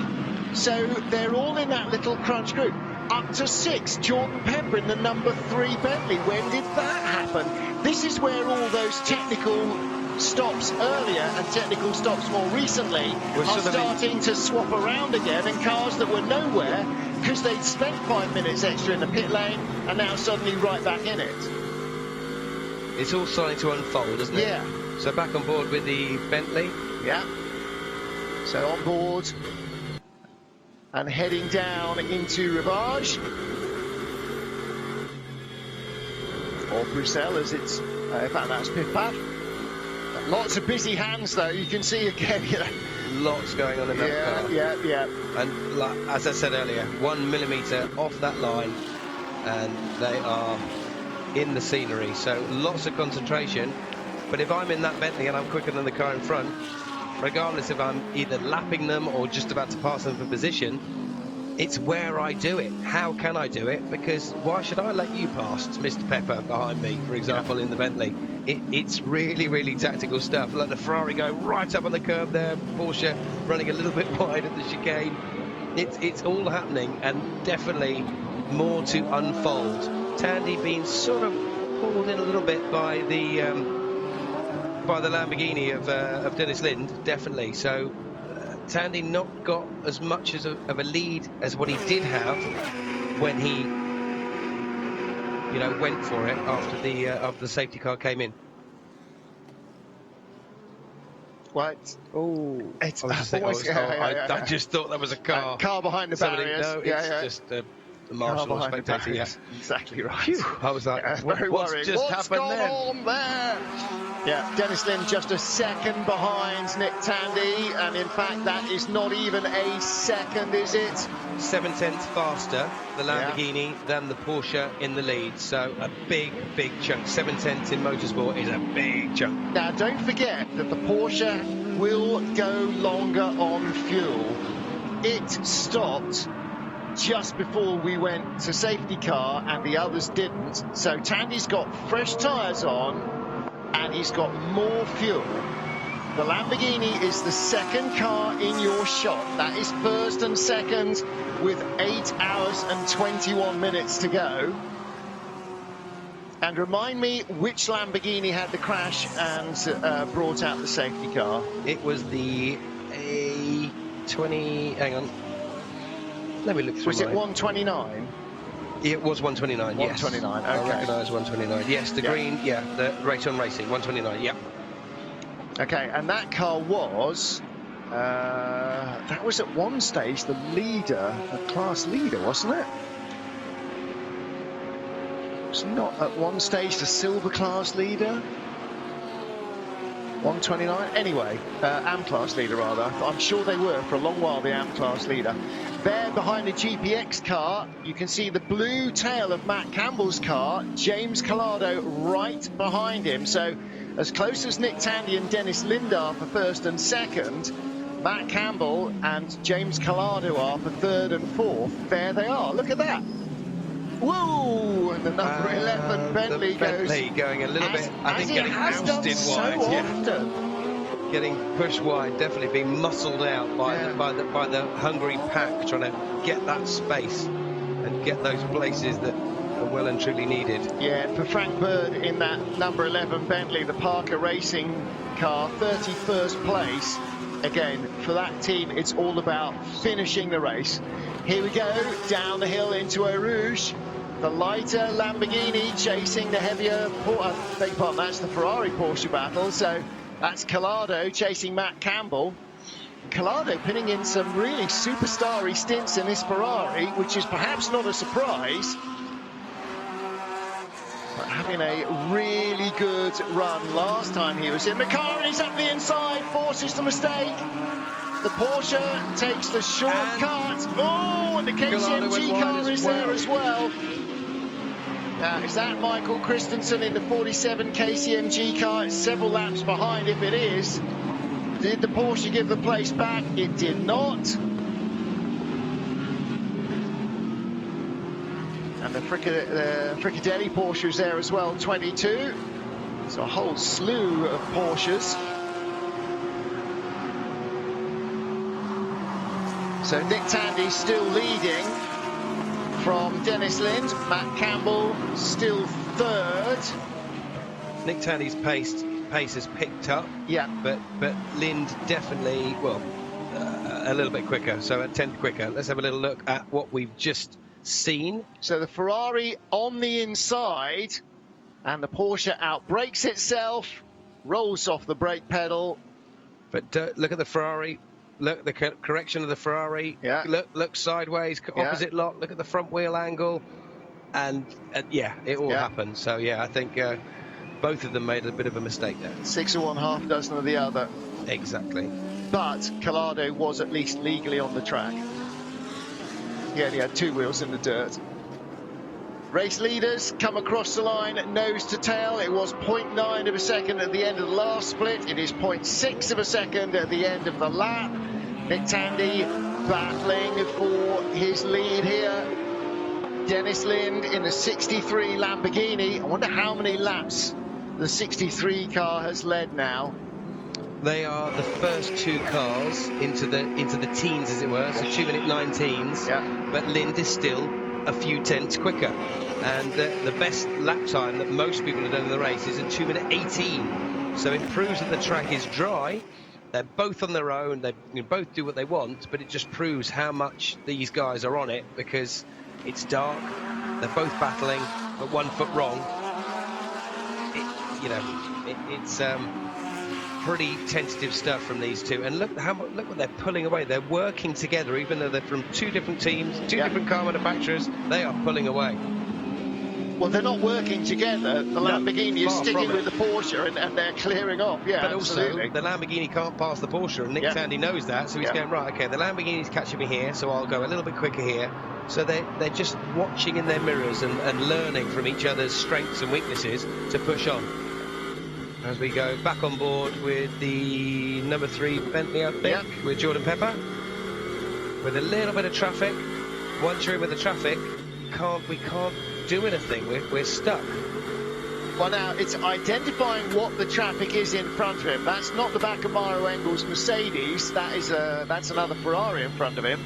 So they're all in that little crunch group. Up to 6, Jordan Pepper in the number 3 Bentley. When did that happen? This is where all those technical stops earlier and technical stops more recently are starting to swap around again, and cars that were nowhere because they'd spent 5 minutes extra in the pit lane are now suddenly right back in it. It's all starting to unfold, isn't it? Yeah. So back on board with the Bentley. Yeah. So on board and heading down into Rivage. Or Bruxelles, as it's, in fact, that's Pit Pad. Lots of busy hands, though. You can see again, you know. Lots going on in that car. Yeah. And as I said earlier, 1 millimetre off that line, and they are in the scenery. So lots of concentration. But if I'm in that Bentley and I'm quicker than the car in front, regardless if I'm either lapping them or just about to pass them for position, it's where I do it. How can I do it? Because why should I let you pass Mr. Pepper behind me, for example, in the Bentley? It's really, really tactical stuff. Let the Ferrari go right up on the curb there. Porsche running a little bit wide at the chicane. It's all happening, and definitely more to unfold. Tandy being sort of pulled in a little bit by the Lamborghini of Dennis Lind, definitely. So Tandy not got as much of a lead as what he did have when he, went for it after the safety car came in. Right. I just thought that was a car. Car behind the barriers. No, it's just a marshal or spectator. Yeah. Exactly right. Phew, I was like, what's just happened there? What's gone on there? Yeah, Dennis Lind just a second behind Nick Tandy, and in fact that is not even a second, is it? 7 tenths faster, the Lamborghini, than the Porsche in the lead. So a big chunk. 7 tenths in motorsport is a big chunk. Now don't forget that the Porsche will go longer on fuel. It stopped just before we went to safety car and the others didn't. So Tandy's got fresh tyres on, and he's got more fuel. The Lamborghini is the second car in your shot. That is first and second with 8 hours and 21 minutes to go. And remind me which Lamborghini had the crash and brought out the safety car. It was the A20, hang on. Let me look through. Was it 129? It was 129, yes. 129, okay. I recognise 129. Yes, the green, the Rayton Racing, 129, yeah. Okay, and that car was, that was at one stage the leader, the class leader, wasn't it? Was not at one stage the silver class leader? 129? Anyway, AM class leader rather. I'm sure they were for a long while the AM class leader. There behind the GPX car, you can see the blue tail of Matt Campbell's car, James Collado right behind him. So as close as Nick Tandy and Dennis Lind are for first and second, Matt Campbell and James Collado are for third and fourth. There they are, look at that. Whoa! And the number 11 Bentley goes. Bentley going a little bit, I think, getting ousted wide. Often. Getting pushed wide, definitely being muscled out by the hungry pack, trying to get that space and get those places that are well and truly needed. Yeah, for Frank Bird in that number 11 Bentley, the Parker Racing car, 31st place. Again, for that team, it's all about finishing the race. Here we go, down the hill into Eau Rouge. The lighter Lamborghini chasing the heavier, beg your pardon, that's the Ferrari Porsche battle. So that's Collado chasing Matt Campbell. Collado pinning in some really superstar-y stints in this Ferrari, which is perhaps not a surprise. But having a really good run last time he was in the car, and he's up the inside, forces the mistake. The Porsche takes the shortcut. Oh, and the KCMG car is there as well. Now, is that Michael Christensen in the 47 KCMG car? It's several laps behind if it is. Did the Porsche give the place back? It did not. And the Fricadelli Porsche is there as well, 22. So a whole slew of Porsches. So Nick Tandy still leading from Dennis Lind. Matt Campbell still third. Nick Tandy's pace has picked up. Yeah. But Lind definitely, well, a little bit quicker. So a tenth quicker. Let's have a little look at what we've just seen. So the Ferrari on the inside, and the Porsche outbrakes itself, rolls off the brake pedal. But look at the Ferrari. Look, the correction of the Ferrari. Yeah. Look sideways, opposite lock. Look at the front wheel angle, and yeah, it all happened. So yeah, I think both of them made a bit of a mistake there. 6 of one, half a dozen of the other. Exactly. But Collado was at least legally on the track. He only had 2 wheels in the dirt. Race leaders come across the line nose to tail. It was 0.9 of a second at the end of the last split. It is 0.6 of a second at the end of the lap. Nick Tandy battling for his lead here. Dennis Lind in the 63 Lamborghini. I wonder how many laps the 63 car has led now. They are the first 2 cars into the teens, as it were, so 2-minute 19s. Yeah. But Lind is still a few tenths quicker, and the best lap time that most people have done in the race is a 2-minute 18. So it proves that the track is dry. They're both on their own. They both do what they want, but it just proves how much these guys are on it, because it's dark. They're both battling, but 1 foot wrong. It's pretty tentative stuff from these two, and look what they're pulling away. They're working together, even though they're from 2 different teams, 2 different car manufacturers. They are pulling away. Well, they're not working together. The Lamborghini is sticking with the Porsche, and they're clearing off. Yeah, but absolutely. also the Lamborghini can't pass the Porsche, and Nick Tandy knows that, so he's going, right, okay, the Lamborghini's catching me here, so I'll go a little bit quicker here. So they're just watching in their mirrors and learning from each other's strengths and weaknesses to push on. As we go back on board with the number 3 Bentley, I think, with Jordan Pepper. With a little bit of traffic. Once you're in with the traffic, we can't do anything. We're stuck. Well, now, it's identifying what the traffic is in front of him. That's not the back of Mauro Engel's Mercedes. That's another Ferrari in front of him.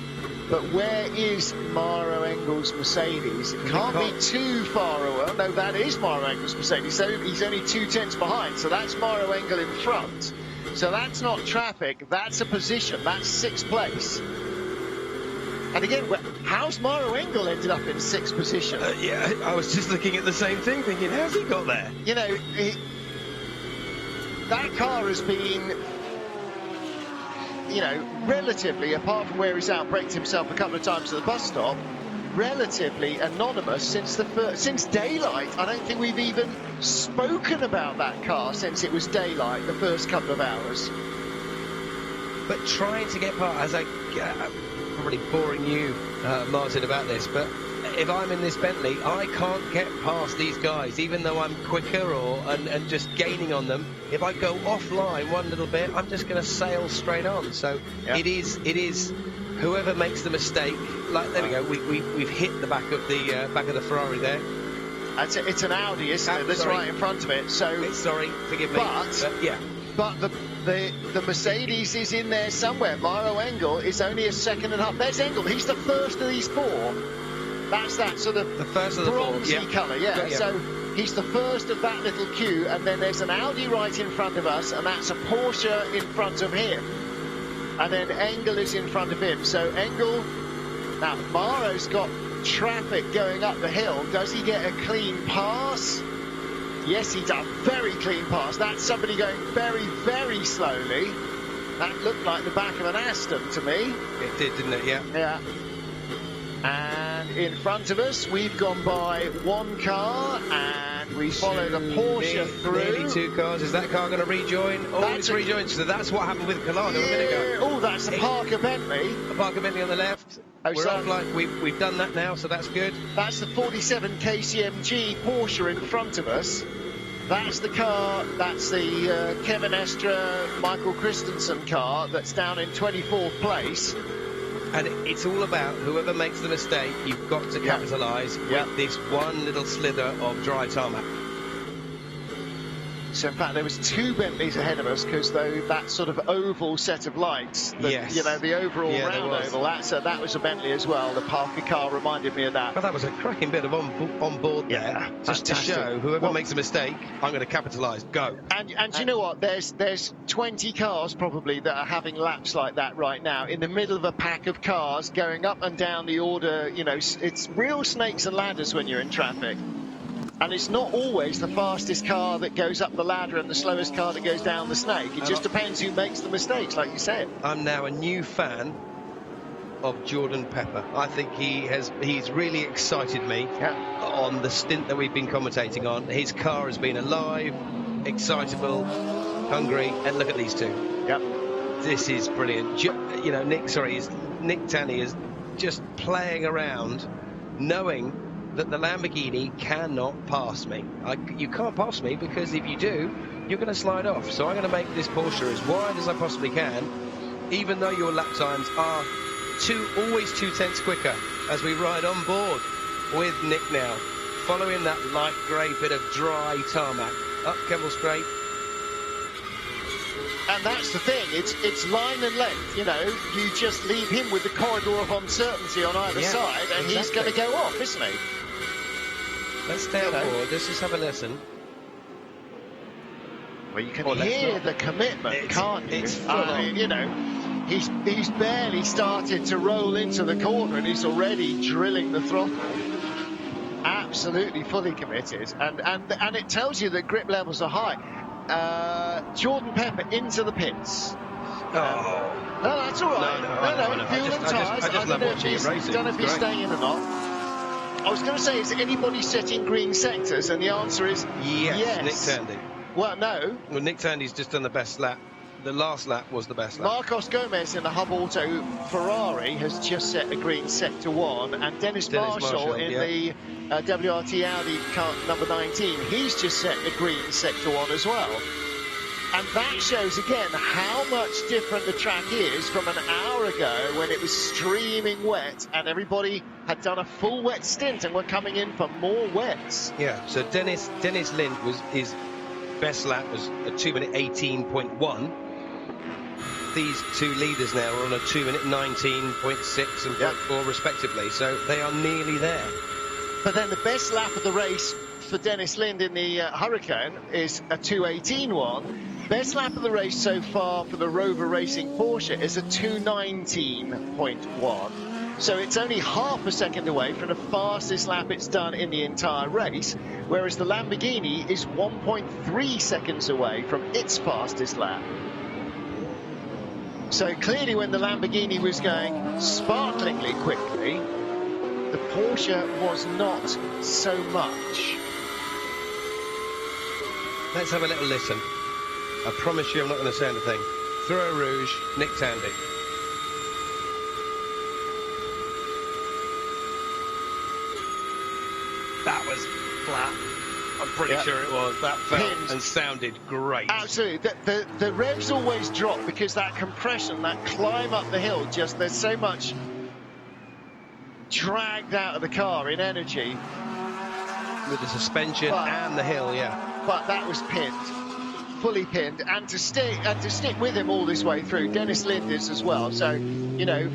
But where is Mauro Engel's Mercedes? It can't be too far away. No, that is Mauro Engel's Mercedes. So he's only 2 tenths behind. So that's Mauro Engel in front. So that's not traffic. That's a position. That's 6th place. And again, how's Mauro Engel ended up in 6th position? Yeah, I was just looking at the same thing, thinking, how's he got there? You know, that car has been, relatively, apart from where he's outbraked himself a couple of times at the bus stop, relatively anonymous since since daylight. I don't think we've even spoken about that car since it was daylight the first couple of hours. But trying to get past, as I'm probably boring you, Martin, about this, but if I'm in this Bentley, I can't get past these guys, even though I'm quicker and just gaining on them. If I go offline one little bit, I'm just going to sail straight on. So it is whoever makes the mistake. Like, there we go. We've hit the back of the Ferrari there. It's an Audi, isn't it? That's right in front of it. So sorry, forgive me. But the Mercedes is in there somewhere. Maro Engel is only a second and a half. There's Engel. He's the first of these four. That's that sort of the first of the bronzy colour, So he's the first of that little queue, and then there's an Audi right in front of us, and that's a Porsche in front of him. And then Engel is in front of him. So Engel, now Maro's got traffic going up the hill. Does he get a clean pass? Yes, he does. Very clean pass. That's somebody going very, very slowly. That looked like the back of an Aston to me. It did, didn't it? Yeah. Yeah. And in front of us, we've gone by one car, and we followed a Porsche through. Nearly two cars. Is that car going to rejoin? Oh, it's rejoined. So that's what happened with Colado a minute ago. Oh, that's a Parker Bentley. A Parker Bentley on the left. We're offline. We've done that now, so that's good. That's the 47 KCMG Porsche in front of us. That's the car, that's the Kevin Estre, Michael Christensen car that's down in 24th place. And it's all about whoever makes the mistake, you've got to capitalise with this one little slither of dry tarmac. So in fact there was two Bentleys ahead of us, because that sort of oval set of lights, you know, the overall round oval, that was a Bentley as well. The Parker car reminded me of that. Well, that was a cracking bit of on board there, just to show whoever makes a mistake, I'm going to capitalise. Go. And you know what? There's 20 cars probably that are having laps like that right now in the middle of a pack of cars going up and down the order. You know, it's real snakes and ladders when you're in traffic. And it's not always the fastest car that goes up the ladder and the slowest car that goes down the snake. It just depends who makes the mistakes, like you said. I'm now a new fan of Jordan Pepper. I think he's really excited me on the stint that we've been commentating on. His car has been alive, excitable, hungry, and look at these two. Yep. This is brilliant. You know, Nick Tanny is just playing around, knowing that the Lamborghini cannot pass me. You can't pass me, because if you do, you're going to slide off. So I'm going to make this Porsche as wide as I possibly can, even though your lap times are always 2/10 quicker, as we ride on board with Nick now, following that light grey bit of dry tarmac up Kemble Straight. And that's the thing, it's line and length, you know, you just leave him with the corridor of uncertainty on either side, and he's going to go off, isn't he? Let's stay on board, let's just have a listen. Well, you can hear the commitment, can't you? I mean, you know, he's barely started to roll into the corner, and he's already drilling the throttle. Absolutely fully committed, and it tells you that grip levels are high. Jordan Pepper into the pits. No, that's all right. No, fuel and tyres. I don't know if he's going to be staying in or not. I was going to say, is anybody setting green sectors? And the answer is yes. Nick Tandy. Well, no. Well, Nick Tandy's just done the best lap. The last lap was the best lap. Marcos Gomez in the Hub Auto Ferrari has just set a green sector 1, and Dennis Marshall in the WRT Audi car number 19, he's just set a green sector 1 as well. And that shows again how much different the track is from an hour ago when it was streaming wet and everybody had done a full wet stint and were coming in for more wets. Yeah, so Dennis Lind his best lap was a 2-minute 18.1. These two leaders now are on a 2-minute 19.6 and 0.4 respectively, so they are nearly there. But then the best lap of the race for Dennis Lind in the Hurricane is a 2:18.1. Best lap of the race so far for the Rover Racing Porsche is a 2:19.1. So it's only half a second away from the fastest lap it's done in the entire race, whereas the Lamborghini is 1.3 seconds away from its fastest lap. So clearly when the Lamborghini was going sparklingly quickly, The Porsche was not so much. Let's have a little listen. I promise you I'm not going to say anything. Throw Rouge, Nick Tandy. That was flat. I'm pretty sure it was. That felt and sounded great. Absolutely. The revs always drop because that compression, that climb up the hill, there's so much dragged out of the car in energy. With the suspension and the hill, But that was pinned, fully pinned, and to stick with him all this way through. Dennis Lind is as well. So, you know,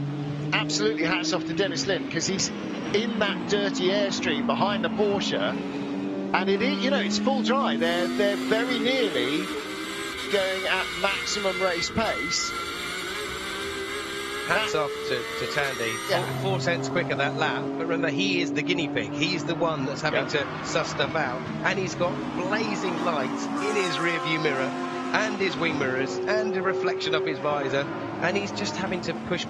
absolutely hats off to Dennis Lind, because he's in that dirty airstream behind the Porsche, and it is, you know, it's full dry. They're very nearly going at maximum race pace. Hats off to Tandy. 4 tenths quicker that lap. But remember, he is the guinea pig. He's the one that's having to suss stuff out. And he's got blazing lights in his rear view mirror and his wing mirrors and a reflection of his visor. And he's just having to push.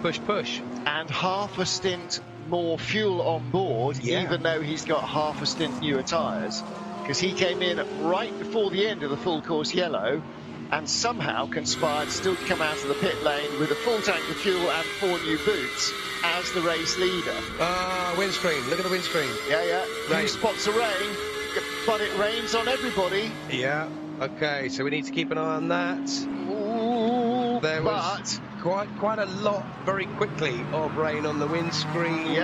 And half a stint more fuel on board, even though he's got half a stint newer tyres. Because he came in right before the end of the full course yellow, and somehow conspired still to come out of the pit lane with a full tank of fuel and 4 new boots as the race leader. Windscreen. Look at the windscreen. Few spots of rain, but it rains on everybody. Yeah. Okay, so we need to keep an eye on that. Ooh, there was quite a lot very quickly of rain on the windscreen.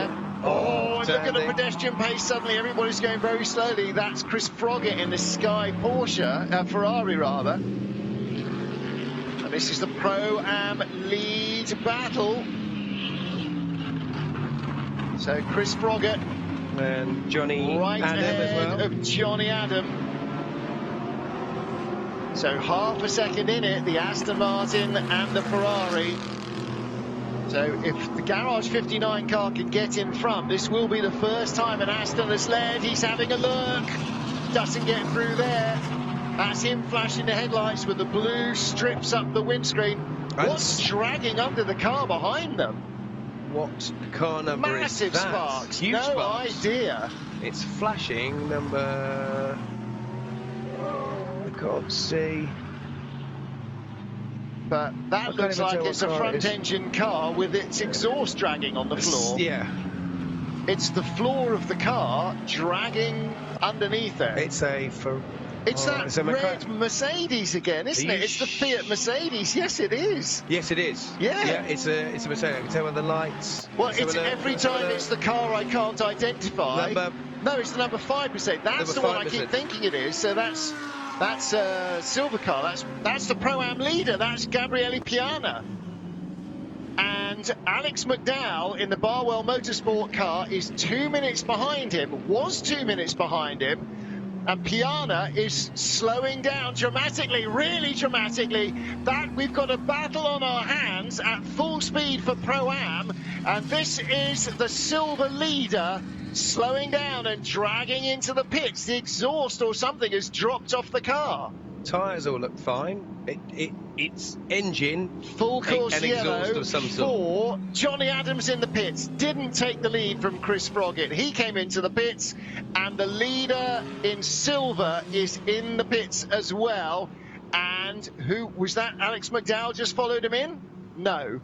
Oh, look at the pedestrian pace suddenly. Everybody's going very slowly. That's Chris Froggatt in the Sky Porsche, Ferrari rather. And this is the Pro-Am lead battle. So Chris Froggatt and Johnny right Adam ahead as well. of Johnny Adam. So half a second in it, the Aston Martin and the Ferrari. So if the Garage 59 car can get in front, this will be the first time an Aston has led. He's having a look, doesn't get through there. That's him flashing the headlights with the blue strips up the windscreen. What's dragging under the car behind them? What car number Massive is that? sparks. Huge no sparks. idea. It's flashing number... I can't see. But that looks like it's a front-engine car with its exhaust dragging on the floor. It's the floor of the car dragging underneath it. It's that red Mercedes again, isn't it? It's the Fiat Mercedes. Yes, it is. Yes, it is. Yeah. It's a Mercedes. I can tell by the lights. Well, it's every time it's the car I can't identify. No, it's the number 5 Mercedes. That's the one I keep thinking it is. So that's a silver car. That's the Pro-Am leader. That's Gabriele Piana. And Alex McDowell in the Barwell Motorsport car is 2 minutes behind him. Was 2 minutes behind him. And Piana is slowing down dramatically, really dramatically. That we've got a battle on our hands at full speed for Pro-Am. And this is the silver leader slowing down and dragging into the pits. The exhaust or something has dropped off the car. Tyres all look fine. It's engine, full course an yellow exhaust of some for sort. Johnny Adams in the pits. Didn't take the lead from Chris Froggatt. He came into the pits, and the leader in silver is in the pits as well. And who was that? Alex McDowell just followed him in? No.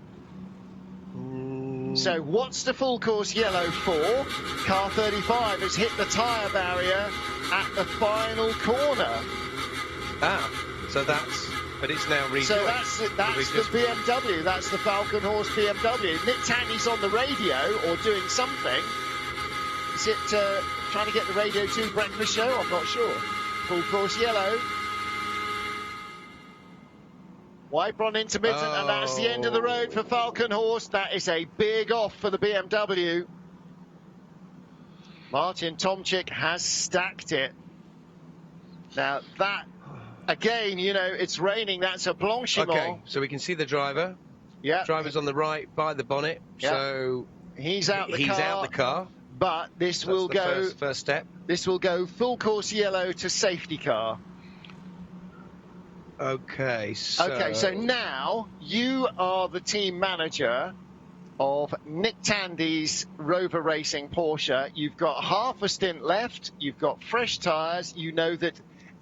So what's the full course yellow for? Car 35 has hit the tyre barrier at the final corner. But it's now rejoined. So that's the BMW, that's the Falcon Horse BMW. Nick Tandy's on the radio or doing something. Is it trying to get the Radio 2 breakfast show? I'm not sure. Full course yellow. Wiper on intermittent, and that's the end of the road for Falcon Horse. That is a big off for the BMW. Martin Tomczyk has stacked it. Now that, again, you know, it's raining. That's a blanchiment. Okay, so we can see the driver. Yeah. Driver's on the right by the bonnet. Yeah. So he's out the car. But this will go first step. This will go full course yellow to safety car. Okay, so now you are the team manager. of Nick Tandy's Rover Racing Porsche. You've got half a stint left. You've got fresh tyres. You know that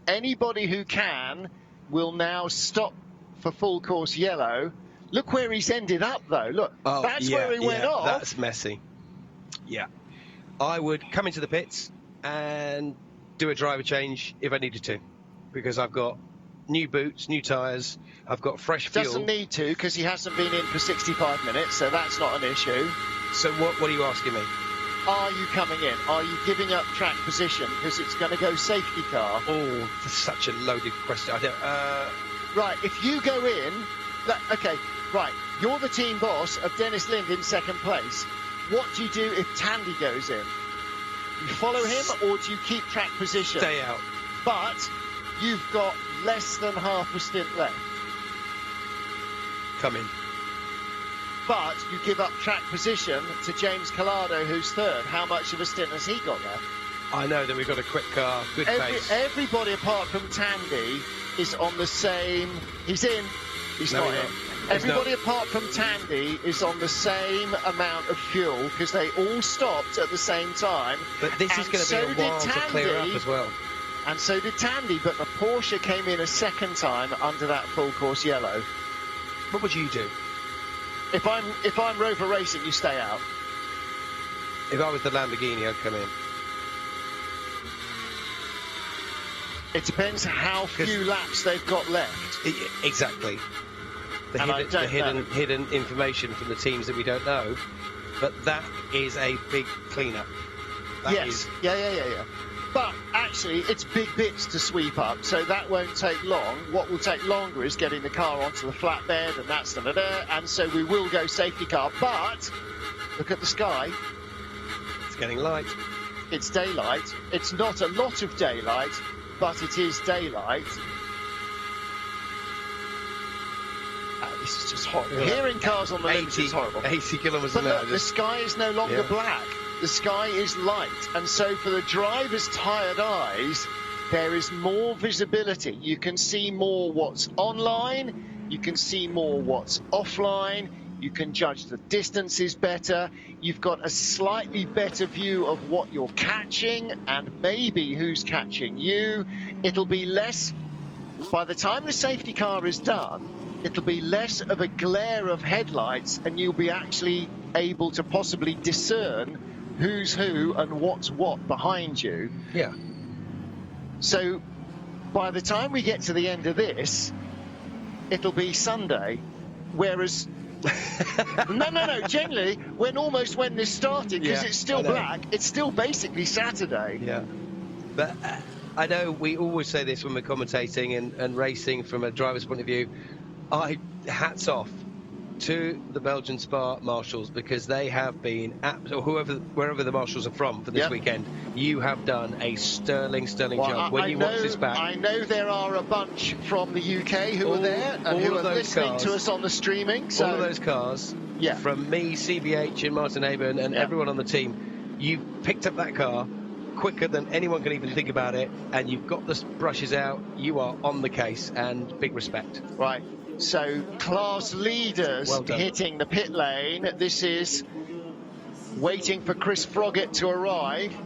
anybody who can will now stop for full course yellow. Look where he's ended up, though. Look, that's where he went off. That's messy. Yeah. I would come into the pits and do a driver change if I needed to, because I've got new boots, new tyres, I've got fresh fuel. Doesn't need to, because he hasn't been in for 65 minutes, so that's not an issue. So what are you asking me? Are you coming in? Are you giving up track position because it's going to go safety car? Oh, that's such a loaded question. I don't, Right, if you go in... Okay, right, you're the team boss of Dennis Lind in second place. What do you do if Tandy goes in? You follow him, or do you keep track position? Stay out. But you've got less than half a stint left. Come in. But you give up track position to James Collado, who's third. How much of a stint has he got left? I know that we've got a quick car, good pace. Everybody apart from Tandy is on the same... He's in. He's not in. Everybody apart from Tandy is on the same amount of fuel because they all stopped at the same time. But this is going to be a while to clear up as well. And so did Tandy, but the Porsche came in a second time under that full course yellow. What would you do? If I'm Rover Racing, you stay out. If I was the Lamborghini, I'd come in. It depends how few laps they've got left. Exactly. The hidden information from the teams that we don't know, but that is a big clean-up. Yes. Yeah. But actually, it's big bits to sweep up, so that won't take long. What will take longer is getting the car onto the flatbed, and that's and so we will go safety car. But look at the sky. It's getting light. It's daylight. It's not a lot of daylight, but it is daylight. This is just horrible. Hearing cars on the links is horrible. 80 kilometres an hour. Look, the sky is no longer black. The sky is light. And so for the driver's tired eyes, there is more visibility. You can see more what's online. You can see more what's offline. You can judge the distances better. You've got a slightly better view of what you're catching and maybe who's catching you. It'll be less... By the time the safety car is done, it'll be less of a glare of headlights and you'll be actually able to possibly discern who's who and what's what behind you. Yeah. So by the time we get to the end of this, it'll be Sunday, whereas... no, generally, when this started, because it's still black, it's still basically Saturday. Yeah. But I know we always say this when we're commentating and racing from a driver's point of view. Hats off to the Belgian Spa marshals, because they have been, wherever the marshals are from for this weekend, you have done a sterling job. When you watch this back, I know there are a bunch from the UK who are there and who are listening to us on the streaming. So. All of those cars, from me, CBH and Martin Aben and everyone on the team, you picked up that car quicker than anyone can even think about it, and you've got the brushes out. You are on the case, and big respect. Right. So, class leaders hitting the pit lane. This is waiting for Chris Froggatt to arrive.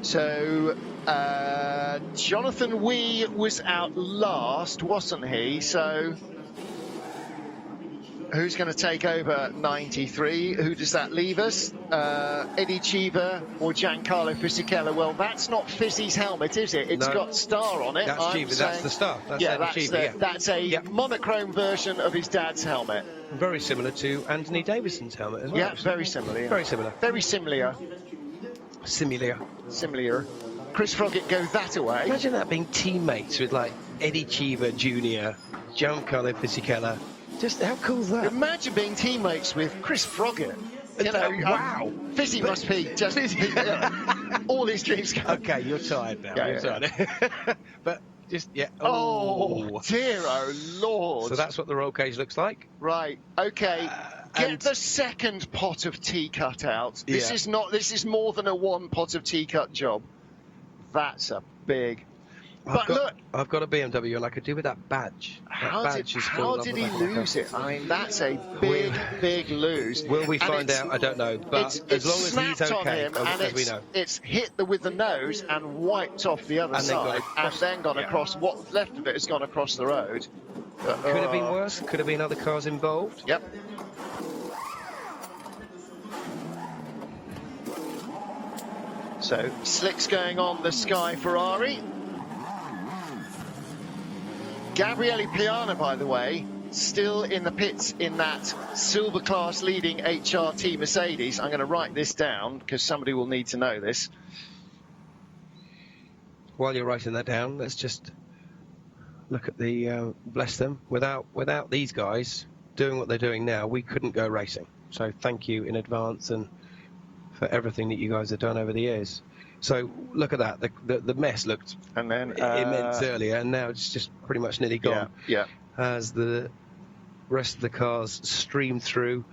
So, Jonathan Wee was out last, wasn't he? So, who's going to take over 93? Who does that leave us? Eddie Cheever or Giancarlo Fisichella? Well, that's not Fizzy's helmet, is it? It's got Star on it. That's Cheever, that's the Star. That's a monochrome version of his dad's helmet. Very similar to Anthony Davison's helmet as well. Yeah, very similar. Yeah. Very similar. Very similar. Similar. Chris Froggatt go that away. Imagine that being teammates with, like, Eddie Cheever Jr., Giancarlo Fisichella. Just how cool is that? Imagine being teammates with Chris Froggatt. Wow. Fizzy must be just all his dreams come. Okay, you're tired now. You're tired. But just, Oh, dear, oh, Lord. So that's what the roll cage looks like. Right, okay. Get the second pot of tea cut out. This is more than a one pot of tea cut job. That's a big... I've got a BMW, and I could do with that badge. How did he lose it? I mean, that's a big lose. Will we find out? I don't know. But as long as he's okay, as we know. It's hit with the nose and wiped off the other side, and then gone across. What's left of it has gone across the road. Could have been worse. Could have been other cars involved. Yep. So, slicks going on the Sky Ferrari. Gabriele Piana, by the way, still in the pits in that silver class leading HRT Mercedes. I'm going to write this down because somebody will need to know this. While you're writing that down, let's just look at the, bless them, without these guys doing what they're doing now, we couldn't go racing. So thank you in advance and for everything that you guys have done over the years. So look at that, the mess looked immense earlier, and now it's just pretty much nearly gone. Yeah. As the rest of the cars stream through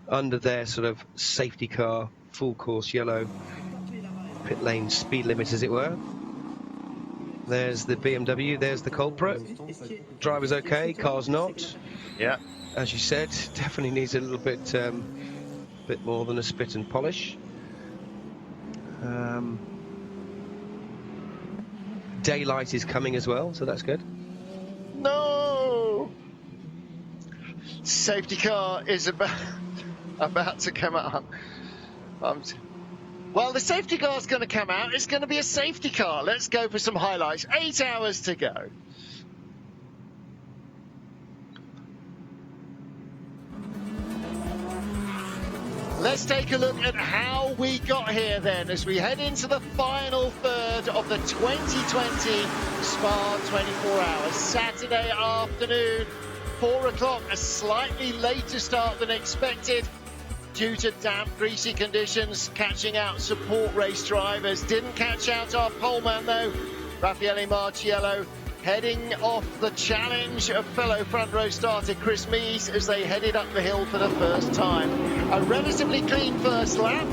under their sort of safety car, full course yellow pit lane speed limit, as it were. There's the BMW, there's the culprit. Driver's okay, car's not. Yeah. As you said, definitely needs a little bit more than a spit and polish. Daylight is coming as well, so that's good. No! Safety car is about to come out. Well, the safety car's going to come out. It's going to be a safety car. Let's go for some highlights. 8 hours to go. Let's take a look at how we got here then as we head into the final third of the 2020 Spa 24 Hours. Saturday afternoon, 4 o'clock, a slightly later start than expected due to damp, greasy conditions, catching out support race drivers. Didn't catch out our poleman though, Raffaele Marciello, heading off the challenge of fellow front row starter Chris Mees as they headed up the hill for the first time. A relatively clean first lap.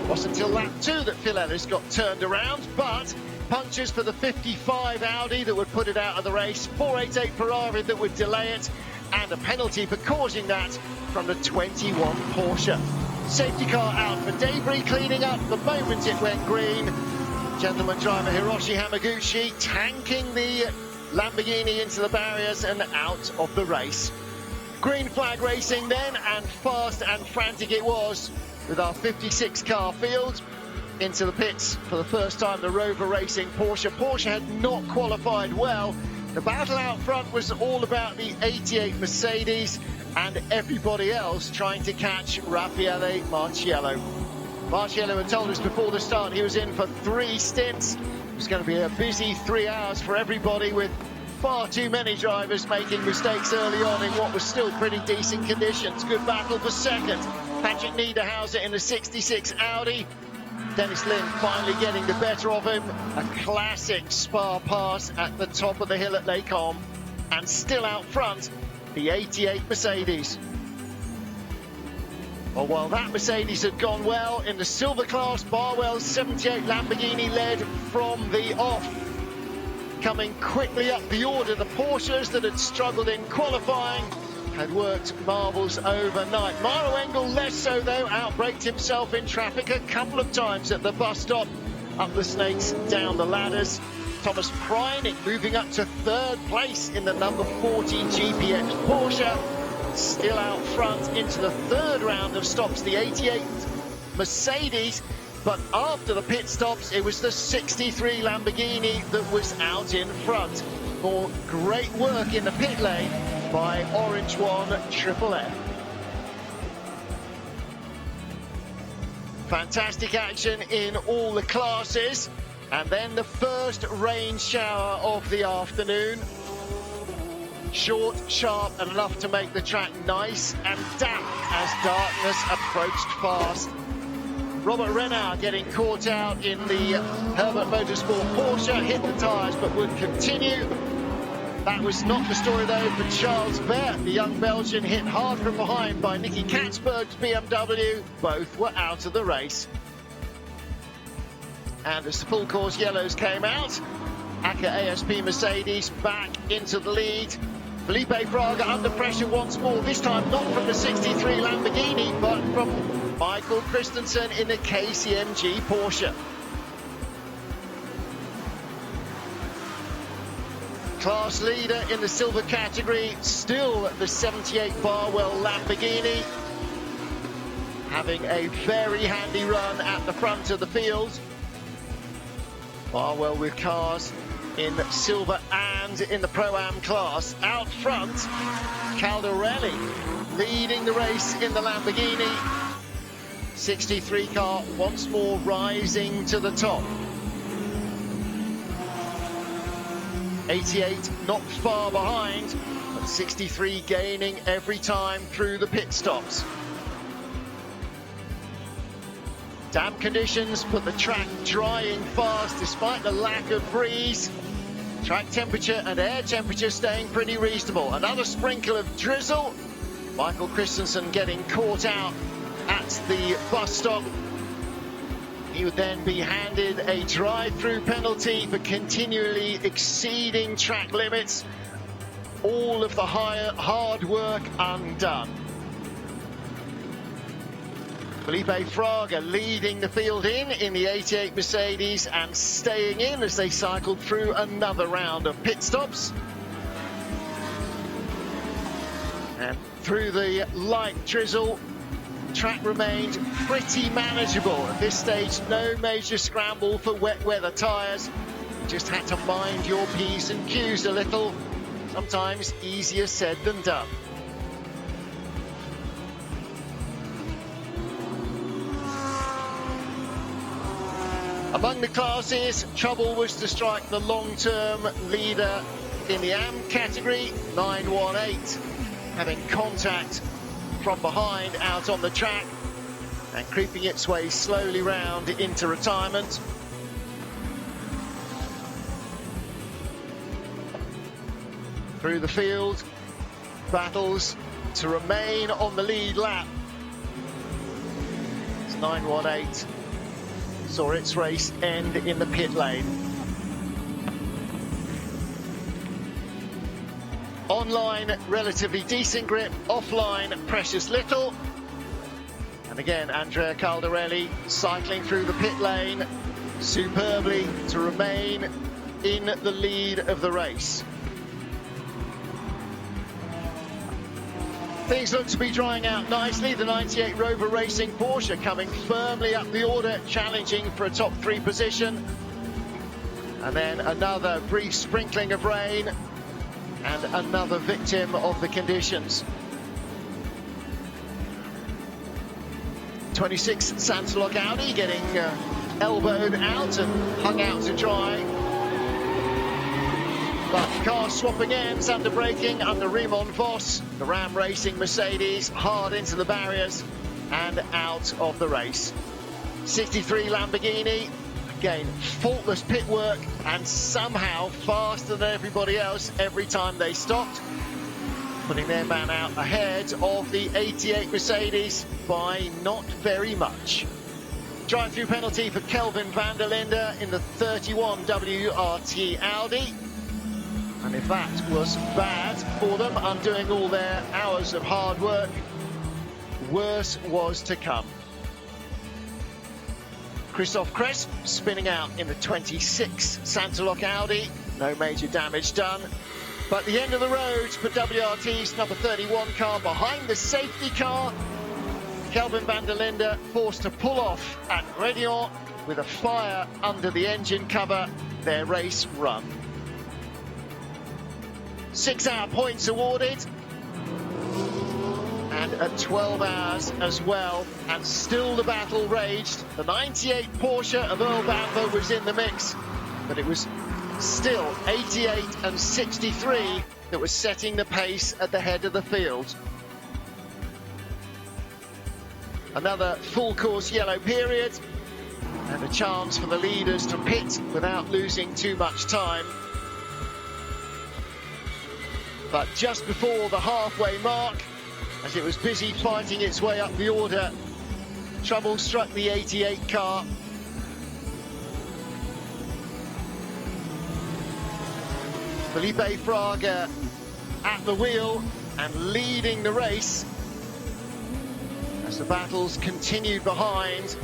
Wasn't until lap 2 that Phil Ellis got turned around, but punctures for the 55 Audi that would put it out of the race, 488 Ferrari that would delay it, and a penalty for causing that from the 21 Porsche. Safety car out for debris cleaning up the moment it went green. Gentleman driver Hiroshi Hamaguchi tanking the Lamborghini into the barriers and out of the race. Green flag racing then, and fast and frantic it was with our 56 car field into the pits for the first time. The Rover Racing Porsche. Porsche had not qualified well. The battle out front was all about the 88 Mercedes and everybody else trying to catch Raffaele Marciello. Marciello had told us before the start he was in for 3 stints. It was going to be a busy 3 hours for everybody, with far too many drivers making mistakes early on in what was still pretty decent conditions. Good battle for second. Patrick Niederhauser in the 66 Audi. Dennis Lynn finally getting the better of him. A classic Spa pass at the top of the hill at Les Combes. And still out front, the 88 Mercedes. Well, while that Mercedes had gone well in the silver class, Barwell's 78 Lamborghini led from the off. Coming quickly up the order, the Porsches that had struggled in qualifying had worked marvels overnight. Maro Engel less so though, outbraked himself in traffic a couple of times at the bus stop. Up the snakes, down the ladders. Thomas Preining moving up to 3rd place in the number 40 GPX Porsche. Still out front into the 3rd round of stops, the 88 Mercedes. But after the pit stops, it was the 63 Lamborghini that was out in front. For great work in the pit lane by Orange One Triple F. Fantastic action in all the classes. And then the first rain shower of the afternoon. Short, sharp, and enough to make the track nice and damp as darkness approached fast. Robert Renard getting caught out in the Herbert Motorsport Porsche, hit the tyres but would continue. That was not the story though for Charles Vert, the young Belgian, hit hard from behind by Nicky Katzberg's BMW. Both were out of the race. And as the full course yellows came out, ACA ASP Mercedes back into the lead. Felipe Fraga under pressure once more, this time not from the 63 Lamborghini, but from Michael Christensen in the KCMG Porsche. Class leader in the silver category, still the 78 Barwell Lamborghini, having a very handy run at the front of the field. Barwell with cars in silver and in the Pro-Am class. Out front, Caldarelli leading the race in the Lamborghini. 63 car once more rising to the top. 88 not far behind, but 63 gaining every time through the pit stops. Damp conditions put the track drying fast despite the lack of breeze. Track temperature and air temperature staying pretty reasonable. Another sprinkle of drizzle. Michael Christensen getting caught out at the bus stop. He would then be handed a drive-through penalty for continually exceeding track limits. All of the hard work undone. Felipe Fraga leading the field in the 88 Mercedes and staying in as they cycled through another round of pit stops. And through the light drizzle, track remained pretty manageable. At this stage, no major scramble for wet weather tyres. Just had to mind your P's and Q's a little. Sometimes easier said than done. Among the classes, trouble was to strike the long-term leader in the AM category, 918, having contact from behind out on the track and creeping its way slowly round into retirement. Through the field, battles to remain on the lead lap. It's 918. Saw its race end in the pit lane. Online, relatively decent grip. Offline, precious little. And again, Andrea Caldarelli cycling through the pit lane superbly to remain in the lead of the race. Things look to be drying out nicely. The 98 Rover Racing Porsche coming firmly up the order, challenging for a top 3 position. And then another brief sprinkling of rain and another victim of the conditions. 26 Santalok Audi getting elbowed out and hung out to dry. But car swap again, under braking under Raymond Vos, the Ram Racing Mercedes, hard into the barriers and out of the race. 63 Lamborghini, again, faultless pit work and somehow faster than everybody else every time they stopped, putting their man out ahead of the 88 Mercedes by not very much. Drive-through penalty for Kelvin van der Linde in the 31 WRT Audi. And if that was bad for them, undoing all their hours of hard work, worse was to come. Christoph Cresp spinning out in the 26 Santalok Audi. No major damage done. But the end of the road for WRT's number 31 car behind the safety car. Kelvin van der Linde forced to pull off at Gredion with a fire under the engine cover, their race run. 6-hour points awarded, and at 12 hours as well, and still the battle raged. The 98 Porsche of Earl Bamber was in the mix, but it was still 88 and 63 that was setting the pace at the head of the field. Another full course yellow period, and a chance for the leaders to pit without losing too much time. But just before the halfway mark, as it was busy fighting its way up the order, trouble struck the 88 car. Felipe Fraga at the wheel and leading the race as the battles continued behind.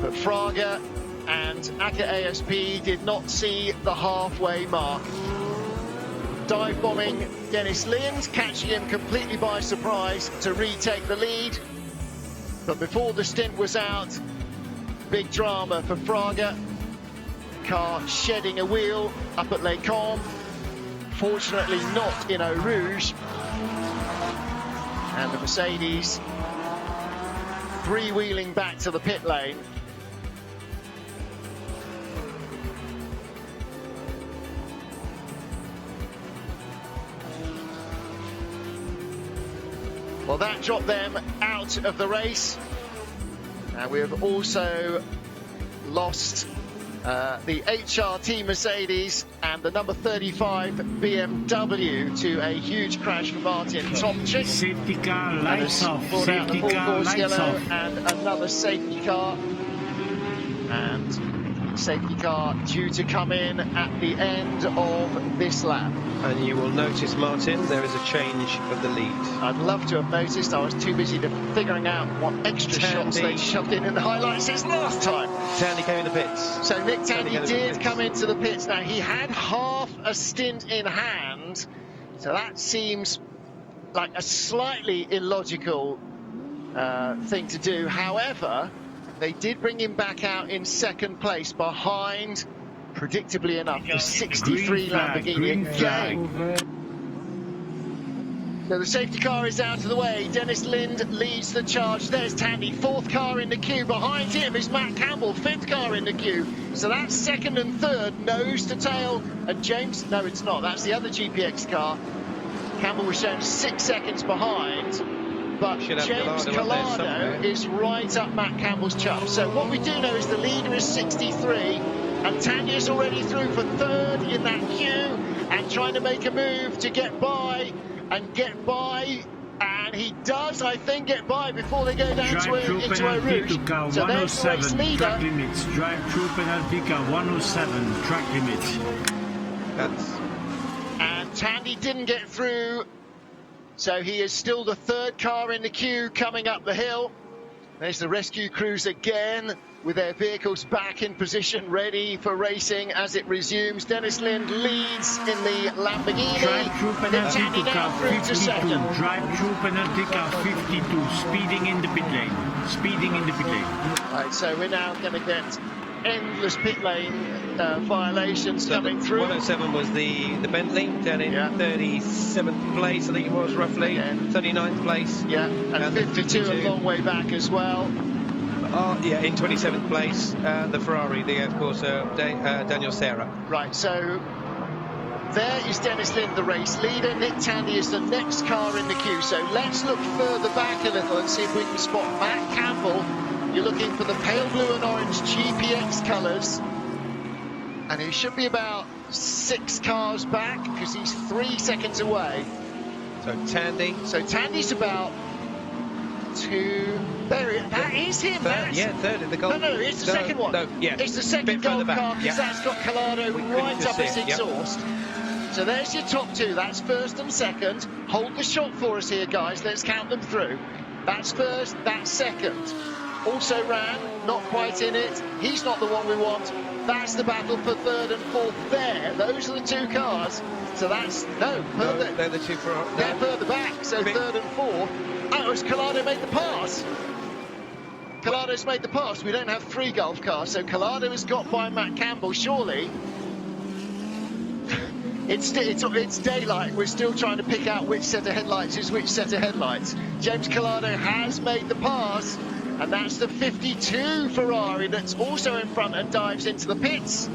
But Fraga and ACA ASP did not see the halfway mark. Dive bombing Dennis Lind, catching him completely by surprise to retake the lead. But before the stint was out, big drama for Fraga. Car shedding a wheel up at Les Combes. Fortunately not in Eau Rouge. And the Mercedes freewheeling back to the pit lane. Well, that dropped them out of the race. And we have also lost the HRT Mercedes and the number 35 BMW to a huge crash for Martin Tomczyk. Safety car, lights off. Safety car, lights off. And another safety car. And safety car due to come in at the end of this lap. And you will notice, Martin, there is a change of the lead. I'd love to have noticed. I was too busy figuring out what extra shots they shoved in the highlights since last time. Tandy came in the pits. So Nick Tandy did come into the pits. Now, he had half a stint in hand, so that seems like a slightly illogical thing to do. However, they did bring him back out in second place behind, predictably enough, the 63 Lamborghini again. So the safety car is out of the way. Dennis Lind leads the charge. There's Tandy, fourth car in the queue. Behind him is Matt Campbell, fifth car in the queue. So that's second and third, nose to tail. And James, no, it's not. That's the other GPX car. Campbell was shown 6 seconds behind. But James Collado is right up Matt Campbell's chuff. So what we do know is the leader is 63, and Tanya's already through for third in that queue and trying to make a move to get by, and he does, I think, get by before they go down into Eau Rouge. So there's the race leader. Track limits. Drive through penalty car 107. Track limits. And Tandy didn't get through. So he is still the third car in the queue coming up the hill. There's the rescue crews again with their vehicles back in position, ready for racing as it resumes. Dennis Lind leads in the Lamborghini. Drive-through penalty to car 52. Drive-through penalty car 52. Speeding in the pit lane. Speeding in the pit lane. Right, so we're now going to get endless pit lane violations coming through. 107 was the Bentley, down in 37th place, I think it was, roughly. 39th place. Yeah, and 52 a long way back as well. In 27th place, the Ferrari, of course, Daniel Serra. Right, so there is Dennis Lind, the race leader. Nick Tandy is the next car in the queue. So let's look further back a little and see if we can spot Matt Campbell. You're looking for the pale blue and orange GPX colours. And he should be about 6 cars back because he's 3 seconds away. So Tandy's about 2. That is him. Third in the Golf. No, it's the second one. It's the second Golf car because that's got Collado right up its exhaust. So there's your top 2. That's first and second. Hold the shot for us here, guys. Let's count them through. That's first, that's second. Also ran, not quite in it. He's not the one we want. That's the battle for third and fourth there. Those are the 2 cars. So that's, further. They're the 2 for... They're further back, so third and fourth. Oh, has Collado made the pass? Collado's made the pass. We don't have 3 Golf cars, so Collado has got by Matt Campbell, surely. It's daylight. We're still trying to pick out which set of headlights is which set of headlights. James Collado has made the pass. And that's the 52 Ferrari that's also in front and dives into the pits.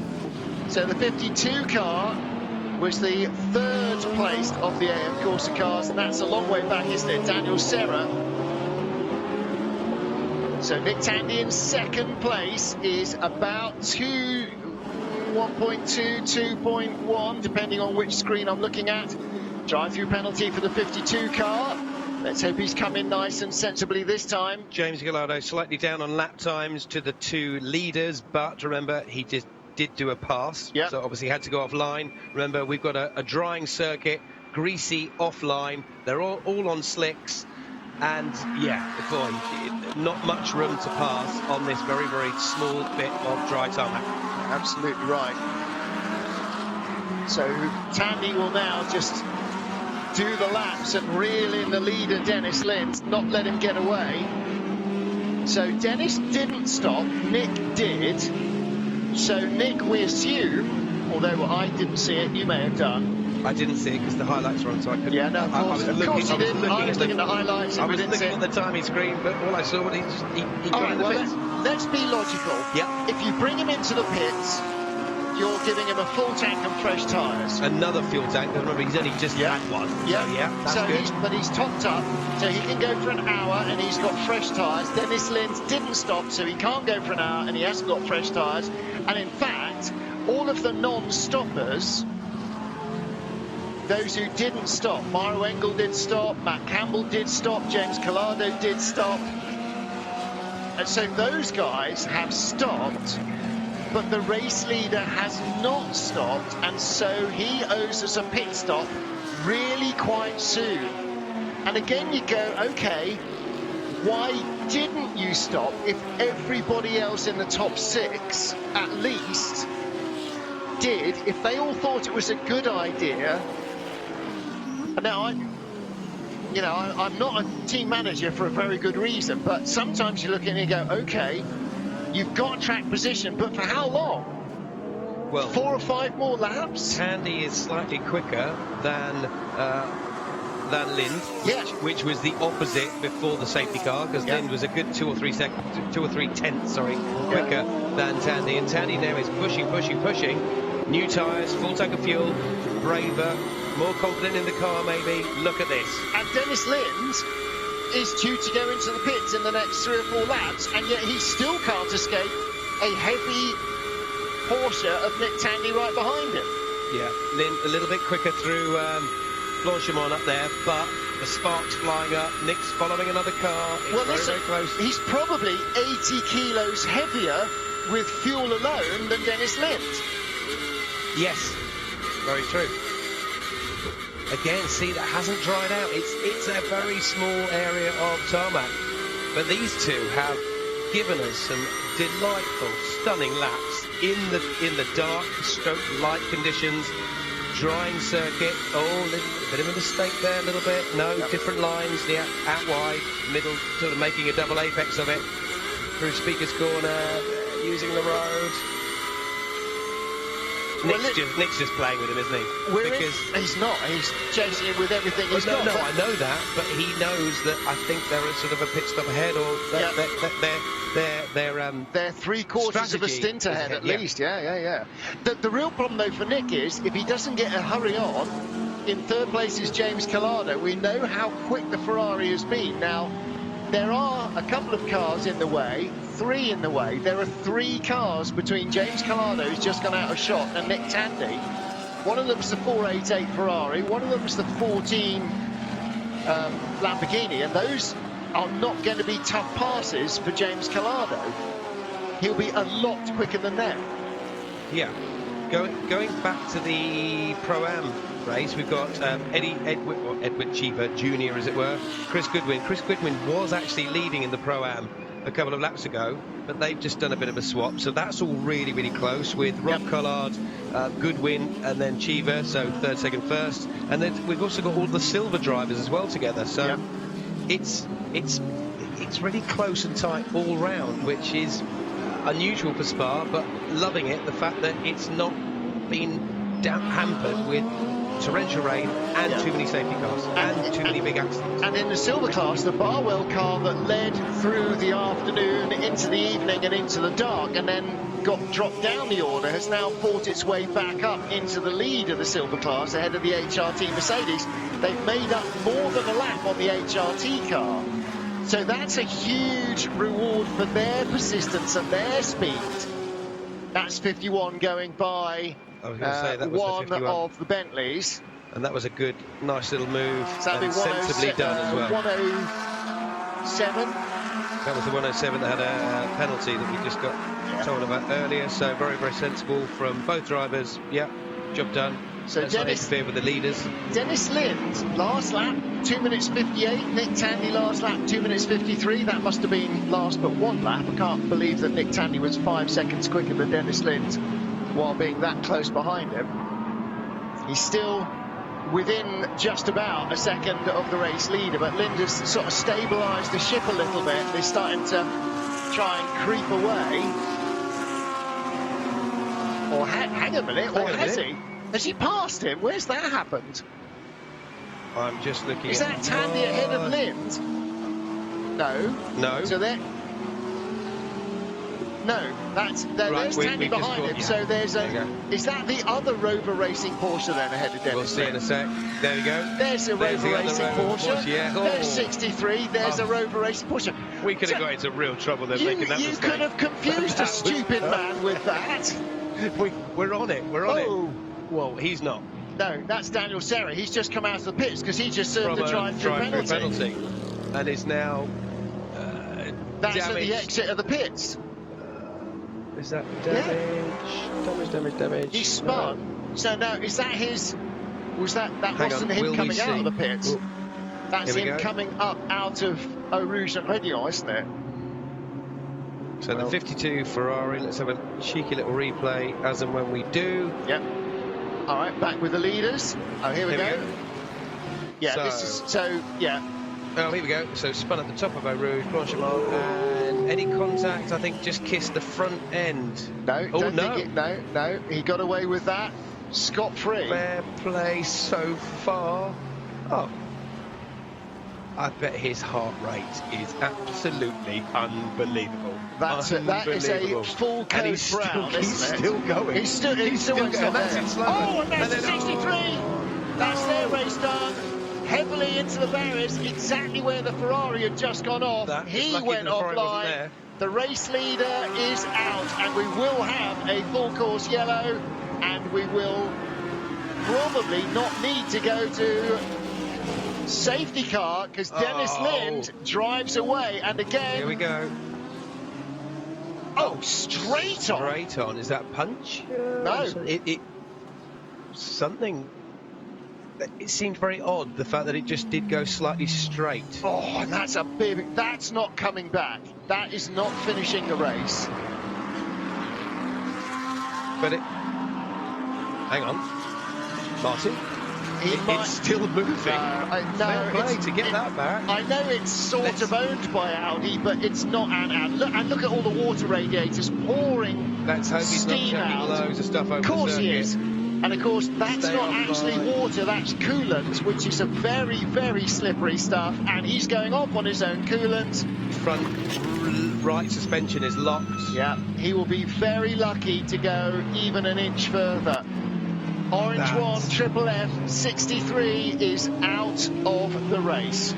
So the 52 car was the 3rd place of the AM Corsa cars, and that's a long way back, isn't it? Daniel Serra. So Nick Tandy in 2nd place is about 1.2, 2.1, depending on which screen I'm looking at. Drive-through penalty for the 52 car. Let's hope he's come in nice and sensibly this time. James Gallardo slightly down on lap times to the 2 leaders, but remember, he did do a pass, so obviously had to go offline. Remember, we've got a drying circuit, greasy offline. They're all on slicks, and yeah, boy, not much room to pass on this very, very small bit of dry tarmac. Absolutely right. So Tandy will now just do the laps and reel in the leader, Dennis Lind, not let him get away. So Dennis didn't stop, Nick did. So Nick, we assume, although I didn't see it, you may have done. I didn't see it because the highlights were on, so I couldn't. Yeah, no, of course you didn't. I was looking at the highlights. I was looking at the timing screen, but all I saw was he joined the pits. Let's be logical. Yeah. If you bring him into the pits, you're giving him a full tank and fresh tyres. Another fuel tank. Remember, he's only just had one. Yeah, so, yeah, that's so good. But he's topped up, so he can go for an hour, and he's got fresh tyres. Dennis Lind didn't stop, so he can't go for an hour, and he hasn't got fresh tyres. And in fact, all of the non-stoppers, those who didn't stop, Mauro Engel did stop, Matt Campbell did stop, James Calado did stop. And so those guys have stopped, but the race leader has not stopped, and so he owes us a pit stop really quite soon. And again you go, okay, why didn't you stop if everybody else in the top 6 at least did, if they all thought it was a good idea? And now I'm not a team manager for a very good reason, but sometimes you look at it and you go, okay, you've got track position, but for how long? Well, 4 or 5 more laps? Tandy is slightly quicker than Lind, which was the opposite before the safety car, because Lind was a good 2 or 3 tenths, quicker than Tandy, and Tandy now is pushing. New tyres, full tank of fuel, braver, more confident in the car maybe. Look at this. And Dennis Lind is due to go into the pits in the next 3 or 4 laps, and yet he still can't escape a heavy Porsche of Nick Tandy right behind him. Yeah, Lind a little bit quicker through Blanchimont up there, but the sparks flying up. Nick's following another car. It's very close. He's probably 80 kilos heavier with fuel alone than Dennis Lind. Yes, very true. Again, see, that hasn't dried out. It's a very small area of tarmac. But these two have given us some delightful, stunning laps in the dark, stroke light conditions, drying circuit. Oh, a bit of a mistake there, a little bit. No, different lines, out wide, middle, sort of making a double apex of it. Through Speaker's Corner, using the road. Nick's just playing with him, isn't he? He's not. He's chasing him with everything he's got. No, I know that, but he knows that I think they're sort of a pit stop ahead, or they're 3/4 of a stint ahead at least. Yeah. The real problem though for Nick is if he doesn't get a hurry on. In 3rd place is James Calado. We know how quick the Ferrari has been. Now there are a couple of cars in the way. 3 in the way. There are 3 cars between James Calado, who's just gone out of shot, and Nick Tandy. One of them's the 488 Ferrari, one of them's the 14 Lamborghini, and those are not going to be tough passes for James Calado. He'll be a lot quicker than them. Yeah. Going back to the Pro-Am race, we've got Edward Cheever Jr., as it were, Chris Goodwin. Chris Goodwin was actually leading in the Pro-Am a couple of laps ago, but they've just done a bit of a swap, so that's all really, really close with Rob Collard, Goodwin, and then Cheever, so 3rd, 2nd, 1st, and then we've also got all the silver drivers as well together, so it's really close and tight all round, which is unusual for Spa, but loving it, the fact that it's not been hampered with torrential rain and too many safety cars and too many big accidents. And in the silver class, the Barwell car that led through the afternoon into the evening and into the dark and then got dropped down the order has now fought its way back up into the lead of the silver class ahead of the HRT Mercedes. They've made up more than a lap on the HRT car. So that's a huge reward for their persistence and their speed. That's 51 going by one of the Bentleys. And that was a good, nice little move, Sadly, and sensibly done as well. 107. That was the 107 that had a penalty that we just got told about earlier. So very, very sensible from both drivers. Yeah, job done. So Let's not interfere with the leaders. Dennis Lind, last lap, 2 minutes 58. Nick Tandy, last lap, 2 minutes 53. That must have been last but one lap. I can't believe that Nick Tandy was 5 seconds quicker than Dennis Lind while being that close behind him. He's still within just about a second of the race leader, but Lind has sort of stabilised the ship a little bit. They're starting to try and creep away. Or hang a minute, or has he? Has he passed him? Where's that happened? I'm just looking. Is that Tandy ahead of Lind? No. No. So there. No, there's Tandy behind him. So there's a. Is that the other Rover Racing Porsche then ahead of Dennis? We'll see in a sec. There we go. There's a Rover Racing Porsche. Yeah. There's 63. There's a Rover Racing Porsche. We could have got into real trouble then making that mistake. You could have confused a stupid man with that. We're on it. We're on it. Well, he's not. No, that's Daniel Serra. He's just come out of the pits because he just served a drive-through penalty. And is now that's damaged. at the exit of the pits. Is that damage? Damage. He spun. So now, is that his? Was that wasn't him coming out of the pits? That's him coming up out of Eau Rouge at Rédillon, isn't it? So the 52 Ferrari. Let's have a cheeky little replay as and when we do. Yep. All right, back with the leaders. Oh, here we go. Yeah, this is yeah. Oh, here we go. So spun at the top of Eau Rouge, Blanchimont, and any contact, I think, just kissed the front end. No, oh, no, he got away with that scot-free. Fair play so far. Oh, I bet his heart rate is absolutely unbelievable. That is a full code brown, isn't it? He's still going. He's still going. Oh, and that's 63. That's their race done. Heavily into the barriers, exactly where the Ferrari had just gone off. He went offline. The race leader is out, and we will have a full course yellow, and we will probably not need to go to safety car because Dennis Lind drives away, and again. Here we go. Oh, straight on. Straight on. Is that punch? No. Something. It seemed very odd, the fact that it just did go slightly straight. Oh, and that's a big. That's not coming back. That is not finishing the race. But it. Hang on, Martin. It's still moving. No, to get that back. I know it's sort of owned by Audi, but it's not an Audi. And look at all the water radiators pouring Let's hope he's not steam out. Loads of stuff over of course the he is. And of course, that's not actually water, that's coolant, which is a very, very slippery stuff. And he's going off on his own coolant. Front right suspension is locked. Yeah, he will be very lucky to go even an inch further. Orange one, Triple F, 63 is out of the race.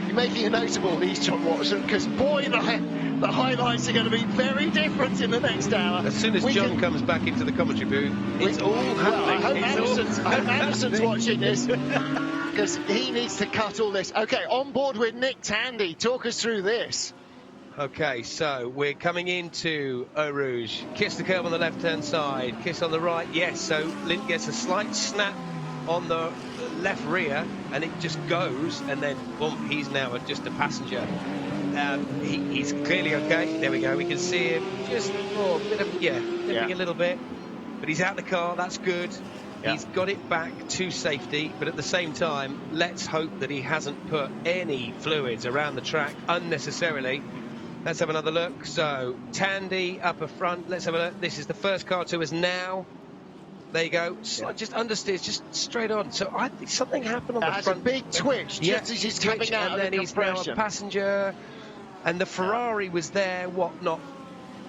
You're making a note of all these, John Watson, because boy, the highlights are going to be very different in the next hour. As soon as John comes back into the commentary booth, it's all happening. I hope Anderson's watching this, because he needs to cut all this. Okay, on board with Nick Tandy. Talk us through this. Okay, so we're coming into Eau Rouge. Kiss the curb on the left-hand side, kiss on the right. Yes, so Lind gets a slight snap on the left rear, and it just goes, and then boom, he's now just a passenger. He's clearly okay. There we go. We can see him just limping a little bit, but he's out the car. That's good. Yeah. He's got it back to safety, but at the same time, let's hope that he hasn't put any fluids around the track unnecessarily. Let's have another look. So, Tandy upper front. Let's have a look. This is the first car to us now. There you go. Just understeers, just straight on. So I think something happened on the front. A big twitch just as he's coming out and then he's now a passenger. And the Ferrari was there, not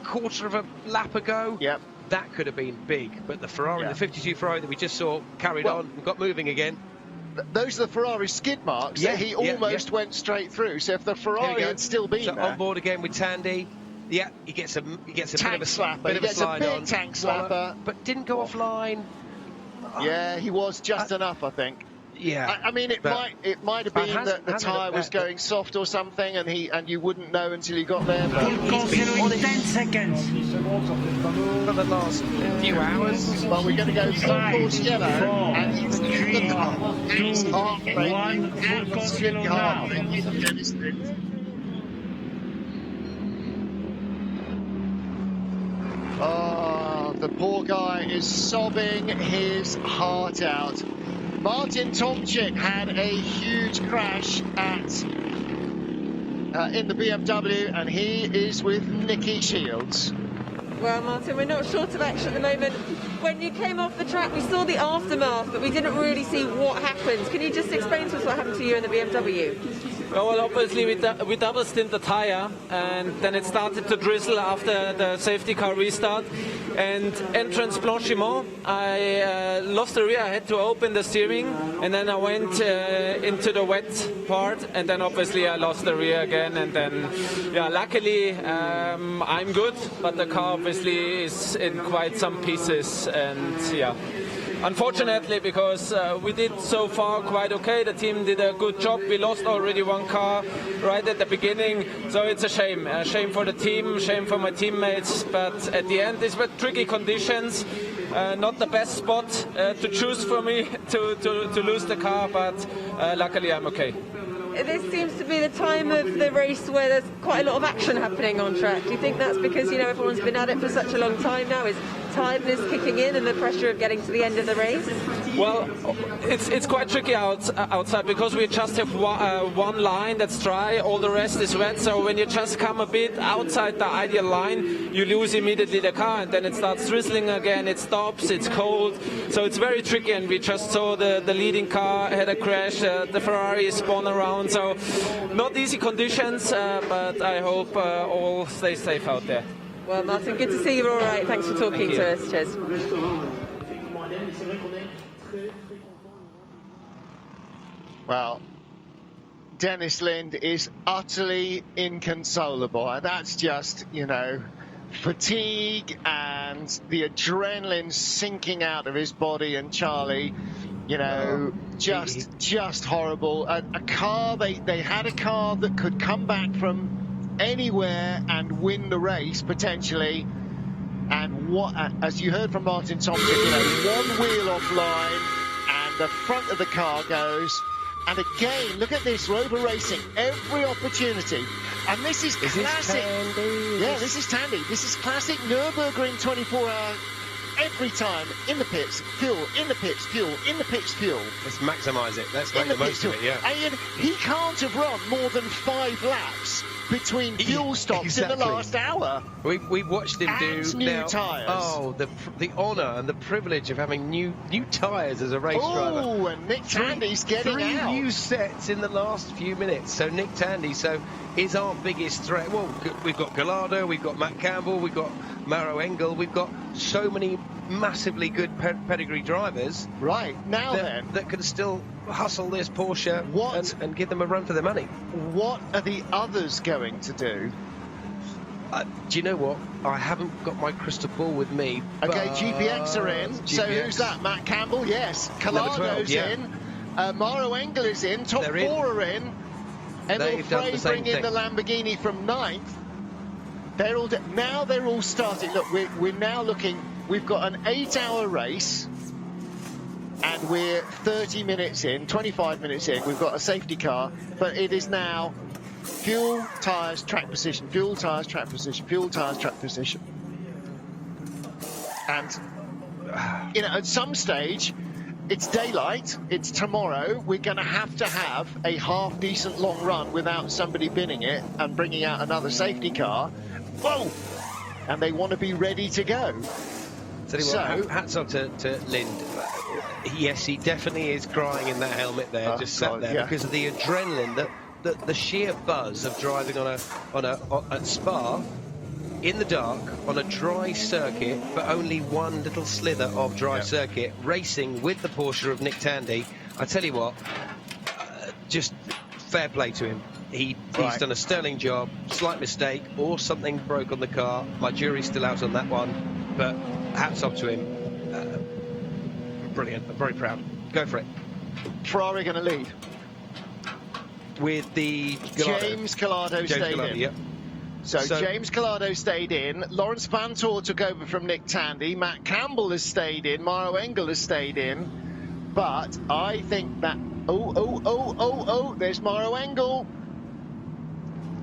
quarter of a lap ago? Yep. That could have been big. But the Ferrari, the 52 Ferrari that we just saw, carried on and got moving again. Those are the Ferrari skid marks that he almost went straight through. So if the Ferrari had still been there. On board again with Tandy. Yeah, he gets a tank bit of a slapper. Bit of he gets a slide a big on. tank slapper. But didn't go offline. Yeah, he was just enough, I think. Yeah. I mean, it might have been that the tyre was bet. going soft or something, and you wouldn't know until you got there. But Full course yellow in 10 seconds. For the last few hours. Well, we're going to go full 5, course yellow, 4, and he's 3, 2, 1. Full course yellow now. Oh, the poor guy is sobbing his heart out. Martin Tomczyk had a huge crash at in the BMW, and he is with Nicky Shields. Well, Martin, we're not short of action at the moment. When you came off the track, we saw the aftermath, but we didn't really see what happened. Can you just explain to us what happened to you in the BMW? Well, obviously we double stint the tire, and then it started to drizzle after the safety car restart. And entrance blanchiment, I lost the rear. I had to open the steering, and then I went into the wet part, and then obviously I lost the rear again. And then, yeah, luckily I'm good, but the car obviously is in quite some pieces, and yeah. Unfortunately, because we did so far quite okay, the team did a good job. We lost already one car right at the beginning, so it's a shame. A shame for the team, shame for my teammates, but at the end, these were tricky conditions. Not the best spot to choose for me to lose the car, but luckily I'm okay. This seems to be the time of the race where there's quite a lot of action happening on track. Do you think that's because, you know, everyone's been at it for such a long time now? Is tiredness kicking in and the pressure of getting to the end of the race? Well, it's quite tricky outside because we just have one line that's dry, all the rest is wet. So when you just come a bit outside the ideal line, you lose immediately the car, and then it starts drizzling again, it stops, it's cold. So it's very tricky, and we just saw the leading car had a crash, the Ferrari spun around. So not easy conditions, but I hope all stay safe out there. Well, Martin, good to see you're all right. Thanks for talking to us. Cheers. Well, Dennis Lind is utterly inconsolable, and that's just, you know, fatigue and the adrenaline sinking out of his body. And Charlie, you know, just horrible. A car, they had a car that could come back from anywhere and win the race potentially, and what, as you heard from Martin Tomczyk, you know, one wheel offline and the front of the car goes. And again, look at this, Rover Racing, every opportunity. And this is classic. This is Tandy. This is classic Nürburgring 24-hour. Every time, in the pits, fuel, in the pits, fuel, in the pits, fuel. Let's maximise it. Let's make the most of it, yeah. And he can't have run more than 5 laps between fuel stops in the last hour. We've watched him do new tyres. Oh, the honour and the privilege of having new tyres as a race driver. Oh, and Nick Tandy's getting out. 3 new sets in the last few minutes. So Nick Tandy is our biggest threat. Well, we've got Gallardo, we've got Matt Campbell, we've got Maro Engel, we've got so many massively good pedigree drivers. Right, now that can still hustle this Porsche and give them a run for their money. What are the others going to do? Do you know what? I haven't got my crystal ball with me. Okay, GPX are in. GPX. So who's that? Matt Campbell, yes. Gallardo's in. Maro Engel is in. Top 4 are in. Emil Frey bring in the Lamborghini from 9th. They're all now they're all starting. Look, we're now looking. We've got an 8-hour race, and we're 30 minutes in, 25 minutes in. We've got a safety car, but it is now fuel, tyres, track position, fuel, tyres, track position, fuel, tyres, track position. And you know, at some stage, it's daylight. It's tomorrow. We're going to have a half-decent long run without somebody binning it and bringing out another safety car. Whoa! And they want to be ready to go. Hats off to Lind. Yes, he definitely is crying in that helmet there, sat there, because of the adrenaline, the sheer buzz of driving at Spa in the dark on a dry circuit, but only one little slither of dry circuit, racing with the Porsche of Nick Tandy. I tell you what, just fair play to him. He's done a sterling job. Slight mistake or something broke on the car. My jury's still out on that one, but hats off to him. brilliant. I'm very proud. Go for it. Ferrari going to lead. With the James Collado stayed in. Yep. So James Collado stayed in. Lawrence Vantor took over from Nick Tandy. Matt Campbell has stayed in. Mauro Engel has stayed in. But I think that... Oh, there's Mauro Engel.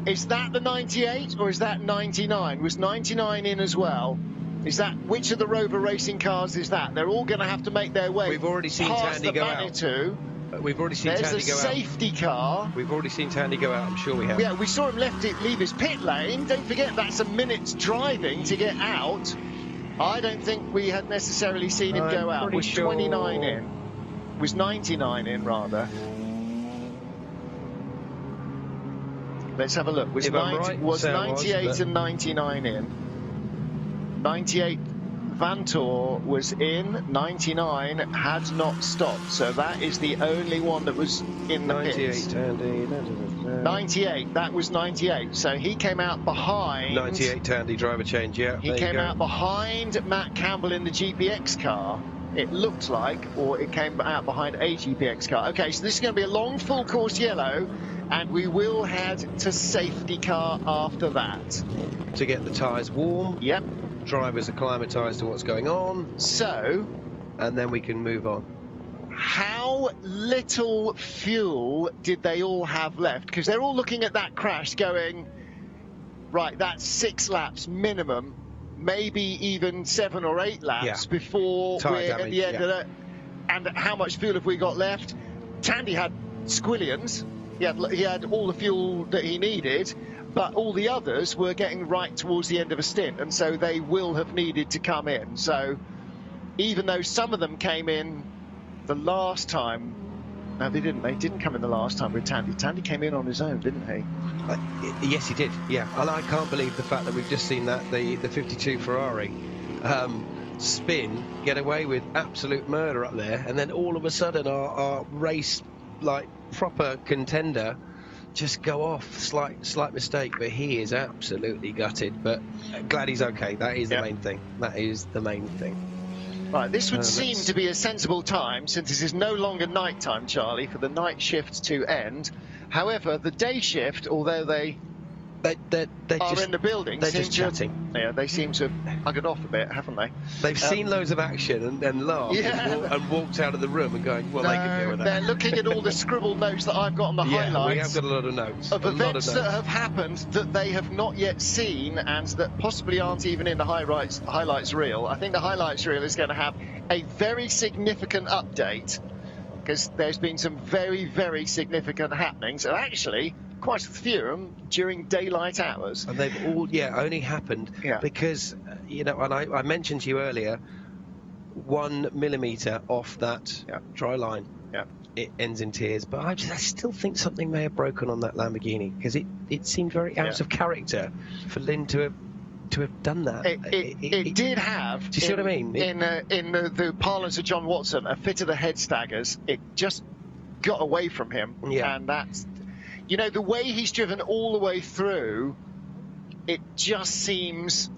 Is that the 98 or is that 99? Was 99 in as well? Is that... Which of the Rover Racing cars is that? They're all going to have to make their way. We've already seen past Tandy the go Manitou. out. We've already seen Tandy go out. There's a safety car. We've already seen Tandy go out, I'm sure we have. Yeah, we saw him leave his pit lane. Don't forget that's a minute's driving to get out. I don't think we had necessarily seen him go out. Was 29 in. Was 99 in, rather. Let's have a look. Was 98 and 99 in? 98 Vantor was in, 99 had not stopped, so that is the only one that was in the pits. 98, that was 98, so he came out behind... 98 Tandy driver change, yeah. He came out behind Matt Campbell in the GPX car, it looked like, or it came out behind a GPX car. Okay, so this is going to be a long full course yellow, and we will head to safety car after that. To get the tyres warm. Yep. Drivers acclimatised to what's going on. So, and then we can move on. How little fuel did they all have left? Because they're all looking at that crash going, right, that's 6 laps minimum, maybe even 7 or 8 laps before we're at the end of it. And how much fuel have we got left? Tandy had squillions. He had all the fuel that he needed. But all the others were getting right towards the end of a stint, and so they will have needed to come in. So even though some of them came in the last time, no, they didn't. They didn't come in the last time with Tandy. Tandy came in on his own, didn't he? Yes, he did, yeah. And I can't believe the fact that we've just seen that the 52 Ferrari spin, get away with absolute murder up there, and then all of a sudden our race, like, proper contender just go off. Slight mistake, but he is absolutely gutted, but glad he's okay. That is the main thing. That is the main thing. Right, this would seem to be a sensible time, since this is no longer night time, Charlie, for the night shift to end. However, the day shift, although they are in the building, they're just chatting. Yeah, they seem to have hugged off a bit, haven't they? They've seen loads of action and laughed and walked out of the room and going, well, they can deal with that. They're looking at all the scribbled notes that I've got on the highlights. We have got a lot of notes. Of events that have happened that they have not yet seen and that possibly aren't even in the highlights reel. I think the highlights reel is going to have a very significant update, because there's been some very, very significant happenings, and actually quite a few of them during daylight hours. And they've all, only happened because, and I mentioned to you earlier, 1 millimetre off that dry line, it ends in tears. But I still think something may have broken on that Lamborghini, because it seemed very out of character for Lynn to have done that. It did have. Do you see what I mean? In the parlance of John Watson, a fit of the head staggers. It just got away from him, and that's. The way he's driven all the way through, it just seems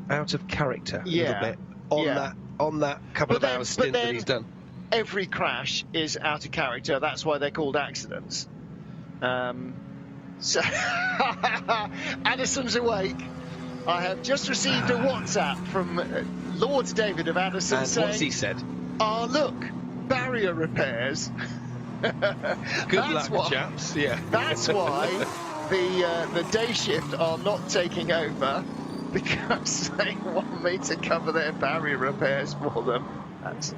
out of character a little bit on that couple of hours stint that he's done. Every crash is out of character. That's why they're called accidents. So Addison's awake. I have just received a WhatsApp from Lord David of Addison and saying, what's he said? Oh, look, barrier repairs. Good luck, chaps. Yeah. That's why the day shift are not taking over, because they want me to cover their barrier repairs for them. That's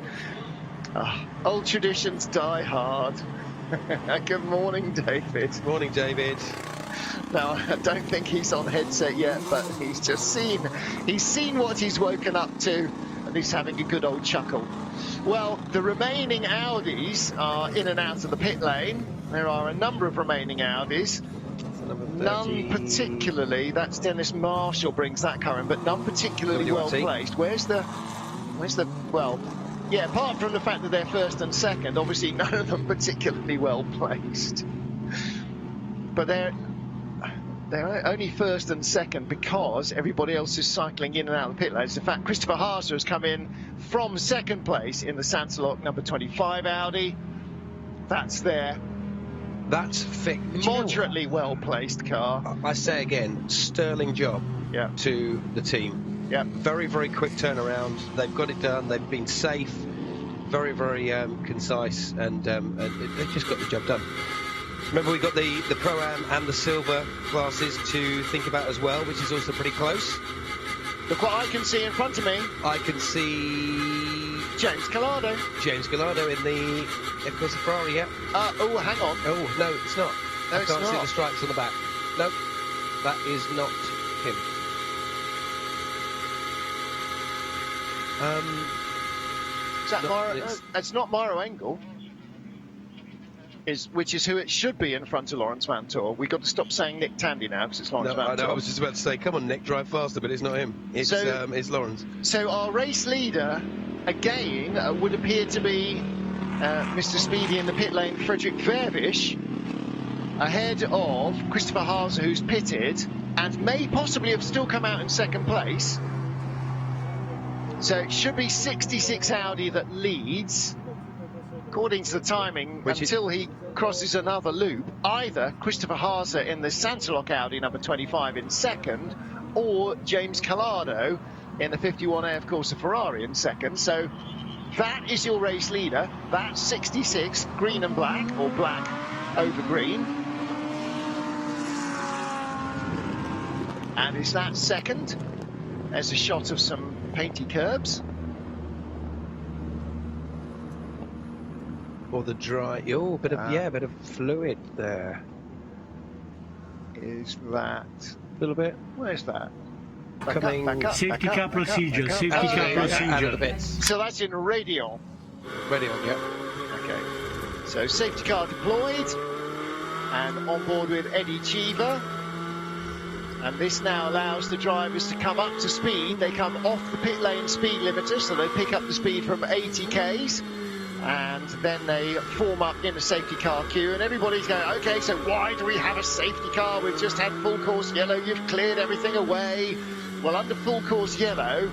old traditions die hard. Good morning, David. Morning, David. Now, I don't think he's on headset yet, but he's just seen what he's woken up to, and he's having a good old chuckle. Well, the remaining Audis are in and out of the pit lane. There are a number of remaining Audis. None particularly, that's Dennis Marshall brings that car in, but none particularly well placed. Where's the, well, yeah, apart from the fact that they're first and second, obviously none of them particularly well placed. But They're only first and second because everybody else is cycling in and out of the pit lanes. In fact, Christopher Haase has come in from second place in the Sansalok number 25 Audi. That's there. That's fit. Moderately well-placed car. I say again, sterling job to the team. Yeah. Very, very quick turnaround. They've got it done. They've been safe, very, very concise, and they've just got the job done. Remember, we got the Pro-Am and the silver classes to think about as well, which is also pretty close. Look what I can see in front of me. I can see James Calado. James Calado in the, of course, the Ferrari, yeah. Oh, hang on. Oh, no, it's not. No, I can't see the stripes on the back. No, that is not him. Is that Mauro? It's not Mauro Engel. Which is who it should be in front of Lawrence Vantor. We've got to stop saying Nick Tandy now because it's Lawrence Vantor. I know, I was just about to say, come on, Nick, drive faster, but it's not him. It's Lawrence. So our race leader, again, would appear to be Mr. Speedy in the pit lane, Frederick Vervish, ahead of Christopher Haase, who's pitted, and may possibly have still come out in second place. So it should be 66 Audi that leads. According to the timing, until he crosses another loop, either Christopher Haase in the Sansalok Audi number 25 in second, or James Calado in the 51A, of course, a Ferrari in second. So that is your race leader. That's 66, green and black, or black over green. And is that second? There's a shot of some painty curbs. Or the dry, bit of fluid there. Is that a little bit? Where's that? Safety car procedure. Safety car procedure. So that's in Radion. Radion, yeah. Okay. So safety car deployed, and on board with Eddie Cheever. And this now allows the drivers to come up to speed. They come off the pit lane speed limiter, so they pick up the speed from 80 Ks. And then they form up in a safety car queue, and everybody's going, okay, so why do we have a safety car? We've just had full course yellow, you've cleared everything away. Well, under full course yellow,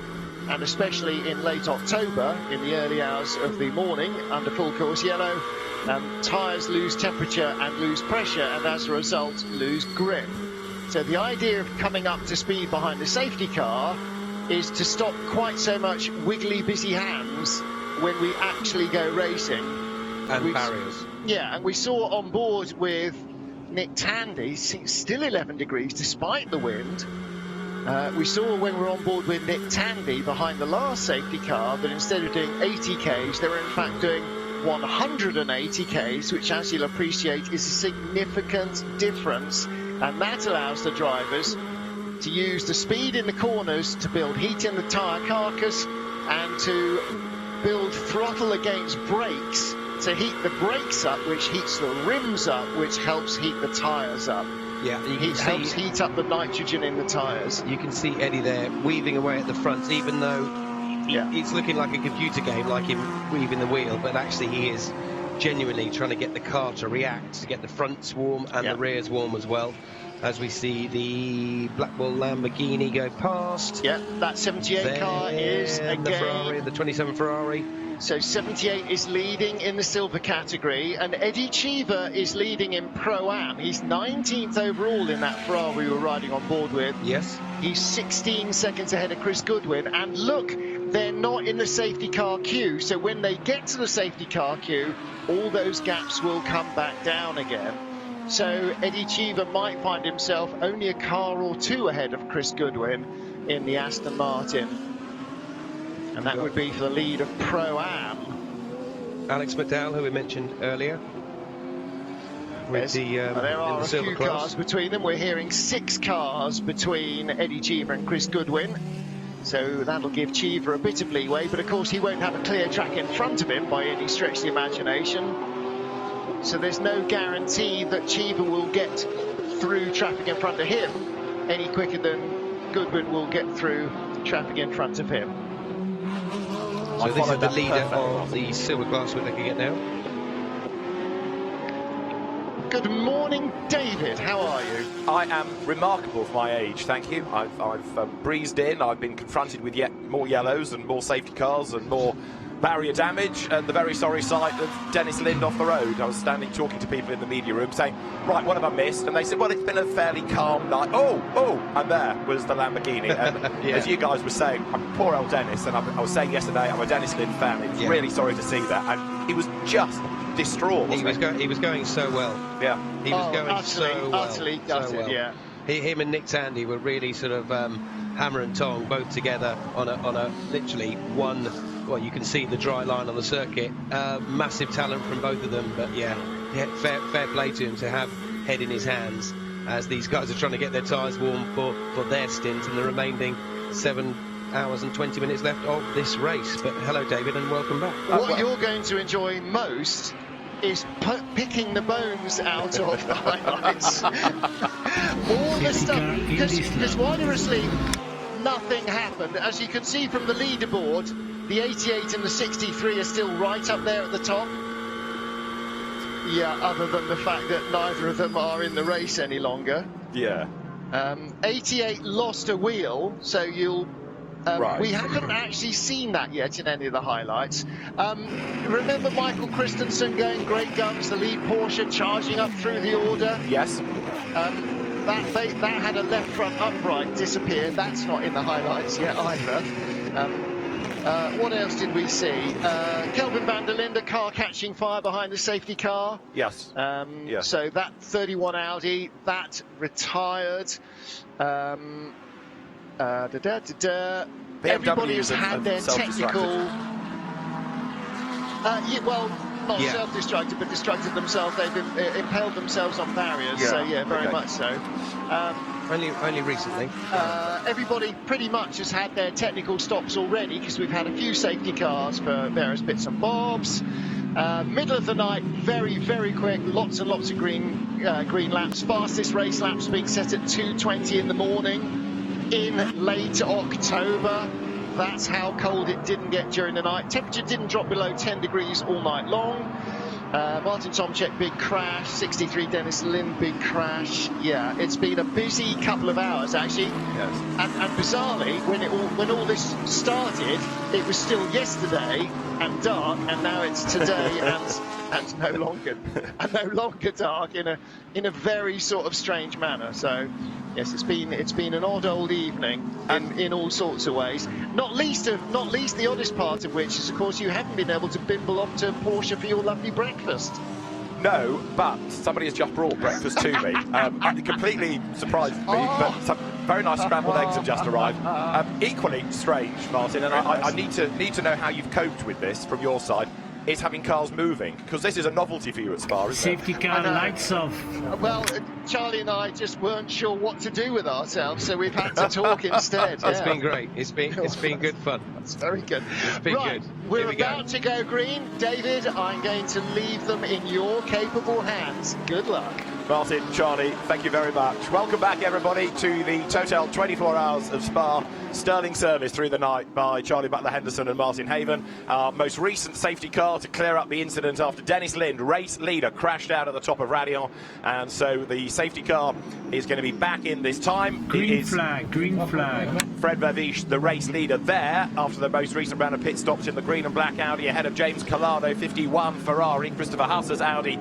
and especially in late October, in the early hours of the morning, under full course yellow, tyres lose temperature and lose pressure, and as a result, lose grip. So the idea of coming up to speed behind the safety car is to stop quite so much wiggly, busy hands when we actually go racing. And barriers. Yeah, and we saw on board with Nick Tandy, still 11 degrees despite the wind. We saw when we were on board with Nick Tandy behind the last safety car that instead of doing 80 Ks, they were in fact doing 180 Ks, which, as you'll appreciate, is a significant difference. And that allows the drivers to use the speed in the corners to build heat in the tyre carcass and to build throttle against brakes to heat the brakes up, which heats the rims up, which helps heat the tyres up. Yeah, it helps heat up the nitrogen in the tyres. You can see Eddie there weaving away at the front, even though it's looking like a computer game, like him weaving the wheel, but actually he is genuinely trying to get the car to react, to get the fronts warm and the rears warm as well. As we see the Blackwell Lamborghini go past. Yeah, that 78 car is again the Ferrari, the 27 Ferrari. So 78 is leading in the silver category, and Eddie Cheever is leading in Pro-Am. He's 19th overall in that Ferrari we were riding on board with. Yes. He's 16 seconds ahead of Chris Goodwin, and look, they're not in the safety car queue, so when they get to the safety car queue, all those gaps will come back down again. So Eddie Cheever might find himself only a car or two ahead of Chris Goodwin in the Aston Martin. And that would be for the lead of Pro-Am. Alex McDowell, who we mentioned earlier. With there are a few cars between them. We're hearing 6 cars between Eddie Cheever and Chris Goodwin. So that'll give Cheever a bit of leeway. But of course he won't have a clear track in front of him by any stretch of the imagination. So there's no guarantee that Cheever will get through traffic in front of him any quicker than Goodwin will get through traffic in front of him. So this is the leader of the silver class we're looking at now. Good morning, David. How are you? I am remarkable for my age, thank you. I've breezed in. I've been confronted with yet more yellows and more safety cars and more barrier damage, and the very sorry sight of Dennis Lind off the road. I was standing talking to people in the media room saying, right, what have I missed? And they said, well, it's been a fairly calm night. Oh, and there was the Lamborghini. And as you guys were saying, poor old Dennis, and I was saying yesterday, I'm a Dennis Lind fan. It was really sorry to see that. And he was just distraught, wasn't he was going so well. Yeah. He was going so well. Utterly gutted, so well. yeah. Him and Nick Tandy were really sort of hammer and tong, both together on a literally one. Well, you can see the dry line on the circuit. Massive talent from both of them, but fair play to him to have head in his hands as these guys are trying to get their tyres warm for their stint and the remaining 7 hours and 20 minutes left of this race. But hello, David, and welcome back. What you're going to enjoy most is picking the bones out of the highlights. All the stuff, because while you're asleep, nothing happened. As you can see from the leaderboard, the 88 and the 63 are still right up there at the top. Yeah, other than the fact that neither of them are in the race any longer. Yeah. 88 lost a wheel, so you'll... right. We haven't actually seen that yet in any of the highlights. Remember Michael Christensen going great guns, the lead Porsche charging up through the order? Yes. That had a left front upright disappear. That's not in the highlights yet either. What else did we see? Kelvin van der Linde car catching fire behind the safety car. Yes. Yes. So that 31 Audi, that retired. Everybody has had their technical... not self-destructed, but destructed themselves. They've impaled themselves on barriers, so very much so. Only recently. Everybody pretty much has had their technical stops already, because we've had a few safety cars for various bits and bobs. Middle of the night, very, very quick, lots and lots of green laps. Fastest race laps being set at 2:20 in the morning in late October. That's how cold it didn't get during the night. Temperature didn't drop below 10 degrees all night long. Martin Tomczyk, big crash. 63 Dennis Lind, big crash. Yeah, it's been a busy couple of hours, actually. Yes. And bizarrely, when all this started, it was still yesterday and dark, and now it's today and no longer dark in a very sort of strange manner. So yes, it's been an odd old evening in all sorts of ways. Not least the oddest part of which is, of course, you haven't been able to bimble off to Porsche for your lovely breakfast. No, but somebody has just brought breakfast to me. It completely surprised me, but some very nice scrambled eggs have just arrived. Equally strange, Martin, and I need to know how you've coped with this from your side. Is having cars moving, because this is a novelty for you at Spa, isn't it? Safety car lights off. Well, Charlie and I just weren't sure what to do with ourselves, so we've had to talk instead. It's been great. It's been good fun. It's very good. It's been right, good. We're about to go green. David, I'm going to leave them in your capable hands. Good luck. Martin, Charlie, thank you very much. Welcome back, everybody, to the Total 24 Hours of Spa Sterling service through the night by Charlie Butler-Henderson and Martin Haven. Our most recent safety car to clear up the incident after Dennis Lind, race leader, crashed out at the top of Ardennes, and so the safety car is going to be back in this time. Green flag. Fred Verviche, the race leader there, after the most recent round of pit stops in the green and black Audi, ahead of James Collado, 51 Ferrari. Christopher Husser's Audi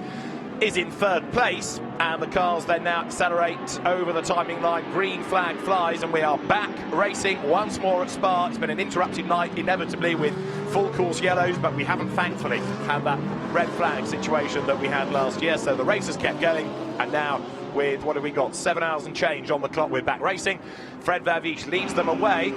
is in third place, and the cars then now accelerate over the timing line. Green flag flies, and we are back racing once more at Spa. It's been an interrupted night, inevitably, with full course yellows, but we haven't thankfully had that red flag situation that we had last year, so the race has kept going, and now with, what have we got, 7 hours and change on the clock, we're back racing. Fred Verviche leads them away.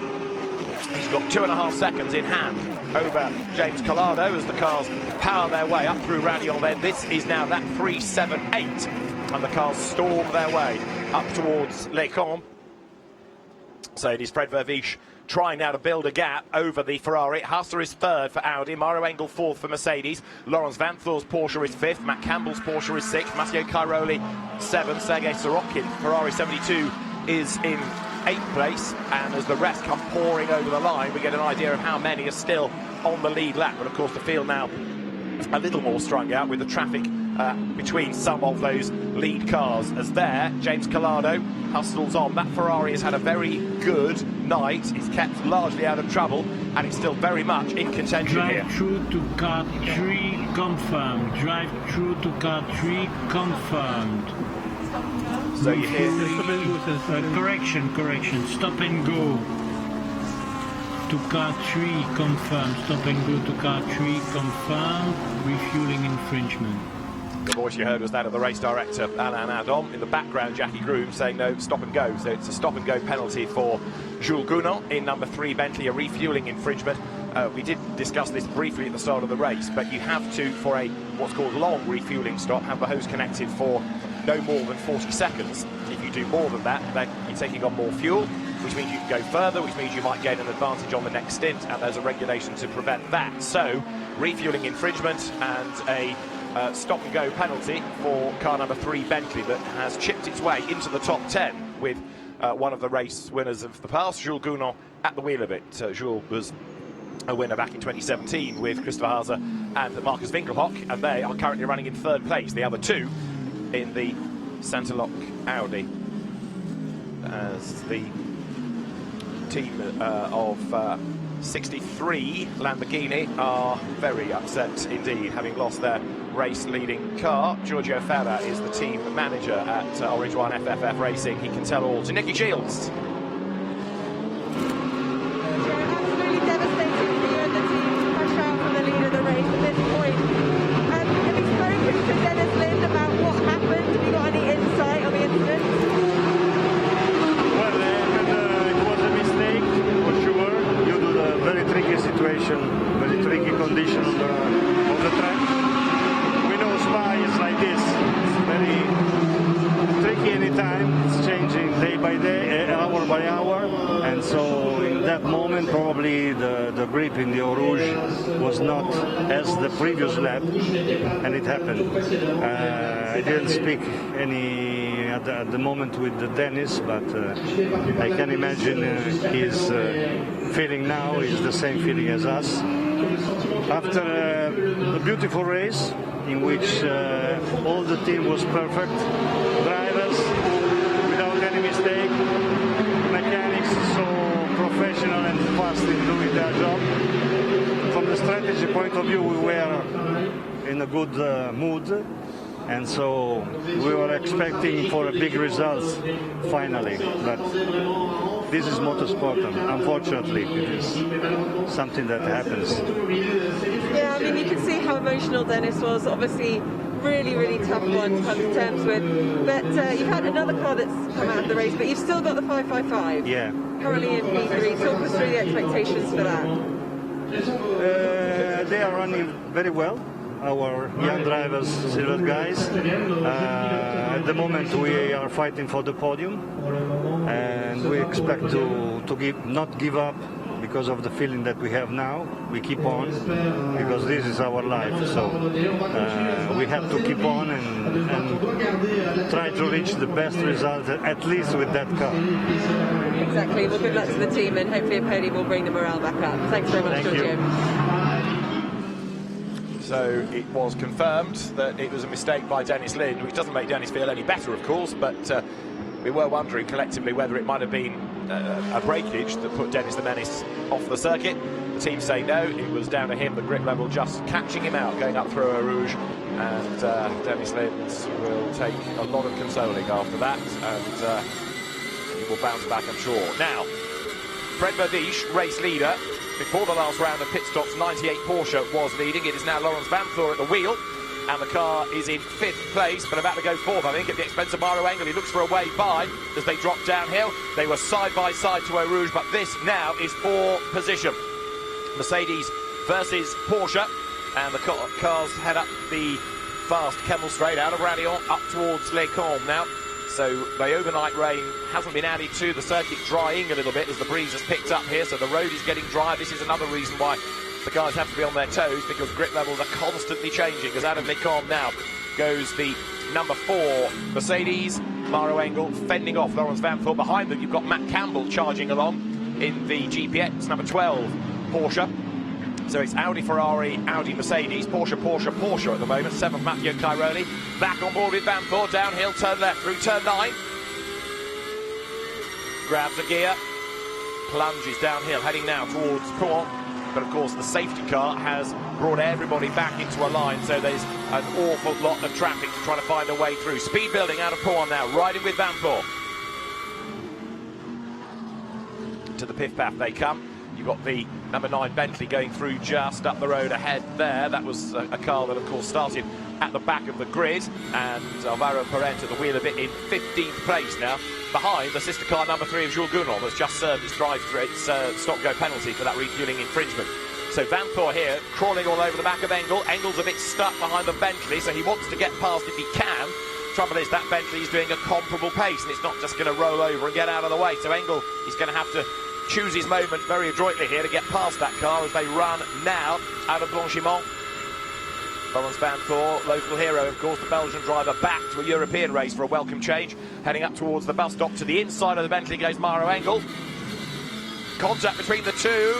He's got 2.5 seconds in hand over James Collado as the cars power their way up through Radion. Then this is now that 3.78, and the cars storm their way up towards Les Combes. So it is Fred Verviche trying now to build a gap over the Ferrari. Husser is third for Audi, Mario Engel fourth for Mercedes, Lawrence Vanthoor's Porsche is fifth, Matt Campbell's Porsche is sixth, Matteo Cairoli seventh, Sergei Sorokin, Ferrari 72 is in 8th place, and as the rest come pouring over the line, we get an idea of how many are still on the lead lap. But of course the field now a little more strung out, with the traffic between some of those lead cars. As there, James Collado hustles on. That Ferrari has had a very good night. He's kept largely out of trouble, and he's still very much in contention here. Drive through to car 3 confirmed. Drive through to car 3 confirmed. So you hear... correction. Stop and go to car 3 confirmed. Stop and go to car 3 confirmed. Refueling infringement. The voice you heard was that of the race director, Alain Adam. In the background, Jackie Groom saying no, stop and go. So it's a stop and go penalty for Jules Gounod in number 3 Bentley, a refueling infringement. We did discuss this briefly at the start of the race, but you have to, for a what's called long refueling stop, have the hose connected for no more than 40 seconds. If you do more than that, then you're taking on more fuel, which means you can go further, which means you might gain an advantage on the next stint, and there's a regulation to prevent that. So, refueling infringement and a stop and go penalty for car number 3 Bentley that has chipped its way into the top 10 with one of the race winners of the past, Jules Gounod, at the wheel of it. Jules was a winner back in 2017 with Christopher Haase and Marcus Winkelhock, and they are currently running in 3rd place, the other 2 in the Santalok Audi, as the team of 63 Lamborghini are very upset indeed, having lost their race-leading car. Giorgio Ferra is the team manager at Orange One FFF Racing. He can tell all to Nicky Shields. Absolutely devastating for you and the team to push out from the lead of the race at this point. Have you spoken to Dennis Lind about what happened? Have you got any insight on the incident? Well, it was a mistake for sure due to the very tricky situation, very tricky condition of the track. We know Spa is like this. It's very tricky anytime. It's changing day by day, hour by hour, and so in that moment probably the grip in the Eau Rouge was not as the previous lap, and it happened. I didn't speak any at the moment with Dennis, but I can imagine his feeling now is the same feeling as us. After a beautiful race in which all the team was perfect, drivers without any mistake, mechanics so professional and fast in doing their job. From the strategy point of view, we were in a good mood, and so we were expecting for a big result finally, but this is motorsport, and unfortunately it is something that happens. Yeah, I mean, you can see how emotional Dennis was. Obviously, really tough one to come to terms with. But you've had another car that's come out of the race, but you've still got the 555. Yeah. Currently in P3. Talk us through the expectations for that. They are running very well. Our young drivers, silver guys. At the moment, we are fighting for the podium, and we expect to not give up because of the feeling that we have now. We keep on because this is our life. So we have to keep on and try to reach the best result, at least with that car. Exactly. Well, good luck to the team, and hopefully a podium will bring the morale back up. Thanks very much, Giorgio. So it was confirmed that it was a mistake by Dennis Lind, which doesn't make Dennis feel any better, of course, but we were wondering collectively whether it might have been a breakage that put Dennis the Menace off the circuit. The team say no, it was down to him, the grip level just catching him out going up through Eau Rouge, and Dennis Lind will take a lot of consoling after that, and he will bounce back, I'm sure. Now, Fred Verviche, race leader. Before the last round of pit stops, 98 Porsche was leading. It is now Laurens Vanthoor at the wheel, and the car is in 5th place, but about to go 4th, I think, at the expense of Mauro Engel. He looks for a way by as they drop downhill. They were side by side to Eau Rouge, but this now is for position. Mercedes versus Porsche, and the cars head up the fast Kemmel Straight out of Raidillon up towards Les Combes now. So the overnight rain hasn't been added to the circuit drying a little bit as the breeze has picked up here, so the road is getting dry. This is another reason why the guys have to be on their toes, because grip levels are constantly changing. As out of Les Combes now goes the number 4 Mercedes, Mauro Engel fending off Laurens Vanthoor. Behind them you've got Matt Campbell charging along in the GPX number 12 Porsche. So it's Audi, Ferrari, Audi, Mercedes, Porsche, Porsche, Porsche at the moment. 7th, Matteo Cairoli. Back on board with Vanthor, downhill, turn left through turn 9. Grabs a gear, plunges downhill, heading now towards Caen. But of course the safety car has brought everybody back into a line, so there's an awful lot of traffic to try to find a way through. Speed building out of Caen now, riding with Vanthor. To the Piff Path they come. You've got the number 9 Bentley going through just up the road ahead there. That was a car that of course started at the back of the grid, and Alvaro Parent at the wheel of it in 15th place now, behind the sister car number 3 of Jules Gounon that's just served its stop-go penalty for that refuelling infringement. So Vanthor here crawling all over the back of Engel. Engel's a bit stuck behind the Bentley, so he wants to get past if he can. Trouble is that Bentley is doing a comparable pace, and it's not just going to roll over and get out of the way. So Engel is going to have to choose his moment very adroitly here to get past that car as they run now out of Blanchimont. Laurens Vanthor, local hero, of course, the Belgian driver, back to a European race for a welcome change. Heading up towards the bus stop to the inside of the Bentley goes Mauro Engel. Contact between the two.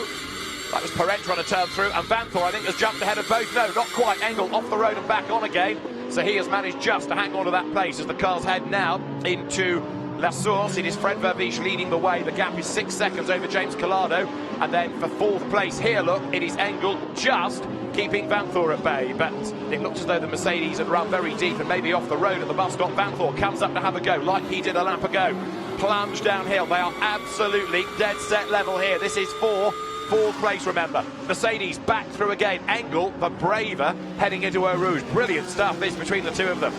That was Parent trying to turn through, and Vanthor, I think, has jumped ahead of both. No, not quite. Engel off the road and back on again. So he has managed just to hang on to that place as the cars head now into La Source. It is Fred Verviche leading the way. The gap is 6 seconds over James Collado. And then for 4th place here, look, it is Engel just keeping Vanthor at bay. But it looks as though the Mercedes had run very deep and maybe off the road at the bus stop. Vanthor comes up to have a go, like he did a lap ago. Plunge downhill. They are absolutely dead set level here. This is 4th place, remember. Mercedes back through again. Engel, the braver, heading into Eau Rouge. Brilliant stuff, this, between the two of them.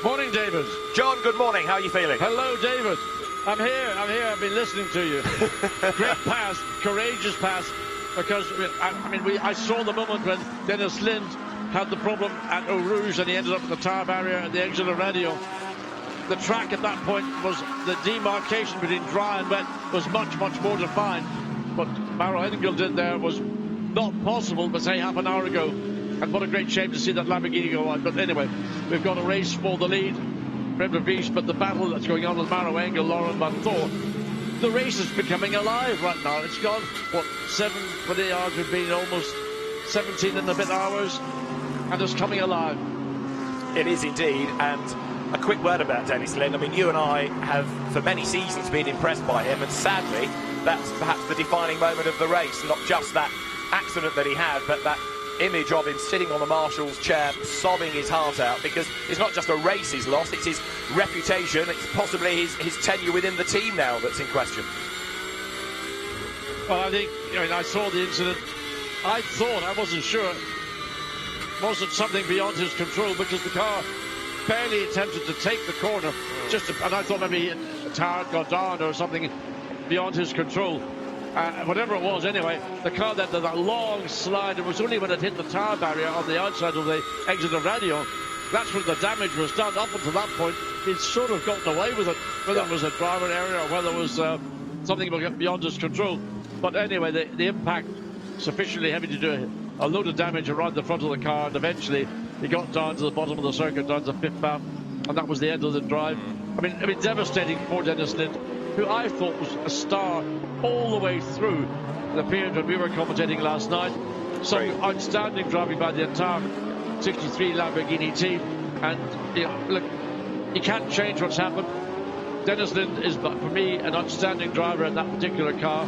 Morning, David. John, good morning. How are you feeling? Hello, David. I'm here. I've been listening to you. Great pass, courageous pass, because I saw the moment when Dennis Lind had the problem at Eau Rouge and he ended up at the tire barrier at the exit of Radio. The track at that point was the demarcation between dry and wet was much, much more defined. What Mauro Engel did there was not possible, but say half an hour ago. And what a great shame to see that Lamborghini go on. But anyway, we've got a race for the lead. Fred Verviche, but the battle that's going on with Mauro Engel, Laurens Vanthor, the race is becoming alive right now. It's gone, what, 7 yards, we've been almost 17 and a bit hours, and it's coming alive. It is indeed, and a quick word about Dennis Lind. I mean, you and I have, for many seasons, been impressed by him, and sadly, that's perhaps the defining moment of the race. Not just that accident that he had, but that image of him sitting on the marshal's chair sobbing his heart out, because it's not just a race he's lost, it's his reputation, it's possibly his tenure within the team now that's in question. Well, I saw the incident. I wasn't sure, wasn't something beyond his control, because the car barely attempted to take the corner, and I thought maybe a tire got down or something beyond his control. Whatever it was, anyway, the car that did that long slide, it was only when it hit the tire barrier on the outside of the exit of Radio, that's when the damage was done. Up until that point, he'd sort of gotten away with it, whether it was a driver area or whether it was something beyond his control. But anyway, the impact sufficiently heavy to do a load of damage around the front of the car, and eventually he got down to the bottom of the circuit, down to the Piff Path, and that was the end of the drive. I mean, devastating for Dennis Lind, who I thought was a star all the way through the period when we were commentating last night. Some outstanding driving by the entire 63 Lamborghini team. And, look, you can't change what's happened. Dennis Lind is, for me, an outstanding driver in that particular car.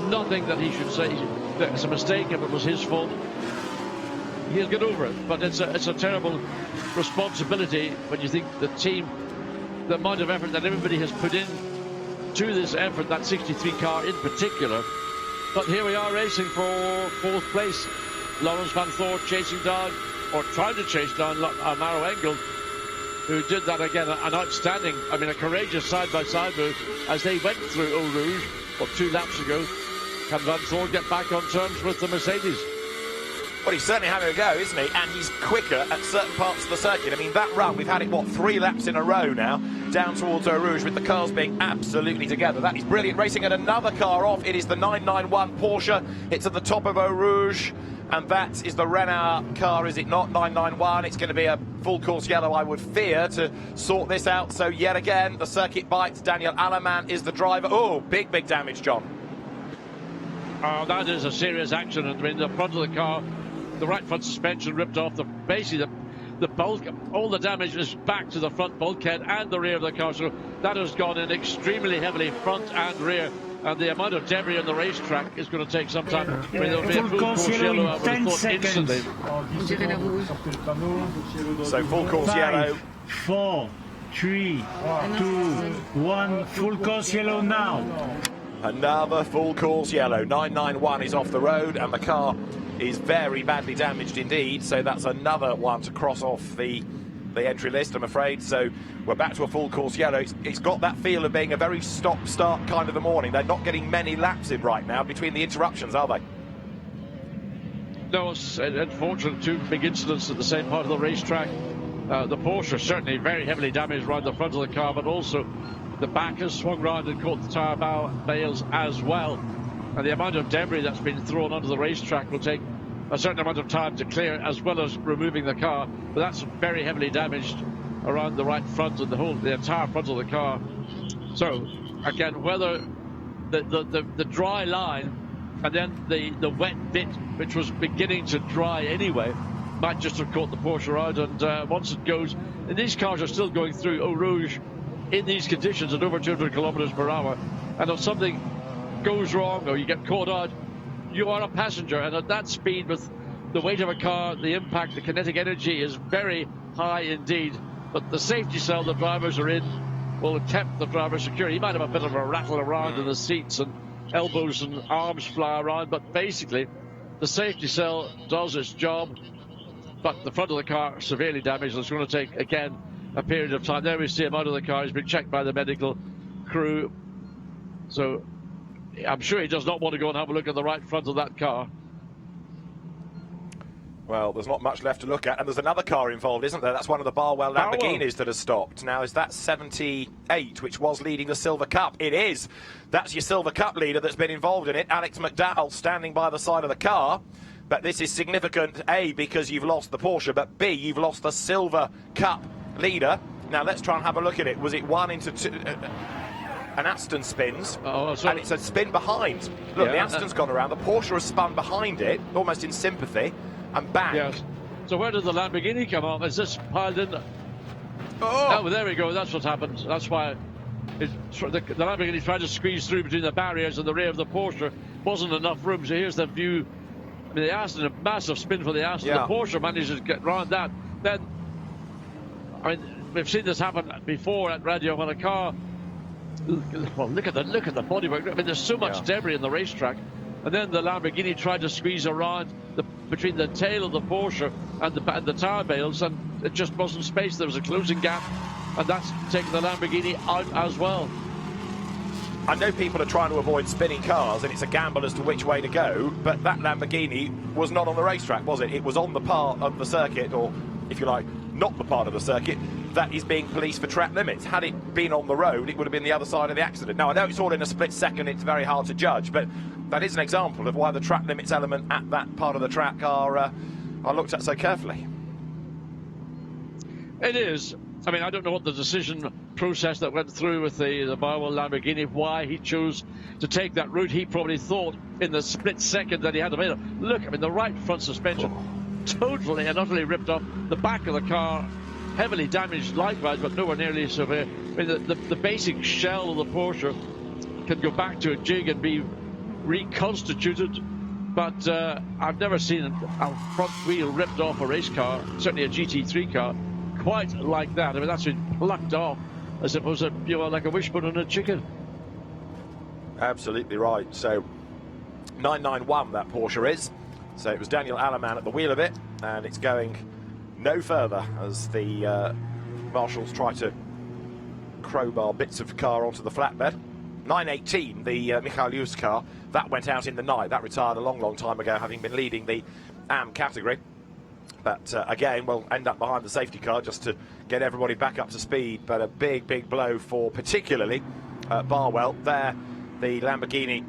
Nothing that he should say that it's a mistake if it was his fault. He'll get over it. But it's a terrible responsibility when you think the team, the amount of effort that everybody has put in to this effort, that 63 car in particular. But here we are racing for 4th place. Laurens Vanthor chasing down, or trying to chase down Mauro Engel, who did that again, an outstanding, a courageous side-by-side move as they went through Eau Rouge, 2 laps ago. Can Vanthor get back on terms with the Mercedes? Well, he's certainly having a go, isn't he? And he's quicker at certain parts of the circuit. I mean, that run, we've had it, 3 laps in a row now, down towards Eau Rouge, with the cars being absolutely together. That is brilliant racing, and another car off. It is the 991 Porsche. It's at the top of Eau Rouge, and that is the Renault car, is it not? 991. It's going to be a full course yellow, I would fear, to sort this out. So yet again, the circuit bites. Daniel Aleman is the driver. Oh, big damage, John. Oh, that is a serious accident. I mean, the front of the car, the right front suspension ripped off. Basically, the bulk, all the damage is back to the front bulkhead and the rear of the car. So that has gone in extremely heavily, front and rear. And the amount of debris on the racetrack is going to take some time. I mean, there'll be a full course yellow, I would have thought, instantly. So full course yellow. 4, 3, 2, 1, full course yellow now. Another full course yellow. 991 is off the road, and the car is very badly damaged indeed. So that's another one to cross off the entry list, I'm afraid. So we're back to a full course yellow. It's got that feel of being a very stop-start kind of a morning. They're not getting many laps in right now between the interruptions, are they? No, it's unfortunate. Two big incidents at the same part of the racetrack. The Porsche certainly very heavily damaged around the front of the car, but also the back has swung round and caught the tyre bales as well. And the amount of debris that's been thrown onto the racetrack will take a certain amount of time to clear, as well as removing the car. But that's very heavily damaged around the right front and the entire front of the car. So again, whether the dry line and then the wet bit, which was beginning to dry anyway, might just have caught the Porsche out. And once it goes, and these cars are still going through Eau Rouge in these conditions at over 200 kilometers per hour, and if something goes wrong or you get caught out, you are a passenger, and at that speed, with the weight of a car, the impact, the kinetic energy is very high indeed. But the safety cell the drivers are in will attempt the driver secure. He might have a bit of a rattle around in the seats, and elbows and arms fly around, but basically the safety cell does its job. But the front of the car severely damaged, and it's going to take, again, a period of time. There we see him out of the car. He's been checked by the medical crew. So I'm sure he does not want to go and have a look at the right front of that car. Well, there's not much left to look at, and there's another car involved, isn't there? That's one of the Barwell Lamborghinis that has stopped. Now, is that 78, which was leading the Silver Cup? It is. That's your Silver Cup leader that's been involved in it, Alex McDowell, standing by the side of the car. But this is significant, A, because you've lost the Porsche, but B, you've lost the Silver Cup leader. Now, let's try and have a look at it. Was it 1 into 2... an Aston spins, and it's a spin behind. Look, the Aston's gone around, the Porsche has spun behind it, almost in sympathy, and bang. Yes. So where did the Lamborghini come off? Is this piled in? Oh, there we go, that's what happened. That's why the Lamborghini tried to squeeze through between the barriers and the rear of the Porsche. Wasn't enough room, so here's the view. I mean, the Aston, a massive spin for the Aston. The Porsche manages to get round that. Then, I mean, we've seen this happen before at radio when a car... Well, look at the bodywork. I mean, there's so much debris in the racetrack, and then the Lamborghini tried to squeeze around between the tail of the Porsche and the tyre bales, and it just wasn't space. There was a closing gap, and that's taken the Lamborghini out as well. I know people are trying to avoid spinning cars, and it's a gamble as to which way to go, but that Lamborghini was not on the racetrack, was it? It was on the part of the circuit, or, if you like, not the part of the circuit that is being policed for track limits. Had it been on the road, it would have been the other side of the accident. Now, I know it's all in a split second, it's very hard to judge, but that is an example of why the track limits element at that part of the track are looked at so carefully. It is. I mean, I don't know what the decision process that went through with the Barwell Lamborghini, why he chose to take that route. He probably thought in the split second that he had available. Look, I mean, the right front suspension totally and utterly ripped off. The back of the car heavily damaged likewise, but nowhere nearly severe. I mean, the basic shell of the Porsche can go back to a jig and be reconstituted, but I've never seen a front wheel ripped off a race car, certainly a GT3 car, quite like that. I mean, that's been plucked off as if it was like a wishbone on a chicken. Absolutely right. So 991 that Porsche is. So it was Daniel Alleman at the wheel of it, and it's going no further as the marshals try to crowbar bits of car onto the flatbed. 918, the Michael Hughes car, that went out in the night. That retired a long, long time ago, having been leading the AM category. But again, we'll end up behind the safety car just to get everybody back up to speed. But a big, big blow for particularly Barwell. There, the Lamborghini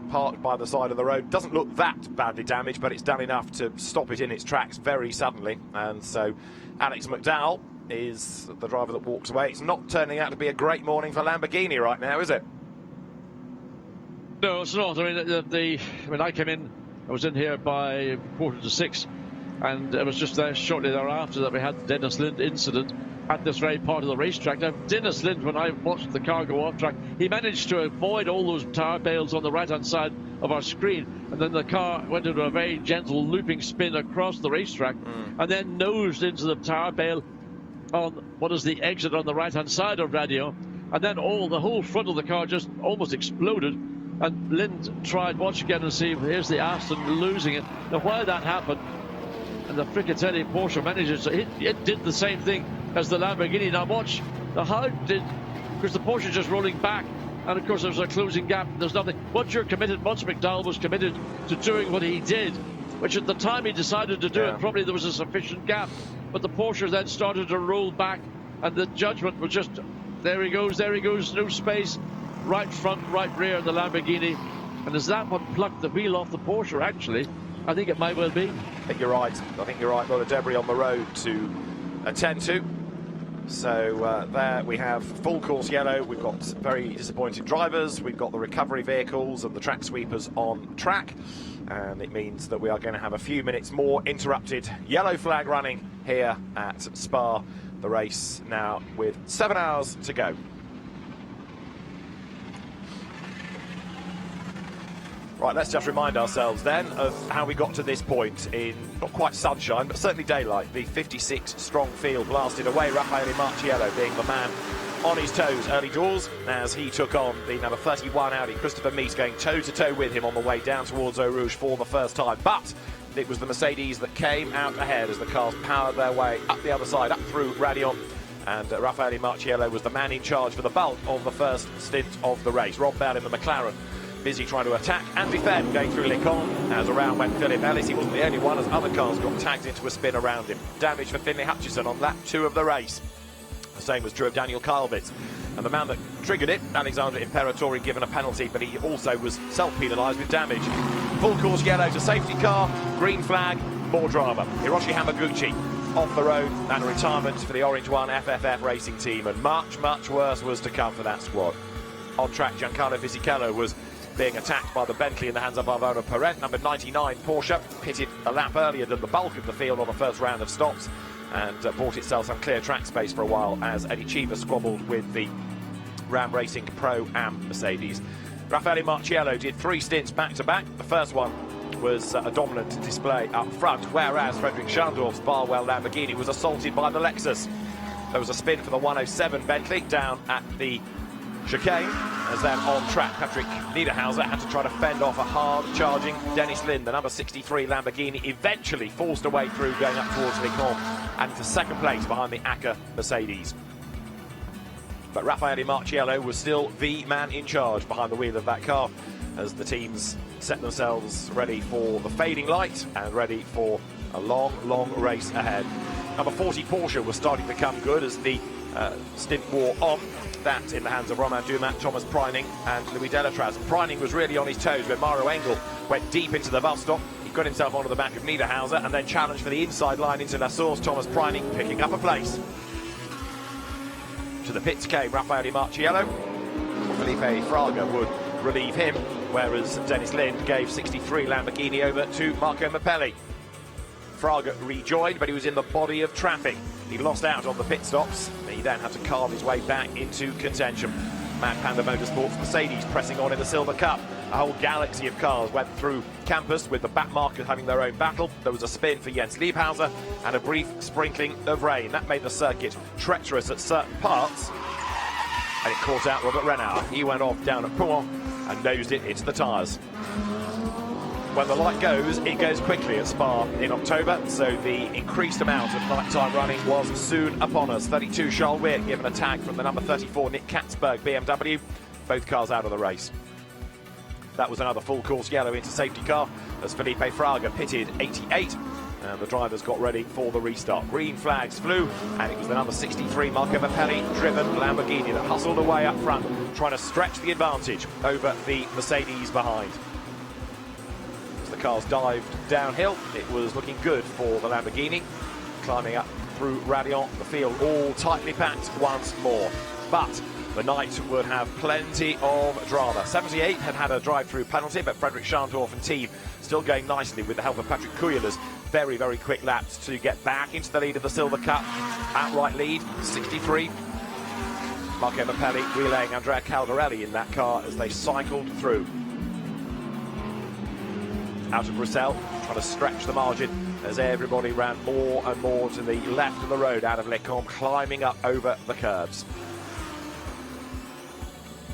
parked by the side of the road. Doesn't look that badly damaged, but it's done enough to stop it in its tracks very suddenly. And so Alex McDowell is the driver that walks away. It's not turning out to be a great morning for Lamborghini right now, is it? No, it's not. I mean, when I came in, I was in here by 5:45, and it was just there shortly thereafter that we had the Dennis Lind incident at this very part of the racetrack. Now, Dennis Lind, when I watched the car go off track, he managed to avoid all those tire bales on the right-hand side of our screen, and then the car went into a very gentle looping spin across the racetrack, and then nosed into the tire bale on what is the exit on the right-hand side of Radio, and then the whole front of the car just almost exploded. And Lind tried once again and see, here's the Aston losing it. Now, why that happened, and the Fricatelli Porsche managers, it did the same thing as the Lamborghini. Now watch because the Porsche just rolling back, and of course there's a closing gap. There's nothing. Once McDowell was committed to doing what he did, which at the time he decided to do it, probably there was a sufficient gap. But the Porsche then started to roll back, and the judgment was just, there he goes, no space. Right front, right rear of the Lamborghini. And is that what plucked the wheel off the Porsche, actually? I think it might well be. I think you're right. A lot of debris on the road to attend to. So there we have full course yellow. We've got very disappointed drivers. We've got the recovery vehicles and the track sweepers on track. And it means that we are going to have a few minutes more interrupted yellow flag running here at Spa. The race now with 7 hours to go. Right, let's just remind ourselves then of how we got to this point in not quite sunshine, but certainly daylight. The 56 strong field blasted away. Raffaele Marciello being the man on his toes early doors as he took on the number 31 Audi, Christopher Mies, going toe-to-toe with him on the way down towards Eau Rouge for the first time. But it was the Mercedes that came out ahead as the cars powered their way up the other side, up through Radion. And Raffaele Marciello was the man in charge for the bulk of the first stint of the race. Rob Bell in the McLaren, busy trying to attack and defend, going through Lecon as around went Philip Ellis. He wasn't the only one as other cars got tagged into a spin around him. Damage for Finlay Hutchison on lap 2 of the race. The same was true of Daniel Kalbitz. And the man that triggered it, Alexander Imperatori, given a penalty, but he also was self-penalised with damage. Full course yellow to safety car, green flag, more drama. Hiroshi Hamaguchi off the road and a retirement for the Orange One FFF racing team. And much, much worse was to come for that squad. On track, Giancarlo Fisichella was being attacked by the Bentley in the hands of Alvaro Perret. Number 99 Porsche pitted a lap earlier than the bulk of the field on the first round of stops and bought itself some clear track space for a while as Eddie Cheever squabbled with the Ram Racing Pro-Am Mercedes. Raffaele Marciello did 3 stints back-to-back. The first one was a dominant display up front, whereas Frederick Schandorf's Barwell Lamborghini was assaulted by the Lexus. There was a spin for the 107 Bentley down at the chicane, as then on track Patrick Niederhauser had to try to fend off a hard-charging Dennis Lind. The number 63 Lamborghini eventually forced a way through, going up towards Lecon and into second place behind the Acker Mercedes. But Raffaele Marciello was still the man in charge behind the wheel of that car as the teams set themselves ready for the fading light and ready for a long, long race ahead. Number 40 Porsche was starting to come good as the stint wore on. That in the hands of Romain Dumas, Thomas Preining and Louis Delatraz. And Preining was really on his toes when Mauro Engel went deep into the bus stop. He got himself onto the back of Niederhauser and then challenged for the inside line into La Source. Thomas Preining picking up a place. To the pits came Raffaele Marciello. Felipe Fraga would relieve him, whereas Dennis Lind gave 63 Lamborghini over to Marco Mappelli. Fraga rejoined, but he was in the body of traffic. He lost out on the pit stops. He then had to carve his way back into contention. Mad Panda Motorsports Mercedes pressing on in the Silver Cup. A whole galaxy of cars went through campus with the back markers having their own battle. There was a spin for Jens Liebhauser and a brief sprinkling of rain. That made the circuit treacherous at certain parts. And it caught out Robert Renard. He went off down at Pouan and nosed it into the tyres. When the light goes, it goes quickly at Spa in October, so the increased amount of nighttime running was soon upon us. 32 Charles Weir given a tag from the number 34 Nick Katzberg BMW. Both cars out of the race. That was another full course yellow into safety car as Felipe Fraga pitted 88 and the drivers got ready for the restart. Green flags flew and it was the number 63 Marco Mappelli driven Lamborghini that hustled away up front, trying to stretch the advantage over the Mercedes behind. The cars dived downhill. It was looking good for the Lamborghini, climbing up through Radion, the field all tightly packed once more. But the night would have plenty of drama. 78 had had a drive-through penalty, but Frederick Schandorf and team still going nicely with the help of Patrick Kuyler's very, very quick laps to get back into the lead of the Silver Cup. Outright lead, 63. Marco Mappelli relaying Andrea Caldarelli in that car as they cycled through. Out of Bruxelles, trying to stretch the margin as everybody ran more and more to the left of the road out of Les Combes, climbing up over the curbs.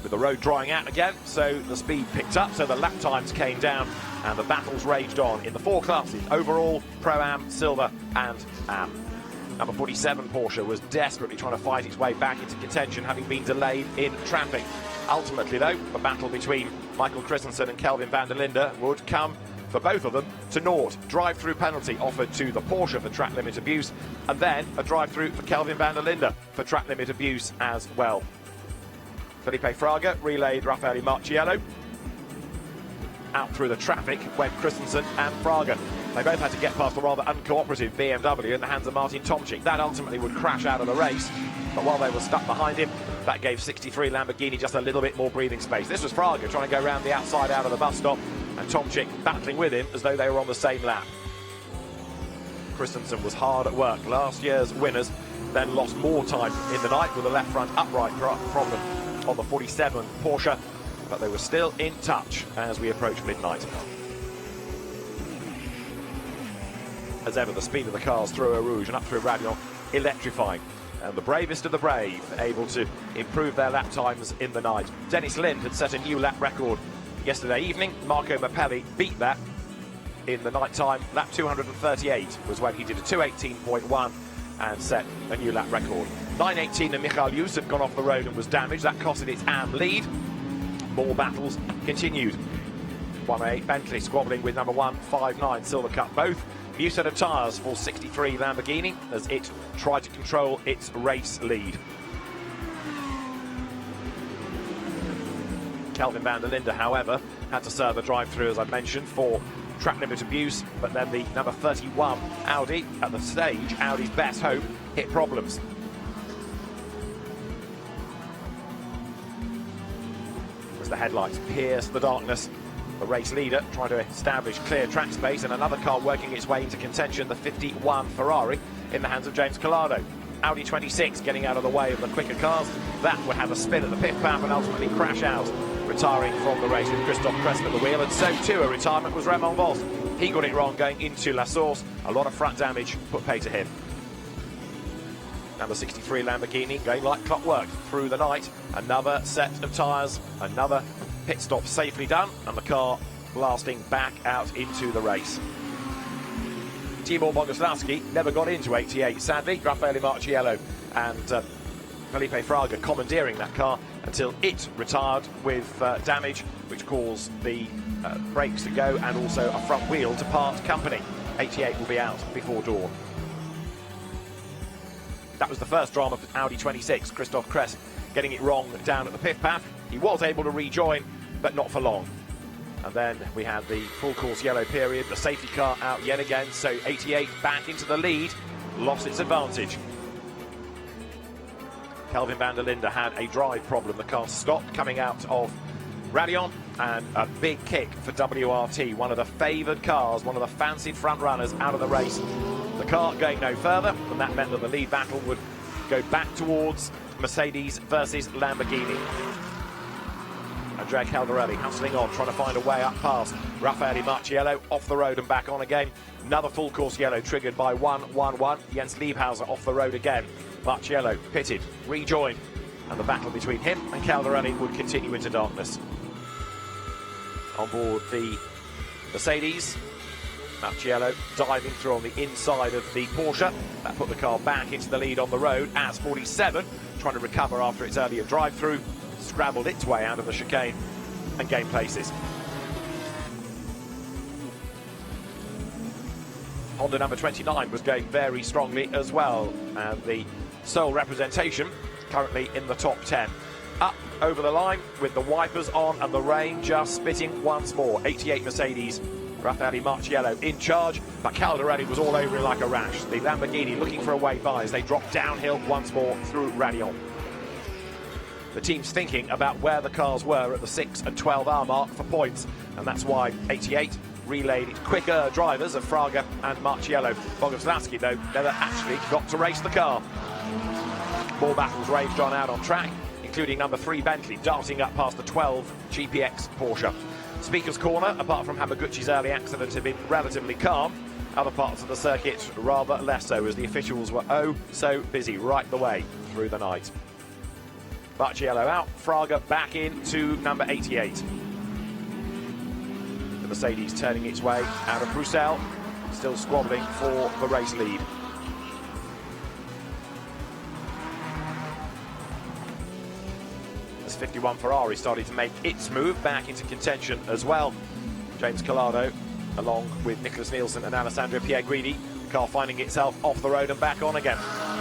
With the road drying out again, so the speed picked up, so the lap times came down, and the battles raged on in the four classes: overall, Pro-Am, Silver and Am. Number 47 Porsche was desperately trying to fight its way back into contention, having been delayed in traffic. Ultimately, though, the battle between Michael Christensen and Kelvin van der Linde would come for both of them to naught. Drive-through penalty offered to the Porsche for track limit abuse, and then a drive-through for Kelvin van der Linde for track limit abuse as well. Felipe Fraga relayed Raffaele Marciello. Out through the traffic went Christensen and Fraga. They both had to get past the rather uncooperative BMW in the hands of Martin Tomczyk. That ultimately would crash out of the race, but while they were stuck behind him, that gave 63 Lamborghini just a little bit more breathing space. This was Fraga trying to go around the outside out of the bus stop, and Tomczyk battling with him as though they were on the same lap. Christensen was hard at work. Last year's winners then lost more time in the night with a left front upright problem on the 47 Porsche, but they were still in touch as we approach midnight. As ever, the speed of the cars through Eau Rouge and up through Radion electrifying, and the bravest of the brave able to improve their lap times in the night. Dennis Lind had set a new lap record yesterday evening. Marco Mappelli beat that in the night time. Lap 238 was when he did a 2:18.1 and set a new lap record. 9:18 and Michael Jus had gone off the road and was damaged. That costed its Am lead. More battles continued. 108 Bentley squabbling with number 159 Silver Cup. Both new set of tyres for 63 Lamborghini as it tried to control its race lead. Kelvin van der Linde, however, had to serve a drive-through, as I mentioned, for track limit abuse, but then the number 31 Audi at the stage, Audi's best hope, hit problems. As the headlights pierced the darkness, the race leader trying to establish clear track space, and another car working its way into contention, the 51 Ferrari in the hands of James Collado. Audi 26 getting out of the way of the quicker cars. That would have a spin at the pit path and ultimately crash out, retiring from the race with Christophe Crest at the wheel, and so too a retirement was Raymond Vos. He got it wrong going into La Source. A lot of front damage put pay to him. Number 63 Lamborghini going like clockwork through the night. Another set of tyres, another pit stop safely done, and the car blasting back out into the race. Tibor Boguslavski never got into 88, sadly. Raffaele Marciello and Felipe Fraga commandeering that car until it retired with damage, which caused the brakes to go and also a front wheel to part company. 88 will be out before dawn. That was the first drama for Audi 26. Christophe Crest getting it wrong down at the pit path. He was able to rejoin, but not for long. And then we had the full course yellow period, the safety car out yet again, so 88 back into the lead, lost its advantage. Kelvin van der Linde had a drive problem. The car stopped coming out of Radion, and a big kick for WRT, one of the favoured cars, one of the fancied front runners out of the race. The car going no further, and that meant that the lead battle would go back towards Mercedes versus Lamborghini. Andrea Caldarelli hustling on, trying to find a way up past Raffaele Marciello, off the road and back on again. Another full course yellow triggered by 1-1-1. Jens Liebhauser off the road again. Marciello pitted, rejoined, and the battle between him and Caldarelli would continue into darkness. On board the Mercedes, Marciello diving through on the inside of the Porsche. That put the car back into the lead on the road as 47, trying to recover after its earlier drive-through, scrabbled its way out of the chicane and gained places. Honda number 29 was going very strongly as well, and the sole representation currently in the top 10. Up over the line with the wipers on and the rain just spitting once more. 88 Mercedes, Raffaele Marciello in charge, but Caldarelli was all over it like a rash. The Lamborghini looking for a way by as they drop downhill once more through Radion. the teams thinking about where the cars were at the 6 and 12 hour mark for points, and that's why 88 relayed its quicker drivers of Fraga and Marciello. Boguslavski, though, never actually got to race the car. More battles raged on out on track, including number 3 Bentley darting up past the 12 GPX Porsche. Speaker's Corner, apart from Hamaguchi's early accident, had been relatively calm. Other parts of the circuit rather less so, as the officials were oh so busy right the way through the night. Marciello out, Fraga back in to number 88. The Mercedes turning its way out of Bruxelles, still squabbling for the race lead. As 51 Ferrari started to make its move back into contention as well. James Collado, along with Nicholas Nielsen and Alessandro Pierguidi, the car finding itself off the road and back on again.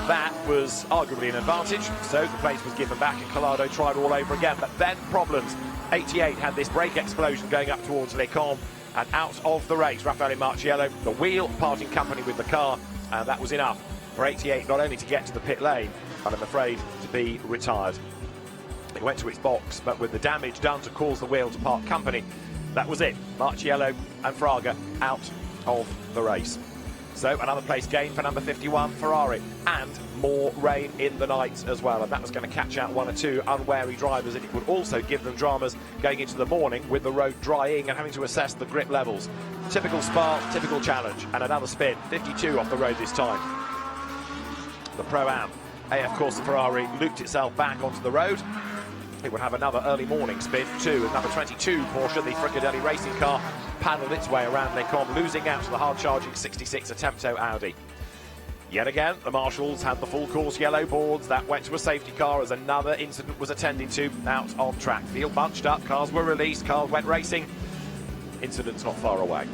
That was arguably an advantage, so the place was given back and Collado tried all over again, but then problems. 88 had this brake explosion going up towards Les Combes, and out of the race, Raffaele Marciello, the wheel parting company with the car, and that was enough for 88 not only to get to the pit lane, but I'm afraid to be retired. It went to its box, but with the damage done to cause the wheel to part company, that was it. Marciello and Fraga out of the race. So another place gain for number 51 Ferrari, and more rain in the night as well, and that was going to catch out one or two unwary drivers, and it would also give them dramas going into the morning with the road drying and having to assess the grip levels. Typical Spa, typical challenge, and another spin. 52 off the road this time. The Pro-Am AF Corsa Ferrari looped itself back onto the road. It would have another early morning spin too, with number 22 Porsche, the Fricadelli racing car, paddled its way around Les Combes, losing out to the hard-charging 66 Attempto Audi. Yet again, the marshals had the full course yellow boards. That went to a safety car as another incident was attended to out on track. Field bunched up, cars were released, cars went racing. Incidents not far away.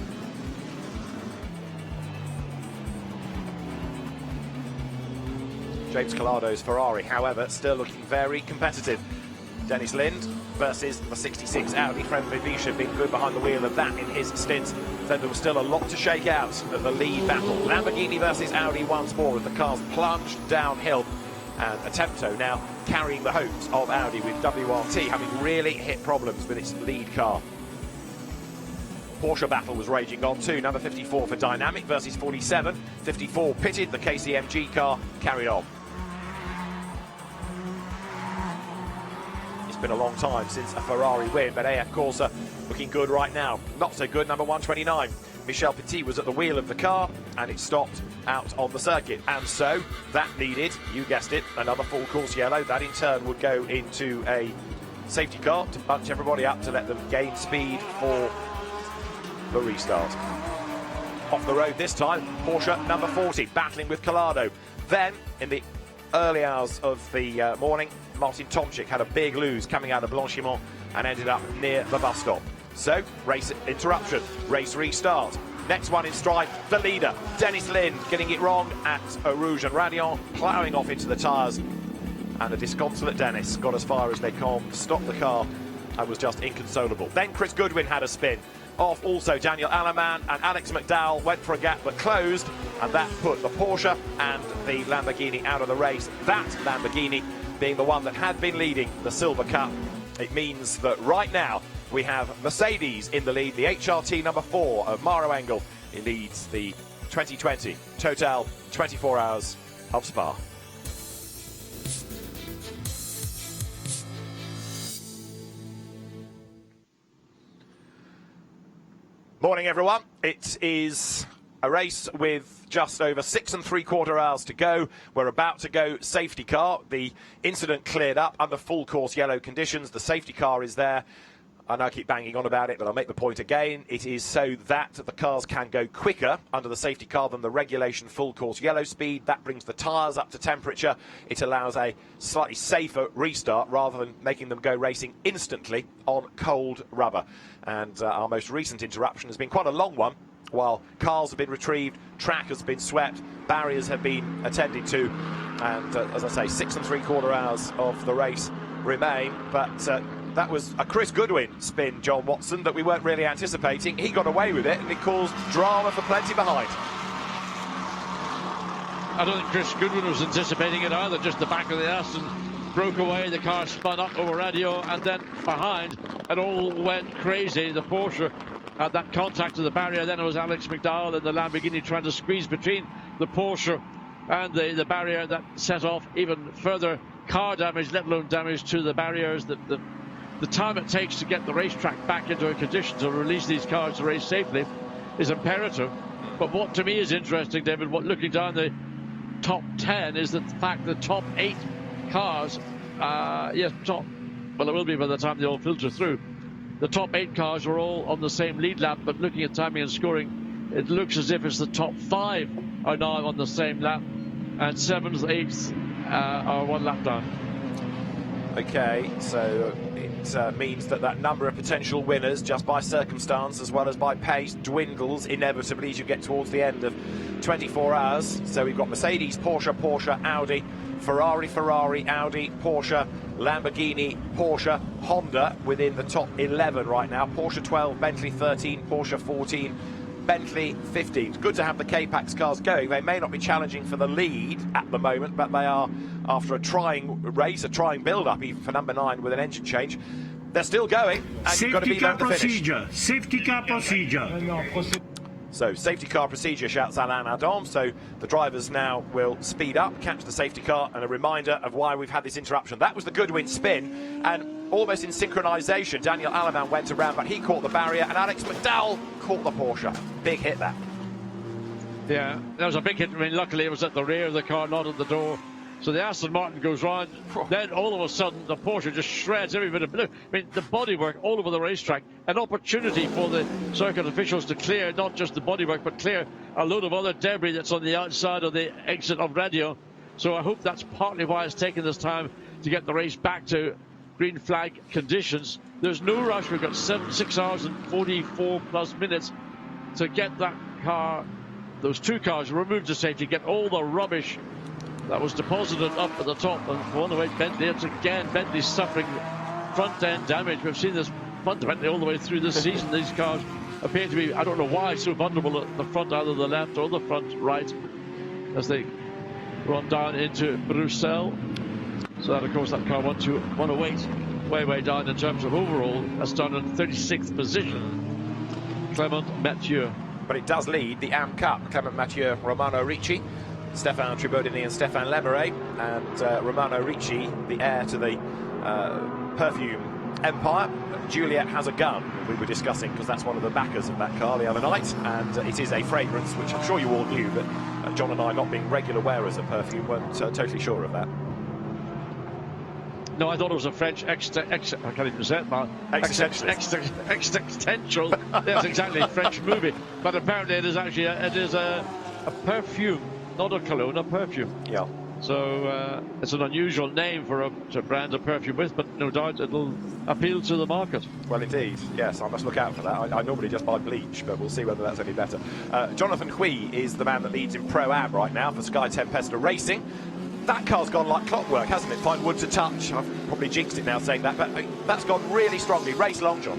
James Collado's Ferrari, however, still looking very competitive. Dennis Lind versus the 66 Audi. Fred Vavish had been good behind the wheel of that in his stint. So there was still a lot to shake out of the lead battle. Lamborghini versus Audi once more, with the cars plunged downhill. And Attempto now carrying the hopes of Audi, with WRT having really hit problems with its lead car. Porsche battle was raging on too. Number 54 for Dynamic versus 47. 54 pitted, the KCMG car carried on. Been a long time since a Ferrari win, but AF Corsa looking good right now. Not so good, number 129. Michel Petit was at the wheel of the car, and it stopped out on the circuit. And so that needed, you guessed it, another full course yellow. That in turn would go into a safety car to bunch everybody up to let them gain speed for the restart. Off the road this time, Porsche number 40, battling with Collado. Then, in the early hours of the morning, Martin Tomczyk had a big lose coming out of Blanchimont and ended up near the bus stop. So, race interruption, race restart. Next one in stride, the leader, Dennis Lind, getting it wrong at Rouge and Radion, ploughing off into the tyres. And the disconsolate Dennis got as far as Les Combes, stopped the car, and was just inconsolable. Then Chris Goodwin had a spin. Off also Daniel Alaman, and Alex McDowell went for a gap but closed, and that put the Porsche and the Lamborghini out of the race. That Lamborghini being the one that had been leading the Silver Cup. It means that right now we have Mercedes in the lead. The HRT number 4 of Maro Engel leads the 2020 Total 24 Hours of Spa. Morning, everyone. It is a race with just over 6 3/4 hours to go. We're about to go safety car. The incident cleared up under full course yellow conditions. The safety car is there. I know I keep banging on about it, but I'll make the point again. It is so that the cars can go quicker under the safety car than the regulation full course yellow speed. That brings the tyres up to temperature. It allows a slightly safer restart rather than making them go racing instantly on cold rubber. And our most recent interruption has been quite a long one. While cars have been retrieved, track has been swept, barriers have been attended to, and as I say, 6 3/4 hours of the race remain. But that was a Chris Goodwin spin, John Watson, that we weren't really anticipating. He got away with it, and it caused drama for plenty behind. I don't think Chris Goodwin was anticipating it either, just the back of the arse, and broke away, the car spun up over radio, and then behind, it all went crazy. The Porsche had that contact to the barrier, then it was Alex McDowell and the Lamborghini trying to squeeze between the Porsche and the barrier that set off even further car damage, let alone damage to the barriers. The time it takes to get the racetrack back into a condition to release these cars to race safely is imperative. But what to me is interesting, David, looking down the top 10 is the fact the top 8 cars, well, it will be by the time they all filter through. The top 8 cars are all on the same lead lap, but looking at timing and scoring, it looks as if it's the top 5 are now on the same lap, and 7th, 8th are 1 lap down. Okay, so it means that number of potential winners, just by circumstance as well as by pace, dwindles inevitably as you get towards the end of 24 hours. So we've got Mercedes, Porsche, Audi, Ferrari, Audi, Porsche, Lamborghini, Porsche, Honda within the top 11 right now. Porsche 12, Bentley 13, Porsche 14, Bentley 15. It's good to have the K-Pax cars going. They may not be challenging for the lead at the moment, but they are, after a trying race, a trying build-up, even for number 9 with an engine change. They're still going, and you've got to be there to finish. Safety car procedure. So, safety car procedure, shouts Alain Adam. So, the drivers now will speed up, catch the safety car, and a reminder of why we've had this interruption. That was the Goodwin spin, and almost in synchronisation, Daniel Alaman went around, but he caught the barrier, and Alex McDowell caught the Porsche. Big hit, that. Yeah, that was a big hit. I mean, luckily it was at the rear of the car, not at the door. So the Aston Martin goes round. Then all of a sudden the Porsche just shreds every bit of blue. I mean, the bodywork all over the racetrack. An opportunity for the circuit officials to clear not just the bodywork, but clear a load of other debris that's on the outside of the exit of radio. So I hope that's partly why it's taken this time to get the race back to green flag conditions. There's no rush. We've got 6 hours and 44 plus minutes to get that car, those 2 cars removed to safety, get all the rubbish that was deposited up at the top. And on the way Bentley, it's again Bentley suffering front end damage. We've seen this fundamentally all the way through this season. These cars appear to be, I don't know why, so vulnerable at the front, either the left or the front right, as they run down into Bruxelles. So that, of course, that car 108, way down in terms of overall. That's down in 36th position. Clement Mathieu. But it does lead the AM Cup. Clement Mathieu, Romano Ricci, Stefan Tribodini and Stefan Lemeray, and Romano Ricci, the heir to the perfume empire. Juliet has a gun, we were discussing, because that's one of the backers of that car the other night, and it is a fragrance, which I'm sure you all knew, but John and I, not being regular wearers of perfume, weren't totally sure of that. No, I thought it was a French I can't even say it, man. Existential. That's exactly a French movie. But apparently it is actually a perfume, not a cologne, a perfume. Yeah. So it's an unusual name for a brand of perfume with, but no doubt it'll appeal to the market. Well, indeed, yes, I must look out for that. I normally just buy bleach, but we'll see whether that's any better. Jonathan Hui is the man that leads in Pro-Am right now for Sky Tempesta Racing. That car's gone like clockwork, hasn't it? Fine wood to touch. I've probably jinxed it now saying that, but that's gone really strongly. Race long, John.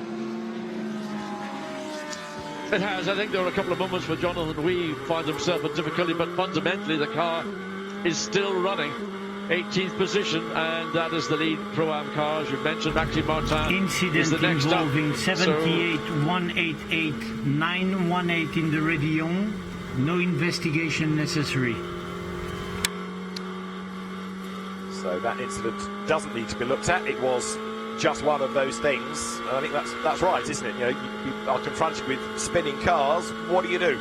It has. I think there were a couple of moments where Jonathan Hui found himself in difficulty, but fundamentally the car is still running. 18th position, and that is the lead Pro-Am car, as you mentioned. Maxime Martin incident is the next involving up. 78 188 918 in the Rédillon. No investigation necessary. So that incident doesn't need to be looked at. It was just one of those things. I think that's right, isn't it? You know, you are confronted with spinning cars. What do you do?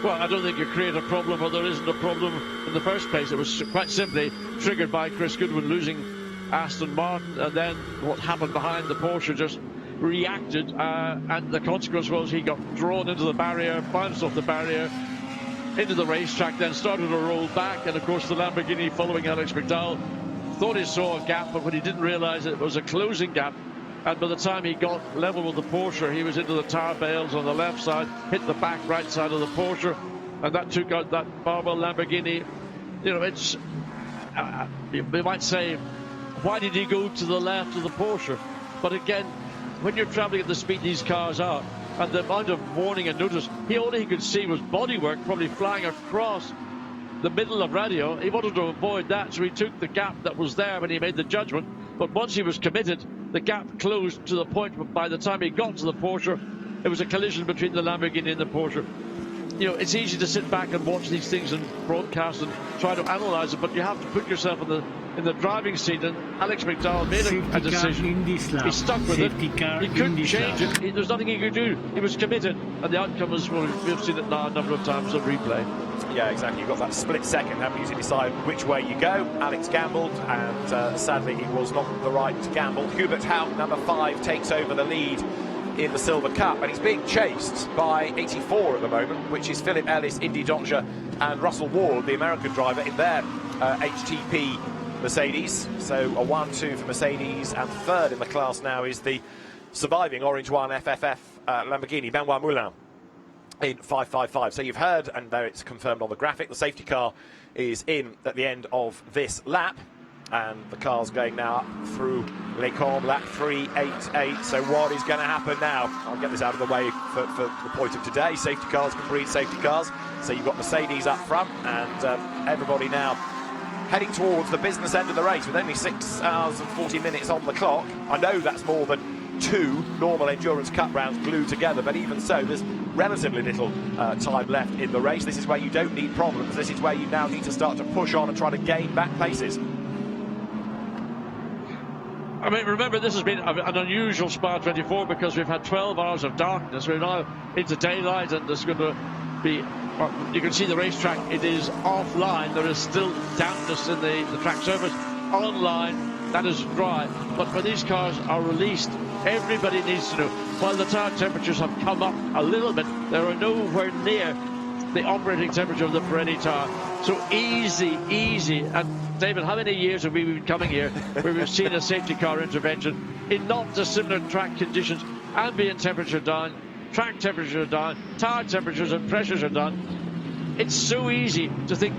Well, I don't think you create a problem, or there isn't a problem in the first place. It was quite simply triggered by Chris Goodwin losing Aston Martin, and then what happened behind the Porsche just reacted, and the consequence was he got drawn into the barrier, bounced off the barrier, into the racetrack, then started to roll back, and of course the Lamborghini following Alex McDowell thought he saw a gap, but when he didn't realise it was a closing gap, and by the time he got level with the Porsche, he was into the tire bales on the left side, hit the back right side of the Porsche, and that took out that Barbara Lamborghini. You know, it's we might say, why did he go to the left of the Porsche? But again, when you're travelling at the speed these cars are, and the amount of warning and notice, all he could see was bodywork probably flying across the middle of radio. He wanted to avoid that, so he took the gap that was there when he made the judgment. But once he was committed, the gap closed to the point where by the time he got to the Porsche, it was a collision between the Lamborghini and the Porsche. You know, it's easy to sit back and watch these things and broadcast and try to analyse it, but you have to put yourself in the driving seat. And Alex McDowell made a decision. He stuck with it. He couldn't change it. There's nothing he could do. He was committed, and the outcome was, well, we've seen it now a number of times on replay. Yeah, exactly. You've got that split second, haven't you, to decide which way you go. Alex gambled, and sadly, it was not the right gamble. Hubert Haupt, number 5, takes over the lead in the Silver Cup, and he's being chased by 84 at the moment, which is Philip Ellis, Indy Doncia, and Russell Ward, the American driver, in their HTP Mercedes. So a 1-2 for Mercedes, and third in the class now is the surviving Orange 1 FFF Lamborghini, Benoit Moulin, in 5.55. So you've heard, and there it's confirmed on the graphic, the safety car is in at the end of this lap, and the car's going now through Les Combes, lap 3.88. So what is going to happen now? I'll get this out of the way for the point of today. Safety cars can breed safety cars. So you've got Mercedes up front, and everybody now heading towards the business end of the race with only 6 hours and 40 minutes on the clock. I know that's more than 2 normal Endurance Cup rounds glued together, but even so, there's relatively little time left in the race. This is where you don't need problems. This is where you now need to start to push on and try to gain back places. I mean, remember, this has been an unusual Spa 24 because we've had 12 hours of darkness. We're now into daylight, and there's going to be, you can see the racetrack, it is offline. There is still dampness in the track surface. Online, that is dry. But when these cars are released, everybody needs to know, while the tire temperatures have come up a little bit, they are nowhere near the operating temperature of the Pirelli tire. So easy. And David, how many years have we been coming here where we've seen a safety car intervention in not dissimilar track conditions, ambient temperature down, track temperature down, tire temperatures and pressures are down? It's so easy to think,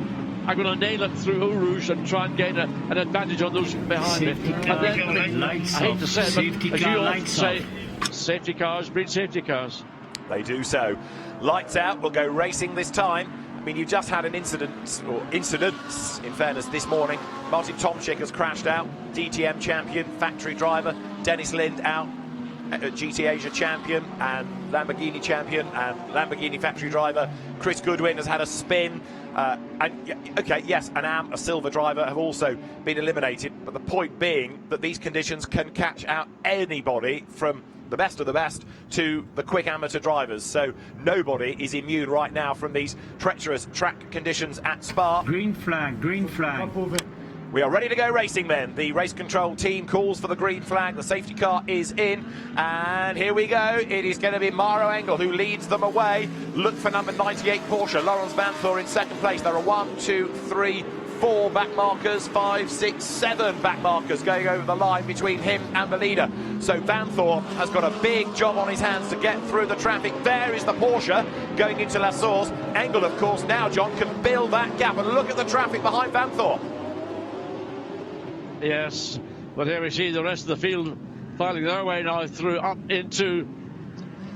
I'm going to nail it through Eau Rouge and try and gain an advantage on those behind me. And then, I hate to say it, but as you often say, safety cars breed safety cars. They do so. Lights out, we'll go racing this time. I mean, you just had an incidents, in fairness, this morning. Martin Tomczyk has crashed out, DTM champion, factory driver. Dennis Lind out, GT Asia champion and Lamborghini champion and Lamborghini factory driver. Chris Goodwin has had a spin. A silver driver have also been eliminated. But the point being that these conditions can catch out anybody from the best of the best to the quick amateur drivers. So nobody is immune right now from these treacherous track conditions at Spa. Green flag, green flag. We are ready to go racing then. The race control team calls for the green flag. The safety car is in. And here we go. It is going to be Maro Engel who leads them away. Look for number 98 Porsche. Lawrence Vanthoor in second place. There are 1, 2, 3, 4 back markers, 5, 6, 7 back markers going over the line between him and the leader. So Vanthoor has got a big job on his hands to get through the traffic. There is the Porsche going into La Source. Engel, of course, now, John, can build that gap. And look at the traffic behind Vanthoor. Yes, but here we see the rest of the field filing their way now through up into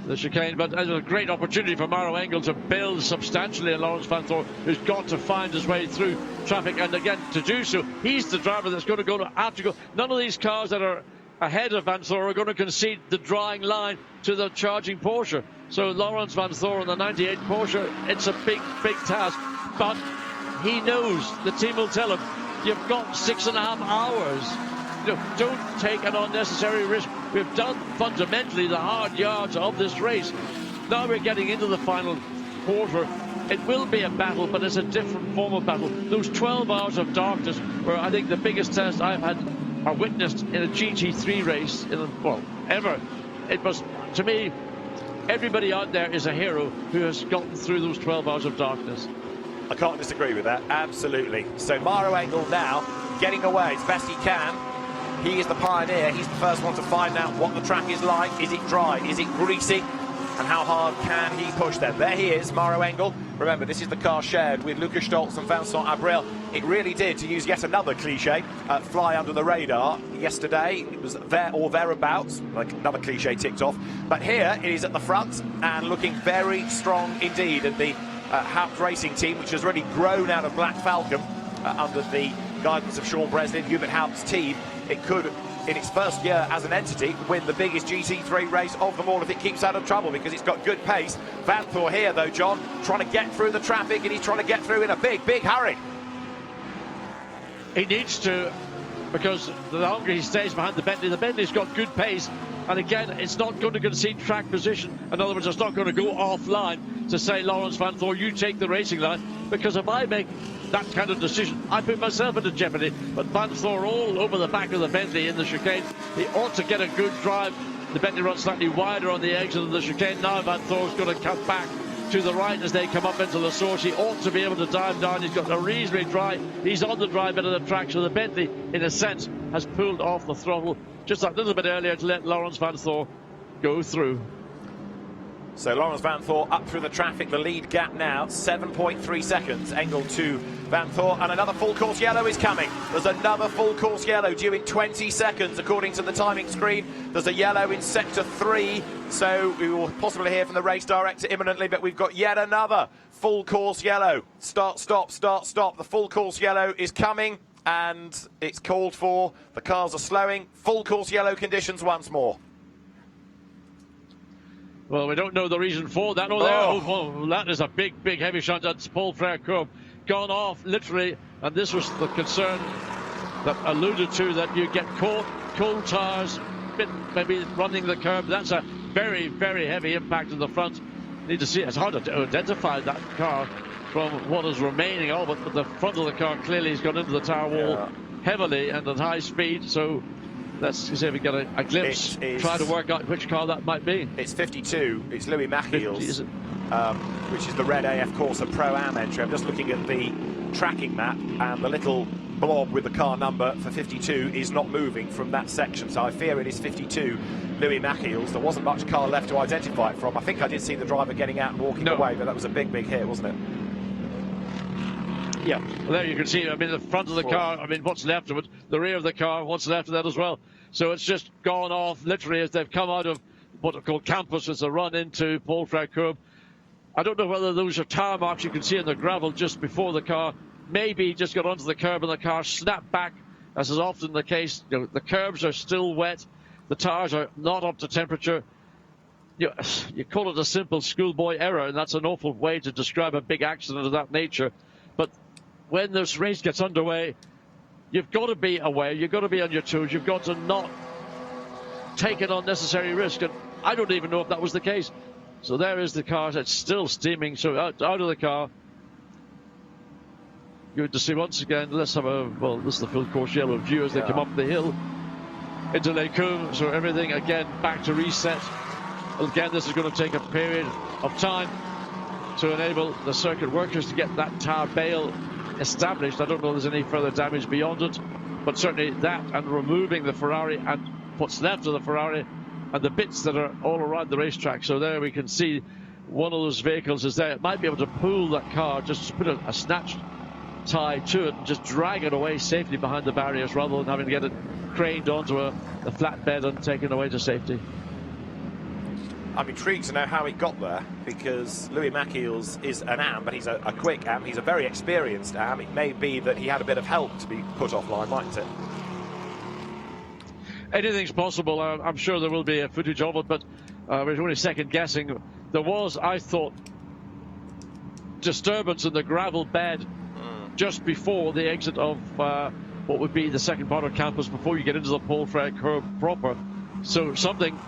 the chicane. But there's a great opportunity for Maro Engel to build substantially, and Lawrence Vanthoor, who's got to find his way through traffic. And again, to do so, he's the driver that's going to have to go. None of these cars that are ahead of Vanthoor are going to concede the drawing line to the charging Porsche. So Lawrence Vanthoor on the 98 Porsche, it's a big task. But he knows, the team will tell him, you've got 6.5 hours. You know, don't take an unnecessary risk. We've done fundamentally the hard yards of this race. Now we're getting into the final quarter. It will be a battle, but it's a different form of battle. Those 12 hours of darkness were, I think, the biggest test I've had or witnessed in a GT3 race ever. It was, to me, everybody out there is a hero who has gotten through those 12 hours of darkness. I can't disagree with that, absolutely. So Maro Engel now getting away as best he can. He is the pioneer. He's the first one to find out what the track is like. Is it dry? Is it greasy? And how hard can he push them? There he is, Maro Engel. Remember, this is the car shared with Lucas Stoltz and Vincent Abril. It really did, to use yet another cliche, fly under the radar. Yesterday, it was there or thereabouts, like another cliche ticked off. But here, it is at the front and looking very strong indeed. And the Haupt Racing team, which has really grown out of Black Falcon under the guidance of Sean Breslin, Hubert Haupt's team. It could, in its first year as an entity, win the biggest GT3 race of them all if it keeps out of trouble, because it's got good pace. Vanthoor here, though, John, trying to get through the traffic, and he's trying to get through in a big hurry. He needs to, because the longer he stays behind the Bentley's got good pace, and again, it's not going to concede track position. In other words, it's not going to go offline to say, Lawrence Vanthoor, you take the racing line, because if I make that kind of decision, I put myself into jeopardy. But Vanthoor all over the back of the Bentley in the chicane. He ought to get a good drive. The Bentley runs slightly wider on the exit of the chicane. Now Vanthoor's going to cut back to the right as they come up into the source. He ought to be able to dive down. He's got a reasonably dry. He's on the dry bit of the track, so the Bentley, in a sense, has pulled off the throttle just a little bit earlier to let Lawrence Vanthoor go through. So Lawrence Vanthoor up through the traffic. The lead gap now 7.3 seconds. Engel to Vanthoor, and another full course yellow is coming. There's another full course yellow due in 20 seconds according to the timing screen. There's a yellow in sector 3, so we will possibly hear from the race director imminently, but we've got yet another full course yellow. Start, stop, start, stop. The full course yellow is coming, and it's called for. The cars are slowing. Full course yellow conditions once more. Well, we don't know the reason for that. That is a big heavy shot. That's Paul Frere curb gone off literally, and this was the concern that alluded to, that you get caught, cold tires, maybe running the curb. That's a very heavy impact in the front. Need to see it. It's hard to identify that car from what is remaining. But the front of the car clearly has gone into the tire wall heavily and at high speed. So let's see if we get a glimpse. Try to work out which car that might be. It's 52. It's Louis Machiels, which is the red AF Corsa Pro-Am entry. I'm just looking at the tracking map, and the little blob with the car number for 52 is not moving from that section. So I fear it is 52 Louis Machiels. There wasn't much car left to identify it from. I think I did see the driver getting out and walking away, but that was a big hit, wasn't it? Yeah, well, there you can see, I mean, the front of the car, I mean, what's left of it, the rear of the car, what's left of that as well. So it's just gone off, literally, as they've come out of what are called campus as a run into Paul Frere curb. I don't know whether those are tire marks you can see in the gravel just before the car. Maybe just got onto the curb and the car snapped back, as is often the case. You know, the curbs are still wet, the tires are not up to temperature. You call it a simple schoolboy error, and that's an awful way to describe a big accident of that nature. But when this race gets underway, you've got to be aware, you've got to be on your toes, you've got to not take an unnecessary risk, and I don't even know if that was the case. So there is the car, it's still steaming, so out of the car. Good to see once again. Let's have this is the full course yellow view as they come up the hill into Les Combes, so everything again back to reset. Again, this is going to take a period of time to enable the circuit workers to get that tire bale established. I don't know if there's any further damage beyond it, but certainly that and removing the Ferrari and what's left of the Ferrari and the bits that are all around the racetrack. So there we can see one of those vehicles is there. It might be able to pull that car, just put a snatched tie to it and just drag it away safely behind the barriers rather than having to get it craned onto a flatbed and taken away to safety. I'm intrigued to know how it got there, because Louis Machiels is an AM, but he's a quick AM. He's a very experienced AM. It may be that he had a bit of help to be put offline, mightn't it? Anything's possible. I'm sure there will be a footage of it, but we're only second guessing. There was, I thought, disturbance in the gravel bed just before the exit of what would be the second part of campus before you get into the Paul Frere curb proper. So something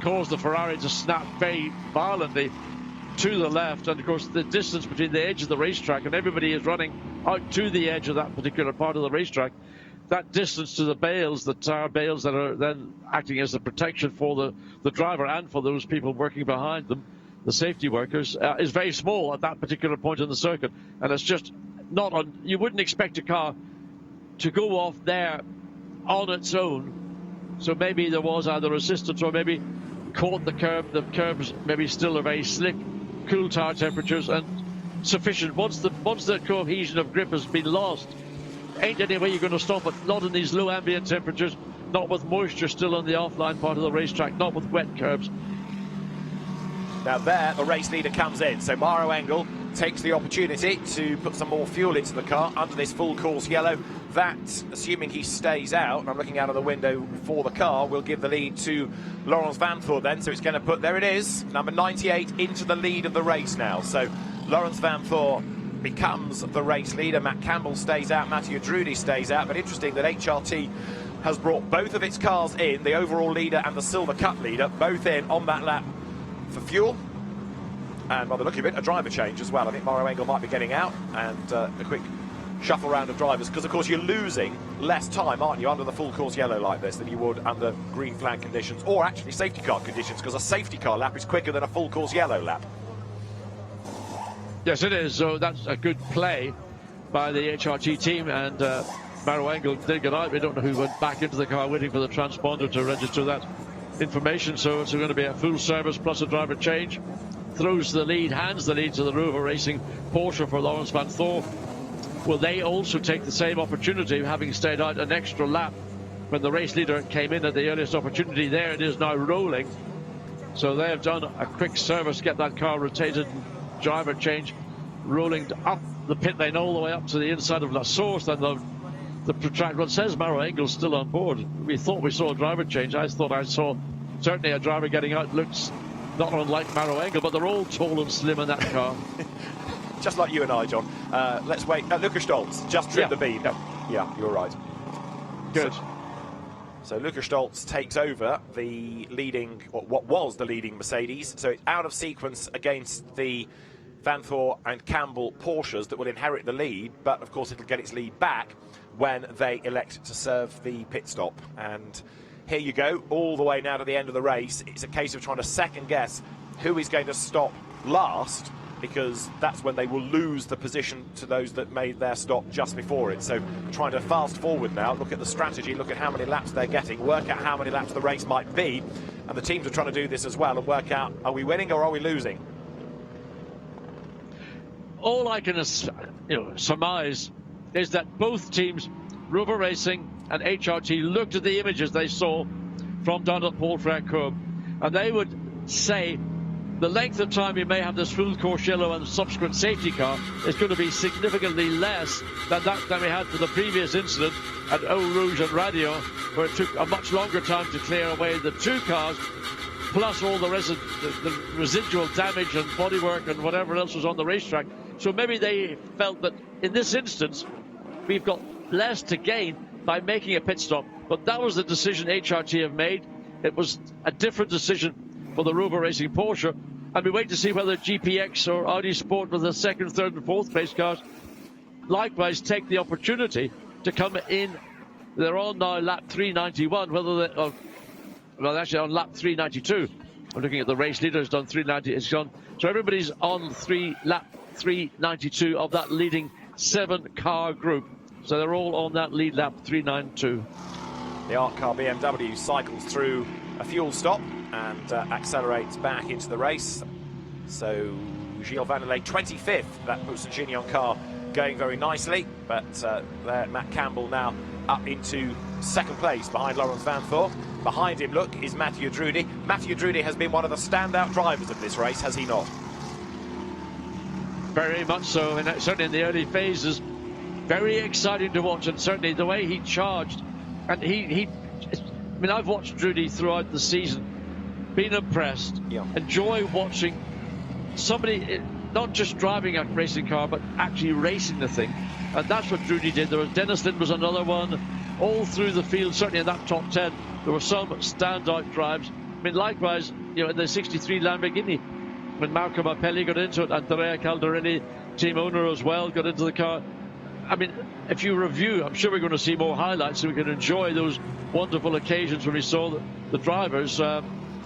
caused the Ferrari to snap very violently to the left, and of course the distance between the edge of the racetrack and everybody is running out to the edge of that particular part of the racetrack. That distance to the bales, the tire bales that are then acting as the protection for the driver and for those people working behind them, the safety workers, is very small at that particular point in the circuit, and it's just not on. You wouldn't expect a car to go off there on its own. So maybe there was either resistance or maybe caught the curb. The curbs maybe still are very slick, cool tire temperatures and sufficient. Once the cohesion of grip has been lost, ain't any way you're going to stop it. Not in these low ambient temperatures, not with moisture still on the offline part of the racetrack, not with wet curbs. Now there, the race leader comes in. So Mauro Engel takes the opportunity to put some more fuel into the car under this full course yellow. That, assuming he stays out, and I'm looking out of the window for the car, will give the lead to Laurens Vanthoor then. So it's going to put, there it is, number 98 into the lead of the race now. So Laurens Vanthoor becomes the race leader. Matt Campbell stays out, Mathieu Drudy stays out. But interesting that HRT has brought both of its cars in, the overall leader and the Silver Cup leader, both in on that lap for fuel. And by the look of it, a driver change as well. I think Mauro Engel might be getting out, and a quick shuffle round of drivers, because of course you're losing less time, aren't you, under the full course yellow like this than you would under green flag conditions, or actually safety car conditions, because a safety car lap is quicker than a full course yellow lap. Yes, it is. So that's a good play by the HRT team, and Mauro Engel did get out. We don't know who went back into the car waiting for the transponder to register that information. So it's going to be a full service plus a driver change. Throws the lead, hands the lead to the Rover Racing Porsche for Laurens Vanthoor. Will they also take the same opportunity, having stayed out an extra lap when the race leader came in at the earliest opportunity? There it is now rolling. So they have done a quick service, get that car rotated, driver change, rolling up the pit lane all the way up to the inside of La Source. And the protractor, well, it says Mauro Engel's still on board. We thought we saw a driver change. I thought I saw certainly a driver getting out. Looks not unlike Mauro Engel, but they're all tall and slim in that car. Just like you and I, John. Let's wait. Lucas Stoltz just trimmed the beam. Yeah, you're right. Good. So Lucas Stoltz takes over the leading, or what was the leading Mercedes. So it's out of sequence against the Vanthoor and Campbell Porsches that will inherit the lead, but of course it'll get its lead back when they elect to serve the pit stop. And here you go, all the way now to the end of the race. It's a case of trying to second guess who is going to stop last, because that's when they will lose the position to those that made their stop just before it. So trying to fast forward now, look at the strategy, look at how many laps they're getting, work out how many laps the race might be. And the teams are trying to do this as well and work out, are we winning or are we losing? All I can surmise is that both teams, Rover Racing and HRT, looked at the images they saw from down at Paul Francoeur, and they would say the length of time you may have this full course yellow and subsequent safety car is going to be significantly less than we had for the previous incident at Eau Rouge and Radio, where it took a much longer time to clear away the two cars, plus all the residual damage and bodywork and whatever else was on the racetrack. So maybe they felt that in this instance we've got less to gain by making a pit stop, but that was the decision HRT have made. It was a different decision for the Rover Racing Porsche, and we wait to see whether GPX or Audi Sport with the second, third and fourth place cars likewise take the opportunity to come in. They're on now lap 391, whether they, well, actually on lap 392. I'm looking at the race leader, has done 390, it's gone. So everybody's on lap 392 of that leading 7-car group. So they're all on that lead lap 392. The Art Car BMW cycles through a fuel stop and accelerates back into the race. So Gilles Vandelet 25th, that puts the Gignon car going very nicely, but there Matt Campbell now up into second place behind Laurens Vanthoor. Behind him, look, is Mathieu Drudy. Mathieu Drudy has been one of the standout drivers of this race, has he not? Very much so, and certainly in the early phases, very exciting to watch, and certainly the way he charged. And I mean, I've watched Drudy throughout the season, been impressed, enjoy watching somebody not just driving a racing car, but actually racing the thing. And that's what Drudy did. There was Dennis Lynn was another one, all through the field, certainly in that top 10. There were some standout drives. I mean, likewise, in the 63 Lamborghini, when Marco Mappelli got into it, Andrea Caldarelli, team owner as well, got into the car. I mean, if you review, I'm sure we're going to see more highlights so we can enjoy those wonderful occasions when we saw the drivers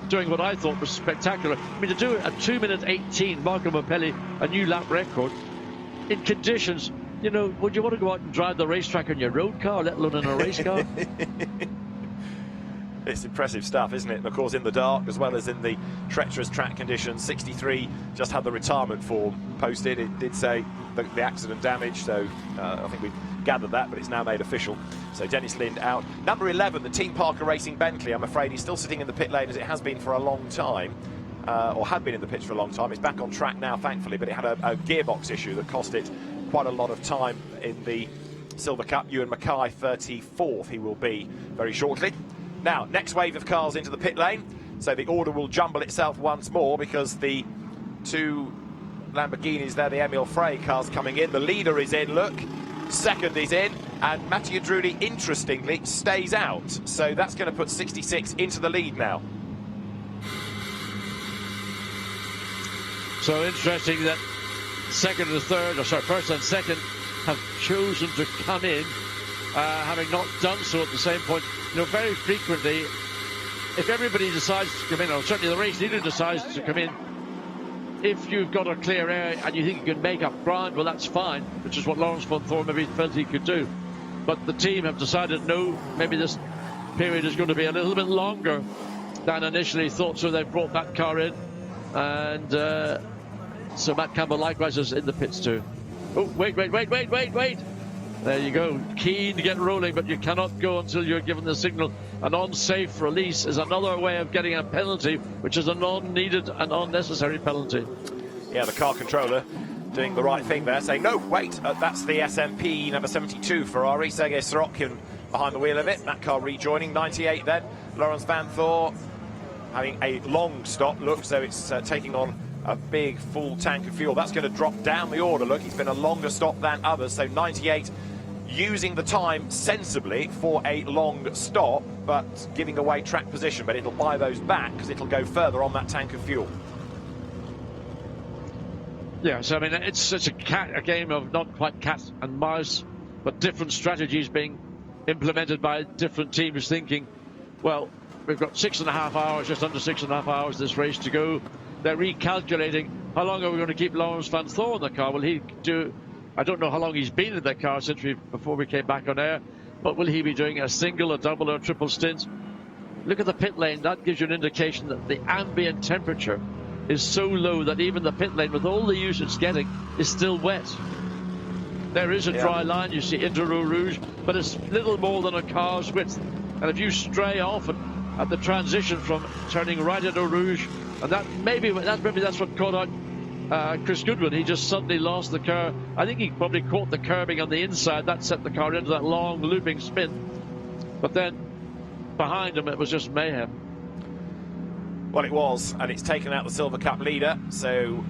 doing what I thought was spectacular. I mean, to do a 2 minute 18, Marco Mappelli, a new lap record, in conditions, would you want to go out and drive the racetrack on your road car, let alone in a race car? It's impressive stuff, isn't it? And of course, in the dark as well as in the treacherous track conditions. 63 just had the retirement form posted. It did say the accident damage, so I think we've gathered that, but it's now made official. So Dennis Lind out. Number 11, the Team Parker Racing Bentley. I'm afraid he's still sitting in the pit lane as it has been for a long time. or had been in the pits for a long time. It's back on track now, thankfully, but it had a gearbox issue that cost it quite a lot of time in the Silver Cup. Ewan Mackay, 34th, he will be very shortly. Now, next wave of cars into the pit lane, so the order will jumble itself once more because the two Lamborghinis there, the Emil Frey cars coming in. The leader is in, look. Second is in, and Mattia Drudi, interestingly, stays out. So that's going to put 66 into the lead now. So interesting that second and third, or sorry, first and second have chosen to come in, having not done so at the same point. You know, very frequently, if everybody decides to come in, or certainly the race leader decides to come in, if you've got a clear area and you think you can make up ground, well, that's fine, which is what Lawrence von Thorn maybe felt he could do. But the team have decided, no, maybe this period is going to be a little bit longer than initially thought, so they've brought that car in. And so Matt Campbell likewise is in the pits too. Oh, wait. There you go. Keen to get rolling, but you cannot go until you're given the signal. An unsafe release is another way of getting a penalty, which is a non-needed and unnecessary penalty. Yeah, the car controller doing the right thing there, saying, no, wait, that's the SMP number 72 Ferrari. Sergei Sorokin behind the wheel of it. That car rejoining, 98 then. Lawrence van Thor having a long stop, look, so it's taking on a big full tank of fuel. That's going to drop down the order, look. It's been a longer stop than others, so 98 using the time sensibly for a long stop, but giving away track position. But it'll buy those back because it'll go further on that tank of fuel. Yeah, so I mean, it's a game of not quite cat and mouse, but different strategies being implemented by different teams thinking, well, we've got 6.5 hours, just under 6.5 hours this race to go. They're recalculating how long are we going to keep Lawrence van Thor in the car. Will he do, I don't know how long he's been in the car since before we came back on air, but will he be doing a single, a double, or a triple stint? Look at the pit lane. That gives you an indication that the ambient temperature is so low that even the pit lane, with all the use it's getting, is still wet. There is a dry line, you see Inter Eau Rouge, but it's little more than a car's width. And if you stray off at the transition from turning right at Eau Rouge, and maybe that's what caught out Chris Goodwin. He just suddenly lost the curve. I think he probably caught the curbing on the inside. That set the car into that long looping spin. But then behind him, it was just mayhem. Well, it was, and it's taken out the Silver Cup leader. So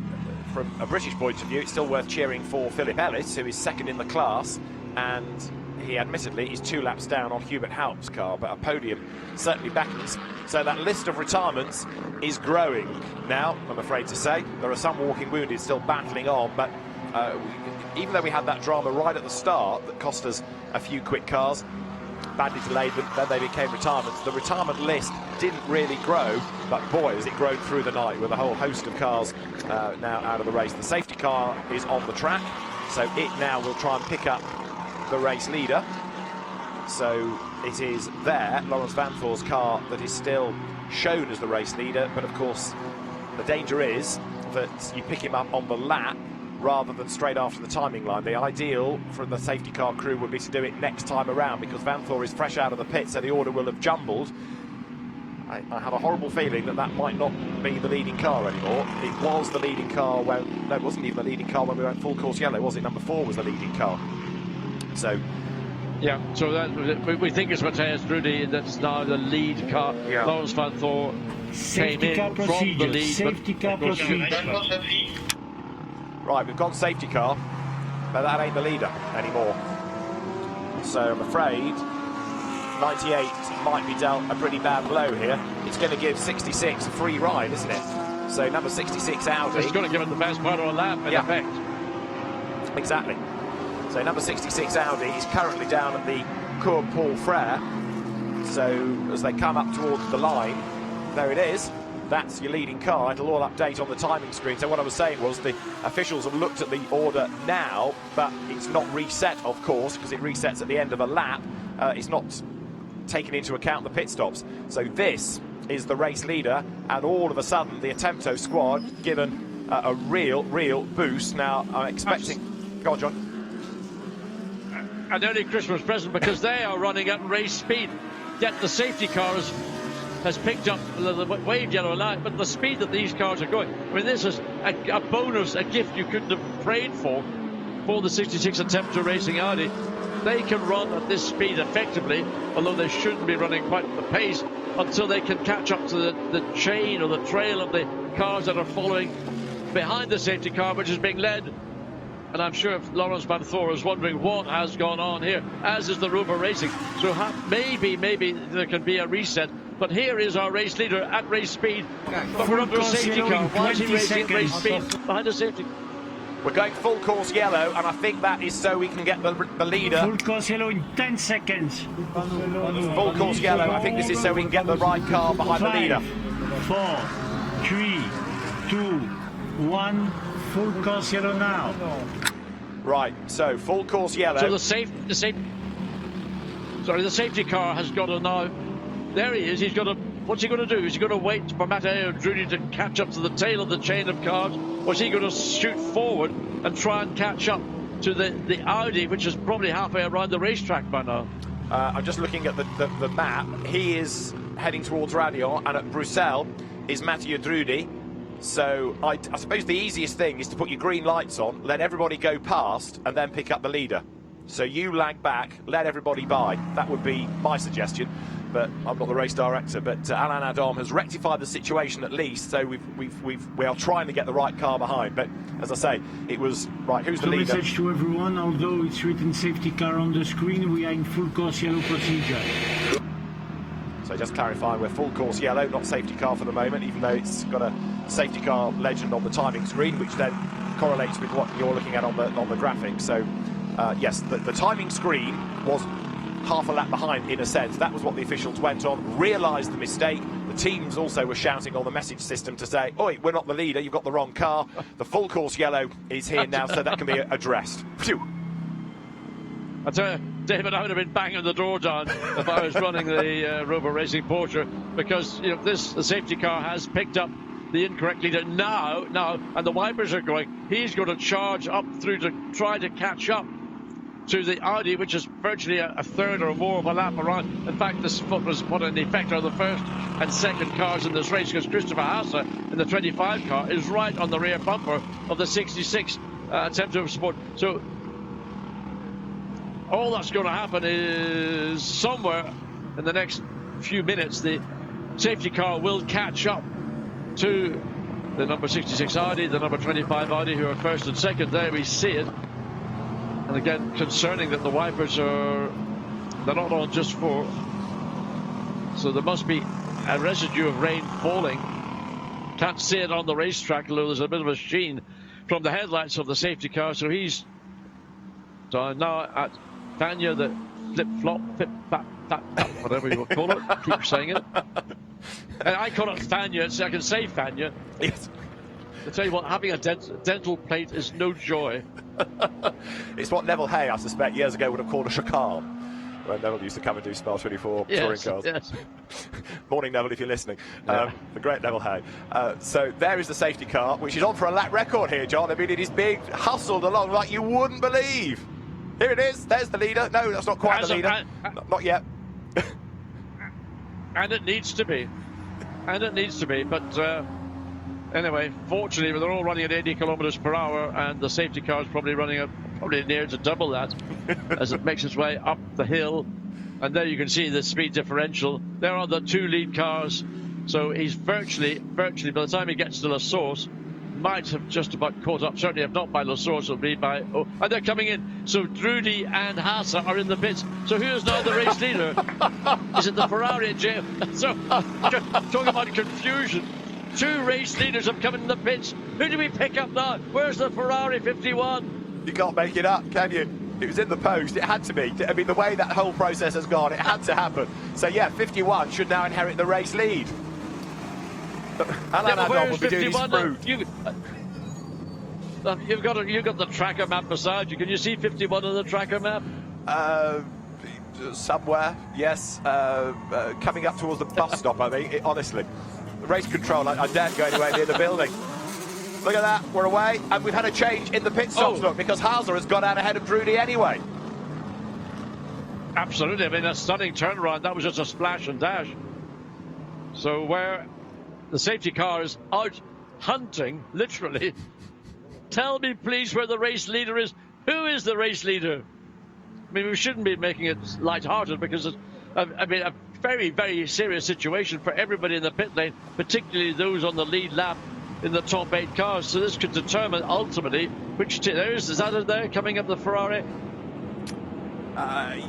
from a British point of view, it's still worth cheering for Philip Ellis, who is second in the class, and he admittedly is 2 laps down on Hubert Haupt's car, but a podium certainly beckons. So that list of retirements is growing now, I'm afraid to say. There are some walking wounded still battling on, but even though we had that drama right at the start that cost us a few quick cars, badly delayed, but then they became retirements. The retirement list didn't really grow, but boy, has it grown through the night with a whole host of cars now out of the race. The safety car is on the track, so it now will try and pick up the race leader. So it is there, Lawrence van Thor's car, that is still shown as the race leader, but of course the danger is that you pick him up on the lap rather than straight after the timing line. The ideal for the safety car crew would be to do it next time around, because Van Thor is fresh out of the pit, so the order will have jumbled. I have a horrible feeling that might not be the leading car anymore. It was the leading car when, no, it wasn't even the leading car when we went full course yellow, was it? Number 4 was the leading car. So yeah, so that we think it's Matthias Drudi that's now the lead car. Yeah. Lawrence van Thor came in from the lead. Safety car procedure. Right, we've gone safety car, but that ain't the leader anymore. So I'm afraid 98 might be dealt a pretty bad blow here. It's going to give 66 a free ride, isn't it? So number 66 Audi. It's going to give him the best part of a lap, in effect. Exactly. So number 66 Audi is currently down at the Cours Paul Frere. So as they come up towards the line, there it is. That's your leading car. It'll all update on the timing screen. So what I was saying was the officials have looked at the order now, but it's not reset, of course, because it resets at the end of a lap. It's not taken into account the pit stops. So this is the race leader, and all of a sudden the Attempto squad given a real boost. Now I'm expecting... Go on, John. An early Christmas present, because they are running at race speed. Yet the safety cars has picked up the waved yellow light, but the speed that these cars are going, I mean, this is a bonus, a gift you couldn't have prayed for the 66 attempt to racing Audi. They can run at this speed effectively, although they shouldn't be running quite at the pace until they can catch up to the chain or the trail of the cars that are following behind the safety car, which is being led. And I'm sure if Lawrence Manthor is wondering what has gone on here, as is the Rover Racing. So maybe there can be a reset. But here is our race leader at race speed. But we're under a safety car. Why is he racing at race speed behind the safety car? We're going full course yellow, and I think that is so we can get the leader. Full course yellow in 10 seconds. Full course yellow. I think this is so we can get the right car behind the leader. 4, 3, 2, 1. Full course yellow now. Right, so full course yellow. So the safety car has got to now. There he is. He's got to. What's he going to do? Is he going to wait for Matteo Drudi to catch up to the tail of the chain of cars, or is he going to shoot forward and try and catch up to the Audi, which is probably halfway around the racetrack by now? I'm just looking at the map. He is heading towards Ardennes, and at Bruxelles is Matteo Drudi. So I suppose the easiest thing is to put your green lights on, let everybody go past, and then pick up the leader. So you lag back, let everybody by. That would be my suggestion. But I'm not the race director. But Alain Adam has rectified the situation at least. So we are trying to get the right car behind. But as I say, it was right. Who's the leader? Message to everyone. Although it's written safety car on the screen, we are in full course yellow procedure. So just clarifying, we're full course yellow, not safety car for the moment, even though it's got a safety car legend on the timing screen, which then correlates with what you're looking at on the graphic. So yes, the timing screen was half a lap behind in a sense. That was what the officials went on, realised the mistake. The teams also were shouting on the message system to say, oi, we're not the leader, you've got the wrong car. The full course yellow is here now, so that can be addressed. Phew. I tell you, David, I would have been banging the door down if I was running the Rover Racing Porsche, because the safety car has picked up the incorrect leader now, and the wipers are going. He's going to charge up through to try to catch up to the Audi, which is virtually a third or more of a lap around. In fact, this was put in effect on the first and second cars in this race, because Christopher Haase in the 25 car is right on the rear bumper of the 66 attempt to sport. So all that's going to happen is somewhere in the next few minutes, the safety car will catch up to the number 66 Audi, the number 25 Audi, who are first and second. There we see it. And again, concerning that the wipers they're not on just for, so there must be a residue of rain falling. Can't see it on the racetrack, although there's a bit of a sheen from the headlights of the safety car. So he's now at Fania, the flip-flop, flip-flap, whatever you call it. Keep saying it. And I call it Fania, so I can say Fania. Yes. I tell you what, having a dental plate is no joy. It's what Neville Hay, I suspect, years ago would have called a chicane, when Neville used to come and do Smell 24 touring cars. Yes. Morning, Neville, if you're listening. The great Neville Hay. So there is the safety car, which is on for a lap record here, John. I mean, it is being hustled along like you wouldn't believe. Here it is. There's the leader. No, that's not quite the leader. Not yet. And it needs to be. But anyway, fortunately, they're all running at 80 kilometers per hour, and the safety car is probably running at probably near to double that as it makes its way up the hill. And there you can see the speed differential. There are the two lead cars. So he's virtually, by the time he gets to La Source, might have just about caught up. Certainly, if not by La Source, it'll be by... Oh, and they're coming in. So Drudi and Haase are in the pits. So who is now the race leader? Is it the Ferrari at jail? So, talking about confusion. Two race leaders have come in the pits. Who do we pick up now? Where's the Ferrari 51? You can't make it up, can you? It was in the post. It had to be. I mean, the way that whole process has gone, it had to happen. So, yeah, 51 should now inherit the race lead. Alain Adam will be doing his fruit. You've got the tracker map beside you. Can you see 51 on the tracker map? Somewhere, yes. Coming up towards the bus stop, I think, honestly. Race control, I daren't go anywhere near the building. Look at that, we're away, and we've had a change in the pit stops, look, because Haase has got out ahead of Drudi anyway. Absolutely, I mean, a stunning turnaround. That was just a splash and dash. So where the safety car is out hunting, literally, tell me please where the race leader is. Who is the race leader? I mean, we shouldn't be making it light-hearted because it's, I mean, a very, very serious situation for everybody in the pit lane, particularly those on the lead lap in the top 8 cars. So this could determine ultimately which is that it there coming up the Ferrari?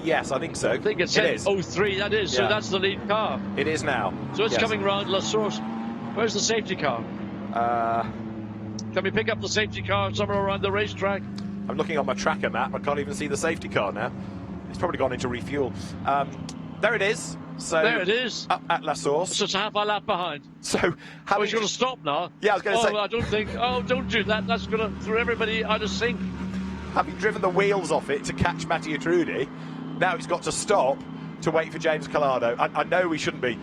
Yes, I think so. I think it is. 03, that is. Yeah. So that's the lead car. It is now. So it's Yes. coming round La Source. Where's the safety car? Can we pick up the safety car somewhere around the racetrack? I'm looking on my tracker map. I can't even see the safety car now. It's probably gone into refuel. There it is. So there it is. Up at La Source. It's just half a lap behind. So how we're going to stop now? Yeah, I was going to say. I don't think. Oh, don't do that. That's going to throw everybody out of sync. Having driven the wheels off it to catch Matteo Trudi, now he's got to stop to wait for James Collado. I know we shouldn't be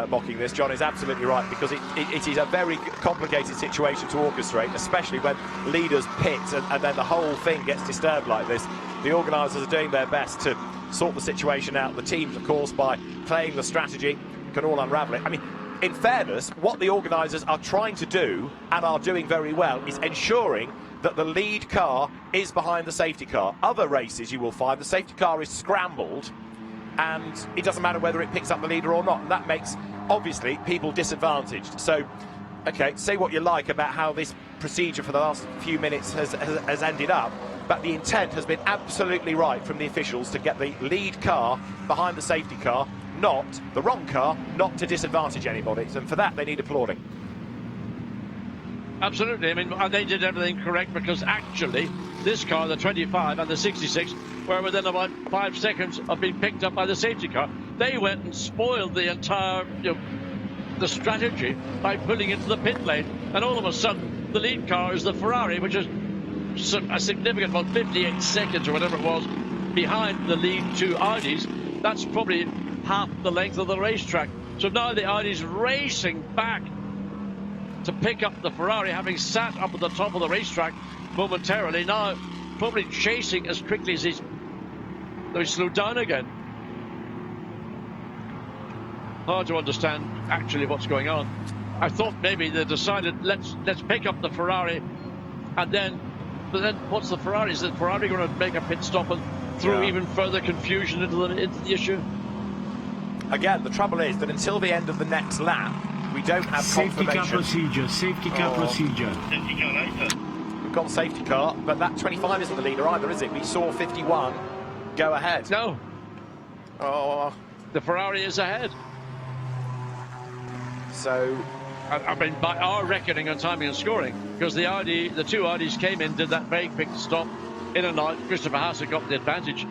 mocking this. John is absolutely right, because it is a very complicated situation to orchestrate, especially when leaders pit and then the whole thing gets disturbed like this. The organisers are doing their best to sort the situation out. The teams, of course, by playing the strategy, can all unravel it. I mean, in fairness, what the organisers are trying to do, and are doing very well, is ensuring that the lead car is behind the safety car. Other races, you will find the safety car is scrambled, and it doesn't matter whether it picks up the leader or not. And that makes, obviously, people disadvantaged. So, okay, say what you like about how this procedure for the last few minutes has ended up, but the intent has been absolutely right from the officials to get the lead car behind the safety car, not the wrong car, not to disadvantage anybody. And for that, they need applauding. Absolutely. I mean, they did everything correct, because actually this car, the 25 and the 66, were within about 5 seconds of being picked up by the safety car. They went and spoiled the entire, the strategy by pulling into the pit lane, and all of a sudden the lead car is the Ferrari, which is a significant, about 58 seconds or whatever it was, behind the lead 2 Audis. That's probably half the length of the racetrack. So now the Audi's racing back to pick up the Ferrari, having sat up at the top of the racetrack momentarily, now probably chasing as quickly as he's slowed down again. Hard to understand actually what's going on. I thought maybe they decided let's pick up the Ferrari, but then what's the Ferrari? Is the Ferrari going to make a pit stop and throw even further confusion into the issue? Again, the trouble is that until the end of the next lap, we don't have safety confirmation. car procedure, safety car procedure. We've got safety car, but that 25 isn't the leader either, is it? We saw 51 go ahead. No. Oh. The Ferrari is ahead. So, I mean, by our reckoning on timing and scoring, because the two Audis came in, did that very quick stop, in and out. Christopher Haase got the advantage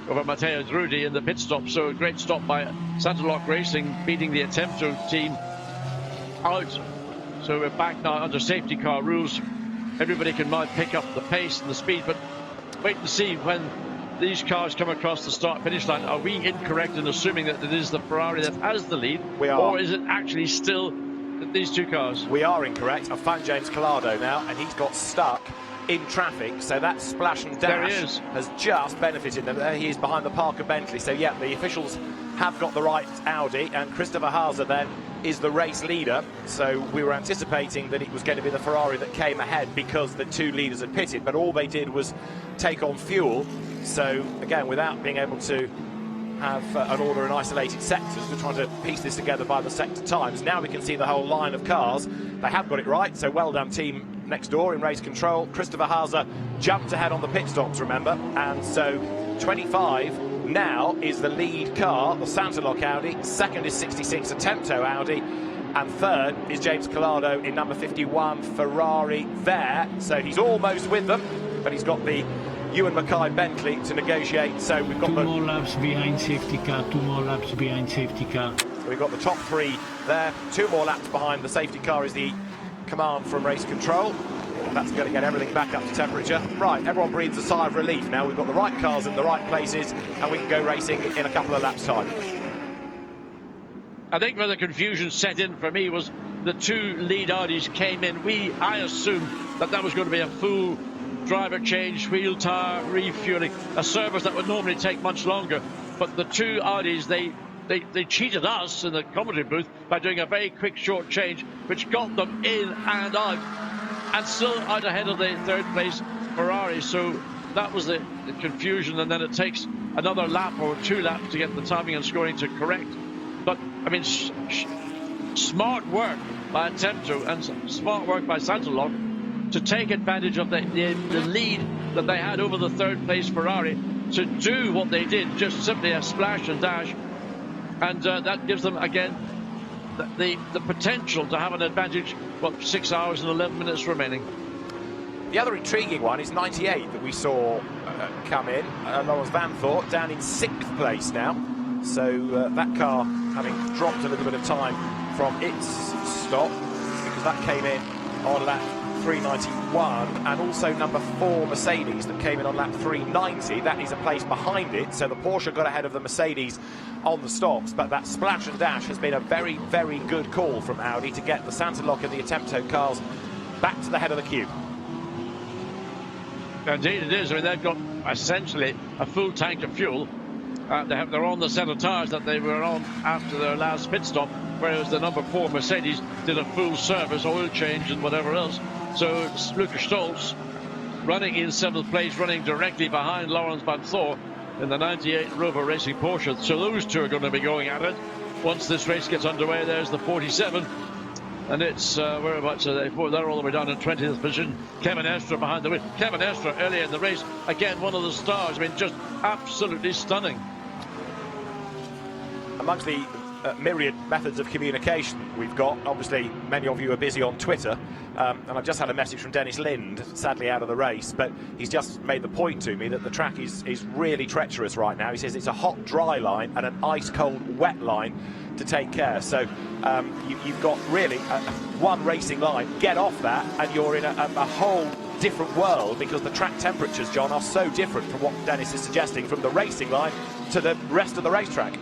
over Matteo Trudi in the pit stop. So a great stop by Santaloc Racing, beating the Attempto team out. So we're back now under safety car rules. Everybody can now pick up the pace and the speed, but wait and see when these cars come across the start-finish line. Are we incorrect in assuming that it is the Ferrari that has the lead? We are. Or is it actually still these two cars? We are incorrect. I've found James Collado now, and he's got stuck in traffic, so that splash and dash has just benefited them. There he is behind the Parker Bentley. So yeah, the officials have got the right Audi, and Christopher Haase then is the race leader. So we were anticipating that it was going to be the Ferrari that came ahead because the two leaders had pitted, but all they did was take on fuel. So again, without being able to have an order in isolated sectors, we're trying to piece this together by the sector times. Now we can see the whole line of cars. They have got it right, so well done team next door in race control. Christopher Haase jumped ahead on the pit stops, remember, and so 25 now is the lead car, the Santaloc Audi. Second is 66 Attempto Audi, and third is James Collado in number 51 Ferrari there. So he's almost with them, but he's got the Ewan Mackay Bentley to negotiate. So we've got two more laps behind safety car, 2 more laps behind safety car. We've got the top 3 there, 2 more laps behind the safety car is the command from race control. That's going to get everything back up to temperature. Right, everyone breathes a sigh of relief now. We've got the right cars in the right places, and we can go racing in a couple of laps' time. I think where the confusion set in for me was the 2 lead Audis came in. I assumed that was going to be a full driver change, wheel tire, refueling, a service that would normally take much longer. But the 2 Audis, they they cheated us in the commentary booth by doing a very quick short change, which got them in and out, and still out ahead of the third place Ferrari. So that was the confusion, and then it takes another lap or 2 laps to get the timing and scoring to correct. But I mean, smart work by Attempto and smart work by Santalog to take advantage of the lead that they had over the third place Ferrari to do what they did, just simply a splash and dash, and that gives them again the potential to have an advantage. 6 hours and 11 minutes remaining. The other intriguing one is 98 that we saw come in. Lawrence Van Thort down in 6th place now. So that car having dropped a little bit of time from its stop, because that came in on lap 391, and also number 4 Mercedes that came in on lap 390. That is a place behind it, so the Porsche got ahead of the Mercedes on the stops, but that splash and dash has been a very, very good call from Audi to get the Santalog and the Attempto cars back to the head of the queue. Indeed it is. I mean, they've got essentially a full tank of fuel. They're on the set of tyres that they were on after their last pit stop, whereas the number 4 Mercedes did a full service, oil change and whatever else. So Lucas Stolz running in 7th place, running directly behind Lawrence Van Thor in the 98 Rover Racing Porsche. So those two are going to be going at it once this race gets underway. There's the 47, and it's whereabouts are they? They're all the way down in 20th position. Kevin Estre behind the wheel. Kevin Estre earlier in the race, again one of the stars. I mean, just absolutely stunning. Amongst the myriad methods of communication we've got, obviously many of you are busy on Twitter, and I've just had a message from Dennis Lind, sadly out of the race, but he's just made the point to me that the track is really treacherous right now. He says it's a hot dry line and an ice cold wet line to take care. So you've got really one racing line. Get off that and you're in a whole different world, because the track temperatures, John, are so different from what Dennis is suggesting, from the racing line to the rest of the racetrack.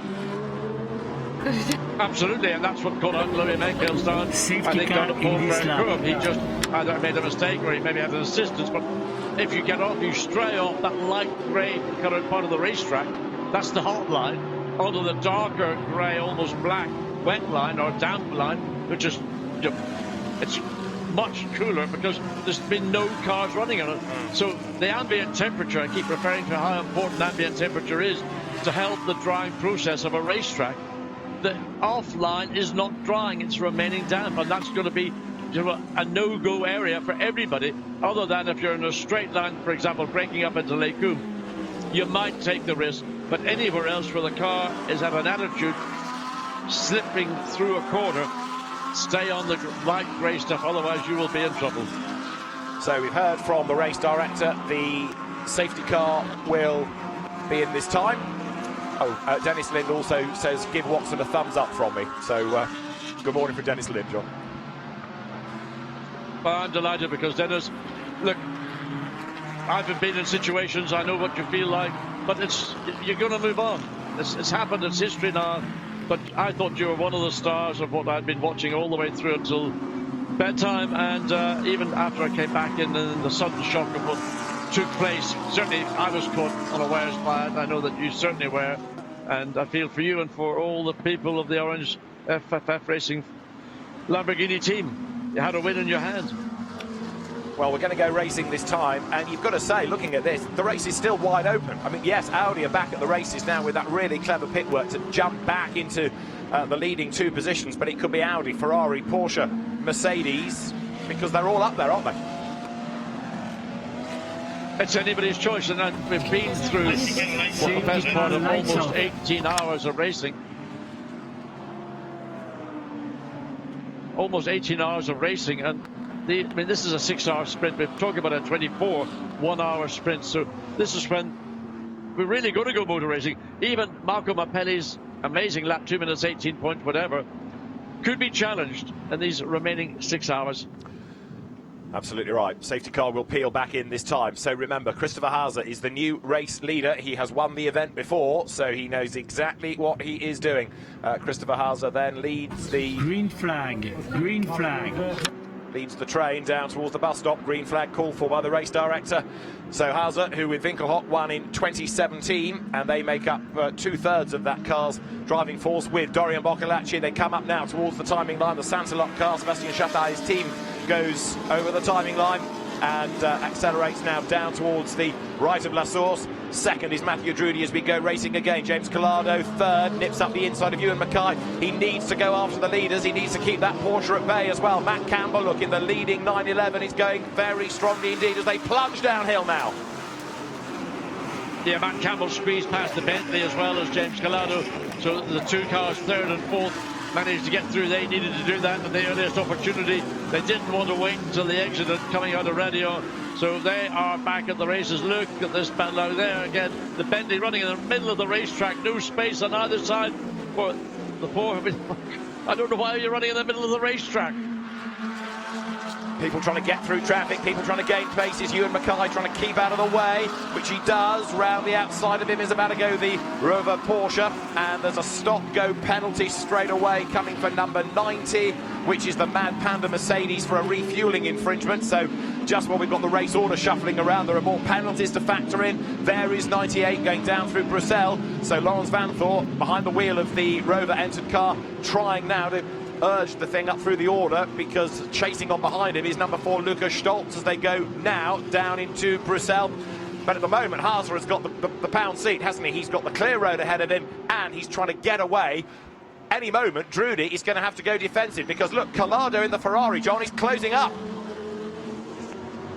Absolutely, and that's what caught out Louis Menckel's down. I think on the fourth curve, he just either made a mistake or he maybe had an assistance. But if you get off, you stray off that light grey coloured part of the racetrack. That's the hot line, onto the darker grey, almost black wet line or damp line, which is it's much cooler because there's been no cars running on it. So the ambient temperature, I keep referring to how important ambient temperature is to help the drying process of a racetrack. The offline is not drying, it's remaining damp, and that's going to be a no-go area for everybody, other than if you're in a straight line, for example, breaking up into Lake Coombe. You might take the risk, but anywhere else where the car is at an attitude, slipping through a corner, stay on the light grey stuff, otherwise you will be in trouble. So we've heard from the race director, the safety car will be in this time. Dennis Lind also says, give Watson a thumbs up from me. So, good morning from Dennis Lind, John. Well, I'm delighted because, Dennis, look, I've been in situations, I know what you feel like, but you're going to move on. It's happened, it's history now. But I thought you were one of the stars of what I'd been watching all the way through until bedtime, and even after I came back in the sudden shock of what took place. Certainly I was caught unawares by it. I know that you certainly were, and I feel for you and for all the people of the Orange FFF Racing Lamborghini team. You had a win in your hand. Well, we're going to go racing this time, and you've got to say, looking at this, the race is still wide open. I mean, yes, Audi are back at the races now with that really clever pit work to jump back into the leading 2 positions, but it could be Audi, Ferrari, Porsche, Mercedes, because they're all up there, aren't they? It's anybody's choice, and we've been through the best part of almost 18 hours of racing. Almost 18 hours of racing, and I mean, this is a 6-hour sprint. We're talking about a 24 one-hour sprint, so this is when we're really going to go motor racing. Even Marco Mappelli's amazing lap, 2 minutes 18 point whatever, could be challenged in these remaining 6 hours. Absolutely right. Safety car will peel back in this time. So remember, Christopher Hauser is the new race leader. He has won the event before, so he knows exactly what he is doing. Christopher Hauser then leads the... Green flag, green flag. leads the train down towards the bus stop. Green flag called for by the race director. So Hauser, who with Winkelhock won in 2017, and they make up 2/3 of that car's driving force with Dorian Boccolacci. They come up now towards the timing line. The Santalot car, Sebastian Chattai's team, goes over the timing line and accelerates now down towards the right of La Source. Second is Matthew Drudy as we go racing again. James Collado third, nips up the inside of Ewan Mackay. He needs to go after the leaders. He needs to keep that Porsche at bay as well. Matt Campbell, look, in the leading 911, is going very strongly indeed as they plunge downhill now. Yeah, Matt Campbell squeezed past the Bentley as well as James Collado. So the two cars, third and fourth, managed to get through. They needed to do that at the earliest opportunity. They didn't want to wait until the accident coming out of radio. So they are back at the races. Look at this battle out there again. The Bentley running in the middle of the racetrack. No space on either side for the poor. I don't know why you're running in the middle of the racetrack. People trying to get through traffic, people trying to gain paces. Ewan Mackay trying to keep out of the way, which he does. Round the outside of him is about to go the Rover Porsche, and there's a stop-go penalty straight away coming for number 90, which is the Mad Panda Mercedes for a refuelling infringement. So just while we've got the race order shuffling around, there are more penalties to factor in. There is 98 going down through Bruxelles. So Lawrence Van Thorp behind the wheel of the Rover entered car, trying now to urge the thing up through the order, because chasing on behind him is number 4 Lucas Stoltz as they go now down into Bruxelles. But at the moment, Hauser has got the pound seat, hasn't he? He's got the clear road ahead of him, and he's trying to get away. Any moment, Drudy is going to have to go defensive, because look, Collado in the Ferrari, John, he's closing up.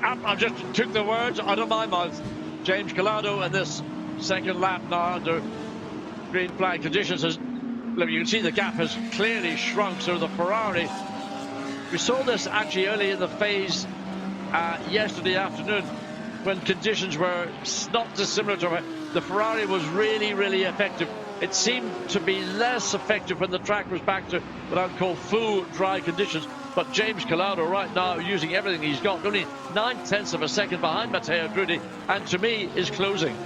I just took the words out of my mouth. James Collado in this second lap now under green flag conditions has, look, you can see the gap has clearly shrunk. So the Ferrari, we saw this actually early in the phase yesterday afternoon when conditions were not dissimilar to the Ferrari was really, really effective. It seemed to be less effective when the track was back to what I would call full dry conditions. But James Collado right now using everything he's got, only 9/10 of a second behind Matteo Drudy, and to me is closing.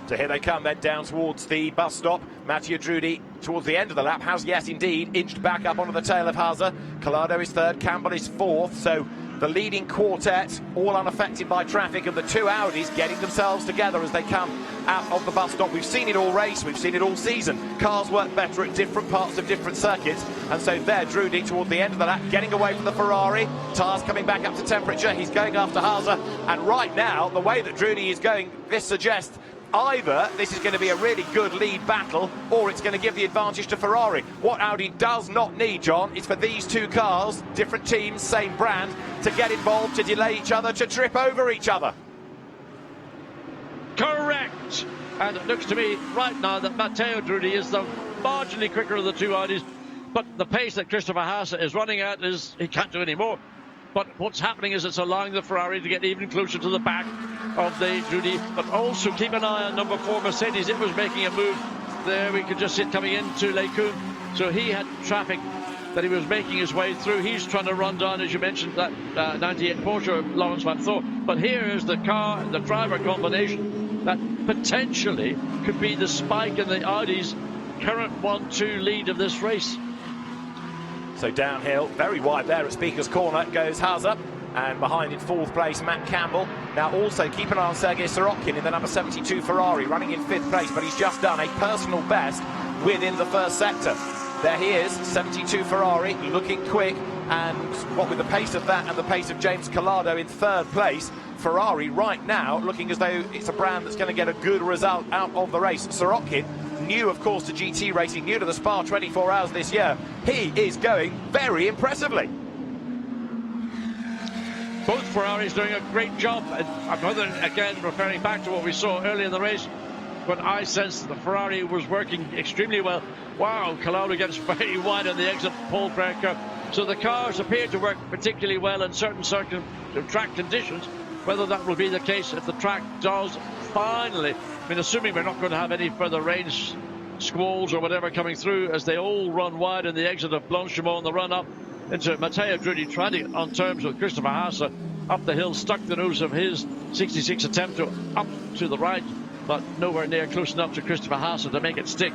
So here they come then down towards the bus stop. Matthew Drudy towards the end of the lap has, yes indeed, inched back up onto the tail of Hauser. Collado is third, Campbell is fourth. So the leading quartet, all unaffected by traffic, and the two Audis getting themselves together as they come out of the bus stop. We've seen it all race, we've seen it all season. Cars work better at different parts of different circuits, and so there Drudy toward the end of the lap, getting away from the Ferrari. Tyres coming back up to temperature, he's going after Hauser, and right now, the way that Drudy is going, this suggests either this is going to be a really good lead battle, or it's going to give the advantage to Ferrari. What Audi does not need, John, is for these two cars, different teams, same brand, to get involved, to delay each other, to trip over each other. Correct. And it looks to me right now that Matteo Drudy is the marginally quicker of the two Audis, but the pace that Christopher Hauser is running at is he can't do any more. But what's happening is it's allowing the Ferrari to get even closer to the back of the Drudy. But also keep an eye on number 4 Mercedes. It was making a move there. We could just see it coming into Lecun. So he had traffic that he was making his way through. He's trying to run down, as you mentioned, that 98 Porsche of Lawrence Van Thorp. But here is the car, the driver combination that potentially could be the spike in the Audi's current 1-2 lead of this race. So downhill, very wide there at Speaker's Corner goes Hauser, and behind in 4th place Matt Campbell. Now also keep an eye on Sergei Sorokin in the number 72 Ferrari, running in 5th place, but he's just done a personal best within the first sector. There he is, 72 Ferrari, looking quick, and what with the pace of that and the pace of James Collado in 3rd place, Ferrari right now looking as though it's a brand that's going to get a good result out of the race. Sorokin, new of course to GT racing, new to the Spa 24 Hours this year, he is going very impressively. Both Ferraris doing a great job. I'm again referring back to what we saw early in the race when I sensed the Ferrari was working extremely well. Wow, Collado gets very wide on the exit Paul Craig curve. So the cars appear to work particularly well in certain track conditions. Whether that will be the case if the track does finally, I mean, assuming we're not going to have any further rain squalls or whatever coming through, as they all run wide in the exit of Blanchimont on the run up into Matteo Drudy, trying to get on terms with Christopher Hauser up the hill, stuck the nose of his 66 attempt to up to the right, but nowhere near close enough to Christopher Hauser to make it stick.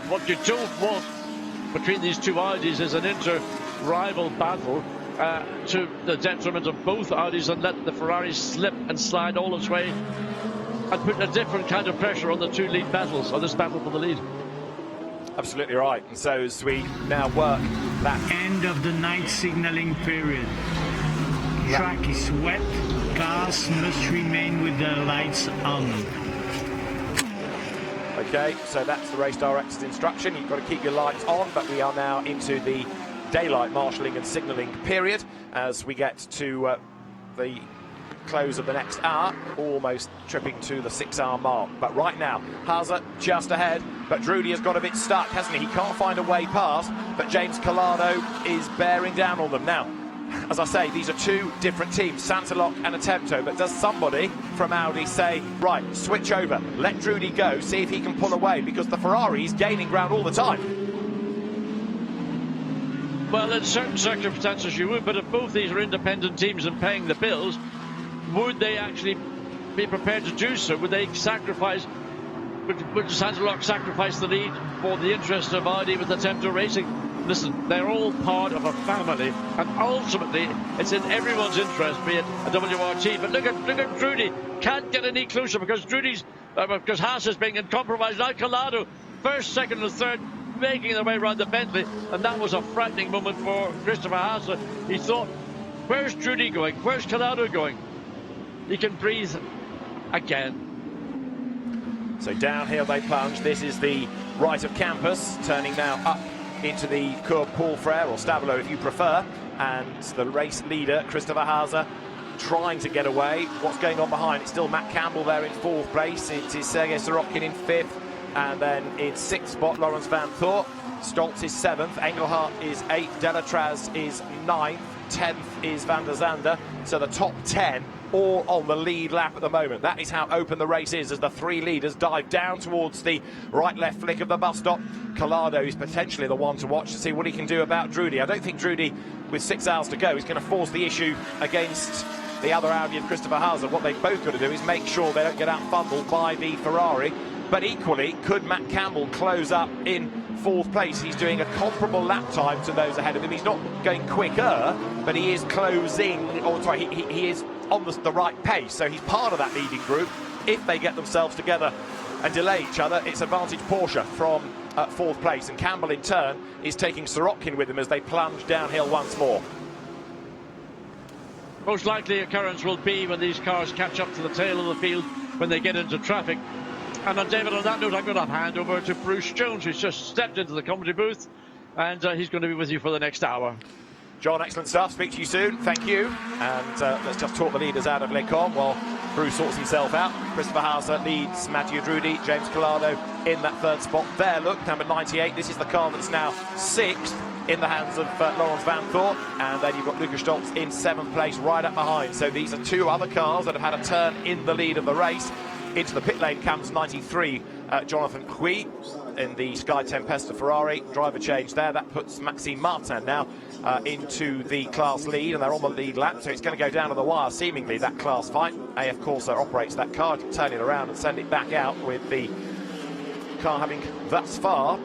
What you don't want between these two Audis is an inter-rival battle, to the detriment of both Audis and let the Ferrari slip and slide all its way and put a different kind of pressure on the two lead battles, on this battle for the lead. Absolutely right. And so as we now work that end of the night signalling period. Track is wet. Cars must remain with their lights on. Okay, so that's the race director's instruction. You've got to keep your lights on, but we are now into the daylight marshalling and signalling period as we get to the close of the next hour, almost tripping to the 6-hour mark. But right now, Haase just ahead, but Drudy has got a bit stuck, hasn't he? He can't find a way past, but James Collado is bearing down on them. Now, as I say, these are two different teams, Santilok and Attempto, but does somebody from Audi say, right, switch over, let Drudy go, see if he can pull away, because the Ferrari is gaining ground all the time. Well, in certain circumstances you would, but if both these are independent teams and paying the bills, would they actually be prepared to do so? Would they sacrifice, would Santilok sacrifice the lead for the interest of Audi with Attempto Racing? Listen, they're all part of a family, and ultimately it's in everyone's interest, be it a WRT. But look at Drudy, can't get any closer because because Haas is being compromised. Now Collado, first, second and third, making their way around the Bentley, and that was a frightening moment for Christopher Haase. He thought, where's Drudy going? Where's Collado going? He can breathe again. So downhill they plunge. This is the right of campus, turning now up into the Cours Paul Frere, or Stabilo if you prefer, and the race leader, Christopher Haase, trying to get away. What's going on behind? It's still Matt Campbell there in 4th place. It is Sergei Sorokin in 5th. And then in 6th spot, Lawrence Van Thorp. Stoltz is 7th. Engelhardt is 8th. Delatraz is 9th. 10th is Van der Zande. So the top 10 all on the lead lap at the moment. That is how open the race is as the three leaders dive down towards the right-left flick of the bus stop. Collado is potentially the one to watch to see what he can do about Drudy. I don't think Drudy, with 6 hours to go, is going to force the issue against the other Audi of Christopher Haase. What they've both got to do is make sure they don't get out-fumbled by the Ferrari. But equally, could Matt Campbell close up in 4th place? He's doing a comparable lap time to those ahead of him. He's not going quicker, but he is closing, or sorry, he is on the right pace. So he's part of that leading group. If they get themselves together and delay each other, it's advantage Porsche from 4th place. And Campbell, in turn, is taking Sorokin with him as they plunge downhill once more. Most likely occurrence will be when these cars catch up to the tail of the field when they get into traffic. And on David, on that note, I'm going to hand over to Bruce Jones, who's just stepped into the commentary booth, and he's going to be with you for the next hour. John, excellent stuff. Speak to you soon. Thank you. And let's just talk the leaders out of Lecom while Bruce sorts himself out. Christopher Haase leads Mathieu Drudy. James Collado in that 3rd spot. There, look, number 98. This is the car that's now 6th in the hands of Lawrence Van Thorp. And then you've got Lucas Stoltz in 7th place, right up behind. So these are two other cars that have had a turn in the lead of the race. Into the pit lane comes 93, Jonathan Hui in the Sky Tempesta Ferrari. Driver change there. That puts Maxime Martin now into the class lead, and they're on the lead lap, so it's going to go down to the wire, seemingly, that class fight. AF Corsa operates that car to turn it around and send it back out, with the car having thus far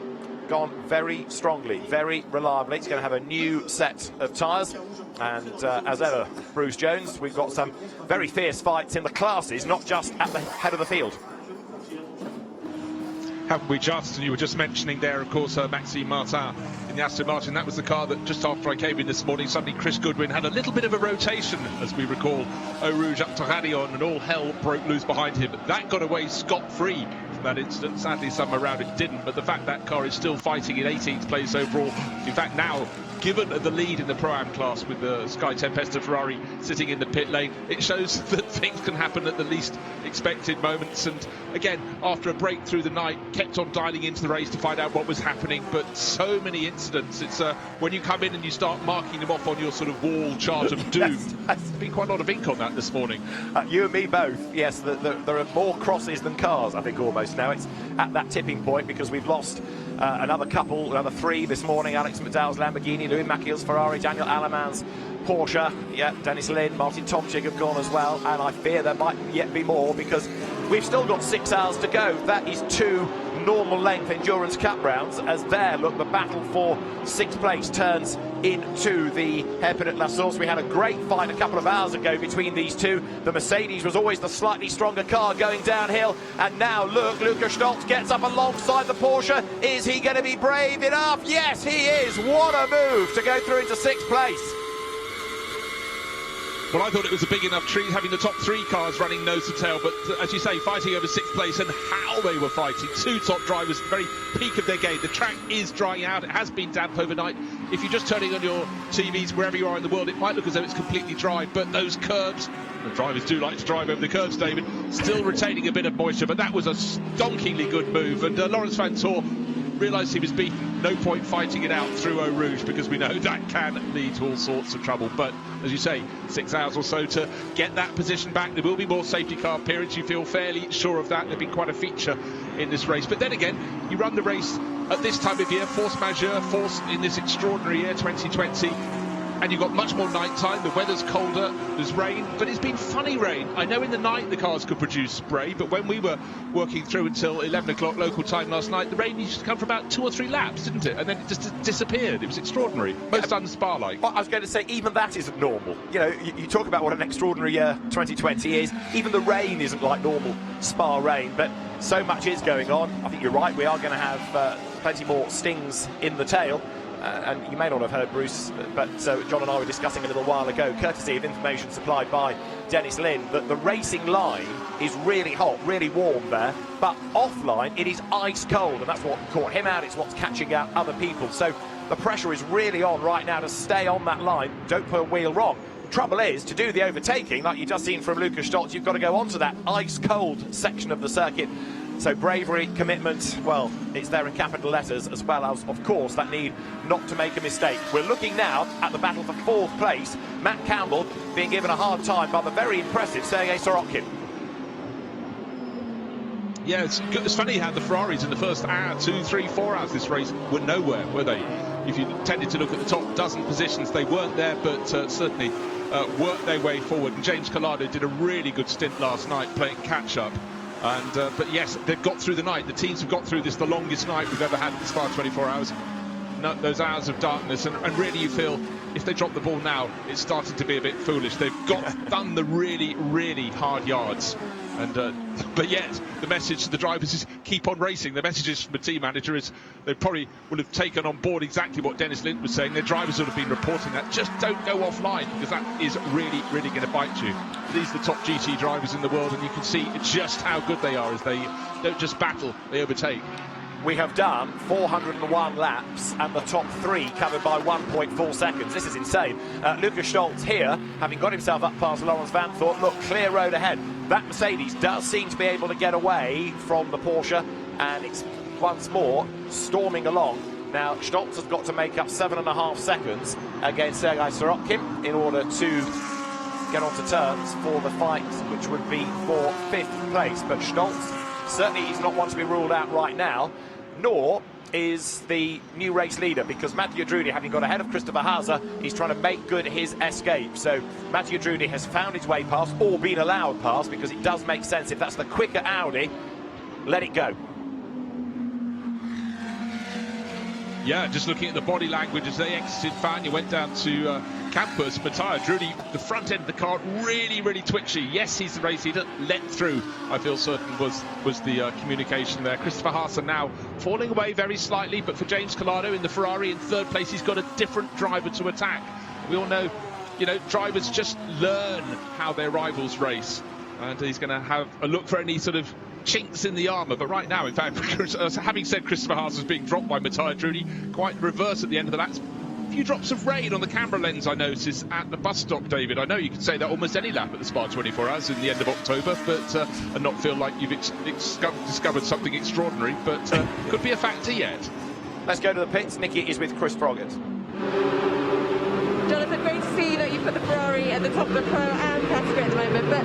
gone very strongly, very reliably. It's going to have a new set of tyres. And as ever, Bruce Jones, we've got some very fierce fights in the classes, not just at the head of the field. Haven't we just? And you were just mentioning there, of course, Maxime Martin in the Aston Martin. That was the car that just after I came in this morning, suddenly Chris Goodwin had a little bit of a rotation, as we recall, Eau Rouge up to Radion, and all hell broke loose behind him. That got away scot-free from that incident. Sadly, some around it didn't, but the fact that car is still fighting in 18th place overall, in fact now given the lead in the Pro-Am class with the Sky Tempesta Ferrari sitting in the pit lane, it shows that things can happen at the least expected moments. And again, after a break through the night, kept on dialing into the race to find out what was happening, but so many incidents. It's when you come in and you start marking them off on your sort of wall chart of doom. There's been quite a lot of ink on that this morning. You and me both. Yes, there are more crosses than cars, I think, almost now. It's at that tipping point because we've lost another 3 this morning. Alex McDowell's Lamborghini, Louis Machiel's Ferrari, Daniel Alemann's Porsche, yeah, Dennis Lynn, Martin Tomczyk have gone as well, and I fear there might yet be more because we've still got 6 hours to go. That is 2 normal length Endurance Cup rounds, as there, look, the battle for 6th place turns into the hairpin at La Source. We had a great fight a couple of hours ago between these two. The Mercedes was always the slightly stronger car going downhill, and now look, Lukas Stolz gets up alongside the Porsche. Is he going to be brave enough? Yes, he is. What a move to go through into 6th place. Well, I thought it was a big enough treat having the top 3 cars running nose to tail, but as you say, fighting over 6th place, and how they were fighting. 2 top drivers, very peak of their game. The track is drying out. It has been damp overnight. If you're just turning on your TVs wherever you are in the world, it might look as though it's completely dry, but those curbs, the drivers do like to drive over the curbs, David, still retaining a bit of moisture, but that was a stonkingly good move, and Lawrence Vanthoor realised he was beaten. No point fighting it out through Eau Rouge, because we know that can lead to all sorts of trouble. But as you say, 6 hours or so to get that position back. There will be more safety car appearance. You feel fairly sure of that. There'll be quite a feature in this race. But then again, you run the race at this time of year, force majeure, force in this extraordinary year 2020. And you've got much more night time. The weather's colder, there's rain, but it's been funny rain. I know in the night the cars could produce spray, but when we were working through until 11 o'clock local time last night, the rain used to come for about 2 or 3 laps, didn't it? And then it just disappeared. It was extraordinary. Most un-Spa-like. Well, I was going to say, even that isn't normal. You know, you talk about what an extraordinary year 2020 is. Even the rain isn't like normal Spa rain, but so much is going on. I think you're right. We are going to have plenty more stings in the tail. And you may not have heard, Bruce, but John and I were discussing a little while ago, courtesy of information supplied by Dennis Lynn, that the racing line is really hot, really warm there, but offline it is ice cold, and that's what caught him out. It's what's catching out other people. So the pressure is really on right now to stay on that line. Don't put a wheel wrong. The trouble is, to do the overtaking, like you just seen from Lukas Stolz, you've got to go onto that ice cold section of the circuit. So bravery, commitment, well, it's there in capital letters, as well as, of course, that need not to make a mistake. We're looking now at the battle for 4th place. Matt Campbell being given a hard time by the very impressive Sergei Sorokin. Yeah, it's funny how the Ferraris in the first hour, 2, 3, 4 hours this race were nowhere, were they? If you tended to look at the top dozen positions, they weren't there, but certainly worked their way forward. And James Collado did a really good stint last night playing catch-up. And but yes, they've got through the night. The teams have got through this, the longest night we've ever had at the Spa 24 hours. No, those hours of darkness, and really you feel if they drop the ball now, it's starting to be a bit foolish. They've done the really, really hard yards. And but yet the message to the drivers is keep on racing. The messages from the team manager is they probably would have taken on board exactly what Dennis Lind was saying. Their drivers would have been reporting that. Just don't go offline, because that is really, really going to bite you. These are the top GT drivers in the world, and you can see just how good they are as they don't just battle, they overtake. We have done 401 laps and the top 3 covered by 1.4 seconds. This is insane. Lukas Stolz here, having got himself up past Lawrence Vanthoor. Look, clear road ahead. That Mercedes does seem to be able to get away from the Porsche, and it's once more storming along. Now, Stolz has got to make up 7.5 seconds against Sergei Sorokin in order to get onto terms for the fight, which would be for 5th place. But Stolz, certainly he's not one to be ruled out right now, nor is the new race leader, because Mathieu Drudy, having got ahead of Christopher Hauser, he's trying to make good his escape. So Mathieu Drudy has found his way past, or been allowed past, because it does make sense. If that's the quicker Audi, let it go. Yeah, just looking at the body language as they exited Fagnes, went down to campus. Mathieu Drudy, the front end of the car, really, really twitchy. Yes, he's the race leader. Let through, I feel certain, was the communication there. Christopher Hauser now falling away very slightly, but for James Collado in the Ferrari in 3rd place, he's got a different driver to attack. We all know, you know, drivers just learn how their rivals race, and he's going to have a look for any sort of chinks in the armour. But right now, in fact, having said Christopher Hauser's being dropped by Mathieu Drudy, quite reverse at the end of the lap. A few drops of rain on the camera lens I noticed at the bus stop, David. I know you can say that almost any lap at the Spa 24 hours in the end of October, but and not feel like you've discovered something extraordinary, but could be a factor yet. Let's go to the pits. Nikki is with Chris Froggatt. Jonathan, great to see that you put the Ferrari at the top of the Pro-Am category at the moment, but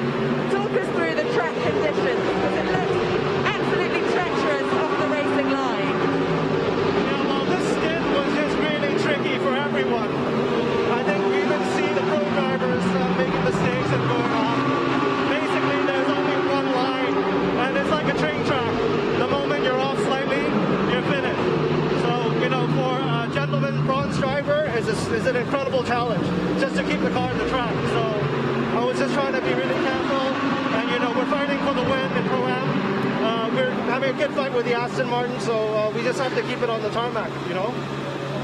talk us through the track conditions, because it looks absolutely treacherous off the racing line. Yeah, well, this stint was just really tricky for everyone. I think we even see the pro drivers making mistakes and going off. Basically, there's only one line, and it's like a train track. The moment you're off slightly, you're finished. So, you know, for a gentleman bronze driver, is it a just trying to be really careful, and you know, we're fighting for the win in Pro-Am. We're having a good fight with the Aston Martin, so we just have to keep it on the tarmac, you know.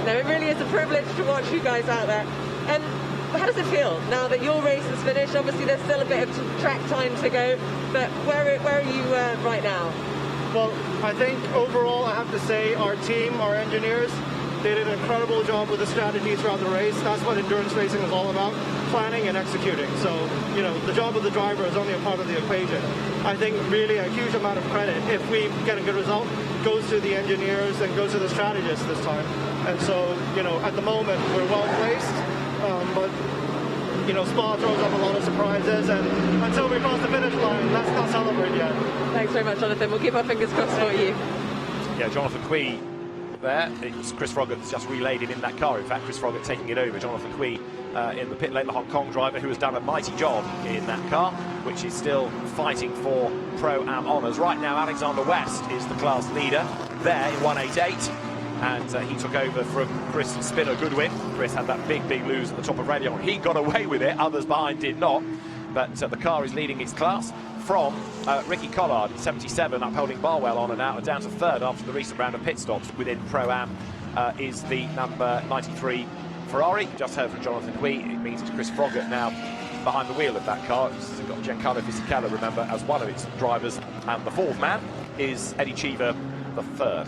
No, it really is a privilege to watch you guys out there. And how does it feel now that your race is finished? Obviously, there's still a bit of track time to go, but where are you right now? Well, I think overall, I have to say, our team, our engineers, they did an incredible job with the strategy throughout the race. That's what endurance racing is all about, planning and executing. So, you know, the job of the driver is only a part of the equation. I think really a huge amount of credit, if we get a good result, goes to the engineers and goes to the strategists this time. And so, you know, at the moment, we're well placed, but, you know, Spa throws up a lot of surprises, and until we cross the finish line, let's not celebrate yet. Thanks very much, Jonathan. We'll keep our fingers crossed for you. Yeah, Jonathan Quee there. It was Chris Froggatt that's just relayed him in that car. In fact, Chris Froggatt taking it over. Jonathan Quee in the pit lane, the Hong Kong driver, who has done a mighty job in that car, which is still fighting for Pro-Am honours. Right now, Alexander West is the class leader there in 188. And he took over from Chris Spinner Goodwin. Chris had that big lose at the top of Radion. He got away with it, others behind did not. But the car is leading its class from Ricky Collard, 77, upholding Barwell on and out, and down to third after the recent round of pit stops within Pro-Am is the number 93 Ferrari. Just heard from Jonathan Quee. It means it's Chris Froggatt now behind the wheel of that car. It's got Giancarlo Fisichella, remember, as one of its drivers. And the fourth man is Eddie Cheever, the third.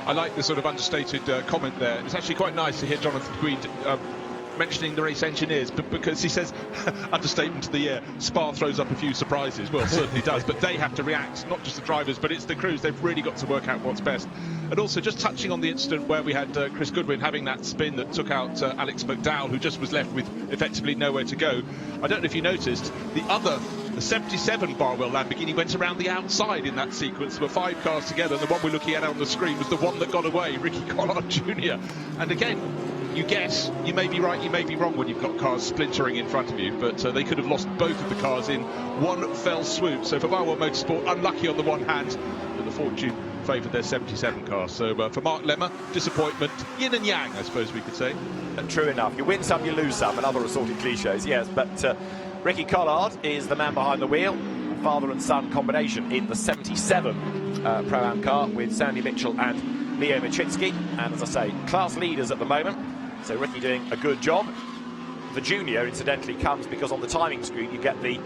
I like the sort of understated comment there. It's actually quite nice to hear Jonathan Quee mentioning the race engineers, but because he says, understatement of the year, Spa throws up a few surprises. Well, certainly does, but they have to react, not just the drivers, but it's the crews. They've really got to work out what's best. And also, just touching on the incident where we had Chris Goodwin having that spin that took out Alex McDowell, who just was left with effectively nowhere to go. I don't know if you noticed, the 77 Barwell Lamborghini went around the outside in that sequence. There were 5 cars together, and the one we're looking at on the screen was the one that got away, Ricky Collard Jr. And again, you guess, you may be right, you may be wrong when you've got cars splintering in front of you, but they could have lost both of the cars in one fell swoop. So for Barwell Motorsport, unlucky on the one hand, but the fortune favoured their 77 car. So for Mark Lemmer, disappointment, yin and yang, I suppose we could say. True enough. You win some, you lose some, and other assorted cliches, yes. But Ricky Collard is the man behind the wheel, father and son combination in the 77 Pro-Am car with Sandy Mitchell and Leo Machitsky. And as I say, class leaders at the moment. So Ricky doing a good job. The junior, incidentally, comes because on the timing screen you get the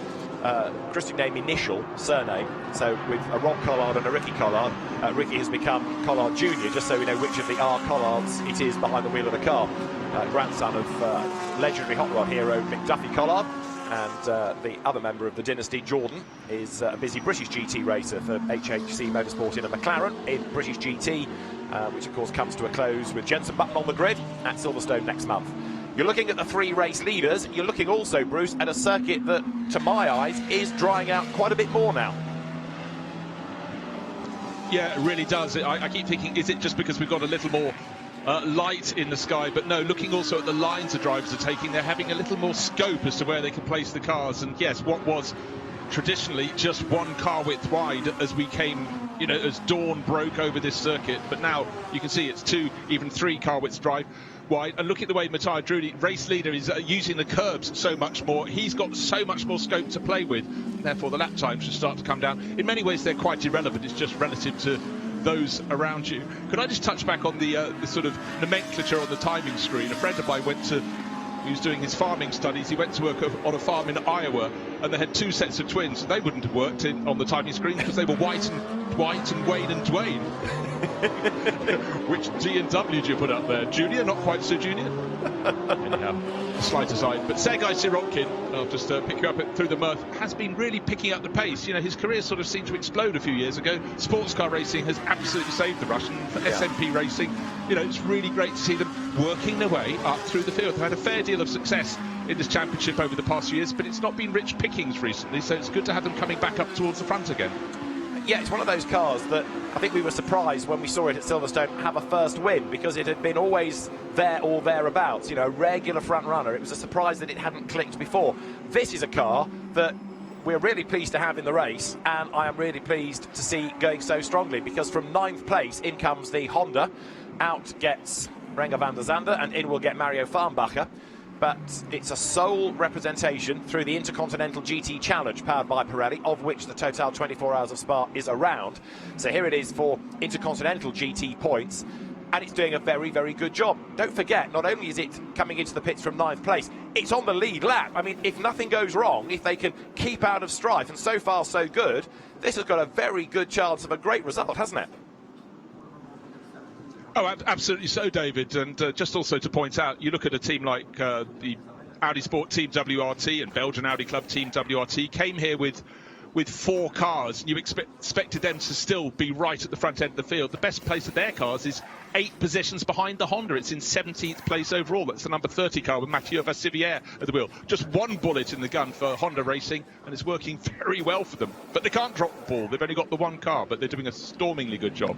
Christian name initial surname. So with a Rob Collard and a Ricky Collard, Ricky has become Collard Jr., just so we know which of the R Collards it is behind the wheel of the car. Grandson of legendary hot rod hero Mick Duffy Collard. And the other member of the dynasty, Jordan, is a busy British GT racer for HHC Motorsport in a McLaren in British GT, which of course comes to a close with Jenson Button on the grid at Silverstone next month. You're looking at the 3 race leaders. You're looking also, Bruce, at a circuit that, to my eyes, is drying out quite a bit more now. Yeah, it really does. I keep thinking, is it just because we've got a little more light in the sky? But no, looking also at the lines the drivers are taking, they're having a little more scope as to where they can place the cars. And yes, what was traditionally just one car width wide as we came, you know, as dawn broke over this circuit, but now you can see it's 2, even 3 car widths wide. And look at the way Matthias Drudy, race leader, is using the curbs so much more. He's got so much more scope to play with, and therefore the lap times should start to come down. In many ways they're quite irrelevant, it's just relative to those around you. Could I just touch back on the sort of nomenclature on the timing screen? A friend of mine he was doing his farming studies, he went to work on a farm in Iowa, and they had 2 sets of twins, and they wouldn't have worked on the timing screen because they were White and Wayne and Dwayne. Which D and W do you put up there? Junior? Not quite so junior? Anyhow, slight aside. But Sergei Sirotkin, I'll just pick you up through the mirth, has been really picking up the pace. You know, his career sort of seemed to explode a few years ago. Sports car racing has absolutely saved the Russian. For SMP racing, you know, it's really great to see them working their way up through the field. They've had a fair deal of success in this championship over the past few years, but it's not been rich pickings recently, so it's good to have them coming back up towards the front again. Yeah, it's one of those cars that I think we were surprised when we saw it at Silverstone have a first win, because it had been always there or thereabouts, you know, regular front runner. It was a surprise that it hadn't clicked before. This is a car that we're really pleased to have in the race, and I am really pleased to see going so strongly, because from 9th place in comes the Honda, out gets Renger van der Zande, and in will get Mario Farnbacher. but it's a sole representation through the Intercontinental GT Challenge powered by Pirelli, of which the Total 24 Hours of Spa is around. So here it is for Intercontinental GT points, and it's doing a very, very good job. Don't forget, not only is it coming into the pits from 9th place, it's on the lead lap. I mean, if nothing goes wrong, if they can keep out of strife, and so far so good, this has got a very good chance of a great result, hasn't it? Oh, absolutely so, David. And just also to point out, you look at a team like the Audi Sport Team WRT and Belgian Audi Club Team WRT came here with 4 cars. You expected them to still be right at the front end of the field. The best place of their cars is 8 positions behind the Honda. It's in 17th place overall. That's the number 30 car with Mathieu Vassivière at the wheel. Just 1 bullet in the gun for Honda Racing, and it's working very well for them. But they can't drop the ball. They've only got the 1 car, but they're doing a stormingly good job.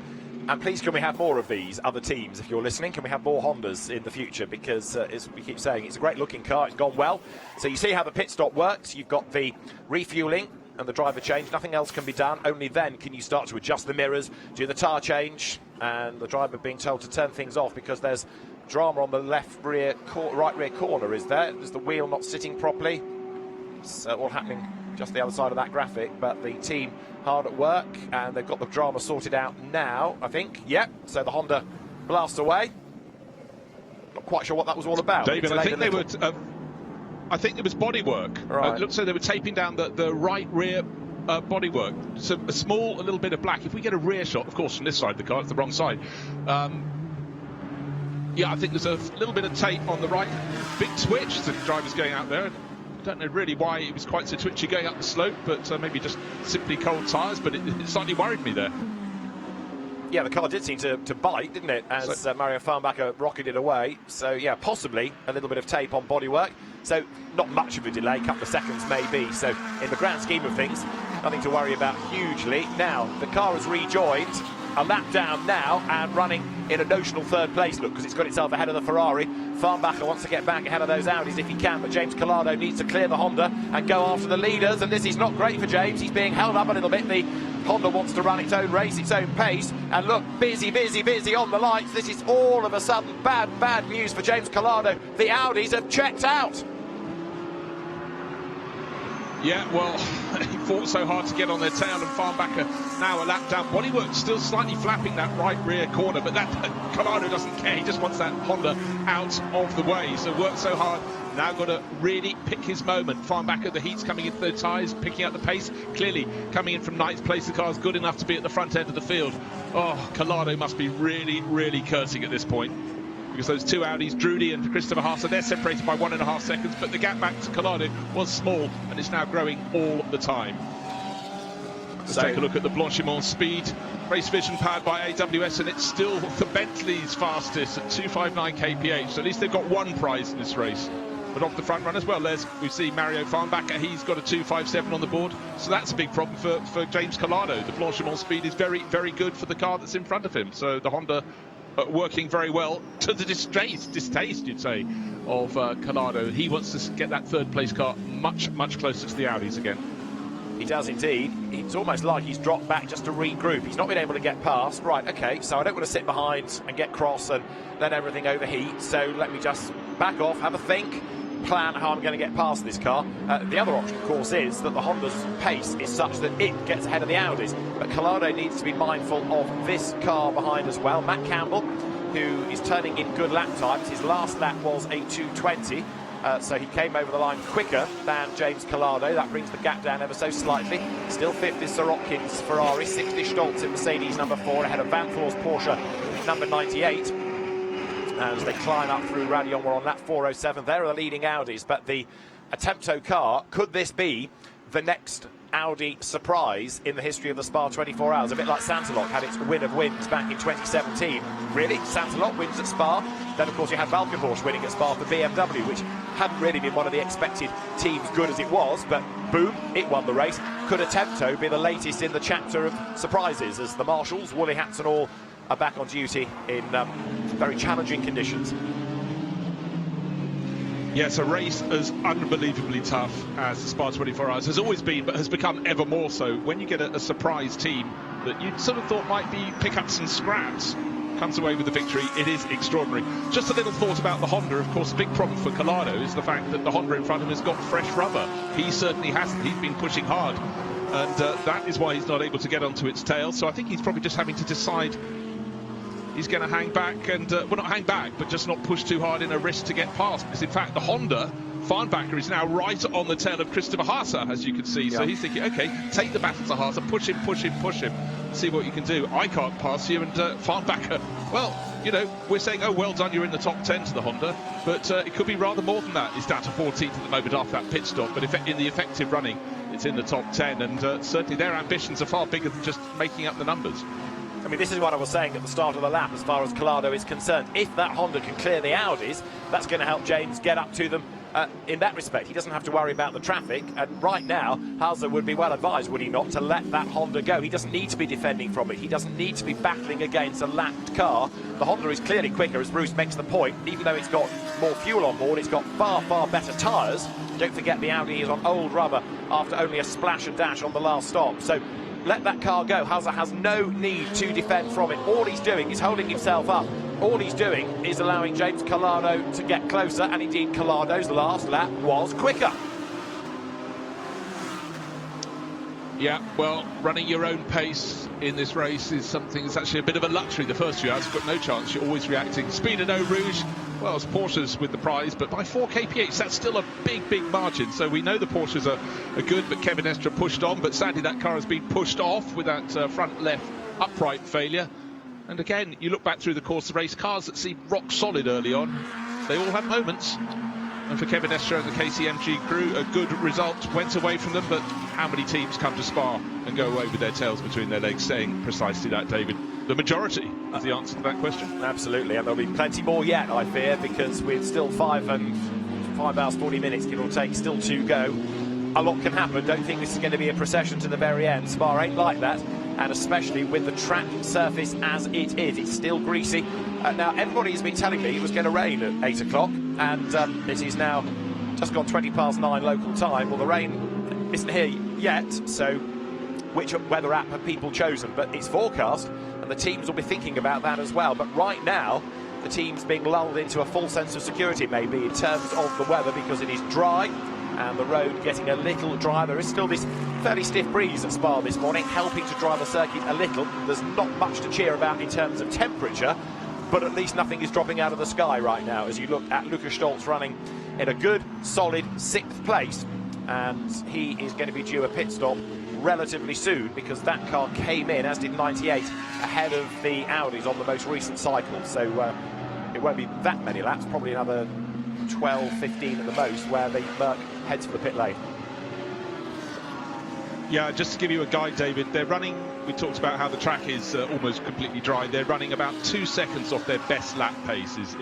And please, can we have more of these other teams? If you're listening, can we have more Hondas in the future? Because, as we keep saying, it's a great-looking car. It's gone well. So you see how the pit stop works. You've got the refuelling and the driver change. Nothing else can be done. Only then can you start to adjust the mirrors, do the tyre change, and the driver being told to turn things off because there's drama on the right rear corner, is there? Is the wheel not sitting properly? It's all happening just the other side of that graphic, but the team hard at work, and they've got the drama sorted out now, I think. Yep, so the Honda blast away. Not quite sure what that was all about. David, I think they were... I think it was bodywork. Right. It looks like they were taping down the right rear bodywork. So a little bit of black. If we get a rear shot, of course, from this side of the car, it's the wrong side. Yeah, I think there's a little bit of tape on the right. Big twitch. The driver's going out there. I don't know really why it was quite so twitchy going up the slope, but maybe just simply cold tyres, but it slightly worried me there. Yeah, the car did seem to bite, didn't it, as Mario Farnbacher rocketed away. So, yeah, possibly a little bit of tape on bodywork. So, not much of a delay, a couple of seconds maybe. So, in the grand scheme of things, nothing to worry about hugely. Now, the car has rejoined, a lap down now, and running in a notional 3rd place, look, because it's got itself ahead of the Ferrari. Farnbacher wants to get back ahead of those Audis if he can, but James Collado needs to clear the Honda and go after the leaders, and this is not great for James. He's being held up a little bit. The Honda wants to run its own race, its own pace, and look, busy on the lights. This is all of a sudden bad news for James Collado. The Audis have checked out. Yeah, well, he fought so hard to get on their tail, and Farnbacher now a lap down. Bodywork still slightly flapping that right rear corner, but that Collado doesn't care. He just wants that Honda out of the way. So worked so hard, now got to really pick his moment. Farnbacher, the heat's coming into the tyres, picking up the pace. Clearly coming in from 9th place, the car's good enough to be at the front end of the field. Oh, Collado must be really cursing at this point, because those 2 Audis, Drudy and Christopher Haase, they're separated by 1.5 seconds, but the gap back to Collado was small, and it's now growing all the time. Let's take a look at the Blanchimont speed. Race Vision powered by AWS, and it's still the Bentley's fastest at 259 kph, so at least they've got 1 prize in this race. But off the front run as well, we see Mario Farnbacher, he's got a 257 on the board, so that's a big problem for James Collado. The Blanchimont speed is very good for the car that's in front of him, so the Honda working very well, to the distaste, you'd say, of Collado. He wants to get that 3rd place car much closer to the Audis again. He does indeed. It's almost like he's dropped back just to regroup. He's not been able to get past. Right, okay, so I don't want to sit behind and get cross and let everything overheat, so let me just back off, have a think, plan how I'm going to get past this car. The other option, of course, is that the Honda's pace is such that it gets ahead of the Audis, but Collado needs to be mindful of this car behind as well. Matt Campbell, who is turning in good lap times. His last lap was a 2:20, so he came over the line quicker than James Collado. That brings the gap down ever so slightly. Still 5th is Sorokin's Ferrari, 6th is Stoltz in Mercedes number 4, ahead of Van Floor's Porsche number 98. As they climb up through Radion, we're on lap 407. There are the leading Audis, but the Attempto car, could this be the next Audi surprise in the history of the Spa 24 Hours? A bit like Santalok had its win of wins back in 2017. Really? Santalok wins at Spa. Then, of course, you had Valkenbusch winning at Spa for BMW, which hadn't really been one of the expected teams, good as it was, but boom, it won the race. Could Attempto be the latest in the chapter of surprises, as the marshals, woolly hats and all, are back on duty in very challenging conditions? Yes, a race as unbelievably tough as the Spa 24 Hours has always been, but has become ever more so when you get a surprise team that you sort of thought might pick up some scraps. comes away with the victory. It is extraordinary. Just a little thought about the Honda. Of course, the big problem for Collado is the fact that the Honda in front of him has got fresh rubber. He certainly hasn't. He's been pushing hard, and that is why he's not able to get onto its tail. So I think he's probably just having to decide he's going to hang back and, well, not hang back, but just not push too hard in a risk to get past. Because, in fact, the Honda Farnbacher is now right on the tail of Christopher Haase, as you can see. Yeah. So he's thinking, OK, take the battle to Haase, push him, see what you can do. I can't pass you. And Farnbacher, well, you know, we're saying, oh, well done, you're in the top 10 to the Honda. But it could be rather more than that. It's down to 14th at the moment after that pit stop. But in the effective running, it's in the top 10. And certainly their ambitions are far bigger than just making up the numbers. I mean, this is what I was saying at the start of the lap as far as Collado is concerned. If that Honda can clear the Audis, that's going to help James get up to them in that respect. He doesn't have to worry about the traffic. And right now, Haase would be well advised, would he not, to let that Honda go. He doesn't need to be defending from it. He doesn't need to be battling against a lapped car. The Honda is clearly quicker, as Bruce makes the point. Even though it's got more fuel on board, it's got far, far better tyres. Don't forget the Audi is on old rubber after only a splash and dash on the last stop. So let that car go. Haase has no need to defend from it. All he's doing is holding himself up. All he's doing is allowing James Collado to get closer, and indeed Collado's last lap was quicker. Yeah, well, running your own pace in this race is something that's actually a bit of a luxury. The first few hours, you've got no chance. You're always reacting. Speed at Eau Rouge, well, it's Porsches with the prize, but by 4 kph, that's still a big, big margin. So we know the Porsches are good, but Kevin Estre pushed on. But sadly, that car has been pushed off with that front left upright failure. And again, you look back through the course of the race, cars that seemed rock solid early on, they all have moments. And for Kevin Estre and the KCMG crew, a good result went away from them, but how many teams come to Spa and go away with their tails between their legs, saying precisely that, David? The majority is the answer to that question. Absolutely, and there'll be plenty more yet, I fear, because with still 5 hours 40 minutes, give or take, still to go. A lot can happen. Don't think this is going to be a procession to the very end. Spa ain't like that, and especially with the track surface as it is. It's still greasy. Now, everybody has been telling me it was going to rain at 8 o'clock, and it is now just gone 20 past 9 local time. Well, the rain isn't here yet, so which weather app have people chosen? But it's forecast, and the teams will be thinking about that as well. But right now, the team's being lulled into a full sense of security, maybe, in terms of the weather, because it is dry, and the road getting a little dry. There is still this fairly stiff breeze at Spa this morning, helping to dry the circuit a little. There's not much to cheer about in terms of temperature, but at least nothing is dropping out of the sky right now as you look at Lukas Stolz running in a good, solid 6th place. And he is going to be due a pit stop relatively soon, because that car came in, as did 98, ahead of the Audis on the most recent cycle. So it won't be that many laps, probably another 12, 15 at the most, where the Merc heads for the pit lane. Yeah, just to give you a guide, David, they're running, we talked about how the track is almost completely dry. They're running about 2 seconds off their best lap pace is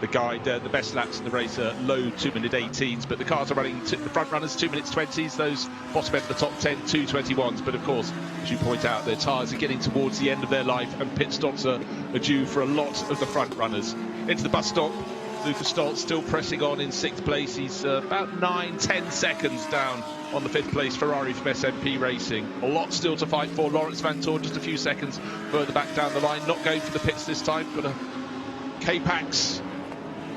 the guide. The best laps in the race are low 2-minute 18s, but the cars are running, the front runners 2 minutes 20s, those bottom end of the top 10 2:21s. But of course, as you point out, their tyres are getting towards the end of their life, and pit stops are due for a lot of the front runners. Into the bus stop, Lukas Stolz still pressing on in 6th place. He's about 9-10 seconds down on the 5th place Ferrari from SMP Racing. A lot still to fight for. Lawrence Vanthoor just a few seconds further back down the line, not going for the pits this time, but a K-Pax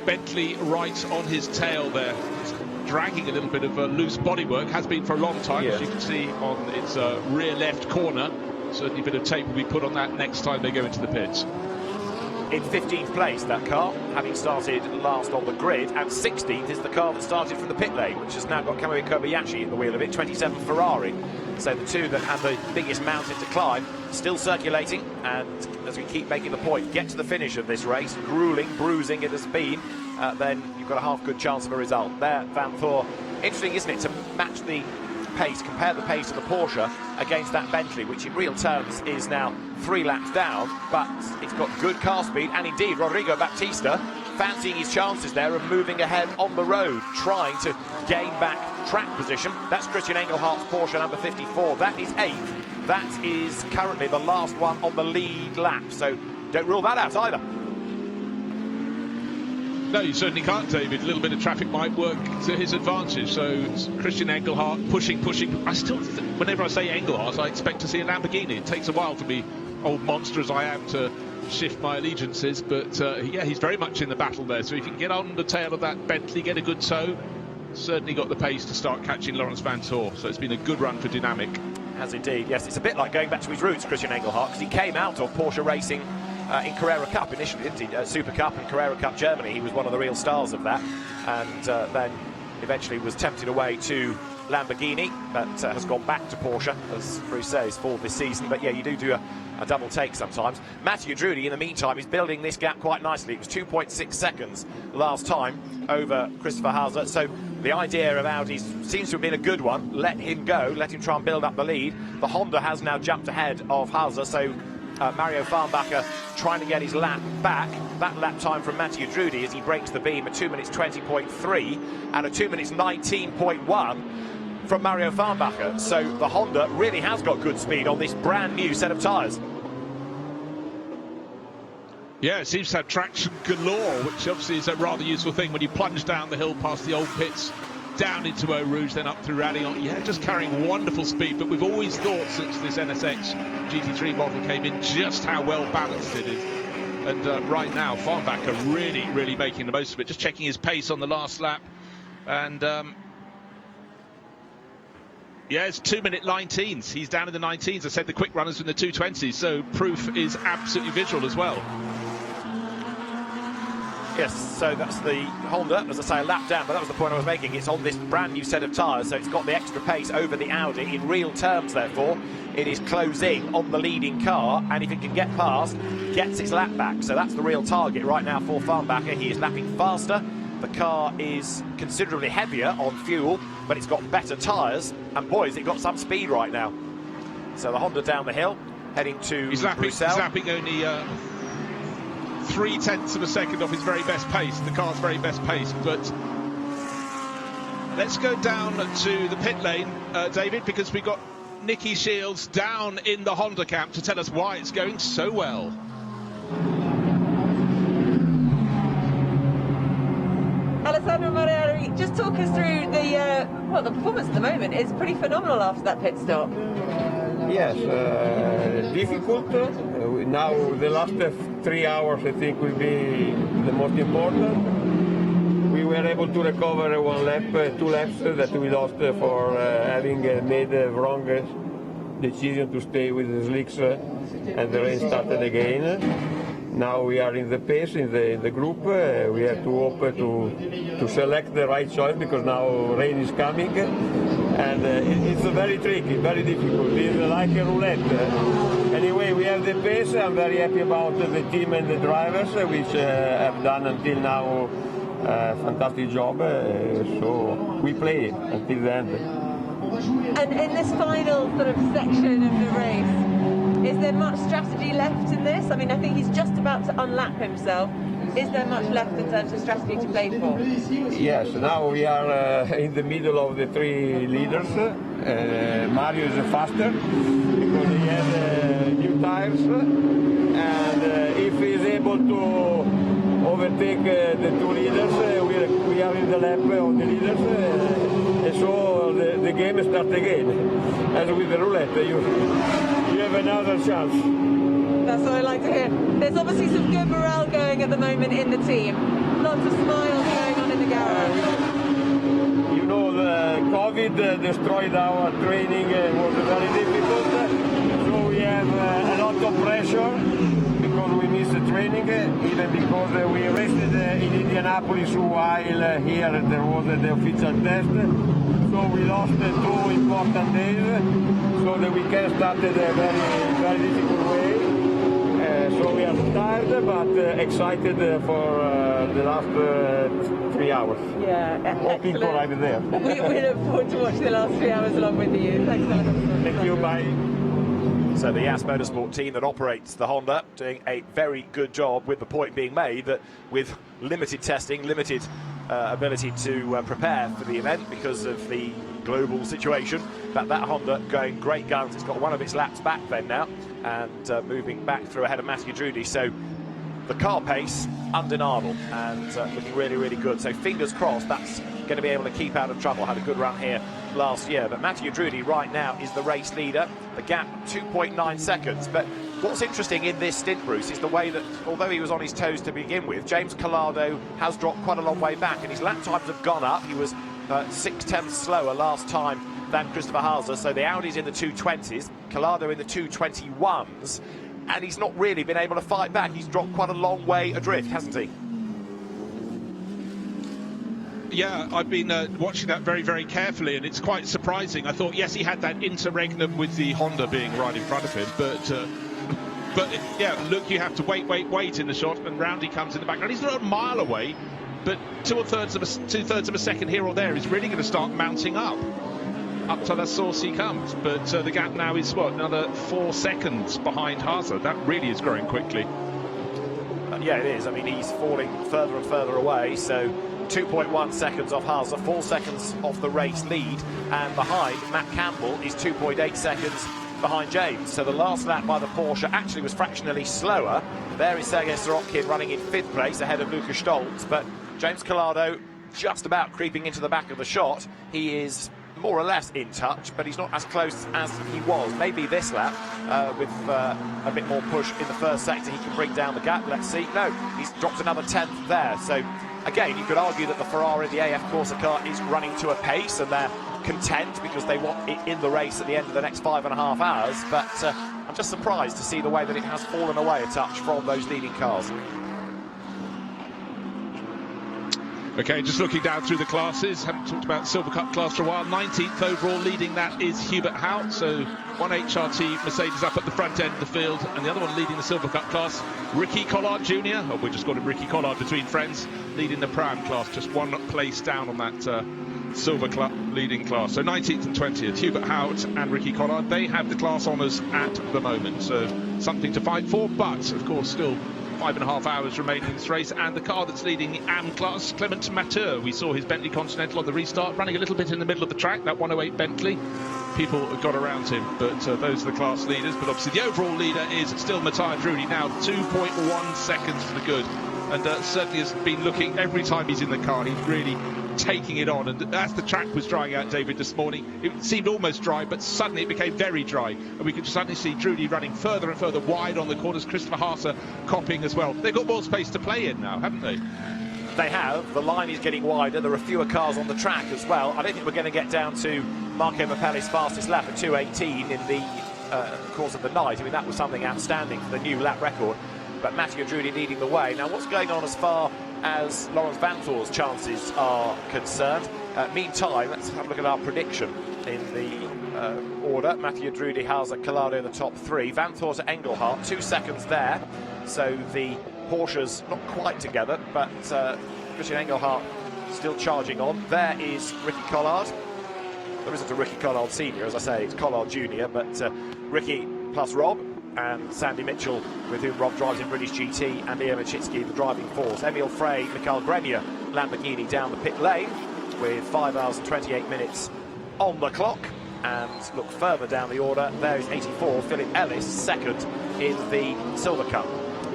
Bentley right on his tail there. It's dragging a little bit of loose bodywork, has been for a long time, as you can see on its rear left corner. Certainly a bit of tape will be put on that next time they go into the pits. In 15th place, that car, having started last on the grid, and 16th is the car that started from the pit lane, which has now got Kamui Kobayashi at the wheel of it, 27 Ferrari. So the two that have the biggest mountain to climb, still circulating, and as we keep making the point, get to the finish of this race, grueling, bruising it has been, then you've got a half good chance of a result. There, Vanthoor, interesting, isn't it, to match the pace, compare the pace of the Porsche against that Bentley, which in real terms is now 3 laps down, but it's got good car speed, and indeed Rodrigo Baptista fancying his chances there of moving ahead on the road, trying to gain back track position. That's Christian Engelhardt's Porsche number 54. That is 8th. That is currently the last one on the lead lap, so don't rule that out either. No, you certainly can't, David. A little bit of traffic might work to his advantage. So it's Christian Engelhardt pushing. I still, whenever I say Engelhardt, I expect to see a Lamborghini. It takes a while for me, old monster as I am, to shift my allegiances, but yeah, he's very much in the battle there. So if you can get on the tail of that Bentley, get a good tow, certainly got the pace to start catching Lawrence Van Tor. So it's been a good run for Dynamic. Has indeed, yes. It's a bit like going back to his roots, Christian Engelhardt, because he came out of Porsche racing in Carrera Cup initially, didn't he? Super Cup and Carrera Cup Germany. He was one of the real stars of that, and then eventually was tempted away to Lamborghini, but has gone back to Porsche, as Bruce says, for this season. But yeah, you do a double take sometimes. Matthew Drudy, in the meantime, is building this gap quite nicely. It was 2.6 seconds last time over Christopher Hauser. So the idea of Audi seems to have been a good one. Let him go, let him try and build up the lead. The Honda has now jumped ahead of Hauser, so Mario Farnbacher trying to get his lap back. That lap time from Matthew Drudy as he breaks the beam at 2 minutes 20.3 and a 2 minutes 19.1 from Mario Farnbacher. So the Honda really has got good speed on this brand new set of tyres. Yeah, it seems to have traction galore, which obviously is a rather useful thing when you plunge down the hill past the old pits, down into Eau Rouge, then up through Ardennes. Yeah, just carrying wonderful speed. But we've always thought since this NSX GT3 model came in just how well balanced it is. And right now, Farnbacher really making the most of it. Just checking his pace on the last lap. And yeah, it's 2 minute 19s. He's down in the 19s. I said the quick runners in the 220s. So proof is absolutely visual as well. Yes, so that's the Honda, as I say, a lap down, but that was the point I was making. It's on this brand new set of tyres, so it's got the extra pace over the Audi. In real terms, therefore, it is closing on the leading car, and if it can get past, gets its lap back. So that's the real target right now for Farnbacher. He is lapping faster. The car is considerably heavier on fuel, but it's got better tyres, and boys, it got some speed right now. So the Honda down the hill, heading to Bruxelles. He's lapping only 0.3 of a second off his very best pace, the car's very best pace. But let's go down to the pit lane, David, because we've got Nicky Shields down in the Honda camp to tell us why it's going so well. Alessandro Moreri, just talk us through the performance at the moment is pretty phenomenal after that pit stop. Yes, difficult. Now the last 3 hours I think will be the most important. We were able to recover 1 lap, 2 laps that we lost for having made the wrong decision to stay with the slicks and the rain started again. Now we are in the pace in the group. We have to hope to select the right choice because now rain is coming, and it's very tricky, very difficult. It's like a roulette. Anyway, we have the pace. I'm very happy about the team and the drivers, which have done until now a fantastic job. So we play until the end. And in this final sort of section of the race, is there much strategy left in this? I mean, I think he's just about to unlap himself. Is there much left in terms of strategy to play for? Yes, now we are in the middle of the 3 leaders. Mario is faster because he has new tires, and if he is able to overtake the 2 leaders, we are in the lap on the leaders, and so the game starts again. As with the roulette, you have another chance. That's what I like to hear. There's obviously some good morale going at the moment in the team. Lots of smiles going on in the garage. You know, the COVID destroyed our training. It was very difficult. So we have a lot of pressure because we missed the training, even because we raced in Indianapolis while here there was the official test. So we lost 2 important days. So the weekend started a very difficult way. So we are tired but excited for the last 3 hours. Yeah, hoping to arrive there. we look forward to watching the last 3 hours along with you. Thanks so much. Thank you, bye. So the Yas Motorsport team that operates the Honda doing a very good job, with the point being made that with limited testing, limited ability to prepare for the event because of the global situation, that Honda going great guns. It's got one of its laps back then now, and moving back through ahead of Matthew Drudy. So the car pace undeniable and looking really good. So fingers crossed that's going to be able to keep out of trouble. Had a good run here last year, but Matthew Drudy right now is the race leader. The gap 2.9 seconds, but What's interesting in this stint, Bruce, is the way that, although he was on his toes to begin with, James Collado has dropped quite a long way back, and his lap times have gone up. He was 6/10 slower last time than Christopher Hauser, so the Audi's in the 220s, Collado in the 221s, and he's not really been able to fight back. He's dropped quite a long way adrift, hasn't he? Yeah, I've been watching that very, very carefully, and it's quite surprising. I thought, yes, he had that interregnum with the Honda being right in front of him, but yeah, look, you have to wait in the shot, and Roundy comes in the background. He's not a mile away, but two-thirds of a second here or there is really going to start mounting up to the source he comes. But the gap now is, what, another 4 seconds behind Hauser. That really is growing quickly. Yeah, it is. I mean, he's falling further and further away, so 2.1 seconds off Hauser, 4 seconds off the race lead, and behind Matt Campbell is 2.8 seconds behind James. So the last lap by the Porsche actually was fractionally slower. There is Sergei Sorokin running in 5th place ahead of Lukas Stoltz, but James Collado just about creeping into the back of the shot. He is more or less in touch, but he's not as close as he was. Maybe this lap, with a bit more push in the first sector, he can bring down the gap. Let's see. No, he's dropped another 10th there. So again, you could argue that the Ferrari, the AF Corsa car, is running to a pace, and they're content because they want it in the race at the end of the next 5.5 hours. But I'm just surprised to see the way that it has fallen away a touch from those leading cars. Okay, just looking down through the classes, haven't talked about Silver Cup class for a while. 19th overall, leading that is Hubert Hout. So one HRT Mercedes up at the front end of the field, and the other one leading the Silver Cup class, Ricky Collard Jr. Oh, we just called him Ricky Collard between friends, leading the Pram class, just 1 place down on that Silver Club leading class. So 19th and 20th, Hubert Hout and Ricky Collard, they have the class honours at the moment. So something to fight for, but of course still 5.5 hours remaining in this race, and the car that's leading the AM class, Clement Mateur. We saw his Bentley Continental on the restart, running a little bit in the middle of the track, that 108 Bentley. People got around him, but those are the class leaders. But obviously the overall leader is still Matthias Drudy, now 2.1 seconds to the good. And certainly has been looking, every time he's in the car, he's really taking it on. And as the track was drying out, David, this morning, it seemed almost dry, but suddenly it became very dry, and we could suddenly see Drudy running further and further wide on the corners. Christopher Hauser copying as well. They've got more space to play in now, haven't they? They have. The line is getting wider. There are fewer cars on the track as well. I don't think we're going to get down to Marco Mappelli's fastest lap at 2:18 in the course of the night. I mean, that was something outstanding for the new lap record. But Mathieu Drudy leading the way. Now, what's going on as far as Lawrence Vanthoor's chances are concerned? Meantime, let's have a look at our prediction in the order. Mathieu Drudy, Hauser, Collado, the top 3. Vanthoor to Engelhart, 2 seconds there. So the Porsche's not quite together, but Christian Engelhart still charging on. There is Ricky Collard. There isn't a Ricky Collard Senior, as I say, it's Collard Junior, but Ricky plus Rob, and Sandy Mitchell, with whom Rob drives in British GT, and Ian Machitsky, the driving force. Emile Frey, Mikhail Grenier, Lamborghini down the pit lane with 5 hours and 28 minutes on the clock. And look further down the order, there is 84, Philip Ellis, second in the Silver Cup.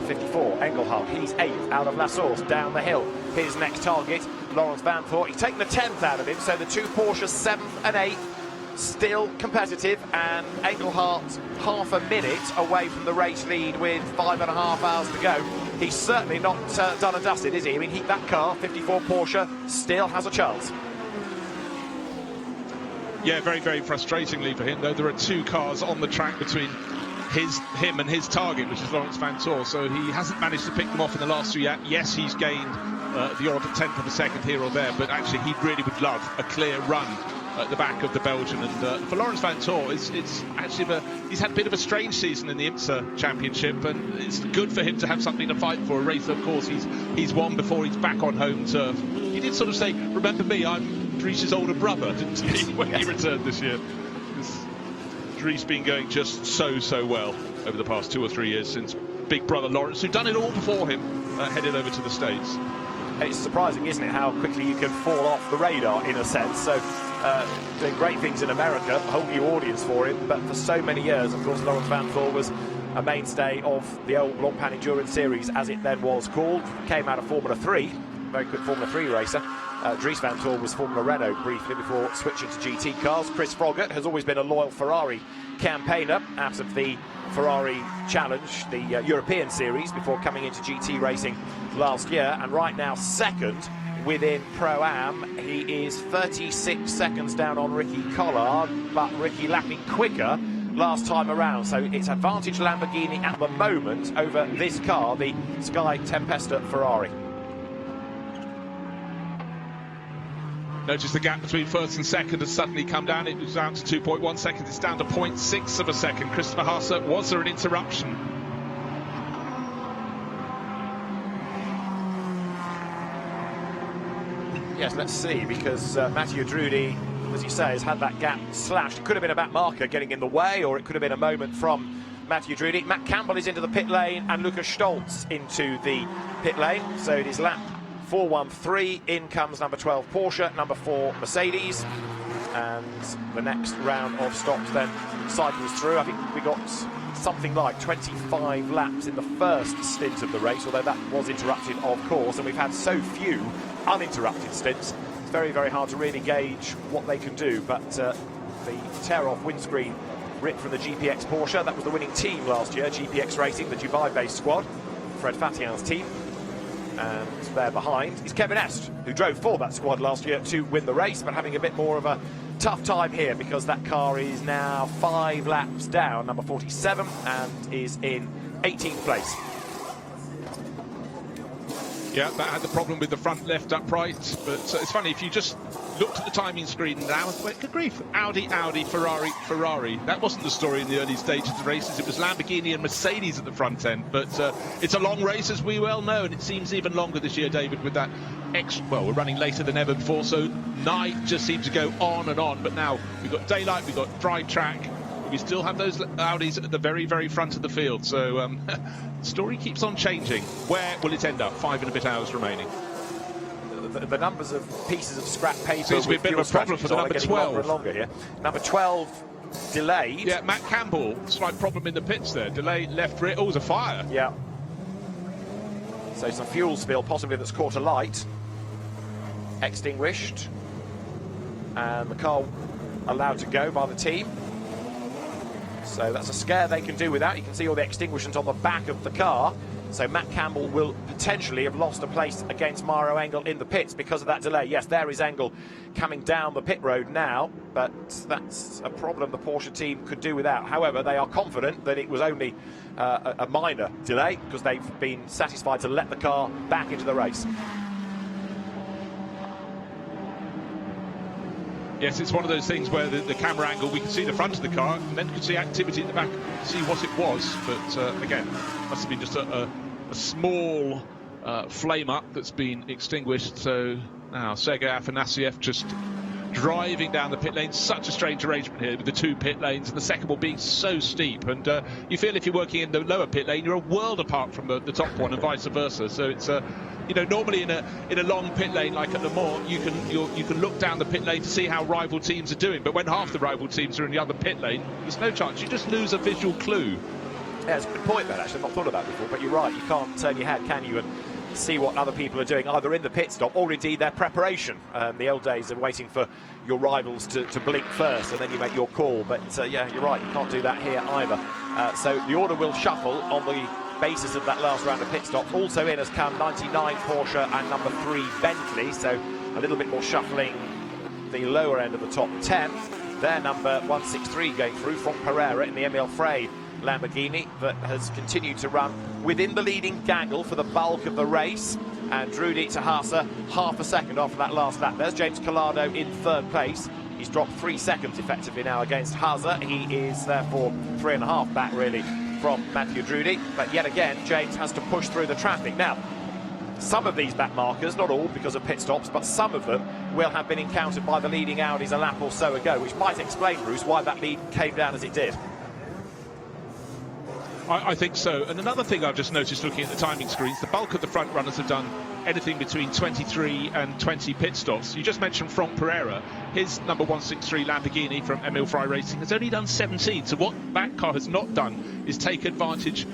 54, Engelhart, he's 8th out of La Source, down the hill. His next target, Lawrence Vanthoor. He's taken the 10th out of him, so the two Porsches, 7th and 8th, still competitive, and Engelhart half a minute away from the race lead with 5.5 hours to go. He's certainly not done and dusted, is he? I mean, that car, 54 Porsche, still has a chance. Yeah, very, very frustratingly for him, though. There are 2 cars on the track between him and his target, which is Lawrence Vanthoor, so he hasn't managed to pick them off in the last 2 yet. Yes, he's gained the odd 10th of a second here or there, but actually he really would love a clear run at the back of the Belgian. And for Lawrence Vanthoor, it's actually he's had a bit of a strange season in the IMSA Championship, and it's good for him to have something to fight for. A race, of course, he's won before. He's back on home turf. He did sort of say, "Remember me? I'm Dries's older brother," didn't he, when he returned this year? Dries been going just so well over the past 2 or 3 years since big brother Lawrence, who'd done it all before him, headed over to the States. It's surprising, isn't it, how quickly you can fall off the radar, in a sense. So, doing great things in America, a whole new audience for him, but for so many years, of course, Lawrence Vanthoor was a mainstay of the old Blancpain Endurance Series, as it then was called. Came out of Formula 3, very good Formula 3 racer, Dries Van Tor was Formula Renault briefly before switching to GT cars. Chris Froggatt has always been a loyal Ferrari campaigner out of the Ferrari Challenge, the European Series, before coming into GT racing last year, and right now second within Pro-Am. He is 36 seconds down on Ricky Collard, but Ricky lapping quicker last time around, so it's advantage Lamborghini at the moment over this car, the Sky Tempesta Ferrari. Notice the gap between first and second has suddenly come down. It was down to 2.1 seconds. It's down to 0.6 of a second. Christopher Haase, was there an interruption? Yes, let's see, because Mathieu Drudy, as you say, has had that gap slashed. It could have been a back marker getting in the way, or it could have been a moment from Mathieu Drudy. Matt Campbell is into the pit lane, and Lucas Stoltz into the pit lane. So it is lap 413. In comes number 12 Porsche, number 4 Mercedes, and the next round of stops then cycles through. I think we got something like 25 laps in the first stint of the race, although that was interrupted, of course, and we've had so few uninterrupted stints. It's very, very hard to really gauge what they can do, but the tear-off windscreen ripped from the GPX Porsche. That was the winning team last year, GPX Racing, the Dubai-based squad, Fred Fatian's team. And there behind is Kevin Est, who drove for that squad last year to win the race, but having a bit more of a tough time here because that car is now 5 laps down, number 47, and is in 18th place. Yeah, that had the problem with the front left upright, but it's funny, if you just looked at the timing screen now, good grief, Audi, Ferrari. That wasn't the story in the early stages of races. It was Lamborghini and Mercedes at the front end, but it's a long race, as we well know, and it seems even longer this year, David, with that well, we're running later than ever before, so night just seems to go on and on, but now we've got daylight, we've got dry track, we still have those Audis at the very, very front of the field, so the story keeps on changing. Where will it end up? 5 and a bit hours remaining. The numbers of pieces of scrap paper seems to be a bit of a problem for the number 12. Longer and longer here. Number 12 delayed. Yeah, Matt Campbell, slight problem in the pits there. Delay left rear. Oh, there's a fire. Yeah. So some fuel spill possibly that's caught alight. Extinguished. And the car allowed to go by the team. So that's a scare they can do without. You can see all the extinguishers on the back of the car. So Matt Campbell will potentially have lost a place against Mauro Engel in the pits because of that delay. Yes, there is Engel coming down the pit road now, but that's a problem the Porsche team could do without. However, they are confident that it was only a minor delay because they've been satisfied to let the car back into the race. Yes, it's one of those things where the camera angle, we can see the front of the car and then could see activity at the back, see what it was. But again, must have been just a small flame up that's been extinguished. So now Sergei Afanasiev just driving down the pit lane. Such a strange arrangement here with the 2 pit lanes and the second one being so steep. And you feel if you're working in the lower pit lane, you're a world apart from the top one and vice versa. So it's you know, normally in a long pit lane like at Le Mans, you can look down the pit lane to see how rival teams are doing. But when half the rival teams are in the other pit lane, there's no chance. You just lose a visual clue. Yeah, it's a good point, that actually. I've not thought of that before, but you're right. You can't turn your head, can you, and see what other people are doing, either in the pit stop or indeed their preparation. The old days of waiting for your rivals to blink first and then you make your call. But yeah, you're right. You can't do that here either. So the order will shuffle on the basis of that last round of pit stop. Also in has come 99 Porsche and number 3 Bentley, so a little bit more shuffling the lower end of the top 10. Their number 163 going through from Pereira in the Emil Frey Lamborghini that has continued to run within the leading gaggle for the bulk of the race, and Drudy to Haase half a second after that last lap. There's James Collado in 3rd place. He's dropped 3 seconds effectively now against Haase. He is therefore 3.5 back really from Mathieu Drudy, but yet again James has to push through the traffic. Now some of these back markers, not all because of pit stops, but some of them will have been encountered by the leading Audis a lap or so ago, which might explain, Bruce, why that lead came down as it did. I think so. And another thing I've just noticed looking at the timing screens, the bulk of the front runners have done anything between 23 and 20 pit stops. You just mentioned Franck Pereira. His number 163 Lamborghini from Emil Frey Racing has only done 17. So what that car has not done is take advantage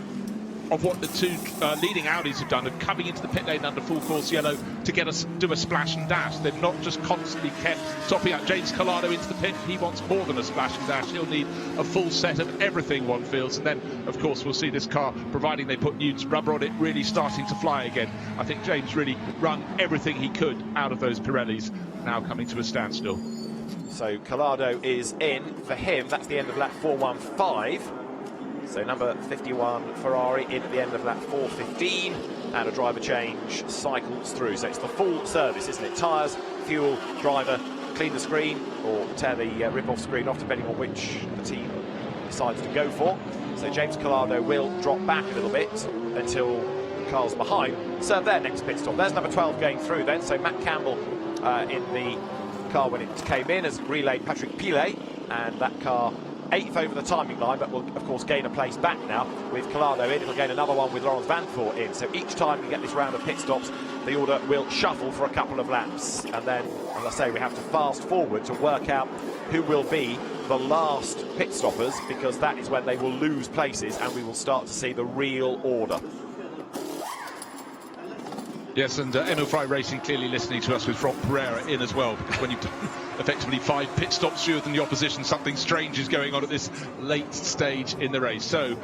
of what the two leading Audis have done, of coming into the pit lane under full course yellow to get us do a splash and dash. They've not just constantly kept topping out. James Collado into the pit. He wants more than a splash and dash. He'll need a full set of everything, one feels. And then, of course, we'll see this car, providing they put Nude's rubber on it, really starting to fly again. I think James really wrung everything he could out of those Pirellis, now coming to a standstill. So Collado is in. For him, that's the end of lap 415. So number 51 Ferrari in at the end of lap 415, and a driver change cycles through. So it's the full service, isn't it? Tyres, fuel, driver, clean the screen or tear the rip-off screen off, depending on which the team decides to go for. So James Collado will drop back a little bit until the cars behind serve their next pit stop. There's number 12 going through then. So Matt Campbell in the car when it came in has relayed Patrick Pilet, and that car 8th over the timing line, but will of course gain a place back now with Collado in. It'll gain another one with Laurens Vanthoor in. So each time we get this round of pit stops, the order will shuffle for a couple of laps, and then, as I say, we have to fast forward to work out who will be the last pit stoppers, because that is when they will lose places and we will start to see the real order. Yes, and Enno Fry Racing clearly listening to us with Rob Pereira in as well, because when you've done effectively 5 pit stops fewer than the opposition, something strange is going on at this late stage in the race. So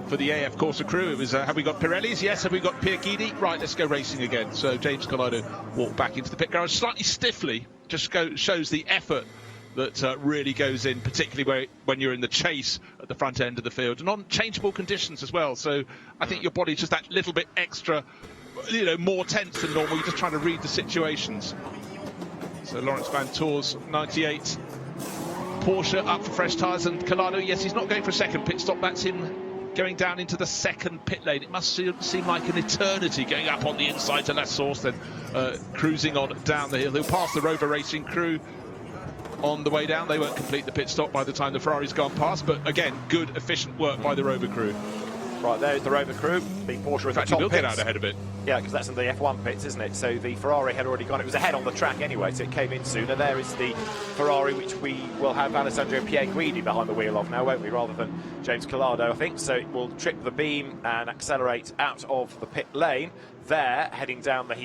for the AF Corsa crew, it was, have we got Pirellis? Yes. Have we got Pierre Guidi? Right, let's go racing again. So James Collado walked back into the pit garage slightly stiffly, just shows the effort that really goes in, particularly when you're in the chase at the front end of the field, and on changeable conditions as well. So I think your body's just that little bit extra, you know, more tense than normal. You're just trying to read the situations. So Laurens Vanthoor's 98 Porsche up for fresh tyres, and Collado, yes, he's not going for a second pit stop. That's him going down into the second pit lane. It must seem like an eternity going up on the inside to La Source, then cruising on down the hill. He'll pass the Rover Racing crew on the way down. They won't complete the pit stop by the time the Ferrari's gone past, but again, good, efficient work by the Rover crew. Right, there's the Rover crew. The Porsche in the top we'll pits. Get out ahead of it. Yeah, because that's in the F1 pits, isn't it? So the Ferrari had already gone. It was ahead on the track anyway, so it came in sooner. There is the Ferrari, which we will have Alessandro Pierre Guidi behind the wheel of now, won't we, rather than James Collado, I think. So it will trip the beam and accelerate out of the pit lane. There, heading down the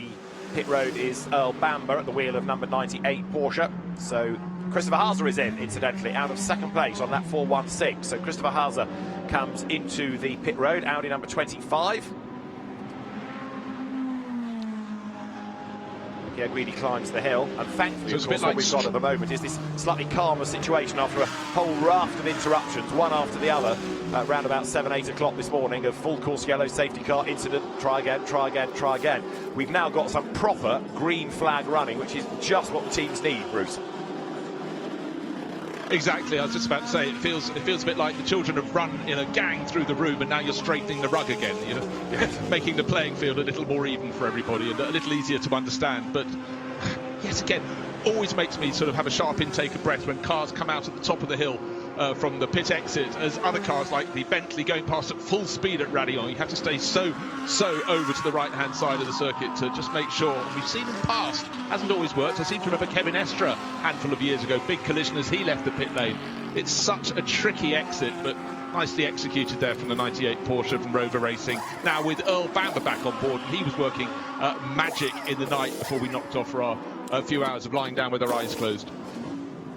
pit road, is Earl Bamber at the wheel of number 98 Porsche. So Christopher Haase is in, incidentally, out of second place on lap 416. So Christopher Haase comes into the pit road, Audi number 25. Pierre Guidi climbs the hill, and thankfully, of course, what we've got at the moment is this slightly calmer situation after a whole raft of interruptions, one after the other, around about 7-8 o'clock this morning, of full course yellow safety car incident, try again, try again, try again. We've now got some proper green flag running, which is just what the teams need, Bruce. Exactly, I was just about to say, it feels a bit like the children have run in a gang through the room, and now you're straightening the rug again, you know, making the playing field a little more even for everybody and a little easier to understand. But yet again, always makes me sort of have a sharp intake of breath when cars come out at the top of the hill from the pit exit, as other cars like the Bentley going past at full speed at Raidillon. You have to stay so over to the right hand side of the circuit to just make sure. And we've seen in the past, hasn't always worked. I seem to remember Kevin Estre a handful of years ago, big collision as he left the pit lane. It's such a tricky exit, but nicely executed there from the 98 Porsche from Rover Racing. Now with Earl Bamber back on board, he was working magic in the night before we knocked off for a few hours of lying down with our eyes closed.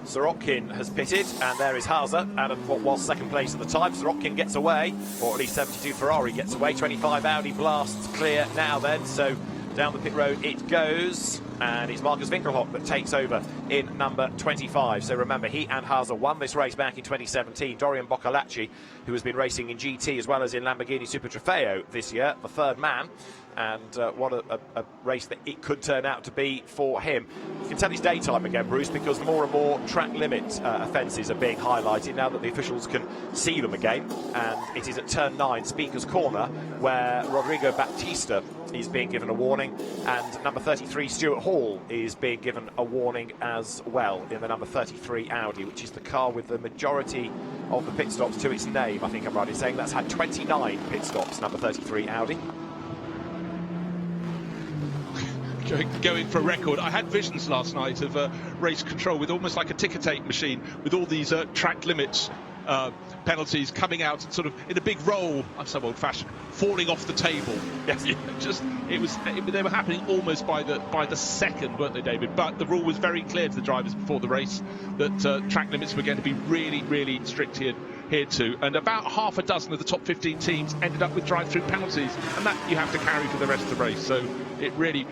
Sorokin has pitted, and there is Haase out of what was second place at the time. Sorokin gets away, or at least 72 Ferrari gets away. 25 Audi blasts clear now then, so down the pit road it goes, and it's Marcus Winkelhock that takes over in number 25. So remember, he and Haase won this race back in 2017. Dorian Boccalacci, who has been racing in GT as well as in Lamborghini Super Trofeo this year, the third man. And what a race that it could turn out to be for him. You can tell it's daytime again, Bruce, because more and more track limit offences are being highlighted now that the officials can see them again. And it is at turn 9, Speaker's Corner, where Rodrigo Baptista is being given a warning, and number 33 Stuart Hall is being given a warning as well in the number 33 Audi, which is the car with the majority of the pit stops to its name. I think I'm right in saying that's had 29 pit stops, number 33 Audi. Going for a record. I had visions last night of race control with almost like a ticker tape machine with all these track limits penalties coming out and sort of in a big roll. I'm so old-fashioned, falling off the table. Yes. They were happening almost by the second, weren't they, David? But the rule was very clear to the drivers before the race that track limits were going to be really, really strict here too. And about half a dozen of the top 15 teams ended up with drive-through penalties, and that you have to carry for the rest of the race. So it really,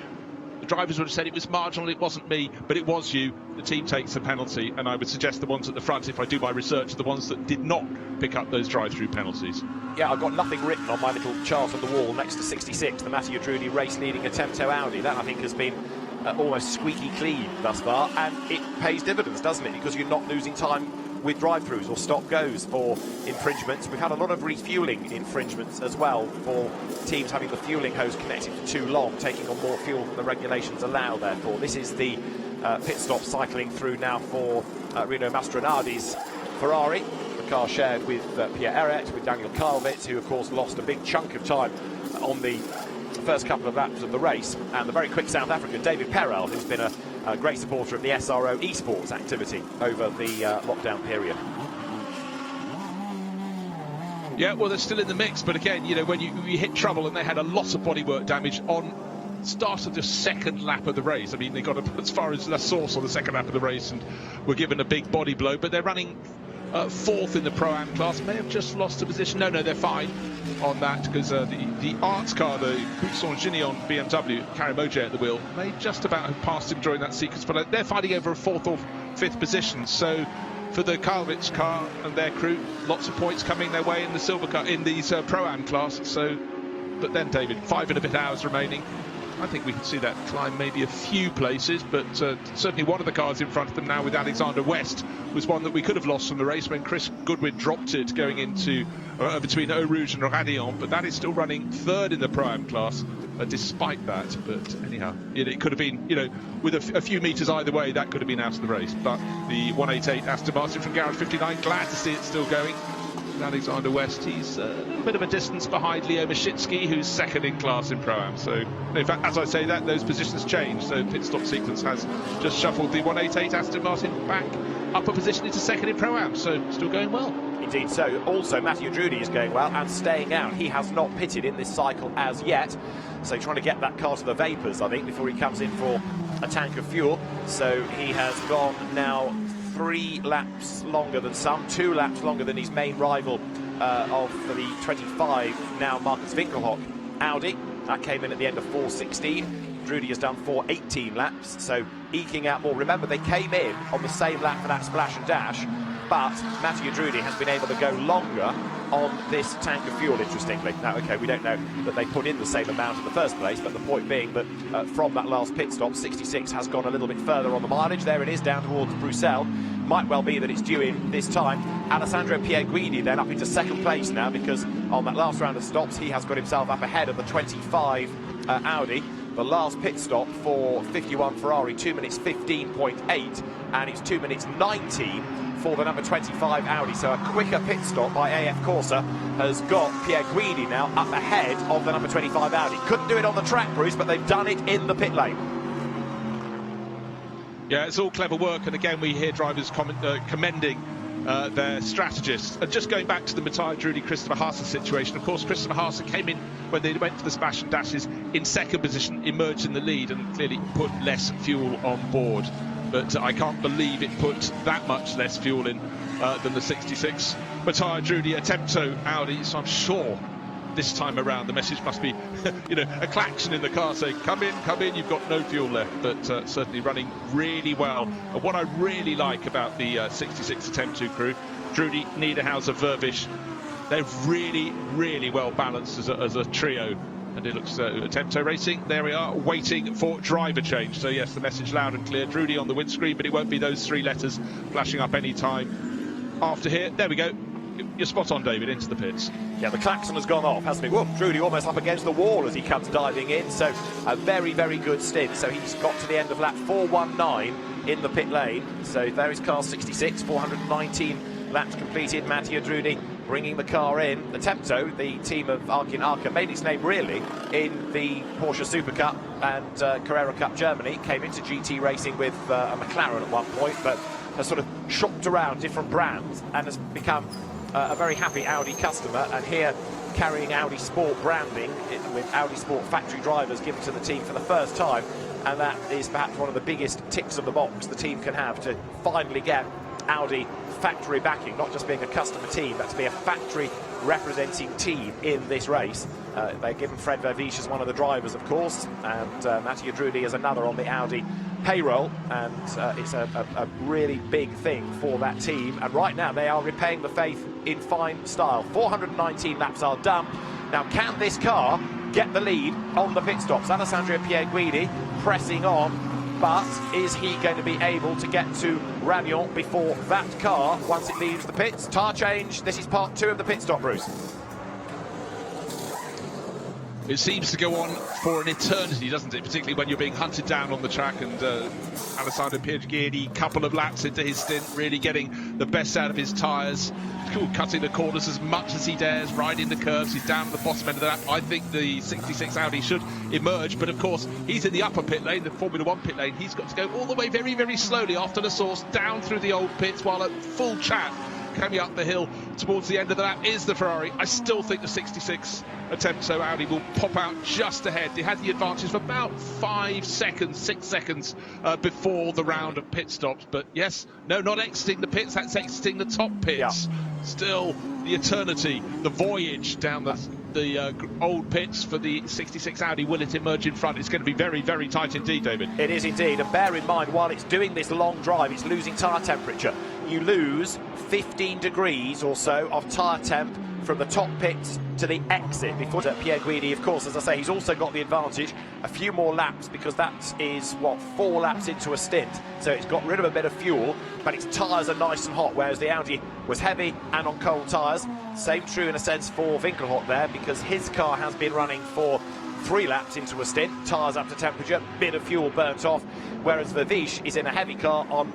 the drivers would have said it was marginal, it wasn't me, but it was you. The team takes a penalty, and I would suggest the ones at the front, if I do my research, are the ones that did not pick up those drive-through penalties. Yeah, I've got nothing written on my little chart on the wall next to 66, the Matteo Drudi race-leading Attempto Audi. That, I think, has been almost squeaky clean thus far, and it pays dividends, doesn't it? Because you're not losing time with drive-throughs or stop-goes for infringements. We've had a lot of refuelling infringements as well for teams having the fuelling hose connected for too long, taking on more fuel than the regulations allow, therefore. This is the pit stop cycling through now for Rino Mastronardi's Ferrari. The car shared with Pierre Eret, with Daniel Kalvitz, who of course lost a big chunk of time on the first couple of laps of the race, and the very quick South African David Perel, who's been a great supporter of the SRO esports activity over the lockdown period. Yeah, well, they're still in the mix, but again, you know, when you hit trouble, and they had a lot of bodywork damage on start of the second lap of the race. I mean, they got as far as La Source on the second lap of the race and were given a big body blow, but they're running fourth in the Pro-Am class. May have just lost a position. No, they're fine on that, because the arts car, the Poussin-Gignon BMW, Karamoje at the wheel, may just about have passed him during that sequence, but they're fighting over a fourth or fifth position. So for the Kalvitz car and their crew, lots of points coming their way in the silver car, in these Pro-Am class. So, but then, David, 5 and a bit hours remaining. I think we can see that climb maybe a few places, but certainly one of the cars in front of them now with Alexander West was one that we could have lost from the race when Chris Goodwin dropped it going into between Eau Rouge and Radillon, but that is still running third in the Pro-Am class despite that. But anyhow, it could have been, you know, with a few metres either way, that could have been out of the race. But the 188 Aston Martin from Garage 59, glad to see it still going. Alexander West, he's a little bit of a distance behind Leo Mashitsky, who's second in class in Pro-Am. So, in fact, as I say that, those positions change. So, pit stop sequence has just shuffled the 188 Aston Martin back up a position into second in Pro-Am. So, still going well. Indeed so. Also, Matteo Drudi is going well and staying out. He has not pitted in this cycle as yet. So, trying to get that car to the vapours, I think, before he comes in for a tank of fuel. So, he has gone now 3 laps longer than some, 2 laps longer than his main rival of the 25, now Marcus Winkelhock Audi. That came in at the end of 4:16. Drudi has done 4:18 laps, so eking out more. Remember, they came in on the same lap for that splash and dash, but Matteo Drudi has been able to go longer on this tank of fuel, interestingly. Now, okay, we don't know that they put in the same amount in the first place, but the point being that from that last pit stop, 66 has gone a little bit further on the mileage. There it is, down towards Bruxelles. Might well be that it's due in this time. Alessandro Pierguidi then up into second place now, because on that last round of stops, he has got himself up ahead of the 25 Audi. The last pit stop for 51 Ferrari, 2 minutes 15.8, and it's 2 minutes 19 for the number 25 Audi. So a quicker pit stop by AF Corsa has got Pierguidi now up ahead of the number 25 Audi. Couldn't do it on the track, Bruce, but they've done it in the pit lane. Yeah, it's all clever work, and again we hear drivers commending their strategists. And just going back to the Matteo Drudi Christopher Haase situation, of course Christopher Haase came in when they went for the smash and dashes in second position, emerged in the lead and clearly put less fuel on board. But I can't believe it put that much less fuel in than the 66 Matteo Drudi Attempto Audi, so I'm sure this time around the message must be you know, a klaxon in the car saying come in, you've got no fuel left. But certainly running really well. And what I really like about the 66 Attempto crew, Drudi, Niederhauser, Vervish, they're really well balanced as a trio. And it looks Attempto Racing, there we are, waiting for driver change. So yes, the message loud and clear, Drudi on the windscreen, but it won't be those 3 letters flashing up any time after here. There we go. You're spot on, David, into the pits. Yeah, the klaxon has gone off, hasn't it? Whoop, Drudi almost up against the wall as he comes diving in. So a very good stint. So he's got to the end of lap 419 in the pit lane. So there is car 66, 419 laps completed. Matteo Drudi bringing the car in. Attempto, the team of Arkin Arca, made its name really in the Porsche Super Cup and Carrera Cup Germany. Came into GT racing with a McLaren at one point, but has sort of shopped around different brands and has become a very happy Audi customer, and here carrying Audi Sport branding with Audi Sport factory drivers given to the team for the first time, and that is perhaps one of the biggest ticks of the box the team can have to finally get Audi factory backing, not just being a customer team, but to be a factory representing team in this race. They've given Fred Verviche as one of the drivers, of course, and Mattia Drudi as another on the Audi payroll, and it's a really big thing for that team, and right now they are repaying the faith in fine style. 419 laps are done. Now, can this car get the lead on the pit stops? Alessandro Pierguidi pressing on, but is he going to be able to get to Ragnon before that car once it leaves the pits? Tyre change, this is part 2 of the pit stop, Bruce. It seems to go on for an eternity, doesn't it? Particularly when you're being hunted down on the track, and Alessandro Pierguidi, couple of laps into his stint, really getting the best out of his tyres, cutting the corners as much as he dares, riding the curves. He's down at the bottom end of the lap. I think the 66 Audi should emerge, but of course he's in the upper pit lane, the Formula 1 pit lane. He's got to go all the way very, very slowly after the source, down through the old pits, while at full chat coming up the hill towards the end of the lap is the Ferrari. I still think the 66 attempt, so Audi will pop out just ahead. They had the advantage for about 5 seconds, 6 seconds before the round of pit stops. But yes, no, not exiting the pits, that's exiting the top pits. Yeah. Still the eternity, the voyage down the old pits for the 66 Audi. Will it emerge in front? It's going to be very, very tight indeed, David. It is indeed, and bear in mind, while it's doing this long drive, it's losing tyre temperature. You lose 15 degrees or so of tyre temp from the top pits to the exit before Pierguidi, of course, as I say, he's also got the advantage, a few more laps, because that is, what, 4 laps into a stint, so it's got rid of a bit of fuel, but its tyres are nice and hot, whereas the Audi was heavy and on cold tyres. Same true in a sense for Winkelhock there, because his car has been running for 3 laps into a stint, tyres up to temperature, bit of fuel burnt off, whereas Verviche is in a heavy car on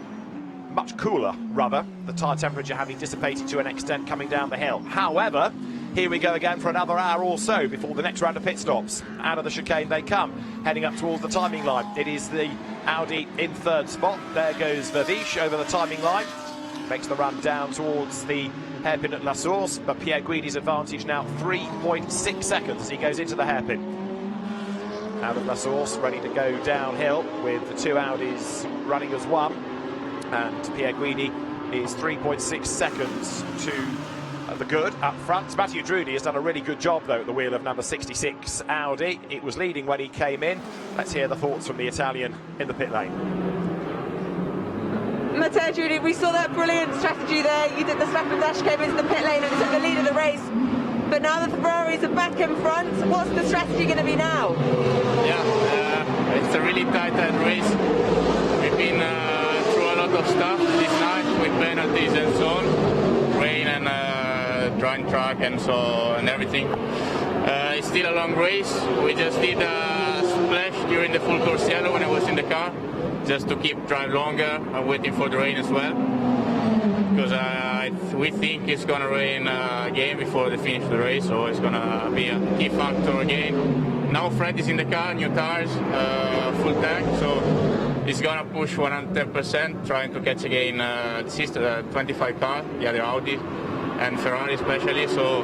much cooler rubber, the tyre temperature having dissipated to an extent coming down the hill. However, here we go again for another hour or so before the next round of pit stops. Out of the chicane they come, heading up towards the timing line. It is the Audi in 3rd spot. There goes Verviche over the timing line. Makes the run down towards the hairpin at La Source, but Pierguidi's advantage now 3.6 seconds as he goes into the hairpin. Out of La Source, ready to go downhill with the 2 Audis running as one. And Pierguidi is 3.6 seconds to the good up front. Mattia Drudi has done a really good job, though, at the wheel of number 66 Audi. It was leading when he came in. Let's hear the thoughts from the Italian in the pit lane. Mattia Drudi, we saw that brilliant strategy there. You did the slap and dash, came into the pit lane and took the lead of the race. But now that the Ferraris are back in front, what's the strategy going to be now? Yeah, it's a really tight race. We've been of stuff this night with penalties and so on, rain and drying track and so and everything. It's still a long race. We just did a splash during the full course yellow when I was in the car, just to keep drive longer. I'm waiting for the rain as well, because we think it's gonna rain again before they finish the race, so it's gonna be a key factor again. Now Fred is in the car, new tires, full tank, so he's gonna push 110%, trying to catch again the 25 car, the other Audi and Ferrari especially. So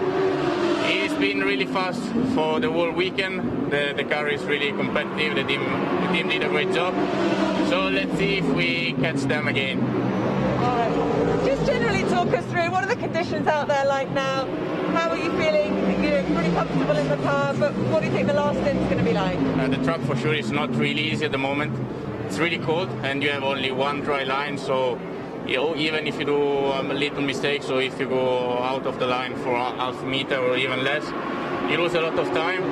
he's been really fast for the whole weekend. The car is really competitive. The team did a great job. So let's see if we catch them again. All right. Just generally talk us through, what are the conditions out there like now? How are you feeling? You're pretty comfortable in the car, but what do you think the last stint's going to be like? The track for sure is not really easy at the moment. It's really cold and you have only one dry line, so even if you do a little mistake, so if you go out of the line for half a meter or even less, you lose a lot of time.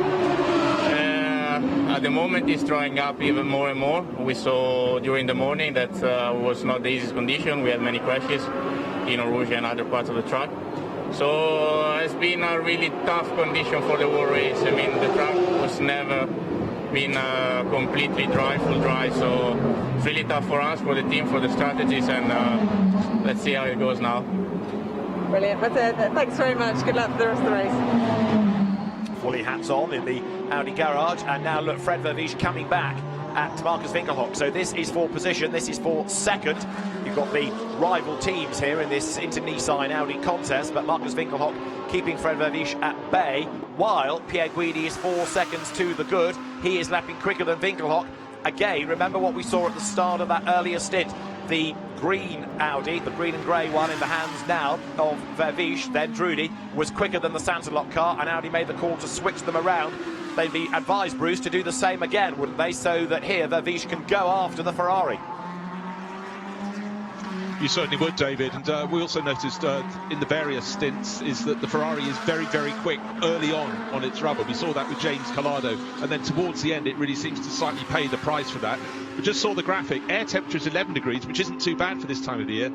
At the moment it's drying up even more and more. We saw during the morning that was not the easiest condition. We had many crashes in Rouge and other parts of the track. So it's been a really tough condition for the whole race. I mean, the track was never been completely dry, full dry, so it's really tough for us, for the team, for the strategies, and let's see how it goes now. Brilliant. Thanks very much. Good luck for the rest of the race. Fully hats on in the Audi garage, and now look, Fred Verviche coming back at Marcus Winkelhock. So this is for position, this is for second. You've got the rival teams here in this Inter-Nissan Audi contest, but Marcus Winkelhock keeping Fred Vervisch at bay, while Pierre Guidi is 4 seconds to the good. He is lapping quicker than Winkelhock. Again, remember what we saw at the start of that earlier stint. The green Audi, the green and grey one in the hands now of Vervisch, then Drudy, was quicker than the Santalot car, and Audi made the call to switch them around. They'd be advised, Bruce, to do the same again, wouldn't they, so that here Vervisch can go after the Ferrari. You certainly would, David, and we also noticed in the various stints is that the Ferrari is very, very quick early on its rubber. We saw that with James Collado, and then towards the end it really seems to slightly pay the price for that. We just saw the graphic, air temperature is 11 degrees, which isn't too bad for this time of the year.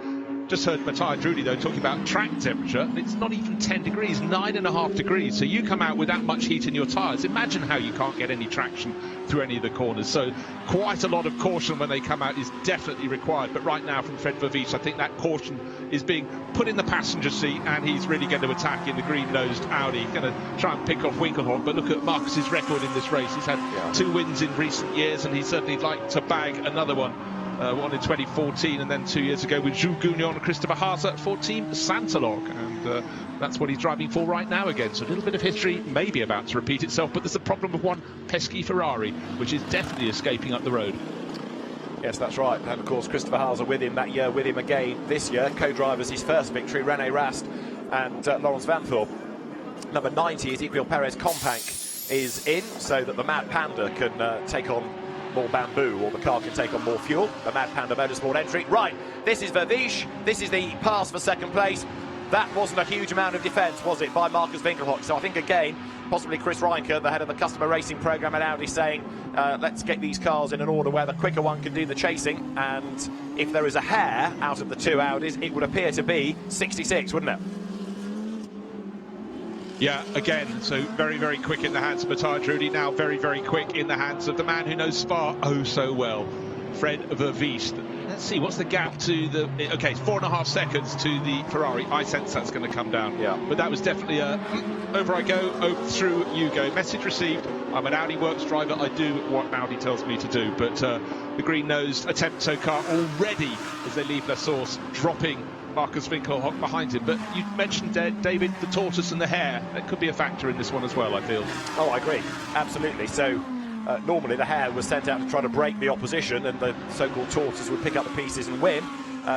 Just heard Matthias Drudy, though, talking about track temperature, and it's not even 10 degrees, 9.5 degrees. So you come out with that much heat in your tyres. Imagine how you can't get any traction through any of the corners. So quite a lot of caution when they come out is definitely required. But right now from Fred Vervisch, I think that caution is being put in the passenger seat, and he's really going to attack in the green-nosed Audi. He's going to try and pick off Winkelhock. But look at Marcus's record in this race. He's had 2 wins in recent years, and he's certainly like to bag another one. One in 2014, and then 2 years ago with Jules Gounon and Christopher Haase for Team Santalog, and that's what he's driving for right now again. So a little bit of history may be about to repeat itself, but there's a problem with one pesky Ferrari, which is definitely escaping up the road. Yes, that's right, and of course Christopher Haase with him that year, with him again this year. Co-drivers his first victory, René Rast and Laurens Vanthoor. Number 90, Ezequiel Perez Companc is in, so that the Mad Panda can take on more bamboo, or the car can take on more fuel. The Mad Panda Motorsport entry. Right, this is Vervisch. This is the pass for second place. That wasn't a huge amount of defence, was it, by Marcus Winkelhock? So I think, again, possibly Chris Reinke, the head of the customer racing programme at Audi, saying, let's get these cars in an order where the quicker one can do the chasing. And if there is a hair out of the 2 Audis, it would appear to be 66, wouldn't it? Yeah, again, so very, very quick in the hands of Matthias Drudy, now very, very quick in the hands of the man who knows Spa oh so well, Fred Vervisch. Let's see, what's the gap to the... OK, it's 4.5 seconds to the Ferrari. I sense that's going to come down. Yeah. But that was definitely a... over I go, over through you go. Message received. I'm an Audi Works driver. I do what Audi tells me to do. But the green-nosed Attempto car already, as they leave their source, dropping Marcus Winkelhock behind him. But you mentioned, David, the tortoise and the hare. That could be a factor in this one as well, I feel. Oh, I agree. Absolutely. So normally the hare was sent out to try to break the opposition, and the so-called tortoise would pick up the pieces and win.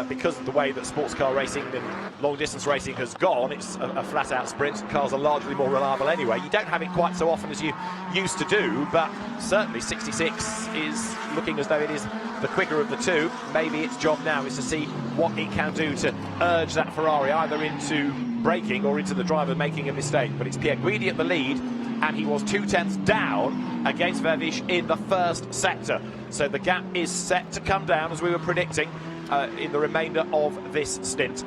Because of the way that sports car racing and long-distance racing has gone, it's a flat-out sprint. Cars are largely more reliable anyway. You don't have it quite so often as you used to do, but certainly 66 is looking as though it is the quicker of the 2. Maybe its job now is to see what it can do to urge that Ferrari either into braking or into the driver making a mistake. But it's Pierre Guidi at the lead, and he was 0.2 down against Vervisch in the first sector. So the gap is set to come down, as we were predicting, in the remainder of this stint.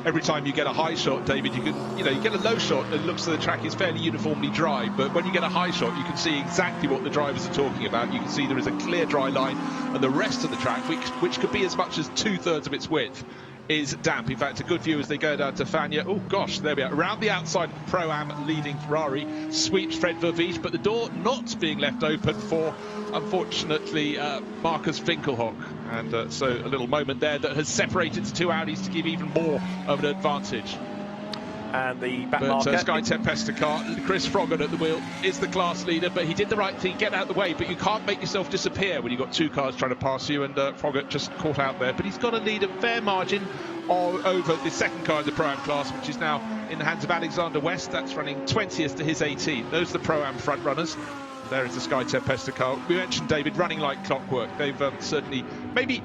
Every time you get a high shot, David, you get a low shot and it looks like the track is fairly uniformly dry, but when you get a high shot you can see exactly what the drivers are talking about. You can see there is a clear dry line, and the rest of the track, which could be as much as 2/3 of its width, is damp. In fact, a good view as they go down to Fagnes. Oh gosh, there we are. Around the outside, Pro-Am leading Ferrari sweeps Fred Vervisch, but the door not being left open for, unfortunately, Marcus Winkelhock. And so a little moment there that has separated the 2 Audis to give even more of an advantage. And the back but marker. Sky Tempesta car, Chris Froggatt at the wheel, is the class leader, but he did the right thing, get out of the way. But you can't make yourself disappear when you've got 2 cars trying to pass you, and Froggatt just caught out there. But he's got to lead a fair margin over the second car in the Pro-Am class, which is now in the hands of Alexander West. That's running 20th to his 18th. Those are the Pro-Am front runners. There is the Sky Tempesta car. We mentioned, David, running like clockwork. They've certainly maybe